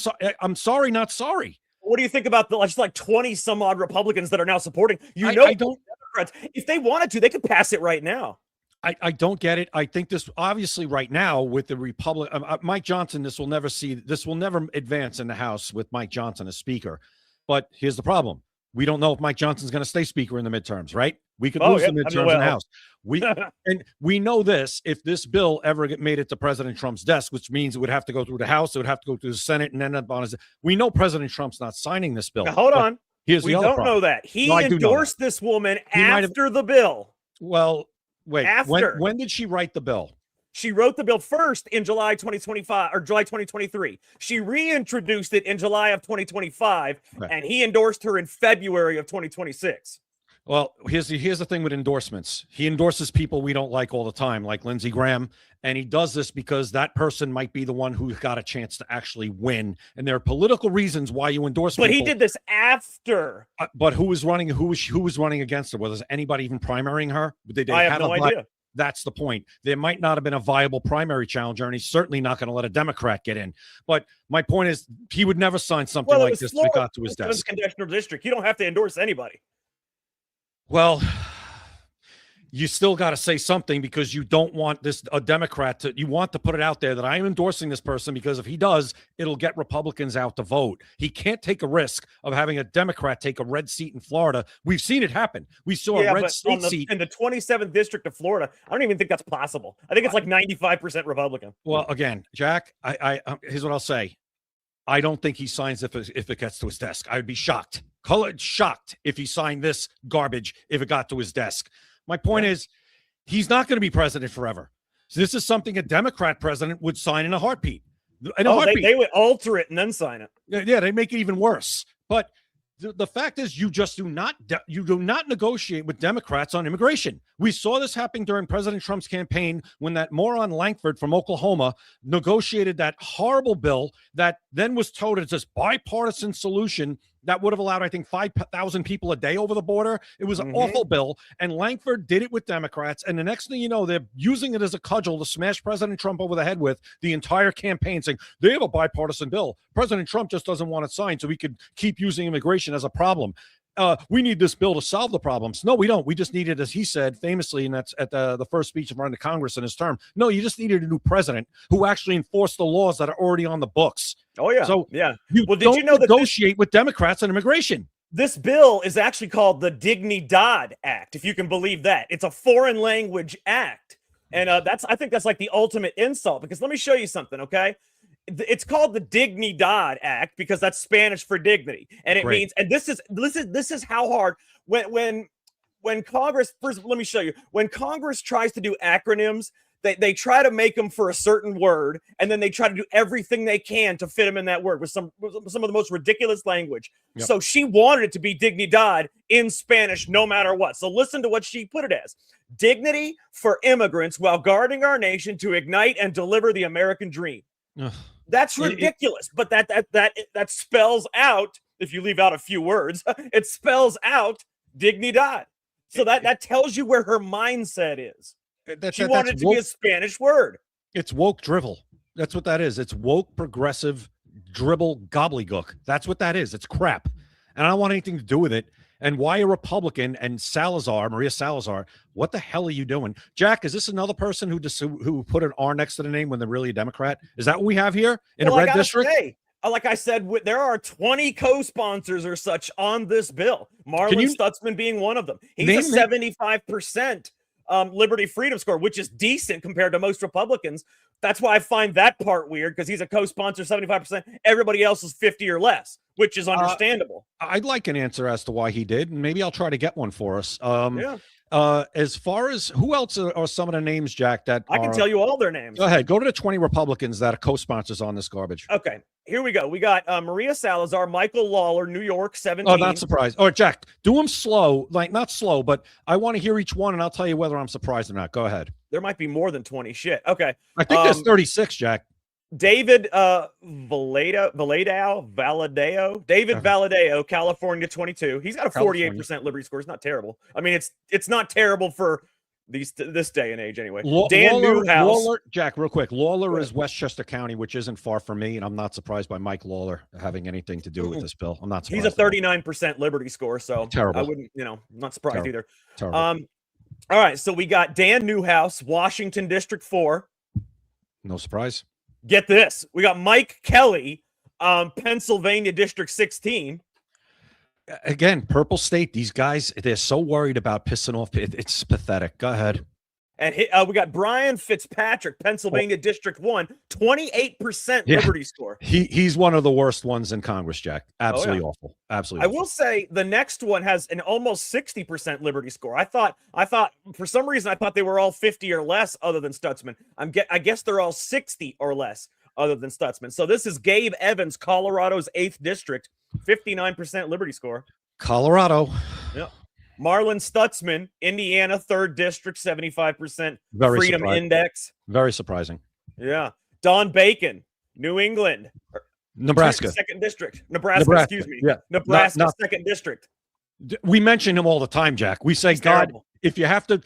sorry, not sorry. What do you think about the just like 20 some odd Republicans that are now supporting? I don't. Democrats, if they wanted to, they could pass it right now. I don't get it. I think this obviously right now with the Republic, Mike Johnson, this will never advance in the House with Mike Johnson as Speaker. But here's the problem: we don't know if Mike Johnson's going to stay Speaker in the midterms, right? We could lose the midterms in the House. We know this if this bill ever made it to President Trump's desk, which means it would have to go through the House, it would have to go through the Senate, and end up on his. We know President Trump's not signing this bill. Now, hold on. Here's we the other don't problem. know that he endorsed this woman after the bill. Well, wait. After. When did she write the bill? She wrote the bill first in July 2025 or July 2023. She reintroduced it in July of 2025, and he endorsed her in February of 2026. Well, here's the thing with endorsements. He endorses people we don't like all the time, like Lindsey Graham, and he does this because that person might be the one who got a chance to actually win. And there are political reasons why you endorse people. But he did this after. But who was running? Who was running against her? Was anybody even primarying her? Did they I have no idea. That's the point. There might not have been a viable primary challenger, and he's certainly not going to let a Democrat get in. But my point is, he would never sign something like this if it got to his desk. Congressional district. You don't have to endorse anybody. Well, you still got to say something because you don't want a Democrat you want to put it out there that I am endorsing this person because if he does, it'll get Republicans out to vote. He can't take a risk of having a Democrat take a red seat in Florida. We've seen it happen. We saw a red state seat in the 27th district of Florida. I don't even think that's possible. I think it's like 95% Republican. Well, again, Jack, here's what I'll say. I don't think he signs if it gets to his desk. I would be shocked. Shocked if he signed this garbage if it got to his desk. My point is, he's not going to be president forever. So this is something a Democrat president would sign in a heartbeat. They would alter it and then sign it. Yeah, they make it even worse. But the fact is, you just do not negotiate with Democrats on immigration. We saw this happen during President Trump's campaign when that moron Lankford from Oklahoma negotiated that horrible bill that then was touted as this bipartisan solution that would have allowed, I think, 5,000 people a day over the border. It was an awful bill, and Lankford did it with Democrats, and the next thing you know, they're using it as a cudgel to smash President Trump over the head with the entire campaign, saying they have a bipartisan bill. President Trump just doesn't want it signed so he could keep using immigration as a problem. We need this bill to solve the problems. No, we don't. We just needed, as he said famously, and that's at the first speech of running to Congress in his term. No, you just needed a new president who actually enforced the laws that are already on the books. Oh, yeah. So yeah. Did you know negotiate with Democrats on immigration? This bill is actually called the Dignidad Act, if you can believe that. It's a foreign language act. And I think that's like the ultimate insult, because let me show you something, okay? It's called the Dignidad Act because that's Spanish for dignity, and it means. And this is how hard when Congress. First, let me show you. When Congress tries to do acronyms, they try to make them for a certain word, and then they try to do everything they can to fit them in that word with some of the most ridiculous language. Yep. So she wanted it to be Dignidad in Spanish, no matter what. So listen to what she put it as: dignity for immigrants while guarding our nation to ignite and deliver the American dream. Ugh. That's ridiculous, but that spells out, if you leave out a few words, it spells out dignidad. So that tells you where her mindset is. She wanted it to be a Spanish word. It's woke drivel. That's what that is. It's woke progressive dribble gobbledygook. That's what that is. It's crap. And I don't want anything to do with it. And why a Republican and Maria Salazar, what the hell are you doing? Jack, is this another person who put an R next to the name when they're really a Democrat? Is that what we have here in a red district? Like I said, there are 20 co-sponsors or such on this bill. Marlon Stutzman being one of them. He's a 75% liberty freedom score, which is decent compared to most Republicans. That's why I find that part weird, because he's a co-sponsor, 75%. Everybody else is 50 or less, which is understandable. I'd like an answer as to why he did, and maybe I'll try to get one for us. As far as who else are some of the names, Jack, that I can tell you all their names. Go ahead. Go to the 20 Republicans that are co-sponsors on this garbage. Okay, here we go. We got Maria Salazar, Michael Lawler, New York, 17. Oh, not surprised. Oh, Jack, do them slow, like not slow, but I want to hear each one, and I'll tell you whether I'm surprised or not. Go ahead. There might be more than 20. Shit. Okay. I think there's 36, Jack. David Valadao. David Valadao, California, 22. He's got a 48% liberty score. It's not terrible. I mean, it's not terrible for this day and age anyway. Lawler, Jack, real quick. Lawler is Westchester County, which isn't far from me, and I'm not surprised by Mike Lawler having anything to do with this bill. I'm not surprised. He's a 39% Liberty score, so terrible. I wouldn't, I'm not surprised either. Terrible. All right, so we got Dan Newhouse, Washington District 4. No surprise. Get this. We got Mike Kelly, Pennsylvania District 16. Again, Purple State, these guys, they're so worried about pissing off. It's pathetic. Go ahead. And we got Brian Fitzpatrick, Pennsylvania District 1, 28% Liberty score. He's one of the worst ones in Congress, Jack. Absolutely awful. Absolutely I will say the next one has an almost 60% Liberty score. I thought for some reason I thought they were all 50 or less other than Stutzman. I guess they're all 60 or less other than Stutzman. So this is Gabe Evans, Colorado's 8th District, 59% Liberty score. Colorado. Yep. Marlon Stutzman, Indiana, 3rd District, 75% Very Freedom surprising. Index. Very surprising. Yeah. Don Bacon, New England. Nebraska. 2nd District. Nebraska, excuse me. Yeah. Nebraska, 2nd District. We mention him all the time, Jack. We say, He's God, terrible. if you have to,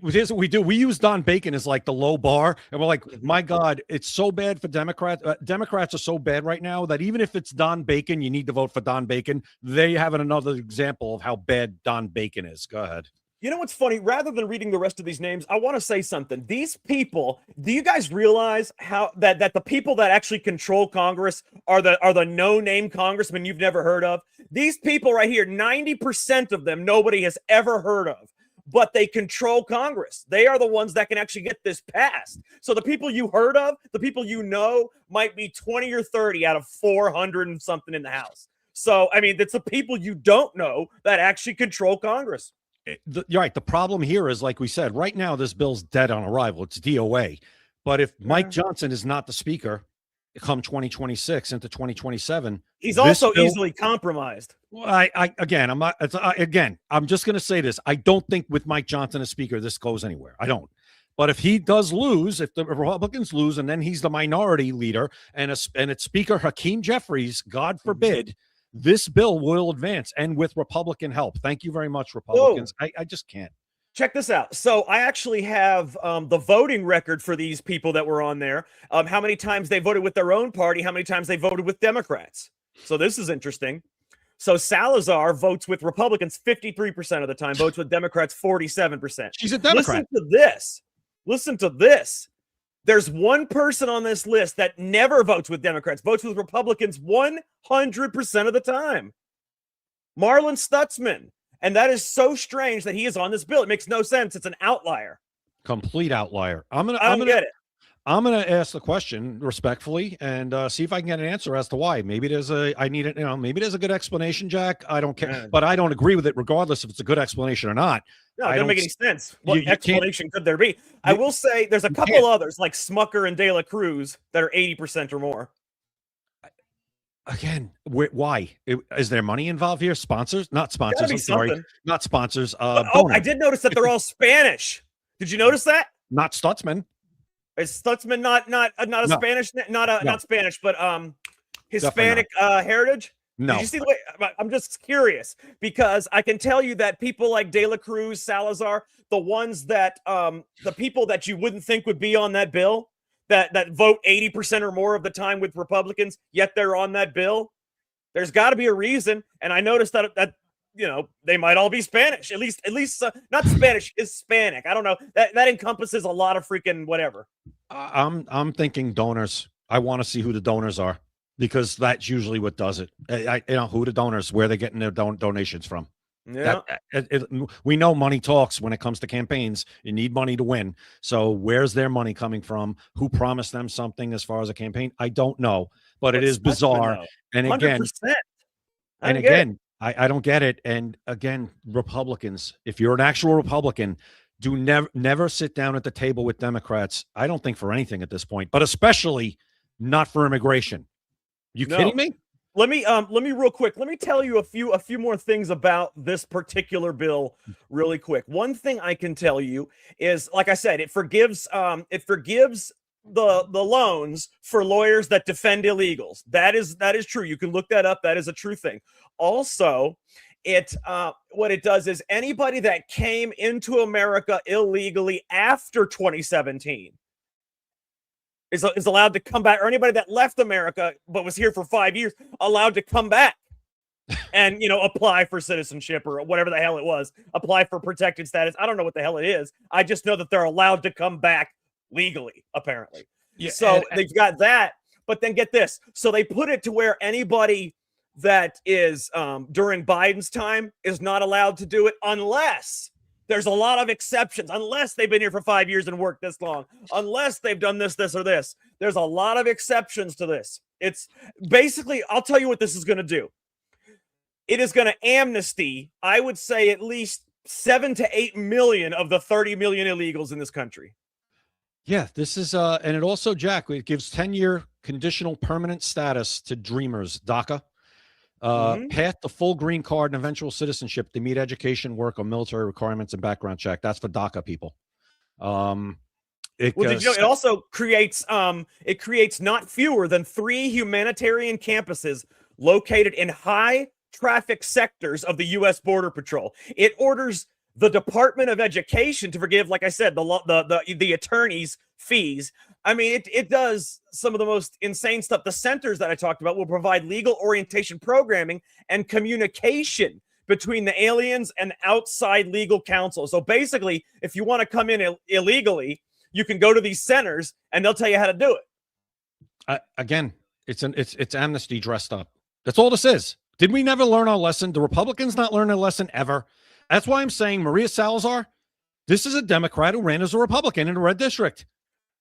here's what we do. We use Don Bacon as like the low bar. And we're like, my God, it's so bad for Democrats. Democrats are so bad right now that even if it's Don Bacon, you need to vote for Don Bacon. They have another example of how bad Don Bacon is. Go ahead. You know what's funny? Rather than reading the rest of these names, I want to say something. These people, do you guys realize how that the people that actually control Congress are the no-name congressmen you've never heard of? These people right here, 90% of them, nobody has ever heard of, but they control Congress. They are the ones that can actually get this passed. So the people you heard of, the people you know, might be 20 or 30 out of 400 and something in the House. So, I mean, it's the people you don't know that actually control Congress. You're right. The problem here is, like we said, right now this bill's dead on arrival. It's DOA. But if Mike Johnson is not the speaker come 2026 into 2027, he's also easily compromised. I'm just going to say this. I don't think with Mike Johnson as speaker, this goes anywhere. I don't. But if he does lose, if the Republicans lose, and then he's the minority leader and it's Speaker Hakeem Jeffries, God forbid, this bill will advance, and with Republican help. Thank you very much, Republicans. I just can't. Check this out. So I actually have the voting record for these people that were on there, how many times they voted with their own party, how many times they voted with Democrats. So this is interesting. So Salazar votes with Republicans 53% of the time, votes with Democrats 47%. She's a Democrat. Listen to this. There's one person on this list that never votes with Democrats, votes with Republicans 100% of the time. Marlon Stutzman. And that is so strange that he is on this bill. It makes no sense. It's an outlier. Complete outlier. I don't get it. I'm gonna ask the question respectfully and see if I can get an answer as to why. Maybe there's maybe there's a good explanation, Jack. I don't care, but I don't agree with it, regardless if it's a good explanation or not. No, it doesn't make any sense. What explanation could there be? I will say there's a couple others like Smucker and De La Cruz that are 80% or more. Again, why? Is there money involved here? Sponsors? Not sponsors. I'm sorry. Not sponsors. I did notice that they're all Spanish. Did you notice that? Not Stutzman. Is Stutzman not a Spanish, not Spanish, but Hispanic heritage? No. Did you see the way? I'm just curious because I can tell you that people like De La Cruz, Salazar, the ones that the people that you wouldn't think would be on that bill, that vote 80% or more of the time with Republicans, yet they're on that bill. There's got to be a reason, and I noticed that they might all be Spanish. At least not Spanish, Hispanic. I don't know. That encompasses a lot of freaking whatever. I'm thinking donors. I want to see who the donors are because that's usually what does it. Who the donors, where they're getting their donations from. Yeah, we know money talks when it comes to campaigns. You need money to win. So where's their money coming from? Who promised them something as far as a campaign? I don't know, but it is bizarre. And again, 100%. I don't get it. And again, Republicans, if you're an actual Republican, do never sit down at the table with Democrats. I don't think for anything at this point, but especially not for immigration. You kidding me? Let me real quick. Let me tell you a few more things about this particular bill really quick. One thing I can tell you is, like I said, it forgives the loans for lawyers that defend illegals. That is true. You can look that up. That is a true thing. Also, what it does is anybody that came into America illegally after 2017 is allowed to come back, or anybody that left America but was here for 5 years allowed to come back and, apply for citizenship or whatever the hell it was, apply for protected status. I don't know what the hell it is. I just know that they're allowed to come back legally, apparently. Yeah, so they've got that, but then get this. So they put it to where anybody that is during Biden's time is not allowed to do it unless there's a lot of exceptions, unless they've been here for 5 years and worked this long, unless they've done this, this, or this. There's a lot of exceptions to this. It's basically, I'll tell you what this is going to do. It is going to amnesty, I would say, at least 7 to 8 million of the 30 million illegals in this country. Yeah, this is, and it also, Jack, it gives 10-year conditional permanent status to Dreamers, DACA. Path to full green card and eventual citizenship to meet education, work, or military requirements and background check. That's for DACA people. It also creates not fewer than 3 humanitarian campuses located in high traffic sectors of the U.S. Border Patrol. It orders the Department of Education to forgive, like I said, the attorney's fees. I mean, it does some of the most insane stuff. The centers that I talked about will provide legal orientation programming and communication between the aliens and outside legal counsel. So basically, if you want to come in illegally, you can go to these centers and they'll tell you how to do it. Again, it's amnesty dressed up. That's all this is. Did we never learn our lesson? The Republicans not learn a lesson ever. That's why I'm saying Maria Salazar, this is a Democrat who ran as a Republican in a red district.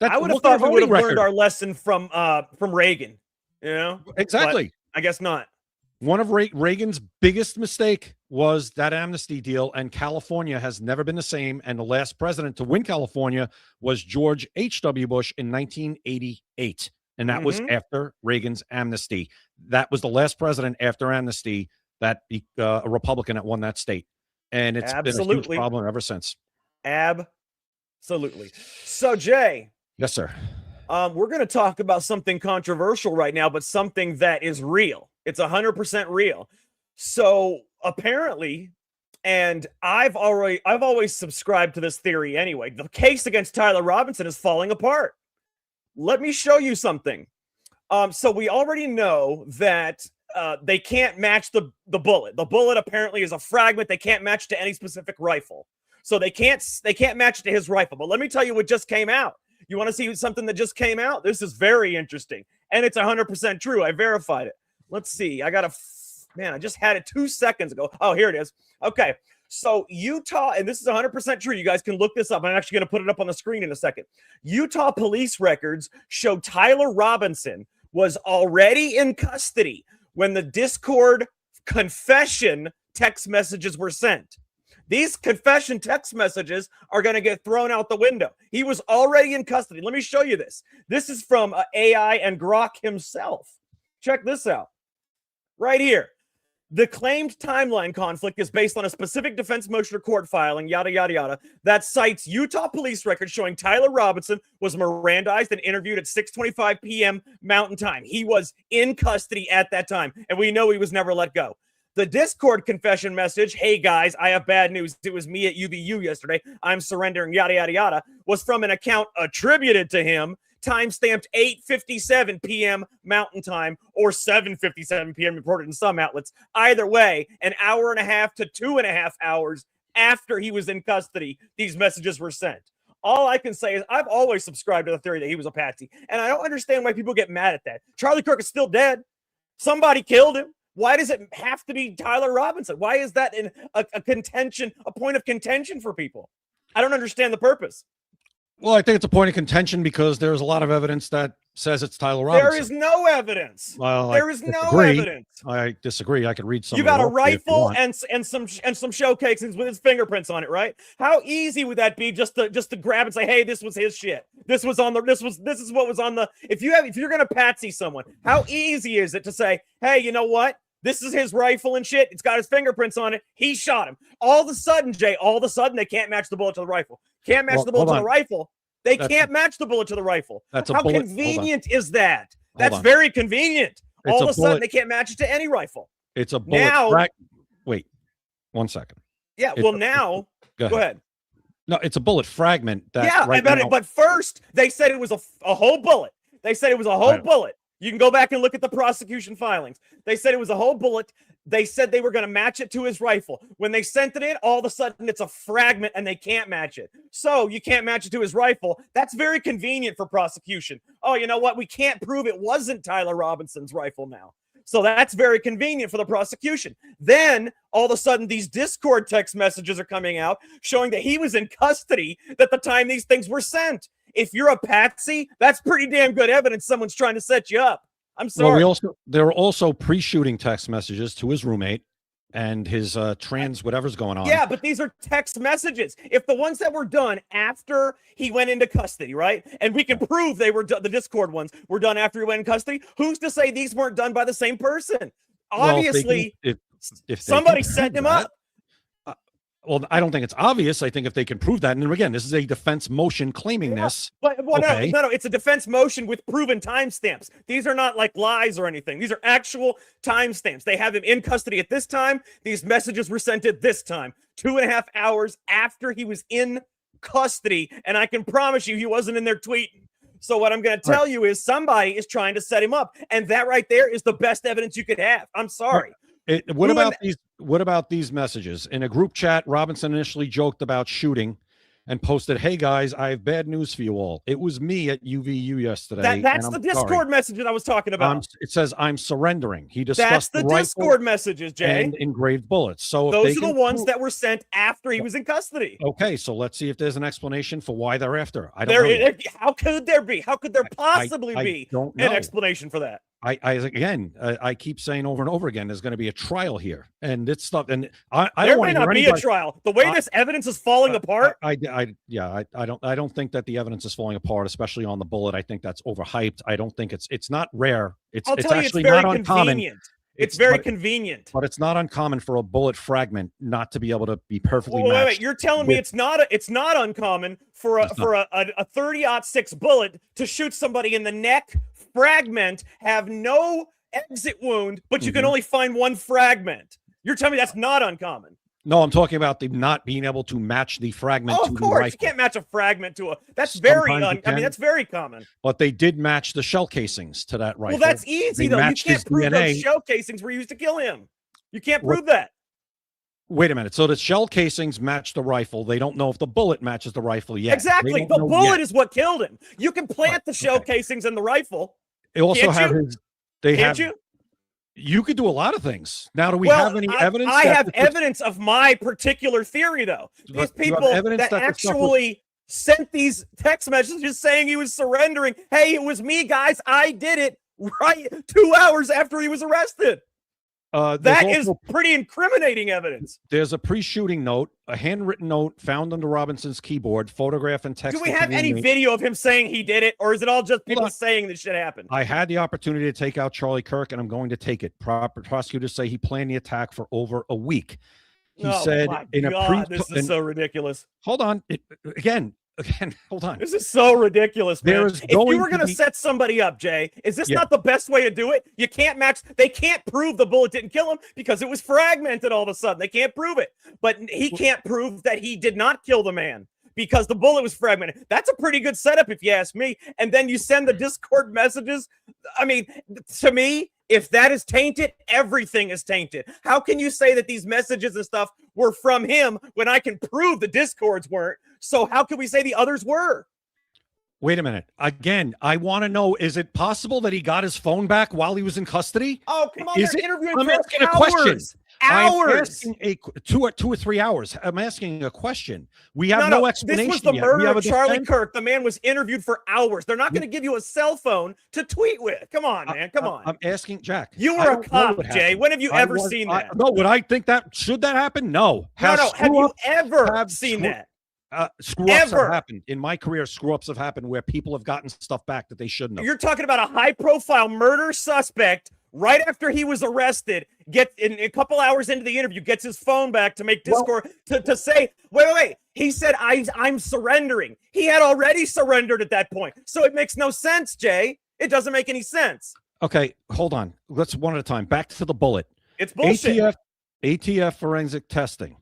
I would have thought we would have learned our lesson from Reagan, Exactly. But I guess not. One of Reagan's biggest mistake was that amnesty deal, and California has never been the same. And the last president to win California was George H.W. Bush in 1988. And that was after Reagan's amnesty. That was the last president after amnesty that a Republican that won that state. And it's been a huge problem ever since. Absolutely. So, Jay. Yes, sir. We're going to talk about something controversial right now, but something that is real. It's 100% real. So apparently, and I've always subscribed to this theory anyway, the case against Tyler Robinson is falling apart. Let me show you something. So we already know that they can't match the bullet. The bullet apparently is a fragment they can't match to any specific rifle. So they can't match it to his rifle. But let me tell you what just came out. You want to see something that just came out? This is very interesting. And it's 100% true. I verified it. Let's see. I just had it 2 seconds ago. Oh, here it is. Okay. So Utah, and this is 100% true. You guys can look this up. I'm actually going to put it up on the screen in a second. Utah police records show Tyler Robinson was already in custody when the Discord confession text messages were sent. These confession text messages are going to get thrown out the window. He was already in custody. Let me show you this. This is from AI and Grok himself. Check this out. Right here. The claimed timeline conflict is based on a specific defense motion or court filing, yada, yada, yada, that cites Utah police records showing Tyler Robinson was Mirandized and interviewed at 6:25 p.m. Mountain Time. He was in custody at that time, and we know he was never let go. The Discord confession message, hey guys, I have bad news. It was me at UVU yesterday. I'm surrendering, yada, yada, yada, was from an account attributed to him, timestamped 8:57 p.m. Mountain Time or 7:57 p.m. reported in some outlets. Either way, an hour and a half to 2.5 hours after he was in custody, these messages were sent. All I can say is I've always subscribed to the theory that he was a patsy, and I don't understand why people get mad at that. Charlie Kirk is still dead. Somebody killed him. Why does it have to be Tyler Robinson? Why is that in a point of contention for people? I don't understand the purpose. Well, I think it's a point of contention because there's a lot of evidence that says it's Tyler Robinson. There is no evidence. Well, there is no evidence. I disagree. I could read some. You got a rifle and some shell casings with his fingerprints on it, right? How easy would that be just to grab and say, "Hey, this was his shit. This is what was on the." If you're gonna patsy someone, how easy is it to say, "Hey, you know what? This is his rifle and shit. It's got his fingerprints on it. He shot him." All of a sudden, Jay, they can't match the bullet to the rifle. Can't match the bullet to the rifle. They can't match the bullet to the rifle. How convenient is that? That's very convenient. All of a sudden, they can't match it to any rifle. It's a bullet. Wait. 1 second. Yeah, well, now, go ahead. No, it's a bullet fragment. That Yeah, right but, now, but first, they said it was a whole bullet. They said it was a whole bullet. You can go back and look at the prosecution filings. They said it was a whole bullet. They said they were going to match it to his rifle. When they sent it in, all of a sudden it's a fragment and they can't match it. So you can't match it to his rifle. That's very convenient for prosecution. Oh, you know what? We can't prove it wasn't Tyler Robinson's rifle now. So that's very convenient for the prosecution. Then all of a sudden these Discord text messages are coming out showing that he was in custody at the time these things were sent. If you're a patsy, that's pretty damn good evidence someone's trying to set you up. I'm sorry. Well, there were also pre-shooting text messages to his roommate and his trans whatever's going on. Yeah, but these are text messages. If the ones that were done after he went into custody, right? And we can prove they were the Discord ones were done after he went in custody. Who's to say these weren't done by the same person? Obviously, if somebody set him up. Well, I don't think it's obvious. I think if they can prove that, and again, this is a defense motion claiming this. But no, it's a defense motion with proven timestamps. These are not like lies or anything. These are actual timestamps. They have him in custody at this time. These messages were sent at this time, 2.5 hours after he was in custody. And I can promise you he wasn't in there tweeting. So what I'm going to tell you is somebody is trying to set him up. And that right there is the best evidence you could have. I'm sorry. What about these messages? In a group chat, Robinson initially joked about shooting and posted, "Hey guys, I have bad news for you all. It was me at UVU yesterday." That's the Discord message that I was talking about. It says, "I'm surrendering." He discussed the Discord messages, Jay. And engraved bullets. So those are the ones that were sent after he was in custody. Okay, so let's see if there's an explanation for why they're after. I don't know. How could there be? How could there possibly be an explanation for that? I keep saying over and over again, there's going to be a trial here, and it's stuff. And I there don't may not be a trial. The way this evidence is falling apart. I don't think that the evidence is falling apart, especially on the bullet. I think that's overhyped. I don't think it's not rare. It's actually not uncommon. It's very convenient. But it's not uncommon for a bullet fragment not to be able to be perfectly matched. Wait, you're telling me it's not uncommon for a 30-06 bullet to shoot somebody in the neck, fragment, have no exit wound, but you can only find one fragment. You're telling me that's not uncommon? No, I'm talking about the not being able to match the fragment to the rifle. Of course, you can't match a fragment to a. That's that's very common. But they did match the shell casings to that rifle. Well, that's easy though. You can't prove those shell casings were used to kill him. You can't prove that. Wait a minute. So the shell casings match the rifle. They don't know if the bullet matches the rifle yet. Exactly. The bullet is what killed him. You can plant the shell casings in the rifle. They also have you? You could do a lot of things. Now, do we have any evidence? I have evidence of my particular theory, though. These people that actually sent these text messages saying he was surrendering. Hey, it was me, guys. I did it right 2 hours after he was arrested. That is pretty incriminating evidence. There's a pre-shooting note, a handwritten note found under Robinson's keyboard, photograph and text. Do we have any video of him saying he did it, or is it all just people saying this shit happened? I had the opportunity to take out Charlie Kirk, and I'm going to take it. Prosecutors say he planned the attack for over a week. He said in this is so ridiculous. Hold on. Again, hold on. This is so ridiculous, man. If you were going to set somebody up, Jay, is this not the best way to do it? You can't match. They can't prove the bullet didn't kill him because it was fragmented all of a sudden. They can't prove it. But he can't prove that he did not kill the man because the bullet was fragmented. That's a pretty good setup, if you ask me. And then you send the Discord messages. I mean, to me, if that is tainted, everything is tainted. How can you say that these messages and stuff were from him when I can prove the Discords weren't? So how can we say the others were? Wait a minute. Again, I want to know, is it possible that he got his phone back while he was in custody? Oh, come on. They're interviewing I'm for asking hours. A question. Hours. I'm asking two or 3 hours. I'm asking a question. We have no explanation. This was the murder of of Charlie Kirk. The man was interviewed for hours. They're not going to give you a cell phone to tweet with. Come on, man. Come on. I'm asking Jack. You were a cop, Jay. When have you ever seen that? No, would I think that should that happen? No. Have you ever seen that? Screw-ups have happened. In my career, screw-ups have happened where people have gotten stuff back that they shouldn't have. You're talking about a high-profile murder suspect right after he was arrested, a couple hours into the interview, gets his phone back to make Discord, to say, wait. He said, I'm surrendering. He had already surrendered at that point. So it makes no sense, Jay. It doesn't make any sense. Okay, hold on. Let's one at a time. Back to the bullet. It's bullshit. ATF forensic testing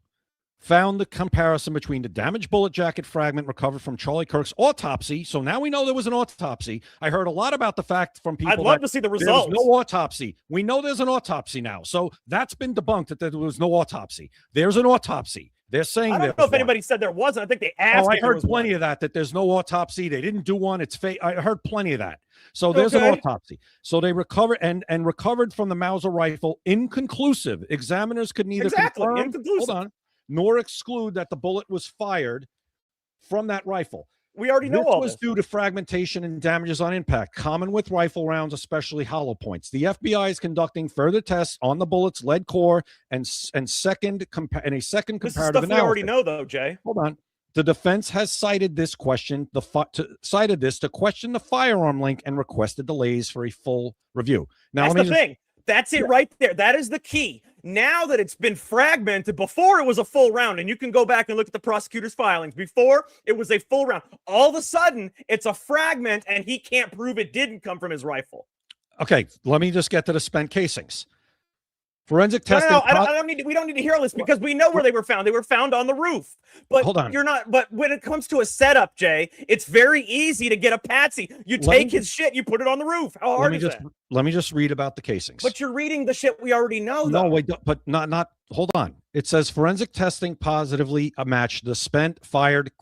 found the comparison between the damaged bullet jacket fragment recovered from Charlie Kirk's autopsy. So now we know there was an autopsy. I heard a lot about the fact from people. I'd love to see the results. There's no autopsy. We know there's an autopsy now. So that's been debunked that there was no autopsy. There's an autopsy. They're saying I don't know if anybody said there wasn't. I think they asked. I heard plenty of that there's no autopsy. They didn't do one. It's fake. I heard plenty of that. So there's an autopsy. So they recovered and recovered from the Mauser rifle inconclusive. Examiners could neither confirm, hold on, nor exclude that the bullet was fired from that rifle. We already know all this. This was due to fragmentation and damages on impact, common with rifle rounds, especially hollow points. The FBI is conducting further tests on the bullet's lead core and a second comparative this is analysis. stuff we already know, though, Jay. Hold on. The defense has cited this question, cited this to question the firearm link and requested delays for a full review. Now, that's the thing. That's it right there. That is the key. Now that it's been fragmented, before it was a full round, and you can go back and look at the prosecutor's filings. Before it was a full round. All of a sudden, it's a fragment, and he can't prove it didn't come from his rifle. Okay, let me just get to the spent casings. Forensic testing. No, we don't need to hear all this because we know where they were found. They were found on the roof. But hold on. But when it comes to a setup, Jay, it's very easy to get a patsy. You take his shit, you put it on the roof. How hard is that? Let me just read about the casings. But you're reading the shit we already know. No, wait, but not. Hold on. It says forensic testing positively matched the spent fired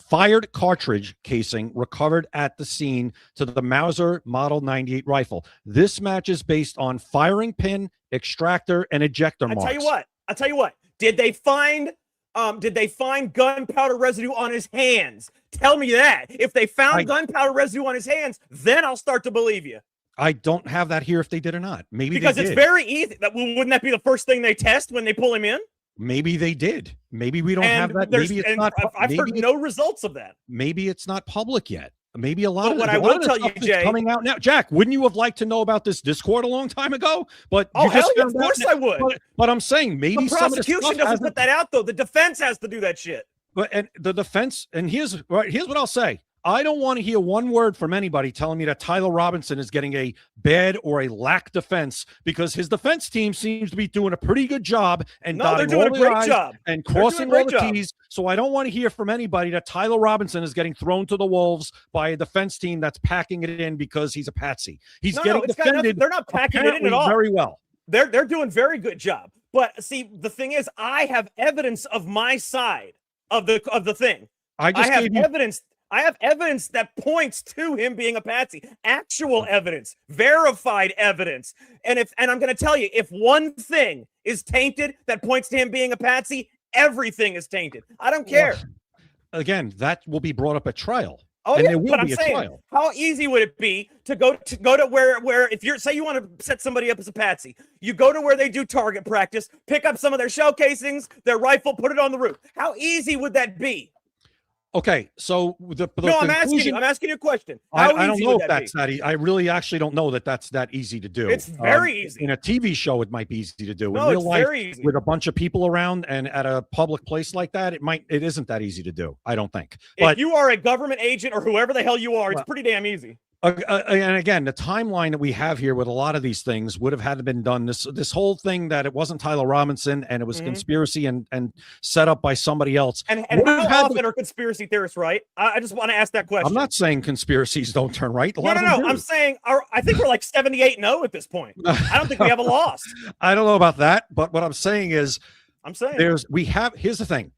cartridge casing recovered at the scene to the Mauser Model 98 rifle. This match is based on firing pin, extractor, and ejector marks. I'll tell you what. Did they find gunpowder residue on his hands? Tell me that. If they found gunpowder residue on his hands, then I'll start to believe you. I don't have that here if they did or not. Maybe because they did. It's very easy. Wouldn't that be the first thing they test when they pull him in? Maybe they did. Maybe we don't have that. Maybe it's not. I've heard no results of that. Maybe it's not public yet. Maybe a lot of what I will tell you, Jay, coming out now. Jack, wouldn't you have liked to know about this Discord a long time ago? But of course I would. But I'm saying maybe the prosecution doesn't put that out though. The defense has to do that shit. But and the defense, and here's what I'll say. I don't want to hear one word from anybody telling me that Tyler Robinson is getting a bad or a lack defense because his defense team seems to be doing a pretty good job and they're doing a great job and crossing all the T's. So I don't want to hear from anybody that Tyler Robinson is getting thrown to the wolves by a defense team that's packing it in because he's a patsy. He's getting defended. They're not packing it in at all. Very well. They're doing very good job. But see, the thing is, I have evidence of my side of the thing. I have evidence. I have evidence that points to him being a patsy. Actual evidence, verified evidence. And I'm going to tell you, if one thing is tainted that points to him being a patsy, everything is tainted. I don't care. Well, again, that will be brought up at trial. Oh, and yeah, but I'm saying, how easy would it be to go to where if you're say you want to set somebody up as a patsy, you go to where they do target practice, pick up some of their shell casings, their rifle, put it on the roof. How easy would that be? Okay, so I'm asking you a question. I don't know if that's that easy. I really actually don't know that that's that easy to do. It's very easy. In a TV show, it might be easy to do. No, in real life, very easy. with a bunch of people around and at a public place like that, it isn't that easy to do. I don't think. If you are a government agent or whoever the hell you are, it's pretty damn easy. And again, the timeline that we have here with a lot of these things would have had to been done. This whole thing that it wasn't Tyler Robinson and it was conspiracy and set up by somebody else. And how often are conspiracy theorists right? I just want to ask that question. I'm not saying conspiracies don't turn right. No. I'm saying I think we're like 78-0 at this point. I don't think we have a loss. I don't know about that, but what I'm saying is, here's the thing.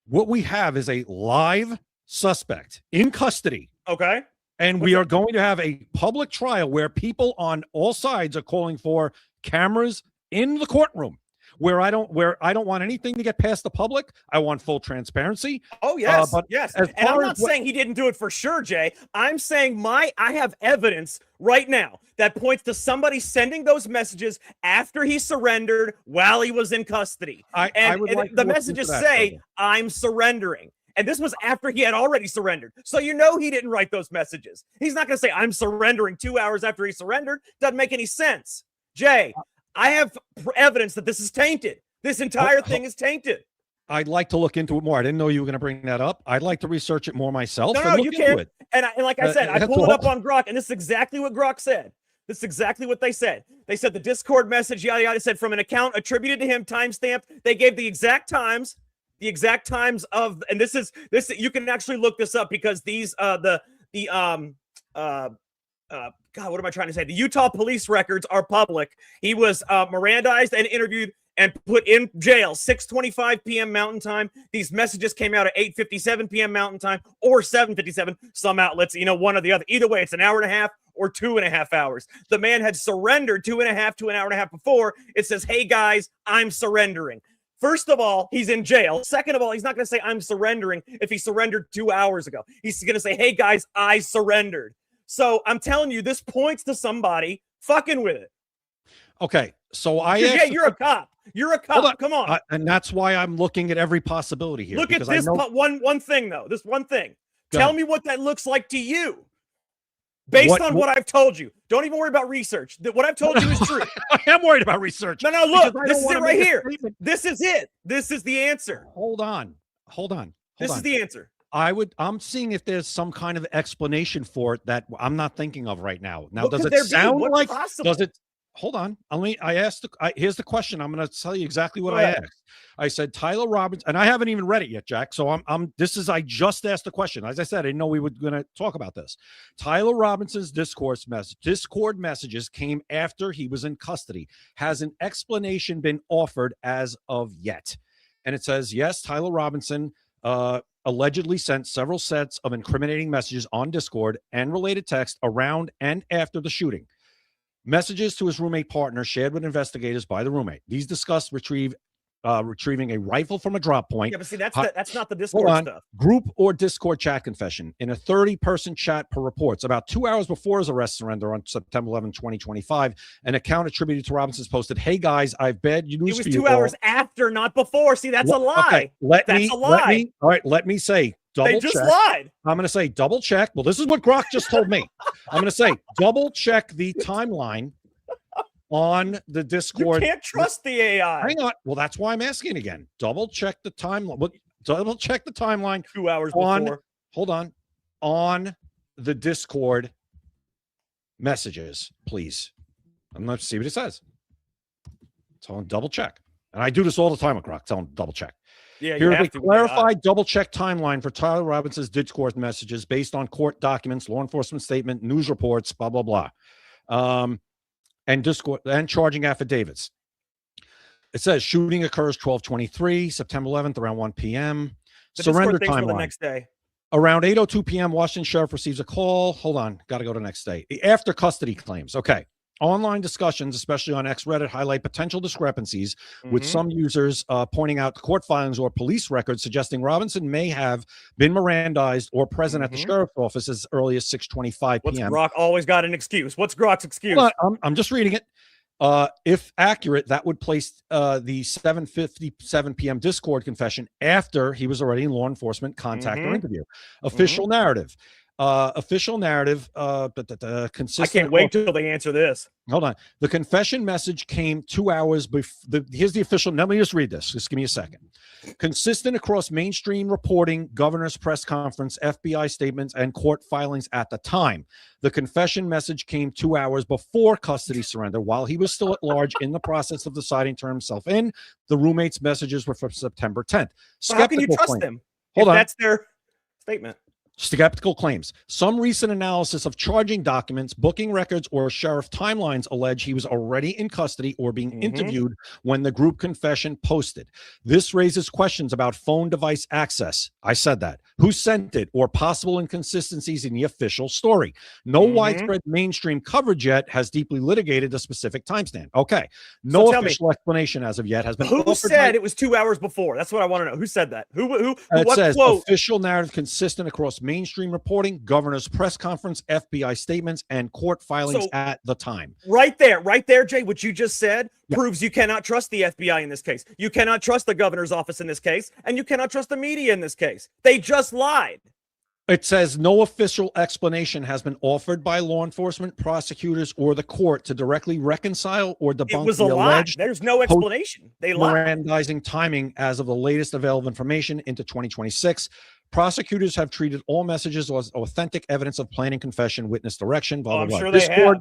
What we have is a live suspect in custody. Okay. And we are going to have a public trial where people on all sides are calling for cameras in the courtroom where I don't want anything to get past the public. I want full transparency. Oh, yes. Yes. And I'm not saying he didn't do it for sure, Jay. I'm saying I have evidence right now that points to somebody sending those messages after he surrendered while he was in custody. The messages say, I'm surrendering. And this was after he had already surrendered. So he didn't write those messages. He's not going to say, I'm surrendering 2 hours after he surrendered. Doesn't make any sense. Jay, I have evidence that this is tainted. This entire thing is tainted. I'd like to look into it more. I didn't know you were going to bring that up. I'd like to research it more myself. No, you can't. And like I said, I pulled it up on Grok, and this is exactly what Grok said. This is exactly what they said. They said the Discord message, yada yada, said from an account attributed to him, timestamped. They gave the exact times of, and this you can actually look this up because these God, what am I trying to say? The Utah police records are public. He was Mirandized and interviewed and put in jail 6:25 p.m. Mountain Time. These messages came out at 8:57 p.m. Mountain Time or 7:57. Some outlets, one or the other. Either way, it's an hour and a half or 2.5 hours. The man had surrendered 2.5 to an hour and a half before. It says, hey, guys, I'm surrendering. First of all, he's in jail. Second of all, he's not going to say I'm surrendering if he surrendered 2 hours ago. He's going to say, hey, guys, I surrendered. So I'm telling you, this points to somebody fucking with it. Okay, so you're a cop. You're a cop. Come on. And that's why I'm looking at every possibility here. Look at this one thing, though. This one thing. Tell me what that looks like to you. Based on what I've told you. Don't even worry about research. What I've told you is true. I am worried about research. No, look. This is it right here. This is it. This is the answer. Hold on. This is the answer. I'm seeing if there's some kind of explanation for it that I'm not thinking of right now. Now, does it sound like, does it, hold on. Here's the question. I'm going to tell you exactly what I asked. I said, Tyler Robinson, and I haven't even read it yet, Jack. So I just asked the question. As I said, I didn't know we were going to talk about this. Tyler Robinson's Discord messages came after he was in custody. Has an explanation been offered as of yet? And it says, yes, Tyler Robinson, allegedly sent several sets of incriminating messages on Discord and related text around and after the shooting. Messages to his roommate partner shared with investigators by the roommate. These discussed retrieving a rifle from a drop point. Yeah, but see, that's not the Discord stuff. Group or Discord chat confession in a 30-person chat per reports. About 2 hours before his arrest surrender on September 11, 2025, an account attributed to Robinson's posted, "Hey guys, I've bad news for you." It was 2 hours after, not before. See, that's a lie. Okay, all right, let me say double check. They just lied. I'm going to say double check. Well, this is what Grok just told me. I'm going to say double check the timeline on the Discord. You can't trust the AI. Hang on. Well, that's why I'm asking again. Double check the timeline. Double check the timeline. 2 hours before. Hold on. On the Discord messages, please. I'm going to see what it says. Tell them double check. And I do this all the time with Grok. Tell them double check. Yeah, here's a clarified double check timeline for Tyler Robinson's Discord messages based on court documents, law enforcement statement, news reports, blah, blah, blah. And Discord and charging affidavits. It says shooting occurs 12:23, September 11th, around 1 p.m. Surrender timeline. The next day. Around 8:02 p.m., Washington sheriff receives a call. Hold on, got to go to the next day. After custody claims. Okay. Online discussions, especially on X-Reddit, highlight potential discrepancies with some users pointing out court filings or police records suggesting Robinson may have been Mirandized or present at the sheriff's office as early as 6:25 p.m. Grok always got an excuse? What's Grok's excuse? I'm just reading it. If accurate, that would place the 7:57 p.m. Discord confession after he was already in law enforcement contact or interview. Official narrative. Consistent. I can't wait till they answer this. Hold on. The confession message came 2 hours before. Here's the official. Let me just read this. Just give me a second. Consistent across mainstream reporting, governor's press conference, FBI statements, and court filings at the time. The confession message came 2 hours before custody surrender, while he was still at large in the process of deciding to turn himself in. The roommate's messages were from September 10th. So how can you trust them? Hold on. That's their statement. Skeptical claims. Some recent analysis of charging documents, booking records, or sheriff timelines allege he was already in custody or being interviewed when the group confession posted. This raises questions about phone device access. I said that. Who sent it, or possible inconsistencies in the official story. No widespread mainstream coverage yet has deeply litigated the specific timestamp. Okay. No official explanation as of yet has been. Who said it was 2 hours before? That's what I want to know. Who said that? Who it what says quote? Official narrative consistent across mainstream reporting, governor's press conference, FBI statements, and court filings at the time. Right there, Jay, what you just said proves you cannot trust the FBI in this case. You cannot trust the governor's office in this case, and you cannot trust the media in this case. They just lied. It says no official explanation has been offered by law enforcement, prosecutors, or the court to directly reconcile or debunk the alleged. There's no explanation. They lied. Mirandizing timing as of the latest available information into 2026. Prosecutors have treated all messages as authentic evidence of planning, confession, witness direction, blah, blah, blah. Sure Discord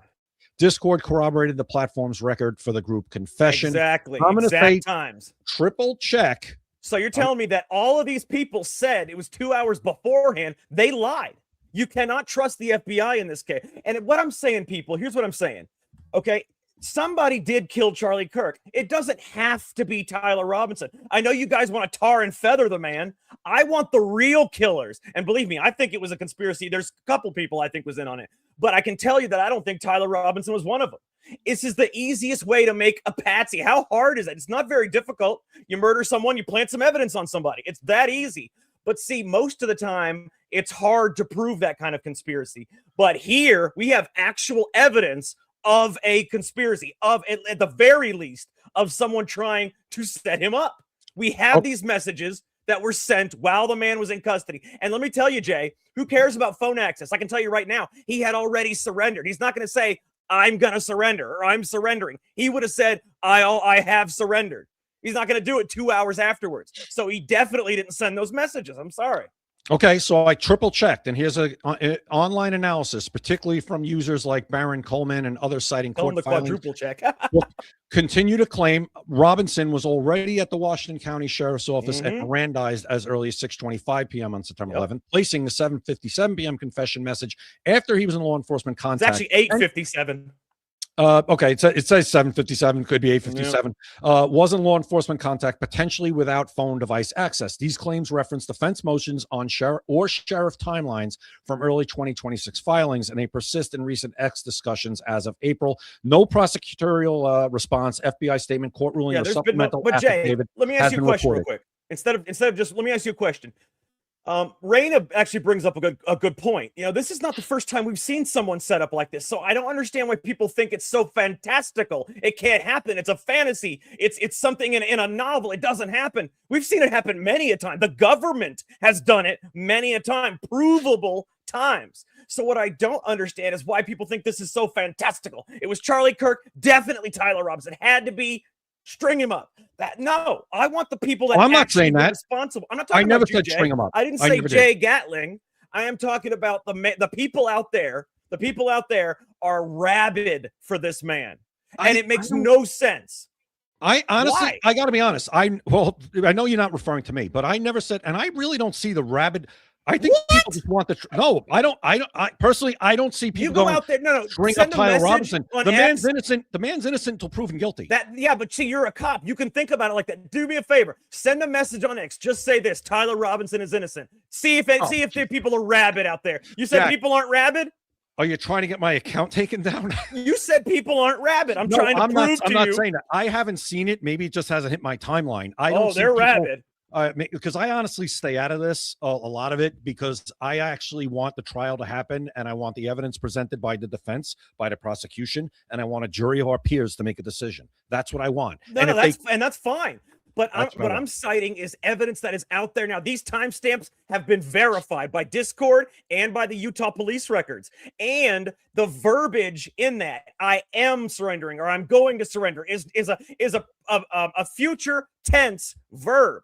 Discord corroborated the platform's record for the group confession. Exactly. I'm going to say times. triple check. So you're telling me that all of these people said it was 2 hours beforehand. They lied. You cannot trust the FBI in this case. And what I'm saying, people, here's what I'm saying. Okay. Somebody did kill Charlie Kirk. It doesn't have to be Tyler Robinson. I know you guys want to tar and feather the man. I want the real killers. And believe me, I think it was a conspiracy. There's a couple people I think was in on it. But I can tell you that I don't think Tyler Robinson was one of them. This is the easiest way to make a patsy. How hard is it? It's not very difficult. You murder someone, you plant some evidence on somebody. It's that easy. But see, most of the time, it's hard to prove that kind of conspiracy. But here, we have actual evidence of a conspiracy, of at the very least, of someone trying to set him up. We have these messages that were sent while the man was in custody. And let me tell you, Jay, who cares about phone access? I can tell you right now, he had already surrendered. He's not going to say, I'm going to surrender or I'm surrendering. He would have said, I have surrendered. He's not going to do it 2 hours afterwards. So he definitely didn't send those messages. I'm sorry. Okay, so I triple checked, and here's a online analysis, particularly from users like Baron Coleman and others citing court the filings. Quadruple check. Continue to claim Robinson was already at the Washington County Sheriff's Office and Mirandized as early as 6:25 p.m. on September 11th, placing the 7:57 p.m. confession message after he was in law enforcement contact. It's actually 8:57. Okay, it says 7:57, could be 8:57. Was in law enforcement contact, potentially without phone device access. These claims reference defense motions on sheriff timelines from early 2026 filings, and they persist in recent X discussions as of April. No prosecutorial response, FBI statement, court ruling, or supplemental affidavit. Let me ask you a question real quick. Instead of just, let me ask you a question. Raina actually brings up a good point. You know, this is not the first time we've seen someone set up like this. So I don't understand why people think it's so fantastical. It can't happen. It's a fantasy. It's something in a novel. It doesn't happen. We've seen it happen many a time. The government has done it many a time, provable times. So what I don't understand is why people think this is so fantastical. It was Charlie Kirk, definitely Tyler Robinson. Had to be. String him up. No, I want the people that I'm not saying that. Responsible. I'm not talking I never about said string him up. I didn't say Jay Gatling. I am talking about the people out there. The people out there are rabid for this man, and it makes no sense. I honestly, Why? I got to be honest. I know you're not referring to me, but I never said, and I really don't see the rabid. I think people just want no, I don't. I personally, I don't see people you go out there. No, bring up Tyler Robinson. The man's innocent. The man's innocent until proven guilty. But see, you're a cop. You can think about it like that. Do me a favor. Send a message on X. Just say this: Tyler Robinson is innocent. See if the people are rabid out there. You said people aren't rabid. Are you trying to get my account taken down? You said people aren't rabid. I'm trying to prove to you. I'm not saying that. I haven't seen it. Maybe it just hasn't hit my timeline. They're rabid. Because I honestly stay out of this, a lot of it, because I actually want the trial to happen, and I want the evidence presented by the defense, by the prosecution, and I want a jury of our peers to make a decision. That's what I want. That's fine. But what I'm citing is evidence that is out there now. These timestamps have been verified by Discord and by the Utah police records. And the verbiage in that, I am surrendering or I'm going to surrender, is a future tense verb.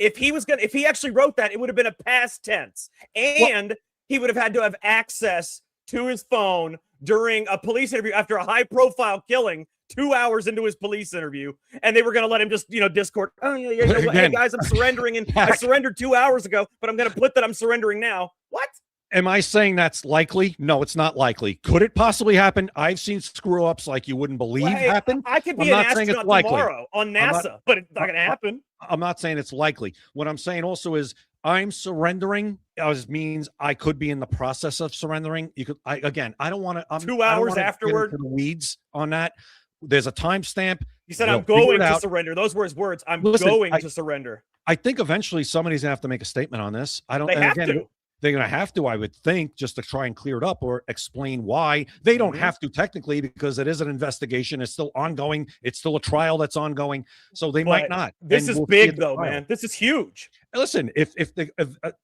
If he actually wrote that, it would have been a past tense, and he would have had to have access to his phone during a police interview after a high-profile killing, 2 hours into his police interview, and they were going to let him just, Discord. Oh yeah. Hey guys, I'm surrendering, and I surrendered 2 hours ago, but I'm going to put that I'm surrendering now. What? Am I saying that's likely? No, it's not likely. Could it possibly happen? I've seen screw-ups like you wouldn't believe happen. I could be an astronaut tomorrow on NASA, but it's not going to happen. I'm not saying it's likely. What I'm saying also is I'm surrendering means I could be in the process of surrendering. I don't want to. 2 hours afterward. Get into the weeds on that. There's a timestamp. He said, I'm going to surrender. Those were his words. I'm going to surrender. I think eventually somebody's going to have to make a statement on this. They have to. They're going to have to, I would think, just to try and clear it up or explain why. They don't have to technically because it is an investigation. It's still ongoing. It's still a trial that's ongoing. So they might not. This is big, though, man. This is huge. Listen, if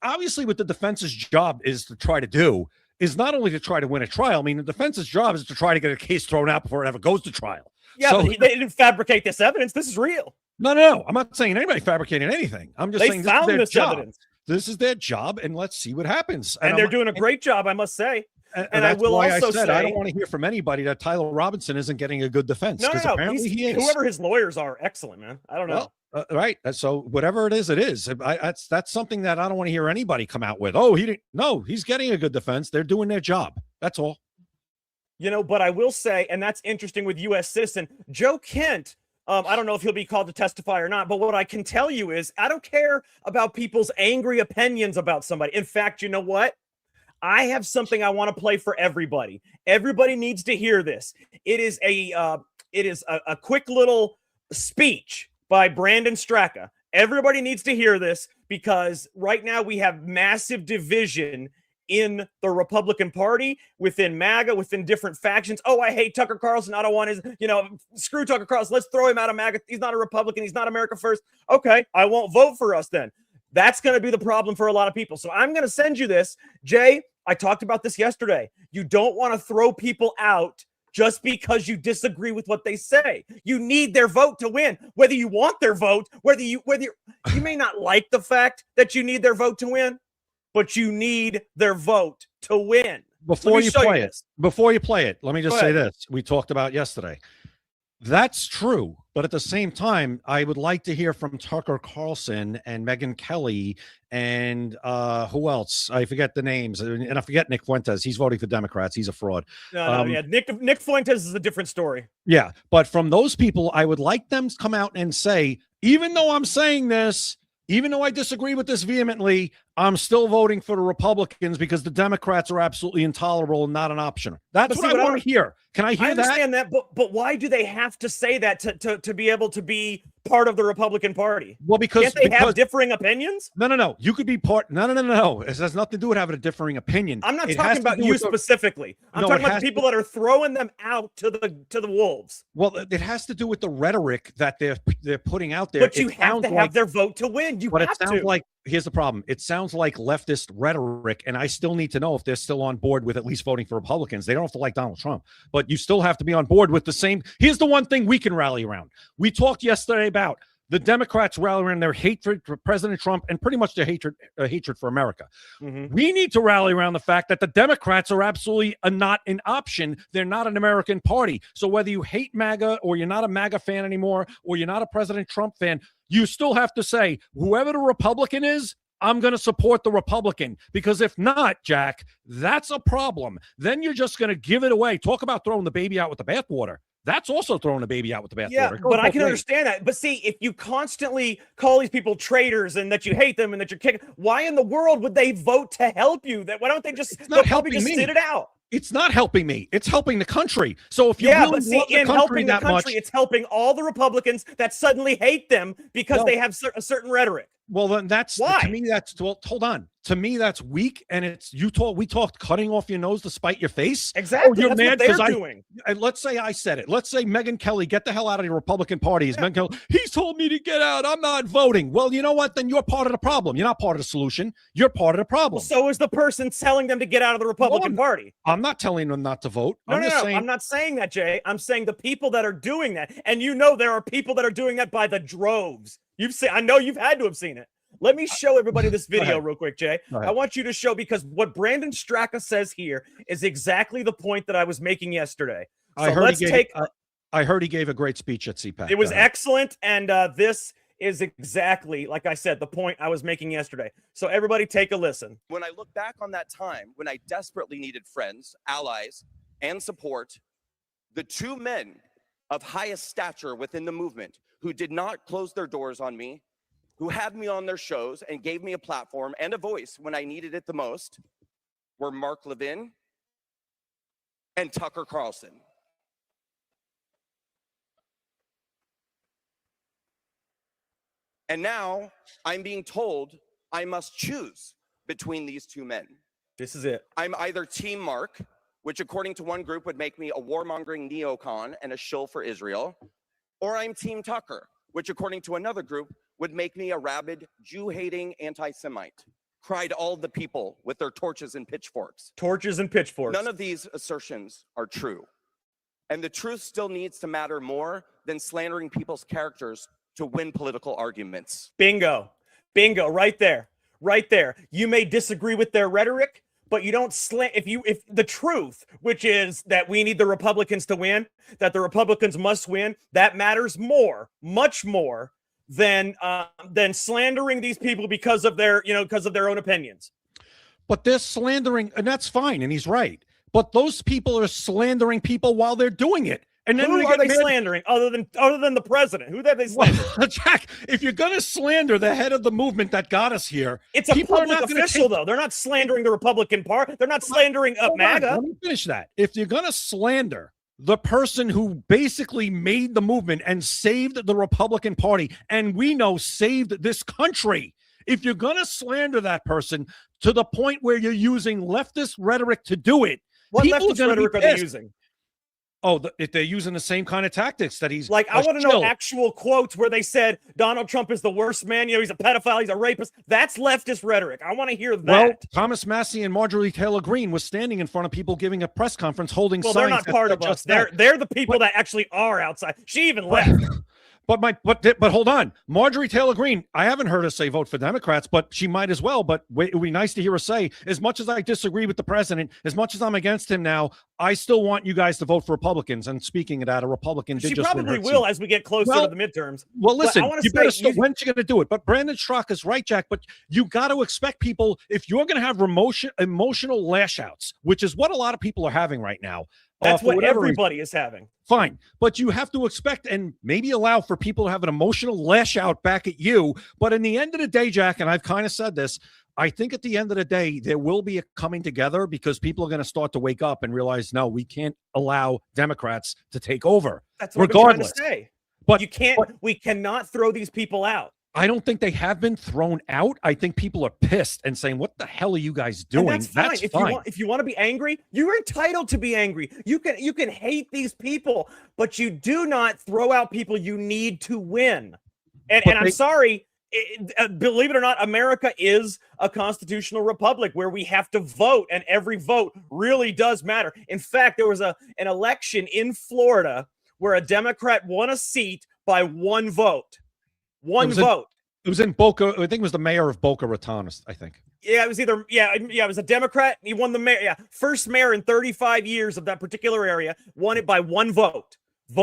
obviously what the defense's job is to try to do is not only to try to win a trial. I mean, the defense's job is to try to get a case thrown out before it ever goes to trial. Yeah, but they didn't fabricate this evidence. This is real. No. I'm not saying anybody fabricated anything. I'm just saying found this evidence. This is their job, and let's see what happens. And they're doing a great job, I must say. And I will also say, I don't want to hear from anybody that Tyler Robinson isn't getting a good defense. No. Apparently he is. Whoever his lawyers are, excellent, man. I don't know. Well, right. So whatever it is, it is. That's something that I don't want to hear anybody come out with. Oh, he didn't. No, he's getting a good defense. They're doing their job. That's all. But I will say, and that's interesting with U.S. citizen Joe Kent. I don't know if he'll be called to testify or not, but what I can tell you is I don't care about people's angry opinions about somebody. In fact, you know what? I have something I want to play for everybody. Everybody needs to hear this. It is a quick little speech by Brandon Straka. Everybody needs to hear this because right now we have massive division in the Republican Party, within MAGA, within different factions. Oh, I hate Tucker Carlson. I don't want his, screw Tucker Carlson. Let's throw him out of MAGA. He's not a Republican. He's not America First. Okay, I won't vote for us then. That's going to be the problem for a lot of people. So I'm going to send you this. Jay, I talked about this yesterday. You don't want to throw people out just because you disagree with what they say. You need their vote to win. Whether you want their vote, whether you may not like the fact that you need their vote to win, but you need their vote to win. Before you play it, let me just say this. We talked about yesterday. That's true. But at the same time, I would like to hear from Tucker Carlson and Megyn Kelly and who else? I forget the names. And I forget Nick Fuentes. He's voting for Democrats. He's a fraud. Yeah. Nick Fuentes is a different story. Yeah. But from those people, I would like them to come out and say, even though I'm saying this, even though I disagree with this vehemently, I'm still voting for the Republicans because the Democrats are absolutely intolerable and not an option. That's what I want to hear. Can I hear that? I understand that, but why do they have to say that to be able to be part of the Republican Party? Well, because can't they have differing opinions? No. You could be part. No. It has nothing to do with having a differing opinion. I'm not talking about you specifically. I'm talking about the people that are throwing them out to the wolves. Well, it has to do with the rhetoric that they're putting out there. But you have to have their vote to win. But it sounds like, here's the problem. It sounds like leftist rhetoric, and I still need to know if they're still on board with at least voting for Republicans. They don't have to like Donald Trump, but you still have to be on board with the same. Here's the one thing we can rally around. We talked yesterday about the Democrats rally around their hatred for President Trump and pretty much their hatred for America. Mm-hmm. We need to rally around the fact that the Democrats are absolutely not an option. They're not an American party. So whether you hate MAGA or you're not a MAGA fan anymore, or you're not a President Trump fan, you still have to say, whoever the Republican is, I'm going to support the Republican, because if not, Jack, that's a problem. Then you're just going to give it away. Talk about throwing the baby out with the bathwater. That's also throwing the baby out with the bathwater. Yeah, but I can understand that. But see, if you constantly call these people traitors and that you hate them and that you're kicking, why in the world would they vote to help you? Why don't they just sit it out? It's not helping me. It's helping the country. So if you really want the country that much, it's helping all the Republicans that suddenly hate them because they have a certain rhetoric. Well, then that's why. To me, hold on. To me, that's weak. And we talked cutting off your nose to spite your face. Exactly. Oh, you're that's mad what they're doing. And let's say I said it. Let's say Megyn Kelly, get the hell out of the Republican Party. Megyn Kelly, he's told me to get out. I'm not voting. Well, you know what? Then you're part of the problem. You're not part of the solution. You're part of the problem. So is the person telling them to get out of the Republican Party. I'm not telling them not to vote. No. I'm not saying that, Jay. I'm saying the people that are doing that. And there are people that are doing that by the droves. I know you've had to have seen it. Let me show everybody this video real quick, Jay. I want you to show, because what Brandon Straka says here is exactly the point that I was making yesterday. So I heard he gave a great speech at CPAC. It was excellent, and this is exactly, like I said, the point I was making yesterday. So everybody take a listen. When I look back on that time when I desperately needed friends, allies, and support, the two men of highest stature within the movement who did not close their doors on me, who had me on their shows and gave me a platform and a voice when I needed it the most, were Mark Levin and Tucker Carlson. And now I'm being told I must choose between these two men. This is it. I'm either Team Mark, which according to one group would make me a warmongering neocon and a shill for Israel, or I'm Team Tucker, which according to another group would make me a rabid, Jew-hating anti-Semite. Cried all the people with their torches and pitchforks. Torches and pitchforks. None of these assertions are true. And the truth still needs to matter more than slandering people's characters to win political arguments. Bingo. Right there. You may disagree with their rhetoric, but you don't if the truth, which is that we need the Republicans to win, that the Republicans must win, that matters more, much more than slandering these people because of their own opinions. But they're slandering, and that's fine, and he's right. But those people are slandering people while they're doing it. And then who are they slandering other than the president? Who have they slandered? Well, Jack, if you're going to slander the head of the movement that got us here, it's a public official, though. They're not slandering the Republican Party. They're not slandering MAGA. Let me finish that. If you're going to slander the person who basically made the movement and saved the Republican Party, and we know saved this country, if you're going to slander that person to the point where you're using leftist rhetoric to do it, what leftist rhetoric are they using? Oh, if they're using the same kind of tactics that he's like, I want to know actual quotes where they said Donald Trump is the worst man. You know, he's a pedophile, he's a rapist. That's leftist rhetoric. I want to hear that. Well, Thomas Massey and Marjorie Taylor Greene was standing in front of people giving a press conference, holding signs. Well, they're not part of us. They're the people that actually are outside. She even left. But hold on, Marjorie Taylor Greene. I haven't heard her say vote for Democrats, but she might as well. But it would be nice to hear her say, as much as I disagree with the president, as much as I'm against him now, I still want you guys to vote for Republicans. And speaking of that, a Republican did she just probably will as we get closer to the midterms. Well, listen, when's she going to do it? But Brandon Straka is right, Jack. But you got to expect people, if you're going to have emotional lash outs, which is what a lot of people are having right now. That's what everybody is having. Fine, but you have to expect and maybe allow for people to have an emotional lash out back at you. But in the end of the day, Jack, and I've kind of said this, I think at the end of the day, there will be a coming together because people are going to start to wake up and realize, no, we can't allow Democrats to take over. That's what regardless. I'm trying to say. But you can't. We cannot throw these people out. I don't think they have been thrown out. I think people are pissed and saying, what the hell are you guys doing? And that's fine. If you want to be angry, you're entitled to be angry. You can hate these people, but you do not throw out people you need to win. And I'm sorry, believe it or not, America is a constitutional republic where we have to vote, and every vote really does matter. In fact, there was an election in Florida where a Democrat won a seat by one vote. One vote. It was in Boca. I think it was the mayor of Boca Raton, I think. Yeah, it was either, it was a Democrat. He won the mayor. Yeah, first mayor in 35 years of that particular area, won it by one vote.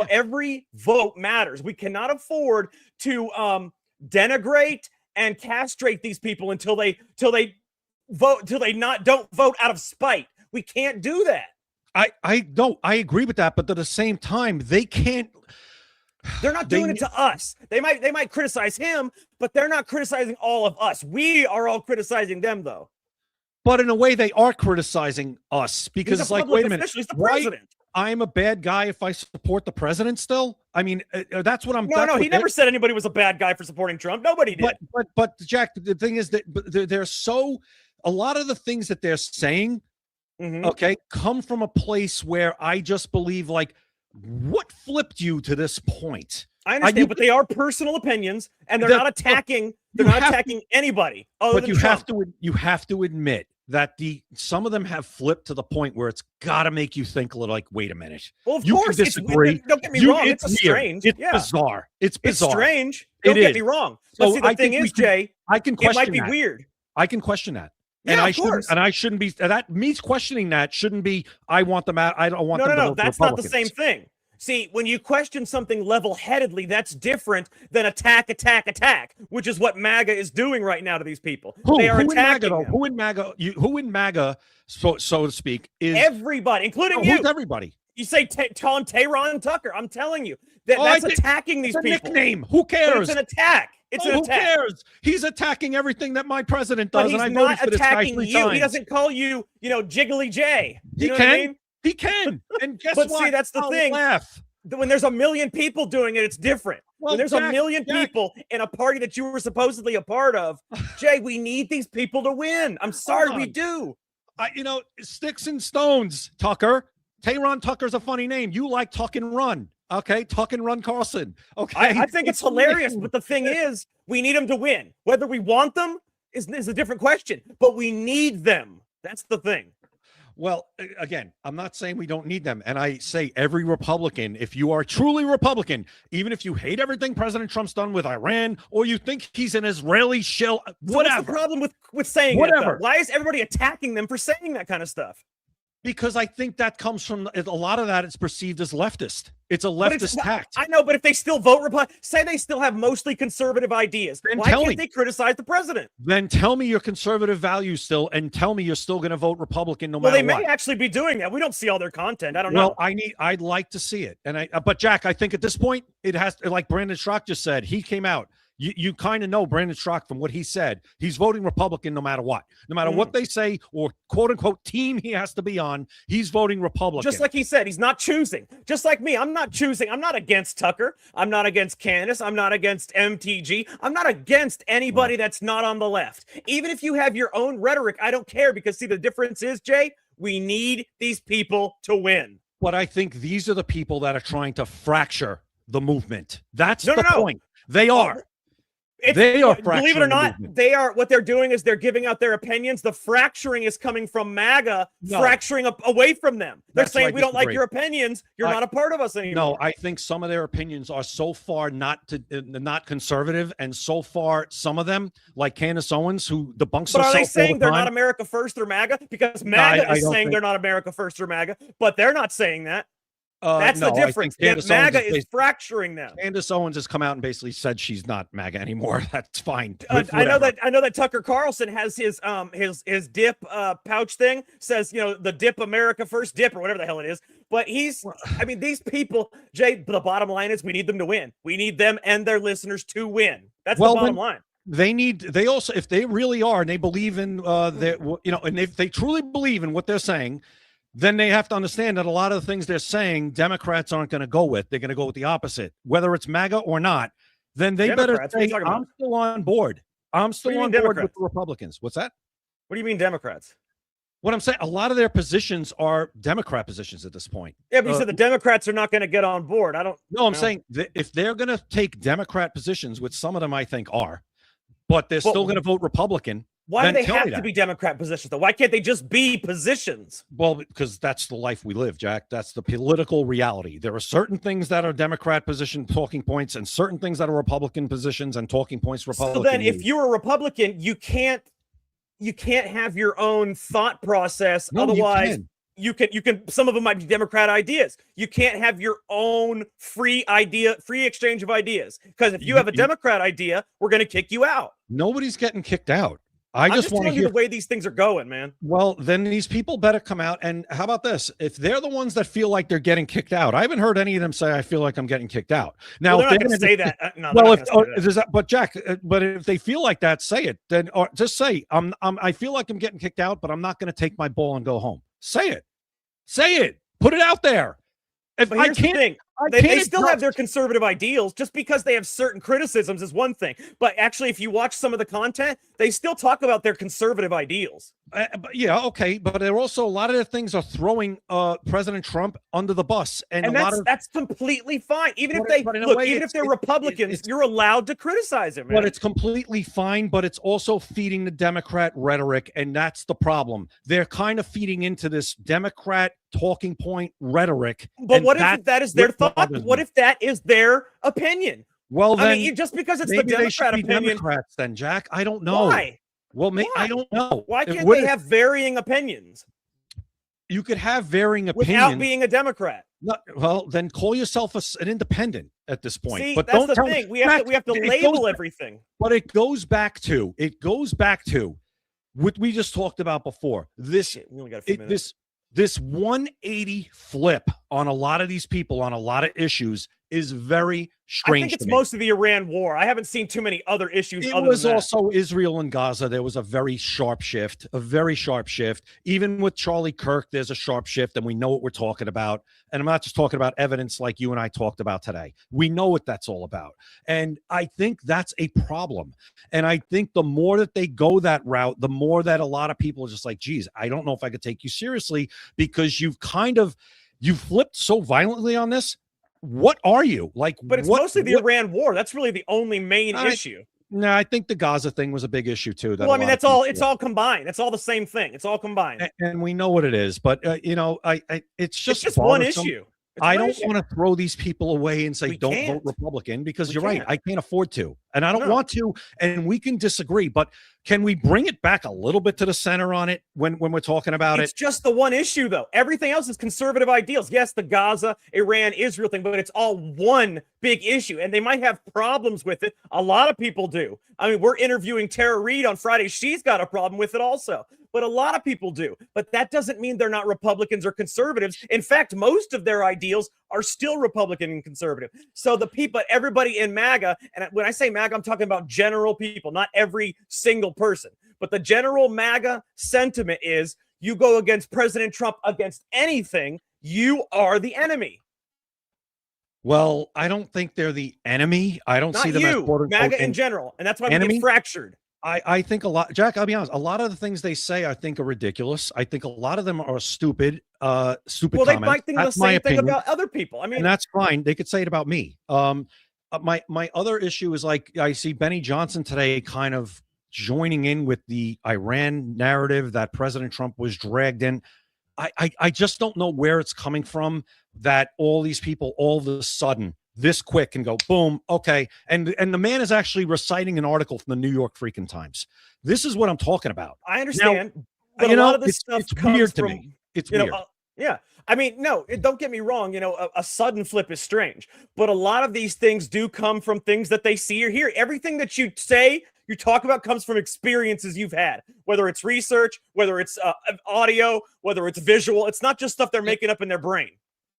Every vote matters. We cannot afford to denigrate and castrate these people until they don't vote out of spite. We can't do that. I agree with that, but at the same time, they can't. They're not doing it to us. They might criticize him, but they're not criticizing all of us. We are all criticizing them, though. But in a way, they are criticizing us because it's like, wait a minute, he's the president. I'm a bad guy if I support the president still? I mean, that's what I'm. No, he never said anybody was a bad guy for supporting Trump. Nobody did. But Jack, the thing is that they're so. A lot of the things that they're saying, okay, come from a place where I just believe like. What flipped you to this point? I understand, but they are personal opinions, and they're not attacking. They're not attacking anybody. But you have to admit that some of them have flipped to the point where it's got to make you think a little. Like, wait a minute. Well, of course, disagree. Don't get me wrong. It's strange. It's bizarre. It's bizarre. It's strange. Don't get me wrong. But see, the thing is, Jay, I can question it might be weird. I can question that. Yeah, and I shouldn't be that me questioning that shouldn't be I want them out. I don't want them to vote that's not the same thing. See, when you question something level-headedly, that's different than attack, which is what MAGA is doing right now to these people. They are attacking them. Who in MAGA, so to speak, is everybody, including you. Who's everybody? You say Tehran Tucker. I'm telling you that's attacking these people. It's a nickname. Who cares? But it's an attack. It's an attack. Who cares? He's attacking everything that my president does. But he's not attacking you. He doesn't call you, Jiggly J. You know what I mean? He can. And guess what? But see, that's the thing. Laugh. When there's a million people doing it, it's different. When there's a million people in a party that you were supposedly a part of, Jay, we need these people to win. I'm sorry, we do. Sticks and stones, Tucker. Tehran Tucker's a funny name. You like Tuck and Run. Okay, Tuck and Run Carlson. Okay. I think it's hilarious, but the thing is, we need them to win. Whether we want them is a different question, but we need them. That's the thing. Well, again, I'm not saying we don't need them. And I say every Republican, if you are truly Republican, even if you hate everything President Trump's done with Iran, or you think he's an Israeli shill, whatever. So what's the problem with saying it, though? Why is everybody attacking them for saying that kind of stuff? Because I think that comes from a lot of that. It's perceived as leftist. It's a leftist tact. I know, but if they still vote Republican, say they still have mostly conservative ideas, why can't they criticize the president? Then tell me your conservative values still, and tell me you're still going to vote Republican no matter what. Well, they may actually be doing that. We don't see all their content. I don't know. Well, I'd like to see it. And but Jack, I think at this point it has, like Brandon Schrock just said, he came out. You kind of know Brandon Schrock from what he said. He's voting Republican no matter what. No matter what they say or quote-unquote team he has to be on, he's voting Republican. Just like he said, he's not choosing. Just like me, I'm not choosing. I'm not against Tucker. I'm not against Candace. I'm not against MTG. I'm not against anybody that's not on the left. Even if you have your own rhetoric, I don't care because, see, the difference is, Jay, we need these people to win. But I think these are the people that are trying to fracture the movement. That's the point. They are. They are, believe it or not, they are. What they're doing is they're giving out their opinions. The fracturing is coming from MAGA, fracturing away from them. They're saying, we don't like your opinions. You're not a part of us anymore. No, I think some of their opinions are so far not conservative, and so far some of them, like Candace Owens, who debunks. But are they saying they're not America First or MAGA? Because MAGA is saying they're not America First or MAGA, but they're not saying that. That's the difference. MAGA is fracturing them. Candace Owens has come out and basically said she's not MAGA anymore. That's fine. I know that Tucker Carlson has his dip pouch thing, says, the dip America First dip or whatever the hell it is. But I mean, these people, Jay, the bottom line is we need them to win. We need them and their listeners to win. That's the bottom line. They also, if they really are, and they believe in and if they truly believe in what they're saying, then they have to understand that a lot of the things they're saying, Democrats aren't going to go with. They're going to go with the opposite, whether it's MAGA or not. Then they better say, I'm still on board. I'm still on board with the Republicans. What's that? What do you mean Democrats? What I'm saying, a lot of their positions are Democrat positions at this point. Yeah, but you said the Democrats are not going to get on board. I'm saying that if they're going to take Democrat positions, which some of them I think are, but they're still going to vote Republican. Why do they have to be Democrat positions, though? Why can't they just be positions? Well, because that's the life we live, Jack. That's the political reality. There are certain things that are Democrat position talking points and certain things that are Republican positions and talking points Republican. So then if you're a Republican, you can't have your own thought process. No, otherwise, you can some of them might be Democrat ideas. You can't have your own free exchange of ideas. Because if you have a Democrat idea, we're going to kick you out. Nobody's getting kicked out. I'm just want to hear the way these things are going, man. Well, then these people better come out. And how about this? If they're the ones that feel like they're getting kicked out, I haven't heard any of them say, I feel like I'm getting kicked out. Now, they're not going to say that. But Jack, but if they feel like that, say it. Then or just say, I feel like I'm getting kicked out, but I'm not going to take my ball and go home. Say it. Say it. Put it out there. But here's the thing. They still have their conservative ideals. Just because they have certain criticisms is one thing. But actually, if you watch some of the content, they still talk about their conservative ideals. Yeah, okay. But there are also a lot of the things are throwing President Trump under the bus. And that's completely fine. Even if they're Republicans, you're allowed to criticize him. But it's completely fine, but it's also feeding the Democrat rhetoric. And that's the problem. They're kind of feeding into this Democrat talking point rhetoric. But what if that is their thought? What if that is their opinion? Well, then, I mean, just because it's the Democrat opinion, Democrats, then Jack, I don't know. Why? Well, I don't know. Why can't they have varying opinions? You could have varying opinions without being a Democrat. No, well, then call yourself an independent at this point. See, but that's the thing. We have to label everything. But it goes back to what we just talked about before. This 180 flip on a lot of these people on a lot of issues is very strange. I think it's most of the Iran war. I haven't seen too many other issues. It was also Israel and Gaza. There was a very sharp shift. Even with Charlie Kirk, there's a sharp shift, and we know what we're talking about. And I'm not just talking about evidence like you and I talked about today. We know what that's all about. And I think that's a problem. And I think the more that they go that route, the more that a lot of people are just like, geez, I don't know if I could take you seriously, because you flipped so violently on this. What are you like? But it's mostly the Iran war. That's really the only main issue. No, I think the Gaza thing was a big issue too. Well, I mean, that's all. It's all combined. It's all the same thing. It's all combined. And we know what it is. But it's just one issue. I don't want to throw these people away and say don't vote Republican, because you're right. I can't afford to, and I don't want to. And we can disagree, but can we bring it back a little bit to the center on it when we're talking about it? It's just the one issue, though. Everything else is conservative ideals. Yes, the Gaza, Iran, Israel thing, but it's all one big issue, and they might have problems with it. A lot of people do. I mean, we're interviewing Tara Reid on Friday. She's got a problem with it also. But a lot of people do. But that doesn't mean they're not Republicans or conservatives. In fact, most of their ideals are still Republican and conservative. So the people, everybody in MAGA, and when I say MAGA, I'm talking about general people, not every single person. But the general MAGA sentiment is you go against President Trump against anything, you are the enemy. Well, I don't think they're the enemy. I don't see them as MAGA in general. And that's why we get fractured. I think a lot, Jack, I'll be honest, a lot of the things they say I think are ridiculous. I think a lot of them are stupid Well, comments. they might think the same thing about other people. I mean, and that's fine. They could say it about me. My other issue is, like, I see Benny Johnson today kind of joining in with the Iran narrative that President Trump was dragged in. I just don't know where it's coming from that all these people all of a sudden this quick and go boom, okay. And the man is actually reciting an article from the New York freaking Times. This is what I'm talking about. I understand, now, but a lot of this stuff comes weird to from, me. It's weird. Yeah. I mean, no, don't get me wrong. A sudden flip is strange, but a lot of these things do come from things that they see or hear. Everything that you say, you talk about comes from experiences you've had, whether it's research, whether it's audio, whether it's visual. It's not just stuff they're making up in their brain.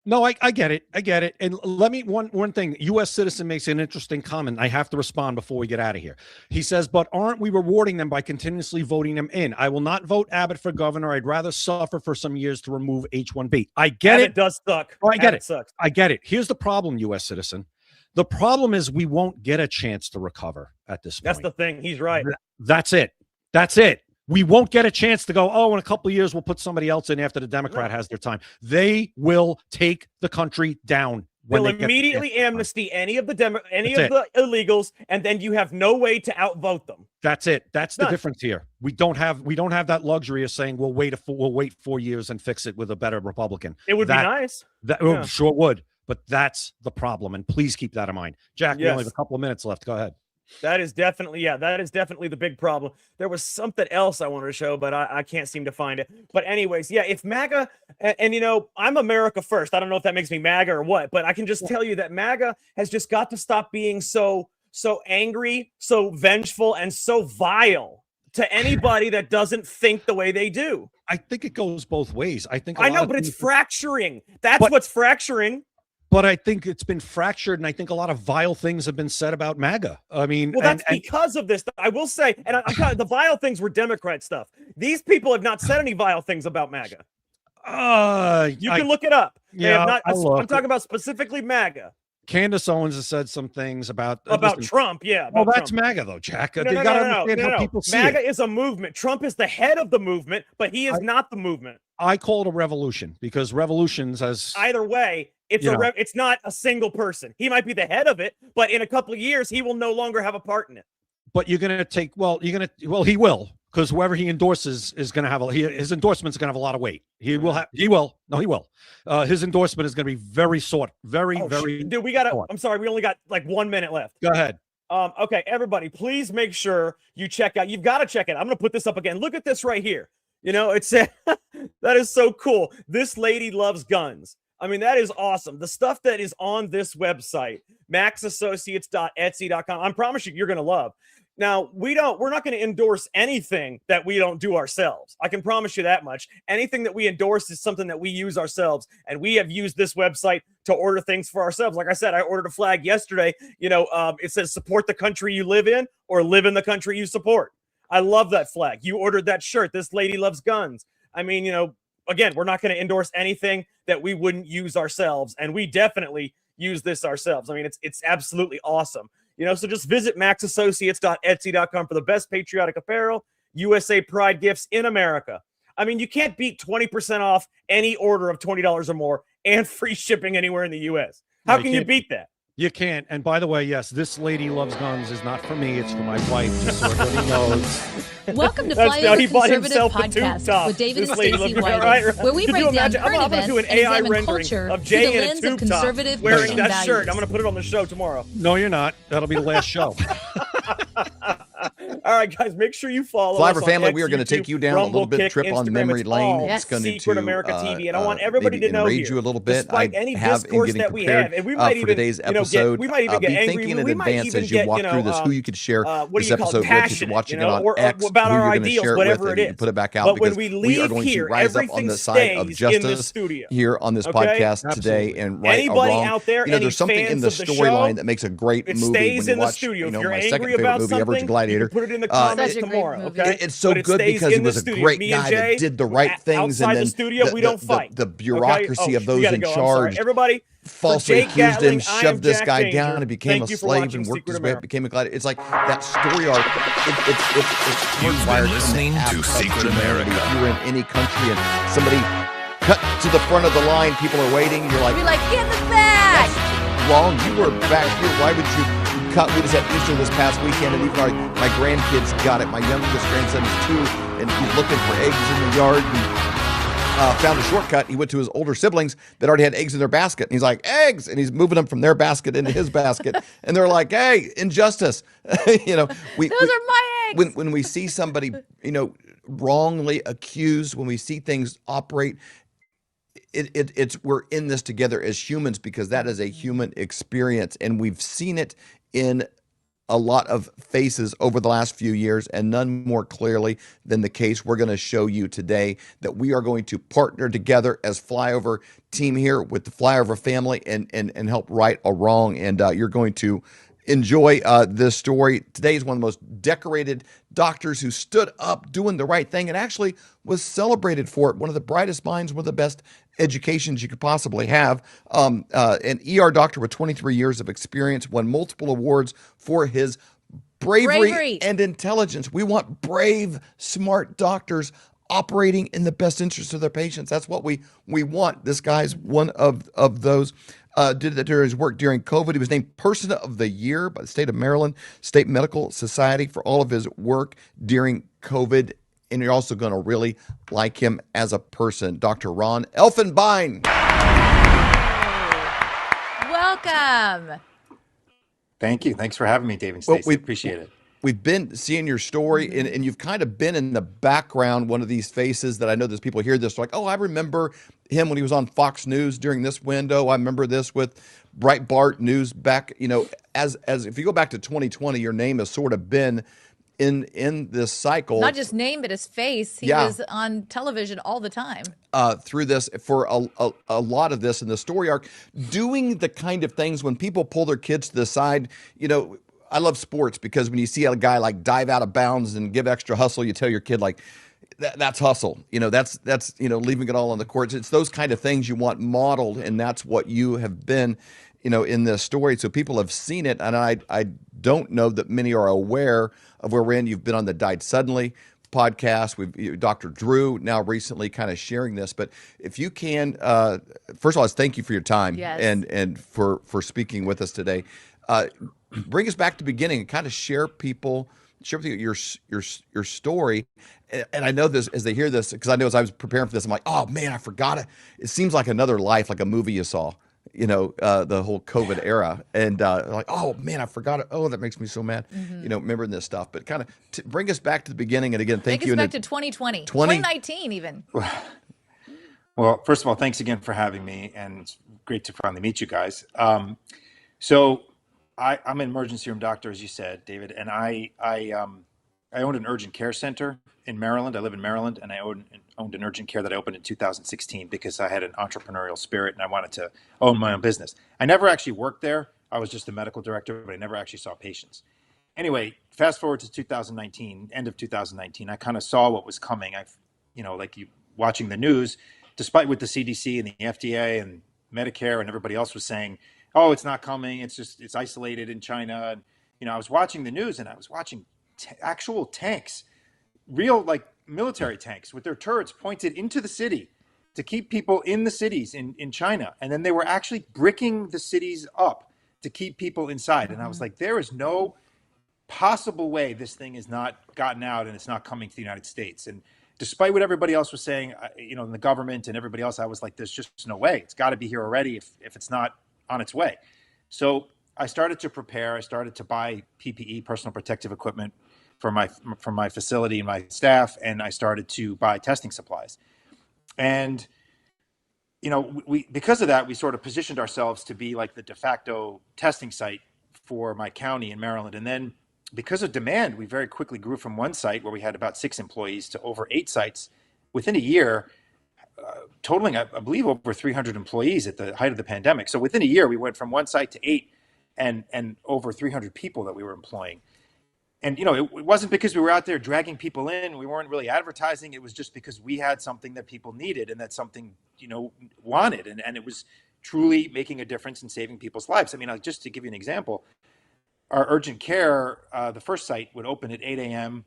No, I get it. I get it. And let me, one thing, U.S. citizen makes an interesting comment. I have to respond before we get out of here. He says, but aren't we rewarding them by continuously voting them in? I will not vote Abbott for governor. I'd rather suffer for some years to remove H-1B. I get it. It does suck. Oh, I get it. Sucks. I get it. Here's the problem, U.S. citizen. The problem is we won't get a chance to recover at this point. That's the thing. He's right. That's it. That's it. We won't get a chance to go, oh, in a couple of years, we'll put somebody else in after the Democrat has their time. They will take the country down. They'll immediately amnesty any of the the illegals, and then you have no way to outvote them. That's it. That's the difference here. We don't have that luxury of saying we'll wait 4 years and fix it with a better Republican. It would be nice. That sure would. But that's the problem, and please keep that in mind. Jack, we only have a couple of minutes left. Go ahead. That is definitely the big problem. There was something else I wanted to show, but I can't seem to find it. But anyways, yeah, if MAGA, and I'm America first. I don't know if that makes me MAGA or what, but I can just tell you that MAGA has just got to stop being so angry, so vengeful, and so vile to anybody that doesn't think the way they do. I think it goes both ways. I know, but it's fracturing. That's what's fracturing. But I think it's been fractured, and I think a lot of vile things have been said about MAGA. I mean, well, that's because of this. I will say, and the vile things were Democrat stuff. These people have not said any vile things about MAGA. You can look it up. They have not. I'm talking about specifically MAGA. Candace Owens has said some things about Trump. Yeah. Well, that's MAGA though, Jack. No. MAGA is a movement. Trump is the head of the movement, but he is not the movement. I call it a revolution because revolutions either way. It's not a single person. He might be the head of it, but in a couple of years, he will no longer have a part in it. But you're going to take, he will, because whoever he endorses is going to have, his endorsement's going to have a lot of weight. He will. His endorsement is going to be very very. Dude, I'm sorry, we only got like 1 minute left. Go ahead. Okay, everybody, please make sure you check out, you've got to check it. I'm going to put this up again. Look at this right here. It's that is so cool. This lady loves guns. I mean, that is awesome. The stuff that is on this website, maxassociates.etsy.com, I promise you're going to love. Now, we're not going to endorse anything that we don't do ourselves. I can promise you that much. Anything that we endorse is something that we use ourselves, and we have used this website to order things for ourselves. Like I said, I ordered a flag yesterday. It says support the country you live in or live in the country you support. I love that flag. You ordered that shirt. This lady loves guns. I mean, again, we're not going to endorse anything that we wouldn't use ourselves, and we definitely use this ourselves. I mean, it's absolutely awesome. So just visit maxassociates.etsy.com for the best patriotic apparel, USA Pride gifts in America. I mean, you can't beat 20% off any order of $20 or more and free shipping anywhere in the U.S. How can you beat that? You can't. And by the way, yes, this lady loves guns is not for me. It's for my wife, just so everybody knows. Welcome to That's Flyover he bought Conservative himself a tube Podcast top. with David This and lady Stacey looked Whiting, right. where we Could break you down imagine? current I'm gonna do events an and AI examine rendering culture of through Jay the in a lens of tube top conservative wearing Christian that values. shirt. I'm gonna put it on the show tomorrow. No, you're not. That'll be the last show. All right, guys, make sure you follow Flyover us on family, X, we are going to YouTube, take you down Rumble, a little bit Kick, trip on Instagram. memory It's lane. all It's going Secret to America TV, and I want everybody maybe to know enrage here, you a little bit. despite any have in discourse getting that we prepared have, and we might for even, today's episode. we might even get be angry. thinking in We might advance even as you get, walk through this who you could share this episode with. If you're watching it on X, about who our you're going to ideals, share it whatever with, it and is. put it back out But because when we we are leave going to here, rise up on everything the side of stays in the justice studio. here on this Okay? podcast today and right Anybody or wrong. out there, You know, any there's something in fans the of the storyline show, that makes a great it movie stays when you in the watch, studio. you know, If you're my angry second favorite about movie ever, something, Gladiator. you can put it in the comments tomorrow. Okay, It's so But it good stays because in he the was a studio. great Me and guy Jay, that did the right things, outside and then the studio, we don't fight. the bureaucracy Okay? of those we gotta in go. I'm charge sorry. Everybody, falsely Jake accused him, Gatling, I am shoved this Jack guy Danger. down, and became Thank a you for slave watching and worked Secret his way up, America. became a gladiator. It's like that story arc. It's You've been listening to Secret America. If you were in any country and somebody cut to the front of the line, people are waiting. You're like, Be like, get in the bag. wrong. You were back here. Why would you cut? We just had Easter this past weekend, and even my grandkids got it. My youngest grandson is 2, and he's looking for eggs in the yard. And, found a shortcut. He went to his older siblings that already had eggs in their basket. And he's like, eggs! And he's moving them from their basket into his basket. And they're like, hey, injustice. You know, Those are my eggs. When we see somebody, you know, wrongly accused, when we see things operate, it's we're in this together as humans because that is a human experience. And we've seen it in a lot of faces over the last few years, and none more clearly than the case we're going to show you today, that we are going to partner together as Flyover team here with the Flyover family and help right a wrong. And you're going to enjoy this story. Today is one of the most decorated doctors who stood up doing the right thing and actually was celebrated for it. One of the brightest minds, one of the best educations you could possibly have. An ER doctor with 23 years of experience, won multiple awards for his bravery and intelligence. We want brave, smart doctors operating in the best interest of their patients. That's what we want. This guy's one of those. Did that during his work during COVID. He was named Person of the Year by the state of Maryland State Medical Society for all of his work during COVID. And you're also going to really like him as a person. Dr. Ron Elfenbein. Welcome. Thank you. Thanks for having me, Dave and Stacey. We appreciate it. We've been seeing your story, and you've kind of been in the background, one of these faces that I know there's people hear this, like, oh, I remember him when he was on Fox News during this window. I remember this with Breitbart News back, you know, as if you go back to 2020, your name has sort of been in this cycle. Not just name, but his face. He was on television all the time. Through this for a lot of this in the story arc, doing the kind of things when people pull their kids to the side, you know. I love sports because when you see a guy like dive out of bounds and give extra hustle, you tell your kid like, that's hustle. You know, that's you know, leaving it all on the courts. It's those kind of things you want modeled, and that's what you have been, you know, in this story. So people have seen it, and I don't know that many are aware of where we're in. You've been on the Died Suddenly podcast. Dr. Drew now recently kind of sharing this, but if you can, first of all, thank you for your time and for speaking with us today. Bring us back to the beginning and kind of share with you your story. And I know this as they hear this, because I know as I was preparing for this, I'm like, oh man, I forgot it. It seems like another life, like a movie you saw, you know, the whole COVID era. And like, oh man, I forgot it. Oh, that makes me so mad, you know, remembering this stuff. But kind of bring us back to the beginning. And again, thank you. Take us back to 2020, 2019 even. Well, first of all, thanks again for having me. And it's great to finally meet you guys. So I'm an emergency room doctor, as you said, David, and I owned an urgent care center in Maryland. I live in Maryland, and I owned an urgent care that I opened in 2016 because I had an entrepreneurial spirit and I wanted to own my own business. I never actually worked there. I was just a medical director, but I never actually saw patients. Anyway, fast forward to 2019, end of 2019, I kind of saw what was coming. Watching the news, despite what the CDC and the FDA and Medicare and everybody else was saying, oh, it's not coming. It's isolated in China. And, you know, I was watching the news and I was watching actual tanks, real like military tanks with their turrets pointed into the city to keep people in the cities in China. And then they were actually bricking the cities up to keep people inside. And I was like, there is no possible way this thing is not gotten out and it's not coming to the United States. And despite what everybody else was saying, you know, in the government and everybody else, I was like, there's just no way. It's got to be here already if it's not on its way. So I started to prepare. I started to buy PPE, personal protective equipment, for my facility and my staff, and I started to buy testing supplies. And you know, because of that, we sort of positioned ourselves to be like the de facto testing site for my county in Maryland. And then because of demand, we very quickly grew from one site where we had about 6 employees to over 8 sites within a year, totaling, I believe, over 300 employees at the height of the pandemic. So within a year, we went from 1 site to 8 and over 300 people that we were employing. And, you know, it wasn't because we were out there dragging people in. We weren't really advertising. It was just because we had something that people needed and that something, you know, wanted. And it was truly making a difference in saving people's lives. I mean, just to give you an example, our urgent care, the first site would open at 8 a.m.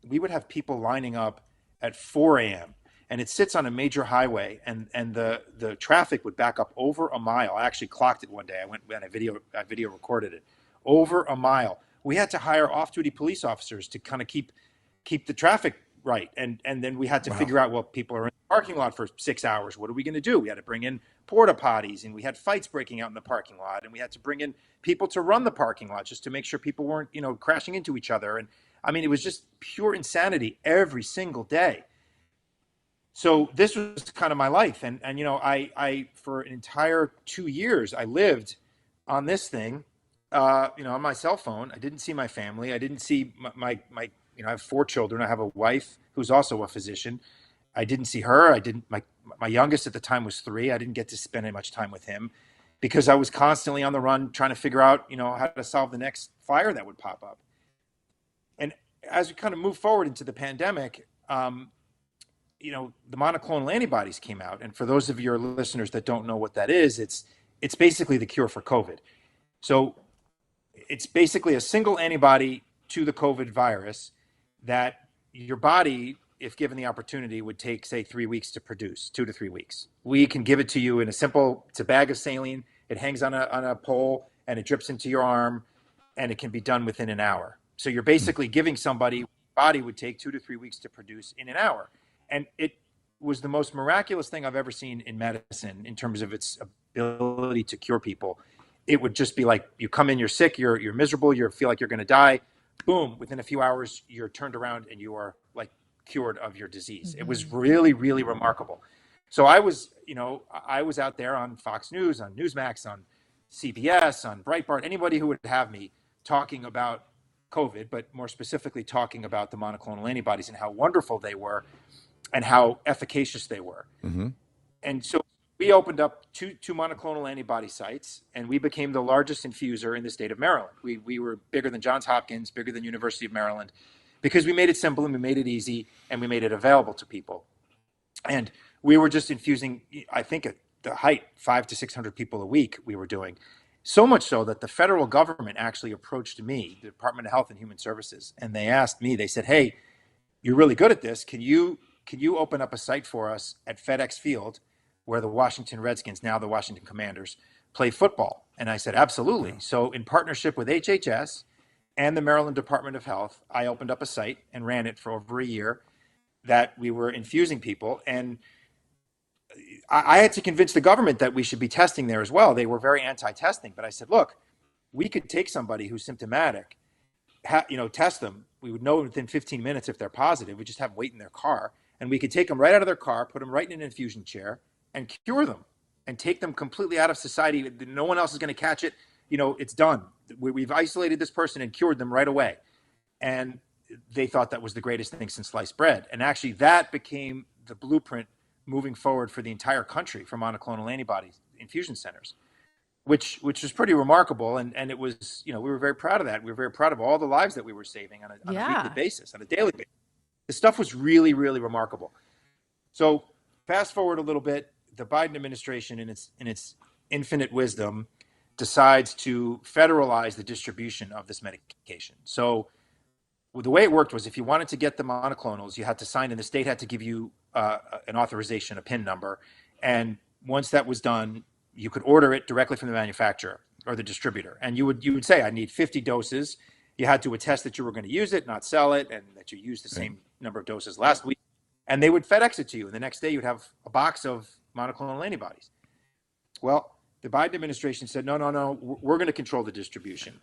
We would have people lining up at 4 a.m. And it sits on a major highway, and the traffic would back up over a mile. I actually clocked it one day. I went and I video recorded it. Over a mile. We had to hire off-duty police officers to kind of keep the traffic right. And then we had to figure out, well, people are in the parking lot for 6 hours. What are we going to do? We had to bring in porta potties, and we had fights breaking out in the parking lot, and we had to bring in people to run the parking lot just to make sure people weren't, you know, crashing into each other. And I mean, it was just pure insanity every single day. So this was kind of my life. And you know, I for an entire 2 years, I lived on this thing. You know, on my cell phone. I didn't see my family. I didn't see my you know, I have 4 children. I have a wife who's also a physician. I didn't see her. My youngest at the time was 3. I didn't get to spend any much time with him because I was constantly on the run trying to figure out, you know, how to solve the next fire that would pop up. And as we kind of move forward into the pandemic, you know, the monoclonal antibodies came out. And for those of your listeners that don't know what that is, it's basically the cure for COVID. So it's basically a single antibody to the COVID virus that your body, if given the opportunity, would take, say, 3 weeks to produce, 2 to 3 weeks. We can give it to you in it's a bag of saline. It hangs on a pole and it drips into your arm, and it can be done within an hour. So you're basically giving somebody, body would take 2 to 3 weeks to produce in an hour. And it was the most miraculous thing I've ever seen in medicine in terms of its ability to cure people. It would just be like, you come in, you're sick, you're miserable, you feel like you're going to die. Boom, within a few hours, you're turned around and you are like cured of your disease. It was really, really remarkable. So I was out there on Fox News, on Newsmax, on CBS, on Breitbart, anybody who would have me talking about COVID, but more specifically talking about the monoclonal antibodies and how wonderful they were and how efficacious they were. Mm-hmm. And so we opened up two monoclonal antibody sites, and we became the largest infuser in the state of Maryland. We were bigger than Johns Hopkins, bigger than University of Maryland, because we made it simple and we made it easy and we made it available to people. And we were just infusing, I think at the height, 500 to 600 people a week we were doing. So much so that the federal government actually approached me, the Department of Health and Human Services, and they asked me, they said, hey, you're really good at this. Can you open up a site for us at FedEx Field, where the Washington Redskins, now the Washington Commanders, play football? And I said, absolutely. So in partnership with HHS and the Maryland Department of Health, I opened up a site and ran it for over a year that we were infusing people. And I had to convince the government that we should be testing there as well. They were very anti-testing, but I said, look, we could take somebody who's symptomatic, test them. We would know within 15 minutes if they're positive. We just have them wait in their car, and we could take them right out of their car, put them right in an infusion chair, and cure them and take them completely out of society. No one else is going to catch it. It's done. We've isolated this person and cured them right away. And they thought that was the greatest thing since sliced bread. And actually that became the blueprint moving forward for the entire country for monoclonal antibody infusion centers, which was pretty remarkable. And it was, we were very proud of that. We were very proud of all the lives that we were saving on a weekly basis, on a daily basis. The stuff was really, really remarkable. So fast forward a little bit, the Biden administration in its infinite wisdom decides to federalize the distribution of this medication. So the way it worked was, if you wanted to get the monoclonals, you had to sign, and the state had to give you an authorization, a PIN number. And once that was done, you could order it directly from the manufacturer. or the distributor, and you would say, I need 50 doses. You had to attest that you were going to use it, not sell it, and that you used the same number of doses last week. And they would FedEx it to you. And the next day you'd have a box of monoclonal antibodies. Well, the Biden administration said, no, we're going to control the distribution.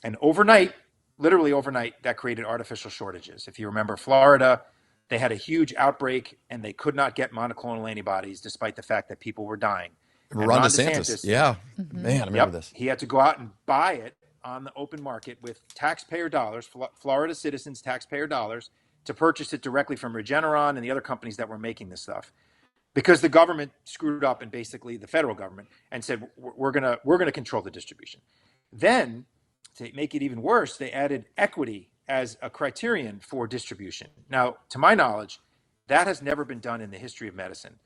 And overnight, literally overnight, that created artificial shortages. If you remember Florida, they had a huge outbreak and they could not get monoclonal antibodies despite the fact that people were dying. Ron DeSantis. Yeah. Man, I remember this. He had to go out and buy it on the open market with taxpayer dollars, Florida citizens' taxpayer dollars, to purchase it directly from Regeneron and the other companies that were making this stuff, because the government screwed up, and basically the federal government, and said we're gonna control the distribution. Then, to make it even worse, they added equity as a criterion for distribution. Now, to my knowledge, that has never been done in the history of medicine.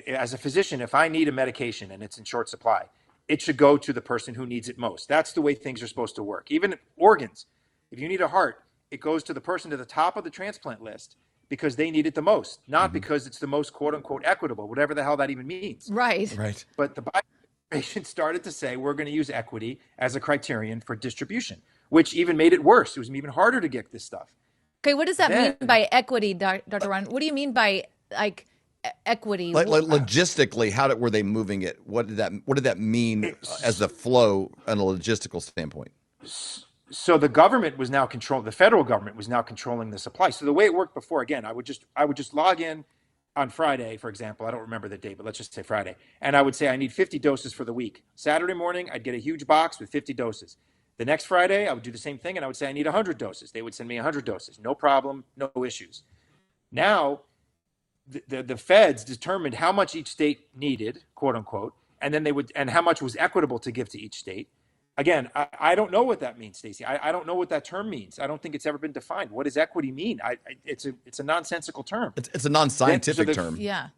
As a physician, if I need a medication and it's in short supply, it should go to the person who needs it most. That's the way things are supposed to work. Even organs, if you need a heart, it goes to the person to the top of the transplant list because they need it the most, not because it's the most quote unquote equitable, whatever the hell that even means. Right. But the Biden administration started to say we're going to use equity as a criterion for distribution, which even made it worse. It was even harder to get this stuff. Okay, what does that mean by equity, Dr. Ron? What do you mean by equity? Like logistically, were they moving it? What did that mean as the flow on a logistical standpoint? So the government was now the federal government was now controlling the supply. So the way it worked before, again, I would just log in on Friday, for example. I don't remember the date, but let's just say Friday. And I would say I need 50 doses for the week. Saturday morning, I'd get a huge box with 50 doses. The next Friday, I would do the same thing, and I would say I need 100 doses. They would send me 100 doses. No problem, no issues. Now, the feds determined how much each state needed, quote unquote, and then and how much was equitable to give to each state. Again, I don't know what that means, Stacey. I don't know what that term means. I don't think it's ever been defined. What does equity mean? It's a nonsensical term. It's a non-scientific term. Yeah.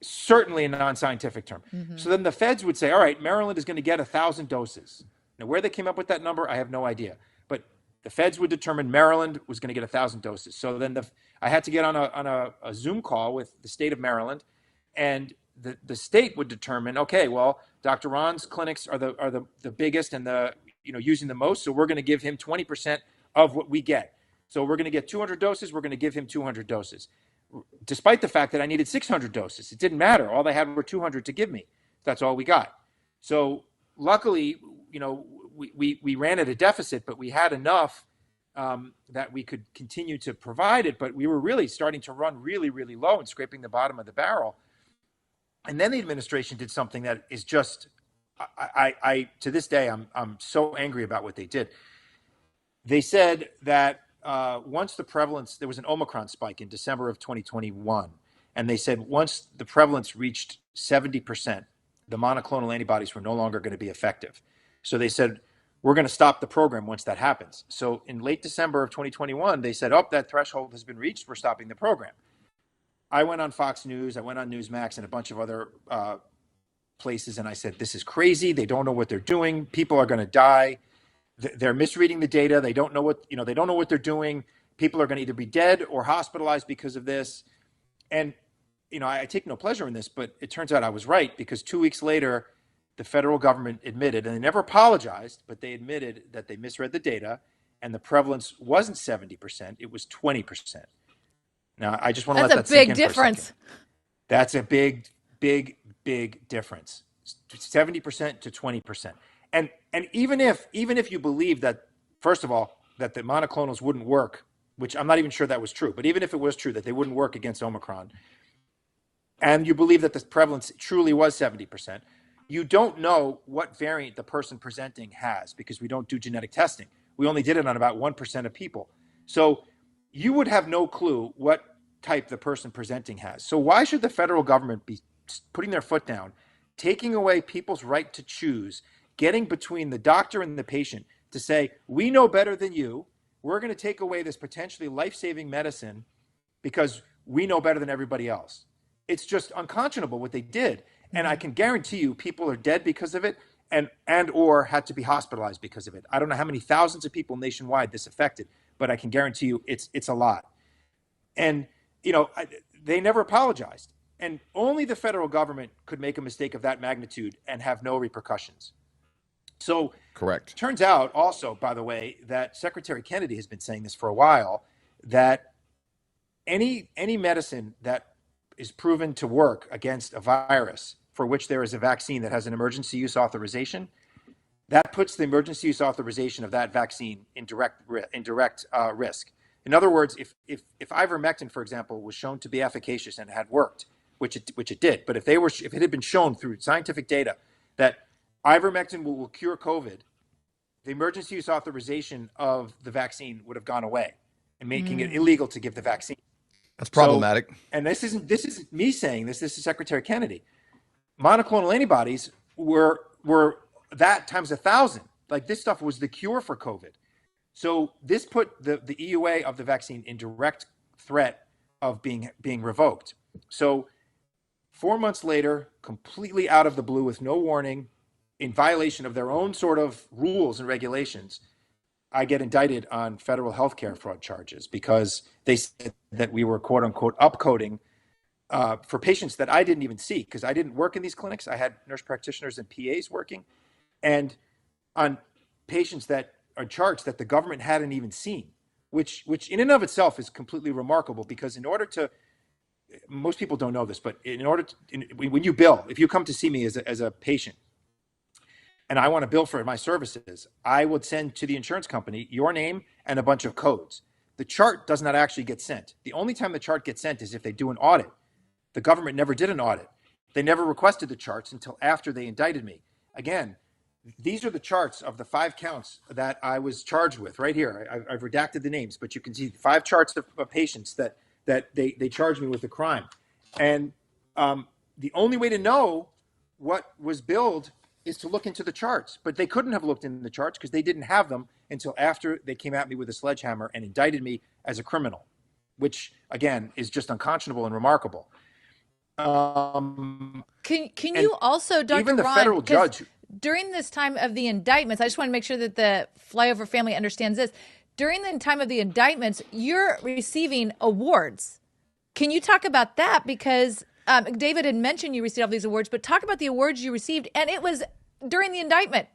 Certainly a non-scientific term. So then the feds would say, all right, Maryland is going to get 1,000 doses. Now, where they came up with that number, I have no idea. But the feds would determine Maryland was going to get 1,000 doses. So then I had to get on a Zoom call with the state of Maryland, and the state would determine, okay, well, Dr. Ron's clinics are the biggest and using the most, so we're going to give him 20% of what we get. So we're going to get 200 doses, we're going to give him 200 doses. Despite the fact that I needed 600 doses, it didn't matter. All they had were 200 to give me. That's all we got. So luckily, we ran at a deficit, but we had enough that we could continue to provide it, but we were really starting to run really, really low and scraping the bottom of the barrel. And then the administration did something that is just, I to this day, I'm so angry about what they did. They said that once the prevalence, there was an Omicron spike in December of 2021, and they said once the prevalence reached 70%, the monoclonal antibodies were no longer going to be effective. So they said, we're going to stop the program once that happens. So in late December of 2021, they said, that threshold has been reached, we're stopping the program. I went on Fox News, I went on Newsmax and a bunch of other places, and I said, this is crazy. They don't know what they're doing. People are going to die. They're misreading the data. They don't know what they're doing. People are going to either be dead or hospitalized because of this. And, I take no pleasure in this, but it turns out I was right, because 2 weeks later, the federal government admitted, and they never apologized, but they admitted that they misread the data, and the prevalence wasn't 70%, it was 20%. Now, I just want to let that sink in for a second. That's a big, big, big difference. 70% to 20%. And even if you believe that, first of all, that the monoclonals wouldn't work, which I'm not even sure that was true, but even if it was true that they wouldn't work against Omicron, and you believe that the prevalence truly was 70%, you don't know what variant the person presenting has, because we don't do genetic testing. We only did it on about 1% of people. So you would have no clue what type the person presenting has. So why should the federal government be putting their foot down, taking away people's right to choose, getting between the doctor and the patient to say, we know better than you, we're going to take away this potentially life-saving medicine because we know better than everybody else? It's just unconscionable what they did. And I can guarantee you people are dead because of it and or had to be hospitalized because of it. I don't know how many thousands of people nationwide this affected, but I can guarantee you it's a lot. And, they never apologized. And only the federal government could make a mistake of that magnitude and have no repercussions. So correct. Turns out also, by the way, that Secretary Kennedy has been saying this for a while, that any medicine that is proven to work against a virus for which there is a vaccine that has an emergency use authorization, that puts the emergency use authorization of that vaccine in direct risk. In other words, if ivermectin, for example, was shown to be efficacious and had worked, which it did, but if it had been shown through scientific data that ivermectin will cure COVID, the emergency use authorization of the vaccine would have gone away and making it illegal to give the vaccine. That's problematic. So, and this isn't me saying this. This is Secretary Kennedy. Monoclonal antibodies were that times 1,000. Like, this stuff was the cure for COVID. So this put the EUA of the vaccine in direct threat of being revoked. So 4 months later, completely out of the blue, with no warning, in violation of their own sort of rules and regulations, I get indicted on federal healthcare fraud charges because they said that we were, quote unquote, upcoding for patients that I didn't even see, because I didn't work in these clinics. I had nurse practitioners and PAs working, and on patients that are charts that the government hadn't even seen, which in and of itself is completely remarkable, because in order to, most people don't know this, but in order to, when you bill, if you come to see me as a patient, and I want to bill for my services, I would send to the insurance company your name and a bunch of codes. The chart does not actually get sent. The only time the chart gets sent is if they do an audit. The government never did an audit. They never requested the charts until after they indicted me. Again, these are the charts of the 5 counts that I was charged with right here. I've redacted the names, but you can see 5 charts of patients that they charged me with the crime. And the only way to know what was billed is to look into the charts, but they couldn't have looked into the charts because they didn't have them until after they came at me with a sledgehammer and indicted me as a criminal, which again is just unconscionable and remarkable. Can you also, Dr. Even the Ron, federal judge, during this time of the indictments, I just want to make sure that the Flyover family understands this. During the time of the indictments, you're receiving awards. Can you talk about that? Because David had mentioned you received all these awards, but talk about the awards you received, and it was during the indictment.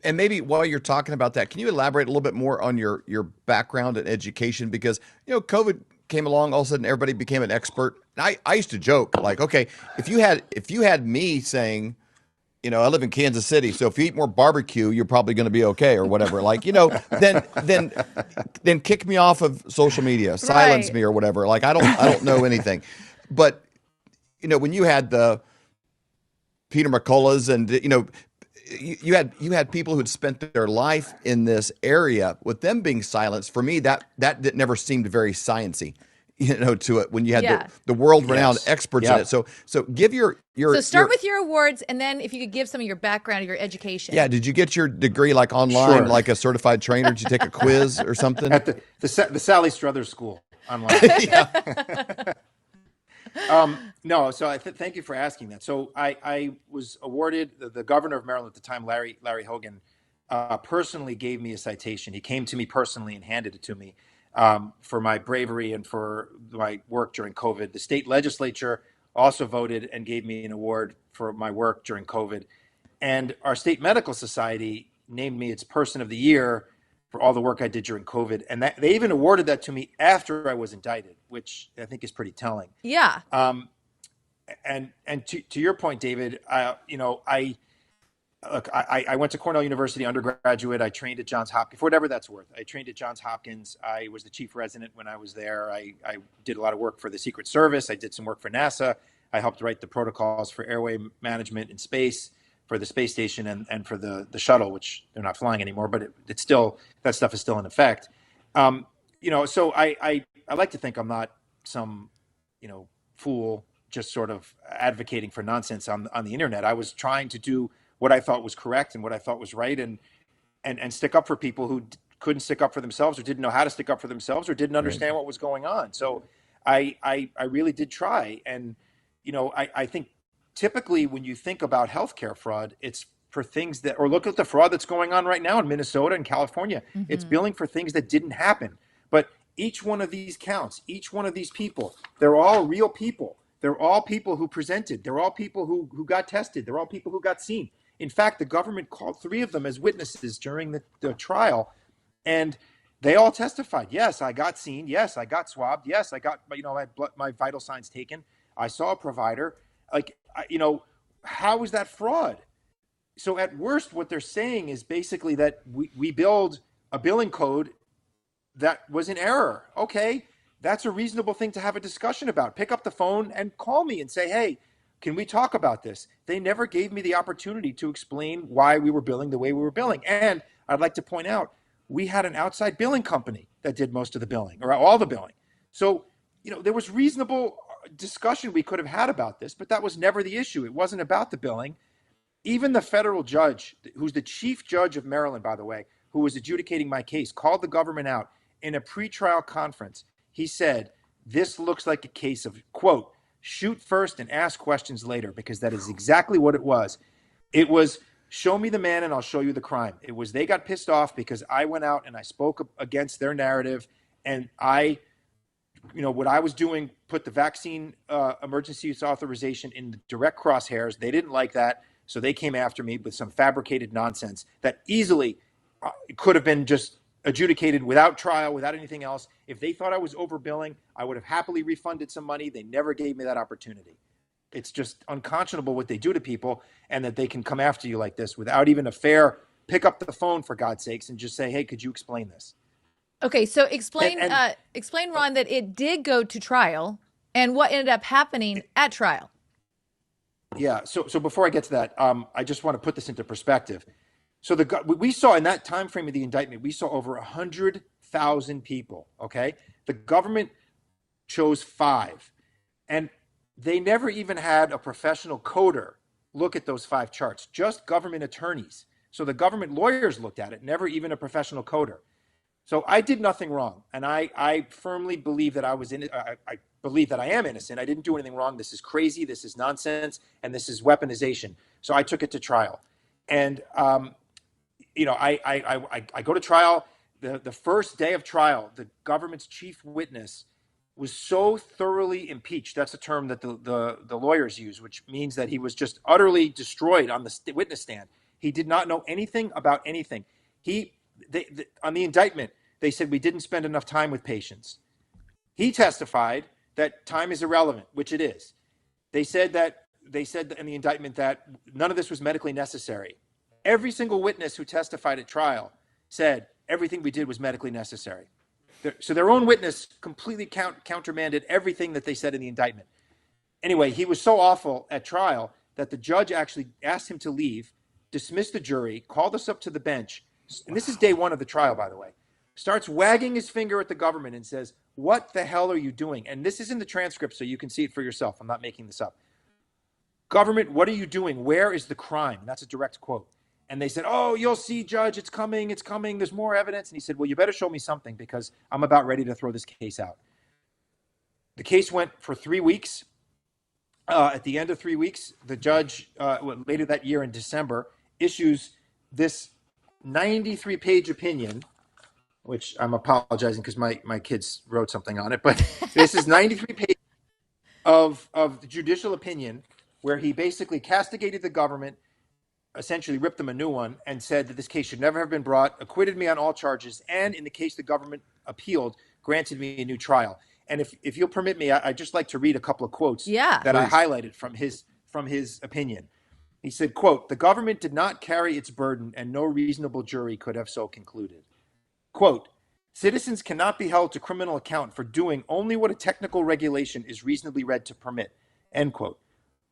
And maybe while you're talking about that, can you elaborate a little bit more on your background and education? Because, COVID came along, all of a sudden everybody became an expert. And I used to joke, like, okay, if you had me saying, I live in Kansas City, so if you eat more barbecue, you're probably going to be okay, or whatever. Like, then kick me off of social media, silence me, or whatever. Like, I don't know anything. But when you had the Peter McCulloughs and you had people who had spent their life in this area, with them being silenced, for me that never seemed very sciencey, to it, when you had the world-renowned experts in it. So give your so start with your awards, and then if you could give some of your background or your education. Yeah, did you get your degree like online, like a certified trainer? Did you take a quiz or something? At the Sally Struthers School online. No, so thank you for asking that. So I was awarded, the governor of Maryland at the time, Larry Hogan, personally gave me a citation. He came to me personally and handed it to me for my bravery and for my work during COVID. The state legislature also voted and gave me an award for my work during COVID. And our state medical society named me its person of the year for all the work I did during COVID. And they even awarded that to me after I was indicted, which I think is pretty telling. Yeah. And to your point, David, I went to Cornell University undergraduate. I trained at Johns Hopkins, for whatever that's worth. I trained at Johns Hopkins. I was the chief resident when I was there. I did a lot of work for the Secret Service. I did some work for NASA. I helped write the protocols for airway management in space, for the space station and for the shuttle, which they're not flying anymore, but it's still, that stuff is still in effect. So I like to think I'm not some, fool just sort of advocating for nonsense on the internet. I was trying to do what I thought was correct and what I thought was right, and stick up for people who couldn't stick up for themselves, or didn't know how to stick up for themselves, or didn't understand what was going on. So I really did try. And, I think typically when you think about healthcare fraud, it's for things that, or look at the fraud that's going on right now in Minnesota and California. Mm-hmm. It's billing for things that didn't happen. But each one of these counts, each one of these people, they're all real people. They're all people who presented. They're all people who got tested. They're all people who got seen. In fact, the government called 3 of them as witnesses during the trial, and they all testified. Yes, I got seen. Yes, I got swabbed. Yes, I got my vital signs taken. I saw a provider. How is that fraud? So at worst, what they're saying is basically that we build a billing code that was in error. Okay, that's a reasonable thing to have a discussion about. Pick up the phone and call me and say, hey, can we talk about this? They never gave me the opportunity to explain why we were billing the way we were billing. And I'd like to point out, we had an outside billing company that did most of the billing, or all the billing. So, there was reasonable discussion we could have had about this, but that was never the issue. It wasn't about the billing. Even the federal judge, who's the chief judge of Maryland, by the way, who was adjudicating my case, called the government out in a pretrial conference. He said, this looks like a case of, quote, shoot first and ask questions later, because that is exactly what it was. It was, show me the man and I'll show you the crime. It was, they got pissed off because I went out and I spoke against their narrative, and what I was doing put the vaccine emergency use authorization in the direct crosshairs. They didn't like that, so they came after me with some fabricated nonsense that easily could have been just adjudicated without trial, without anything else. If they thought I was overbilling, I would have happily refunded some money. They never gave me that opportunity. It's just unconscionable what they do to people, and that they can come after you like this without even a fair pick up the phone, for God's sakes, and just say, hey, could you explain this? Okay, so explain, Ron, that it did go to trial and what ended up happening at trial. Yeah. So before I get to that, I just want to put this into perspective. So we saw in that time frame of the indictment, we saw over 100,000 people. Okay, the government chose 5, and they never even had a professional coder look at those 5 charts. Just government attorneys. So the government lawyers looked at it, never even a professional coder. So I did nothing wrong, and I firmly believe that I believe that I am innocent. I didn't do anything wrong. This is crazy. This is nonsense, and this is weaponization. So I took it to trial, and I go to trial. The first day of trial, the government's chief witness was so thoroughly impeached. That's a term that the lawyers use, which means that he was just utterly destroyed on the witness stand. He did not know anything about anything. On the indictment, they said we didn't spend enough time with patients. He testified that time is irrelevant, which it is. They said in the indictment that none of this was medically necessary. Every single witness who testified at trial said everything we did was medically necessary. So their own witness completely countermanded everything that they said in the indictment. Anyway, he was so awful at trial that the judge actually asked him to leave, dismissed the jury, called us up to the bench, and this is day 1 of the trial, by the way, starts wagging his finger at the government and says, what the hell are you doing? And this is in the transcript, so you can see it for yourself. I'm not making this up. Government, what are you doing? Where is the crime? And that's a direct quote. And they said, oh, you'll see, Judge, it's coming. There's more evidence. And he said, well, you better show me something, because I'm about ready to throw this case out. The case went for 3 weeks. At the end of 3 weeks, the judge, later that year in December, issues this 93-page opinion, which I'm apologizing because my kids wrote something on it, but this is 93 pages of the judicial opinion where he basically castigated the government, essentially ripped them a new one, and said that this case should never have been brought, acquitted me on all charges, and in the case the government appealed, granted me a new trial. And if you'll permit me, I'd just like to read a couple of quotes that I highlighted from his opinion. He said, quote, the government did not carry its burden and no reasonable jury could have so concluded. Quote, citizens cannot be held to criminal account for doing only what a technical regulation is reasonably read to permit. End quote.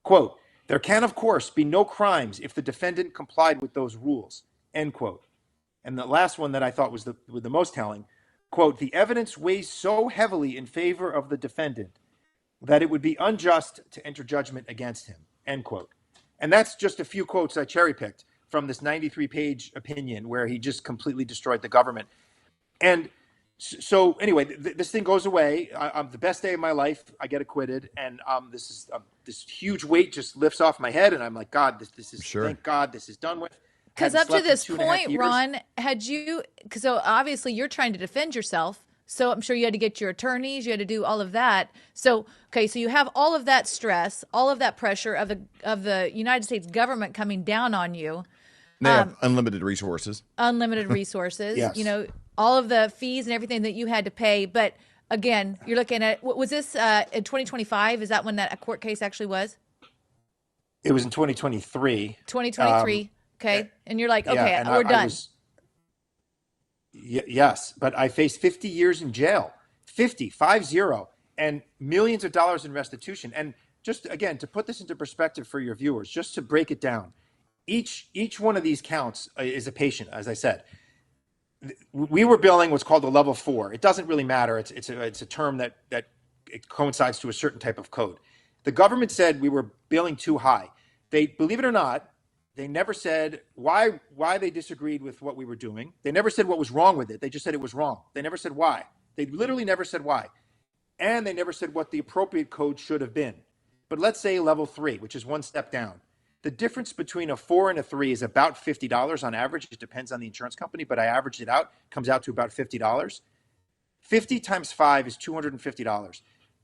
Quote, there can, of course, be no crimes if the defendant complied with those rules. End quote. And the last one that I thought was the most telling, quote, the evidence weighs so heavily in favor of the defendant that it would be unjust to enter judgment against him. End quote. And that's just a few quotes I cherry-picked from this 93-page opinion where he just completely destroyed the government. And so anyway, this thing goes away. I'm the best day of my life. I get acquitted, and this huge weight just lifts off my head, and I'm like, God, this is thank God this is done with. Because up to this point, Ron, so obviously you're trying to defend yourself So I'm sure you had to get your attorneys, you had to do all of that. So, okay, so you have all of that stress, all of that pressure of the United States government coming down on you. They have unlimited resources. Unlimited resources, Yes. you know, all of the fees and everything that you had to pay. But again, you're looking at, was this in 2025? Is that when that court case actually was? It was in 2023. 2023. Okay. And you're like, okay, and we're done. Yes, but I faced 50 years in jail, 50, and millions of dollars in restitution. And just again, to put this into perspective for your viewers, just to break it down, each one of these counts is a patient, as I said. We were billing what's called a level 4. It doesn't really matter. It's a term that it coincides to a certain type of code. The government said we were billing too high. They, believe it or not, they never said why they disagreed with what we were doing. They never said what was wrong with it. They just said it was wrong. They never said why. They literally never said why. And they never said what the appropriate code should have been. But let's say level 3, which is one step down. The difference between a 4 and a 3 is about $50 on average. It depends on the insurance company, but I averaged it out. Comes out to about $50. 50 times 5 is $250.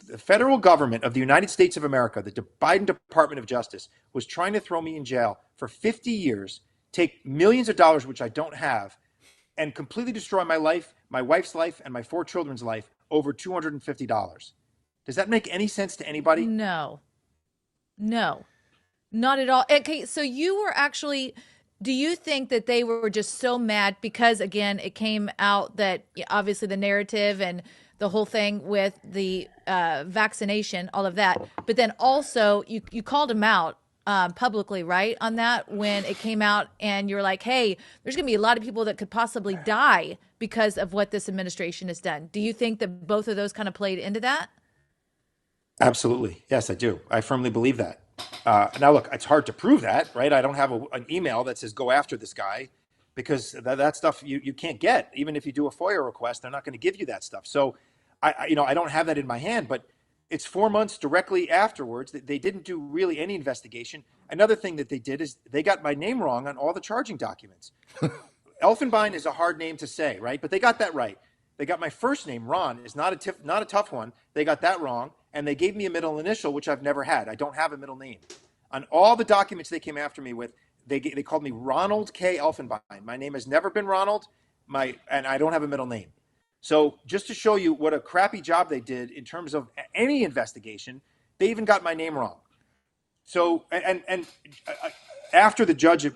The federal government of the United States of America, the Biden Department of Justice, was trying to throw me in jail for 50 years, take millions of dollars, which I don't have, and completely destroy my life, my wife's life, and my 4 children's life over $250. Does that make any sense to anybody? No, not at all. Okay, so you were actually, do you think that they were just so mad because, again, it came out that obviously the narrative and the whole thing with the vaccination, all of that, but then also you called him out publicly, right, on that when it came out, and you're like, hey, there's going to be a lot of people that could possibly die because of what this administration has done. Do you think that both of those kind of played into that? Absolutely. Yes, I do. I firmly believe that. Now, look, it's hard to prove that, right? I don't have an email that says go after this guy, because that stuff you can't get. Even if you do a FOIA request, they're not going to give you that stuff. So I don't have that in my hand, but it's 4 months directly afterwards that they didn't do really any investigation. Another thing that they did is they got my name wrong on all the charging documents. Elfenbein is a hard name to say, right? But they got that right. They got my first name, Ron, is not a tough one. They got that wrong, and they gave me a middle initial, which I've never had. I don't have a middle name. On all the documents they came after me with, they called me Ronald K. Elfenbein. My name has never been Ronald, and I don't have a middle name. So just to show you what a crappy job they did in terms of any investigation, they even got my name wrong. So, and after the judge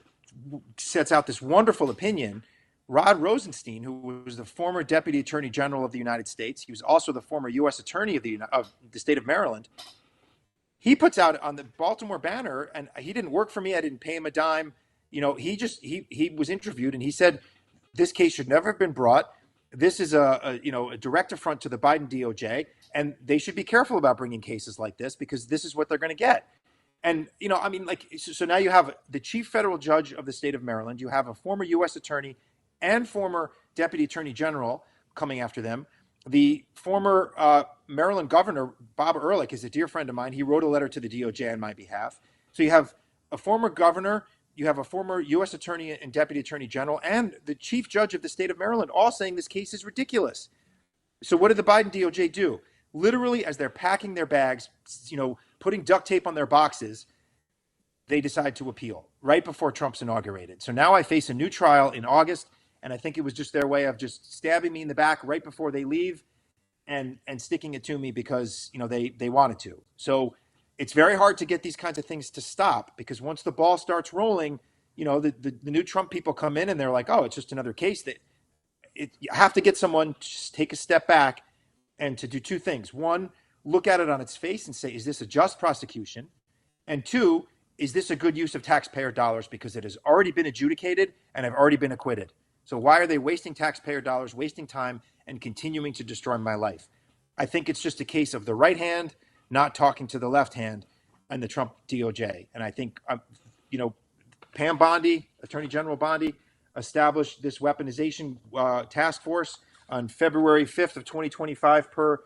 sets out this wonderful opinion, Rod Rosenstein, who was the former Deputy Attorney General of the United States, he was also the former U.S. Attorney of the state of Maryland, he puts out on the Baltimore Banner, and he didn't work for me. I didn't pay him a dime. He was interviewed, and he said, this case should never have been brought. This is a direct affront to the Biden DOJ, and they should be careful about bringing cases like this because this is what they're going to get. And, so now you have the chief federal judge of the state of Maryland. You have a former U.S. attorney and former deputy attorney general coming after them. The former Maryland governor, Bob Ehrlich, is a dear friend of mine. He wrote a letter to the DOJ on my behalf. So you have a former governor, you have a former U.S. attorney and deputy attorney general, and the chief judge of the state of Maryland all saying this case is ridiculous. So what did the Biden DOJ do? Literally, as they're packing their bags, putting duct tape on their boxes, they decide to appeal right before Trump's inaugurated. So now I face a new trial in August, and I think it was just their way of just stabbing me in the back right before they leave and sticking it to me because, they wanted to. So it's very hard to get these kinds of things to stop because once the ball starts rolling, the new Trump people come in and they're like, oh, it's just another case. You have to get someone to just take a step back and to do two things. One, look at it on its face and say, is this a just prosecution? And two, is this a good use of taxpayer dollars because it has already been adjudicated and I've already been acquitted? So why are they wasting taxpayer dollars, wasting time, and continuing to destroy my life? I think it's just a case of the right hand not talking to the left hand and the Trump DOJ. And I think, Pam Bondi, Attorney General Bondi, established this weaponization task force on February 5th of 2025 per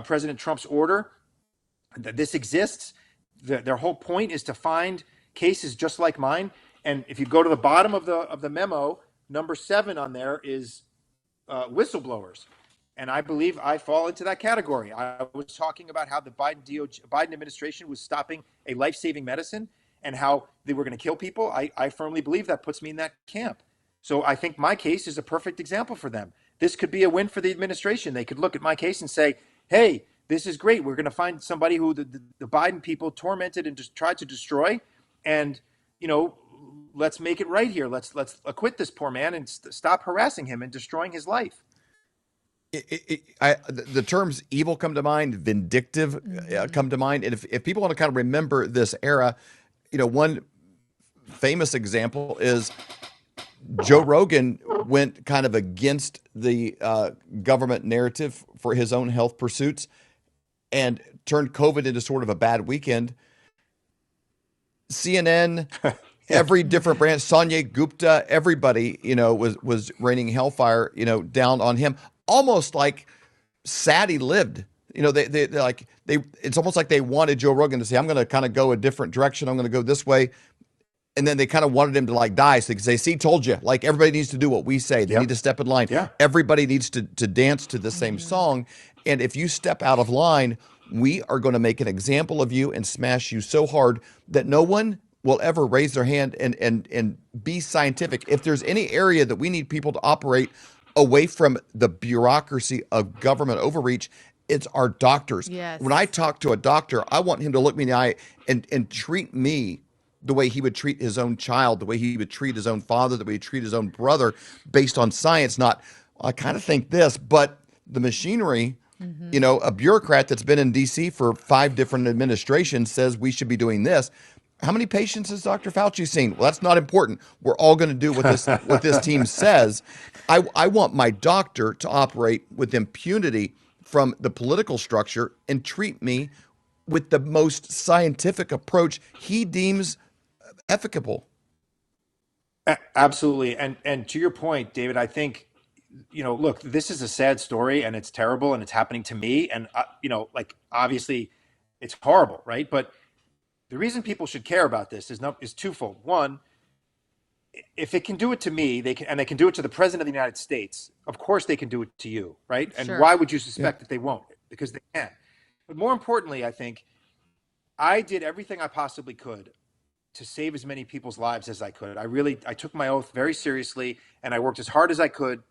President Trump's order. This exists. Their whole point is to find cases just like mine. And if you go to the bottom of the memo, number 7 on there is whistleblowers. And I believe I fall into that category. I was talking about how the Biden administration was stopping a life-saving medicine and how they were going to kill people. I firmly believe that puts me in that camp. So I think my case is a perfect example for them. This could be a win for the administration. They could look at my case and say, hey, this is great. We're going to find somebody who the Biden people tormented and just tried to destroy. And, let's make it right here. Let's acquit this poor man and stop harassing him and destroying his life. The terms evil come to mind, vindictive come to mind. And if people want to kind of remember this era, one famous example is Joe Rogan went kind of against the government narrative for his own health pursuits and turned COVID into sort of a bad weekend. CNN, every different branch, Sanjay Gupta, everybody, was raining hellfire, down on him, almost like sad he lived. It's almost like they wanted Joe Rogan to say, I'm going to kind of go a different direction. I'm going to go this way. And then they kind of wanted him to die. So they could say, see, told you, everybody needs to do what we say. They need to step in line. Yeah. Everybody needs to dance to the same song. And if you step out of line, we are going to make an example of you and smash you so hard that no one will ever raise their hand and be scientific. If there's any area that we need people to operate away from the bureaucracy of government overreach, it's our doctors. Yes. When I talk to a doctor, I want him to look me in the eye and treat me the way he would treat his own child, the way he would treat his own father, the way he'd treat his own brother, based on science, not, I kind of think this, but the machinery, a bureaucrat that's been in D.C. for 5 different administrations says we should be doing this. How many patients has Dr. Fauci seen? Well, that's not important. We're all going to do what this team says. I want my doctor to operate with impunity from the political structure and treat me with the most scientific approach he deems efficable. Absolutely. And to your point, David, I think, look, this is a sad story and it's terrible and it's happening to me. And, obviously it's horrible, right? But the reason people should care about this is twofold. One, if it can do it to me, they can do it to the president of the United States. Of course they can do it to you, right? And why would you suspect that they won't? Because they can. But more importantly, I think I did everything I possibly could to save as many people's lives as I could. I took my oath very seriously, and I worked as hard as I could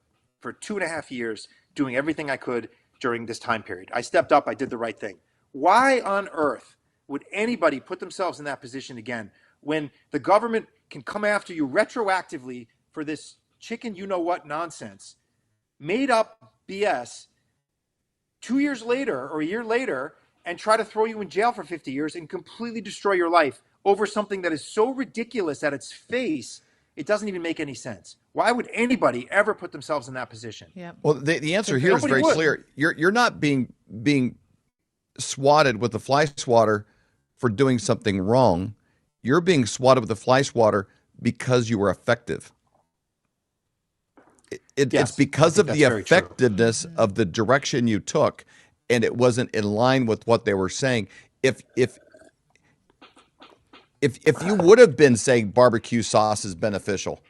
for 2.5 years, doing everything I could during this time period. I stepped up, I did the right thing. Why on earth would anybody put themselves in that position again when the government can come after you retroactively for this chicken you-know-what nonsense, made up BS, 2 years later or a year later, and try to throw you in jail for 50 years and completely destroy your life over something that is so ridiculous at its face, it doesn't even make any sense. Why would anybody ever put themselves in that position? Yeah. Well, the answer here is very clear. You're not being swatted with a fly swatter for doing something wrong. You're being swatted with a fly swatter because you were effective. It's because of the effectiveness of the direction you took, and it wasn't in line with what they were saying. If you would have been saying barbecue sauce is beneficial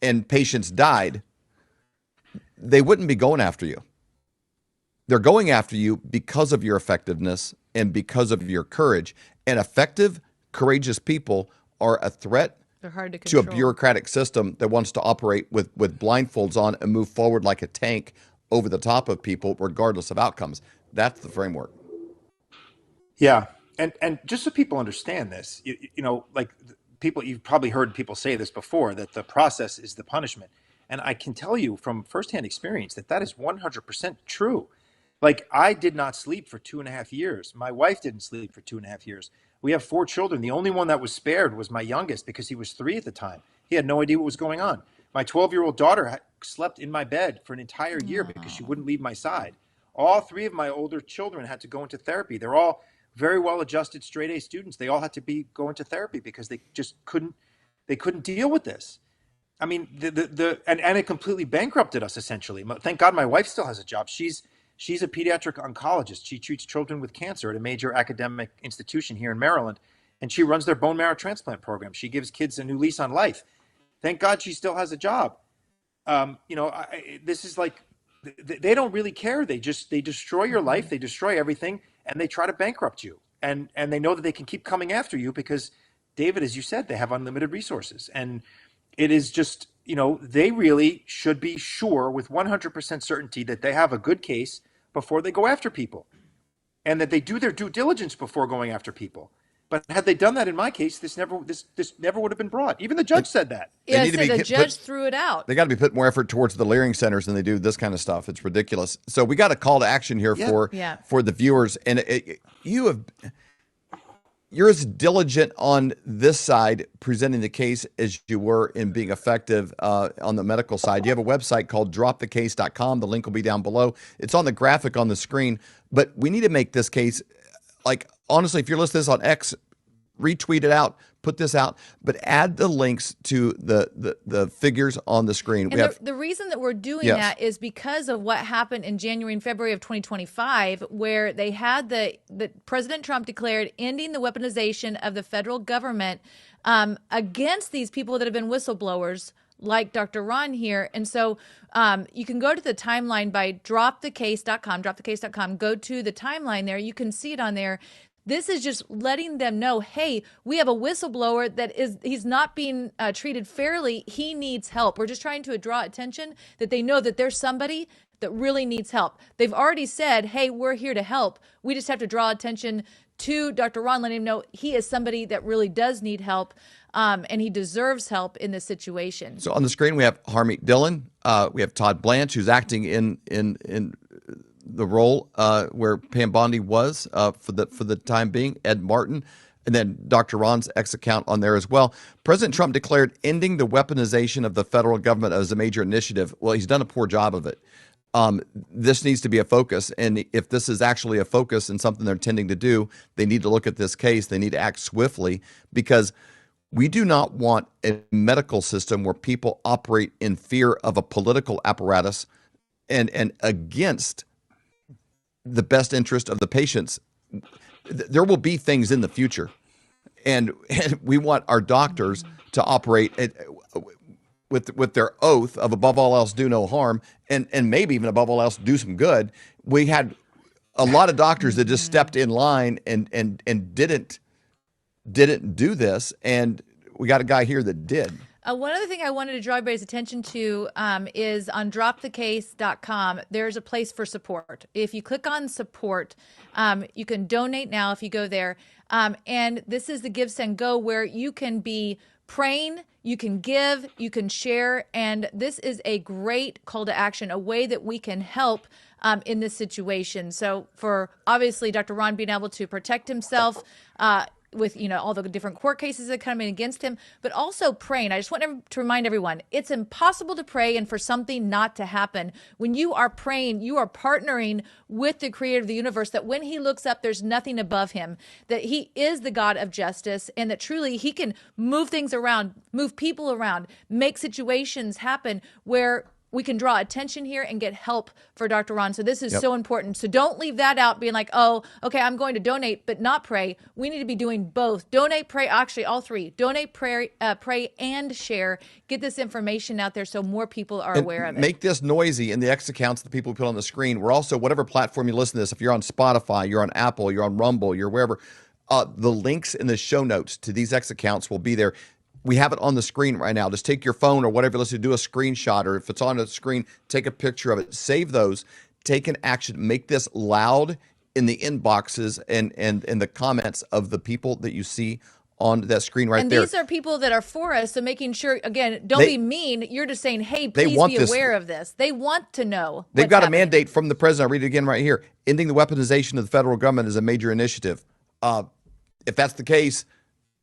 and patients died, they wouldn't be going after you. They're going after you because of your effectiveness and because of your courage. And effective, courageous people are a threat They're hard to to a control. bureaucratic system that wants to operate with blindfolds on and move forward like a tank over the top of people, regardless of outcomes. That's the framework. Yeah. And just so people understand this, people, you've probably heard people say this before, that the process is the punishment. And I can tell you from firsthand experience that is 100% true. I did not sleep for 2.5 years. My wife didn't sleep for 2.5 years. We have 4 children. The only one that was spared was my youngest because he was 3 at the time. He had no idea what was going on. My 12-year-old daughter slept in my bed for an entire year because she wouldn't leave my side. All 3 of my older children had to go into therapy. They're all very well-adjusted straight A students. They all had to go into therapy because they just couldn't deal with this. I mean, and it completely bankrupted us essentially. Thank God my wife still has a job. She's a pediatric oncologist. She treats children with cancer at a major academic institution here in Maryland, and she runs their bone marrow transplant program. She gives kids a new lease on life. Thank God she still has a job. This is they don't really care. They destroy your life, they destroy everything, and they try to bankrupt you. And they know that they can keep coming after you because, David, as you said, they have unlimited resources. And it is just, they really should be sure with 100% certainty that they have a good case before they go after people, and that they do their due diligence before going after people. But had they done that in my case, this never would have been brought. Even the judge said that. Yeah, so the judge threw it out. They got to be put more effort towards the Leering centers than they do this kind of stuff. It's ridiculous. So we got a call to action here for the viewers, and you're as diligent on this side presenting the case as you were in being effective on the medical side. You have a website called dropthecase.com. The link will be down below. It's on the graphic on the screen. But we need to make this case, like, honestly, if you're listening to this on X, retweet it out, put this out, but add the links to the figures on the screen. And the reason that we're doing that is because of what happened in January and February of 2025, where they had the President Trump declared ending the weaponization of the federal government against these people that have been whistleblowers, like Dr. Ron here. And so you can go to the timeline by dropthecase.com, go to the timeline there. You can see it on there. This is just letting them know, hey, we have a whistleblower he's not being treated fairly. He needs help. We're just trying to draw attention that they know that there's somebody that really needs help. They've already said, hey, we're here to help. We just have to draw attention to Dr. Ron, letting him know he is somebody that really does need help. And he deserves help in this situation. So on the screen, we have Harmeet Dillon. We have Todd Blanche, who's acting in the role where Pam Bondi was for the time being, Ed Martin, and then Dr. Ron's X account on there as well. President Trump declared ending the weaponization of the federal government as a major initiative. Well, he's done a poor job of it. This needs to be a focus. And if this is actually a focus and something they're intending to do, they need to look at this case. They need to act swiftly, because we do not want a medical system where people operate in fear of a political apparatus and against the best interest of the patients. There will be things in the future, and we want our doctors to operate with their oath of above all else do no harm, and maybe even above all else do some good. We had a lot of doctors that just stepped in line and didn't do this, and we got a guy here that did. One other thing I wanted to draw everybody's attention to is on dropthecase.com, there's a place for support. If you click on support, you can donate now if you go there. And this is the Give, Send, Go, where you can be praying, you can give, you can share. And this is a great call to action, a way that we can help in this situation. So for obviously Dr. Ron being able to protect himself, with all the different court cases that come in against him, but also praying. I just want to remind everyone, it's impossible to pray and for something not to happen. When you are praying, you are partnering with the creator of the universe, that when he looks up, there's nothing above him, that he is the God of justice, and that truly he can move things around, move people around, make situations happen where we can draw attention here and get help for Dr. Ron. So this is so important. So don't leave that out being like, oh, okay, I'm going to donate, but not pray. We need to be doing both. Donate, pray, actually all three. Donate, pray, and share. Get this information out there so more people are aware of it. Make this noisy in the X accounts, the people who put on the screen. We're also, whatever platform you listen to this, if you're on Spotify, you're on Apple, you're on Rumble, you're wherever, the links in the show notes to these X accounts will be there. We have it on the screen right now. Just take your phone or whatever, let's do a screenshot, or if it's on the screen, take a picture of it, save those, take an action, make this loud in the inboxes and in the comments of the people that you see on that screen right there. And these are people that are for us, so making sure, again, don't be mean. You're just saying, hey, please be aware of this. They want to know. They've got a mandate from the president. I'll read it again right here. Ending the weaponization of the federal government is a major initiative. If that's the case,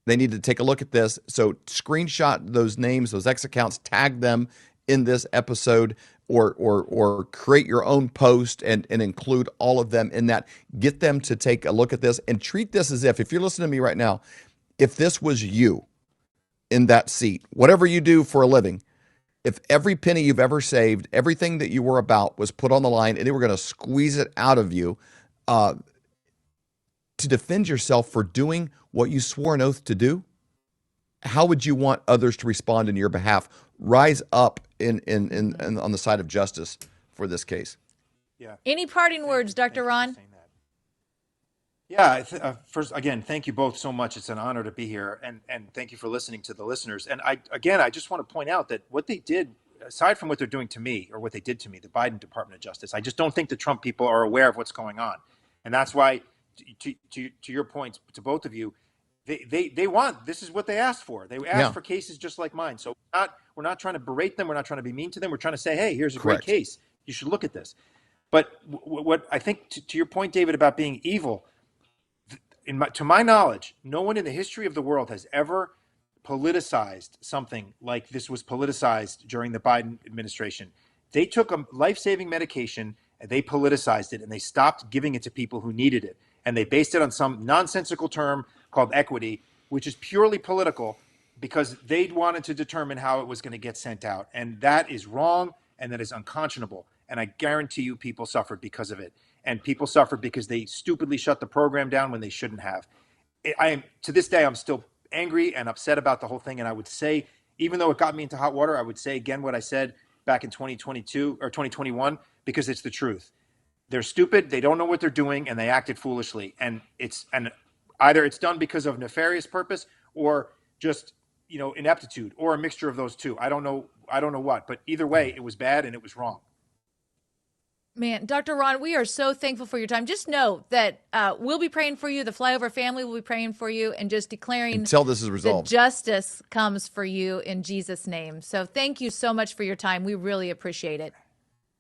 they need to take a look at this. So screenshot those names, those X accounts, tag them in this episode, or create your own post and include all of them in that. Get them to take a look at this and treat this as if you're listening to me right now, if this was you in that seat, whatever you do for a living, if every penny you've ever saved, everything that you were about was put on the line and they were going to squeeze it out of you to defend yourself for doing what you swore an oath to do, how would you want others to respond in your behalf? Rise up in on the side of justice for this case. Yeah. Any parting words, Dr. Ron? Yeah. First, again, thank you both so much. It's an honor to be here, and thank you for listening to the listeners. And I just want to point out that what they did, aside from what they're doing to me or what they did to me, the Biden Department of Justice, I just don't think the Trump people are aware of what's going on, and that's why, to your point, to both of you, they want, this is what they asked for. They asked for cases just like mine. So we're not trying to berate them. We're not trying to be mean to them. We're trying to say, hey, here's a great case. You should look at this. But what I think, to your point, David, about being evil, to my knowledge, no one in the history of the world has ever politicized something like this was politicized during the Biden administration. They took a life-saving medication and they politicized it, and they stopped giving it to people who needed it. And they based it on some nonsensical term called equity, which is purely political, because they wanted to determine how it was going to get sent out. And that is wrong, and that is unconscionable. And I guarantee you people suffered because of it. And people suffered because they stupidly shut the program down when they shouldn't have. To this day, I'm still angry and upset about the whole thing. And I would say, even though it got me into hot water, I would say again what I said back in 2022 or 2021, because it's the truth. They're stupid, they don't know what they're doing, and they acted foolishly. And either it's done because of nefarious purpose or just, ineptitude, or a mixture of those two. I don't know what, but either way, it was bad and it was wrong. Man, Dr. Ron, we are so thankful for your time. Just know that we'll be praying for you. The Flyover family will be praying for you, and just declaring until this is resolved, that justice comes for you in Jesus' name. So thank you so much for your time. We really appreciate it.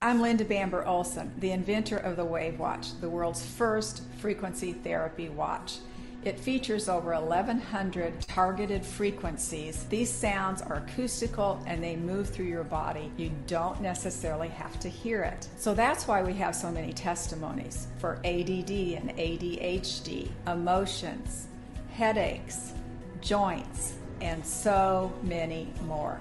I'm Linda Bamber Olson, the inventor of the Wave Watch, the world's first frequency therapy watch. It features over 1,100 targeted frequencies. These sounds are acoustical and they move through your body. You don't necessarily have to hear it. So that's why we have so many testimonies for ADD and ADHD, emotions, headaches, joints, and so many more.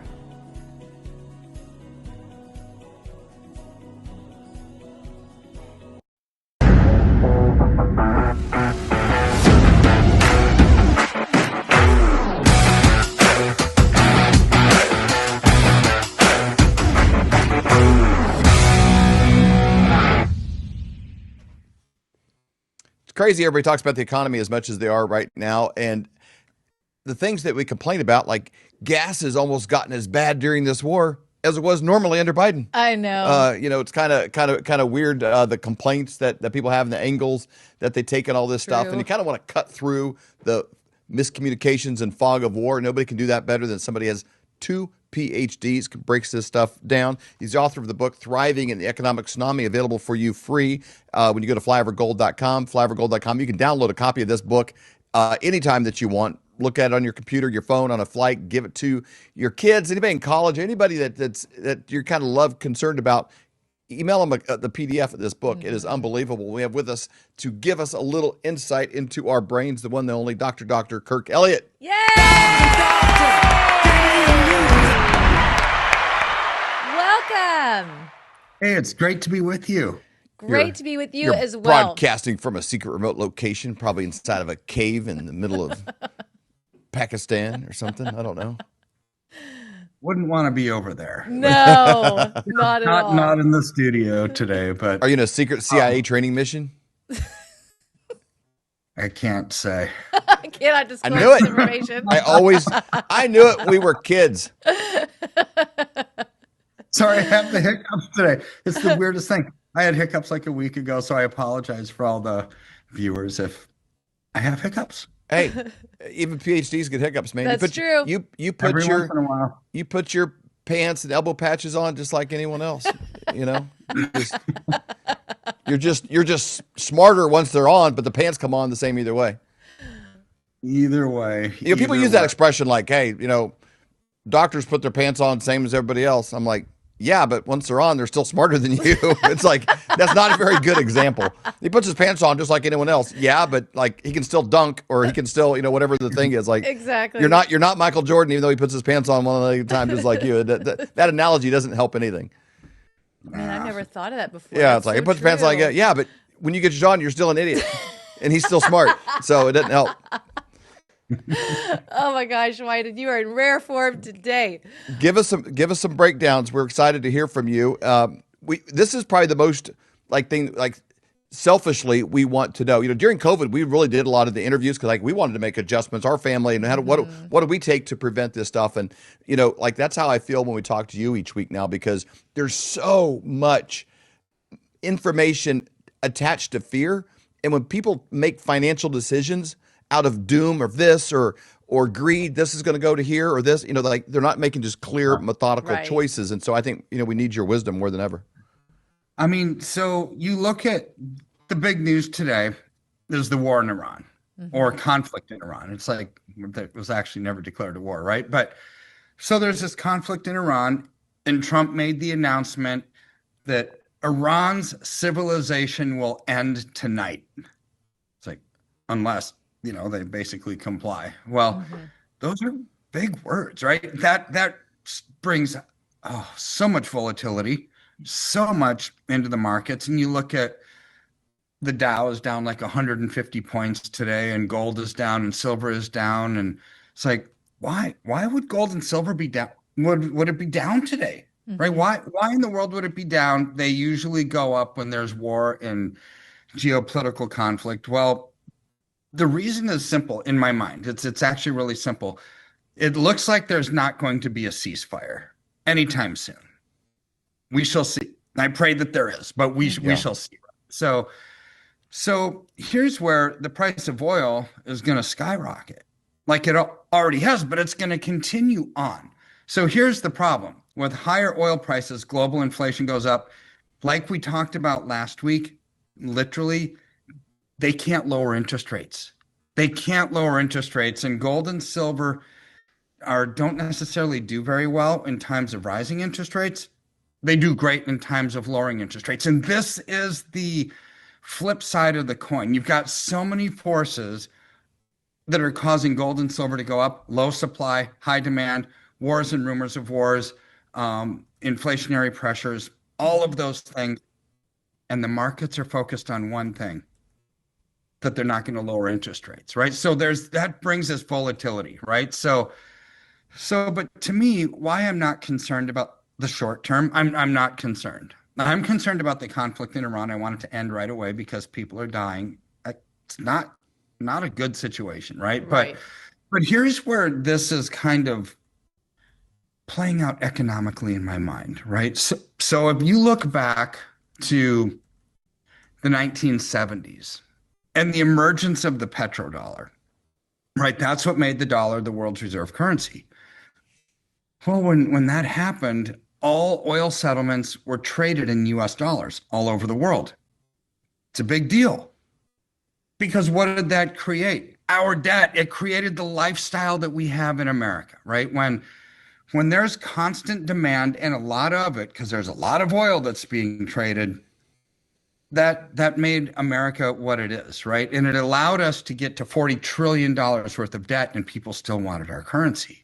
Crazy everybody talks about the economy as much as they are right now, and the things that we complain about, like gas, has almost gotten as bad during this war as it was normally under Biden. I know. It's kind of weird, the complaints that people have and the angles that they take and all this stuff, and you kind of want to cut through the miscommunications and fog of war. Nobody can do that better than somebody who has 2 PhDs, breaks this stuff down. He's the author of the book Thriving in the Economic Tsunami, available for you free when you go to flyovergold.com. Flyovergold.com. You can download a copy of this book anytime that you want. Look at it on your computer, your phone, on a flight. Give it to your kids, anybody in college, anybody that you're kind of concerned about. Email them the PDF of this book. It is unbelievable. We have with us to give us a little insight into our brains, the one, the only Dr. Kirk Elliott. Yay! Welcome. Hey, it's great to be with you. Great to be with you as well. Broadcasting from a secret remote location, probably inside of a cave in the middle of Pakistan or something. I don't know. Wouldn't want to be over there. No, not at all. Not in the studio today, but... Are you in a secret CIA training mission? I can't say. I cannot disclose I knew it. This information. I knew it. We were kids. Sorry, I have the hiccups today. It's the weirdest thing. I had hiccups like a week ago, so I apologize for all the viewers if I have hiccups. Hey, even PhDs get hiccups, man. That's true. You put your pants and elbow patches on just like anyone else. You're just smarter once they're on, but the pants come on the same either way. Either way. People use that expression like, hey, doctors put their pants on same as everybody else. I'm like, yeah, but once they're on, they're still smarter than you. It's like, that's not a very good example. He puts his pants on just like anyone else. Yeah, but like he can still dunk, or he can still, whatever the thing is. Like, exactly. You're not Michael Jordan, even though he puts his pants on one at a time just like you. That analogy doesn't help anything. Man, I've never thought of that before. Yeah, it's like, he puts his pants on like that. Yeah, but when you get yours on, you're still an idiot. And he's still smart. So it doesn't help. Oh my gosh, White, you are in rare form today. Give us some breakdowns. We're excited to hear from you. this is probably the most selfishly we want to know. During COVID, we really did a lot of the interviews because we wanted to make adjustments, our family, and what do we take to prevent this stuff? And that's how I feel when we talk to you each week now, because there's so much information attached to fear. And when people make financial decisions out of doom or this or greed, this is going to go to here or this, they're not making just clear, methodical choices. And so I think, we need your wisdom more than ever. I mean, so you look at the big news today, there's the war in Iran or conflict in Iran. It's like it was actually never declared a war, right? But so there's this conflict in Iran, and Trump made the announcement that Iran's civilization will end tonight. It's like, unless, they basically comply. Well, those are big words, right? That brings so much volatility, so much into the markets. And you look at the Dow is down like 150 points today, and gold is down and silver is down. And it's like, why would gold and silver be down? Would it be down today? Right? Why in the world would it be down? They usually go up when there's war and geopolitical conflict. Well, the reason is simple in my mind. It's actually really simple. It looks like there's not going to be a ceasefire anytime soon. We shall see. I pray that there is, but we shall see. So here's where the price of oil is going to skyrocket, like it already has, but it's going to continue on. So here's the problem. With higher oil prices, global inflation goes up. Like we talked about last week, literally, they can't lower interest rates. They can't lower interest rates, and gold and silver don't necessarily do very well in times of rising interest rates. They do great in times of lowering interest rates. And this is the flip side of the coin. You've got so many forces that are causing gold and silver to go up: low supply, high demand, wars and rumors of wars, inflationary pressures, all of those things. And the markets are focused on one thing, that they're not going to lower interest rates, right? So that brings us volatility, right? So, but to me, why I'm not concerned about the short term, I'm not concerned. I'm concerned about the conflict in Iran. I want it to end right away because people are dying. It's not a good situation, right? But here's where this is kind of playing out economically in my mind, right? So if you look back to the 1970s and the emergence of the petrodollar, right? That's what made the dollar the world's reserve currency. Well, when that happened, all oil settlements were traded in US dollars all over the world. It's a big deal. Because what did that create? Our debt. It created the lifestyle that we have in America, right? When there's constant demand, and a lot of it, because there's a lot of oil that's being traded, that made America what it is, right? And it allowed us to get to $40 trillion worth of debt, and people still wanted our currency.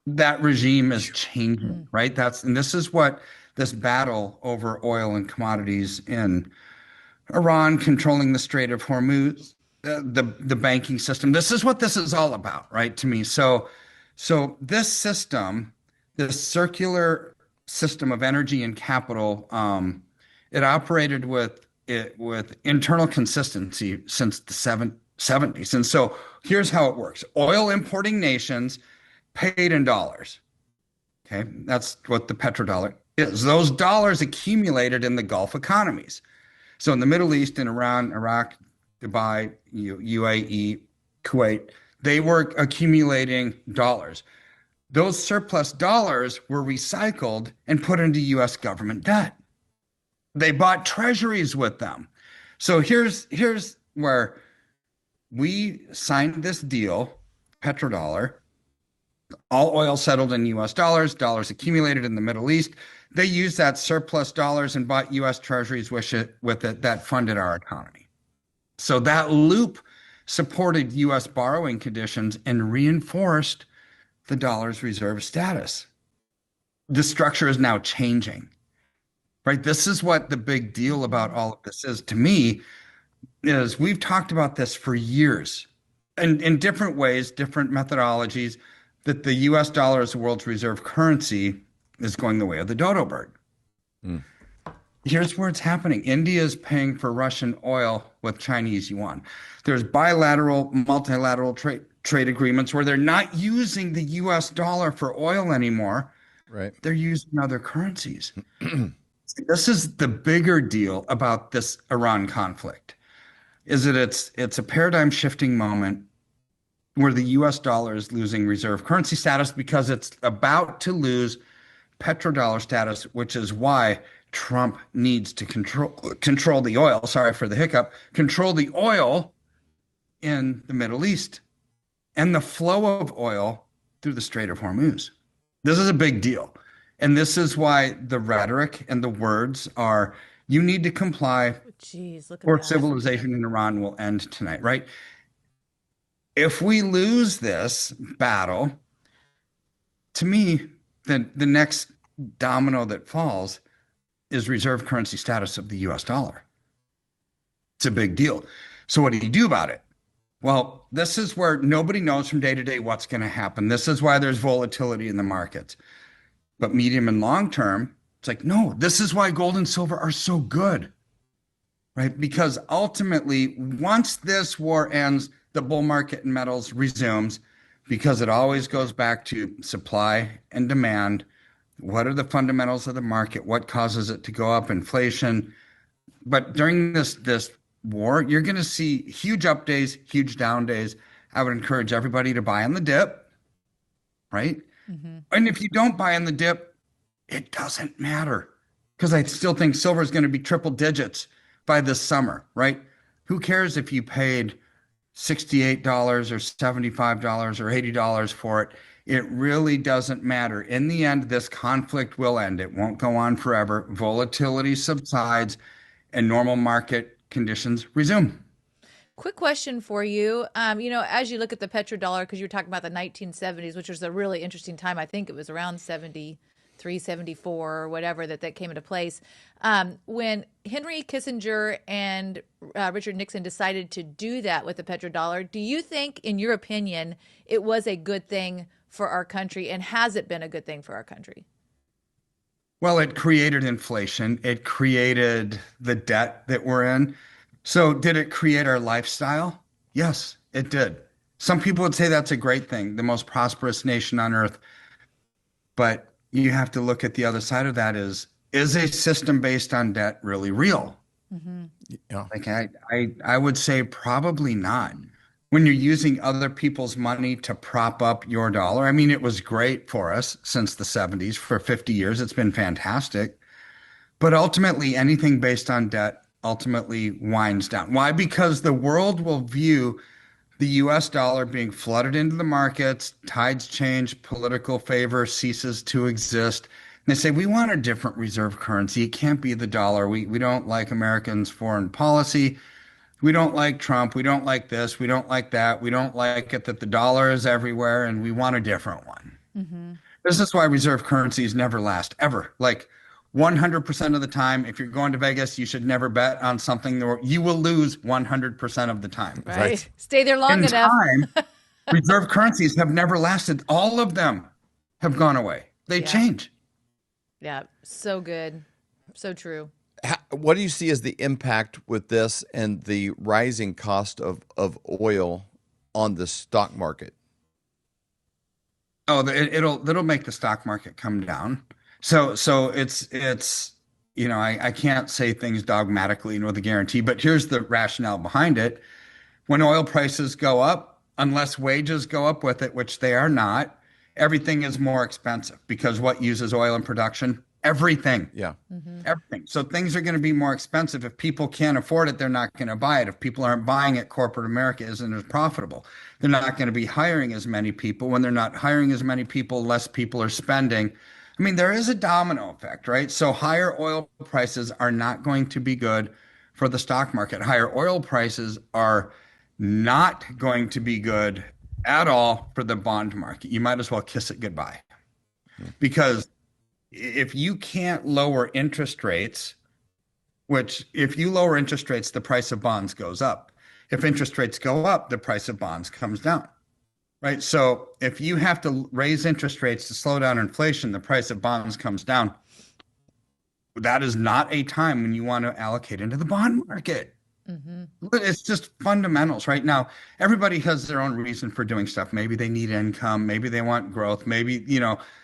That regime is changing, right? And this is what this battle over oil and commodities in Iran, controlling the Strait of Hormuz, the banking system. This is what this is all about, right? To me. So this system, this circular system of energy and capital, it operated with internal consistency since the 70s. And so here's how it works. Oil importing nations paid in dollars. Okay, that's what the petrodollar is. Those dollars accumulated in the Gulf economies. So in the Middle East, in Iran, Iraq, Dubai, UAE, Kuwait, they were accumulating dollars. Those surplus dollars were recycled and put into US government debt. They bought treasuries with them. So here's where we signed this deal, petrodollar, all oil settled in US dollars, dollars accumulated in the Middle East. They used that surplus dollars and bought US treasuries with it that funded our economy. So that loop supported US borrowing conditions and reinforced the dollar's reserve status. The structure is now changing, right? This is what the big deal about all of this is to me, is we've talked about this for years and in different ways, different methodologies, that the US dollar as the world's reserve currency is going the way of the dodo bird. Here's where it's happening. India is paying for Russian oil with Chinese yuan. There's bilateral, multilateral trade agreements where they're not using the US dollar for oil anymore. Right. They're using other currencies. This is the bigger deal about this Iran conflict, is that it's a paradigm shifting moment where the US dollar is losing reserve currency status because it's about to lose petrodollar status, which is why Trump needs to control the oil. Sorry for the hiccup. Control the oil in the Middle East and the flow of oil through the Strait of Hormuz. This is a big deal. And this is why the rhetoric and the words are, you need to comply or civilization in Iran will end tonight, right? If we lose this battle, to me, the next domino that falls is reserve currency status of the US dollar. It's a big deal. So what do you do about it? Well, this is where nobody knows from day to day what's going to happen. This is why there's volatility in the markets. But medium and long term, it's like, no, this is why gold and silver are so good, right? Because ultimately, once this war ends, the bull market in metals resumes, because it always goes back to supply and demand. What are the fundamentals of the market? What causes it to go up? Inflation. But during this war, you're going to see huge up days, huge down days. I would encourage everybody to buy on the dip, right? And if you don't buy on the dip, it doesn't matter, because I still think silver is going to be triple digits by this summer, right? Who cares if you paid $68 or $75 or $80 for it? It really doesn't matter. In the end, this conflict will end. It won't go on forever. Volatility subsides and normal market conditions resume. Quick question for you. As you look at the petrodollar, because you were talking about the 1970s, which was a really interesting time. I think it was around 73, 74, or whatever that came into place. When Henry Kissinger and Richard Nixon decided to do that with the petrodollar, do you think, in your opinion, it was a good thing for our country, and has it been a good thing for our country? Well, it created inflation. It created the debt that we're in. So did it create our lifestyle? Yes, it did. Some people would say that's a great thing, the most prosperous nation on earth. But you have to look at the other side of that is a system based on debt really real? Yeah. Like I would say probably not. When you're using other people's money to prop up your dollar, I mean, it was great for us since the 70s. For 50 years, it's been fantastic. But ultimately, anything based on debt ultimately winds down. Why? Because the world will view the US dollar being flooded into the markets, tides change, political favor ceases to exist. And they say, we want a different reserve currency. It can't be the dollar. We don't like Americans' foreign policy. We don't like Trump. We don't like this. We don't like that. We don't like it that the dollar is everywhere, and we want a different one. This is why reserve currencies never last, ever. Like 100% of the time, if you're going to Vegas, you should never bet on something that you will lose 100% of the time. Right. Stay there long enough. Time, reserve currencies have never lasted. All of them have gone away. They change. Yeah, so good. So true. What do you see as the impact with this and the rising cost of oil on the stock market? Oh, it'll make the stock market come down. So it's I can't say things dogmatically and with a guarantee, but here's the rationale behind it. When oil prices go up, unless wages go up with it, which they are not, everything is more expensive, because what uses oil in production? Everything. Yeah. Everything. So things are going to be more expensive. If people can't afford it, they're not going to buy it. If people aren't buying it, corporate America isn't as profitable. They're not going to be hiring as many people. When they're not hiring as many people, less people are spending. I mean, there is a domino effect, right? So higher oil prices are not going to be good for the stock market. Higher oil prices are not going to be good at all for the bond market. You might as well kiss it goodbye. Because if you can't lower interest rates, which if you lower interest rates, the price of bonds goes up. If interest rates go up, the price of bonds comes down, right? So if you have to raise interest rates to slow down inflation, the price of bonds comes down. that is not a time when you want to allocate into the bond market. It's just fundamentals right now. Everybody has their own reason for doing stuff. Maybe they need income. Maybe they want growth. Maybe,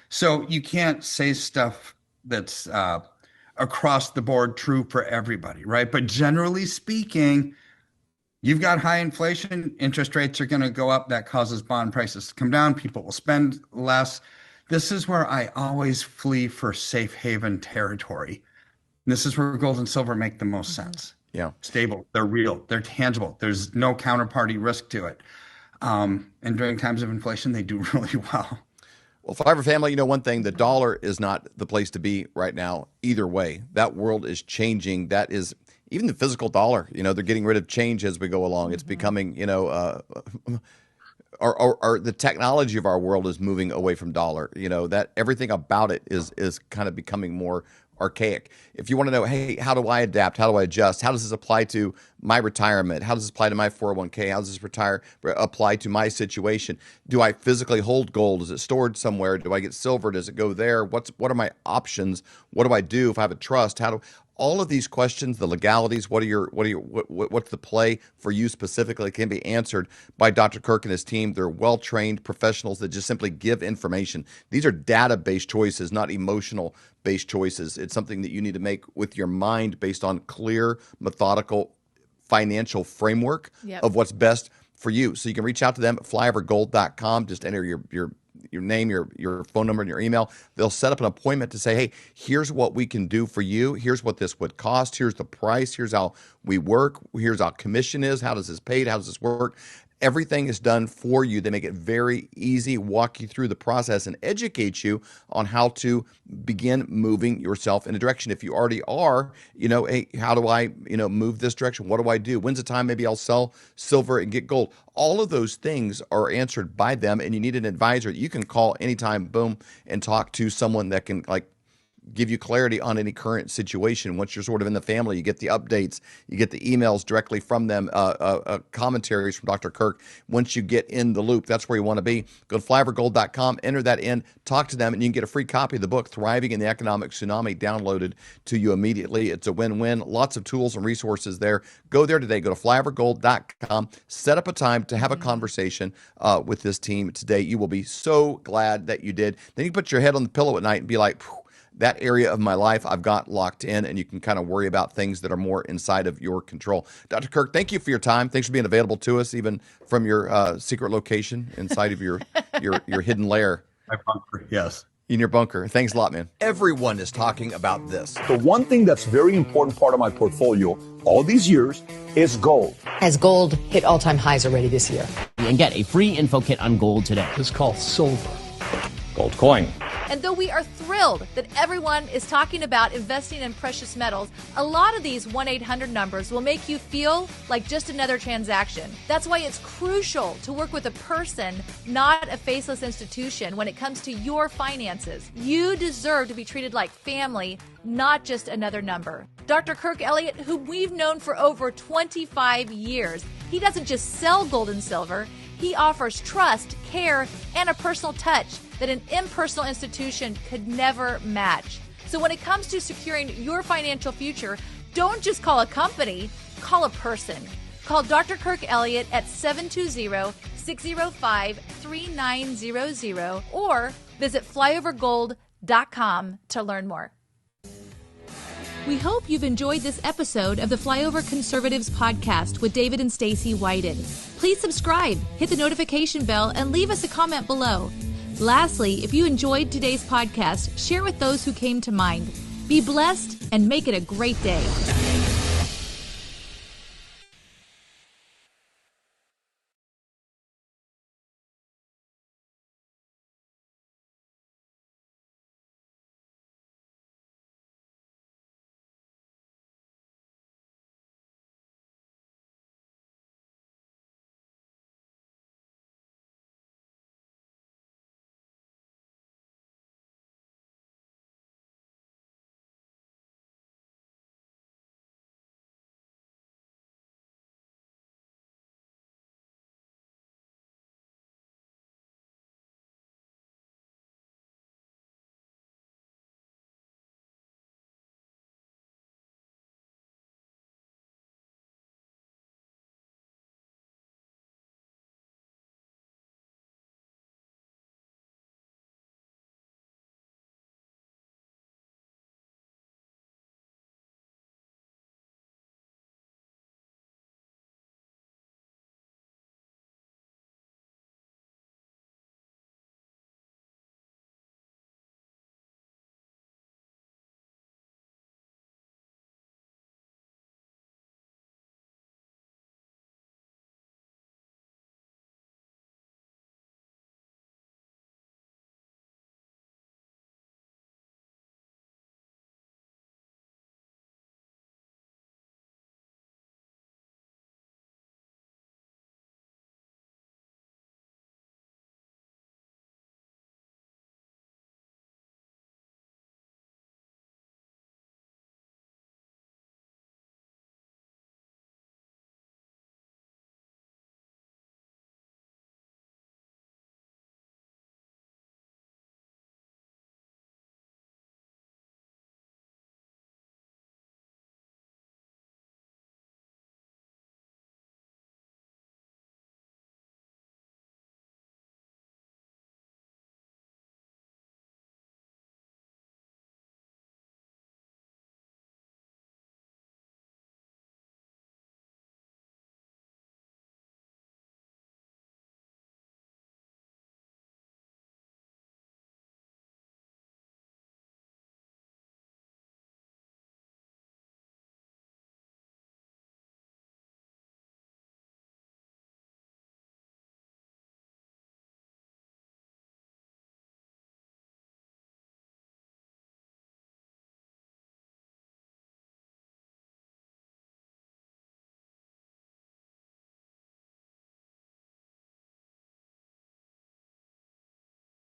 so you can't say stuff that's across the board true for everybody, right? But generally speaking, you've got high inflation, interest rates are going to go up. That causes bond prices to come down. People will spend less. This is where I always flee for safe haven territory. This is where gold and silver make the most sense. Yeah. Stable. They're real. They're tangible. There's no counterparty risk to it. And during times of inflation, they do really well. Well, Flyover family, one thing, the dollar is not the place to be right now either way. That world is changing. That is even the physical dollar, they're getting rid of change as we go along. It's becoming, the technology of our world is moving away from dollar, that everything about it is kind of becoming more archaic. If you want to know, hey, how do I adapt? How do I adjust? How does this apply to my retirement? How does this apply to my 401k? How does this apply to my situation? Do I physically hold gold? Is it stored somewhere? Do I get silver? Does it go there? What are my options? What do I do if I have a trust? All of these questions, the legalities, what's the play for you specifically, can be answered by Dr. Kirk and his team. They're well-trained professionals that just simply give information. These are data-based choices, not emotional-based choices. It's something that you need to make with your mind based on clear, methodical, financial framework of what's best for you. So you can reach out to them at flyovergold.com. Just enter your name, your phone number, and your email. They'll set up an appointment to say, hey, here's what we can do for you. Here's what this would cost. Here's the price. Here's how we work. Here's how commission is. How does this paid? How does this work? Everything is done for you. They make it very easy, walk you through the process, and educate you on how to begin moving yourself in a direction. If you already are, hey, how do I, move this direction? What do I do? When's the time maybe I'll sell silver and get gold? All of those things are answered by them, and you need an advisor. You can call anytime, boom, and talk to someone that can give you clarity on any current situation. Once you're sort of in the family, you get the updates, you get the emails directly from them, commentaries from Dr. Kirk. Once you get in the loop, that's where you want to be. Go to flyovergold.com, enter that in, talk to them, and you can get a free copy of the book, Thriving in the Economic Tsunami, downloaded to you immediately. It's a win-win. Lots of tools and resources there. Go there today. Go to flyovergold.com. Set up a time to have a conversation with this team today. You will be so glad that you did. Then you can put your head on the pillow at night and be like, that area of my life I've got locked in, and you can kind of worry about things that are more inside of your control. Dr. Kirk, thank you for your time. Thanks for being available to us, even from your secret location inside of your hidden lair. My bunker, yes. In your bunker. Thanks a lot, man. Everyone is talking about this. The one thing that's very important part of my portfolio all these years is gold. Has gold hit all-time highs already this year? And get a free info kit on gold today. It's called silver. Gold coin. And though we are thrilled that everyone is talking about investing in precious metals, a lot of these 1-800 numbers will make you feel like just another transaction. That's why it's crucial to work with a person, not a faceless institution, when it comes to your finances. You deserve to be treated like family, not just another number. Dr. Kirk Elliott, who we've known for over 25 years, he doesn't just sell gold and silver. He offers trust, care, and a personal touch that an impersonal institution could never match. So when it comes to securing your financial future, don't just call a company, call a person. Call Dr. Kirk Elliott at 720-605-3900 or visit flyovergold.com to learn more. We hope you've enjoyed this episode of the Flyover Conservatives podcast with David and Stacy Whited. Please subscribe, hit the notification bell, and leave us a comment below. Lastly, if you enjoyed today's podcast, share with those who came to mind. Be blessed and make it a great day.